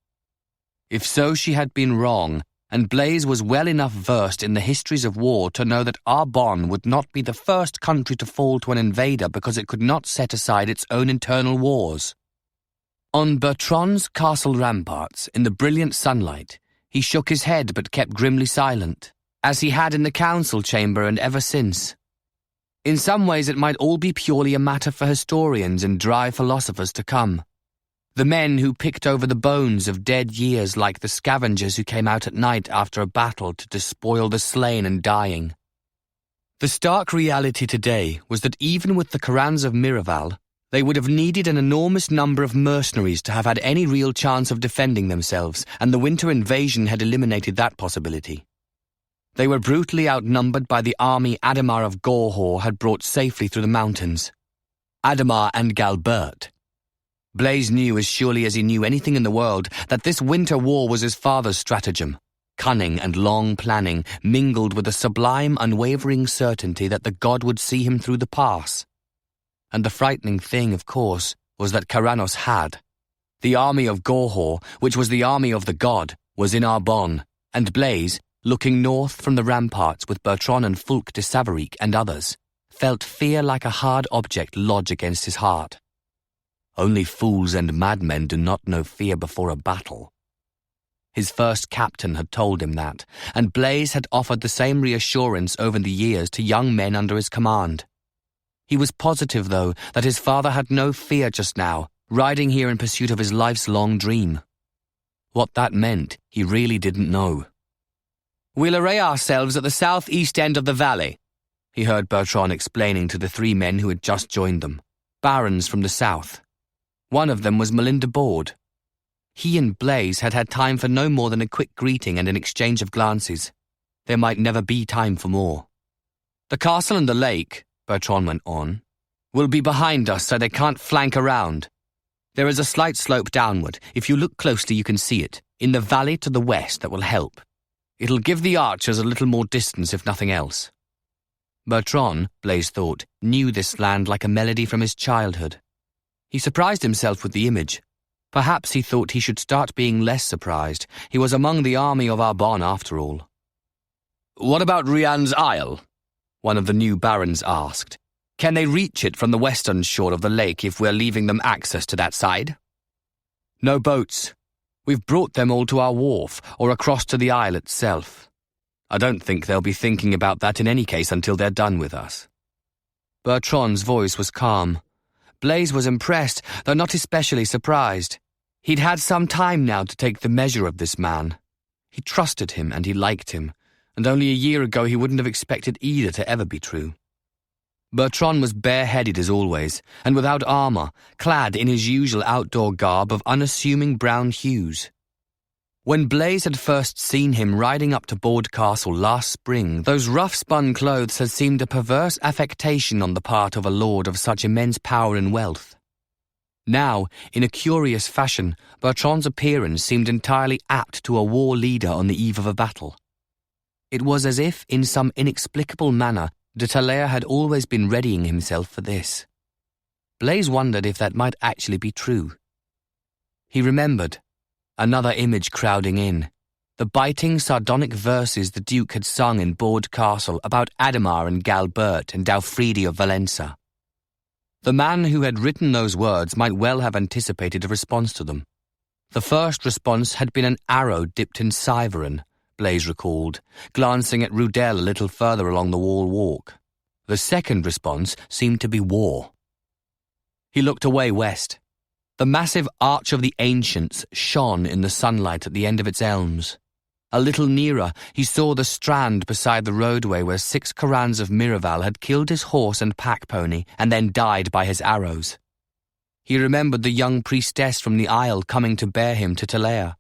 If so, she had been wrong, and Blaise was well enough versed in the histories of war to know that Arbonne would not be the first country to fall to an invader because it could not set aside its own internal wars. On Bertran's castle ramparts, in the brilliant sunlight, he shook his head but kept grimly silent, as he had in the council chamber and ever since. In some ways it might all be purely a matter for historians and dry philosophers to come. The men who picked over the bones of dead years like the scavengers who came out at night after a battle to despoil the slain and dying. The stark reality today was that even with the Corannos of Miraval, they would have needed an enormous number of mercenaries to have had any real chance of defending themselves, and the winter invasion had eliminated that possibility. They were brutally outnumbered by the army Ademar of Gorhaut had brought safely through the mountains. Ademar and Galbert. Blaise knew as surely as he knew anything in the world that this winter war was his father's stratagem, cunning and long planning mingled with a sublime, unwavering certainty that the god would see him through the pass. And the frightening thing, of course, was that Corannos had. The army of Gorhaut, which was the army of the god, was in Arbonne, and Blaise, looking north from the ramparts with Bertran and Fulk de Savaric and others, felt fear like a hard object lodge against his heart. Only fools and madmen do not know fear before a battle. His first captain had told him that, and Blaise had offered the same reassurance over the years to young men under his command. He was positive, though, that his father had no fear just now, riding here in pursuit of his life's long dream. What that meant, he really didn't know. "We'll array ourselves at the southeast end of the valley," he heard Bertran explaining to the three men who had just joined them, barons from the south. One of them was Melinda Board. He and Blaise had had time for no more than a quick greeting and an exchange of glances. There might never be time for more. "The castle and the lake," Bertran went on, "will be behind us so they can't flank around. There is a slight slope downward. If you look closely you can see it, in the valley to the west, that will help. It'll give the archers a little more distance if nothing else." Bertran, Blaise thought, knew this land like a melody from his childhood. He surprised himself with the image. Perhaps he thought he should start being less surprised. He was among the army of Arbonne after all. "What about Rian's Isle?" one of the new barons asked. "Can they reach it from the western shore of the lake if we're leaving them access to that side?" "No boats. We've brought them all to our wharf, or across to the isle itself. I don't think they'll be thinking about that in any case until they're done with us." Bertran's voice was calm. Blaise was impressed, though not especially surprised. He'd had some time now to take the measure of this man. He trusted him and he liked him, and only a year ago he wouldn't have expected either to ever be true. Bertran was bareheaded as always, and without armour, clad in his usual outdoor garb of unassuming brown hues. When Blaise had first seen him riding up to Board Castle last spring, those rough-spun clothes had seemed a perverse affectation on the part of a lord of such immense power and wealth. Now, in a curious fashion, Bertran's appearance seemed entirely apt to a war leader on the eve of a battle. It was as if, in some inexplicable manner, de Talair had always been readying himself for this. Blaise wondered if that might actually be true. He remembered. Another image crowding in. The biting, sardonic verses the Duke had sung in Board Castle about Ademar and Galbert and Daufridi of Valença. The man who had written those words might well have anticipated a response to them. The first response had been an arrow dipped in Siveron, Blaise recalled, glancing at Rudel a little further along the wall walk. The second response seemed to be war. He looked away west. The massive arch of the ancients shone in the sunlight at the end of its elms. A little nearer, he saw the strand beside the roadway where 6 Corannos of Miraval had killed his horse and pack-pony and then died by his arrows. He remembered the young priestess from the isle coming to bear him to Talair.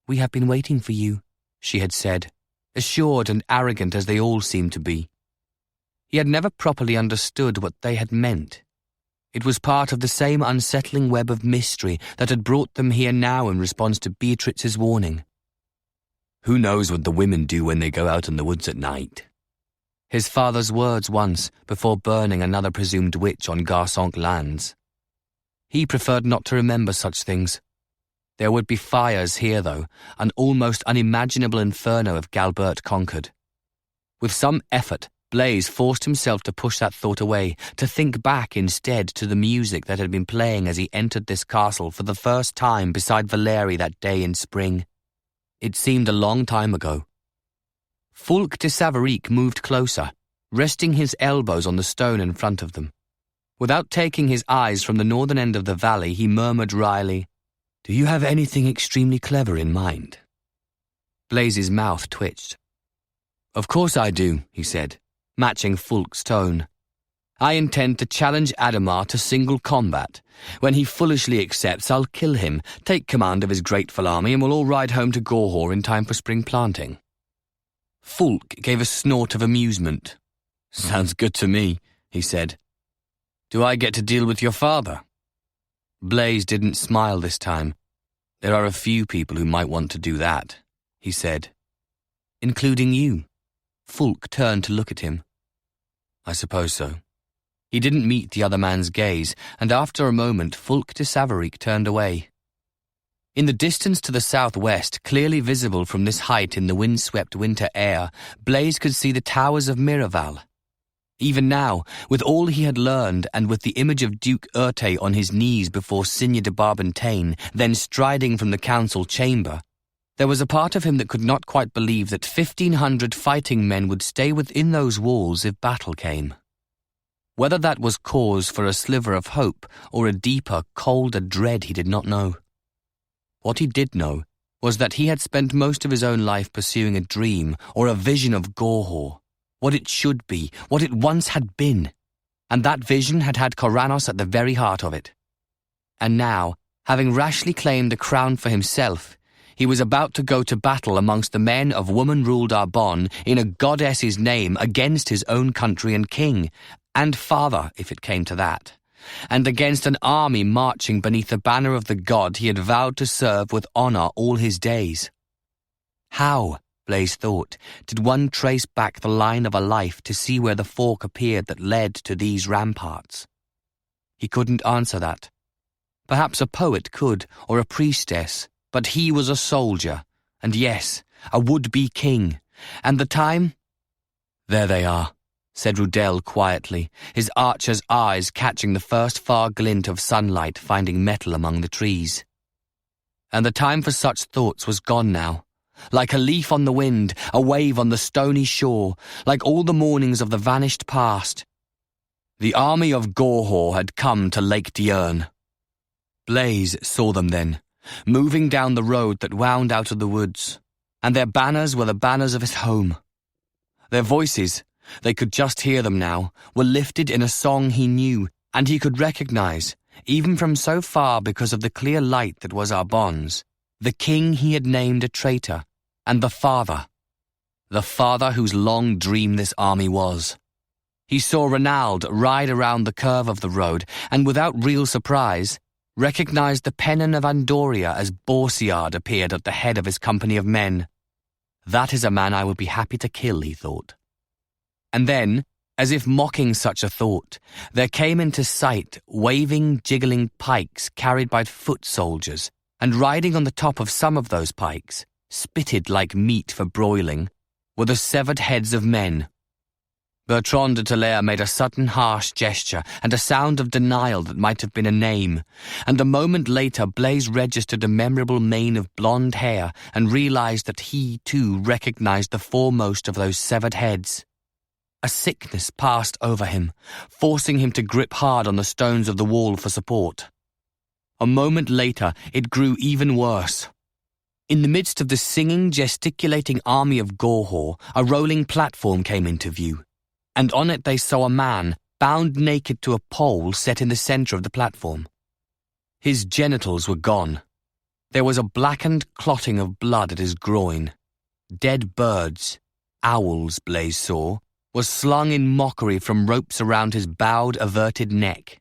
"We have been waiting for you," she had said, assured and arrogant as they all seemed to be. He had never properly understood what they had meant. It was part of the same unsettling web of mystery that had brought them here now in response to Beatrice's warning. "Who knows what the women do when they go out in the woods at night?" His father's words once, before burning another presumed witch on Garçonc lands. He preferred not to remember such things. There would be fires here, though, an almost unimaginable inferno if Galbert conquered. With some effort, Blaise forced himself to push that thought away, to think back instead to the music that had been playing as he entered this castle for the first time beside Valérie that day in spring. It seemed a long time ago. Fulk de Savaric moved closer, resting his elbows on the stone in front of them. Without taking his eyes from the northern end of the valley, he murmured wryly, "Do you have anything extremely clever in mind?" Blaise's mouth twitched. "Of course I do," he said, matching Fulk's tone. "I intend to challenge Ademar to single combat. When he foolishly accepts, I'll kill him, take command of his grateful army, and we'll all ride home to Gorhaut in time for spring planting." Fulk gave a snort of amusement. "Sounds good to me," he said. "Do I get to deal with your father?" Blaise didn't smile this time. "There are a few people who might want to do that," he said. "Including you?" Fulk turned to look at him. "I suppose so." He didn't meet the other man's gaze, and after a moment Fulk de Savaric turned away. In the distance to the southwest, clearly visible from this height in the windswept winter air, Blaise could see the towers of Miraval. Even now, with all he had learned and with the image of Duke Urte on his knees before Signe de Barbentaine, then striding from the council chamber, there was a part of him that could not quite believe that 1,500 fighting men would stay within those walls if battle came. Whether that was cause for a sliver of hope or a deeper, colder dread, he did not know. What he did know was that he had spent most of his own life pursuing a dream or a vision of Gorhaut, what it should be, what it once had been, and that vision had had Corannos at the very heart of it. And now, having rashly claimed a crown for himself, he was about to go to battle amongst the men of woman-ruled Arbonne in a goddess's name against his own country and king, and father, if it came to that, and against an army marching beneath the banner of the god he had vowed to serve with honour all his days. How, Blaise thought, did one trace back the line of a life to see where the fork appeared that led to these ramparts? He couldn't answer that. Perhaps a poet could, or a priestess, but he was a soldier, and yes, a would-be king, and the time? "There they are," said Rudel quietly, his archer's eyes catching the first far glint of sunlight finding metal among the trees. And the time for such thoughts was gone now. Like a leaf on the wind, a wave on the stony shore, like all the mornings of the vanished past. The army of Gorhaut had come to Lake Diurne. Blaise saw them then, moving down the road that wound out of the woods, and their banners were the banners of his home. Their voices, they could just hear them now, were lifted in a song he knew, and he could recognize, even from so far because of the clear light that was Arbonne's, the king he had named a traitor, and the father whose long dream this army was. He saw Renaud ride around the curve of the road, and without real surprise, recognized the pennon of Andoria as Boursiard appeared at the head of his company of men. That is a man I would be happy to kill, he thought. And then, as if mocking such a thought, there came into sight waving, jiggling pikes carried by foot soldiers, and riding on the top of some of those pikes, spitted like meat for broiling, were the severed heads of men. Bertran de Talair made a sudden harsh gesture and a sound of denial that might have been a name, and a moment later Blaise registered a memorable mane of blonde hair and realized that he, too, recognized the foremost of those severed heads. A sickness passed over him, forcing him to grip hard on the stones of the wall for support. A moment later, it grew even worse. In the midst of the singing, gesticulating army of Gorhaut, a rolling platform came into view, and on it they saw a man, bound naked to a pole set in the centre of the platform. His genitals were gone. There was a blackened clotting of blood at his groin. Dead birds, owls, Blaise saw, were slung in mockery from ropes around his bowed, averted neck.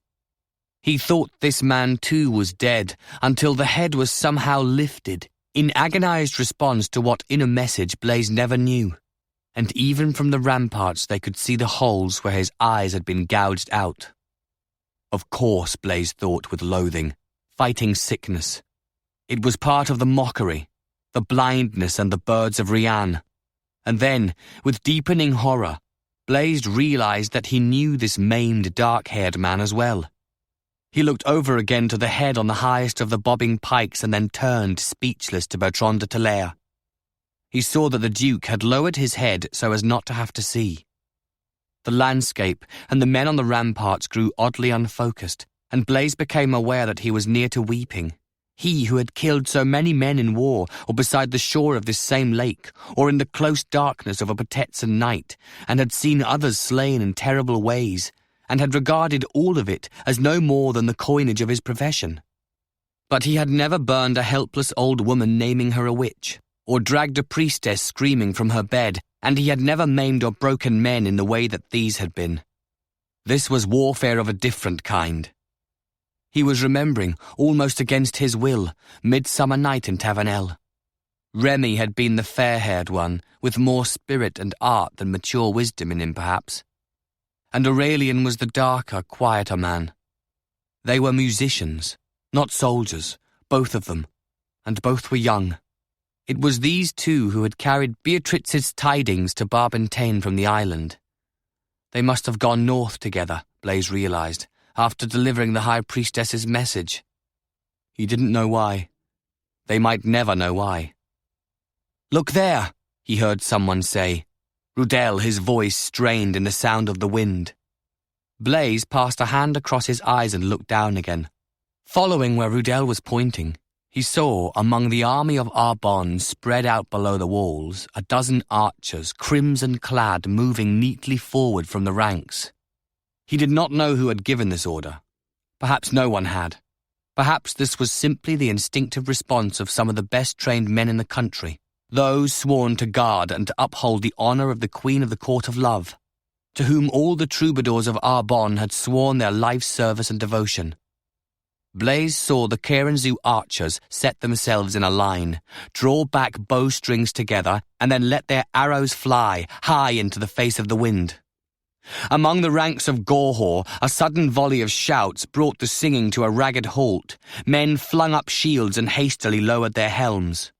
He thought this man too was dead, until the head was somehow lifted, in agonized response to what inner message Blaise never knew. And even from the ramparts they could see the holes where his eyes had been gouged out. Of course, Blaise thought with loathing, fighting sickness. It was part of the mockery, the blindness and the birds of Rian. And then, with deepening horror, Blaise realized that he knew this maimed, dark-haired man as well. He looked over again to the head on the highest of the bobbing pikes and then turned, speechless, to Bertran de Talair. He saw that the Duke had lowered his head so as not to have to see. The landscape and the men on the ramparts grew oddly unfocused, and Blaise became aware that he was near to weeping. He who had killed so many men in war, or beside the shore of this same lake, or in the close darkness of a Patetsan night, and had seen others slain in terrible ways, and had regarded all of it as no more than the coinage of his profession. But he had never burned a helpless old woman naming her a witch, or dragged a priestess screaming from her bed, and he had never maimed or broken men in the way that these had been. This was warfare of a different kind. He was remembering, almost against his will, Midsummer Night in Tavernel. Remy had been the fair-haired one, with more spirit and art than mature wisdom in him, perhaps. And Aurelian was the darker, quieter man. They were musicians, not soldiers, both of them, and both were young. It was these two who had carried Beatrice's tidings to Barbentane from the island. They must have gone north together, Blaise realized, after delivering the High Priestess's message. He didn't know why. They might never know why. "Look there," he heard someone say. Rudel, his voice strained in the sound of the wind. Blaise passed a hand across his eyes and looked down again. Following where Rudel was pointing, he saw, among the army of Arbonne spread out below the walls, a dozen archers, crimson-clad, moving neatly forward from the ranks. He did not know who had given this order. Perhaps no one had. Perhaps this was simply the instinctive response of some of the best-trained men in the country, those sworn to guard and to uphold the honour of the Queen of the Court of Love, to whom all the troubadours of Arbonne had sworn their life service and devotion. Blaise saw the Corannos archers set themselves in a line, draw back bowstrings together, and then let their arrows fly high into the face of the wind. Among the ranks of Gorhaut, a sudden volley of shouts brought the singing to a ragged halt. Men flung up shields and hastily lowered their helms.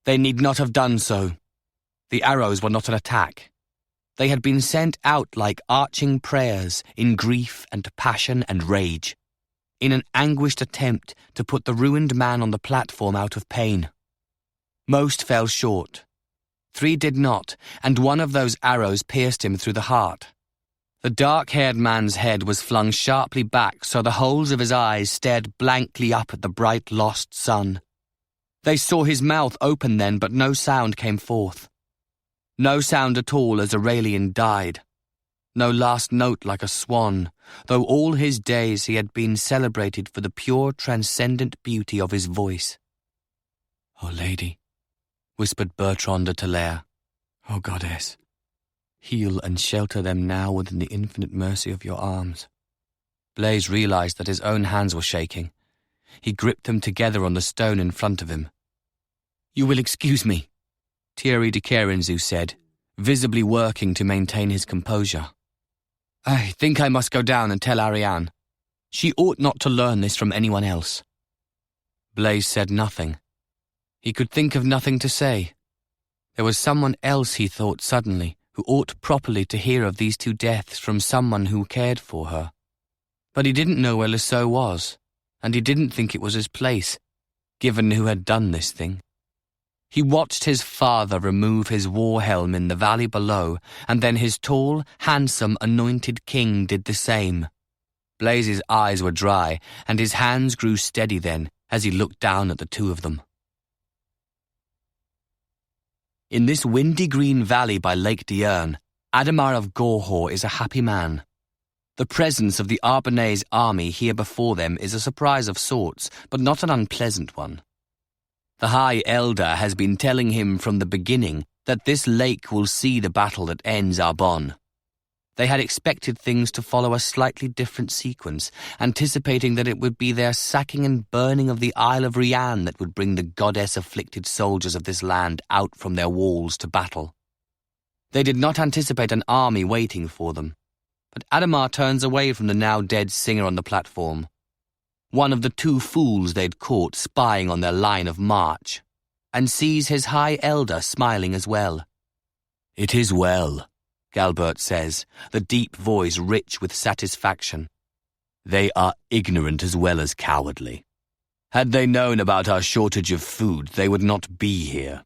They need not have done so. The arrows were not an attack. They had been sent out like arching prayers in grief and passion and rage, in an anguished attempt to put the ruined man on the platform out of pain. Most fell short. 3 did not, and one of those arrows pierced him through the heart. The dark-haired man's head was flung sharply back so the holes of his eyes stared blankly up at the bright lost sun. They saw his mouth open then, but no sound came forth. No sound at all as Aurelian died. No last note like a swan, though all his days he had been celebrated for the pure transcendent beauty of his voice. "O lady," whispered Bertran de Talair, "O goddess, heal and shelter them now within the infinite mercy of your arms." Blaise realized that his own hands were shaking. He gripped them together on the stone in front of him. "You will excuse me," Thierry de Corannos said, visibly working to maintain his composure. "I think I must go down and tell Ariane. She ought not to learn this from anyone else." Blaise said nothing. He could think of nothing to say. There was someone else, he thought suddenly, who ought properly to hear of these 2 deaths from someone who cared for her. But he didn't know where Lesseau was, and he didn't think it was his place, given who had done this thing. He watched his father remove his war helm in the valley below, and then his tall, handsome, anointed king did the same. Blaise's eyes were dry, and his hands grew steady then, as he looked down at the 2 of them. In this windy green valley by Lake Diurne, Ademar of Gorhaut is a happy man. The presence of the Arbonnaise army here before them is a surprise of sorts, but not an unpleasant one. The High Elder has been telling him from the beginning that this lake will see the battle that ends Arbonne. They had expected things to follow a slightly different sequence, anticipating that it would be their sacking and burning of the Isle of Rian that would bring the goddess-afflicted soldiers of this land out from their walls to battle. They did not anticipate an army waiting for them. but Ademar turns away from the now-dead singer on the platform, one of the two fools they'd caught spying on their line of march, and sees his high elder smiling as well. "It is well," Galbert says, the deep voice rich with satisfaction. "They are ignorant as well as cowardly. Had they known about our shortage of food, they would not be here.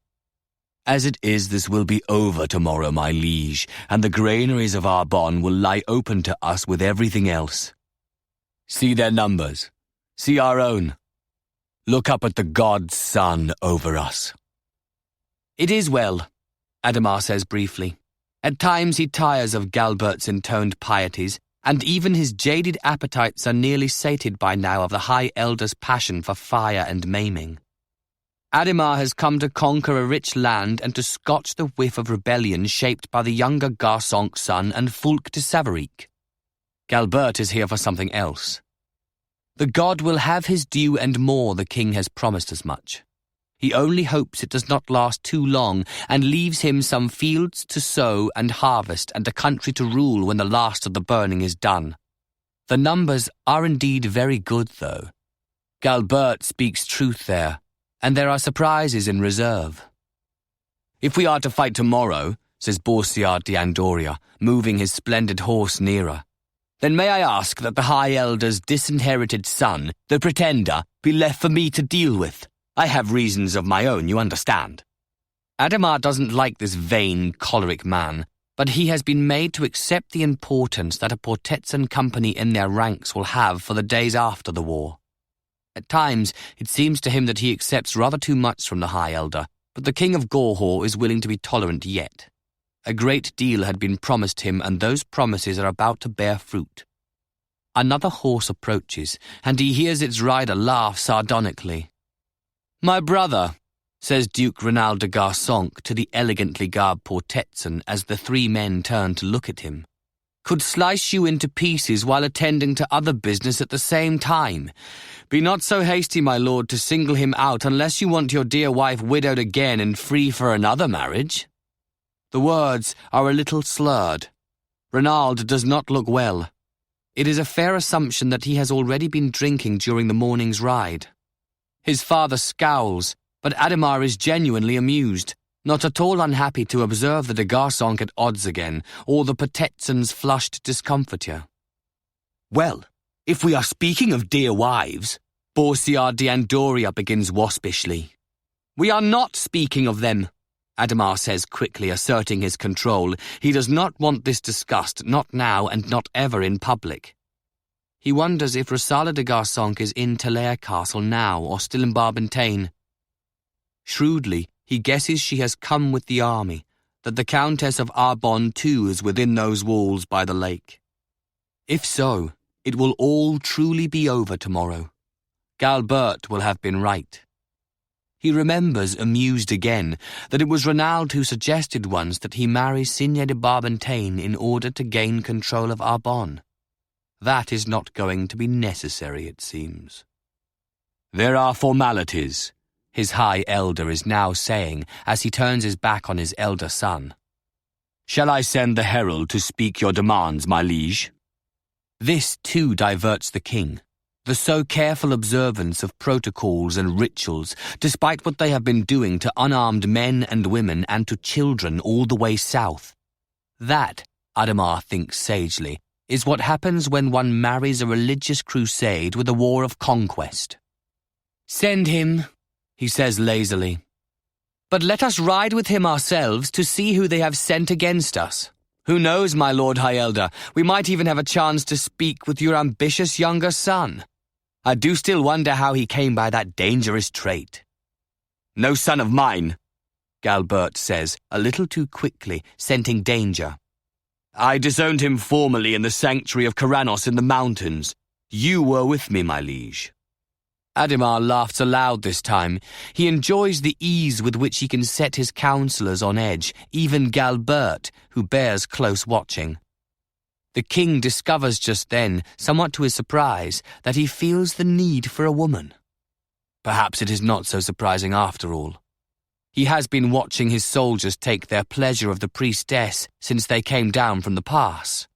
As it is, this will be over tomorrow, my liege, and the granaries of Arbonne will lie open to us with everything else. See their numbers. See our own. Look up at the god's sun over us." "It is well," Ademar says briefly. At times he tires of Galbert's intoned pieties, and even his jaded appetites are nearly sated by now of the High Elder's passion for fire and maiming. Ademar has come to conquer a rich land and to scotch the whiff of rebellion shaped by the younger Garçon's son and Fulk de Savarique. Galbert is here for something else. The god will have his due and more, the king has promised as much. He only hopes it does not last too long and leaves him some fields to sow and harvest and a country to rule when the last of the burning is done. The numbers are indeed very good, though. Galbert speaks truth there, and there are surprises in reserve. "If we are to fight tomorrow," says Borsiard de Andoria, moving his splendid horse nearer, "then may I ask that the High Elder's disinherited son, the Pretender, be left for me to deal with? I have reasons of my own, you understand." Ademar doesn't like this vain, choleric man, but he has been made to accept the importance that a Portetsan company in their ranks will have for the days after the war. At times, it seems to him that he accepts rather too much from the High Elder, but the King of Gorhaut is willing to be tolerant yet. A great deal had been promised him, and those promises are about to bear fruit. Another horse approaches, and he hears its rider laugh sardonically. "My brother," says Duke Renald de Garçonc to the elegantly garbed Portetsan as the three men turn to look at him, "could slice you into pieces while attending to other business at the same time. Be not so hasty, my lord, to single him out unless you want your dear wife widowed again and free for another marriage." The words are a little slurred. Renald does not look well. It is a fair assumption that he has already been drinking during the morning's ride. His father scowls, but Ademar is genuinely amused, not at all unhappy to observe the de Garçonc at odds again, or the Portetsan's flushed discomfiture. "Well, if we are speaking of dear wives," Borsiard de Andoria begins waspishly. "We are not speaking of them," Ademar says quickly, asserting his control. He does not want this discussed, not now and not ever in public. He wonders if Rosala de Garçonc is in Talair Castle now or still in Barbentane. Shrewdly, he guesses she has come with the army, that the Countess of Arbonne too is within those walls by the lake. If so, it will all truly be over tomorrow. Galbert will have been right. He remembers, amused again, that it was Renald who suggested once that he marry Signe de Barbentane in order to gain control of Arbonne. That is not going to be necessary, it seems. "There are formalities," his High Elder is now saying as he turns his back on his elder son. "Shall I send the herald to speak your demands, my liege?" This too diverts the king. The so careful observance of protocols and rituals, despite what they have been doing to unarmed men and women and to children all the way south. That, Ademar thinks sagely, is what happens when one marries a religious crusade with a war of conquest. "Send him," he says lazily. "But let us ride with him ourselves to see who they have sent against us. Who knows, my lord High Elder, we might even have a chance to speak with your ambitious younger son. I do still wonder how he came by that dangerous trait." "No son of mine," Galbert says, a little too quickly, scenting danger. "I disowned him formally in the sanctuary of Corannos in the mountains. You were with me, my liege." Ademar laughs aloud this time. He enjoys the ease with which he can set his counsellors on edge, even Galbert, who bears close watching. The king discovers just then, somewhat to his surprise, that he feels the need for a woman. Perhaps it is not so surprising after all. He has been watching his soldiers take their pleasure of the priestess since they came down from the pass.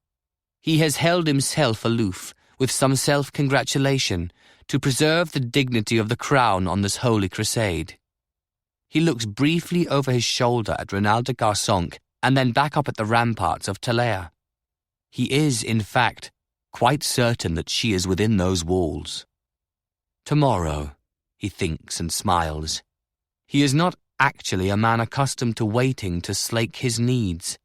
He has held himself aloof, with some self-congratulation, to preserve the dignity of the crown on this holy crusade. He looks briefly over his shoulder at Renal de Garsonc and then back up at the ramparts of Talair. He is, in fact, quite certain that she is within those walls. Tomorrow, he thinks and smiles. He is not actually a man accustomed to waiting to slake his needs,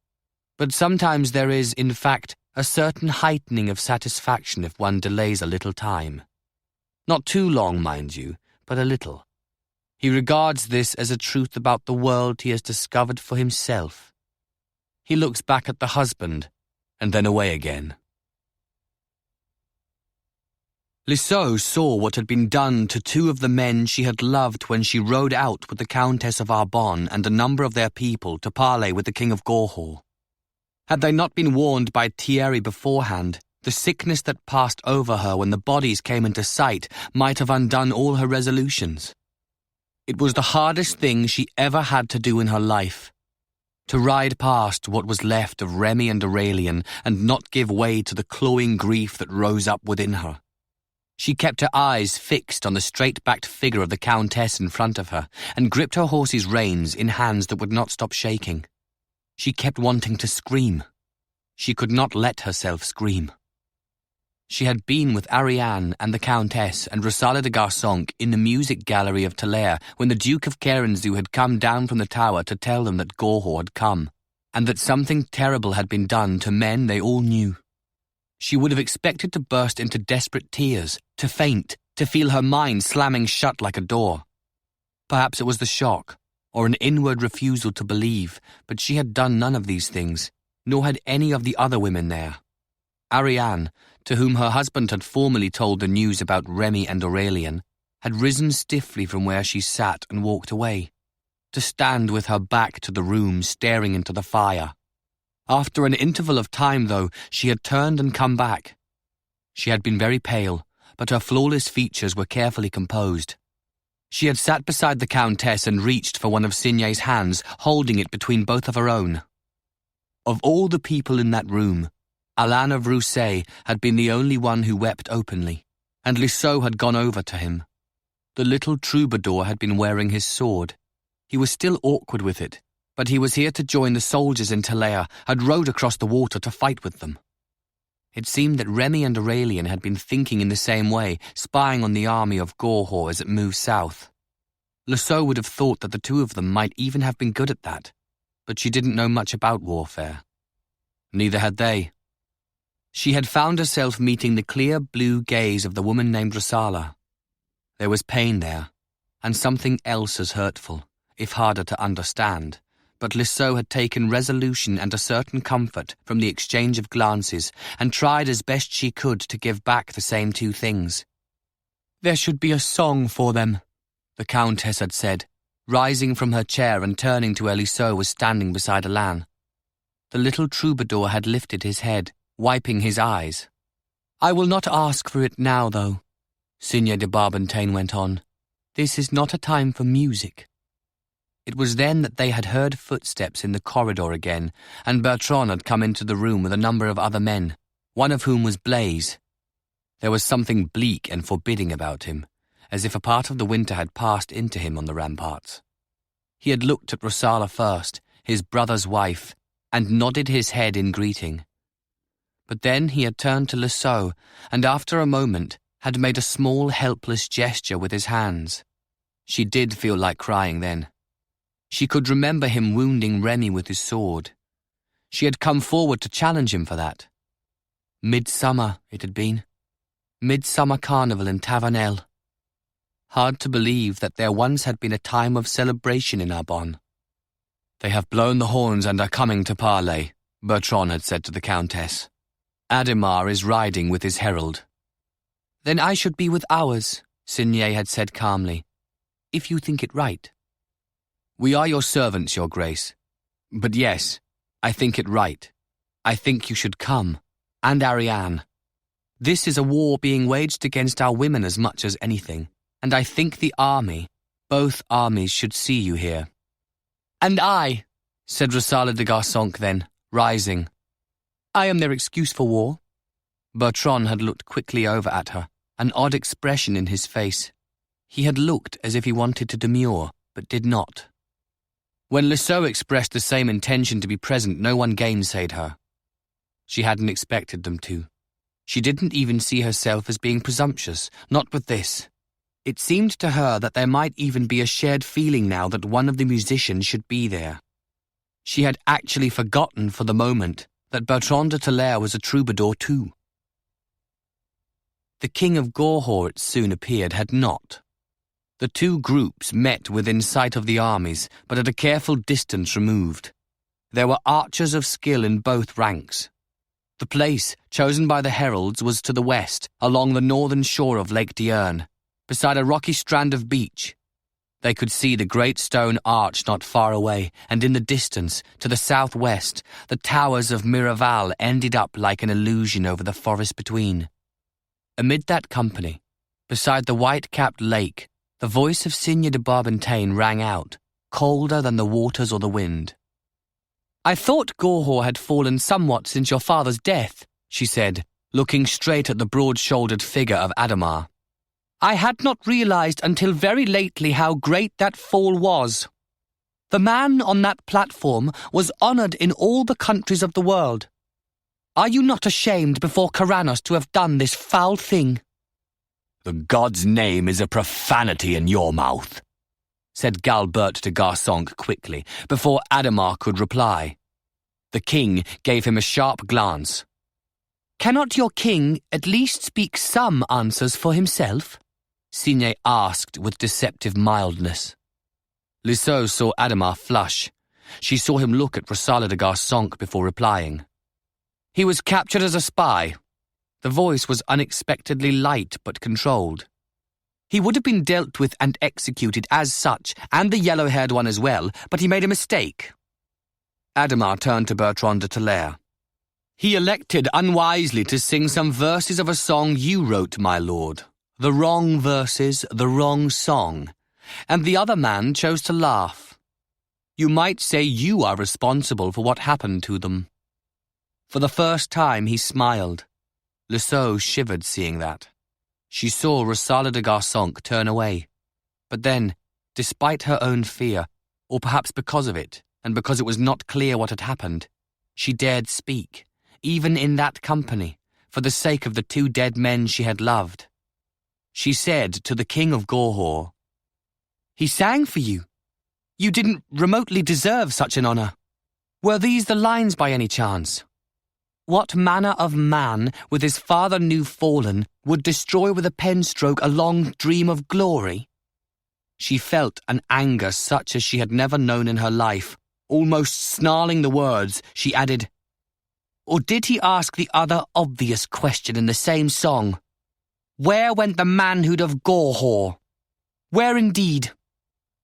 but sometimes there is, in fact, a certain heightening of satisfaction if one delays a little time. Not too long, mind you, but a little. He regards this as a truth about the world he has discovered for himself. He looks back at the husband, and then away again. Lisseau saw what had been done to two of the men she had loved when she rode out with the Countess of Arbonne and a number of their people to parley with the King of Gorhaut. Had they not been warned by Thierry beforehand, the sickness that passed over her when the bodies came into sight might have undone all her resolutions. It was the hardest thing she ever had to do in her life, to ride past what was left of Remy and Aurélien and not give way to the clawing grief that rose up within her. She kept her eyes fixed on the straight-backed figure of the Countess in front of her and gripped her horse's reins in hands that would not stop shaking. She kept wanting to scream. She could not let herself scream. She had been with Ariane and the Countess and Rosala de Garsonc in the music gallery of Talair when the Duke of Querensou had come down from the tower to tell them that Gorhaut had come, and that something terrible had been done to men they all knew. She would have expected to burst into desperate tears, to faint, to feel her mind slamming shut like a door. Perhaps it was the shock, or an inward refusal to believe, but she had done none of these things, nor had any of the other women there. Ariane, to whom her husband had formerly told the news about Remy and Aurélien, had risen stiffly from where she sat and walked away, to stand with her back to the room staring into the fire. After an interval of time, though, she had turned and come back. She had been very pale, but her flawless features were carefully composed. She had sat beside the Countess and reached for one of Signé's hands, holding it between both of her own. Of all the people in that room, Alain of Rousset had been the only one who wept openly, and Lisseau had gone over to him. The little troubadour had been wearing his sword. He was still awkward with it, but he was here to join the soldiers in Talair, had rowed across the water to fight with them. It seemed that Remy and Aurélien had been thinking in the same way, spying on the army of Gorhaut as it moved south. Lisseau would have thought that the two of them might even have been good at that, but she didn't know much about warfare. Neither had they. She had found herself meeting the clear blue gaze of the woman named Rosala. There was pain there, and something else as hurtful, if harder to understand, but Lisseau had taken resolution and a certain comfort from the exchange of glances and tried as best she could to give back the same two things. "There should be a song for them," the Countess had said, rising from her chair and turning to where Lisseau was standing beside Alain. The little troubadour had lifted his head, wiping his eyes. "I will not ask for it now, though," Signé de Barbantain went on. "This is not a time for music." It was then that they had heard footsteps in the corridor again, and Bertran had come into the room with a number of other men, one of whom was Blaise. There was something bleak and forbidding about him, as if a part of the winter had passed into him on the ramparts. He had looked at Rosala first, his brother's wife, and nodded his head in greeting. But then he had turned to Lisseau, and after a moment had made a small helpless gesture with his hands. She did feel like crying then. She could remember him wounding Remy with his sword. She had come forward to challenge him for that. Midsummer, it had been. Midsummer carnival in Tavernelle. Hard to believe that there once had been a time of celebration in Arbonne. "They have blown the horns and are coming to parley," Bertran had said to the Countess. "Ademar is riding with his herald." "Then I should be with ours," Signé had said calmly, "if you think it right." "We are your servants, your grace. But yes, I think it right. I think you should come, and Ariane. This is a war being waged against our women as much as anything, and I think the army, both armies, should see you here." "And I," said Rosala de Garsonc then, rising. "I am their excuse for war, Bertran had looked quickly over at her, an odd expression in his face. He had looked as if he wanted to demur, but did not. When Lisseau expressed the same intention to be present, no one gainsayed her. She hadn't expected them to. She didn't even see herself as being presumptuous, not with this. It seemed to her that there might even be a shared feeling now that one of the musicians should be there. She had actually forgotten for the moment that Bertran de Talair was a troubadour too. The King of Gorhaut, it soon appeared, had not. The two groups met within sight of the armies, but at a careful distance removed. There were archers of skill in both ranks. The place, chosen by the heralds, was to the west, along the northern shore of Lake d'Urne, beside a rocky strand of beach. They could see the great stone arch not far away, and in the distance, to the southwest, the towers of Miraval ended up like an illusion over the forest between. Amid that company, beside the white-capped lake, the voice of Signor de Barbentane rang out, colder than the waters or the wind. "I thought Gorhaut had fallen somewhat since your father's death," she said, looking straight at the broad-shouldered figure of Ademar. "I had not realized until very lately how great that fall was. The man on that platform was honored in all the countries of the world. Are you not ashamed before Corannos to have done this foul thing?" "The god's name is a profanity in your mouth," said Galbert de Garçonque quickly, before Ademar could reply. The king gave him a sharp glance. "Cannot your king at least speak some answers for himself?" Signet asked with deceptive mildness. Lisseau saw Ademar flush. She saw him look at Rosala de Garçonque before replying. "He was captured as a spy." The voice was unexpectedly light but controlled. "He would have been dealt with and executed as such, and the yellow-haired one as well, but he made a mistake." Ademar turned to Bertran de Talair. "He elected unwisely to sing some verses of a song you wrote, my lord. The wrong verses, the wrong song. And the other man chose to laugh. You might say you are responsible for what happened to them." For the first time he smiled. Lisseau shivered seeing that. She saw Rosala de Garçonque turn away. But then, despite her own fear, or perhaps because of it, and because it was not clear what had happened, she dared speak, even in that company, for the sake of the two dead men she had loved. She said to the King of Gorhaut, "He sang for you. You didn't remotely deserve such an honor. Were these the lines by any chance? What manner of man, with his father new fallen, would destroy with a pen stroke a long dream of glory?" She felt an anger such as she had never known in her life. Almost snarling the words, she added, "Or did he ask the other obvious question in the same song? Where went the manhood of Gorhaut? Where indeed?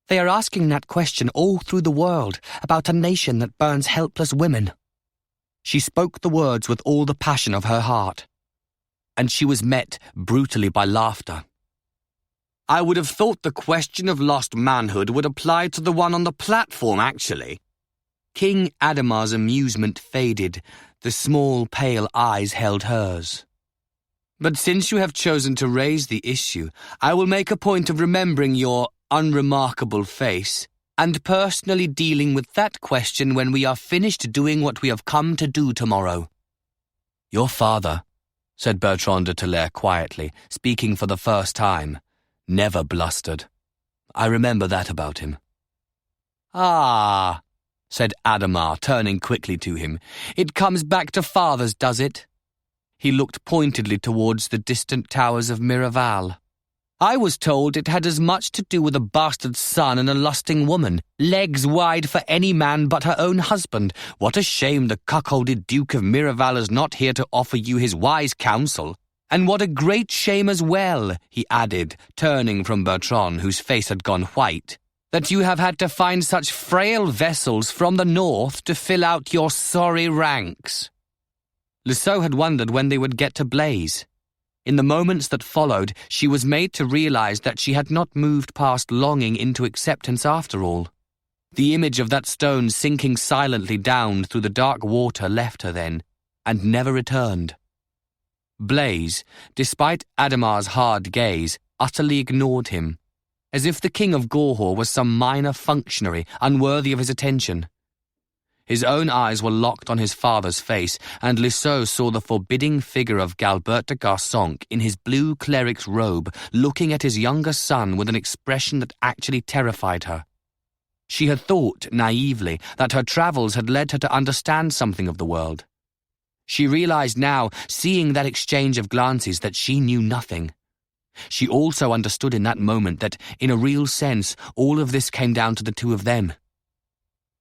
They are asking that question all through the world about a nation that burns helpless women." She spoke the words with all the passion of her heart, and she was met brutally by laughter. "I would have thought the question of lost manhood would apply to the one on the platform, actually." King Ademar's amusement faded. The small, pale eyes held hers. "But since you have chosen to raise the issue, I will make a point of remembering your unremarkable face and personally dealing with that question when we are finished doing what we have come to do tomorrow." "Your father," said Bertran de Talair quietly, speaking for the first time, "never blustered. I remember that about him." "Ah," said Ademar, turning quickly to him. "It comes back to fathers, does it?" He looked pointedly towards the distant towers of Miraval. "I was told it had as much to do with a bastard son and a lusting woman, legs wide for any man but her own husband. What a shame the cuckolded Duke of Miraval is not here to offer you his wise counsel. And what a great shame as well," he added, turning from Bertran, whose face had gone white, "that you have had to find such frail vessels from the north to fill out your sorry ranks." Lisseau had wondered when they would get to Blaise. In the moments that followed, she was made to realize that she had not moved past longing into acceptance after all. The image of that stone sinking silently down through the dark water left her then, and never returned. Blaise, despite Ademar's hard gaze, utterly ignored him, as if the king of Gorhaut was some minor functionary unworthy of his attention. His own eyes were locked on his father's face, and Lisseau saw the forbidding figure of Galbert de Garsonc in his blue cleric's robe, looking at his younger son with an expression that actually terrified her. She had thought, naively, that her travels had led her to understand something of the world. She realized now, seeing that exchange of glances, that she knew nothing. She also understood in that moment that, in a real sense, all of this came down to the two of them.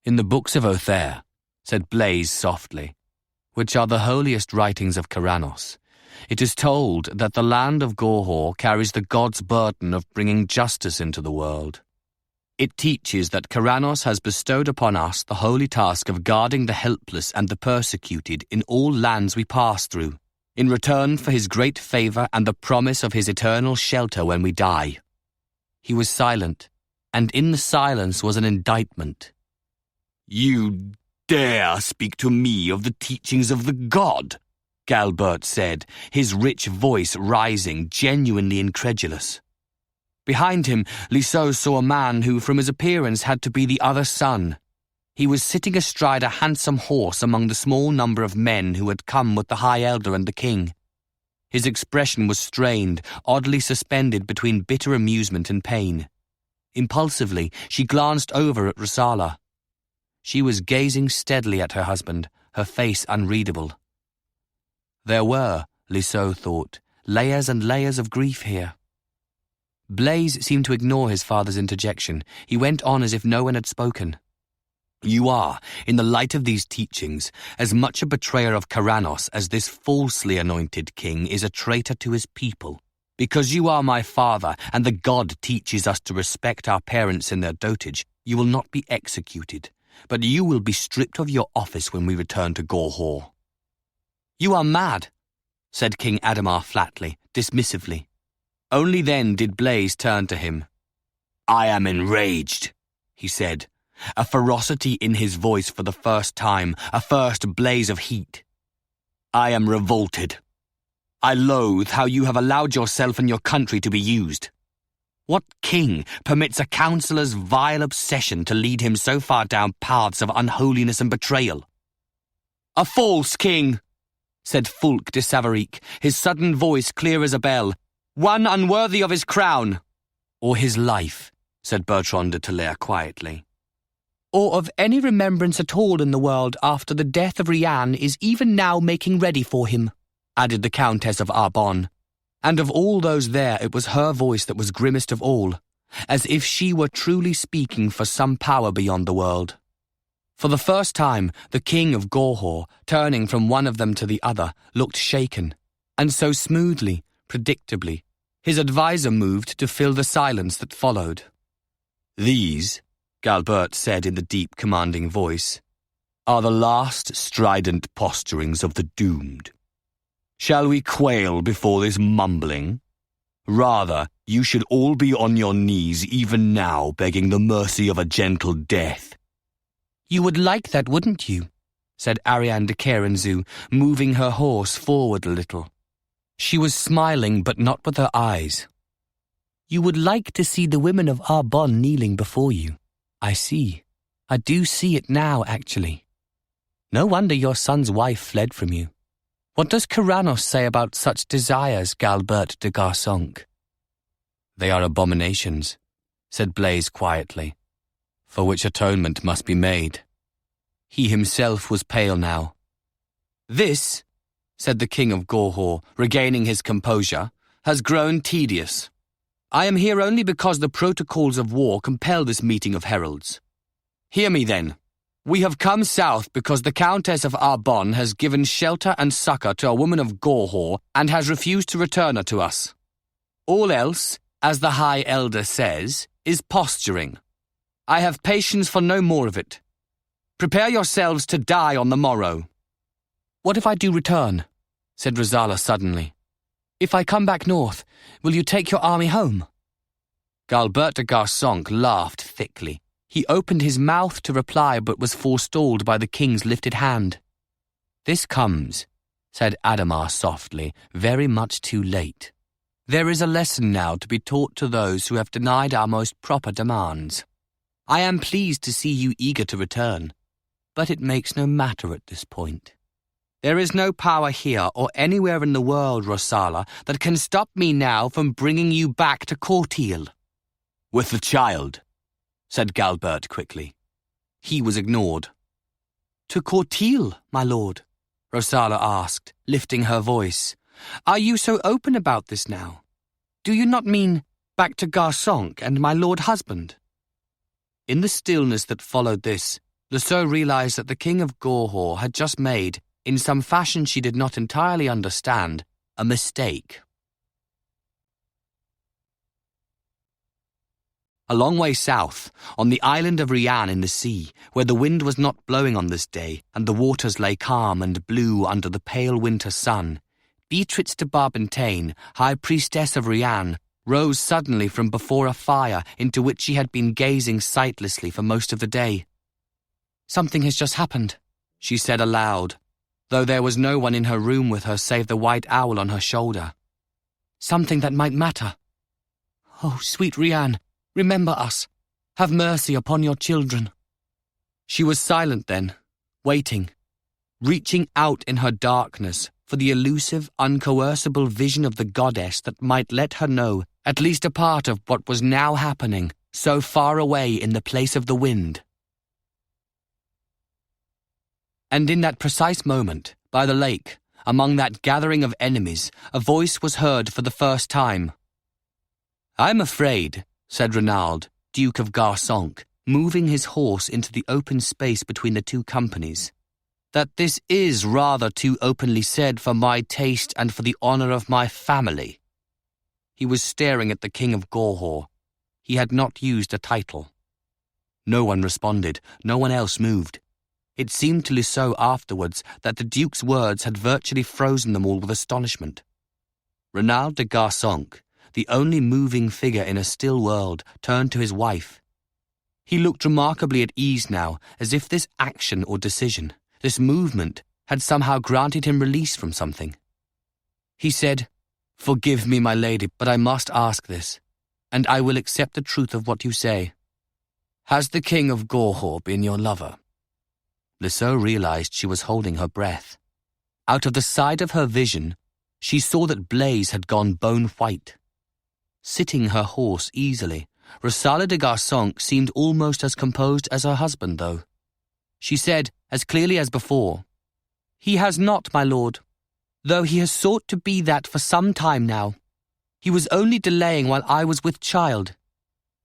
"In the books of Urte," said Blaise softly, "which are the holiest writings of Corannos, it is told that the land of Gorhaut carries the god's burden of bringing justice into the world. It teaches that Corannos has bestowed upon us the holy task of guarding the helpless and the persecuted in all lands we pass through, in return for his great favor and the promise of his eternal shelter when we die." He was silent, and in the silence was an indictment. "You dare speak to me of the teachings of the god?" Galbert said, his rich voice rising, genuinely incredulous. Behind him, Lisseau saw a man who, from his appearance, had to be the other son. He was sitting astride a handsome horse among the small number of men who had come with the High Elder and the king. His expression was strained, oddly suspended between bitter amusement and pain. Impulsively, she glanced over at Rosala. She was gazing steadily at her husband, her face unreadable. There were, Lisseau thought, layers and layers of grief here. Blaise seemed to ignore his father's interjection. He went on as if no one had spoken. "You are, in the light of these teachings, as much a betrayer of Corannos as this falsely anointed king is a traitor to his people. Because you are my father, and the god teaches us to respect our parents in their dotage, you will not be executed, but you will be stripped of your office when we return to Gorhaut." "You are mad," said King Ademar flatly, dismissively. Only then did Blaise turn to him. "I am enraged," he said, a ferocity in his voice for the first time, a first blaze of heat. "I am revolted. I loathe how you have allowed yourself and your country to be used. What king permits a counsellor's vile obsession to lead him so far down paths of unholiness and betrayal?" "A false king," said Fulk de Savaric, his sudden voice clear as a bell. "One unworthy of his crown." "Or his life," said Bertran de Talair quietly. "Or of any remembrance at all in the world after the death of Rian is even now making ready for him," added the Countess of Arbonne. And of all those there it was her voice that was grimmest of all, as if she were truly speaking for some power beyond the world. For the first time, the king of Gorhaut, turning from one of them to the other, looked shaken, and so smoothly, predictably, his adviser moved to fill the silence that followed. "These," Galbert said in the deep, commanding voice, "are the last strident posturings of the doomed. Shall we quail before this mumbling? Rather, you should all be on your knees even now begging the mercy of a gentle death." "You would like that, wouldn't you?" said Ariane de Kerenzou, moving her horse forward a little. She was smiling, but not with her eyes. "You would like to see the women of Arbonne kneeling before you. I see. I do see it now, actually. No wonder your son's wife fled from you. What does Corannos say about such desires, Galbert de Garsonc?" "They are abominations," said Blaise quietly, "for which atonement must be made." He himself was pale now. "This," said the king of Gorhaut, regaining his composure, "has grown tedious. I am here only because the protocols of war compel this meeting of heralds. Hear me then. We have come south because the Countess of Arbonne has given shelter and succor to a woman of Gorhaut and has refused to return her to us. All else, as the High Elder says, is posturing. I have patience for no more of it. Prepare yourselves to die on the morrow." "What if I do return?" said Rosala suddenly. "If I come back north, will you take your army home?" Galbert de Garsonc laughed thickly. He opened his mouth to reply but was forestalled by the king's lifted hand. "This comes," said Ademar softly, very much too late. "There is a lesson now to be taught to those who have denied our most proper demands. I am pleased to see you eager to return, but it makes no matter at this point. There is no power here or anywhere in the world, Rosala, that can stop me now from bringing you back to Courtil." "With the child," said Galbert quickly. He was ignored. "To Courtil, my lord?" Rosala asked, lifting her voice. "Are you so open about this now? Do you not mean back to Garsonk and my lord husband?" In the stillness that followed this, Lesseau realized that the king of Gorhaut had just made, in some fashion she did not entirely understand, a mistake. A long way south, on the island of Rian in the sea, where the wind was not blowing on this day and the waters lay calm and blue under the pale winter sun, Beatrix de Barbentane, high priestess of Rian, rose suddenly from before a fire into which she had been gazing sightlessly for most of the day. "Something has just happened," she said aloud, though there was no one in her room with her save the white owl on her shoulder. "Something that might matter. Oh, sweet Rian, remember us. Have mercy upon your children." She was silent then, waiting, reaching out in her darkness for the elusive, uncoercible vision of the goddess that might let her know at least a part of what was now happening so far away in the place of the wind. And in that precise moment, by the lake, among that gathering of enemies, a voice was heard for the first time. "I'm afraid," said Renaud, Duke of Garsonk, moving his horse into the open space between the two companies, "that this is rather too openly said for my taste and for the honor of my family." He was staring at the king of Gorhaut. He had not used a title. No one responded, no one else moved. It seemed to Lesseau afterwards that the duke's words had virtually frozen them all with astonishment. Renaud de Garsonk, the only moving figure in a still world, turned to his wife. He looked remarkably at ease now, as if this action or decision, this movement, had somehow granted him release from something. He said, "Forgive me, my lady, but I must ask this, and I will accept the truth of what you say. Has the king of Gorhaut been your lover?" Lesseau realized she was holding her breath. Out of the side of her vision, she saw that Blaise had gone bone white. Sitting her horse easily, Rosala de Garsonk seemed almost as composed as her husband, though. She said, as clearly as before, "He has not, my lord, though he has sought to be that for some time now. He was only delaying while I was with child.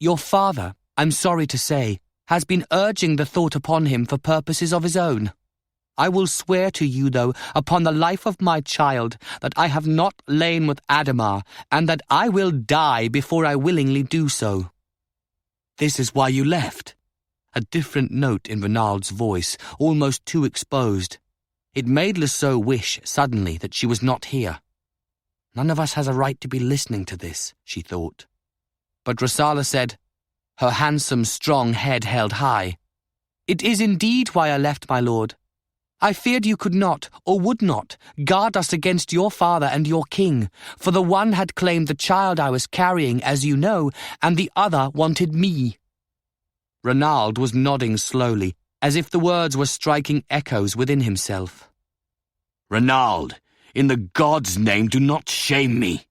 Your father, I'm sorry to say, has been urging the thought upon him for purposes of his own. I will swear to you, though, upon the life of my child, that I have not lain with Ademar, and that I will die before I willingly do so." "This is why you left?" A different note in Renaud's voice, almost too exposed. It made Lesseau wish, suddenly, that she was not here. None of us has a right to be listening to this, she thought. But Rosala said, her handsome, strong head held high, "It is indeed why I left, my lord. I feared you could not, or would not, guard us against your father and your king, for the one had claimed the child I was carrying, as you know, and the other wanted me." Renaud was nodding slowly, as if the words were striking echoes within himself. "Renaud, in the gods' name, do not shame me,"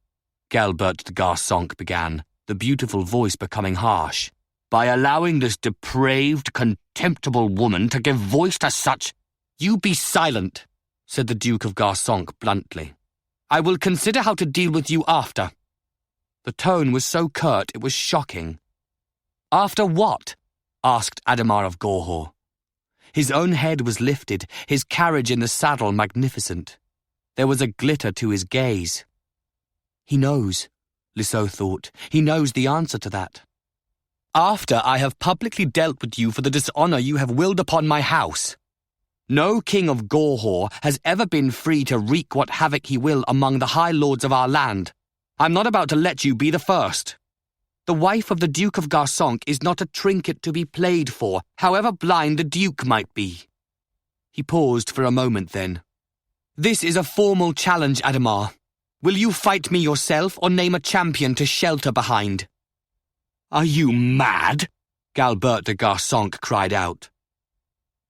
Galbert de Garsonk began, the beautiful voice becoming harsh, "by allowing this depraved, contemptible woman to give voice to such—" "You be silent," said the Duke of Garsonk bluntly. "I will consider how to deal with you after." The tone was so curt it was shocking. "After what?" asked Ademar of Gorhaut. His own head was lifted, his carriage in the saddle magnificent. There was a glitter to his gaze. He knows, Lesseau thought. He knows the answer to that. "After I have publicly dealt with you for the dishonor you have willed upon my house. No king of Gorhaut has ever been free to wreak what havoc he will among the high lords of our land. I'm not about to let you be the first. The wife of the Duke of Garsonk is not a trinket to be played for, however blind the Duke might be." He paused for a moment then. This is a formal challenge, Ademar. Will you fight me yourself or name a champion to shelter behind? Are you mad? Galbert de Garçonc cried out.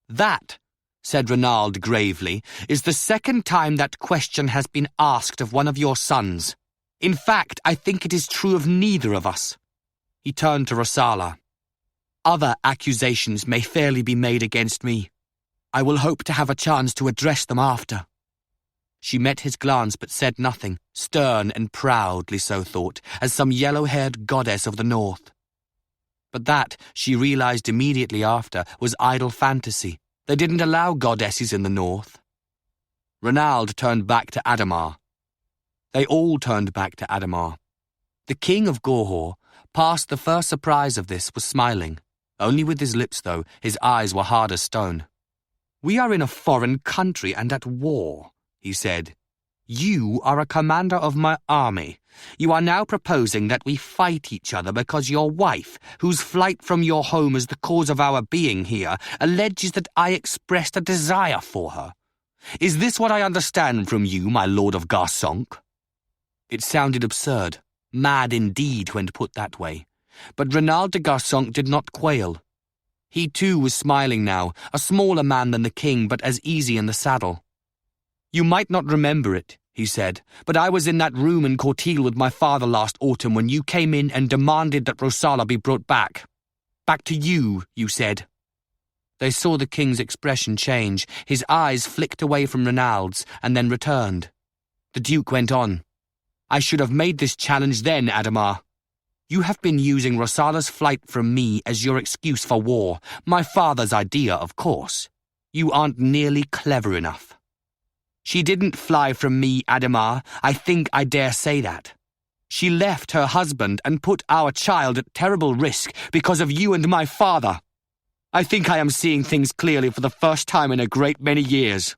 That, said Reynald gravely, is the second time that question has been asked of one of your sons. In fact, I think it is true of neither of us. He turned to Rosala. Other accusations may fairly be made against me. I will hope to have a chance to address them after. She met his glance but said nothing, stern and proud, Liso thought, as some yellow-haired goddess of the north. But that, she realized immediately after, was idle fantasy. They didn't allow goddesses in the north. Reynald turned back to Ademar. They all turned back to Ademar. The king of Gorhaut, past the first surprise of this, was smiling. Only with his lips, though, his eyes were hard as stone. "We are in a foreign country and at war," he said. "You are a commander of my army. You are now proposing that we fight each other because your wife, whose flight from your home is the cause of our being here, alleges that I expressed a desire for her. Is this what I understand from you, my lord of Garçonc?" It sounded absurd, mad indeed when put that way. But Reynald de Garçonc did not quail. He too was smiling now, a smaller man than the king, but as easy in the saddle. "You might not remember it," he said, "but I was in that room in Courtille with my father last autumn when you came in and demanded that Rosala be brought back. Back to you, you said." They saw the king's expression change. His eyes flicked away from Reynald's and then returned. The duke went on. "I should have made this challenge then, Ademar. You have been using Rosala's flight from me as your excuse for war. My father's idea, of course. You aren't nearly clever enough. She didn't fly from me, Ademar. I think I dare say that. She left her husband and put our child at terrible risk because of you and my father. I think I am seeing things clearly for the first time in a great many years.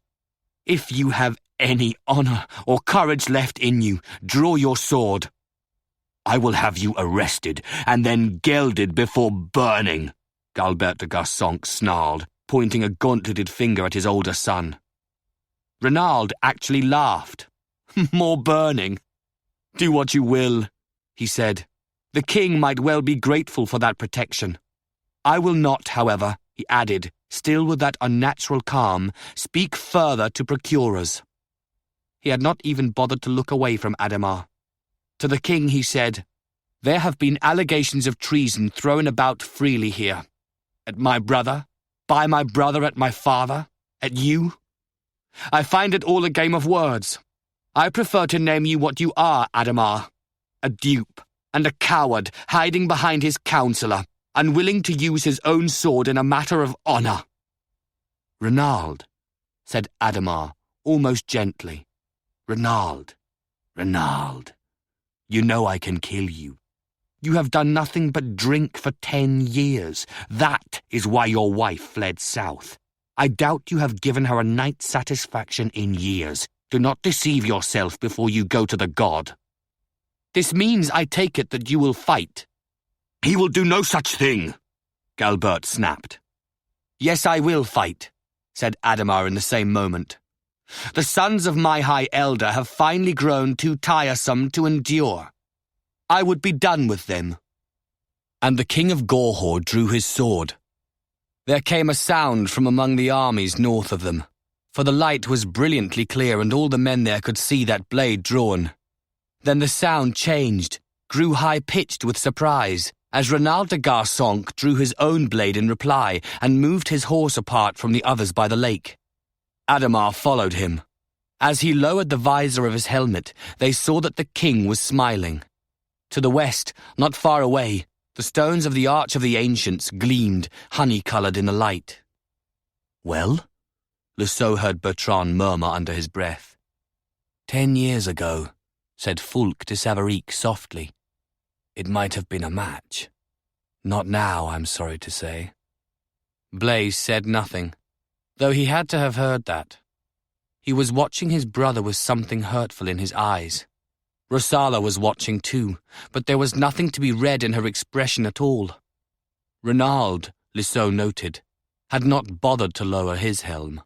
If you have any honor or courage left in you, draw your sword. I will have you arrested and then gelded before burning," Galbert de Garçonc snarled, pointing a gauntleted finger at his older son. Reynald actually laughed. "More burning? Do what you will," he said. "The king might well be grateful for that protection. I will not, however," he added, still with that unnatural calm, "speak further to procurers." He had not even bothered to look away from Ademar. To the king he said, "There have been allegations of treason thrown about freely here. At my brother, by my brother at my father, at you. I find it all a game of words. I prefer to name you what you are, Ademar. A dupe and a coward hiding behind his counselor, unwilling to use his own sword in a matter of honor." "Reynald," said Ademar, almost gently. "Reynald, Reynald. You know I can kill you. You have done nothing but drink for 10 years. That is why your wife fled south. I doubt you have given her a night's satisfaction in years. Do not deceive yourself before you go to the god. This means, I take it, that you will fight." "He will do no such thing," Galbert snapped. "Yes, I will fight," said Ademar in the same moment. "The sons of my high elder have finally grown too tiresome to endure. I would be done with them." And the king of Gorhaut drew his sword. There came a sound from among the armies north of them, for the light was brilliantly clear and all the men there could see that blade drawn. Then the sound changed, grew high-pitched with surprise, as Reynald de Garçonc drew his own blade in reply and moved his horse apart from the others by the lake. Ademar followed him. As he lowered the visor of his helmet, they saw that the king was smiling. To the west, not far away, the stones of the Arch of the Ancients gleamed, honey-coloured in the light. "Well?" Liso heard Bertran murmur under his breath. 10 years ago," said Fulk de Savarique softly. "It might have been a match. Not now, I'm sorry to say." Blaise said nothing, though he had to have heard that. He was watching his brother with something hurtful in his eyes. Rosala was watching too, but there was nothing to be read in her expression at all. Reynald, Liso noted, had not bothered to lower his helm.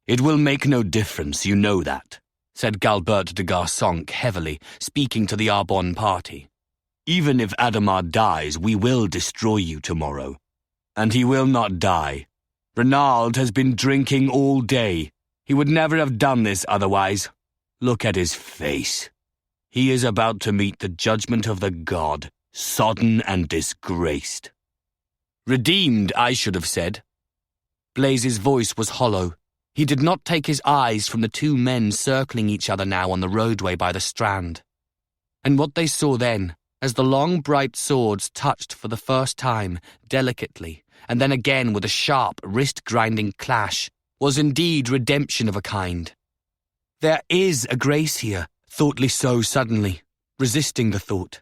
"It will make no difference, you know that," said Galbert de Garsonc heavily, speaking to the Arbonne party. "Even if Ademar dies, we will destroy you tomorrow. And he will not die. Renaud has been drinking all day. He would never have done this otherwise. Look at his face. He is about to meet the judgment of the god, sodden and disgraced." "Redeemed, I should have said." Blaise's voice was hollow. He did not take his eyes from the two men circling each other now on the roadway by the strand. And what they saw then, as the long bright swords touched for the first time, delicately, and then again with a sharp, wrist-grinding clash, was indeed redemption of a kind. There is a grace here, thought Lisseau suddenly, resisting the thought.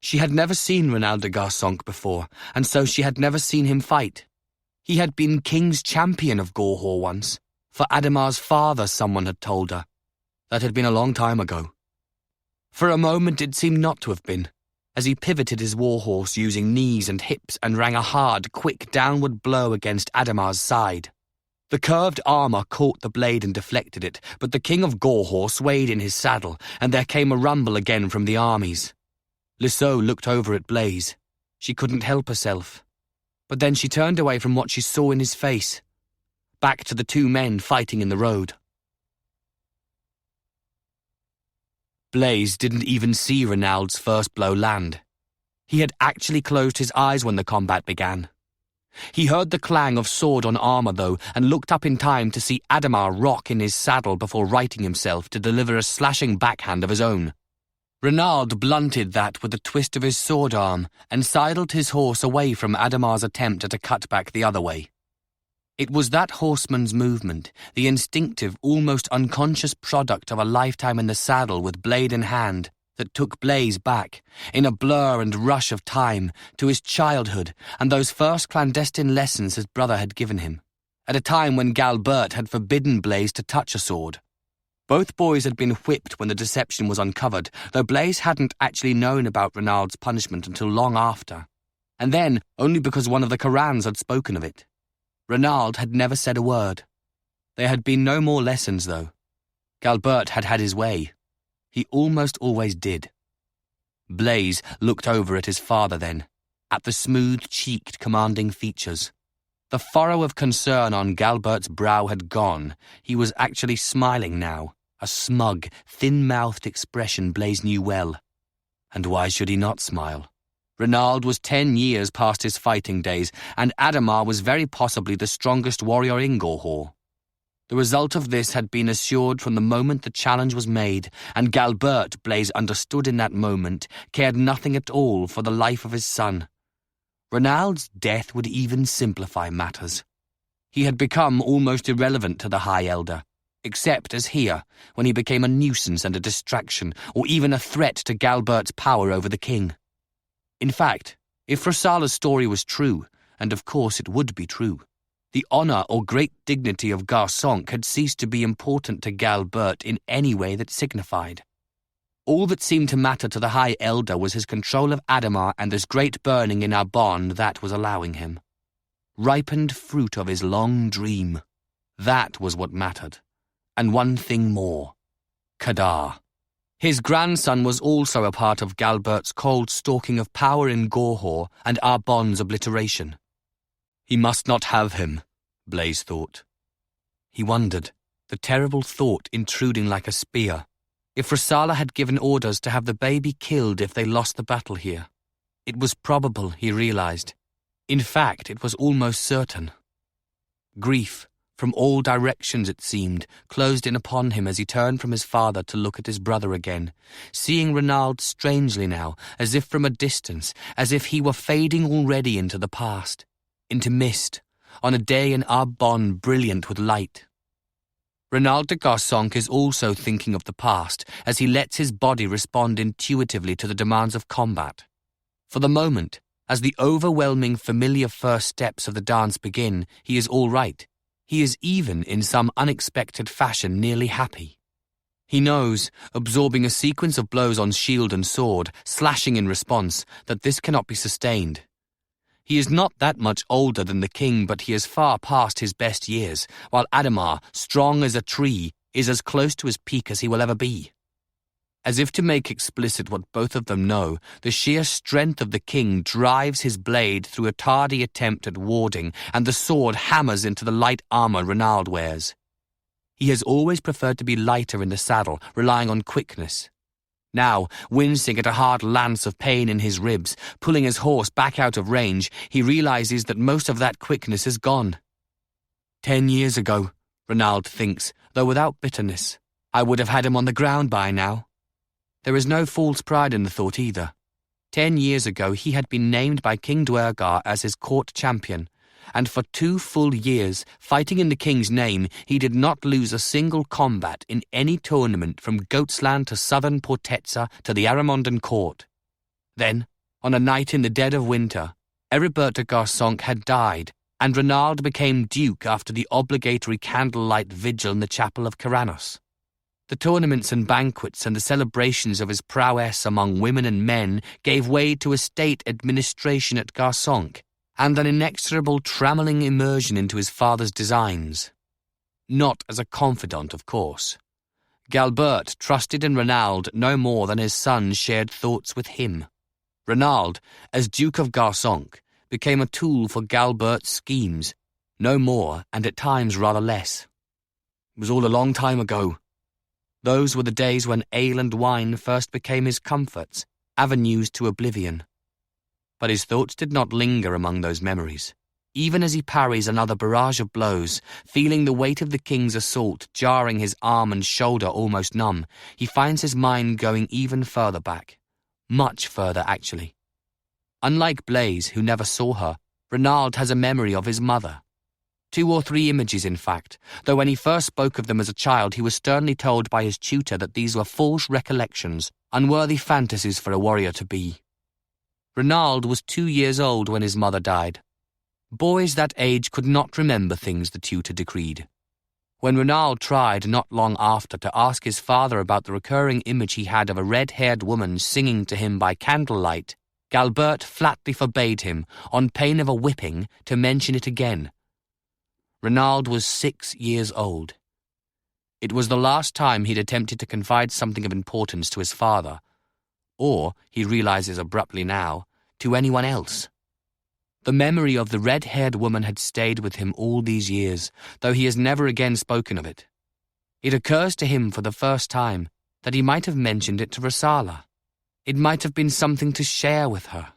She had never seen Renaud de Garsonc before, and so she had never seen him fight. He had been king's champion of Gorhaut once, for Ademar's father, someone had told her. That had been a long time ago. For a moment it seemed not to have been, as he pivoted his warhorse using knees and hips and rang a hard, quick downward blow against Ademar's side. The curved armour caught the blade and deflected it, but the king of Gorhaut swayed in his saddle, and there came a rumble again from the armies. Lisseau looked over at Blaise. She couldn't help herself. But then she turned away from what she saw in his face, back to the two men fighting in the road. Blaise didn't even see Renaud's first blow land. He had actually closed his eyes when the combat began. He heard the clang of sword on armour, though, and looked up in time to see Ademar rock in his saddle before righting himself to deliver a slashing backhand of his own. Renaud blunted that with a twist of his sword arm and sidled his horse away from Ademar's attempt at a cutback the other way. It was that horseman's movement, the instinctive, almost unconscious product of a lifetime in the saddle with blade in hand, that took Blaise back, in a blur and rush of time, to his childhood and those first clandestine lessons his brother had given him, at a time when Galbert had forbidden Blaise to touch a sword. Both boys had been whipped when the deception was uncovered, though Blaise hadn't actually known about Renaud's punishment until long after, and then only because one of the Corannos had spoken of it. Renaud had never said a word. There had been no more lessons, though. Galbert had had his way. He almost always did. Blaise looked over at his father then, at the smooth-cheeked, commanding features. The furrow of concern on Galbert's brow had gone. He was actually smiling now, a smug, thin-mouthed expression Blaise knew well. And why should he not smile? Renaud was 10 years past his fighting days, and Ademar was very possibly the strongest warrior in Gorhaut. The result of this had been assured from the moment the challenge was made, and Galbert, Blaise understood in that moment, cared nothing at all for the life of his son. Renaud's death would even simplify matters. He had become almost irrelevant to the High Elder, except as here, when he became a nuisance and a distraction, or even a threat to Galbert's power over the king. In fact, if Rossala's story was true, and of course it would be true, the honour or great dignity of Garsonc had ceased to be important to Galbert in any way that signified. All that seemed to matter to the High Elder was his control of Ademar and this great burning in Arbonne that was allowing him. Ripened fruit of his long dream. That was what mattered. And one thing more. Kadar. His grandson was also a part of Galbert's cold stalking of power in Gorhaut and Arbonne's obliteration. He must not have him, Blaise thought. He wondered, the terrible thought intruding like a spear, if Rossala had given orders to have the baby killed if they lost the battle here. It was probable, he realized. In fact, it was almost certain. Grief, from all directions it seemed, closed in upon him as he turned from his father to look at his brother again, seeing Renaud strangely now, as if from a distance, as if he were fading already into the past, into mist, on a day in Arbonne brilliant with light. Renaud de Garsonc is also thinking of the past as he lets his body respond intuitively to the demands of combat. For the moment, as the overwhelming familiar first steps of the dance begin, he is all right. He is even, in some unexpected fashion, nearly happy. He knows, absorbing a sequence of blows on shield and sword, slashing in response, that this cannot be sustained. He is not that much older than the king, but he is far past his best years, while Ademar, strong as a tree, is as close to his peak as he will ever be. As if to make explicit what both of them know, the sheer strength of the king drives his blade through a tardy attempt at warding, and the sword hammers into the light armor Renaud wears. He has always preferred to be lighter in the saddle, relying on quickness. Now, wincing at a hard lance of pain in his ribs, pulling his horse back out of range, he realizes that most of that quickness is gone. 10 years ago, Renaud thinks, though without bitterness, I would have had him on the ground by now. There is no false pride in the thought either. 10 years ago he had been named by King Duergar as his court champion, and for 2 full years, fighting in the king's name, he did not lose a single combat in any tournament from Goatsland to southern Portezza to the Aramondan court. Then, on a night in the dead of winter, Heribert de Garsonc had died, and Renaud became duke after the obligatory candlelight vigil in the chapel of Corannos. The tournaments and banquets and the celebrations of his prowess among women and men gave way to a state administration at Garsonc, and an inexorable trammelling immersion into his father's designs. Not as a confidant, of course. Galbert trusted in Renaud no more than his son shared thoughts with him. Renaud, as Duke of Garsonc, became a tool for Galbert's schemes, no more and at times rather less. It was all a long time ago. Those were the days when ale and wine first became his comforts, avenues to oblivion. But his thoughts did not linger among those memories. Even as he parries another barrage of blows, feeling the weight of the king's assault jarring his arm and shoulder almost numb, he finds his mind going even further back. Much further, actually. Unlike Blaise, who never saw her, Renaud has a memory of his mother. 2 or 3 images, in fact, though when he first spoke of them as a child he was sternly told by his tutor that these were false recollections, unworthy fantasies for a warrior-to-be. Renaud was 2 years old when his mother died. Boys that age could not remember things the tutor decreed. When Renaud tried not long after to ask his father about the recurring image he had of a red-haired woman singing to him by candlelight, Galbert flatly forbade him, on pain of a whipping, to mention it again. Renaud was 6 years old. It was the last time he'd attempted to confide something of importance to his father, or, he realizes abruptly now, to anyone else. The memory of the red-haired woman had stayed with him all these years, though he has never again spoken of it. It occurs to him for the first time that he might have mentioned it to Rosala. It might have been something to share with her.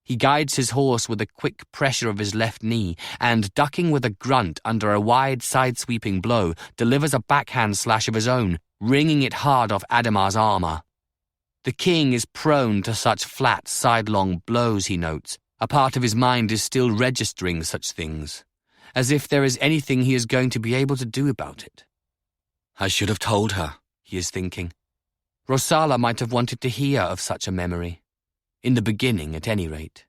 He guides his horse with a quick pressure of his left knee and, ducking with a grunt under a wide side-sweeping blow, delivers a backhand slash of his own, ringing it hard off Ademar's armor. The king is prone to such flat, sidelong blows, he notes. A part of his mind is still registering such things, as if there is anything he is going to be able to do about it. I should have told her, he is thinking. Rosala might have wanted to hear of such a memory. In the beginning, at any rate.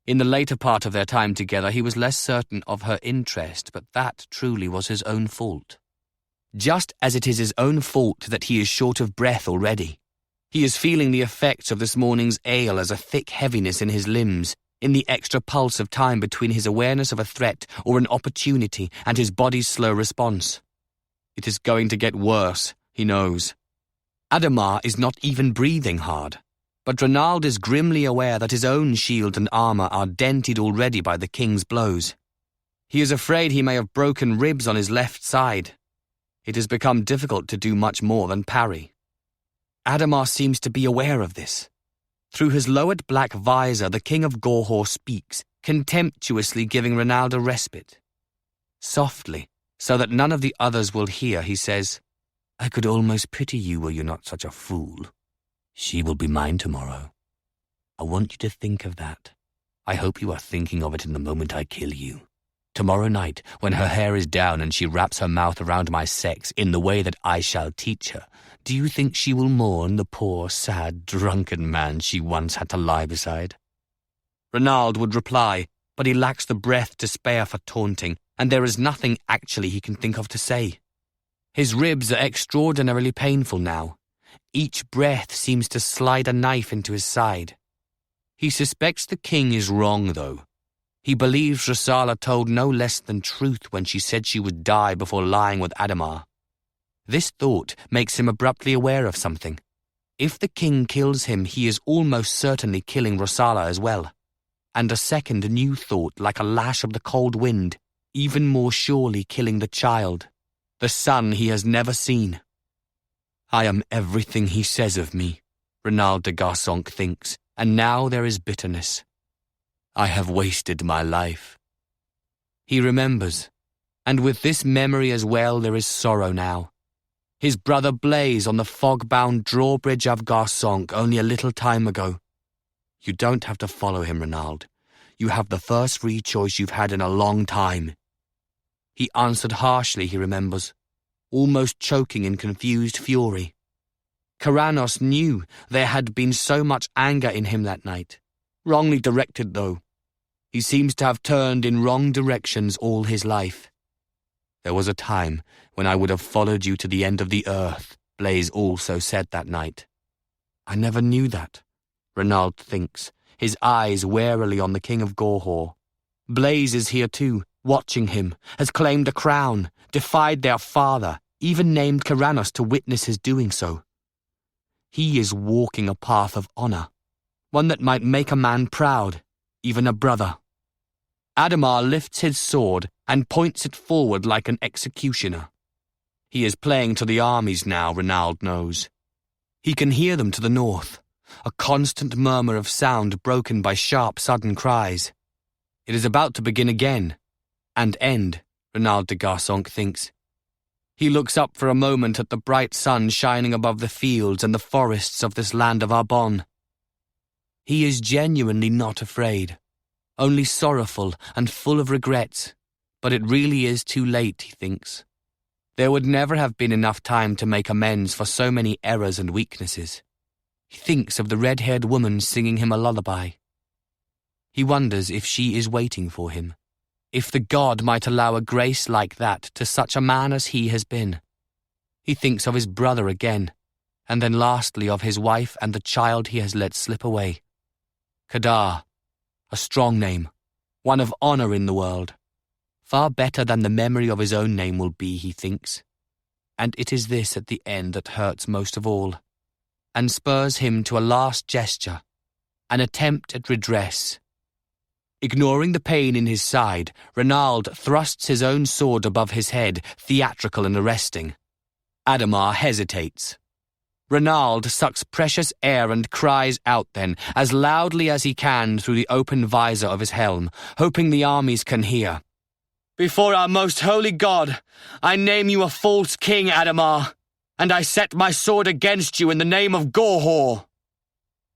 In the later part of their time together, he was less certain of her interest, but that truly was his own fault. Just as it is his own fault that he is short of breath already. He is feeling the effects of this morning's ale as a thick heaviness in his limbs, in the extra pulse of time between his awareness of a threat or an opportunity and his body's slow response. It is going to get worse, he knows. Ademar is not even breathing hard. But Renaud is grimly aware that his own shield and armor are dented already by the king's blows. He is afraid he may have broken ribs on his left side. It has become difficult to do much more than parry. Ademar seems to be aware of this. Through his lowered black visor, the king of Gorhaut speaks, contemptuously giving Renaud a respite. Softly, so that none of the others will hear, he says, I could almost pity you were you not such a fool. She will be mine tomorrow. I want you to think of that. I hope you are thinking of it in the moment I kill you. Tomorrow night, when her hair is down and she wraps her mouth around my sex in the way that I shall teach her, do you think she will mourn the poor, sad, drunken man she once had to lie beside? Renaud would reply, but he lacks the breath to spare for taunting, and there is nothing actually he can think of to say. His ribs are extraordinarily painful now. Each breath seems to slide a knife into his side. He suspects the king is wrong, though, He believes Rosala told no less than truth when she said she would die before lying with Ademar. This thought makes him abruptly aware of something. If the king kills him, he is almost certainly killing Rosala as well. And a second new thought, like a lash of the cold wind, even more surely killing the child, the son he has never seen. I am everything he says of me, Renald de Garsonc thinks, and now there is bitterness. I have wasted my life. He remembers, and with this memory as well there is sorrow now. His brother Blaise on the fog-bound drawbridge of Garsonc only a little time ago. You don't have to follow him, Renald. You have the first free choice you've had in a long time. He answered harshly, he remembers, almost choking in confused fury. Corannos knew there had been so much anger in him that night. Wrongly directed, though. He seems to have turned in wrong directions all his life. There was a time when I would have followed you to the end of the earth, Blaise also said that night. I never knew that, Renald thinks, his eyes warily on the king of Gorhaut. Blaise is here too, watching him, has claimed a crown, defied their father, even named Corannos to witness his doing so. He is walking a path of honor, one that might make a man proud, even a brother. Ademar lifts his sword and points it forward like an executioner. He is playing to the armies now, Renald knows. He can hear them to the north, a constant murmur of sound broken by sharp, sudden cries. It is about to begin again, and end, Renald de Garsonc thinks. He looks up for a moment at the bright sun shining above the fields and the forests of this land of Arbonne. He is genuinely not afraid, only sorrowful and full of regrets, but it really is too late, he thinks. There would never have been enough time to make amends for so many errors and weaknesses. He thinks of the red-haired woman singing him a lullaby. He wonders if she is waiting for him, if the god might allow a grace like that to such a man as he has been. He thinks of his brother again, and then lastly of his wife and the child he has let slip away. Kadar, a strong name, one of honor in the world. Far better than the memory of his own name will be, he thinks. And it is this at the end that hurts most of all, and spurs him to a last gesture, an attempt at redress. Ignoring the pain in his side, Renald thrusts his own sword above his head, theatrical and arresting. Ademar hesitates. Renald sucks precious air and cries out then, as loudly as he can through the open visor of his helm, hoping the armies can hear. Before our most holy God, I name you a false king, Ademar, and I set my sword against you in the name of Gorhaut.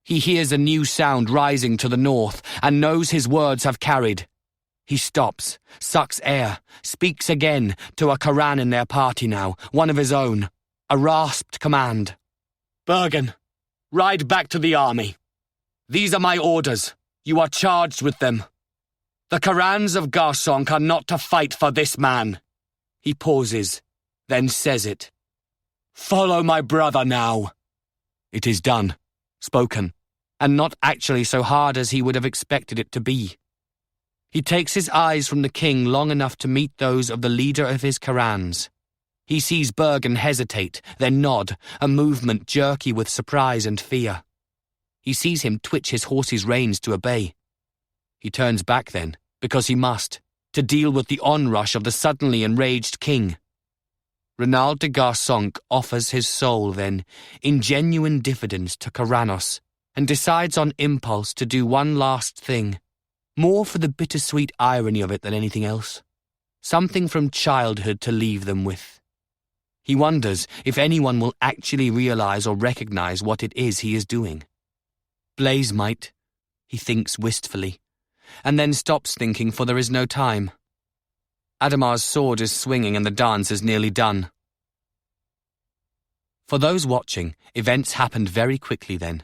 He hears a new sound rising to the north, and knows his words have carried. He stops, sucks air, speaks again to a Coran in their party now, one of his own, a rasped command. Bergen, ride back to the army. These are my orders. You are charged with them. The Corans of Garsonc are not to fight for this man. He pauses, then says it. Follow my brother now. It is done, spoken, and not actually so hard as he would have expected it to be. He takes his eyes from the king long enough to meet those of the leader of his Corans. He sees Bergen hesitate, then nod, a movement jerky with surprise and fear. He sees him twitch his horse's reins to obey. He turns back then, because he must, to deal with the onrush of the suddenly enraged king. Renald de Garsonc offers his soul then, in genuine diffidence to Corannos, and decides on impulse to do one last thing, more for the bittersweet irony of it than anything else. Something from childhood to leave them with. He wonders if anyone will actually realize or recognize what it is he is doing. Blaise might, he thinks wistfully, and then stops thinking, for there is no time. Ademar's sword is swinging and the dance is nearly done. For those watching, events happened very quickly then.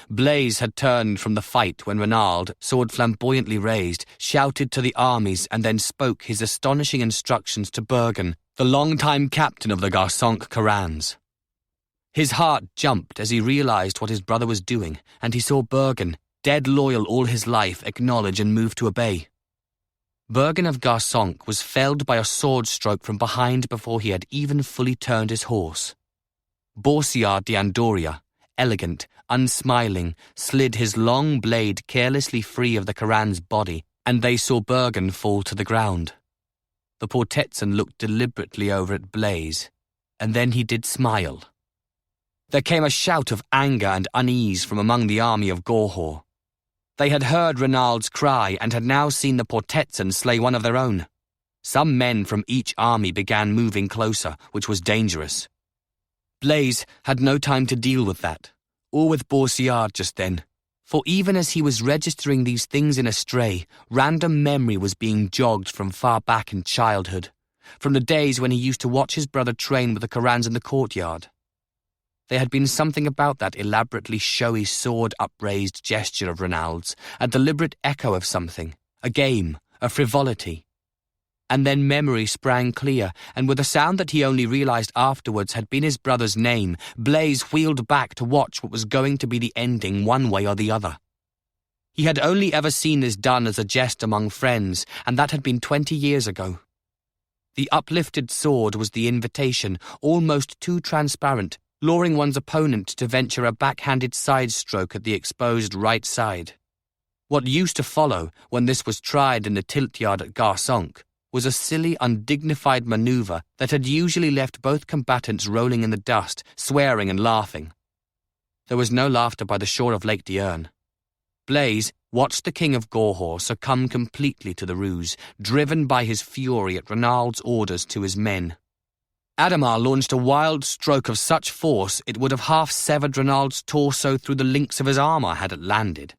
Blaise had turned from the fight when Renald, sword flamboyantly raised, shouted to the armies and then spoke his astonishing instructions to Bergen, the long-time captain of the Garsonc Corans. His heart jumped as he realized what his brother was doing, and he saw Bergen, dead loyal all his life, acknowledge and move to obey. Bergan of Garsonk was felled by a sword stroke from behind before he had even fully turned his horse. Borsiard de Andoria, elegant, unsmiling, slid his long blade carelessly free of the Coran's body, and they saw Bergan fall to the ground. The Portetsan looked deliberately over at Blaise, and then he did smile. There came a shout of anger and unease from among the army of Gorhaut. They had heard Renald's cry and had now seen the Portetsan slay one of their own. Some men from each army began moving closer, which was dangerous. Blaise had no time to deal with that, or with Borsiard just then, for even as he was registering these things in a stray, random memory was being jogged from far back in childhood, from the days when he used to watch his brother train with the Corans in the courtyard. There had been something about that elaborately showy sword-upraised gesture of Renald's, a deliberate echo of something, a game, a frivolity. And then memory sprang clear, and with a sound that he only realized afterwards had been his brother's name, Blaise wheeled back to watch what was going to be the ending one way or the other. He had only ever seen this done as a jest among friends, and that had been 20 years ago. The uplifted sword was the invitation, almost too transparent, luring one's opponent to venture a backhanded side stroke at the exposed right side. What used to follow, when this was tried in the tilt yard at Garsonk, was a silly, undignified maneuver that had usually left both combatants rolling in the dust, swearing and laughing. There was no laughter by the shore of Lake Diurne. Blaise watched the King of Gorhaut succumb completely to the ruse, driven by his fury at Renald's orders to his men. Ademar launched a wild stroke of such force it would have half-severed Renald's torso through the links of his armour had it landed.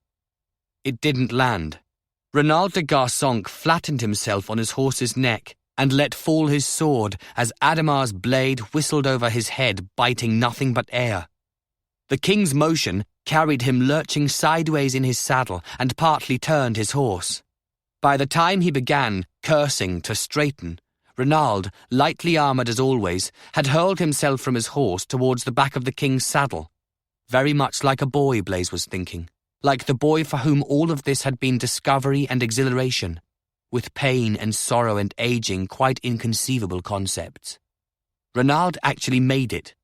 It didn't land. Renald de Garsonk flattened himself on his horse's neck and let fall his sword as Ademar's blade whistled over his head, biting nothing but air. The king's motion carried him lurching sideways in his saddle and partly turned his horse. By the time he began, cursing, to straighten, Renald, lightly armoured as always, had hurled himself from his horse towards the back of the king's saddle. Very much like a boy, Blaise was thinking. Like the boy for whom all of this had been discovery and exhilaration, with pain and sorrow and aging quite inconceivable concepts. Renald actually made it,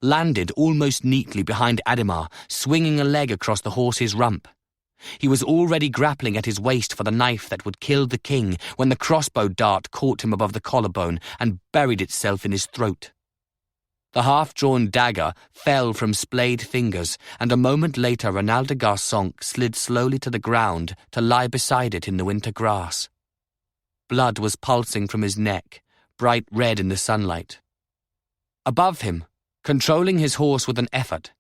landed almost neatly behind Ademar, swinging a leg across the horse's rump. He was already grappling at his waist for the knife that would kill the king when the crossbow dart caught him above the collarbone and buried itself in his throat. The half-drawn dagger fell from splayed fingers, and a moment later Renald de Garsonk slid slowly to the ground to lie beside it in the winter grass. Blood was pulsing from his neck, bright red in the sunlight. Above him, controlling his horse with an effort,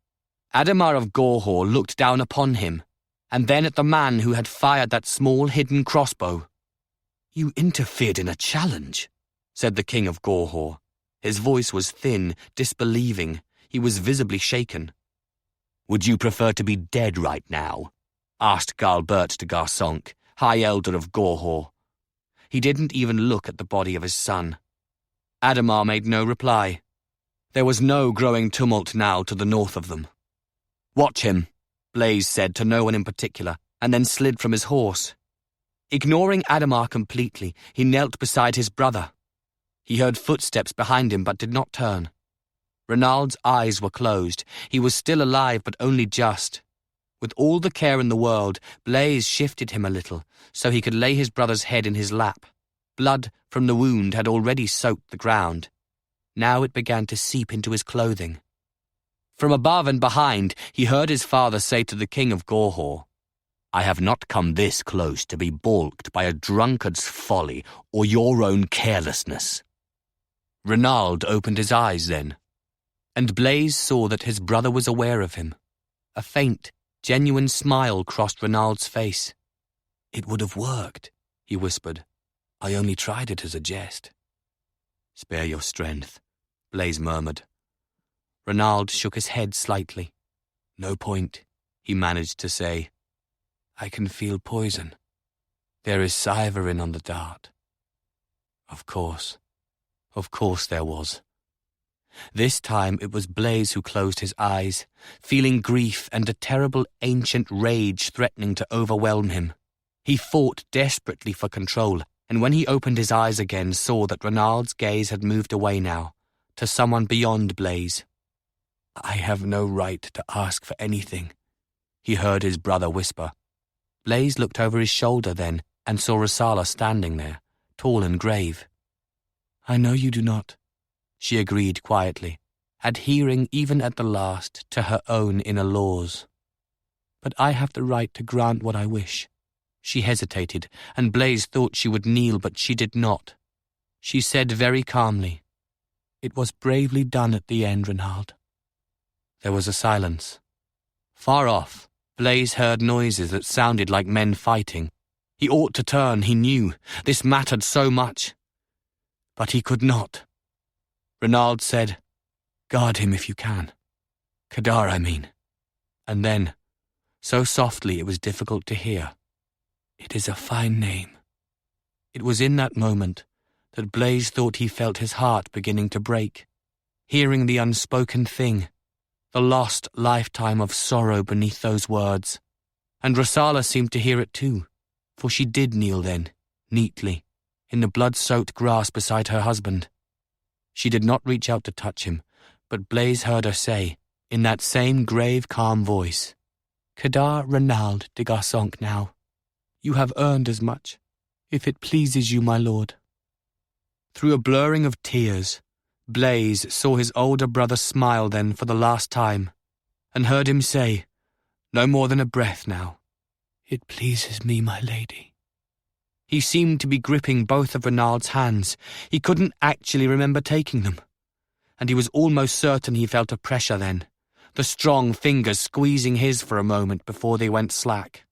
Ademar of Gorhaut looked down upon him, and then at the man who had fired that small hidden crossbow. "You interfered in a challenge," said the King of Gorhaut. His voice was thin, disbelieving. He was visibly shaken. "Would you prefer to be dead right now?" asked Galbert de Garsonk, High Elder of Gorhaut. He didn't even look at the body of his son. Ademar made no reply. There was no growing tumult now to the north of them. "Watch him," Blaise said to no one in particular, and then slid from his horse. Ignoring Ademar completely, he knelt beside his brother. He heard footsteps behind him but did not turn. Renald's eyes were closed. He was still alive but only just. With all the care in the world, Blaise shifted him a little so he could lay his brother's head in his lap. Blood from the wound had already soaked the ground. Now it began to seep into his clothing. From above and behind, he heard his father say to the King of Gorhaut, "I have not come this close to be balked by a drunkard's folly or your own carelessness." Renald opened his eyes then, and Blaise saw that his brother was aware of him. A faint, genuine smile crossed Renald's face. "It would have worked," he whispered. "I only tried it as a jest." "Spare your strength," Blaise murmured. Renald shook his head slightly. "No point," he managed to say. "I can feel poison. There is Syverin on the dart." Of course there was. This time it was Blaise who closed his eyes, feeling grief and a terrible ancient rage threatening to overwhelm him. He fought desperately for control, and when he opened his eyes again saw that Reynald's gaze had moved away now, to someone beyond Blaise. "I have no right to ask for anything," he heard his brother whisper. Blaise looked over his shoulder then and saw Rissala standing there, tall and grave. "I know you do not," she agreed quietly, adhering even at the last to her own inner laws. "But I have the right to grant what I wish." She hesitated, and Blaise thought she would kneel, but she did not. She said very calmly, "It was bravely done at the end, Reynald." There was a silence. Far off, Blaise heard noises that sounded like men fighting. He ought to turn, he knew. This mattered so much. But he could not. Reynald said, "Guard him if you can. Kadar, I mean." And then, so softly it was difficult to hear, "It is a fine name." It was in that moment that Blaise thought he felt his heart beginning to break, hearing the unspoken thing, the lost lifetime of sorrow beneath those words. And Rissala seemed to hear it too, for she did kneel then, neatly, in the blood-soaked grass beside her husband. She did not reach out to touch him, but Blaise heard her say, in that same grave, calm voice, "Kadar Reynald de Garçonc now. You have earned as much, if it pleases you, my lord." Through a blurring of tears, Blaise saw his older brother smile then for the last time, and heard him say, no more than a breath now, "It pleases me, my lady." He seemed to be gripping both of Reynald's hands. He couldn't actually remember taking them, and he was almost certain he felt a pressure then, the strong fingers squeezing his for a moment before they went slack.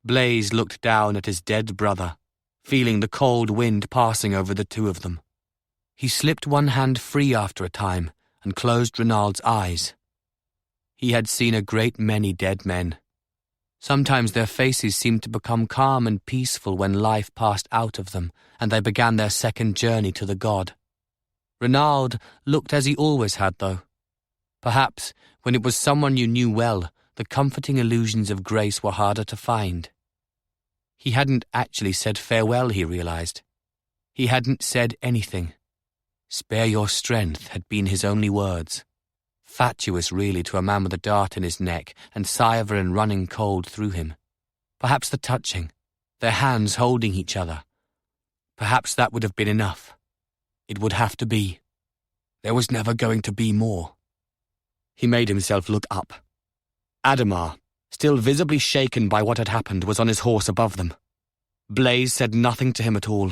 Blaise looked down at his dead brother, feeling the cold wind passing over the two of them. He slipped one hand free after a time and closed Reynald's eyes. He had seen a great many dead men. Sometimes their faces seemed to become calm and peaceful when life passed out of them and they began their second journey to the god. Reynald looked as he always had, though. Perhaps, when it was someone you knew well, the comforting illusions of grace were harder to find. He hadn't actually said farewell, he realized. He hadn't said anything. "Spare your strength" had been his only words. Fatuous, really, to a man with a dart in his neck and Syvern running cold through him. Perhaps the touching, their hands holding each other. Perhaps that would have been enough. It would have to be. There was never going to be more. He made himself look up. Ademar, still visibly shaken by what had happened, was on his horse above them. Blaise said nothing to him at all.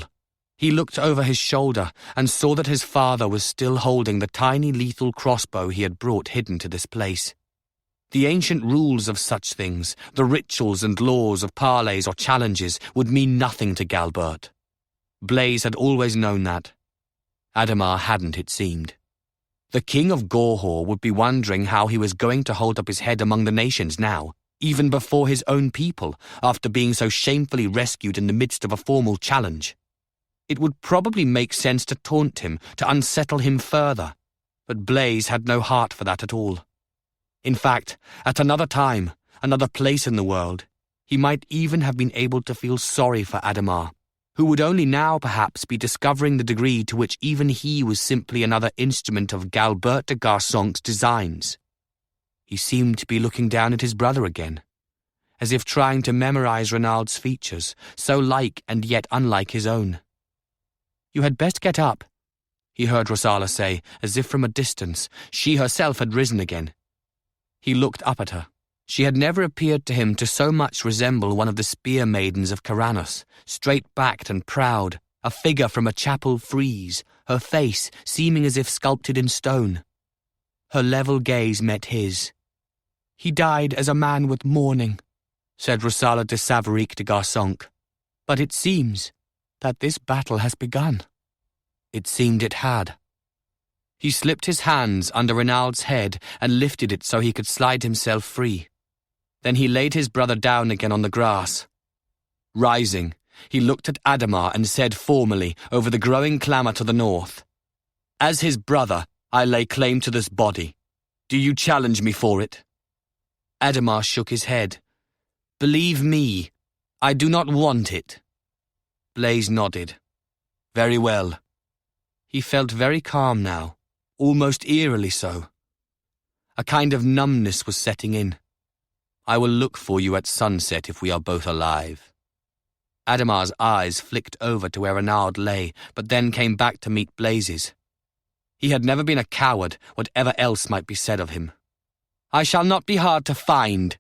He looked over his shoulder and saw that his father was still holding the tiny lethal crossbow he had brought hidden to this place. The ancient rules of such things, the rituals and laws of parleys or challenges, would mean nothing to Galbert. Blaise had always known that. Ademar hadn't, it seemed. The king of Gorhaut would be wondering how he was going to hold up his head among the nations now, even before his own people, after being so shamefully rescued in the midst of a formal challenge. It would probably make sense to taunt him, to unsettle him further, but Blaise had no heart for that at all. In fact, at another time, another place in the world, he might even have been able to feel sorry for Ademar, who would only now perhaps be discovering the degree to which even he was simply another instrument of Galbert de Garçonc's designs. He seemed to be looking down at his brother again, as if trying to memorize Reynald's features, so like and yet unlike his own. "You had best get up," he heard Rissala say, as if from a distance. She herself had risen again. He looked up at her. She had never appeared to him to so much resemble one of the spear maidens of Corannos, straight-backed and proud, a figure from a chapel frieze, her face seeming as if sculpted in stone. Her level gaze met his. "He died as a man with mourning," said Rissala de Savaric de Garçonc. "But it seems that this battle has begun." It seemed it had. He slipped his hands under Reynald's head and lifted it so he could slide himself free. Then he laid his brother down again on the grass. Rising, he looked at Ademar and said formally over the growing clamour to the north, "As his brother, I lay claim to this body. Do you challenge me for it?" Ademar shook his head. "Believe me, I do not want it." Blaise nodded. Very well. He felt very calm now, almost eerily so. A kind of numbness was setting in. I will look for you at sunset if we are both alive. Ademar's eyes flicked over to where Renaud lay, but then came back to meet Blaise's. He had never been a coward, whatever else might be said of him. I shall not be hard to find,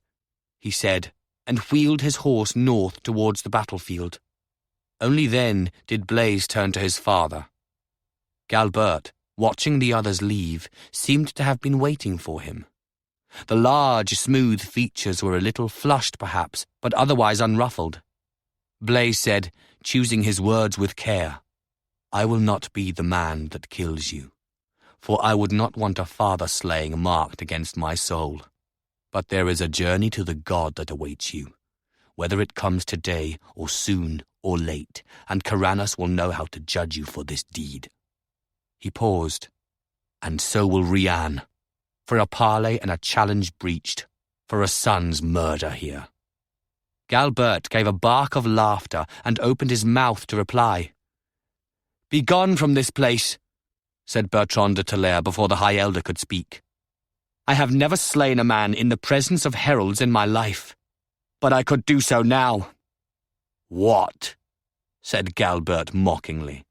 he said, and wheeled his horse north towards the battlefield. Only then did Blaise turn to his father. Galbert, watching the others leave, seemed to have been waiting for him. The large, smooth features were a little flushed perhaps, but otherwise unruffled. Blaise said, choosing his words with care, I will not be the man that kills you, for I would not want a father-slaying marked against my soul. But there is a journey to the god that awaits you, whether it comes today or soon or late, and Corannos will know how to judge you for this deed. He paused. And so will Rian, for a parley and a challenge breached, for a son's murder here. Galbert gave a bark of laughter and opened his mouth to reply. Begone from this place, said Bertran de Talair before the High Elder could speak. I have never slain a man in the presence of heralds in my life, but I could do so now. What? Said Galbert mockingly.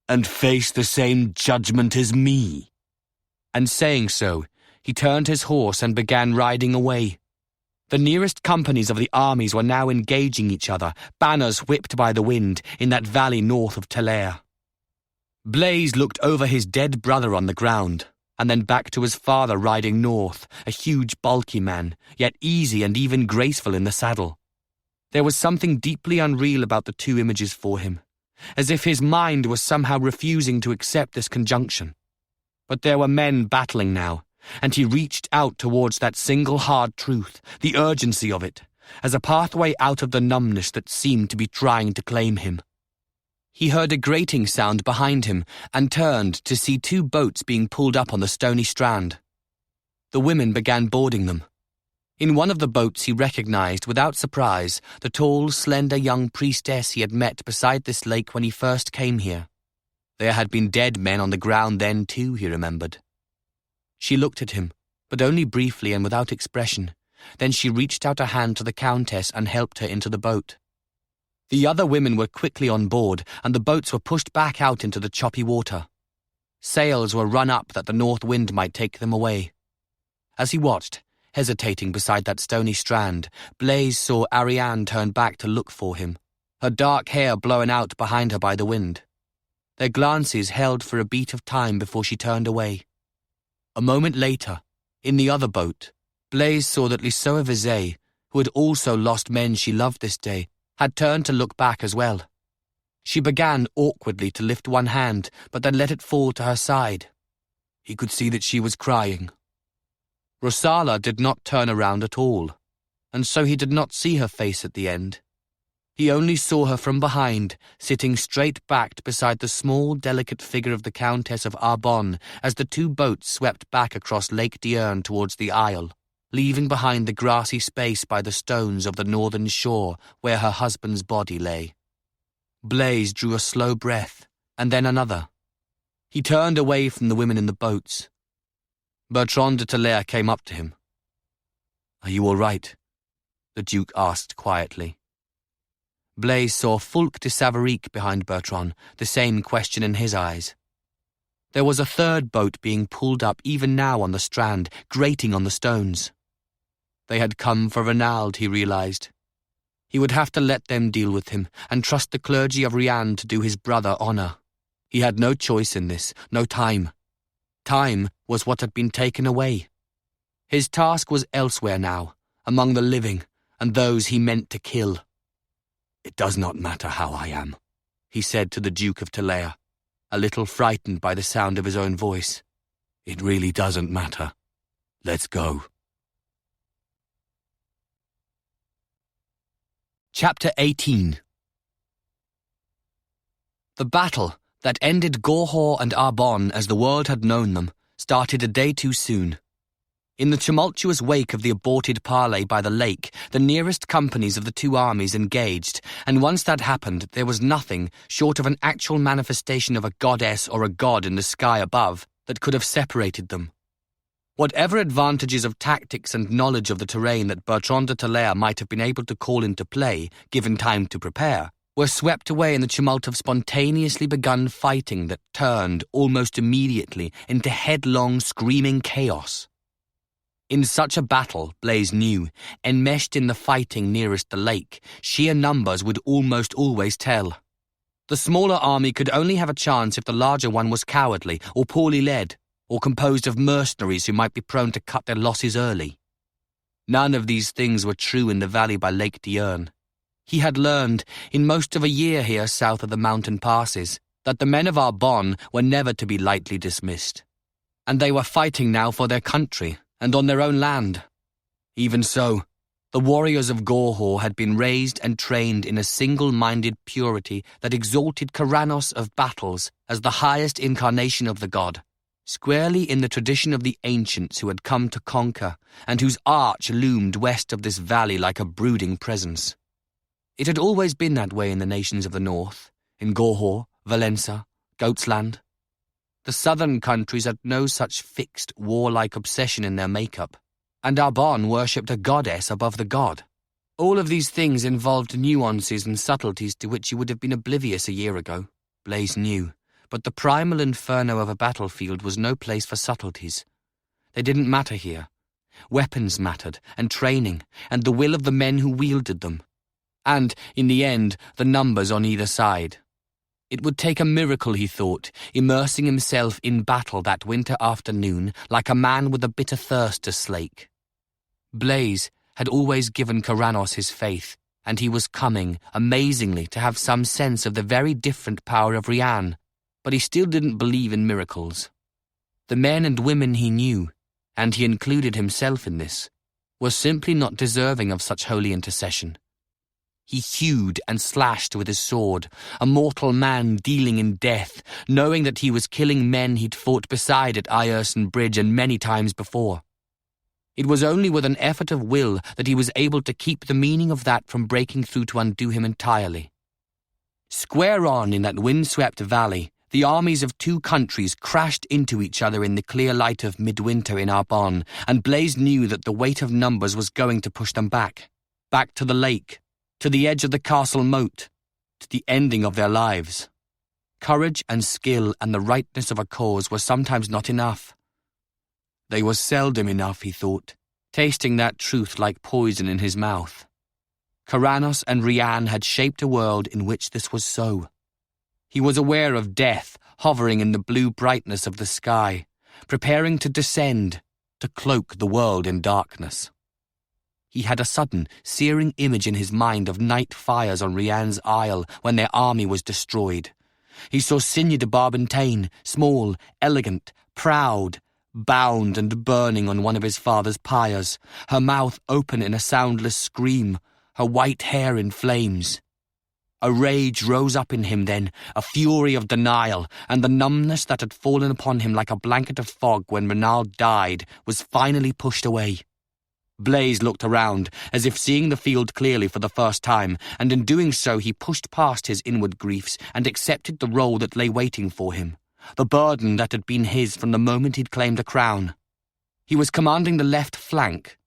And face the same judgment as me? And saying so, he turned his horse and began riding away. The nearest companies of the armies were now engaging each other, banners whipped by the wind, in that valley north of Talair. Blaise looked over his dead brother on the ground, and then back to his father riding north, a huge bulky man, yet easy and even graceful in the saddle. There was something deeply unreal about the two images for him, as if his mind was somehow refusing to accept this conjunction. But there were men battling now, and he reached out towards that single hard truth, the urgency of it, as a pathway out of the numbness that seemed to be trying to claim him. He heard a grating sound behind him and turned to see two boats being pulled up on the stony strand. The women began boarding them. In one of the boats he recognized, without surprise, the tall, slender young priestess he had met beside this lake when he first came here. There had been dead men on the ground then too, he remembered. She looked at him, but only briefly and without expression. Then she reached out a hand to the Countess and helped her into the boat. The other women were quickly on board, and the boats were pushed back out into the choppy water. Sails were run up that the north wind might take them away. As he watched, hesitating beside that stony strand, Blaise saw Ariane turn back to look for him, her dark hair blown out behind her by the wind. Their glances held for a beat of time before she turned away. A moment later, in the other boat, Blaise saw that Lissoa Vizet, who had also lost men she loved this day, had turned to look back as well. She began awkwardly to lift one hand, but then let it fall to her side. He could see that she was crying. Rosala did not turn around at all, and so he did not see her face at the end. He only saw her from behind, sitting straight-backed beside the small, delicate figure of the Countess of Arbonne as the two boats swept back across Lake Diurne towards the Isle, leaving behind the grassy space by the stones of the northern shore where her husband's body lay. Blaise drew a slow breath, and then another. He turned away from the women in the boats. Bertran de Talair came up to him. "Are you all right?" the Duke asked quietly. Blaise saw Fulk de Savarique behind Bertran, the same question in his eyes. There was a third boat being pulled up even now on the strand, grating on the stones. They had come for Renaud, he realized. He would have to let them deal with him and trust the clergy of Rian to do his brother honor. He had no choice in this, no time. Time was what had been taken away. His task was elsewhere now, among the living and those he meant to kill. "It does not matter how I am," he said to the Duke of Talair, a little frightened by the sound of his own voice. "It really doesn't matter. Let's go." Chapter 18. The battle that ended Gorhaut and Arbonne as the world had known them started a day too soon. In the tumultuous wake of the aborted parley by the lake, the nearest companies of the two armies engaged, and once that happened, there was nothing, short of an actual manifestation of a goddess or a god in the sky above, that could have separated them. Whatever advantages of tactics and knowledge of the terrain that Bertran de Talair might have been able to call into play, given time to prepare, were swept away in the tumult of spontaneously begun fighting that turned, almost immediately, into headlong, screaming chaos. In such a battle, Blaise knew, enmeshed in the fighting nearest the lake, sheer numbers would almost always tell. The smaller army could only have a chance if the larger one was cowardly or poorly led, or composed of mercenaries who might be prone to cut their losses early. None of these things were true in the valley by Lake Diurne. He had learned, in most of a year here south of the mountain passes, that the men of Arbonne were never to be lightly dismissed. And they were fighting now for their country, and on their own land. Even so, the warriors of Gorhaut had been raised and trained in a single-minded purity that exalted Corannos of battles as the highest incarnation of the god, squarely in the tradition of the ancients who had come to conquer, and whose arch loomed west of this valley like a brooding presence. It had always been that way in the nations of the north, in Gorhaut, Valença, Goatsland. The southern countries had no such fixed, warlike obsession in their makeup, and Arbonne worshipped a goddess above the god. All of these things involved nuances and subtleties to which he would have been oblivious a year ago, Blaise knew, but the primal inferno of a battlefield was no place for subtleties. They didn't matter here. Weapons mattered, and training, and the will of the men who wielded them. And, in the end, the numbers on either side. It would take a miracle, he thought, immersing himself in battle that winter afternoon like a man with a bitter thirst to slake. Blaise had always given Corannos his faith, and he was coming, amazingly, to have some sense of the very different power of Rian, but he still didn't believe in miracles. The men and women he knew, and he included himself in this, were simply not deserving of such holy intercession. He hewed and slashed with his sword, a mortal man dealing in death, knowing that he was killing men he'd fought beside at Ierson Bridge and many times before. It was only with an effort of will that he was able to keep the meaning of that from breaking through to undo him entirely. Square on in that windswept valley, the armies of two countries crashed into each other in the clear light of midwinter in Arbonne, and Blaise knew that the weight of numbers was going to push them back to the lake, to the edge of the castle moat, to the ending of their lives. Courage and skill and the rightness of a cause were sometimes not enough. They were seldom enough, he thought, tasting that truth like poison in his mouth. Corannos and Rian had shaped a world in which this was so. He was aware of death hovering in the blue brightness of the sky, preparing to descend, to cloak the world in darkness. He had a sudden, searing image in his mind of night fires on Rian's Isle when their army was destroyed. He saw Signe de Barbentane, small, elegant, proud, bound and burning on one of his father's pyres, her mouth open in a soundless scream, her white hair in flames. A rage rose up in him then, a fury of denial, and the numbness that had fallen upon him like a blanket of fog when Renal died was finally pushed away. Blaise looked around, as if seeing the field clearly for the first time, and in doing so he pushed past his inward griefs and accepted the role that lay waiting for him, the burden that had been his from the moment he'd claimed a crown. He was commanding the left flank.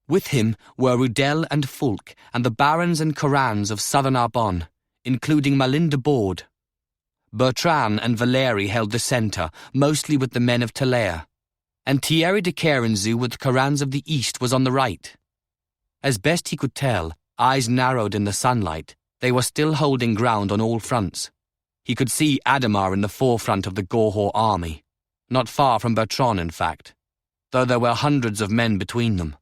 With him were Rudel and Fulk and the barons and corans of southern Arbonne, including Malin de Borde. Bertran and Valéry held the centre, mostly with the men of Talair, and Thierry de Carenzu with the corans of the east was on the right. As best he could tell, eyes narrowed in the sunlight, they were still holding ground on all fronts. He could see Ademar in the forefront of the Gorhaut army, not far from Bertran in fact, though there were hundreds of men between them.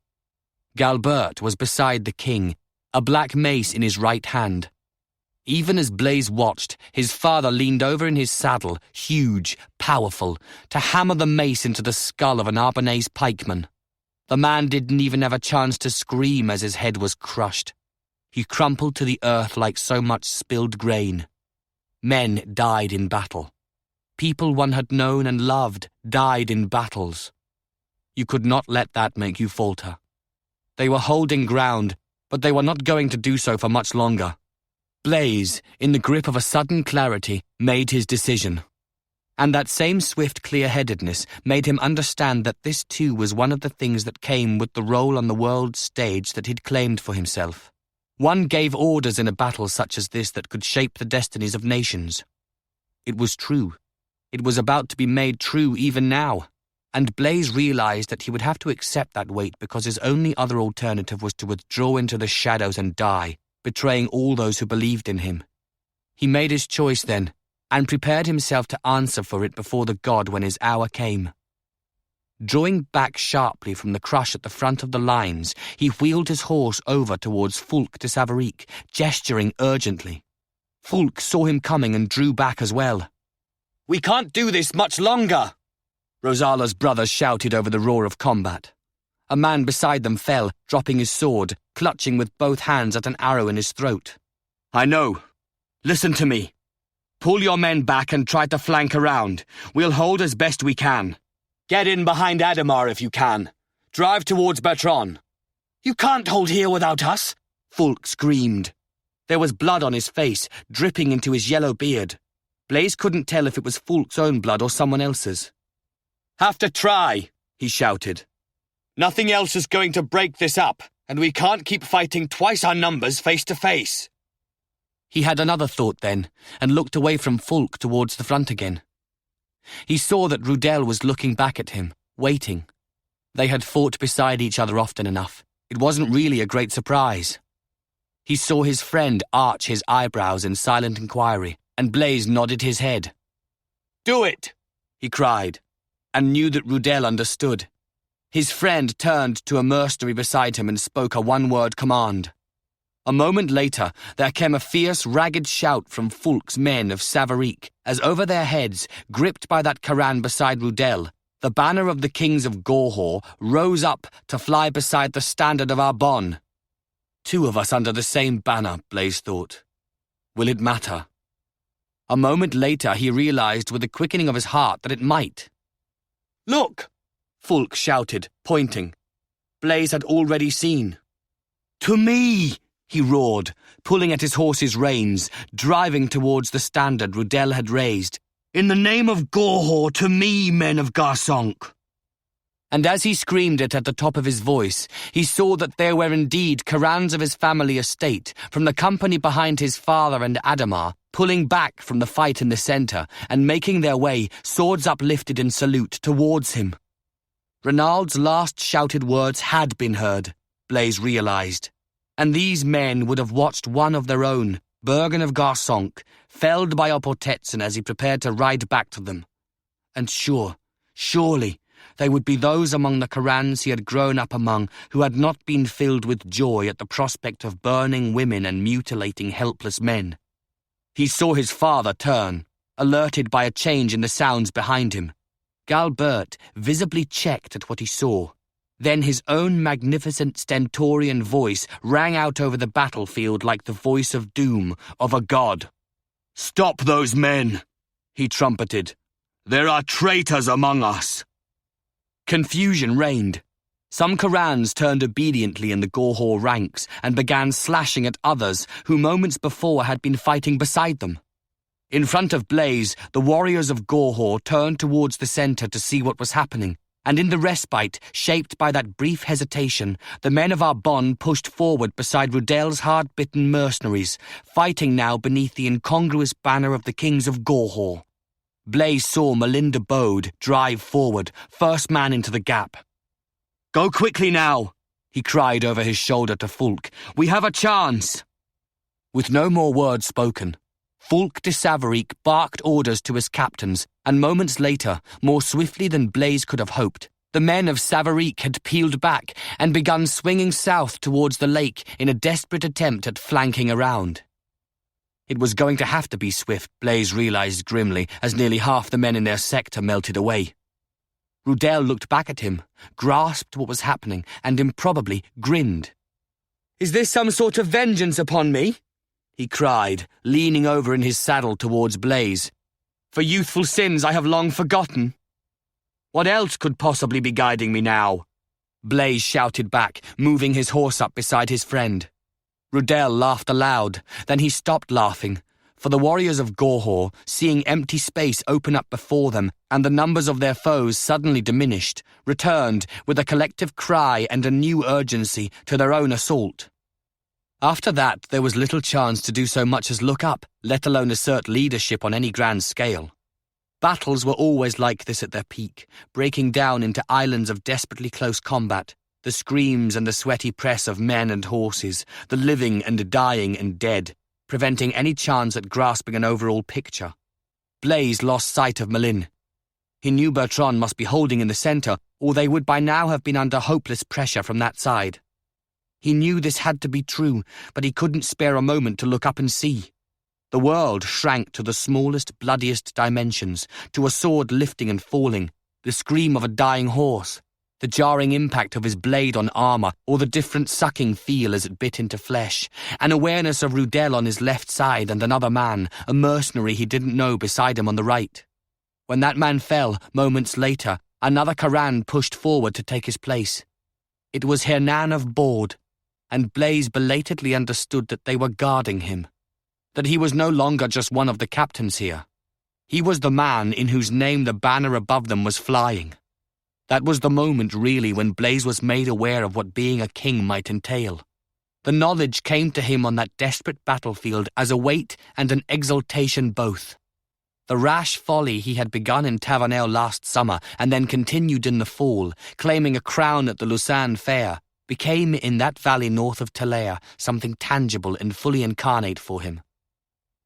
Galbert was beside the king, a black mace in his right hand. Even as Blaise watched, his father leaned over in his saddle, huge, powerful, to hammer the mace into the skull of an Arbonnese pikeman. The man didn't even have a chance to scream as his head was crushed. He crumpled to the earth like so much spilled grain. Men died in battle. People one had known and loved died in battles. You could not let that make you falter. They were holding ground, but they were not going to do so for much longer. Blaise, in the grip of a sudden clarity, made his decision. And that same swift clear-headedness made him understand that this too was one of the things that came with the role on the world's stage that he'd claimed for himself. One gave orders in a battle such as this that could shape the destinies of nations. It was true. It was about to be made true even now. And Blaise realized that he would have to accept that weight because his only other alternative was to withdraw into the shadows and die, betraying all those who believed in him. He made his choice then, and prepared himself to answer for it before the god when his hour came. Drawing back sharply from the crush at the front of the lines, he wheeled his horse over towards Fulk de Savaric, gesturing urgently. Fulk saw him coming and drew back as well. "We can't do this much longer!" Rosala's brothers shouted over the roar of combat. A man beside them fell, dropping his sword, clutching with both hands at an arrow in his throat. "I know. Listen to me. Pull your men back and try to flank around. We'll hold as best we can. Get in behind Ademar if you can. Drive towards Bertran." "You can't hold here without us," Fulk screamed. There was blood on his face, dripping into his yellow beard. Blaise couldn't tell if it was Fulk's own blood or someone else's. "Have to try," he shouted. "Nothing else is going to break this up, and we can't keep fighting twice our numbers face to face." He had another thought then, and looked away from Fulk towards the front again. He saw that Rudel was looking back at him, waiting. They had fought beside each other often enough. It wasn't really a great surprise. He saw his friend arch his eyebrows in silent inquiry, and Blaise nodded his head. "Do it!" he cried, and knew that Rudel understood. His friend turned to a mercenary beside him and spoke a one-word command. A moment later, there came a fierce, ragged shout from Fulk's men of Savaric, as over their heads, gripped by that Coran beside Rudel, the banner of the kings of Gorhaut rose up to fly beside the standard of Arbonne. 2 of us under the same banner, Blaise thought. Will it matter? A moment later, he realized with a quickening of his heart that it might. "Look!" Fulk shouted, pointing. Blaise had already seen. "To me!" he roared, pulling at his horse's reins, driving towards the standard Rudel had raised. "In the name of Gorhaut, to me, men of Garsonk!" And as he screamed it at the top of his voice, he saw that there were indeed Corans of his family estate, from the company behind his father and Ademar, pulling back from the fight in the centre and making their way, swords uplifted in salute, towards him. Renaald's last shouted words had been heard, Blaise realized, and these men would have watched one of their own, Bergen of Garsonk, felled by Oportetson as he prepared to ride back to them. And surely, they would be those among the Corans he had grown up among who had not been filled with joy at the prospect of burning women and mutilating helpless men. He saw his father turn, alerted by a change in the sounds behind him. Galbert visibly checked at what he saw. Then his own magnificent stentorian voice rang out over the battlefield like the voice of doom, of a god. "Stop those men," he trumpeted. "There are traitors among us." Confusion reigned. Some Corans turned obediently in the Gorhaut ranks and began slashing at others who moments before had been fighting beside them. In front of Blaise, the warriors of Gorhaut turned towards the centre to see what was happening, and in the respite, shaped by that brief hesitation, the men of Arbonne pushed forward beside Rudel's hard-bitten mercenaries, fighting now beneath the incongruous banner of the kings of Gorhaut. Blaise saw Melinda Bode drive forward, first man into the gap. "Go quickly now," he cried over his shoulder to Fulk. "We have a chance." With no more words spoken, Fulk de Savaric barked orders to his captains, and moments later, more swiftly than Blaise could have hoped, the men of Savaric had peeled back and begun swinging south towards the lake in a desperate attempt at flanking around. It was going to have to be swift, Blaise realized grimly, as nearly half the men in their sector melted away. Rudel looked back at him, grasped what was happening, and improbably grinned. "Is this some sort of vengeance upon me?" he cried, leaning over in his saddle towards Blaise. "For youthful sins I have long forgotten." What else could possibly be guiding me now? Blaise shouted back, moving his horse up beside his friend. Rudel laughed aloud, then he stopped laughing, for the warriors of Gorhaut, seeing empty space open up before them and the numbers of their foes suddenly diminished, returned with a collective cry and a new urgency to their own assault. After that, there was little chance to do so much as look up, let alone assert leadership on any grand scale. Battles were always like this at their peak, breaking down into islands of desperately close combat, the screams and the sweaty press of men and horses, the living and dying and dead, preventing any chance at grasping an overall picture. Blaise lost sight of Malin. He knew Bertran must be holding in the centre, or they would by now have been under hopeless pressure from that side. He knew this had to be true, but he couldn't spare a moment to look up and see. The world shrank to the smallest, bloodiest dimensions, to a sword lifting and falling, the scream of a dying horse, the jarring impact of his blade on armour, or the different sucking feel as it bit into flesh, an awareness of Rudel on his left side and another man, a mercenary he didn't know beside him on the right. When that man fell, moments later, another Coran pushed forward to take his place. It was Hernan of Borde, and Blaise belatedly understood that they were guarding him, that he was no longer just one of the captains here. He was the man in whose name the banner above them was flying. That was the moment, really, when Blaise was made aware of what being a king might entail. The knowledge came to him on that desperate battlefield as a weight and an exultation both. The rash folly he had begun in Tavernel last summer and then continued in the fall, claiming a crown at the Lausanne fair, became in that valley north of Talair something tangible and fully incarnate for him.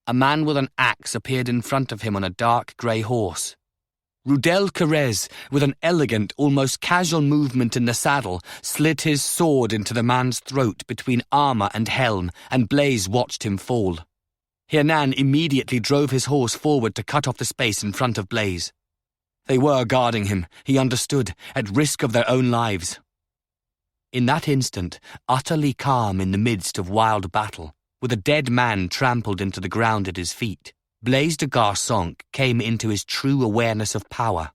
A man with an axe appeared in front of him on a dark grey horse. Rudel Carrez, with an elegant, almost casual movement in the saddle, slid his sword into the man's throat between armour and helm, and Blaise watched him fall. Hernan immediately drove his horse forward to cut off the space in front of Blaise. They were guarding him, he understood, at risk of their own lives. In that instant, utterly calm in the midst of wild battle, with a dead man trampled into the ground at his feet, Blaise de Garsonc came into his true awareness of power.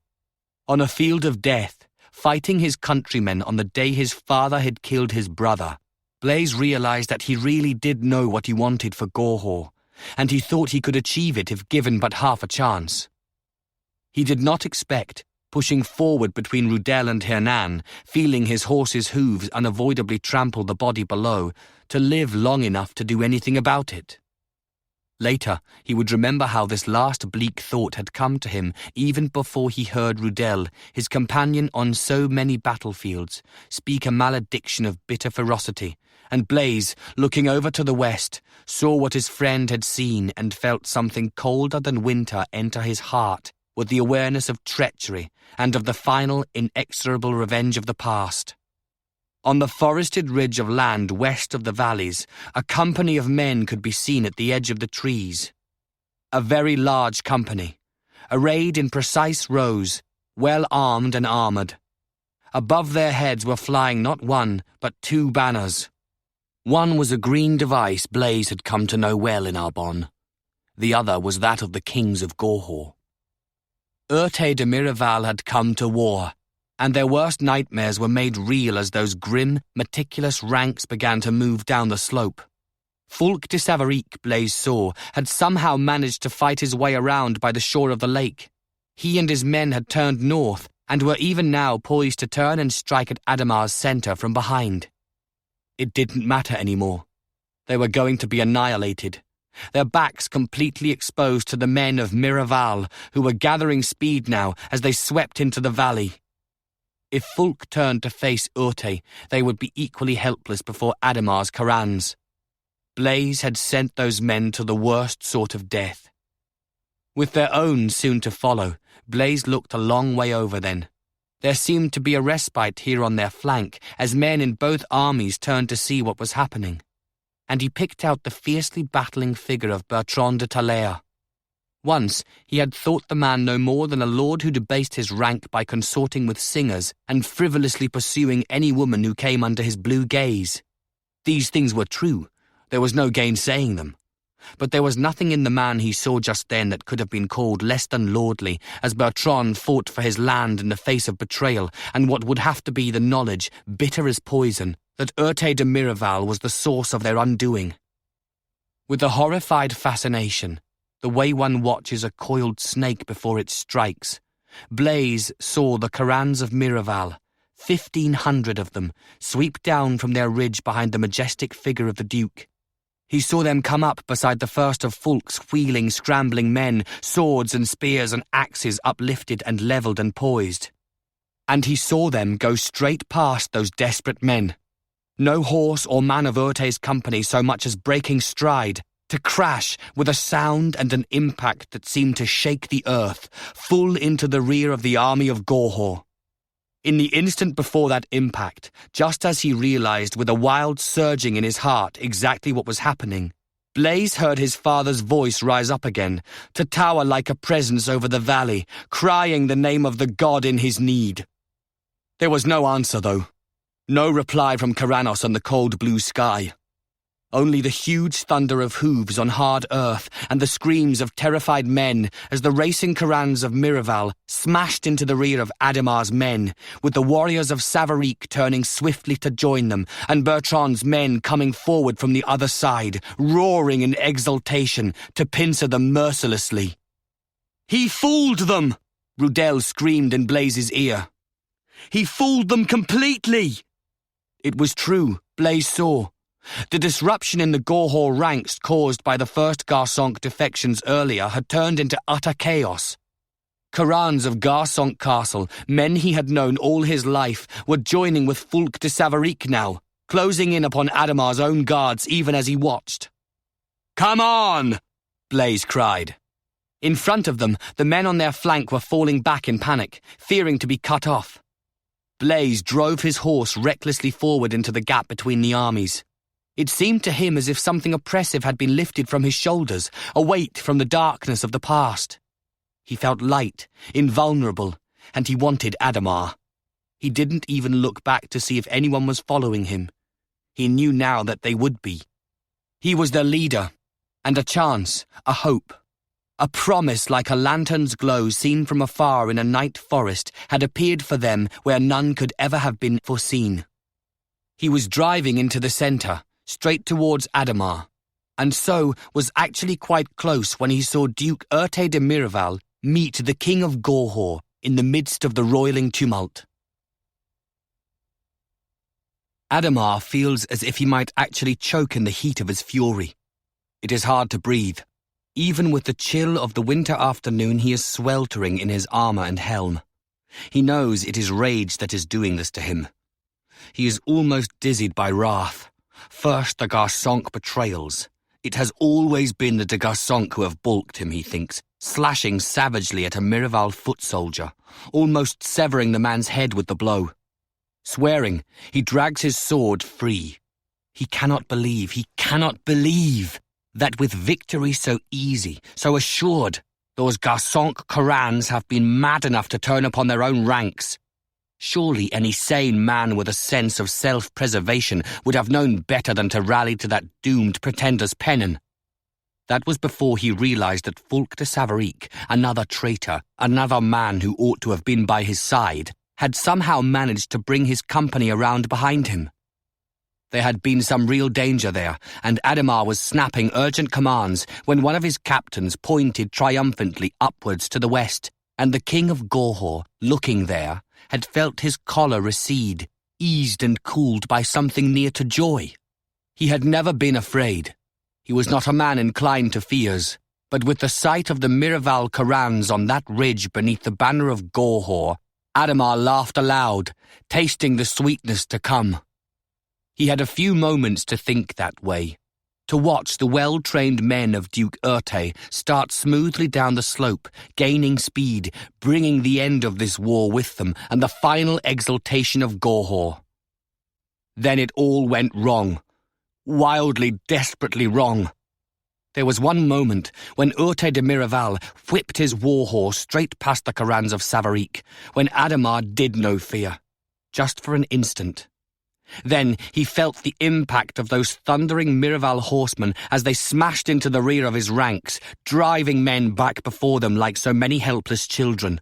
On a field of death, fighting his countrymen on the day his father had killed his brother, Blaise realized that he really did know what he wanted for Gorhaut, and he thought he could achieve it if given but half a chance. He did not expect, pushing forward between Rudel and Hernan, feeling his horse's hooves unavoidably trample the body below, to live long enough to do anything about it. Later, he would remember how this last bleak thought had come to him even before he heard Rudel, his companion on so many battlefields, speak a malediction of bitter ferocity, and Blaise, looking over to the west, saw what his friend had seen and felt something colder than winter enter his heart with the awareness of treachery and of the final, inexorable revenge of the past. On the forested ridge of land west of the valleys, a company of men could be seen at the edge of the trees. A very large company, arrayed in precise rows, well armed and armoured. Above their heads were flying not one, but two banners. One was a green device Blaise had come to know well in Arbonne. The other was that of the kings of Gorhaut. Urte de Miraval had come to war, and their worst nightmares were made real as those grim, meticulous ranks began to move down the slope. Fulk de Savaric, Blaise saw, had somehow managed to fight his way around by the shore of the lake. He and his men had turned north, and were even now poised to turn and strike at Ademar's centre from behind. It didn't matter anymore. They were going to be annihilated, their backs completely exposed to the men of Miraval, who were gathering speed now as they swept into the valley. If Fulk turned to face Urte, they would be equally helpless before Ademar's Corans. Blaise had sent those men to the worst sort of death. With their own soon to follow, Blaise looked a long way over then. There seemed to be a respite here on their flank as men in both armies turned to see what was happening. And he picked out the fiercely battling figure of Bertran de Talair. Once, he had thought the man no more than a lord who debased his rank by consorting with singers and frivolously pursuing any woman who came under his blue gaze. These things were true. There was no gainsaying them. But there was nothing in the man he saw just then that could have been called less than lordly, as Bertran fought for his land in the face of betrayal and what would have to be the knowledge, bitter as poison, that Urte de Miraval was the source of their undoing. With a horrified fascination, the way one watches a coiled snake before it strikes, Blaise saw the Corannos of Miraval, 1,500 of them, sweep down from their ridge behind the majestic figure of the Duke. He saw them come up beside the first of Fulk's wheeling, scrambling men, swords and spears and axes uplifted and levelled and poised. And he saw them go straight past those desperate men. No horse or man of Urte's company so much as breaking stride, to crash with a sound and an impact that seemed to shake the earth, full into the rear of the army of Gorhaut. In the instant before that impact, just as he realized with a wild surging in his heart exactly what was happening, Blaise heard his father's voice rise up again, to tower like a presence over the valley, crying the name of the god in his need. There was no answer, though. No reply from Corannos on the cold blue sky. Only the huge thunder of hooves on hard earth and the screams of terrified men as the racing Corannos of Miraval smashed into the rear of Ademar's men, with the warriors of Savarique turning swiftly to join them and Bertran's men coming forward from the other side, roaring in exultation to pincer them mercilessly. "He fooled them!" Rudel screamed in Blaise's ear. "He fooled them completely!" It was true, Blaise saw. The disruption in the Gorhaut ranks caused by the first Garsonk defections earlier had turned into utter chaos. Corannos of Garsonk Castle, men he had known all his life, were joining with Fulk de Savarique now, closing in upon Ademar's own guards even as he watched. "Come on!" Blaise cried. In front of them, the men on their flank were falling back in panic, fearing to be cut off. Blaise drove his horse recklessly forward into the gap between the armies. It seemed to him as if something oppressive had been lifted from his shoulders, a weight from the darkness of the past. He felt light, invulnerable, and he wanted Ademar. He didn't even look back to see if anyone was following him. He knew now that they would be. He was their leader, and a chance, a hope. A promise like a lantern's glow seen from afar in a night forest had appeared for them where none could ever have been foreseen. He was driving into the centre, straight towards Ademar, and so was actually quite close when he saw Duke Urte de Miraval meet the King of Gorhaut in the midst of the roiling tumult. Ademar feels as if he might actually choke in the heat of his fury. It is hard to breathe. Even with the chill of the winter afternoon, he is sweltering in his armour and helm. He knows it is rage that is doing this to him. He is almost dizzied by wrath. First, the Garsonk betrayals. It has always been the de Garsonk who have balked him, he thinks, slashing savagely at a Miraval foot soldier, almost severing the man's head with the blow. Swearing, he drags his sword free. He cannot believe that with victory so easy, so assured, those Garsonk Corannos have been mad enough to turn upon their own ranks. Surely any sane man with a sense of self-preservation would have known better than to rally to that doomed pretender's pennon. That was before he realized that Fulk de Savarique, another traitor, another man who ought to have been by his side, had somehow managed to bring his company around behind him. There had been some real danger there, and Ademar was snapping urgent commands when one of his captains pointed triumphantly upwards to the west, and the King of Gorhaut, looking there, had felt his choler recede, eased and cooled by something near to joy. He had never been afraid. He was not a man inclined to fears, but with the sight of the Miraval Corannos on that ridge beneath the banner of Gorhaut, Ademar laughed aloud, tasting the sweetness to come. He had a few moments to think that way, to watch the well-trained men of Duke Urte start smoothly down the slope, gaining speed, bringing the end of this war with them and the final exultation of Gorhaut. Then it all went wrong. Wildly, desperately wrong. There was one moment when Urte de Miraval whipped his warhorse straight past the Corannos of Savarique, when Ademar did no fear, just for an instant. Then he felt the impact of those thundering Miraval horsemen as they smashed into the rear of his ranks, driving men back before them like so many helpless children.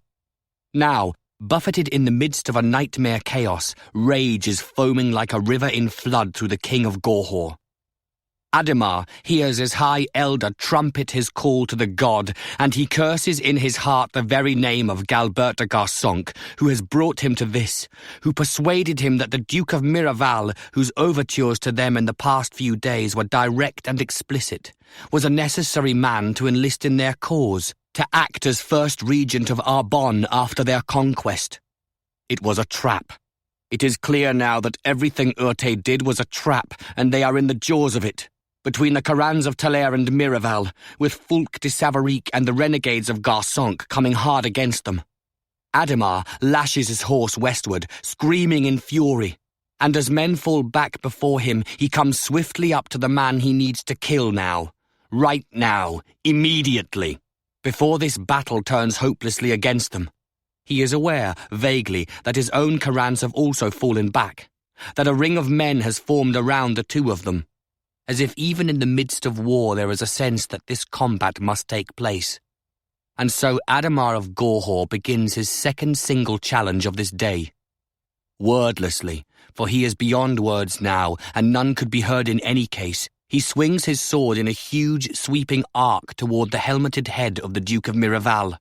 Now, buffeted in the midst of a nightmare chaos, rage is foaming like a river in flood through the king of Gorhaut. Ademar hears his high elder trumpet his call to the god, and he curses in his heart the very name of Galbert de Garsonc, who has brought him to this, who persuaded him that the Duke of Miraval, whose overtures to them in the past few days were direct and explicit, was a necessary man to enlist in their cause, to act as first regent of Arbonne after their conquest. It was a trap. It is clear now that everything Urte did was a trap, and they are in the jaws of it. Between the Corannos of Talair and Miraval, with Fulk de Savaric and the renegades of Garsonc coming hard against them. Ademar lashes his horse westward, screaming in fury, and as men fall back before him, he comes swiftly up to the man he needs to kill now. Right now, immediately, before this battle turns hopelessly against them. He is aware, vaguely, that his own Corannos have also fallen back, that a ring of men has formed around the two of them, as if even in the midst of war there is a sense that this combat must take place. And so Ademar of Gorhaut begins his second single challenge of this day. Wordlessly, for he is beyond words now, and none could be heard in any case, he swings his sword in a huge, sweeping arc toward the helmeted head of the Duke of Miraval.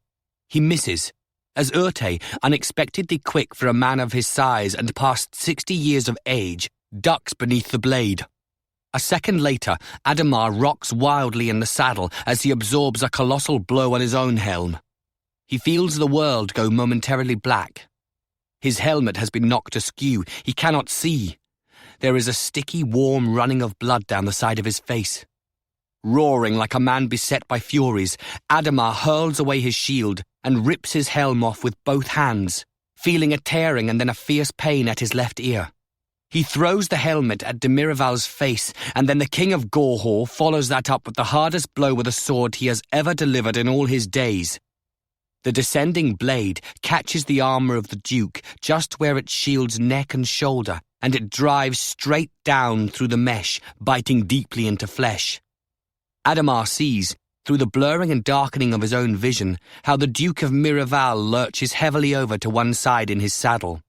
He misses, as Urte, unexpectedly quick for a man of his size and past 60 years of age, ducks beneath the blade. A second later, Ademar rocks wildly in the saddle as he absorbs a colossal blow on his own helm. He feels the world go momentarily black. His helmet has been knocked askew. He cannot see. There is a sticky, warm running of blood down the side of his face. Roaring like a man beset by furies, Ademar hurls away his shield and rips his helm off with both hands, feeling a tearing and then a fierce pain at his left ear. He throws the helmet at de Miraval's face, and then the King of Gorhaut follows that up with the hardest blow with a sword he has ever delivered in all his days. The descending blade catches the armour of the Duke just where it shields neck and shoulder, and it drives straight down through the mesh, biting deeply into flesh. Ademar sees, through the blurring and darkening of his own vision, how the Duke of Miraval lurches heavily over to one side in his saddle.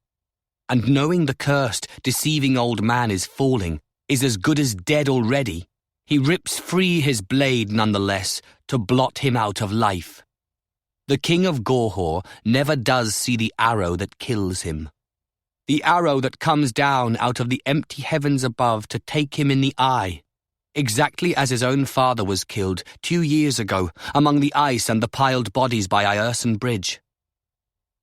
And knowing the cursed, deceiving old man is falling, is as good as dead already, he rips free his blade nonetheless to blot him out of life. The King of Gorhaut never does see the arrow that kills him. The arrow that comes down out of the empty heavens above to take him in the eye, exactly as his own father was killed 2 years ago among the ice and the piled bodies by Ierson Bridge.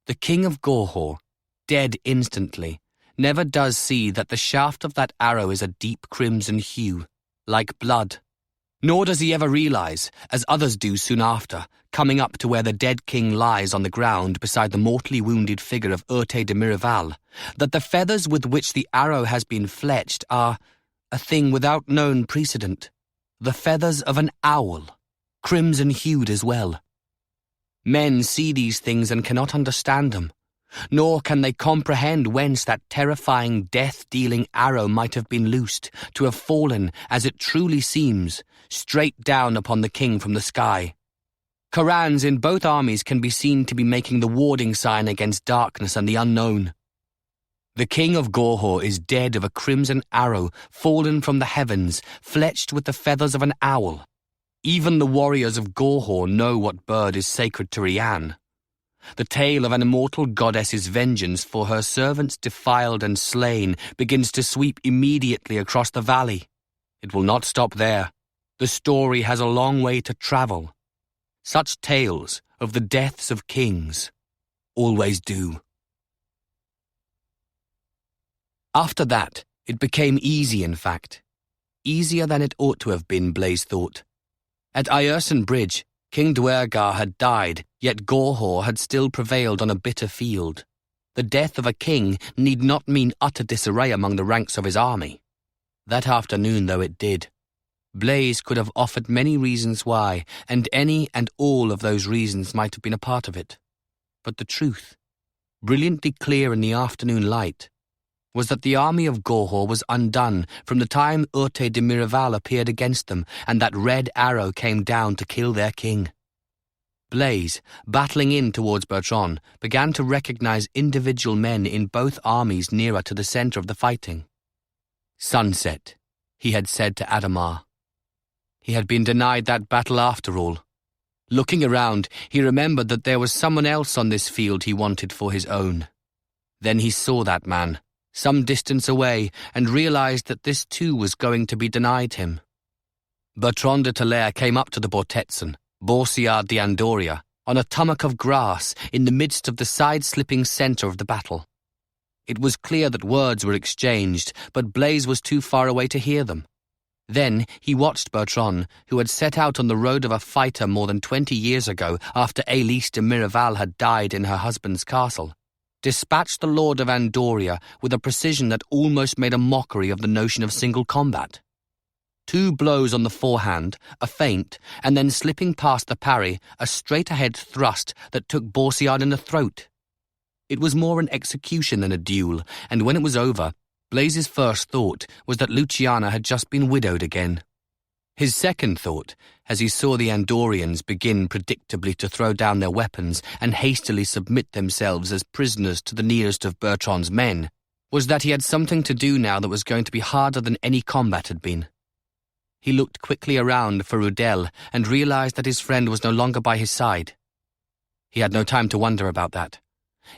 The King of Gorhaut, dead instantly, never does see that the shaft of that arrow is a deep crimson hue, like blood. Nor does he ever realize, as others do soon after, coming up to where the dead king lies on the ground beside the mortally wounded figure of Urte de Miraval, that the feathers with which the arrow has been fletched are a thing without known precedent, the feathers of an owl, crimson-hued as well. Men see these things and cannot understand them, nor can they comprehend whence that terrifying death-dealing arrow might have been loosed, to have fallen, as it truly seems, straight down upon the king from the sky. Corannos in both armies can be seen to be making the warding sign against darkness and the unknown. The King of Gorhaut is dead of a crimson arrow fallen from the heavens, fletched with the feathers of an owl. Even the warriors of Gorhaut know what bird is sacred to Rianne. The tale of an immortal goddess's vengeance for her servants defiled and slain begins to sweep immediately across the valley. It will not stop there. The story has a long way to travel. Such tales of the deaths of kings always do. After that, it became easy, in fact. Easier than it ought to have been, Blaise thought. At Ierson Bridge, King Duergar had died, yet Gorhaut had still prevailed on a bitter field. The death of a king need not mean utter disarray among the ranks of his army. That afternoon, though, it did. Blaise could have offered many reasons why, and any and all of those reasons might have been a part of it. But the truth, brilliantly clear in the afternoon light, was that the army of Gorhaut was undone from the time Urte de Miraval appeared against them and that red arrow came down to kill their king. Blaise, battling in towards Bertran, began to recognize individual men in both armies nearer to the center of the fighting. Sunset, he had said to Ademar. He had been denied that battle after all. Looking around, he remembered that there was someone else on this field he wanted for his own. Then he saw that man, some distance away, and realized that this too was going to be denied him. Bertran de Talair came up to the Bortetson, Boursiard d'Andoria, on a tummock of grass in the midst of the side-slipping center of the battle. It was clear that words were exchanged, but Blaise was too far away to hear them. Then he watched Bertran, who had set out on the road of a fighter more than 20 years ago after Aelis de Miraval had died in her husband's castle, dispatch the Lord of Andoria with a precision that almost made a mockery of the notion of single combat. 2 blows on the forehand, a feint, and then slipping past the parry, a straight-ahead thrust that took Boursiard in the throat. It was more an execution than a duel, and when it was over, Blaise's first thought was that Luciana had just been widowed again. His second thought, as he saw the Andorians begin predictably to throw down their weapons and hastily submit themselves as prisoners to the nearest of Bertran's men, was that he had something to do now that was going to be harder than any combat had been. He looked quickly around for Rudel and realized that his friend was no longer by his side. He had no time to wonder about that.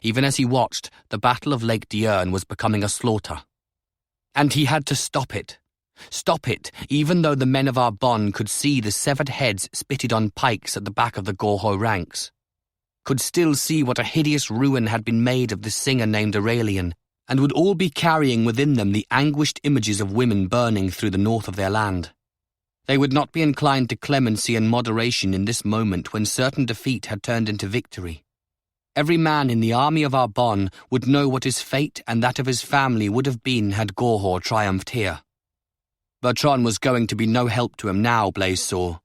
Even as he watched, the Battle of Lake Diurne was becoming a slaughter. And he had to stop it. Stop it, even though the men of Arbonne could see the severed heads spitted on pikes at the back of the Gorhaut ranks. Could still see what a hideous ruin had been made of the singer named Aurelian, and would all be carrying within them the anguished images of women burning through the north of their land. They would not be inclined to clemency and moderation in this moment when certain defeat had turned into victory. Every man in the army of Arbonne would know what his fate and that of his family would have been had Gorhaut triumphed here. Bertran was going to be no help to him now, Blaise saw.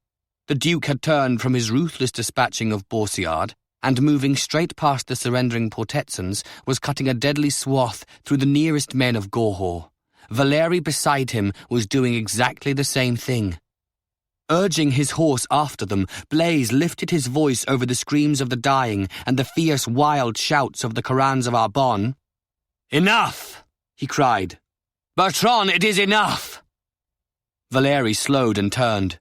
The Duke had turned from his ruthless dispatching of Boursiard, and moving straight past the surrendering Portetsons, was cutting a deadly swath through the nearest men of Gorhaut. Valeri beside him was doing exactly the same thing. Urging his horse after them, Blaise lifted his voice over the screams of the dying and the fierce wild shouts of the Corannos of Arbonne. "Enough!" he cried. "Bertran, it is enough!" Valeri slowed and turned.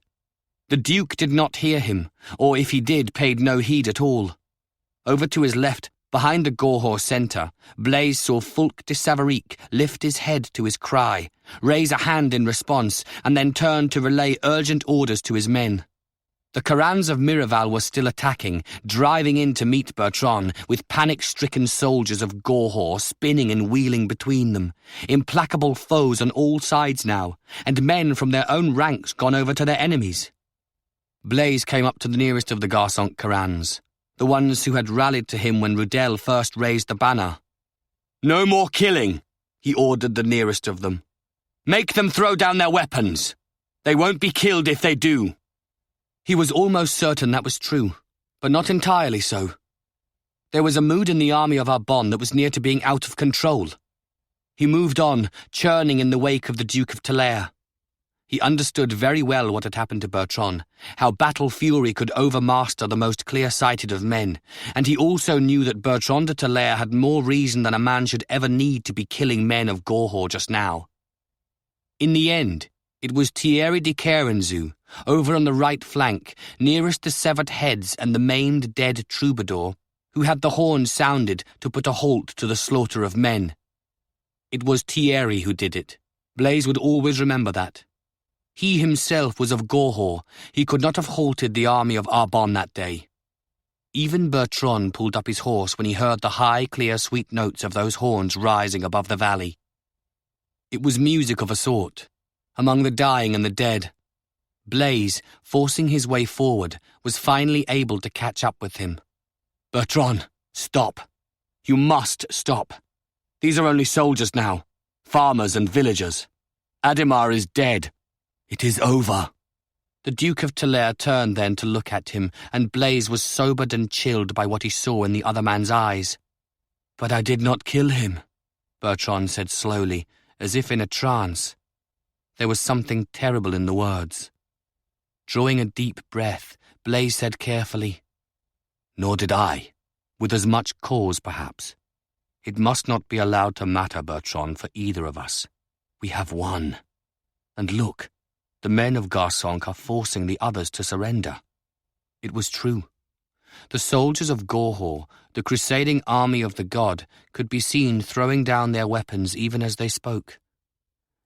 The Duke did not hear him, or if he did, paid no heed at all. Over to his left, behind the Gorhaut centre, Blaise saw Fulk de Savaric lift his head to his cry, raise a hand in response, and then turn to relay urgent orders to his men. The Corannos of Miraval were still attacking, driving in to meet Bertran, with panic-stricken soldiers of Gorhaut spinning and wheeling between them, implacable foes on all sides now, and men from their own ranks gone over to their enemies. Blaise came up to the nearest of the Garçons Corannos, the ones who had rallied to him when Rudel first raised the banner. "No more killing," he ordered the nearest of them. "Make them throw down their weapons. They won't be killed if they do." He was almost certain that was true, but not entirely so. There was a mood in the army of Arbonne that was near to being out of control. He moved on, churning in the wake of the Duke of Talair. He understood very well what had happened to Bertran, how battle fury could overmaster the most clear-sighted of men, and he also knew that Bertran de Talair had more reason than a man should ever need to be killing men of Gorhaut just now. In the end, it was Thierry de Querenzu, over on the right flank, nearest the severed heads and the maimed dead troubadour, who had the horn sounded to put a halt to the slaughter of men. It was Thierry who did it. Blaise would always remember that. He himself was of Gorhaut. He could not have halted the army of Arbonne that day. Even Bertran pulled up his horse when he heard the high, clear, sweet notes of those horns rising above the valley. It was music of a sort, among the dying and the dead. Blaise, forcing his way forward, was finally able to catch up with him. "Bertran, stop. You must stop. These are only soldiers now, farmers and villagers. Ademar is dead. It is over." The Duke of Talair turned then to look at him, and Blaise was sobered and chilled by what he saw in the other man's eyes. "But I did not kill him," Bertran said slowly, as if in a trance. There was something terrible in the words. Drawing a deep breath, Blaise said carefully, "Nor did I, with as much cause perhaps. It must not be allowed to matter, Bertran, for either of us. We have won. And look, the men of Garçonc are forcing the others to surrender." It was true. The soldiers of Gorhaut, the crusading army of the god, could be seen throwing down their weapons even as they spoke.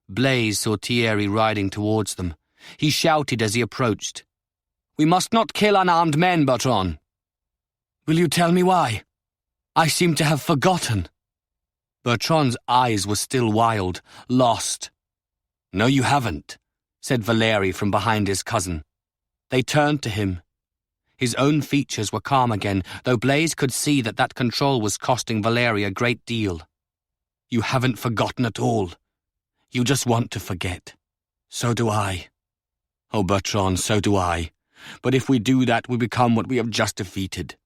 Blaise saw Thierry riding towards them. He shouted as he approached, "We must not kill unarmed men, Bertran." "Will you tell me why? I seem to have forgotten." Bertran's eyes were still wild, lost. "No, you haven't," said Valeri from behind his cousin. They turned to him. His own features were calm again, though Blaise could see that control was costing Valeri a great deal. "You haven't forgotten at all. You just want to forget. So do I. Oh, Bertran, so do I. But if we do that, we become what we have just defeated."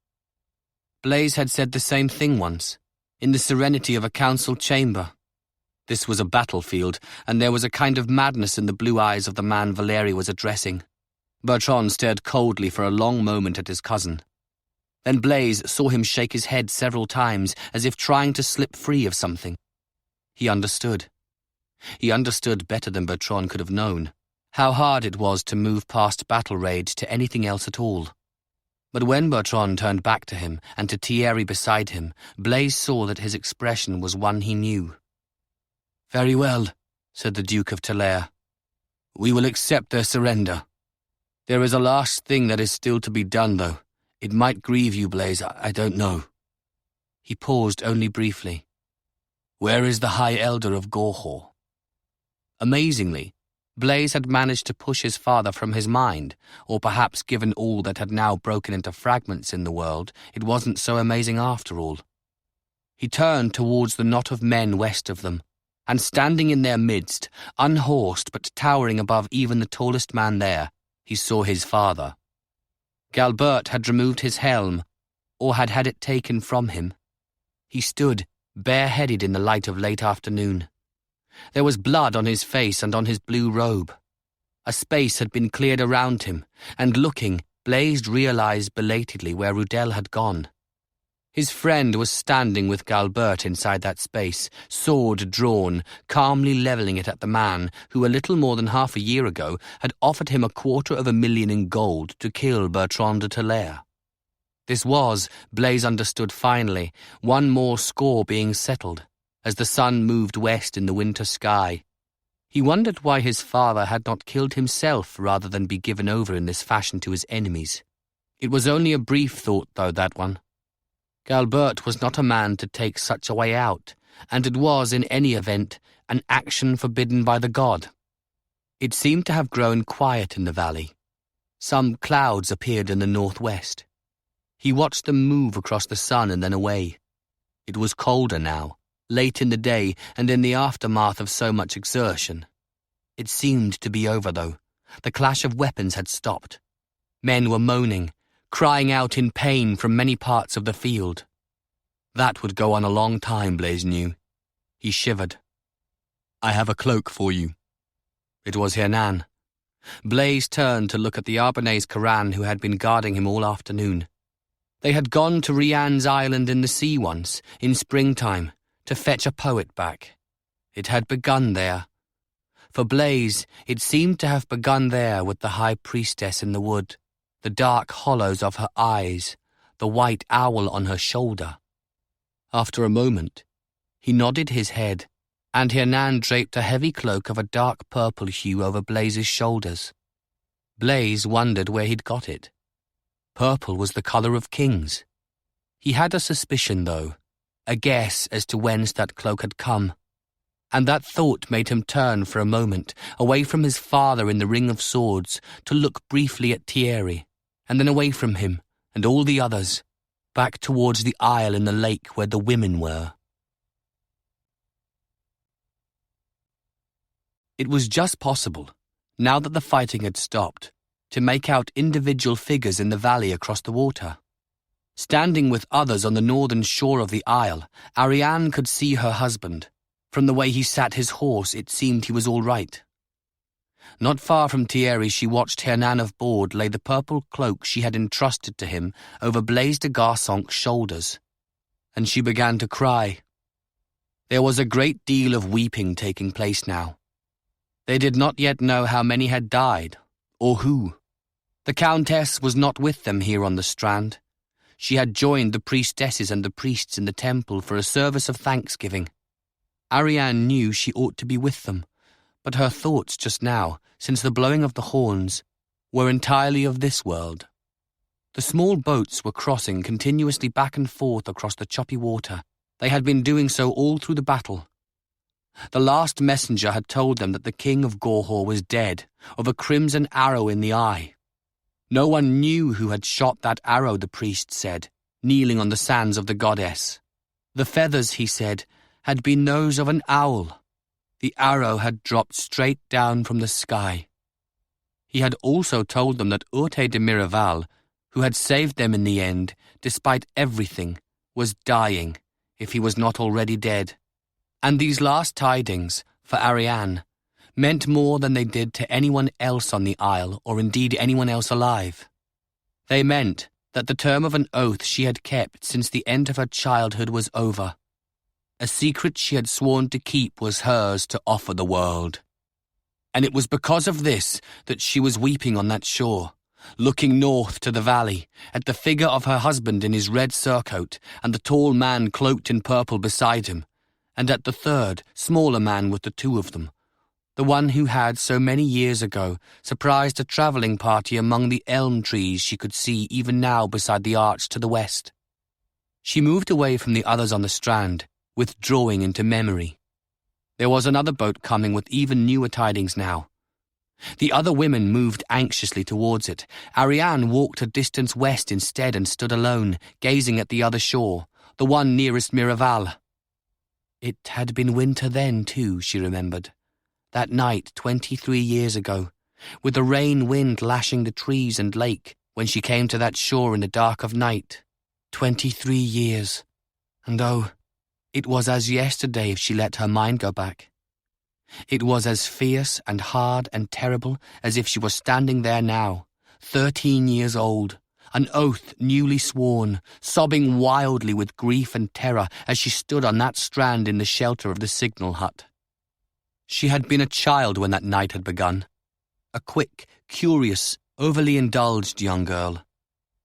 Blaise had said the same thing once, in the serenity of a council chamber. This was a battlefield, and there was a kind of madness in the blue eyes of the man Valeri was addressing. Bertran stared coldly for a long moment at his cousin. Then Blaise saw him shake his head several times, as if trying to slip free of something. He understood. He understood better than Bertran could have known how hard it was to move past battle rage to anything else at all. But when Bertran turned back to him and to Thierry beside him, Blaise saw that his expression was one he knew. "Very well," said the Duke of Talair. "We will accept their surrender. There is a last thing that is still to be done, though. It might grieve you, Blaise, I don't know." He paused only briefly. "Where is the High Elder of Gorhaut?" Amazingly, Blaise had managed to push his father from his mind, or perhaps given all that had now broken into fragments in the world, it wasn't so amazing after all. He turned towards the knot of men west of them, and standing in their midst, unhorsed but towering above even the tallest man there, he saw his father. Galbert had removed his helm, or had had it taken from him. He stood, bareheaded in the light of late afternoon. There was blood on his face and on his blue robe. A space had been cleared around him, and looking, Blaise realized belatedly where Rudel had gone. His friend was standing with Galbert inside that space, sword drawn, calmly levelling it at the man who a little more than half a year ago had offered him 250,000 in gold to kill Bertran de Talair. This was, Blaise understood finally, one more score being settled, as the sun moved west in the winter sky. He wondered why his father had not killed himself rather than be given over in this fashion to his enemies. It was only a brief thought, though, that one. Galbert was not a man to take such a way out, and it was, in any event, an action forbidden by the god. It seemed to have grown quiet in the valley. Some clouds appeared in the northwest. He watched them move across the sun and then away. It was colder now, late in the day and in the aftermath of so much exertion. It seemed to be over, though. The clash of weapons had stopped. Men were moaning, crying out in pain from many parts of the field. That would go on a long time, Blaise knew. He shivered. "I have a cloak for you." It was Hernan. Blaise turned to look at the Arbonne Coran who had been guarding him all afternoon. They had gone to Rian's island in the sea once, in springtime, to fetch a poet back. It had begun there. For Blaise, it seemed to have begun there with the high priestess in the wood, the dark hollows of her eyes, the white owl on her shoulder. After a moment, he nodded his head, and Hernan draped a heavy cloak of a dark purple hue over Blaise's shoulders. Blaise wondered where he'd got it. Purple was the colour of kings. He had a suspicion, though, a guess as to whence that cloak had come, and that thought made him turn for a moment, away from his father in the ring of swords, to look briefly at Thierry, and then away from him and all the others, back towards the isle in the lake where the women were. It was just possible, now that the fighting had stopped, to make out individual figures in the valley across the water. Standing with others on the northern shore of the isle, Ariane could see her husband, From the way he sat his horse, it seemed he was all right. Not far from Thierry, she watched Hernan of Board lay the purple cloak she had entrusted to him over Blaise de Garçonc's shoulders, and she began to cry. There was a great deal of weeping taking place now. They did not yet know how many had died, or who. The Countess was not with them here on the strand. She had joined the priestesses and the priests in the temple for a service of thanksgiving. Ariane knew she ought to be with them, but her thoughts just now, since the blowing of the horns, were entirely of this world. The small boats were crossing continuously back and forth across the choppy water. They had been doing so all through the battle. The last messenger had told them that the king of Gorhaut was dead, of a crimson arrow in the eye. No one knew who had shot that arrow, the priest said, kneeling on the sands of the goddess. The feathers, he said, had been those of an owl. The arrow had dropped straight down from the sky. He had also told them that Urte de Miraval, who had saved them in the end, despite everything, was dying, if he was not already dead. And these last tidings, for Ariane, meant more than they did to anyone else on the isle, or indeed anyone else alive. They meant that the term of an oath she had kept since the end of her childhood was over. A secret she had sworn to keep was hers to offer the world. And it was because of this that she was weeping on that shore, looking north to the valley, at the figure of her husband in his red surcoat, and the tall man cloaked in purple beside him, and at the third, smaller man with the two of them, the one who had, so many years ago, surprised a travelling party among the elm trees she could see even now beside the arch to the west. She moved away from the others on the strand, withdrawing into memory. There was another boat coming with even newer tidings now. The other women moved anxiously towards it. Ariane walked a distance west instead and stood alone, gazing at the other shore, the one nearest Miraval. It had been winter then, too, she remembered. That night 23 years ago, with the rain wind lashing the trees and lake, when she came to that shore in the dark of night. 23 years. And oh, it was as yesterday if she let her mind go back. It was as fierce and hard and terrible as if she was standing there now, 13 years old, an oath newly sworn, sobbing wildly with grief and terror as she stood on that strand in the shelter of the signal hut. She had been a child when that night had begun, a quick, curious, overly indulged young girl.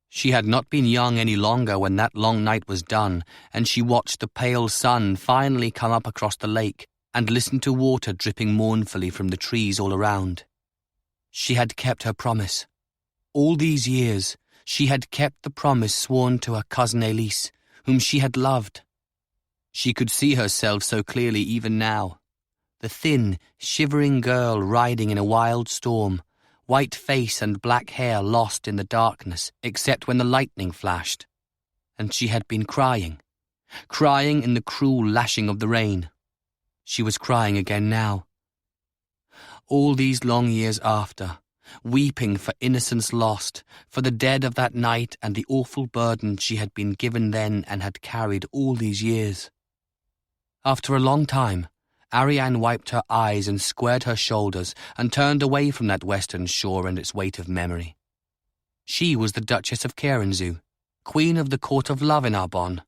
She had not been young any longer when that long night was done, and she watched the pale sun finally come up across the lake and listened to water dripping mournfully from the trees all around. She had kept her promise. All these years, she had kept the promise sworn to her cousin Aelis, whom she had loved. She could see herself so clearly even now. The thin, shivering girl riding in a wild storm, white face and black hair lost in the darkness except when the lightning flashed. And she had been crying in the cruel lashing of the rain. She was crying again now. All these long years after, weeping for innocence lost, for the dead of that night and the awful burden she had been given then and had carried all these years. After a long time, Ariane wiped her eyes and squared her shoulders and turned away from that western shore and its weight of memory. She was the Duchess of Corannos, Queen of the Court of Love in Arbonne,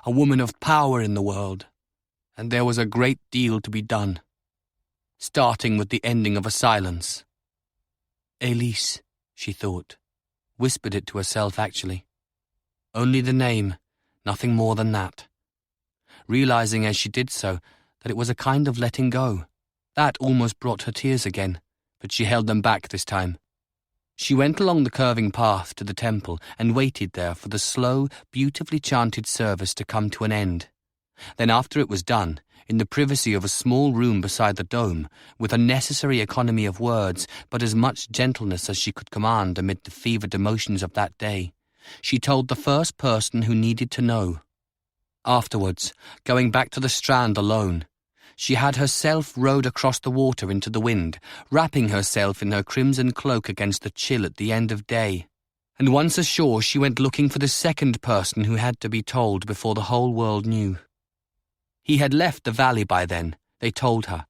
a woman of power in the world, and there was a great deal to be done, starting with the ending of a silence. Aelis, she thought, whispered it to herself actually. Only the name, nothing more than that. Realizing as she did so that it was a kind of letting go. That almost brought her tears again, but she held them back this time. She went along the curving path to the temple and waited there for the slow, beautifully chanted service to come to an end. Then after it was done, in the privacy of a small room beside the dome, with a necessary economy of words, but as much gentleness as she could command amid the fevered emotions of that day, she told the first person who needed to know. Afterwards, going back to the strand alone, she had herself rowed across the water into the wind, wrapping herself in her crimson cloak against the chill at the end of day. And once ashore she went looking for the second person who had to be told before the whole world knew. He had left the valley by then, they told her,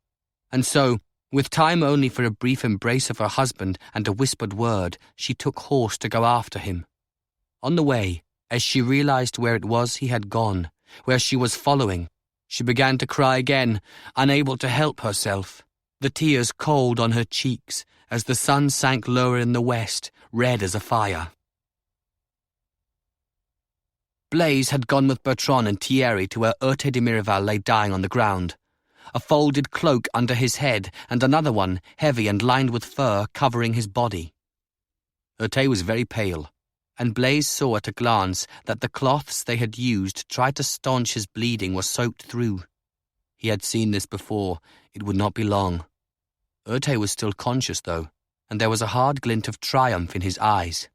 and so, with time only for a brief embrace of her husband and a whispered word, she took horse to go after him. On the way, as she realized where it was he had gone, where she was following, she began to cry again, unable to help herself, the tears cold on her cheeks as the sun sank lower in the west, red as a fire. Blaise had gone with Bertran and Thierry to where Urte de Miraval lay dying on the ground, a folded cloak under his head and another one, heavy and lined with fur, covering his body. Urte was very pale, and Blaise saw at a glance that the cloths they had used tried to staunch his bleeding were soaked through. He had seen this before. It would not be long. Urte was still conscious, though, and there was a hard glint of triumph in his eyes.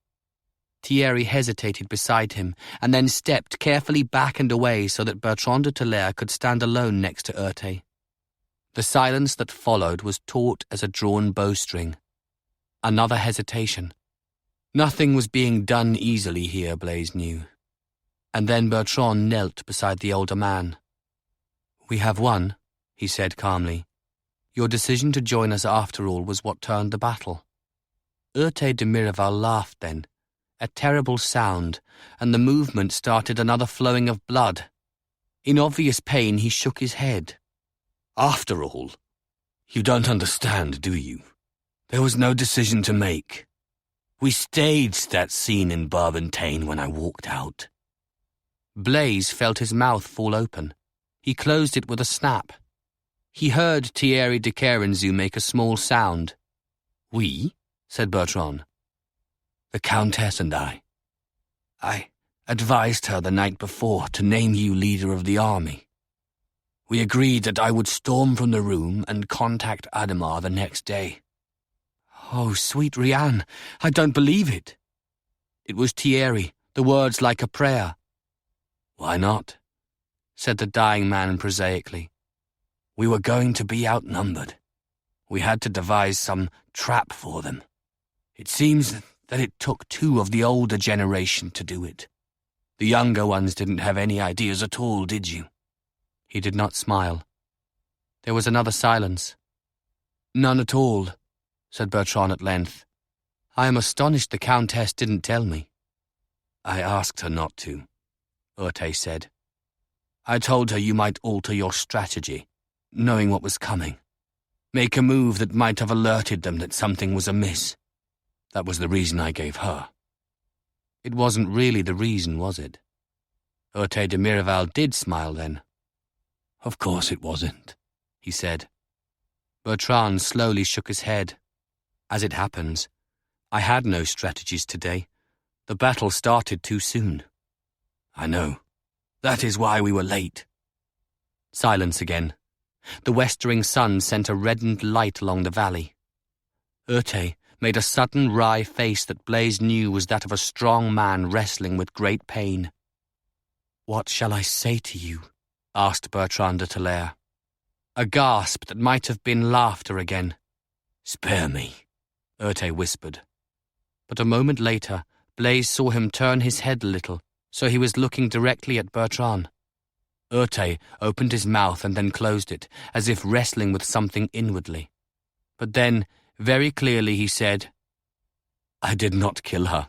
Thierry hesitated beside him, and then stepped carefully back and away so that Bertran de Talair could stand alone next to Urte. The silence that followed was taut as a drawn bowstring. Another hesitation. Nothing was being done easily here, Blaise knew. And then Bertran knelt beside the older man. "We have won," he said calmly. "Your decision to join us after all was what turned the battle." Urte de Miraval laughed then, a terrible sound, and the movement started another flowing of blood. In obvious pain, he shook his head. "After all, you don't understand, do you? There was no decision to make. We staged that scene in Barbentane when I walked out." Blaise felt his mouth fall open. He closed it with a snap. He heard Thierry de Carenzu make a small sound. "We?" said Bertran. "The Countess and I. I advised her the night before to name you leader of the army. We agreed that I would storm from the room and contact Ademar the next day." "Oh, sweet Rianne, I don't believe it." It was Thierry, the words like a prayer. "Why not?" said the dying man prosaically. "We were going to be outnumbered. We had to devise some trap for them. It seems that it took 2 of the older generation to do it. The younger ones didn't have any ideas at all, did you?" He did not smile. There was another silence. "None at all," said Bertran at length. "I am astonished the Countess didn't tell me." "I asked her not to," Urte said. "I told her you might alter your strategy, knowing what was coming. Make a move that might have alerted them that something was amiss. That was the reason I gave her." It wasn't really the reason, was it? Urte de Miraval did smile then. "Of course it wasn't," he said. Bertran slowly shook his head. "As it happens, I had no strategies today. The battle started too soon." "I know. That is why we were late." Silence again. The westering sun sent a reddened light along the valley. Urte made a sudden wry face that Blaise knew was that of a strong man wrestling with great pain. "What shall I say to you?" asked Bertran de Talair. A gasp that might have been laughter again. "Spare me," Urte whispered. But a moment later, Blaise saw him turn his head a little, so he was looking directly at Bertran. Urte opened his mouth and then closed it, as if wrestling with something inwardly. But then, very clearly he said, "I did not kill her.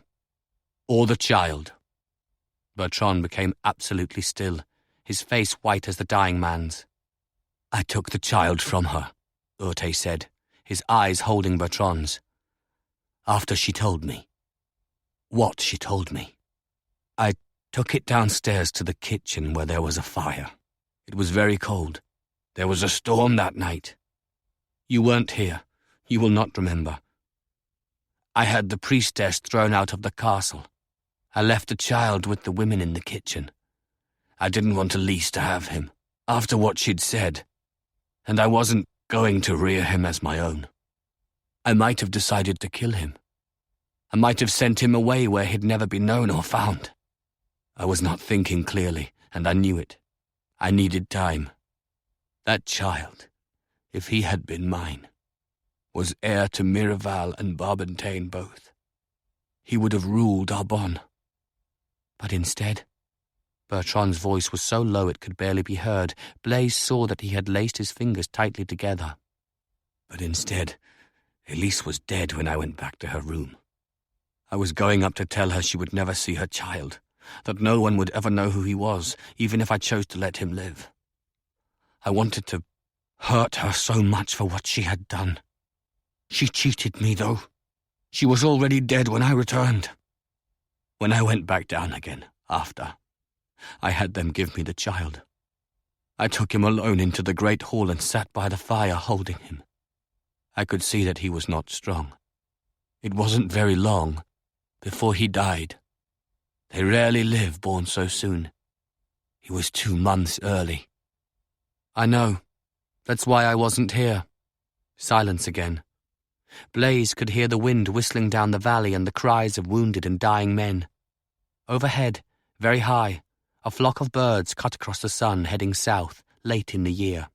Or the child." Bertran became absolutely still, his face white as the dying man's. "I took the child from her," Urte said, his eyes holding Bertran's. "After she told me. What she told me. I took it downstairs to the kitchen where there was a fire. It was very cold. There was a storm that night. You weren't here. You will not remember. I had the priestess thrown out of the castle. I left the child with the women in the kitchen. I didn't want Aelis to have him, after what she'd said, and I wasn't going to rear him as my own. I might have decided to kill him. I might have sent him away where he'd never be known or found. I was not thinking clearly, and I knew it. I needed time. That child, if he had been mine, was heir to Miraval and Barbentane both. He would have ruled Arbonne. But instead, Bertran's voice was so low it could barely be heard. Blaise saw that he had laced his fingers tightly together. But instead, Aelis was dead when I went back to her room. I was going up to tell her she would never see her child, that no one would ever know who he was, even if I chose to let him live. I wanted to hurt her so much for what she had done. She cheated me, though. She was already dead when I returned. When I went back down again, after, I had them give me the child. I took him alone into the great hall and sat by the fire holding him. I could see that he was not strong. It wasn't very long before he died. They rarely live born so soon. He was 2 months early. I know. That's why I wasn't here. Silence again. Blaise could hear the wind whistling down the valley and the cries of wounded and dying men. Overhead, very high, a flock of birds cut across the sun heading south late in the year.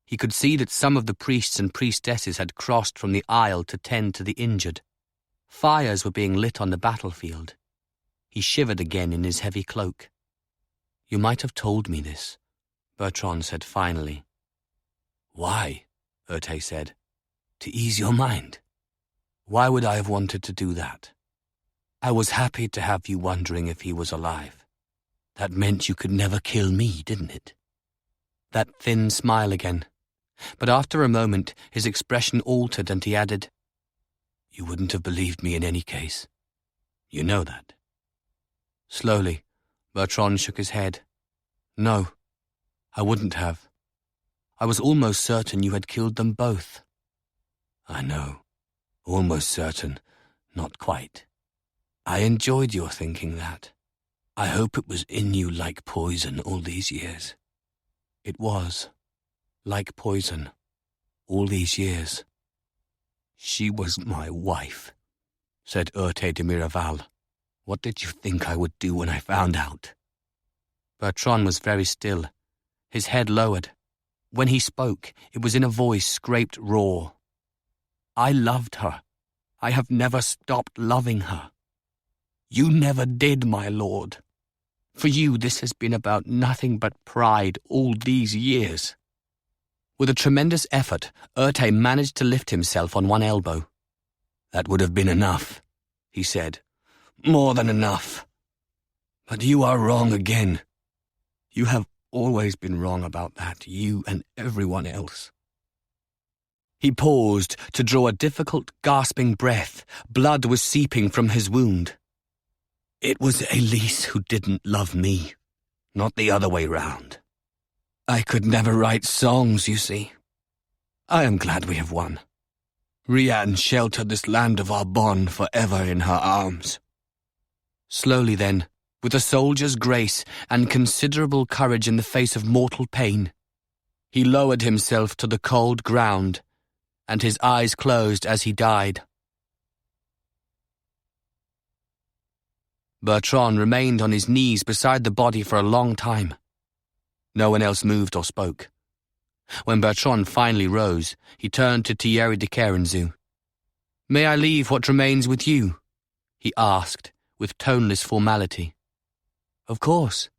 He could see that some of the priests and priestesses had crossed from the aisle to tend to the injured. Fires were being lit on the battlefield. He shivered again in his heavy cloak. You might have told me this, Bertran said finally. Why? Urte said. To ease your mind. Why would I have wanted to do that? I was happy to have you wondering if he was alive. That meant you could never kill me, didn't it? That thin smile again. But after a moment, his expression altered and he added, You wouldn't have believed me in any case. You know that. Slowly, Bertran shook his head. No, I wouldn't have. I was almost certain you had killed them both. I know. Almost certain. Not quite. I enjoyed your thinking that. I hope it was in you like poison all these years. It was. Like poison. All these years. She was my wife, said Urte de Miraval. What did you think I would do when I found out? Bertran was very still, his head lowered. When he spoke, it was in a voice scraped raw. I loved her. I have never stopped loving her. You never did, my lord. For you, this has been about nothing but pride all these years. With a tremendous effort, Urte managed to lift himself on one elbow. That would have been enough, he said. More than enough. But you are wrong again. You have always been wrong about that, you and everyone else. He paused to draw a difficult, gasping breath. Blood was seeping from his wound. It was Aelis who didn't love me, not the other way round. I could never write songs, you see. I am glad we have won. Rian sheltered this land of Arbonne forever in her arms. Slowly then, with a soldier's grace and considerable courage in the face of mortal pain, he lowered himself to the cold ground, and his eyes closed as he died. Bertran remained on his knees beside the body for a long time. No one else moved or spoke. When Bertran finally rose, he turned to Thierry de Carenzu. "May I leave what remains with you?" he asked, with toneless formality. "Of course,"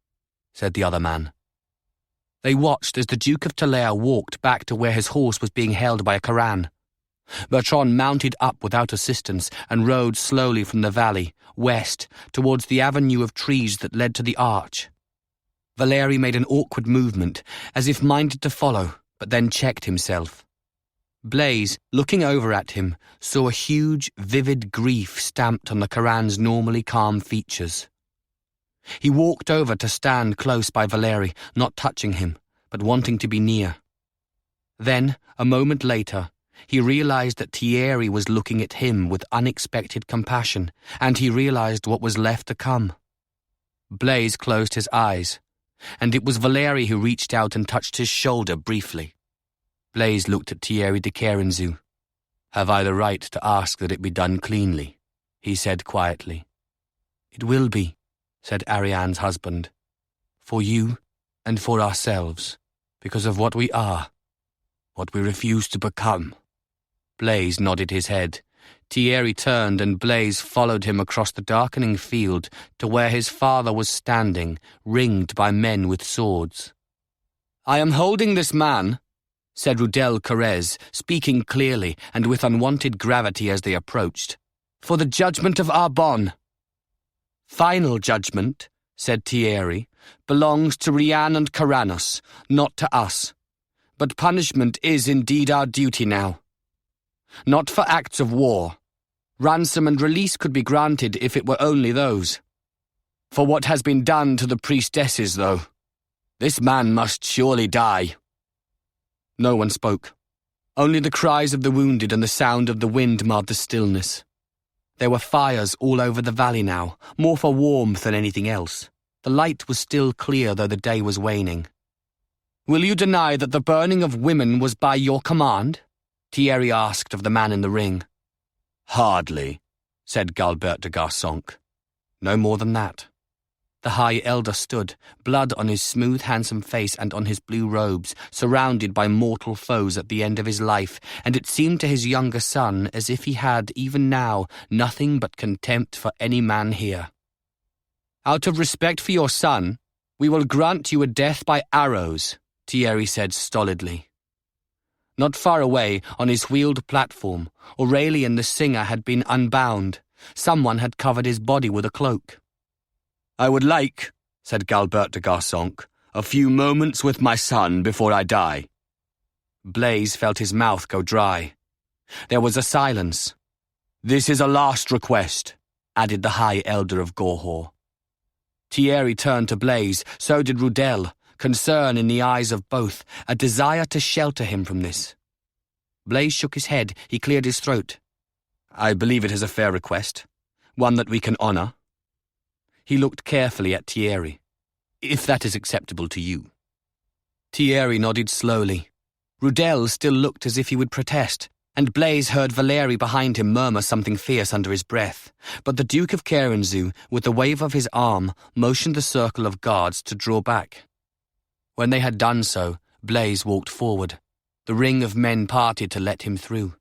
said the other man. They watched as the Duke of Talair walked back to where his horse was being held by a Coran. Bertran mounted up without assistance and rode slowly from the valley, west, towards the avenue of trees that led to the arch. Valeri made an awkward movement, as if minded to follow, but then checked himself. Blaise, looking over at him, saw a huge, vivid grief stamped on the Coran's normally calm features. He walked over to stand close by Valeri, not touching him, but wanting to be near. Then, a moment later, he realized that Thierry was looking at him with unexpected compassion, and he realized what was left to come. Blaise closed his eyes, and it was Valeri who reached out and touched his shoulder briefly. Blaise looked at Thierry de Carenzu. "Have I the right to ask that it be done cleanly?" he said quietly. "It will be," said Ariane's husband, "for you and for ourselves, because of what we are, what we refuse to become." Blaise nodded his head. Thierry turned and Blaise followed him across the darkening field to where his father was standing, ringed by men with swords. "I am holding this man," said Rudel Carrez, speaking clearly and with unwonted gravity as they approached, "for the judgment of Arbonne." "Final judgment," said Thierry, "belongs to Rian and Corannos, not to us. But punishment is indeed our duty now. Not for acts of war. Ransom and release could be granted if it were only those. For what has been done to the priestesses, though. This man must surely die." No one spoke. Only the cries of the wounded and the sound of the wind marred the stillness. There were fires all over the valley now, more for warmth than anything else. The light was still clear though the day was waning. "Will you deny that the burning of women was by your command?" Thierry asked of the man in the ring. "Hardly," said Galbert de Garçonque. No more than that. The High Elder stood, blood on his smooth, handsome face and on his blue robes, surrounded by mortal foes at the end of his life, and it seemed to his younger son as if he had, even now, nothing but contempt for any man here. "Out of respect for your son, we will grant you a death by arrows," Thierry said stolidly. Not far away, on his wheeled platform, Aurélien the singer had been unbound. Someone had covered his body with a cloak. "I would like," said Galbert de Garçonque, "a few moments with my son before I die." Blaise felt his mouth go dry. There was a silence. "This is a last request," added the High Elder of Gorhaut. Thierry turned to Blaise, so did Rudel, concern in the eyes of both, a desire to shelter him from this. Blaise shook his head, he cleared his throat. "I believe it is a fair request, one that we can honor." He looked carefully at Thierry. "If that is acceptable to you." Thierry nodded slowly. Rudel still looked as if he would protest, and Blaise heard Valéry behind him murmur something fierce under his breath. But the Duke of Carenzu, with a wave of his arm, motioned the circle of guards to draw back. When they had done so, Blaise walked forward. The ring of men parted to let him through.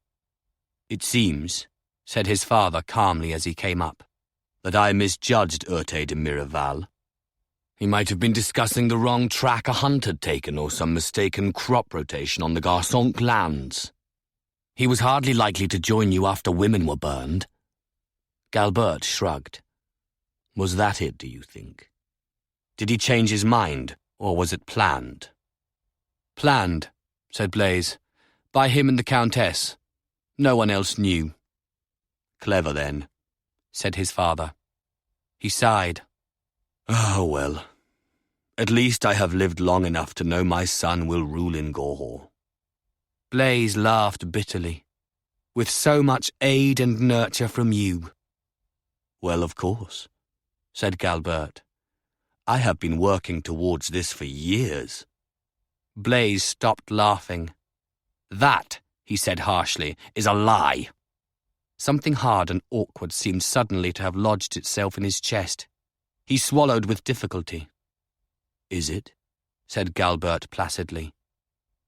"It seems," said his father calmly as he came up, "that I misjudged Urte de Miraval. He might have been discussing the wrong track a hunt had taken or some mistaken crop rotation on the Garçonque lands. He was hardly likely to join you after women were burned." Galbert shrugged. "Was that it, do you think? Did he change his mind, or was it planned?" "Planned," said Blaise, "by him and the Countess. No one else knew." "Clever, then," said his father. He sighed. "Oh, well. At least I have lived long enough to know my son will rule in Gorhaut." Blaise laughed bitterly. "With so much aid and nurture from you." "Well, of course," said Galbert. "I have been working towards this for years." Blaise stopped laughing. "That," he said harshly, "is a lie." Something hard and awkward seemed suddenly to have lodged itself in his chest. He swallowed with difficulty. "Is it?" said Galbert placidly.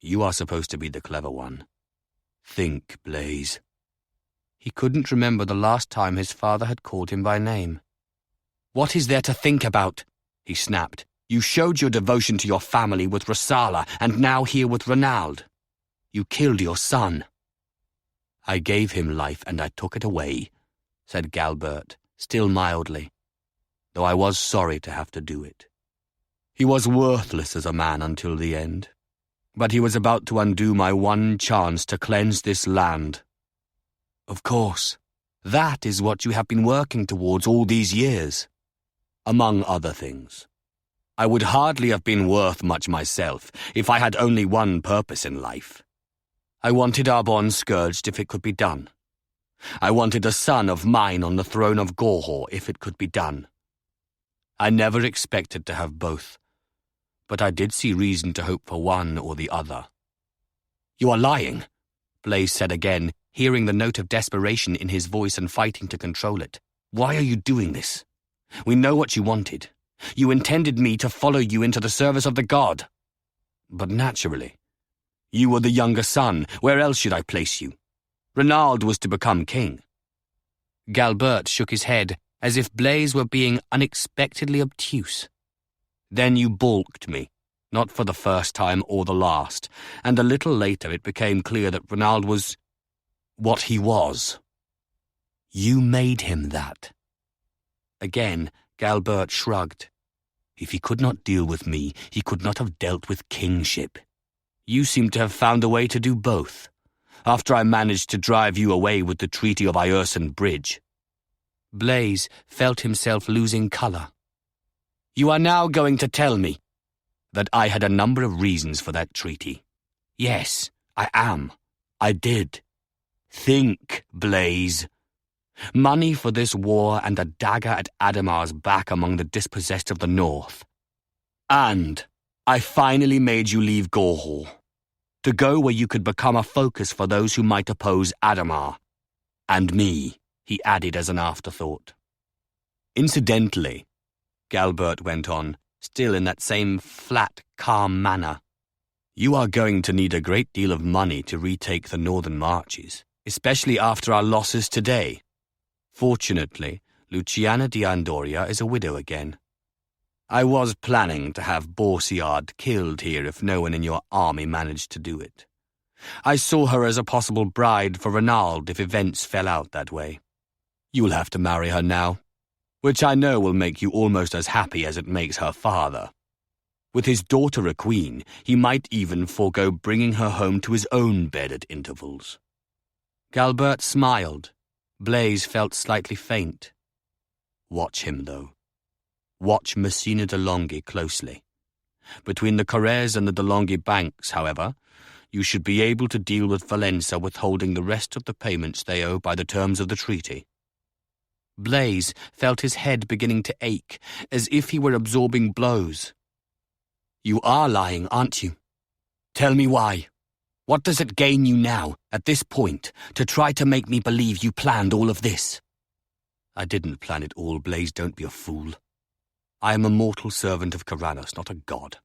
"You are supposed to be the clever one. Think, Blaise." He couldn't remember the last time his father had called him by name. "What is there to think about?" he snapped. "You showed your devotion to your family with Rosala, and now here with Renald. You killed your son." "I gave him life and I took it away," said Galbert, still mildly, "though I was sorry to have to do it. He was worthless as a man until the end, but he was about to undo my one chance to cleanse this land." "Of course, that is what you have been working towards all these years." "Among other things. I would hardly have been worth much myself if I had only one purpose in life. I wanted Arbonne scourged if it could be done. I wanted a son of mine on the throne of Gorhaut if it could be done. I never expected to have both, but I did see reason to hope for one or the other." "You are lying," Blaise said again, hearing the note of desperation in his voice and fighting to control it. "Why are you doing this? We know what you wanted. You intended me to follow you into the service of the god." "But naturally. You were the younger son. Where else should I place you? Renald was to become king. Galbert shook his head, as if Blaise were being unexpectedly obtuse. Then you balked me, not for the first time or the last, and a little later it became clear that Renaud was what he was. You made him that. Again, Galbert shrugged. If he could not deal with me, he could not have dealt with kingship. You seem to have found a way to do both, after I managed to drive you away with the Treaty of Ierson Bridge. Blaise felt himself losing colour. You are now going to tell me that I had a number of reasons for that treaty. Yes, I am. I did. Think, Blaise. Money for this war and a dagger at Ademar's back among the dispossessed of the north. And I finally made you leave Gorhaut, to go where you could become a focus for those who might oppose Ademar. And me, he added as an afterthought. Incidentally, Galbert went on, still in that same flat, calm manner, you are going to need a great deal of money to retake the northern marches, especially after our losses today. Fortunately, Luciana di Andoria is a widow again. I was planning to have Boursiard killed here if no one in your army managed to do it. I saw her as a possible bride for Renaud if events fell out that way. You'll have to marry her now, which I know will make you almost as happy as it makes her father. With his daughter a queen, he might even forego bringing her home to his own bed at intervals. Galbert smiled. Blaise felt slightly faint. Watch him, though. Watch Messina de Longhi closely. Between the Corrèze and the de Longhi banks, however, you should be able to deal with Valença withholding the rest of the payments they owe by the terms of the treaty. Blaise felt his head beginning to ache, as if he were absorbing blows. You are lying, aren't you? Tell me why. What does it gain you now, at this point, to try to make me believe you planned all of this? I didn't plan it all, Blaise, don't be a fool. I am a mortal servant of Corannos, not a god.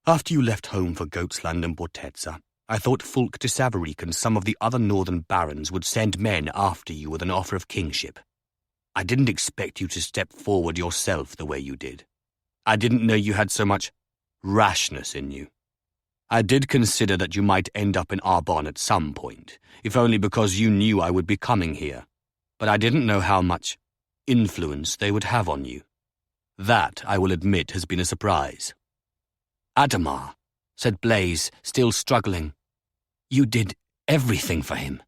After you left home for Goatsland and Bortezza, I thought Fulk de Savaric and some of the other northern barons would send men after you with an offer of kingship. I didn't expect you to step forward yourself the way you did. I didn't know you had so much rashness in you. I did consider that you might end up in Arbonne at some point, if only because you knew I would be coming here, but I didn't know how much influence they would have on you. That, I will admit, has been a surprise. Ademar, said Blaise, still struggling. You did everything for him.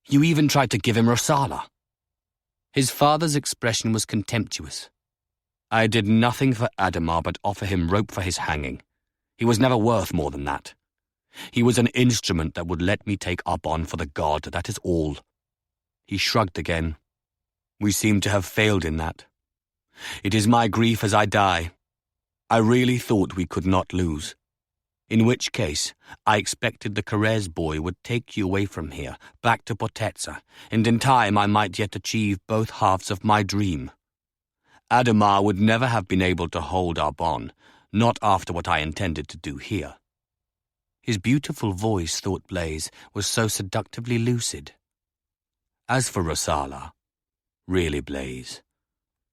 You even tried to give him Rosala. His father's expression was contemptuous. I did nothing for Ademar but offer him rope for his hanging. He was never worth more than that. He was an instrument that would let me take Arbonne for the god, that is all. He shrugged again. We seem to have failed in that. It is my grief as I die. I really thought we could not lose. In which case, I expected the Corrèze boy would take you away from here, back to Bortezza, and in time I might yet achieve both halves of my dream. Ademar would never have been able to hold Arbonne, not after what I intended to do here. His beautiful voice, thought Blaise, was so seductively lucid. As for Rosala, really, Blaise,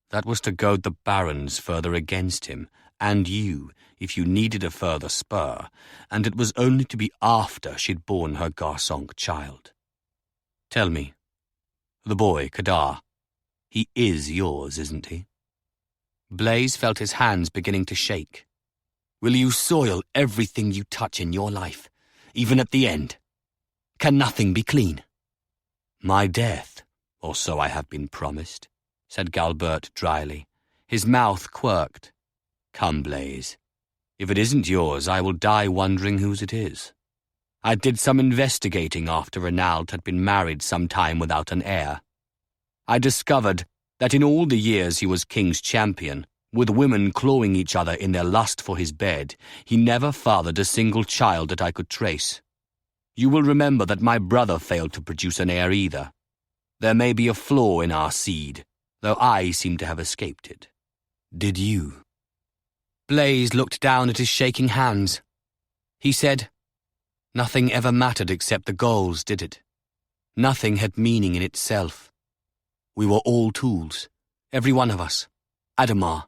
that was to goad the barons further against him, and you, if you needed a further spur, and it was only to be after she'd borne her Garçonque child. Tell me, the boy, Kadar, he is yours, isn't he? Blaise felt his hands beginning to shake. Will you soil everything you touch in your life, even at the end? Can nothing be clean? My death, or so I have been promised, said Galbert dryly. His mouth quirked. Come, Blaise. If it isn't yours, I will die wondering whose it is. I did some investigating after Renaud had been married some time without an heir. I discovered that in all the years he was king's champion, with women clawing each other in their lust for his bed, he never fathered a single child that I could trace. You will remember that my brother failed to produce an heir either. There may be a flaw in our seed, though I seem to have escaped it. Did you? Blaise looked down at his shaking hands. He said, Nothing ever mattered except the goals, did it? Nothing had meaning in itself. We were all tools, every one of us. Ademar,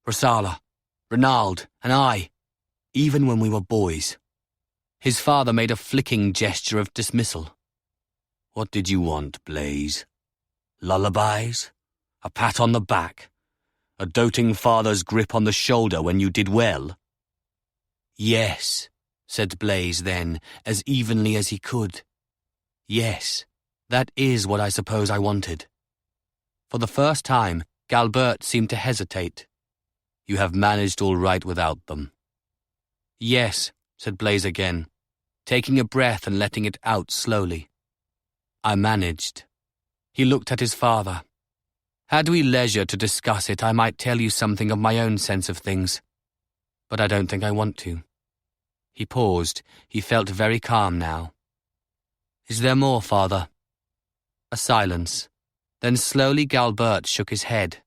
Rosala, Renald, and I, even when we were boys. His father made a flicking gesture of dismissal. What did you want, Blaise? Lullabies? A pat on the back? A doting father's grip on the shoulder when you did well? Yes, said Blaise then, as evenly as he could. Yes, that is what I suppose I wanted. For the first time, Galbert seemed to hesitate. You have managed all right without them. Yes, said Blaise again, taking a breath and letting it out slowly. I managed. He looked at his father. Had we leisure to discuss it, I might tell you something of my own sense of things. But I don't think I want to. He paused. He felt very calm now. Is there more, father? A silence. Then slowly Galbert shook his head.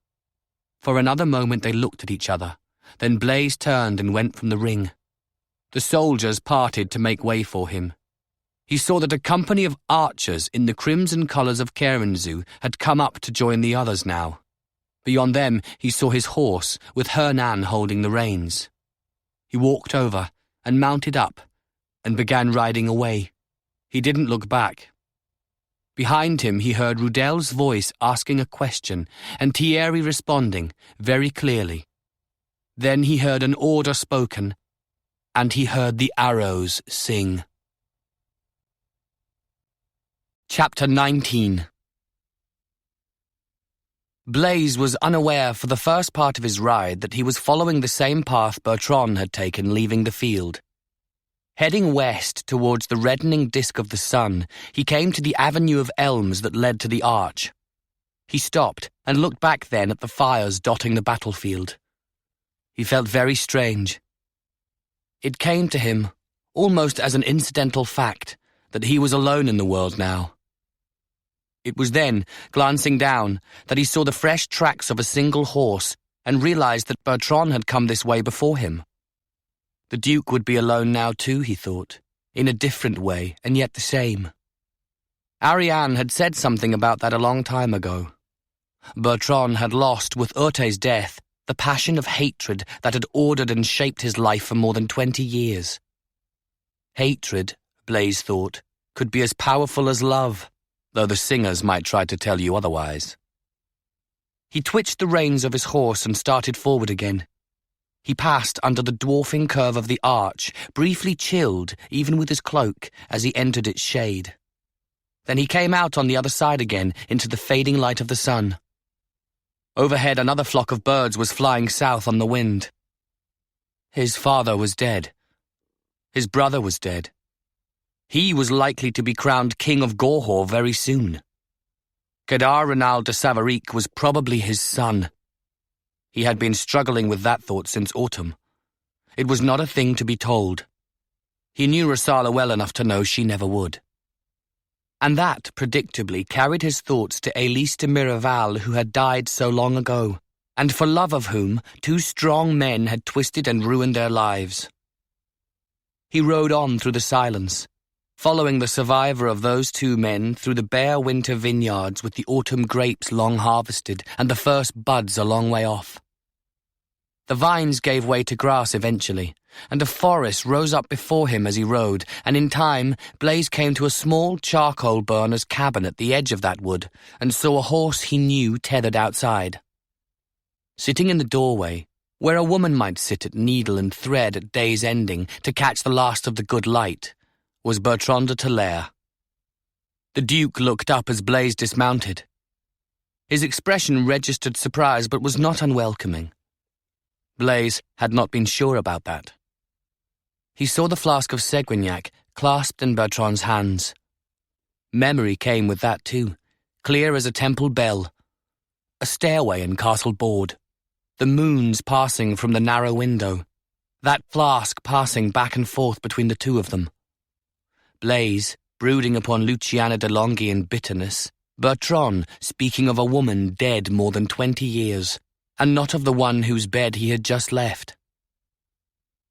For another moment they looked at each other. Then Blaise turned and went from the ring. The soldiers parted to make way for him. He saw that a company of archers in the crimson colours of Corannos had come up to join the others now. Beyond them he saw his horse, with Hernan holding the reins. He walked over and mounted up and began riding away. He didn't look back. Behind him he heard Rudel's voice asking a question and Thierry responding very clearly. Then he heard an order spoken, and he heard the arrows sing. Chapter 19. Blaise was unaware for the first part of his ride that he was following the same path Bertran had taken leaving the field. Heading west towards the reddening disk of the sun, he came to the avenue of elms that led to the arch. He stopped and looked back then at the fires dotting the battlefield. He felt very strange. It came to him, almost as an incidental fact, that he was alone in the world now. It was then, glancing down, that he saw the fresh tracks of a single horse and realized that Bertran had come this way before him. The Duke would be alone now too, he thought, in a different way and yet the same. Ariane had said something about that a long time ago. Bertran had lost, with Urte's death, the passion of hatred that had ordered and shaped his life for more than 20 years. Hatred, Blaise thought, could be as powerful as love, though the singers might try to tell you otherwise. He twitched the reins of his horse and started forward again. He passed under the dwarfing curve of the arch, briefly chilled, even with his cloak, as he entered its shade. Then he came out on the other side again into the fading light of the sun. Overhead another flock of birds was flying south on the wind. His father was dead. His brother was dead. He was likely to be crowned king of Gorhaut very soon. Kedar Renald de Savaric was probably his son. He had been struggling with that thought since autumn. It was not a thing to be told. He knew Rosala well enough to know she never would. And that, predictably, carried his thoughts to Aelis de Miraval, who had died so long ago, and for love of whom 2 strong men had twisted and ruined their lives. He rode on through the silence, following the survivor of those 2 men through the bare winter vineyards with the autumn grapes long harvested and the first buds a long way off. The vines gave way to grass eventually, and a forest rose up before him as he rode, and in time Blaise came to a small charcoal burner's cabin at the edge of that wood, and saw a horse he knew tethered outside. Sitting in the doorway, where a woman might sit at needle and thread at day's ending to catch the last of the good light, was Bertran de Talair. The Duke looked up as Blaise dismounted. His expression registered surprise but was not unwelcoming. Blaise had not been sure about that. He saw the flask of Seguignac clasped in Bertran's hands. Memory came with that too, clear as a temple bell. A stairway in Castle Board, the moons passing from the narrow window, that flask passing back and forth between the 2 of them. Blaise, brooding upon Luciana de Longuey bitterness, Bertran speaking of a woman dead more than 20 years, and not of the one whose bed he had just left.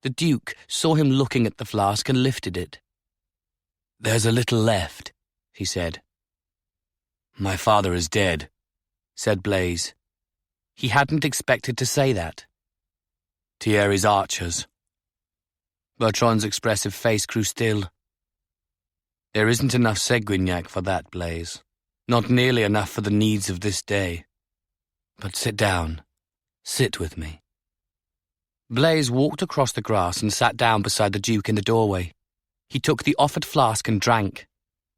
The Duke saw him looking at the flask and lifted it. "There's a little left," he said. "My father is dead," said Blaise. He hadn't expected to say that. Thierry's archers. Bertran's expressive face grew still. There isn't enough Seguignac for that, Blaise. Not nearly enough for the needs of this day. But sit down. Sit with me. Blaise walked across the grass and sat down beside the Duke in the doorway. He took the offered flask and drank.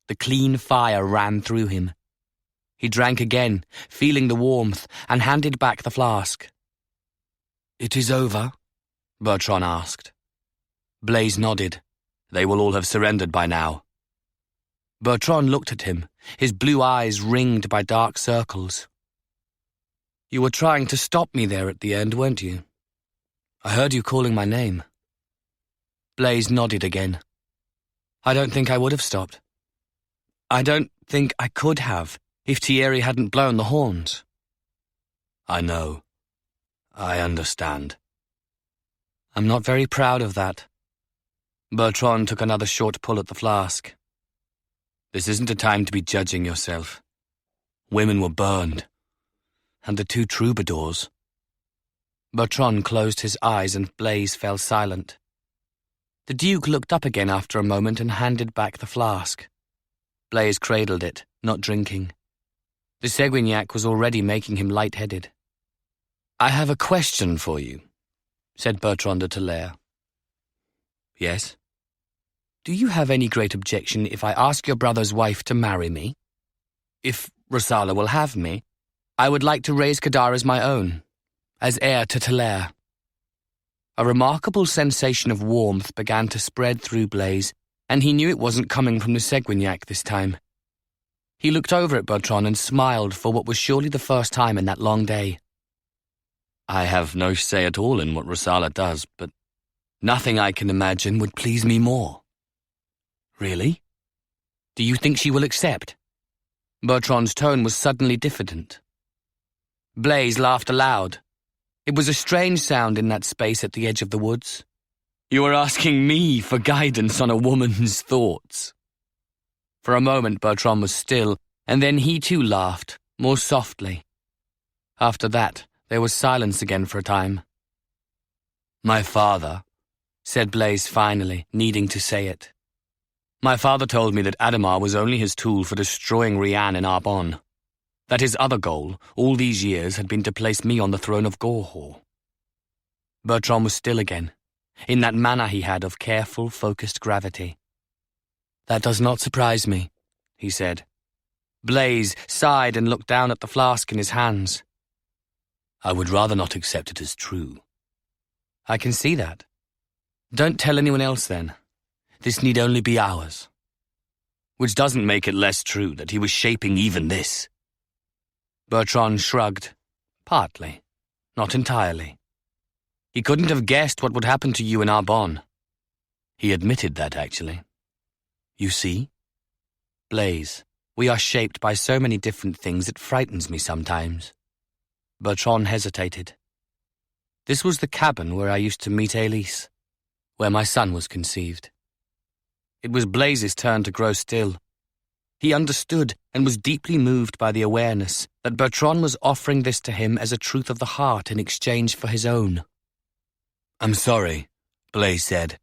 The clean fire ran through him. He drank again, feeling the warmth, and handed back the flask. "It is over?" Bertran asked. Blaise nodded. "They will all have surrendered by now." Bertran looked at him, his blue eyes ringed by dark circles. "You were trying to stop me there at the end, weren't you? I heard you calling my name." Blaise nodded again. "I don't think I would have stopped. I don't think I could have if Thierry hadn't blown the horns." "I know. I understand." "I'm not very proud of that." Bertran took another short pull at the flask. "This isn't a time to be judging yourself. Women were burned. And the 2 troubadours." Bertran closed his eyes and Blaise fell silent. The Duke looked up again after a moment and handed back the flask. Blaise cradled it, not drinking. The Seguignac was already making him light-headed. "I have a question for you," said Bertran de Talair. "Yes?" "Do you have any great objection if I ask your brother's wife to marry me? If Rosala will have me, I would like to raise Kadar as my own, as heir to Talair." A remarkable sensation of warmth began to spread through Blaise, and he knew it wasn't coming from the Seguignac this time. He looked over at Bertran and smiled for what was surely the first time in that long day. "I have no say at all in what Rosala does, but nothing I can imagine would please me more." "Really? Do you think she will accept?" Bertran's tone was suddenly diffident. Blaise laughed aloud. It was a strange sound in that space at the edge of the woods. "You are asking me for guidance on a woman's thoughts." For a moment Bertran was still, and then he too laughed, more softly. After that, there was silence again for a time. "My father," said Blaise finally, needing to say it. "My father told me that Ademar was only his tool for destroying Rianne in Arbonne. That his other goal, all these years, had been to place me on the throne of Gorhaut." Bertran was still again, in that manner he had of careful, focused gravity. "That does not surprise me," he said. Blaise sighed and looked down at the flask in his hands. "I would rather not accept it as true." "I can see that. Don't tell anyone else then. This need only be ours." "Which doesn't make it less true that he was shaping even this." Bertran shrugged. "Partly. Not entirely. He couldn't have guessed what would happen to you in Arbonne." He admitted that, actually. "You see? Blaise, we are shaped by so many different things it frightens me sometimes." Bertran hesitated. "This was the cabin where I used to meet Aelis, where my son was conceived." It was Blaise's turn to grow still. He understood and was deeply moved by the awareness that Bertran was offering this to him as a truth of the heart in exchange for his own. "I'm sorry," Blaise said.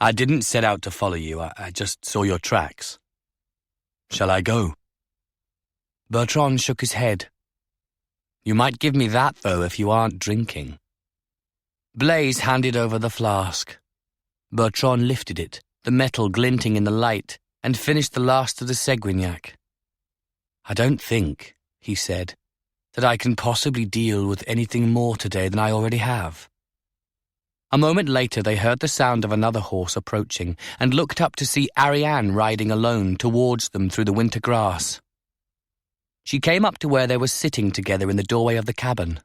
"I didn't set out to follow you. I just saw your tracks. Shall I go?" Bertran shook his head. "You might give me that, though, if you aren't drinking." Blaise handed over the flask. Bertran lifted it, the metal glinting in the light, and finished the last of the Seguignac. "I don't think," he said, "that I can possibly deal with anything more today than I already have." A moment later they heard the sound of another horse approaching and looked up to see Ariane riding alone towards them through the winter grass. She came up to where they were sitting together in the doorway of the cabin.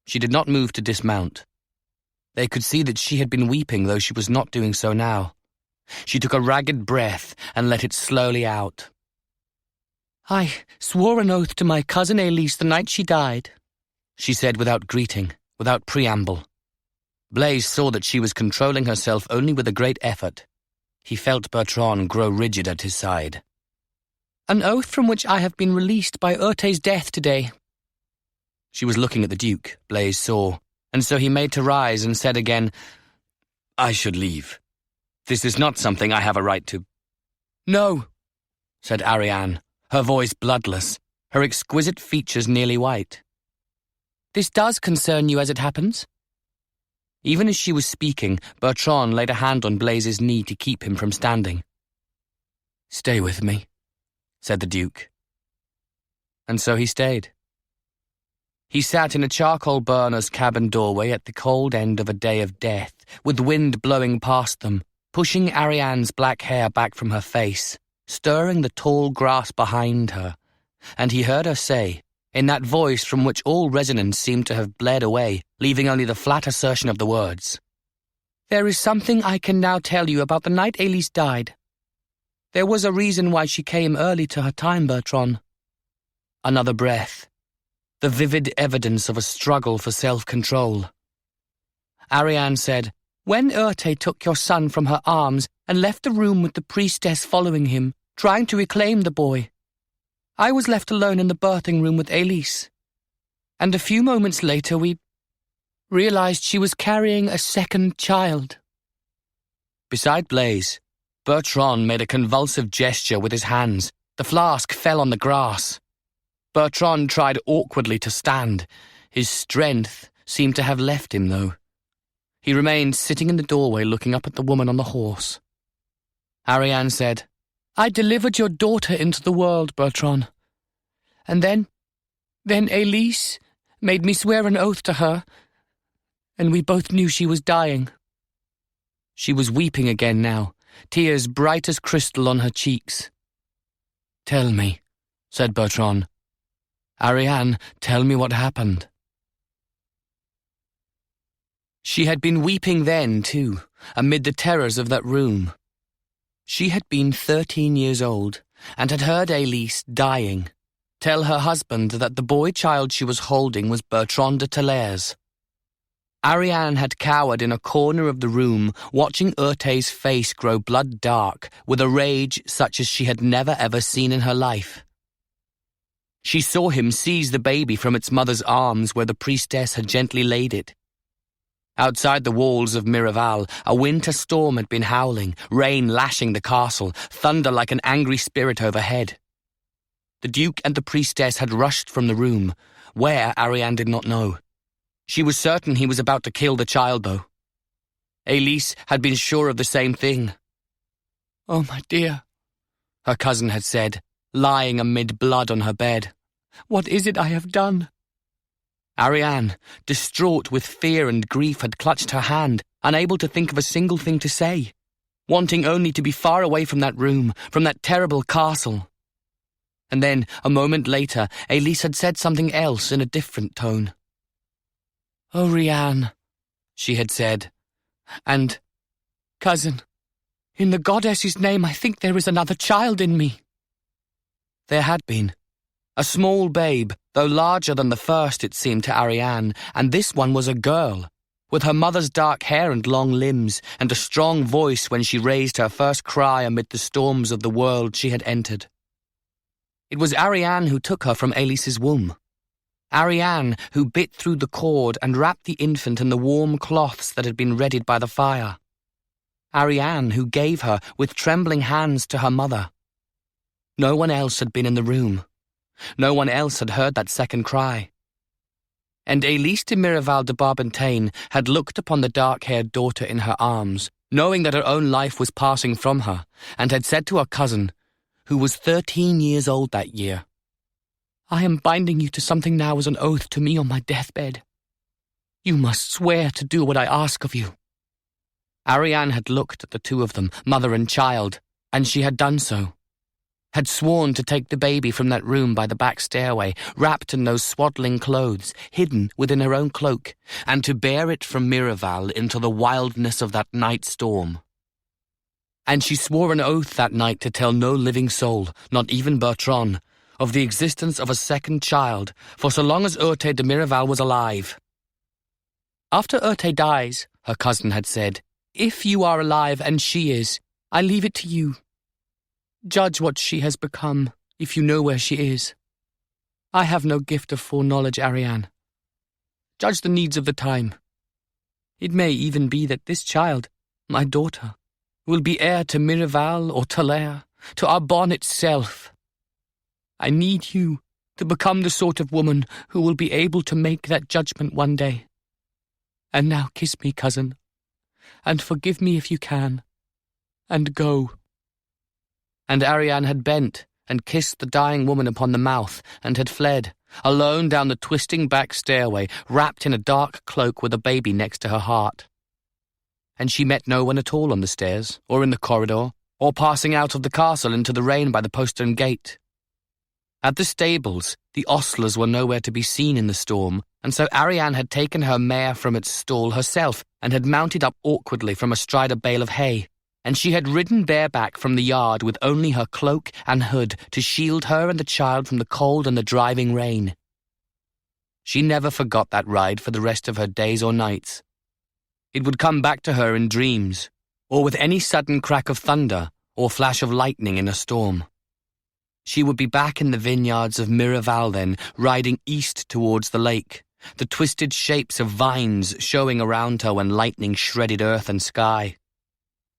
She did not move to dismount. They could see that she had been weeping, though she was not doing so now. She took a ragged breath and let it slowly out. "I swore an oath to my cousin Aelis the night she died," she said without greeting, without preamble. Blaise saw that she was controlling herself only with a great effort. He felt Bertran grow rigid at his side. "An oath from which I have been released by Urte's death today." She was looking at the Duke, Blaise saw, and so he made to rise and said again, "I should leave. This is not something I have a right to—" "No," said Ariane, her voice bloodless, her exquisite features nearly white. "This does concern you as it happens." Even as she was speaking, Bertran laid a hand on Blaise's knee to keep him from standing. "Stay with me," said the Duke. And so he stayed. He sat in a charcoal burner's cabin doorway at the cold end of a day of death, with wind blowing past them, pushing Ariane's black hair back from her face, stirring the tall grass behind her, and he heard her say, in that voice from which all resonance seemed to have bled away, leaving only the flat assertion of the words, "There is something I can now tell you about the night Aelis died. There was a reason why she came early to her time, Bertran." Another breath. The vivid evidence of a struggle for self-control. Ariane said, "When Urte took your son from her arms and left the room with the priestess following him, trying to reclaim the boy, I was left alone in the birthing room with Aelis. And a few moments later we realized she was carrying a second child." Beside Blaise, Bertran made a convulsive gesture with his hands. The flask fell on the grass. Bertran tried awkwardly to stand. His strength seemed to have left him, though. He remained sitting in the doorway looking up at the woman on the horse. Ariane said, "I delivered your daughter into the world, Bertran. And then Aelis made me swear an oath to her, and we both knew she was dying." She was weeping again now, tears bright as crystal on her cheeks. "Tell me," said Bertran. "Ariane, tell me what happened." She had been weeping then, too, amid the terrors of that room. She had been 13 years old, and had heard Aelis, dying, tell her husband that the boy-child she was holding was Bertran de Talair's. Ariane had cowered in a corner of the room, watching Urte's face grow blood-dark, with a rage such as she had never ever seen in her life. She saw him seize the baby from its mother's arms where the priestess had gently laid it. Outside the walls of Miraval, a winter storm had been howling, rain lashing the castle, thunder like an angry spirit overhead. The Duke and the priestess had rushed from the room. Where, Ariane did not know. She was certain he was about to kill the child, though. Aelis had been sure of the same thing. "Oh, my dear," her cousin had said, lying amid blood on her bed. "What is it I have done?" Ariane, distraught with fear and grief, had clutched her hand, unable to think of a single thing to say, wanting only to be far away from that room, from that terrible castle. And then, a moment later, Aelis had said something else in a different tone. "Oh, Rianne," she had said, and, "Cousin, in the goddess's name I think there is another child in me." There had been. A small babe, though larger than the first it seemed to Ariane, and this one was a girl, with her mother's dark hair and long limbs, and a strong voice when she raised her first cry amid the storms of the world she had entered. It was Ariane who took her from Aelis's womb. Ariane who bit through the cord and wrapped the infant in the warm cloths that had been readied by the fire. Ariane who gave her with trembling hands to her mother. No one else had been in the room. No one else had heard that second cry. And Aelis de Miraval de Barbentane had looked upon the dark-haired daughter in her arms, knowing that her own life was passing from her, and had said to her cousin, who was 13 years old that year, "I am binding you to something now as an oath to me on my deathbed. You must swear to do what I ask of you." Ariane had looked at the two of them, mother and child, and she had done so. Had sworn to take the baby from that room by the back stairway, wrapped in those swaddling clothes, hidden within her own cloak, and to bear it from Miraval into the wildness of that night storm. And she swore an oath that night to tell no living soul, not even Bertran, of the existence of a second child, for so long as Urte de Miraval was alive. "After Urte dies," her cousin had said, "if you are alive and she is, I leave it to you. Judge what she has become, if you know where she is. I have no gift of foreknowledge, Ariane. Judge the needs of the time. It may even be that this child, my daughter, will be heir to Miraval or Talair, to Arbonne itself. I need you to become the sort of woman who will be able to make that judgment one day. And now kiss me, cousin, and forgive me if you can, and go." And Ariane had bent and kissed the dying woman upon the mouth and had fled, alone down the twisting back stairway, wrapped in a dark cloak with a baby next to her heart. And she met no one at all on the stairs, or in the corridor, or passing out of the castle into the rain by the postern gate. At the stables, the ostlers were nowhere to be seen in the storm, and so Ariane had taken her mare from its stall herself and had mounted up awkwardly from astride a bale of hay, and she had ridden bareback from the yard with only her cloak and hood to shield her and the child from the cold and the driving rain. She never forgot that ride for the rest of her days or nights. It would come back to her in dreams, or with any sudden crack of thunder or flash of lightning in a storm. She would be back in the vineyards of Miraval then, riding east towards the lake, the twisted shapes of vines showing around her when lightning shredded earth and sky.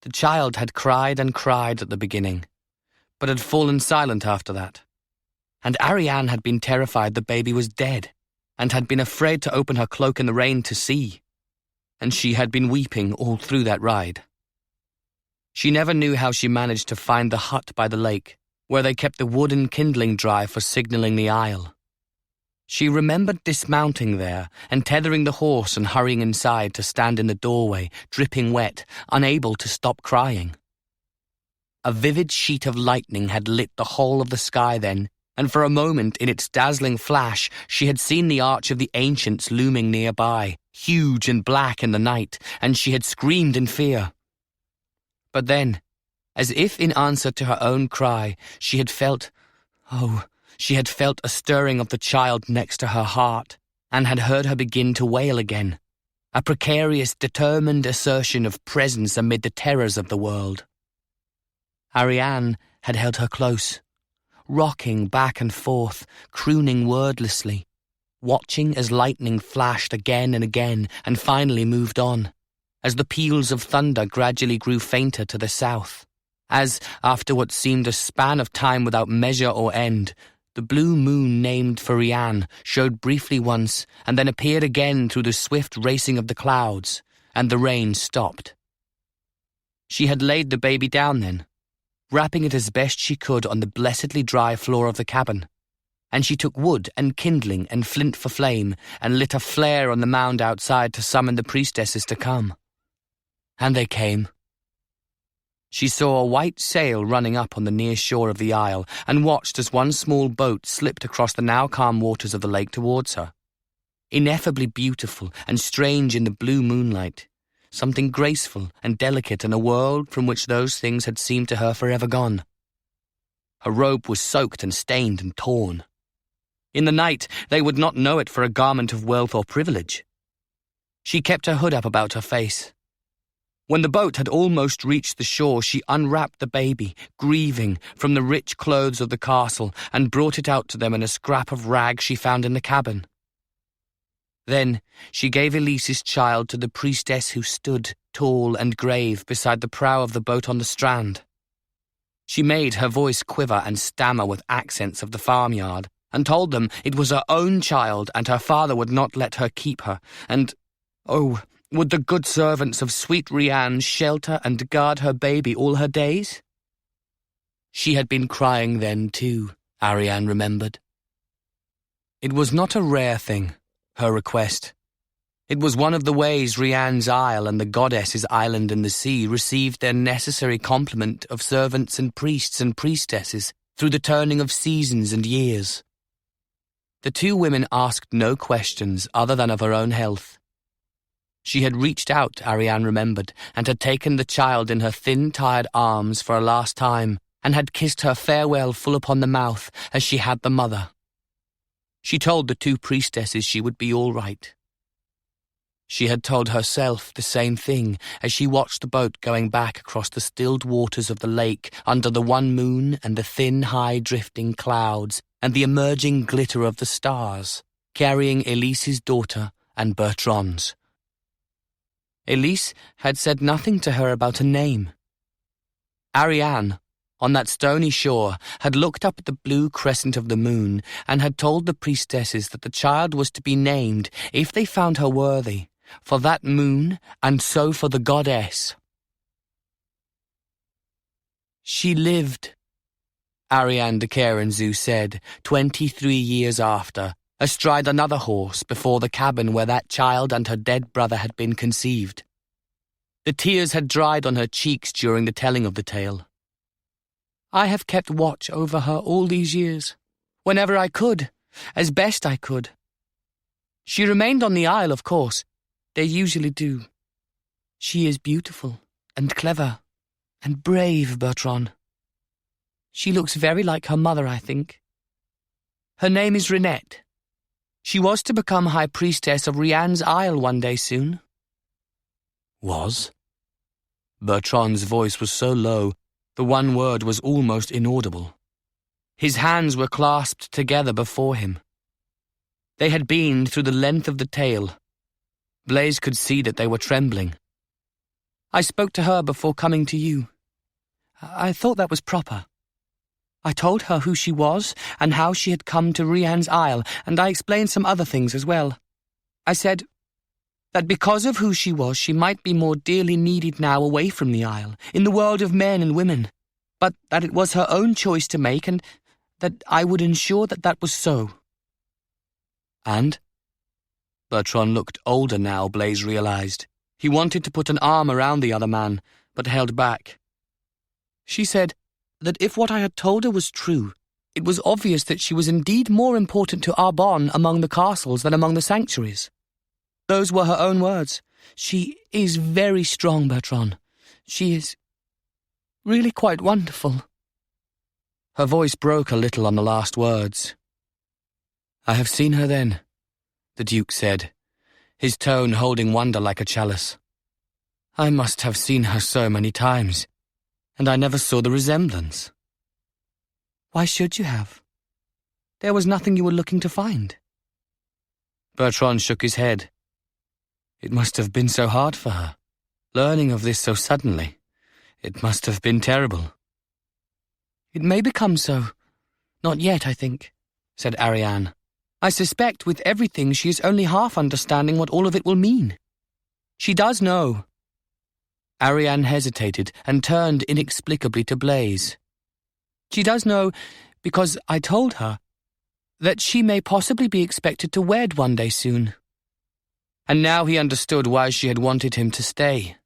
The child had cried and cried at the beginning, but had fallen silent after that. And Ariane had been terrified the baby was dead, and had been afraid to open her cloak in the rain to see. And she had been weeping all through that ride. She never knew how she managed to find the hut by the lake, where they kept the wood and kindling dry for signalling the isle. She remembered dismounting there and tethering the horse and hurrying inside to stand in the doorway, dripping wet, unable to stop crying. A vivid sheet of lightning had lit the whole of the sky then, and for a moment in its dazzling flash she had seen the Arch of the Ancients looming nearby, huge and black in the night, and she had screamed in fear. But then, as if in answer to her own cry, she had felt a stirring of the child next to her heart, and had heard her begin to wail again, a precarious, determined assertion of presence amid the terrors of the world. Ariane had held her close, rocking back and forth, crooning wordlessly, watching as lightning flashed again and again and finally moved on, as the peals of thunder gradually grew fainter to the south, as, after what seemed a span of time without measure or end, the blue moon named for Rianne showed briefly once and then appeared again through the swift racing of the clouds, and the rain stopped. She had laid the baby down then, wrapping it as best she could on the blessedly dry floor of the cabin, and she took wood and kindling and flint for flame and lit a flare on the mound outside to summon the priestesses to come. And they came. She saw a white sail running up on the near shore of the isle and watched as one small boat slipped across the now calm waters of the lake towards her. Ineffably beautiful and strange in the blue moonlight, something graceful and delicate in a world from which those things had seemed to her forever gone. Her robe was soaked and stained and torn. In the night, they would not know it for a garment of wealth or privilege. She kept her hood up about her face. When the boat had almost reached the shore, she unwrapped the baby, grieving, from the rich clothes of the castle and brought it out to them in a scrap of rag she found in the cabin. Then she gave Elis's child to the priestess who stood, tall and grave, beside the prow of the boat on the strand. She made her voice quiver and stammer with accents of the farmyard, and told them it was her own child and her father would not let her keep her, and, oh, would the good servants of sweet Rianne shelter and guard her baby all her days? She had been crying then too, Ariane remembered. It was not a rare thing, her request. It was one of the ways Rianne's isle and the goddess's island in the sea received their necessary complement of servants and priests and priestesses through the turning of seasons and years. The two women asked no questions other than of her own health. She had reached out, Ariane remembered, and had taken the child in her thin, tired arms for a last time, and had kissed her farewell full upon the mouth as she had the mother. She told the two priestesses she would be all right. She had told herself the same thing as she watched the boat going back across the stilled waters of the lake under the one moon and the thin, high drifting clouds and the emerging glitter of the stars, carrying Aelis's daughter and Bertran's. Aelis had said nothing to her about a name. Ariane, on that stony shore, had looked up at the blue crescent of the moon and had told the priestesses that the child was to be named, if they found her worthy, for that moon and so for the goddess. She lived, Ariane de Carenzu said, 23 years after, astride another horse before the cabin where that child and her dead brother had been conceived. The tears had dried on her cheeks during the telling of the tale. I have kept watch over her all these years, whenever I could, as best I could. She remained on the isle, of course. They usually do. She is beautiful and clever and brave, Bertran. She looks very like her mother, I think. Her name is Renette. She was to become High Priestess of Rian's Isle one day soon. Was? Bertran's voice was so low, the one word was almost inaudible. His hands were clasped together before him. They had been through the length of the tale. Blaise could see that they were trembling. I spoke to her before coming to you. I thought that was proper. I told her who she was and how she had come to Rian's Isle, and I explained some other things as well. I said that because of who she was, she might be more dearly needed now away from the Isle, in the world of men and women, but that it was her own choice to make and that I would ensure that that was so. And? Bertran looked older now, Blaise realized. He wanted to put an arm around the other man, but held back. She said that if what I had told her was true, it was obvious that she was indeed more important to Arbonne among the castles than among the sanctuaries. Those were her own words. She is very strong, Bertran. She is really quite wonderful. Her voice broke a little on the last words. I have seen her then, the Duke said, his tone holding wonder like a chalice. I must have seen her so many times, and I never saw the resemblance. Why should you have? There was nothing you were looking to find. Bertran shook his head. It must have been so hard for her, learning of this so suddenly. It must have been terrible. It may become so. Not yet, I think, said Ariane. I suspect with everything she is only half understanding what all of it will mean. She does know. Ariane hesitated and turned inexplicably to Blaise. She does know, because I told her, that she may possibly be expected to wed one day soon. And now he understood why she had wanted him to stay.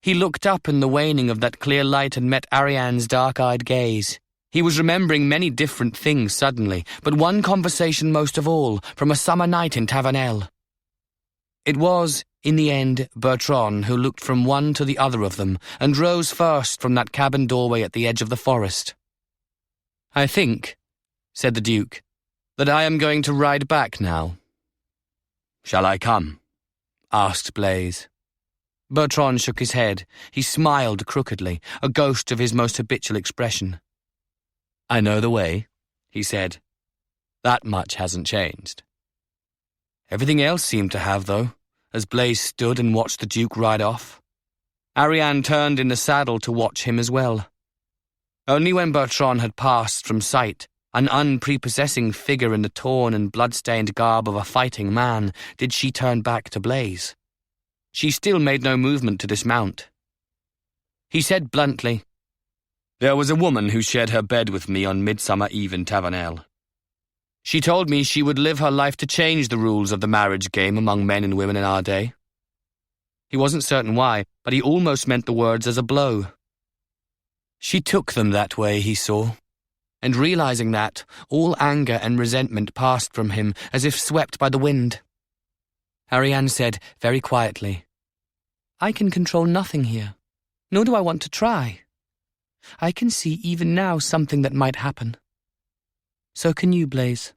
He looked up in the waning of that clear light and met Ariane's dark-eyed gaze. He was remembering many different things suddenly, but one conversation most of all, from a summer night in Tavernelle. It was, in the end, Bertran who looked from one to the other of them, and rose first from that cabin doorway at the edge of the forest. I think, said the Duke, that I am going to ride back now. Shall I come? Asked Blaise. Bertran shook his head. He smiled crookedly, a ghost of his most habitual expression. I know the way, he said. That much hasn't changed. Everything else seemed to have, though, as Blaise stood and watched the Duke ride off. Ariane turned in the saddle to watch him as well. Only when Bertran had passed from sight, an unprepossessing figure in the torn and blood-stained garb of a fighting man, did she turn back to Blaise. She still made no movement to dismount. He said bluntly, There was a woman who shared her bed with me on Midsummer Eve in Tavernelle. She told me she would live her life to change the rules of the marriage game among men and women in our day. He wasn't certain why, but he almost meant the words as a blow. She took them that way, he saw, and realizing that, all anger and resentment passed from him as if swept by the wind. Ariane said very quietly, I can control nothing here, nor do I want to try. I can see even now something that might happen. So can you, Blaise.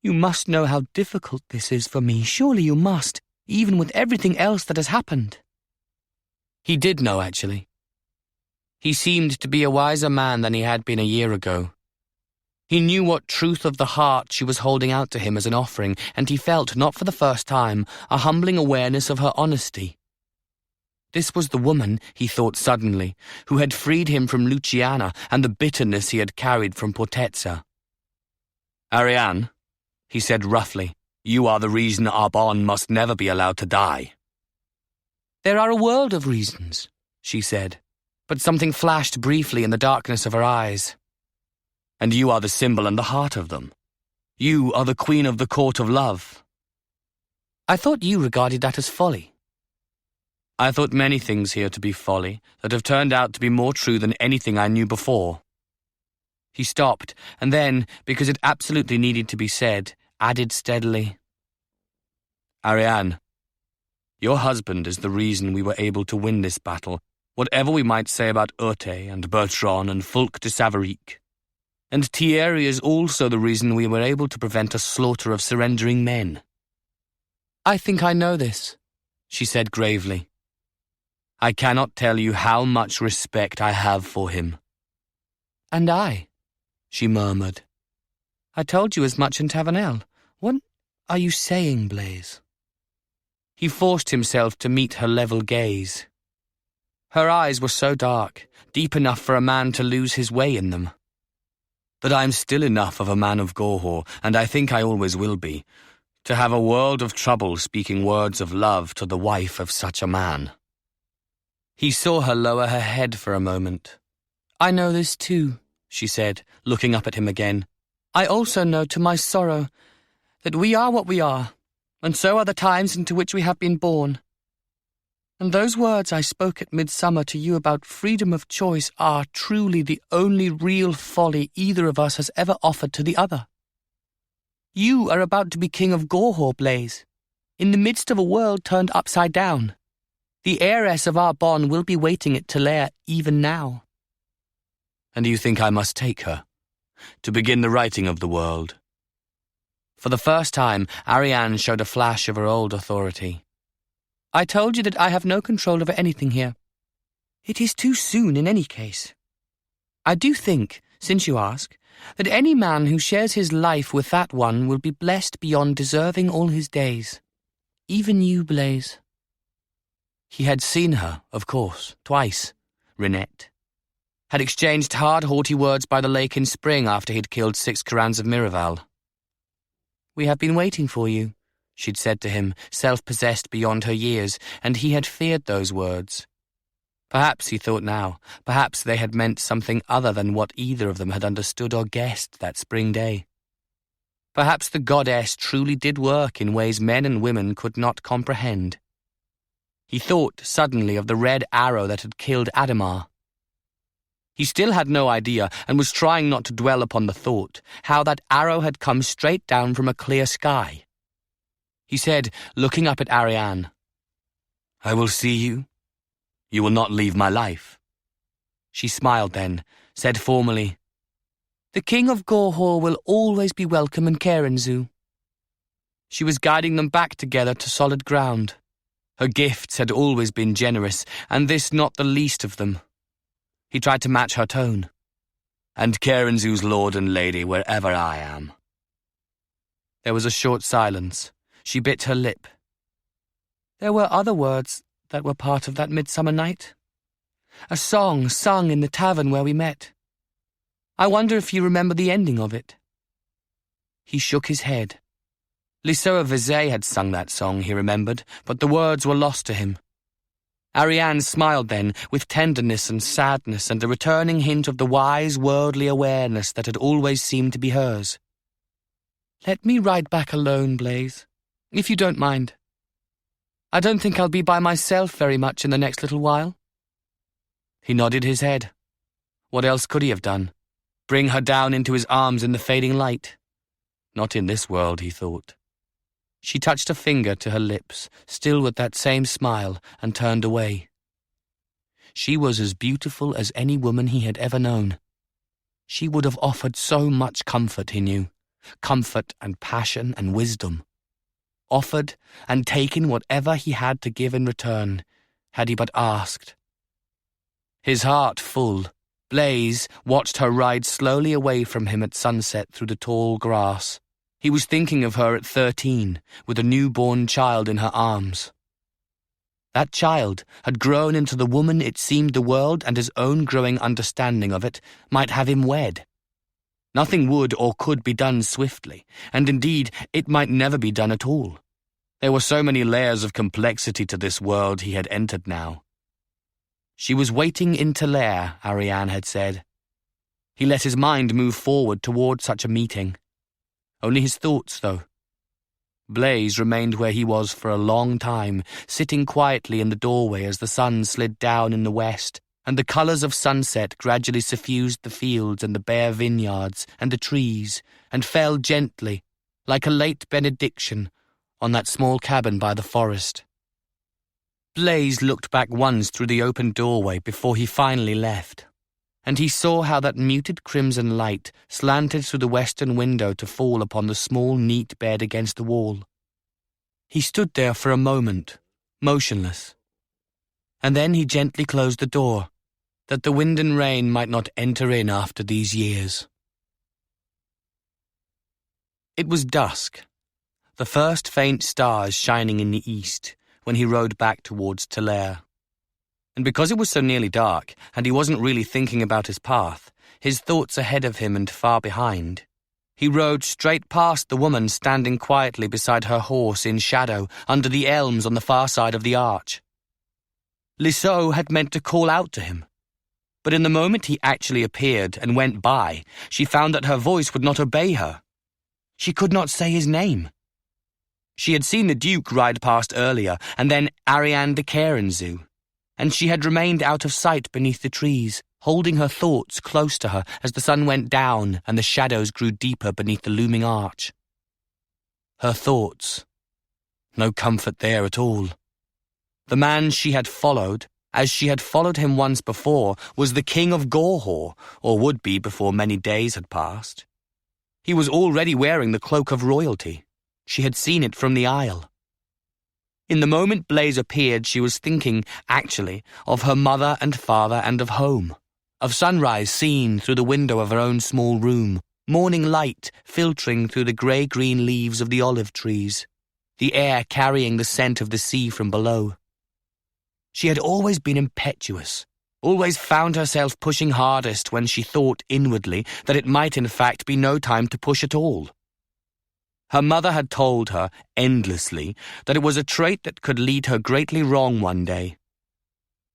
You must know how difficult this is for me, surely you must, even with everything else that has happened. He did know, actually. He seemed to be a wiser man than he had been a year ago. He knew what truth of the heart she was holding out to him as an offering, and he felt, not for the first time, a humbling awareness of her honesty. This was the woman, he thought suddenly, who had freed him from Luciana and the bitterness he had carried from Portezza. "Ariane," he said roughly, "you are the reason Arbonne must never be allowed to die." "There are a world of reasons," she said, but something flashed briefly in the darkness of her eyes. "And you are the symbol and the heart of them. You are the queen of the court of love." "I thought you regarded that as folly." "I thought many things here to be folly that have turned out to be more true than anything I knew before." He stopped, and then, because it absolutely needed to be said, added steadily, "Ariane, your husband is the reason we were able to win this battle, whatever we might say about Urte and Bertran and Fulk de Savarique. And Thierry is also the reason we were able to prevent a slaughter of surrendering men." "I think I know this," she said gravely. "I cannot tell you how much respect I have for him." "And I," she murmured. "I told you as much in Tavernel. What are you saying, Blaise?" He forced himself to meet her level gaze. Her eyes were so dark, deep enough for a man to lose his way in them. "That I am still enough of a man of Gorhaut, and I think I always will be, to have a world of trouble speaking words of love to the wife of such a man." He saw her lower her head for a moment. "I know this too," she said, looking up at him again. "I also know, to my sorrow, that we are what we are, and so are the times into which we have been born. And those words I spoke at midsummer to you about freedom of choice are truly the only real folly either of us has ever offered to the other. You are about to be king of Gorhaut, Blaise, in the midst of a world turned upside down. The heiress of Arbonne will be waiting at Talair even now." "And you think I must take her, to begin the righting of the world?" For the first time, Ariane showed a flash of her old authority. "I told you that I have no control over anything here. It is too soon in any case. I do think, since you ask, that any man who shares his life with that one will be blessed beyond deserving all his days. Even you, Blaise." He had seen her, of course, twice, Renette. Had exchanged hard, haughty words by the lake in spring after he'd killed 6 Corans of Miraval. "We have been waiting for you," she'd said to him, self-possessed beyond her years, and he had feared those words. Perhaps, he thought now, perhaps they had meant something other than what either of them had understood or guessed that spring day. Perhaps the goddess truly did work in ways men and women could not comprehend. He thought suddenly of the red arrow that had killed Ademar. He still had no idea, and was trying not to dwell upon the thought, how that arrow had come straight down from a clear sky. He said, looking up at Ariane, "I will see you. You will not leave my life." She smiled then, said formally, "The king of Gorhaut will always be welcome in Corannos." She was guiding them back together to solid ground. Her gifts had always been generous, and this not the least of them. He tried to match her tone. "And Corannos' lord and lady wherever I am." There was a short silence. She bit her lip. "There were other words that were part of that midsummer night. A song sung in the tavern where we met. I wonder if you remember the ending of it." He shook his head. Lissoa Vizet had sung that song, he remembered, but the words were lost to him. Ariane smiled then, with tenderness and sadness and a returning hint of the wise, worldly awareness that had always seemed to be hers. "Let me ride back alone, Blaise, if you don't mind. I don't think I'll be by myself very much in the next little while." He nodded his head. What else could he have done? Bring her down into his arms in the fading light? Not in this world, he thought. She touched a finger to her lips, still with that same smile, and turned away. She was as beautiful as any woman he had ever known. She would have offered so much comfort, he knew. Comfort and passion and wisdom. offered and taken whatever he had to give in return, had he but asked. His heart full, Blaise watched her ride slowly away from him at sunset through the tall grass. He was thinking of her at 13, with a newborn child in her arms. That child had grown into the woman it seemed the world and his own growing understanding of it might have him wed. Nothing would or could be done swiftly, and indeed it might never be done at all. There were so many layers of complexity to this world he had entered now. She was waiting in Talair, Ariane had said. He let his mind move forward toward such a meeting. Only his thoughts, though. Blaise remained where he was for a long time, sitting quietly in the doorway as the sun slid down in the west, and the colours of sunset gradually suffused the fields and the bare vineyards and the trees, and fell gently, like a late benediction, on that small cabin by the forest. Blaise looked back once through the open doorway before he finally left, and he saw how that muted crimson light slanted through the western window to fall upon the small, neat bed against the wall. He stood there for a moment, motionless, and then he gently closed the door, that the wind and rain might not enter in after these years. It was dusk, the first faint stars shining in the east, when he rode back towards Talair. And because it was so nearly dark, and he wasn't really thinking about his path, his thoughts ahead of him and far behind, he rode straight past the woman standing quietly beside her horse in shadow under the elms on the far side of the arch. Lisseau had meant to call out to him, but in the moment he actually appeared and went by, she found that her voice would not obey her. She could not say his name. She had seen the Duke ride past earlier, and then Ariane de Carenzu, and she had remained out of sight beneath the trees, holding her thoughts close to her as the sun went down and the shadows grew deeper beneath the looming arch. Her thoughts. No comfort there at all. The man she had followed, as she had followed him once before, was the King of Gorhaut, or would be before many days had passed. He was already wearing the cloak of royalty. She had seen it from the isle. In the moment Blaise appeared, she was thinking, actually, of her mother and father and of home, of sunrise seen through the window of her own small room, morning light filtering through the grey-green leaves of the olive trees, the air carrying the scent of the sea from below. She had always been impetuous, always found herself pushing hardest when she thought inwardly that it might in fact be no time to push at all. Her mother had told her, endlessly, that it was a trait that could lead her greatly wrong one day.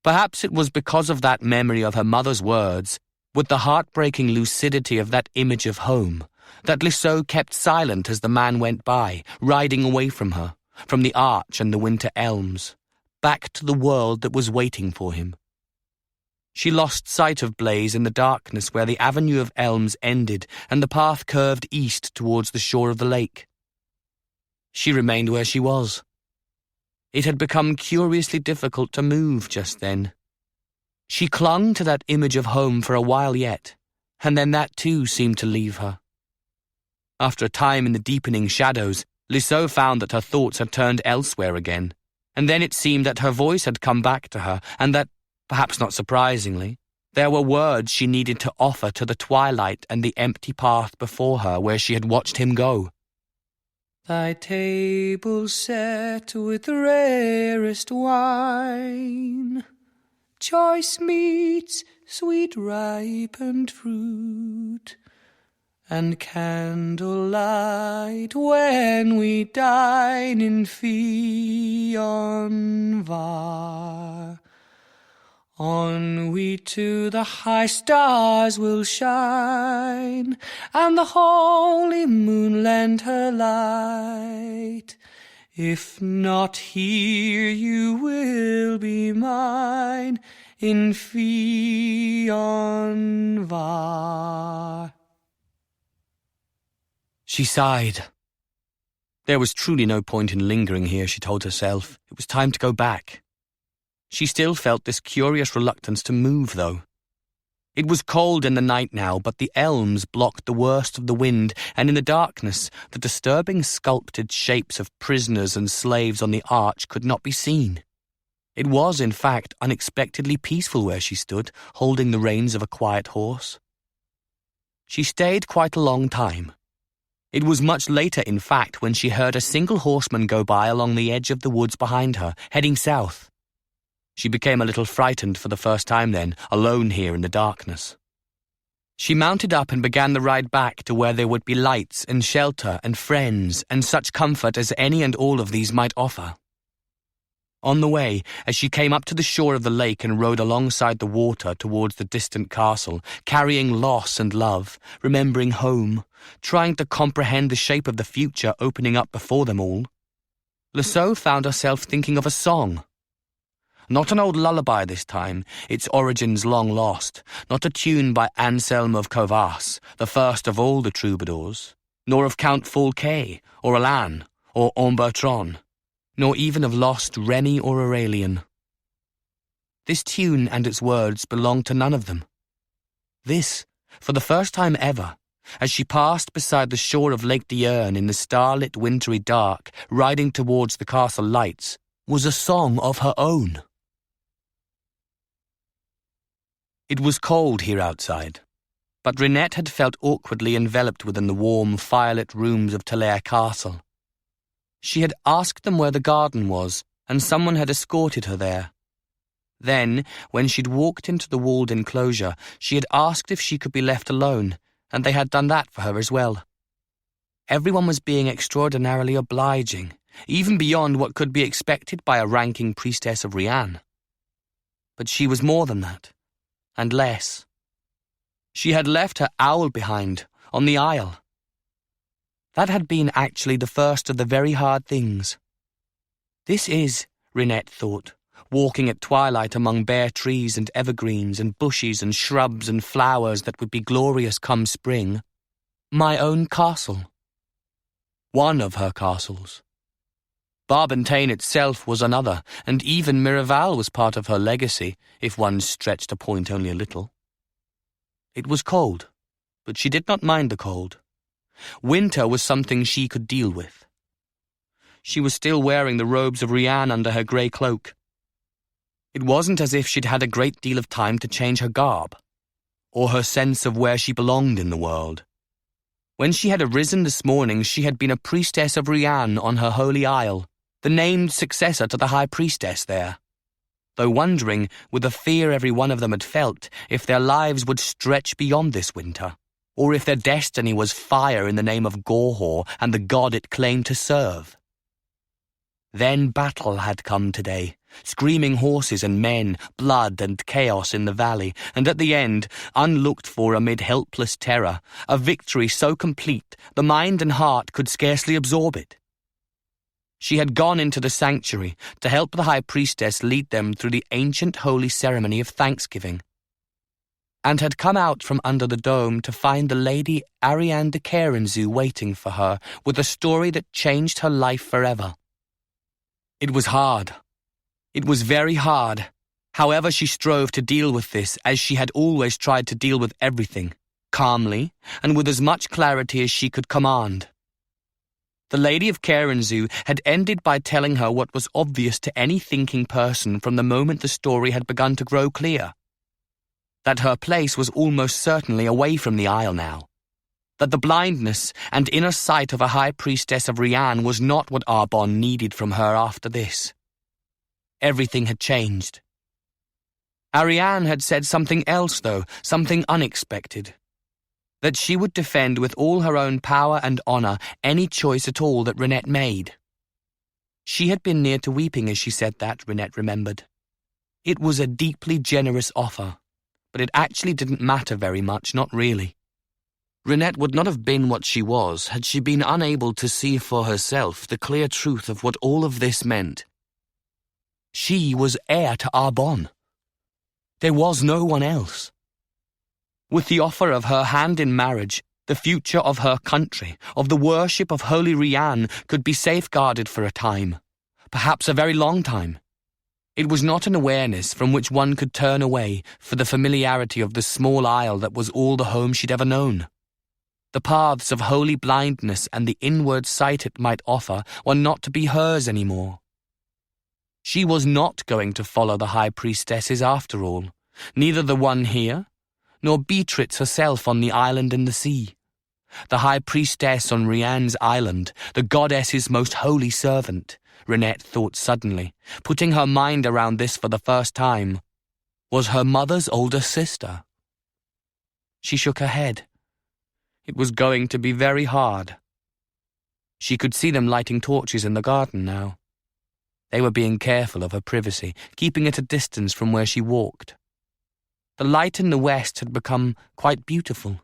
Perhaps it was because of that memory of her mother's words, with the heartbreaking lucidity of that image of home, that Lisseau kept silent as the man went by, riding away from her, from the arch and the winter elms, back to the world that was waiting for him. She lost sight of Blaise in the darkness where the avenue of elms ended and the path curved east towards the shore of the lake. She remained where she was. It had become curiously difficult to move just then. She clung to that image of home for a while yet, and then that too seemed to leave her. After a time in the deepening shadows, Lisseau found that her thoughts had turned elsewhere again, and then it seemed that her voice had come back to her, and that, perhaps not surprisingly, there were words she needed to offer to the twilight and the empty path before her where she had watched him go. Thy table set with rarest wine, choice meats, sweet ripened fruit, and candlelight when we dine in Fionvar. On we to the high stars will shine, and the holy moon lend her light. If not here, you will be mine in Fionvar. She sighed. There was truly no point in lingering here, she told herself. It was time to go back. She still felt this curious reluctance to move, though. It was cold in the night now, but the elms blocked the worst of the wind, and in the darkness the disturbing sculpted shapes of prisoners and slaves on the arch could not be seen. It was, in fact, unexpectedly peaceful where she stood, holding the reins of a quiet horse. She stayed quite a long time. It was much later, in fact, when she heard a single horseman go by along the edge of the woods behind her, heading south. She became a little frightened for the first time then, alone here in the darkness. She mounted up and began the ride back to where there would be lights and shelter and friends and such comfort as any and all of these might offer. On the way, as she came up to the shore of the lake and rode alongside the water towards the distant castle, carrying loss and love, remembering home, trying to comprehend the shape of the future opening up before them all, Lassault found herself thinking of a song. Not an old lullaby this time, its origins long lost, not a tune by Anselm of Covas, the first of all the troubadours, nor of Count Fouquet, or Alain, or Bertran, nor even of lost Remy or Aurelian. This tune and its words belonged to none of them. This, for the first time ever, as she passed beside the shore of Lake d'Yerne in the starlit wintry dark, riding towards the castle lights, was a song of her own. It was cold here outside, but Renette had felt awkwardly enveloped within the warm, firelit rooms of Talair Castle. She had asked them where the garden was, and someone had escorted her there. Then, when she'd walked into the walled enclosure, she had asked if she could be left alone, and they had done that for her as well. Everyone was being extraordinarily obliging, even beyond what could be expected by a ranking priestess of Rian. But she was more than that. And less. She had left her owl behind, on the isle. That had been actually the first of the very hard things. This is, Renette thought, walking at twilight among bare trees and evergreens and bushes and shrubs and flowers that would be glorious come spring, my own castle. One of her castles. Barbentane itself was another, and even Miraval was part of her legacy, if one stretched a point only a little. It was cold, but she did not mind the cold. Winter was something she could deal with. She was still wearing the robes of Rian under her grey cloak. It wasn't as if she'd had a great deal of time to change her garb, or her sense of where she belonged in the world. When she had arisen this morning, she had been a priestess of Rian on her holy isle, the named successor to the high priestess there, though wondering, with the fear every one of them had felt, if their lives would stretch beyond this winter, or if their destiny was fire in the name of Gorhaut and the god it claimed to serve. Then battle had come today, screaming horses and men, blood and chaos in the valley, and at the end, unlooked for amid helpless terror, a victory so complete the mind and heart could scarcely absorb it. She had gone into the sanctuary to help the high priestess lead them through the ancient holy ceremony of thanksgiving, and had come out from under the dome to find the lady Ariane de Carenzu waiting for her with a story that changed her life forever. It was hard. It was very hard. However, she strove to deal with this as she had always tried to deal with everything, calmly and with as much clarity as she could command. The Lady of Carenzu had ended by telling her what was obvious to any thinking person from the moment the story had begun to grow clear. That her place was almost certainly away from the isle now. That the blindness and inner sight of a high priestess of Rian was not what Arbonne needed from her after this. Everything had changed. Ariane had said something else, though, something unexpected. That she would defend with all her own power and honour any choice at all that Renette made. She had been near to weeping as she said that, Renette remembered. It was a deeply generous offer, but it actually didn't matter very much, not really. Renette would not have been what she was had she been unable to see for herself the clear truth of what all of this meant. She was heir to Arbonne. There was no one else. With the offer of her hand in marriage, the future of her country, of the worship of Holy Rian, could be safeguarded for a time, perhaps a very long time. It was not an awareness from which one could turn away for the familiarity of the small isle that was all the home she'd ever known. The paths of holy blindness and the inward sight it might offer were not to be hers anymore. She was not going to follow the high priestesses after all, neither the one here, nor Beatrix herself on the island in the sea. The high priestess on Rianne's island, the goddess's most holy servant, Renette thought suddenly, putting her mind around this for the first time, was her mother's older sister. She shook her head. It was going to be very hard. She could see them lighting torches in the garden now. They were being careful of her privacy, keeping at a distance from where she walked. The light in the west had become quite beautiful,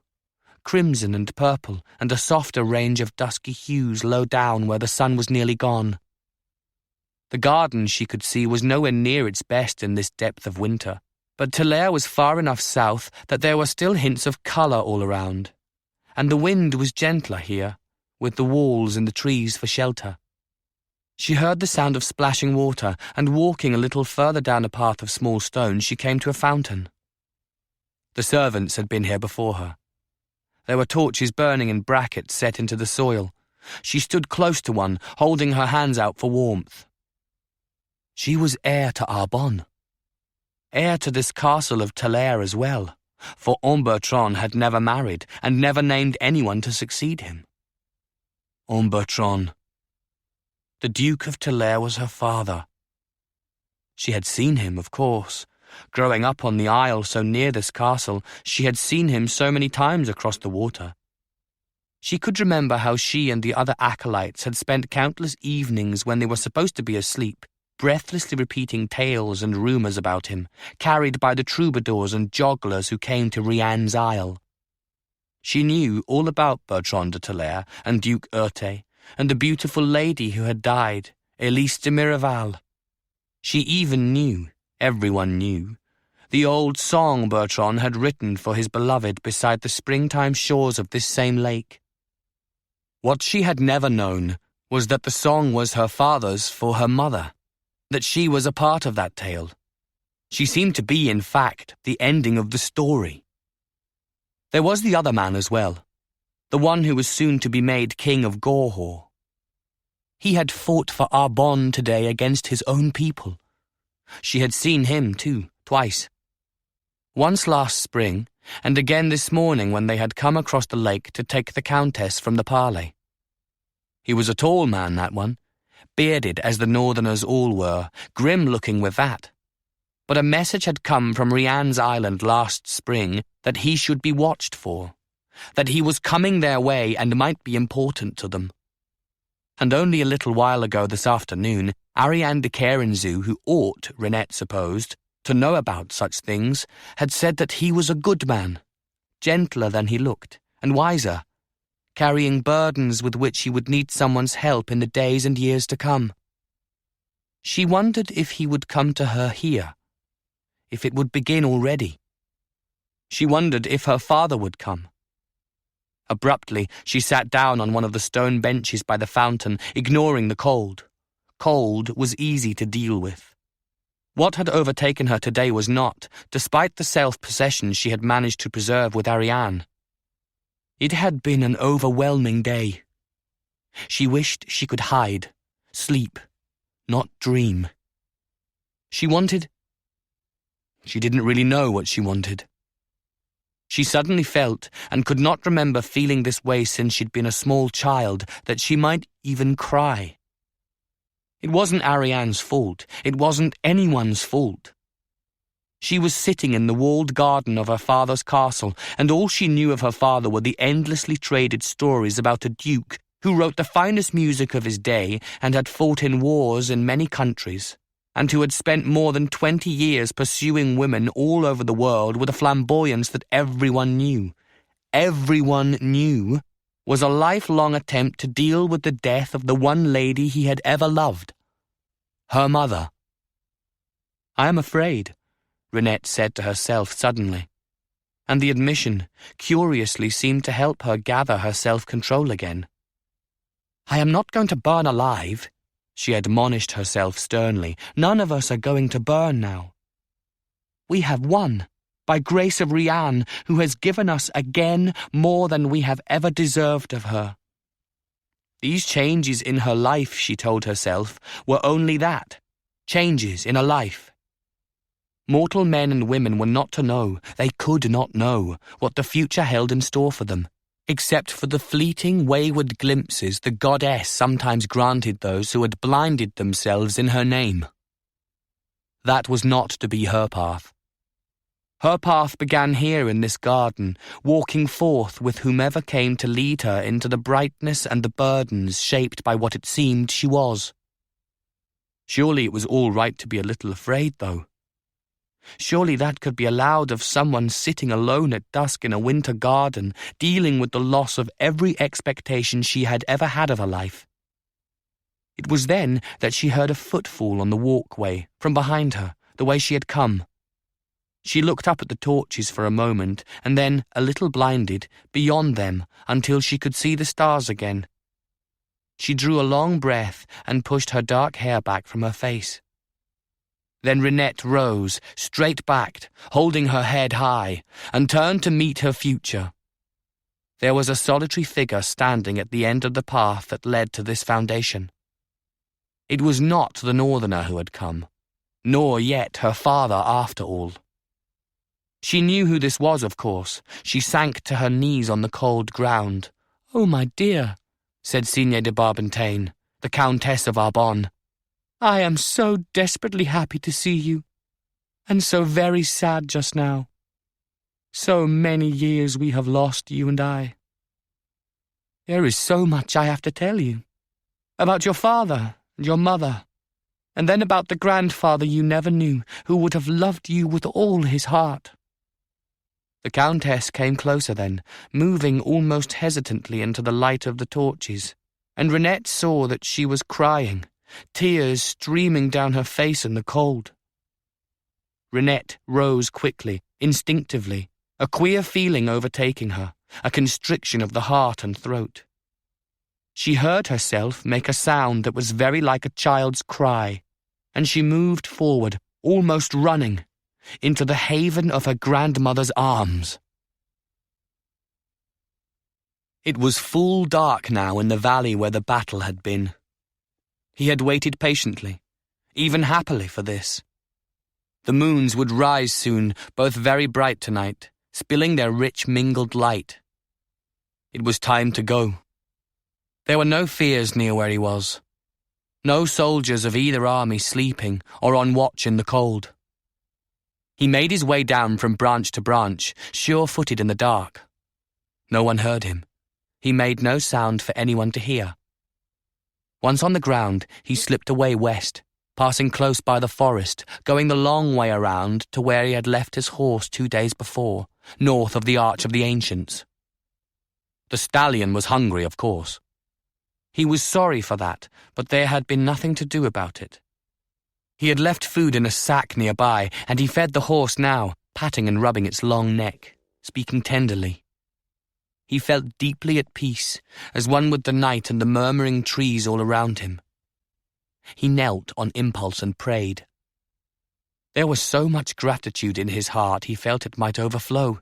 crimson and purple, and a softer range of dusky hues low down where the sun was nearly gone. The garden, she could see, was nowhere near its best in this depth of winter, but Talair was far enough south that there were still hints of colour all around, and the wind was gentler here, with the walls and the trees for shelter. She heard the sound of splashing water, and walking a little further down a path of small stones, she came to a fountain. The servants had been here before her. There were torches burning in brackets set into the soil. She stood close to one, holding her hands out for warmth. She was heir to Arbonne. Heir to this castle of Talair as well, for Bertran had never married and never named anyone to succeed him. Bertran. The Duke of Talair was her father. She had seen him, of course. Growing up on the isle so near this castle, she had seen him so many times across the water. She could remember how she and the other acolytes had spent countless evenings when they were supposed to be asleep, breathlessly repeating tales and rumours about him, carried by the troubadours and jogglers who came to Rianne's isle. She knew all about Bertran de Talair and Duke Urte, and the beautiful lady who had died, Aelis de Miraval. She even knew, everyone knew, the old song Bertran had written for his beloved beside the springtime shores of this same lake. What she had never known was that the song was her father's for her mother, that she was a part of that tale. She seemed to be, in fact, the ending of the story. There was the other man as well, the one who was soon to be made king of Gorhaut. He had fought for Arbonne today against his own people. She had seen him, too, twice. Once last spring, and again this morning when they had come across the lake to take the Countess from the parley. He was a tall man, that one, bearded as the northerners all were, grim-looking with that. But a message had come from Rianne's island last spring that he should be watched for, that he was coming their way and might be important to them. And only a little while ago this afternoon, Ariane de Carenzu, who ought, Renette supposed, to know about such things, had said that he was a good man, gentler than he looked, and wiser, carrying burdens with which he would need someone's help in the days and years to come. She wondered if he would come to her here, if it would begin already. She wondered if her father would come. Abruptly, she sat down on one of the stone benches by the fountain, ignoring the cold. Cold was easy to deal with. What had overtaken her today was not, despite the self-possession she had managed to preserve with Ariane. It had been an overwhelming day. She wished she could hide, sleep, not dream. She didn't really know what she wanted. She suddenly felt, and could not remember feeling this way since she'd been a small child, that she might even cry. It wasn't Ariane's fault. It wasn't anyone's fault. She was sitting in the walled garden of her father's castle, and all she knew of her father were the endlessly traded stories about a duke who wrote the finest music of his day and had fought in wars in many countries, and who had spent more than 20 years pursuing women all over the world with a flamboyance that everyone knew was a lifelong attempt to deal with the death of the one lady he had ever loved, her mother. "I am afraid," Renette said to herself suddenly, and the admission, curiously, seemed to help her gather her self-control again. "I am not going to burn alive. she admonished herself sternly. None of us are going to burn now. We have won, by grace of Rian, who has given us again more than we have ever deserved of her. These changes in her life, she told herself, were only that, changes in a life. Mortal men and women were not to know, they could not know, what the future held in store for them, except for the fleeting, wayward glimpses the goddess sometimes granted those who had blinded themselves in her name. That was not to be her path. Her path began here in this garden, walking forth with whomever came to lead her into the brightness and the burdens shaped by what it seemed she was. Surely it was all right to be a little afraid, though. Surely that could be allowed of someone sitting alone at dusk in a winter garden, dealing with the loss of every expectation she had ever had of her life. It was then that she heard a footfall on the walkway, from behind her, the way she had come. She looked up at the torches for a moment, and then, a little blinded, beyond them, until she could see the stars again. She drew a long breath and pushed her dark hair back from her face. Then Renette rose, straight-backed, holding her head high, and turned to meet her future. There was a solitary figure standing at the end of the path that led to this foundation. It was not the northerner who had come, nor yet her father after all. She knew who this was, of course. She sank to her knees on the cold ground. "Oh, my dear," said Signe de Barbentane, the Countess of Arbonne. "I am so desperately happy to see you, and so very sad just now. So many years we have lost, you and I. There is so much I have to tell you. About your father and your mother, and then about the grandfather you never knew, who would have loved you with all his heart." The Countess came closer then, moving almost hesitantly into the light of the torches, and Renette saw that she was crying, tears streaming down her face in the cold. Renette rose quickly, instinctively, a queer feeling overtaking her, a constriction of the heart and throat. She heard herself make a sound that was very like a child's cry, and she moved forward, almost running, into the haven of her grandmother's arms. It was full dark now in the valley where the battle had been. He had waited patiently, even happily for this. The moons would rise soon, both very bright tonight, spilling their rich mingled light. It was time to go. There were no fears near where he was. No soldiers of either army sleeping or on watch in the cold. He made his way down from branch to branch, sure-footed in the dark. No one heard him. He made no sound for anyone to hear. Once on the ground, he slipped away west, passing close by the forest, going the long way around to where he had left his horse 2 days before, north of the Arch of the Ancients. The stallion was hungry, of course. He was sorry for that, but there had been nothing to do about it. He had left food in a sack nearby, and he fed the horse now, patting and rubbing its long neck, speaking tenderly. He felt deeply at peace, as one with the night and the murmuring trees all around him. He knelt on impulse and prayed. There was so much gratitude in his heart he felt it might overflow.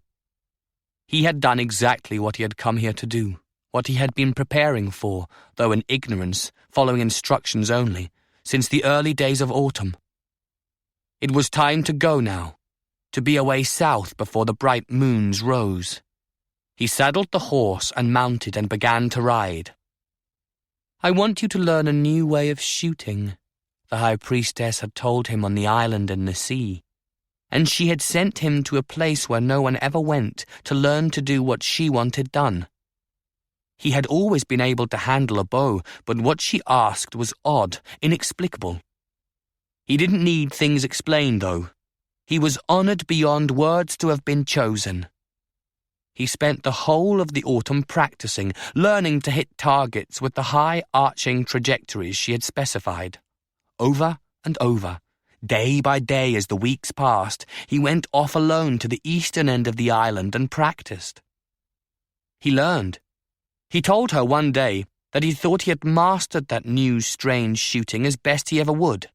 He had done exactly what he had come here to do, what he had been preparing for, though in ignorance, following instructions only, since the early days of autumn. It was time to go now, to be away south before the bright moons rose. He saddled the horse and mounted and began to ride. "I want you to learn a new way of shooting," the high priestess had told him on the island in the sea, and she had sent him to a place where no one ever went to learn to do what she wanted done. He had always been able to handle a bow, but what she asked was odd, inexplicable. He didn't need things explained, though. He was honored beyond words to have been chosen. He spent the whole of the autumn practicing, learning to hit targets with the high arching trajectories she had specified. Over and over, day by day as the weeks passed, he went off alone to the eastern end of the island and practiced. He learned. He told her one day, that he thought he had mastered that new strange shooting as best he ever would.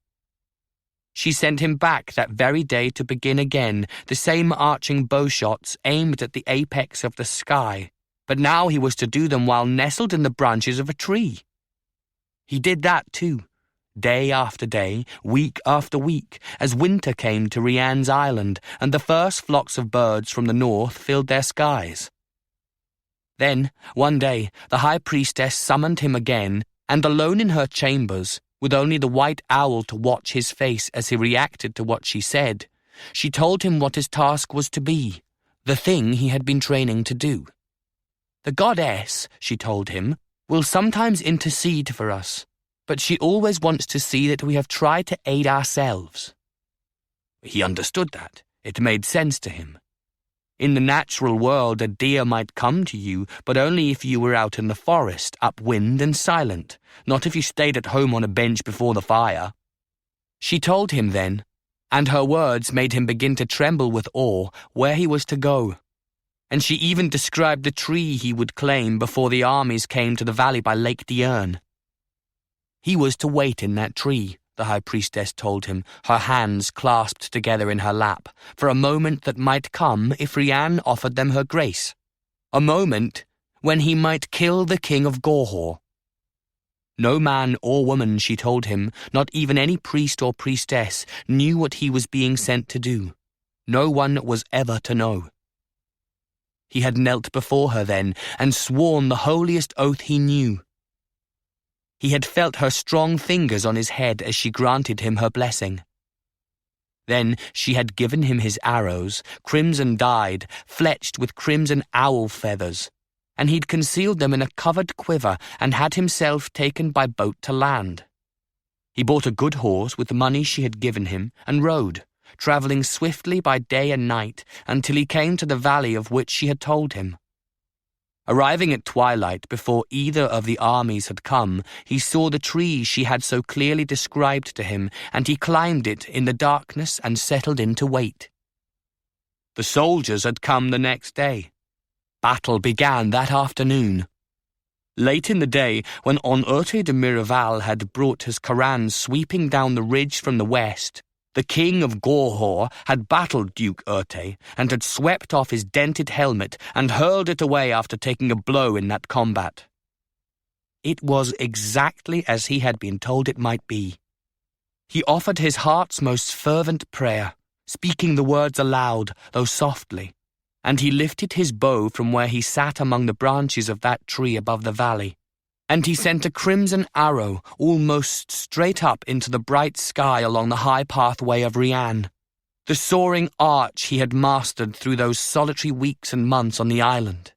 She sent him back that very day to begin again, the same arching bow shots aimed at the apex of the sky, but now he was to do them while nestled in the branches of a tree. He did that too, day after day, week after week, as winter came to Rianne's island and the first flocks of birds from the north filled their skies. Then, one day, the high priestess summoned him again, and alone in her chambers, with only the white owl to watch his face as he reacted to what she said, she told him what his task was to be, the thing he had been training to do. The goddess, she told him, will sometimes intercede for us, but she always wants to see that we have tried to aid ourselves. He understood that. It made sense to him. In the natural world, a deer might come to you, but only if you were out in the forest, upwind and silent, not if you stayed at home on a bench before the fire. She told him then, and her words made him begin to tremble with awe, where he was to go. And she even described the tree he would claim before the armies came to the valley by Lake Diurne. He was to wait in that tree, the high priestess told him, her hands clasped together in her lap, for a moment that might come if Rianne offered them her grace. A moment when he might kill the king of Gorhaut. No man or woman, she told him, not even any priest or priestess, knew what he was being sent to do. No one was ever to know. He had knelt before her then, and sworn the holiest oath he knew. He had felt her strong fingers on his head as she granted him her blessing. Then she had given him his arrows, crimson-dyed, fletched with crimson owl feathers, and he'd concealed them in a covered quiver and had himself taken by boat to land. He bought a good horse with the money she had given him and rode, travelling swiftly by day and night until he came to the valley of which she had told him. Arriving at twilight before either of the armies had come, he saw the tree she had so clearly described to him, and he climbed it in the darkness and settled in to wait. The soldiers had come the next day. Battle began that afternoon. Late in the day, when Urte de Miraval had brought his Corannos sweeping down the ridge from the west, the king of Gorhaut had battled Duke Urte and had swept off his dented helmet and hurled it away after taking a blow in that combat. It was exactly as he had been told it might be. He offered his heart's most fervent prayer, speaking the words aloud, though softly, and he lifted his bow from where he sat among the branches of that tree above the valley. And he sent a crimson arrow almost straight up into the bright sky along the high pathway of Rianne, the soaring arch he had mastered through those solitary weeks and months on the island.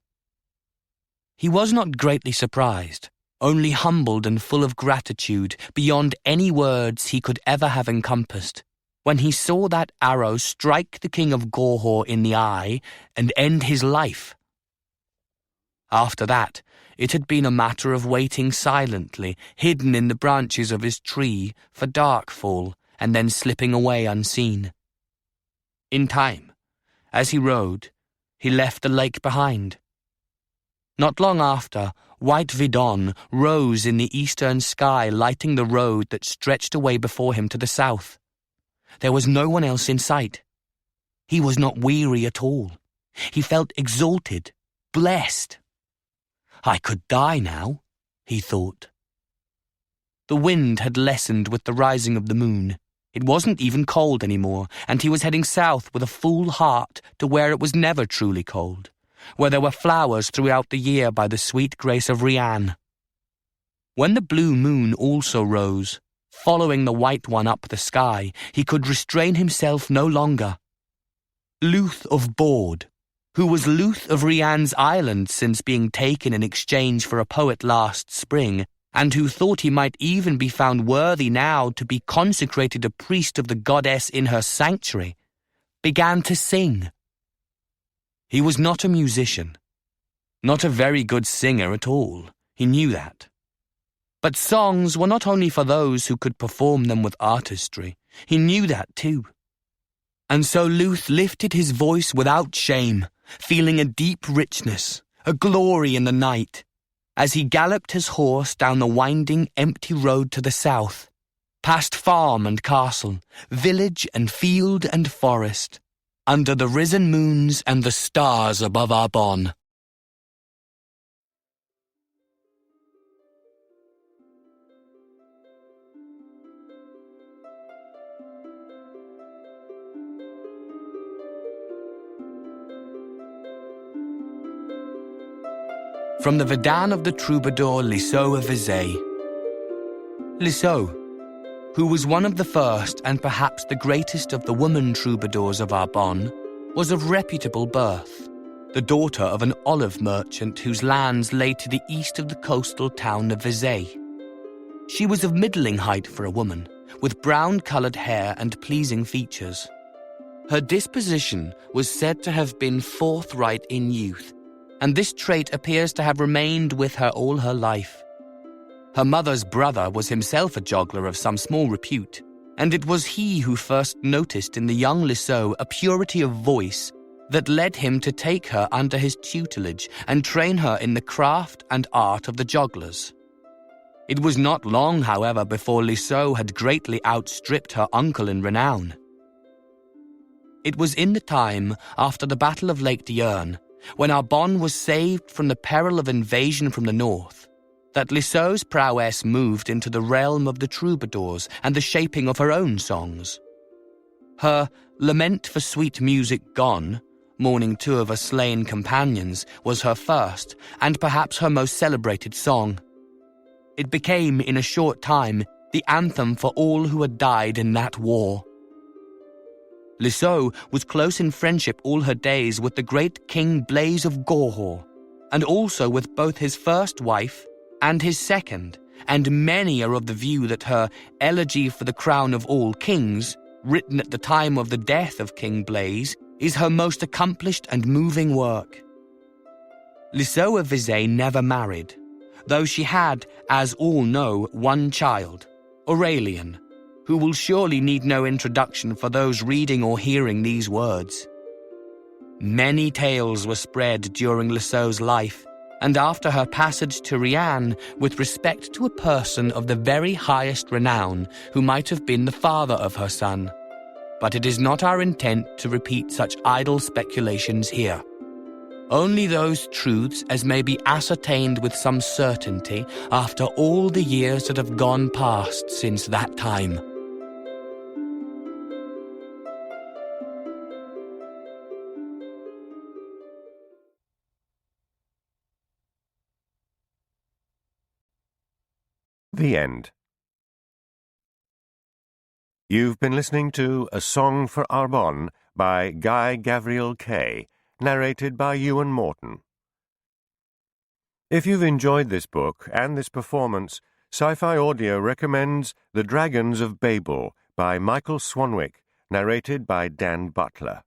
He was not greatly surprised, only humbled and full of gratitude beyond any words he could ever have encompassed, when he saw that arrow strike the king of Gorhaut in the eye and end his life. After that, it had been a matter of waiting silently, hidden in the branches of his tree, for darkfall, and then slipping away unseen. In time, as he rode, he left the lake behind. Not long after, white Vidon rose in the eastern sky, lighting the road that stretched away before him to the south. There was no one else in sight. He was not weary at all. He felt exalted, blessed. I could die now, he thought. The wind had lessened with the rising of the moon. It wasn't even cold anymore, and he was heading south with a full heart to where it was never truly cold, where there were flowers throughout the year by the sweet grace of Rianne. When the blue moon also rose, following the white one up the sky, he could restrain himself no longer. Luth of Borde, who was Luth of Rianne's island since being taken in exchange for a poet last spring, and who thought he might even be found worthy now to be consecrated a priest of the goddess in her sanctuary, began to sing. He was not a musician, not a very good singer at all, he knew that. But songs were not only for those who could perform them with artistry, he knew that too. And so Luth lifted his voice without shame, feeling a deep richness, a glory in the night, as he galloped his horse down the winding, empty road to the south, past farm and castle, village and field and forest, under the risen moons and the stars above Arbonne. From the Vedan of the troubadour Liseau of Vizay. Liseau, who was one of the first and perhaps the greatest of the woman troubadours of Arbonne, was of reputable birth, the daughter of an olive merchant whose lands lay to the east of the coastal town of Vizay. She was of middling height for a woman, with brown-coloured hair and pleasing features. Her disposition was said to have been forthright in youth, and this trait appears to have remained with her all her life. Her mother's brother was himself a juggler of some small repute, and it was he who first noticed in the young Liseau a purity of voice that led him to take her under his tutelage and train her in the craft and art of the jugglers. It was not long, however, before Liseau had greatly outstripped her uncle in renown. It was in the time after the Battle of Lake Diurne, when Arbonne was saved from the peril of invasion from the north, that Liseau's prowess moved into the realm of the troubadours and the shaping of her own songs. Her Lament for Sweet Music Gone, mourning two of her slain companions, was her first, and perhaps her most celebrated song. It became, in a short time, the anthem for all who had died in that war. Liseau was close in friendship all her days with the great King Blaise of Gorhaut, and also with both his first wife and his second, and many are of the view that her Elegy for the Crown of All Kings, written at the time of the death of King Blaise, is her most accomplished and moving work. Liseau of Vizay never married, though she had, as all know, one child, Aurelian, who will surely need no introduction for those reading or hearing these words. Many tales were spread during Liseau's life, and after her passage to Rian, with respect to a person of the very highest renown who might have been the father of her son. But it is not our intent to repeat such idle speculations here. Only those truths as may be ascertained with some certainty after all the years that have gone past since that time. The End. You've been listening to A Song for Arbonne by Guy Gavriel K., narrated by Ewan Morton. If you've enjoyed this book and this performance, Sci-Fi Audio recommends The Dragons of Babel by Michael Swanwick, narrated by Dan Butler.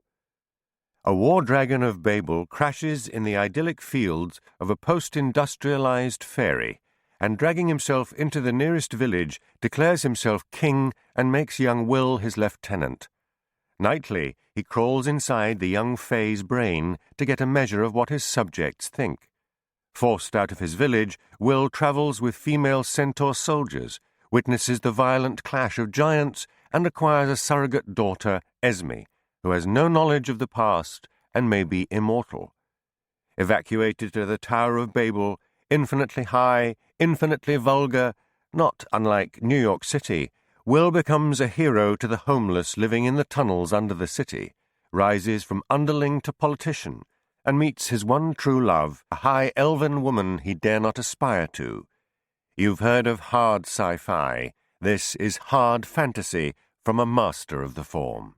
A war dragon of Babel crashes in the idyllic fields of a post-industrialized fairy, and dragging himself into the nearest village, declares himself king and makes young Will his lieutenant. Nightly, he crawls inside the young Fae's brain to get a measure of what his subjects think. Forced out of his village, Will travels with female centaur soldiers, witnesses the violent clash of giants, and acquires a surrogate daughter, Esme, who has no knowledge of the past and may be immortal. Evacuated to the Tower of Babel, infinitely high, infinitely vulgar, not unlike New York City, Will becomes a hero to the homeless living in the tunnels under the city, rises from underling to politician, and meets his one true love, a high elven woman he dare not aspire to. You've heard of hard sci-fi. This is hard fantasy from a master of the form.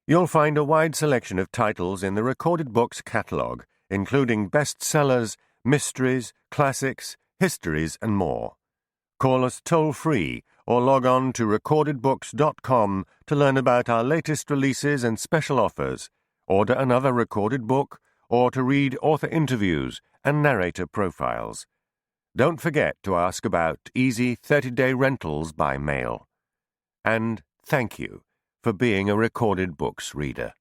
You'll find a wide selection of titles in the Recorded Books catalogue, including bestsellers, mysteries, classics, histories, and more. Call us toll-free or log on to recordedbooks.com to learn about our latest releases and special offers, order another recorded book, or to read author interviews and narrator profiles. Don't forget to ask about easy 30-day rentals by mail. And thank you for being a Recorded Books reader.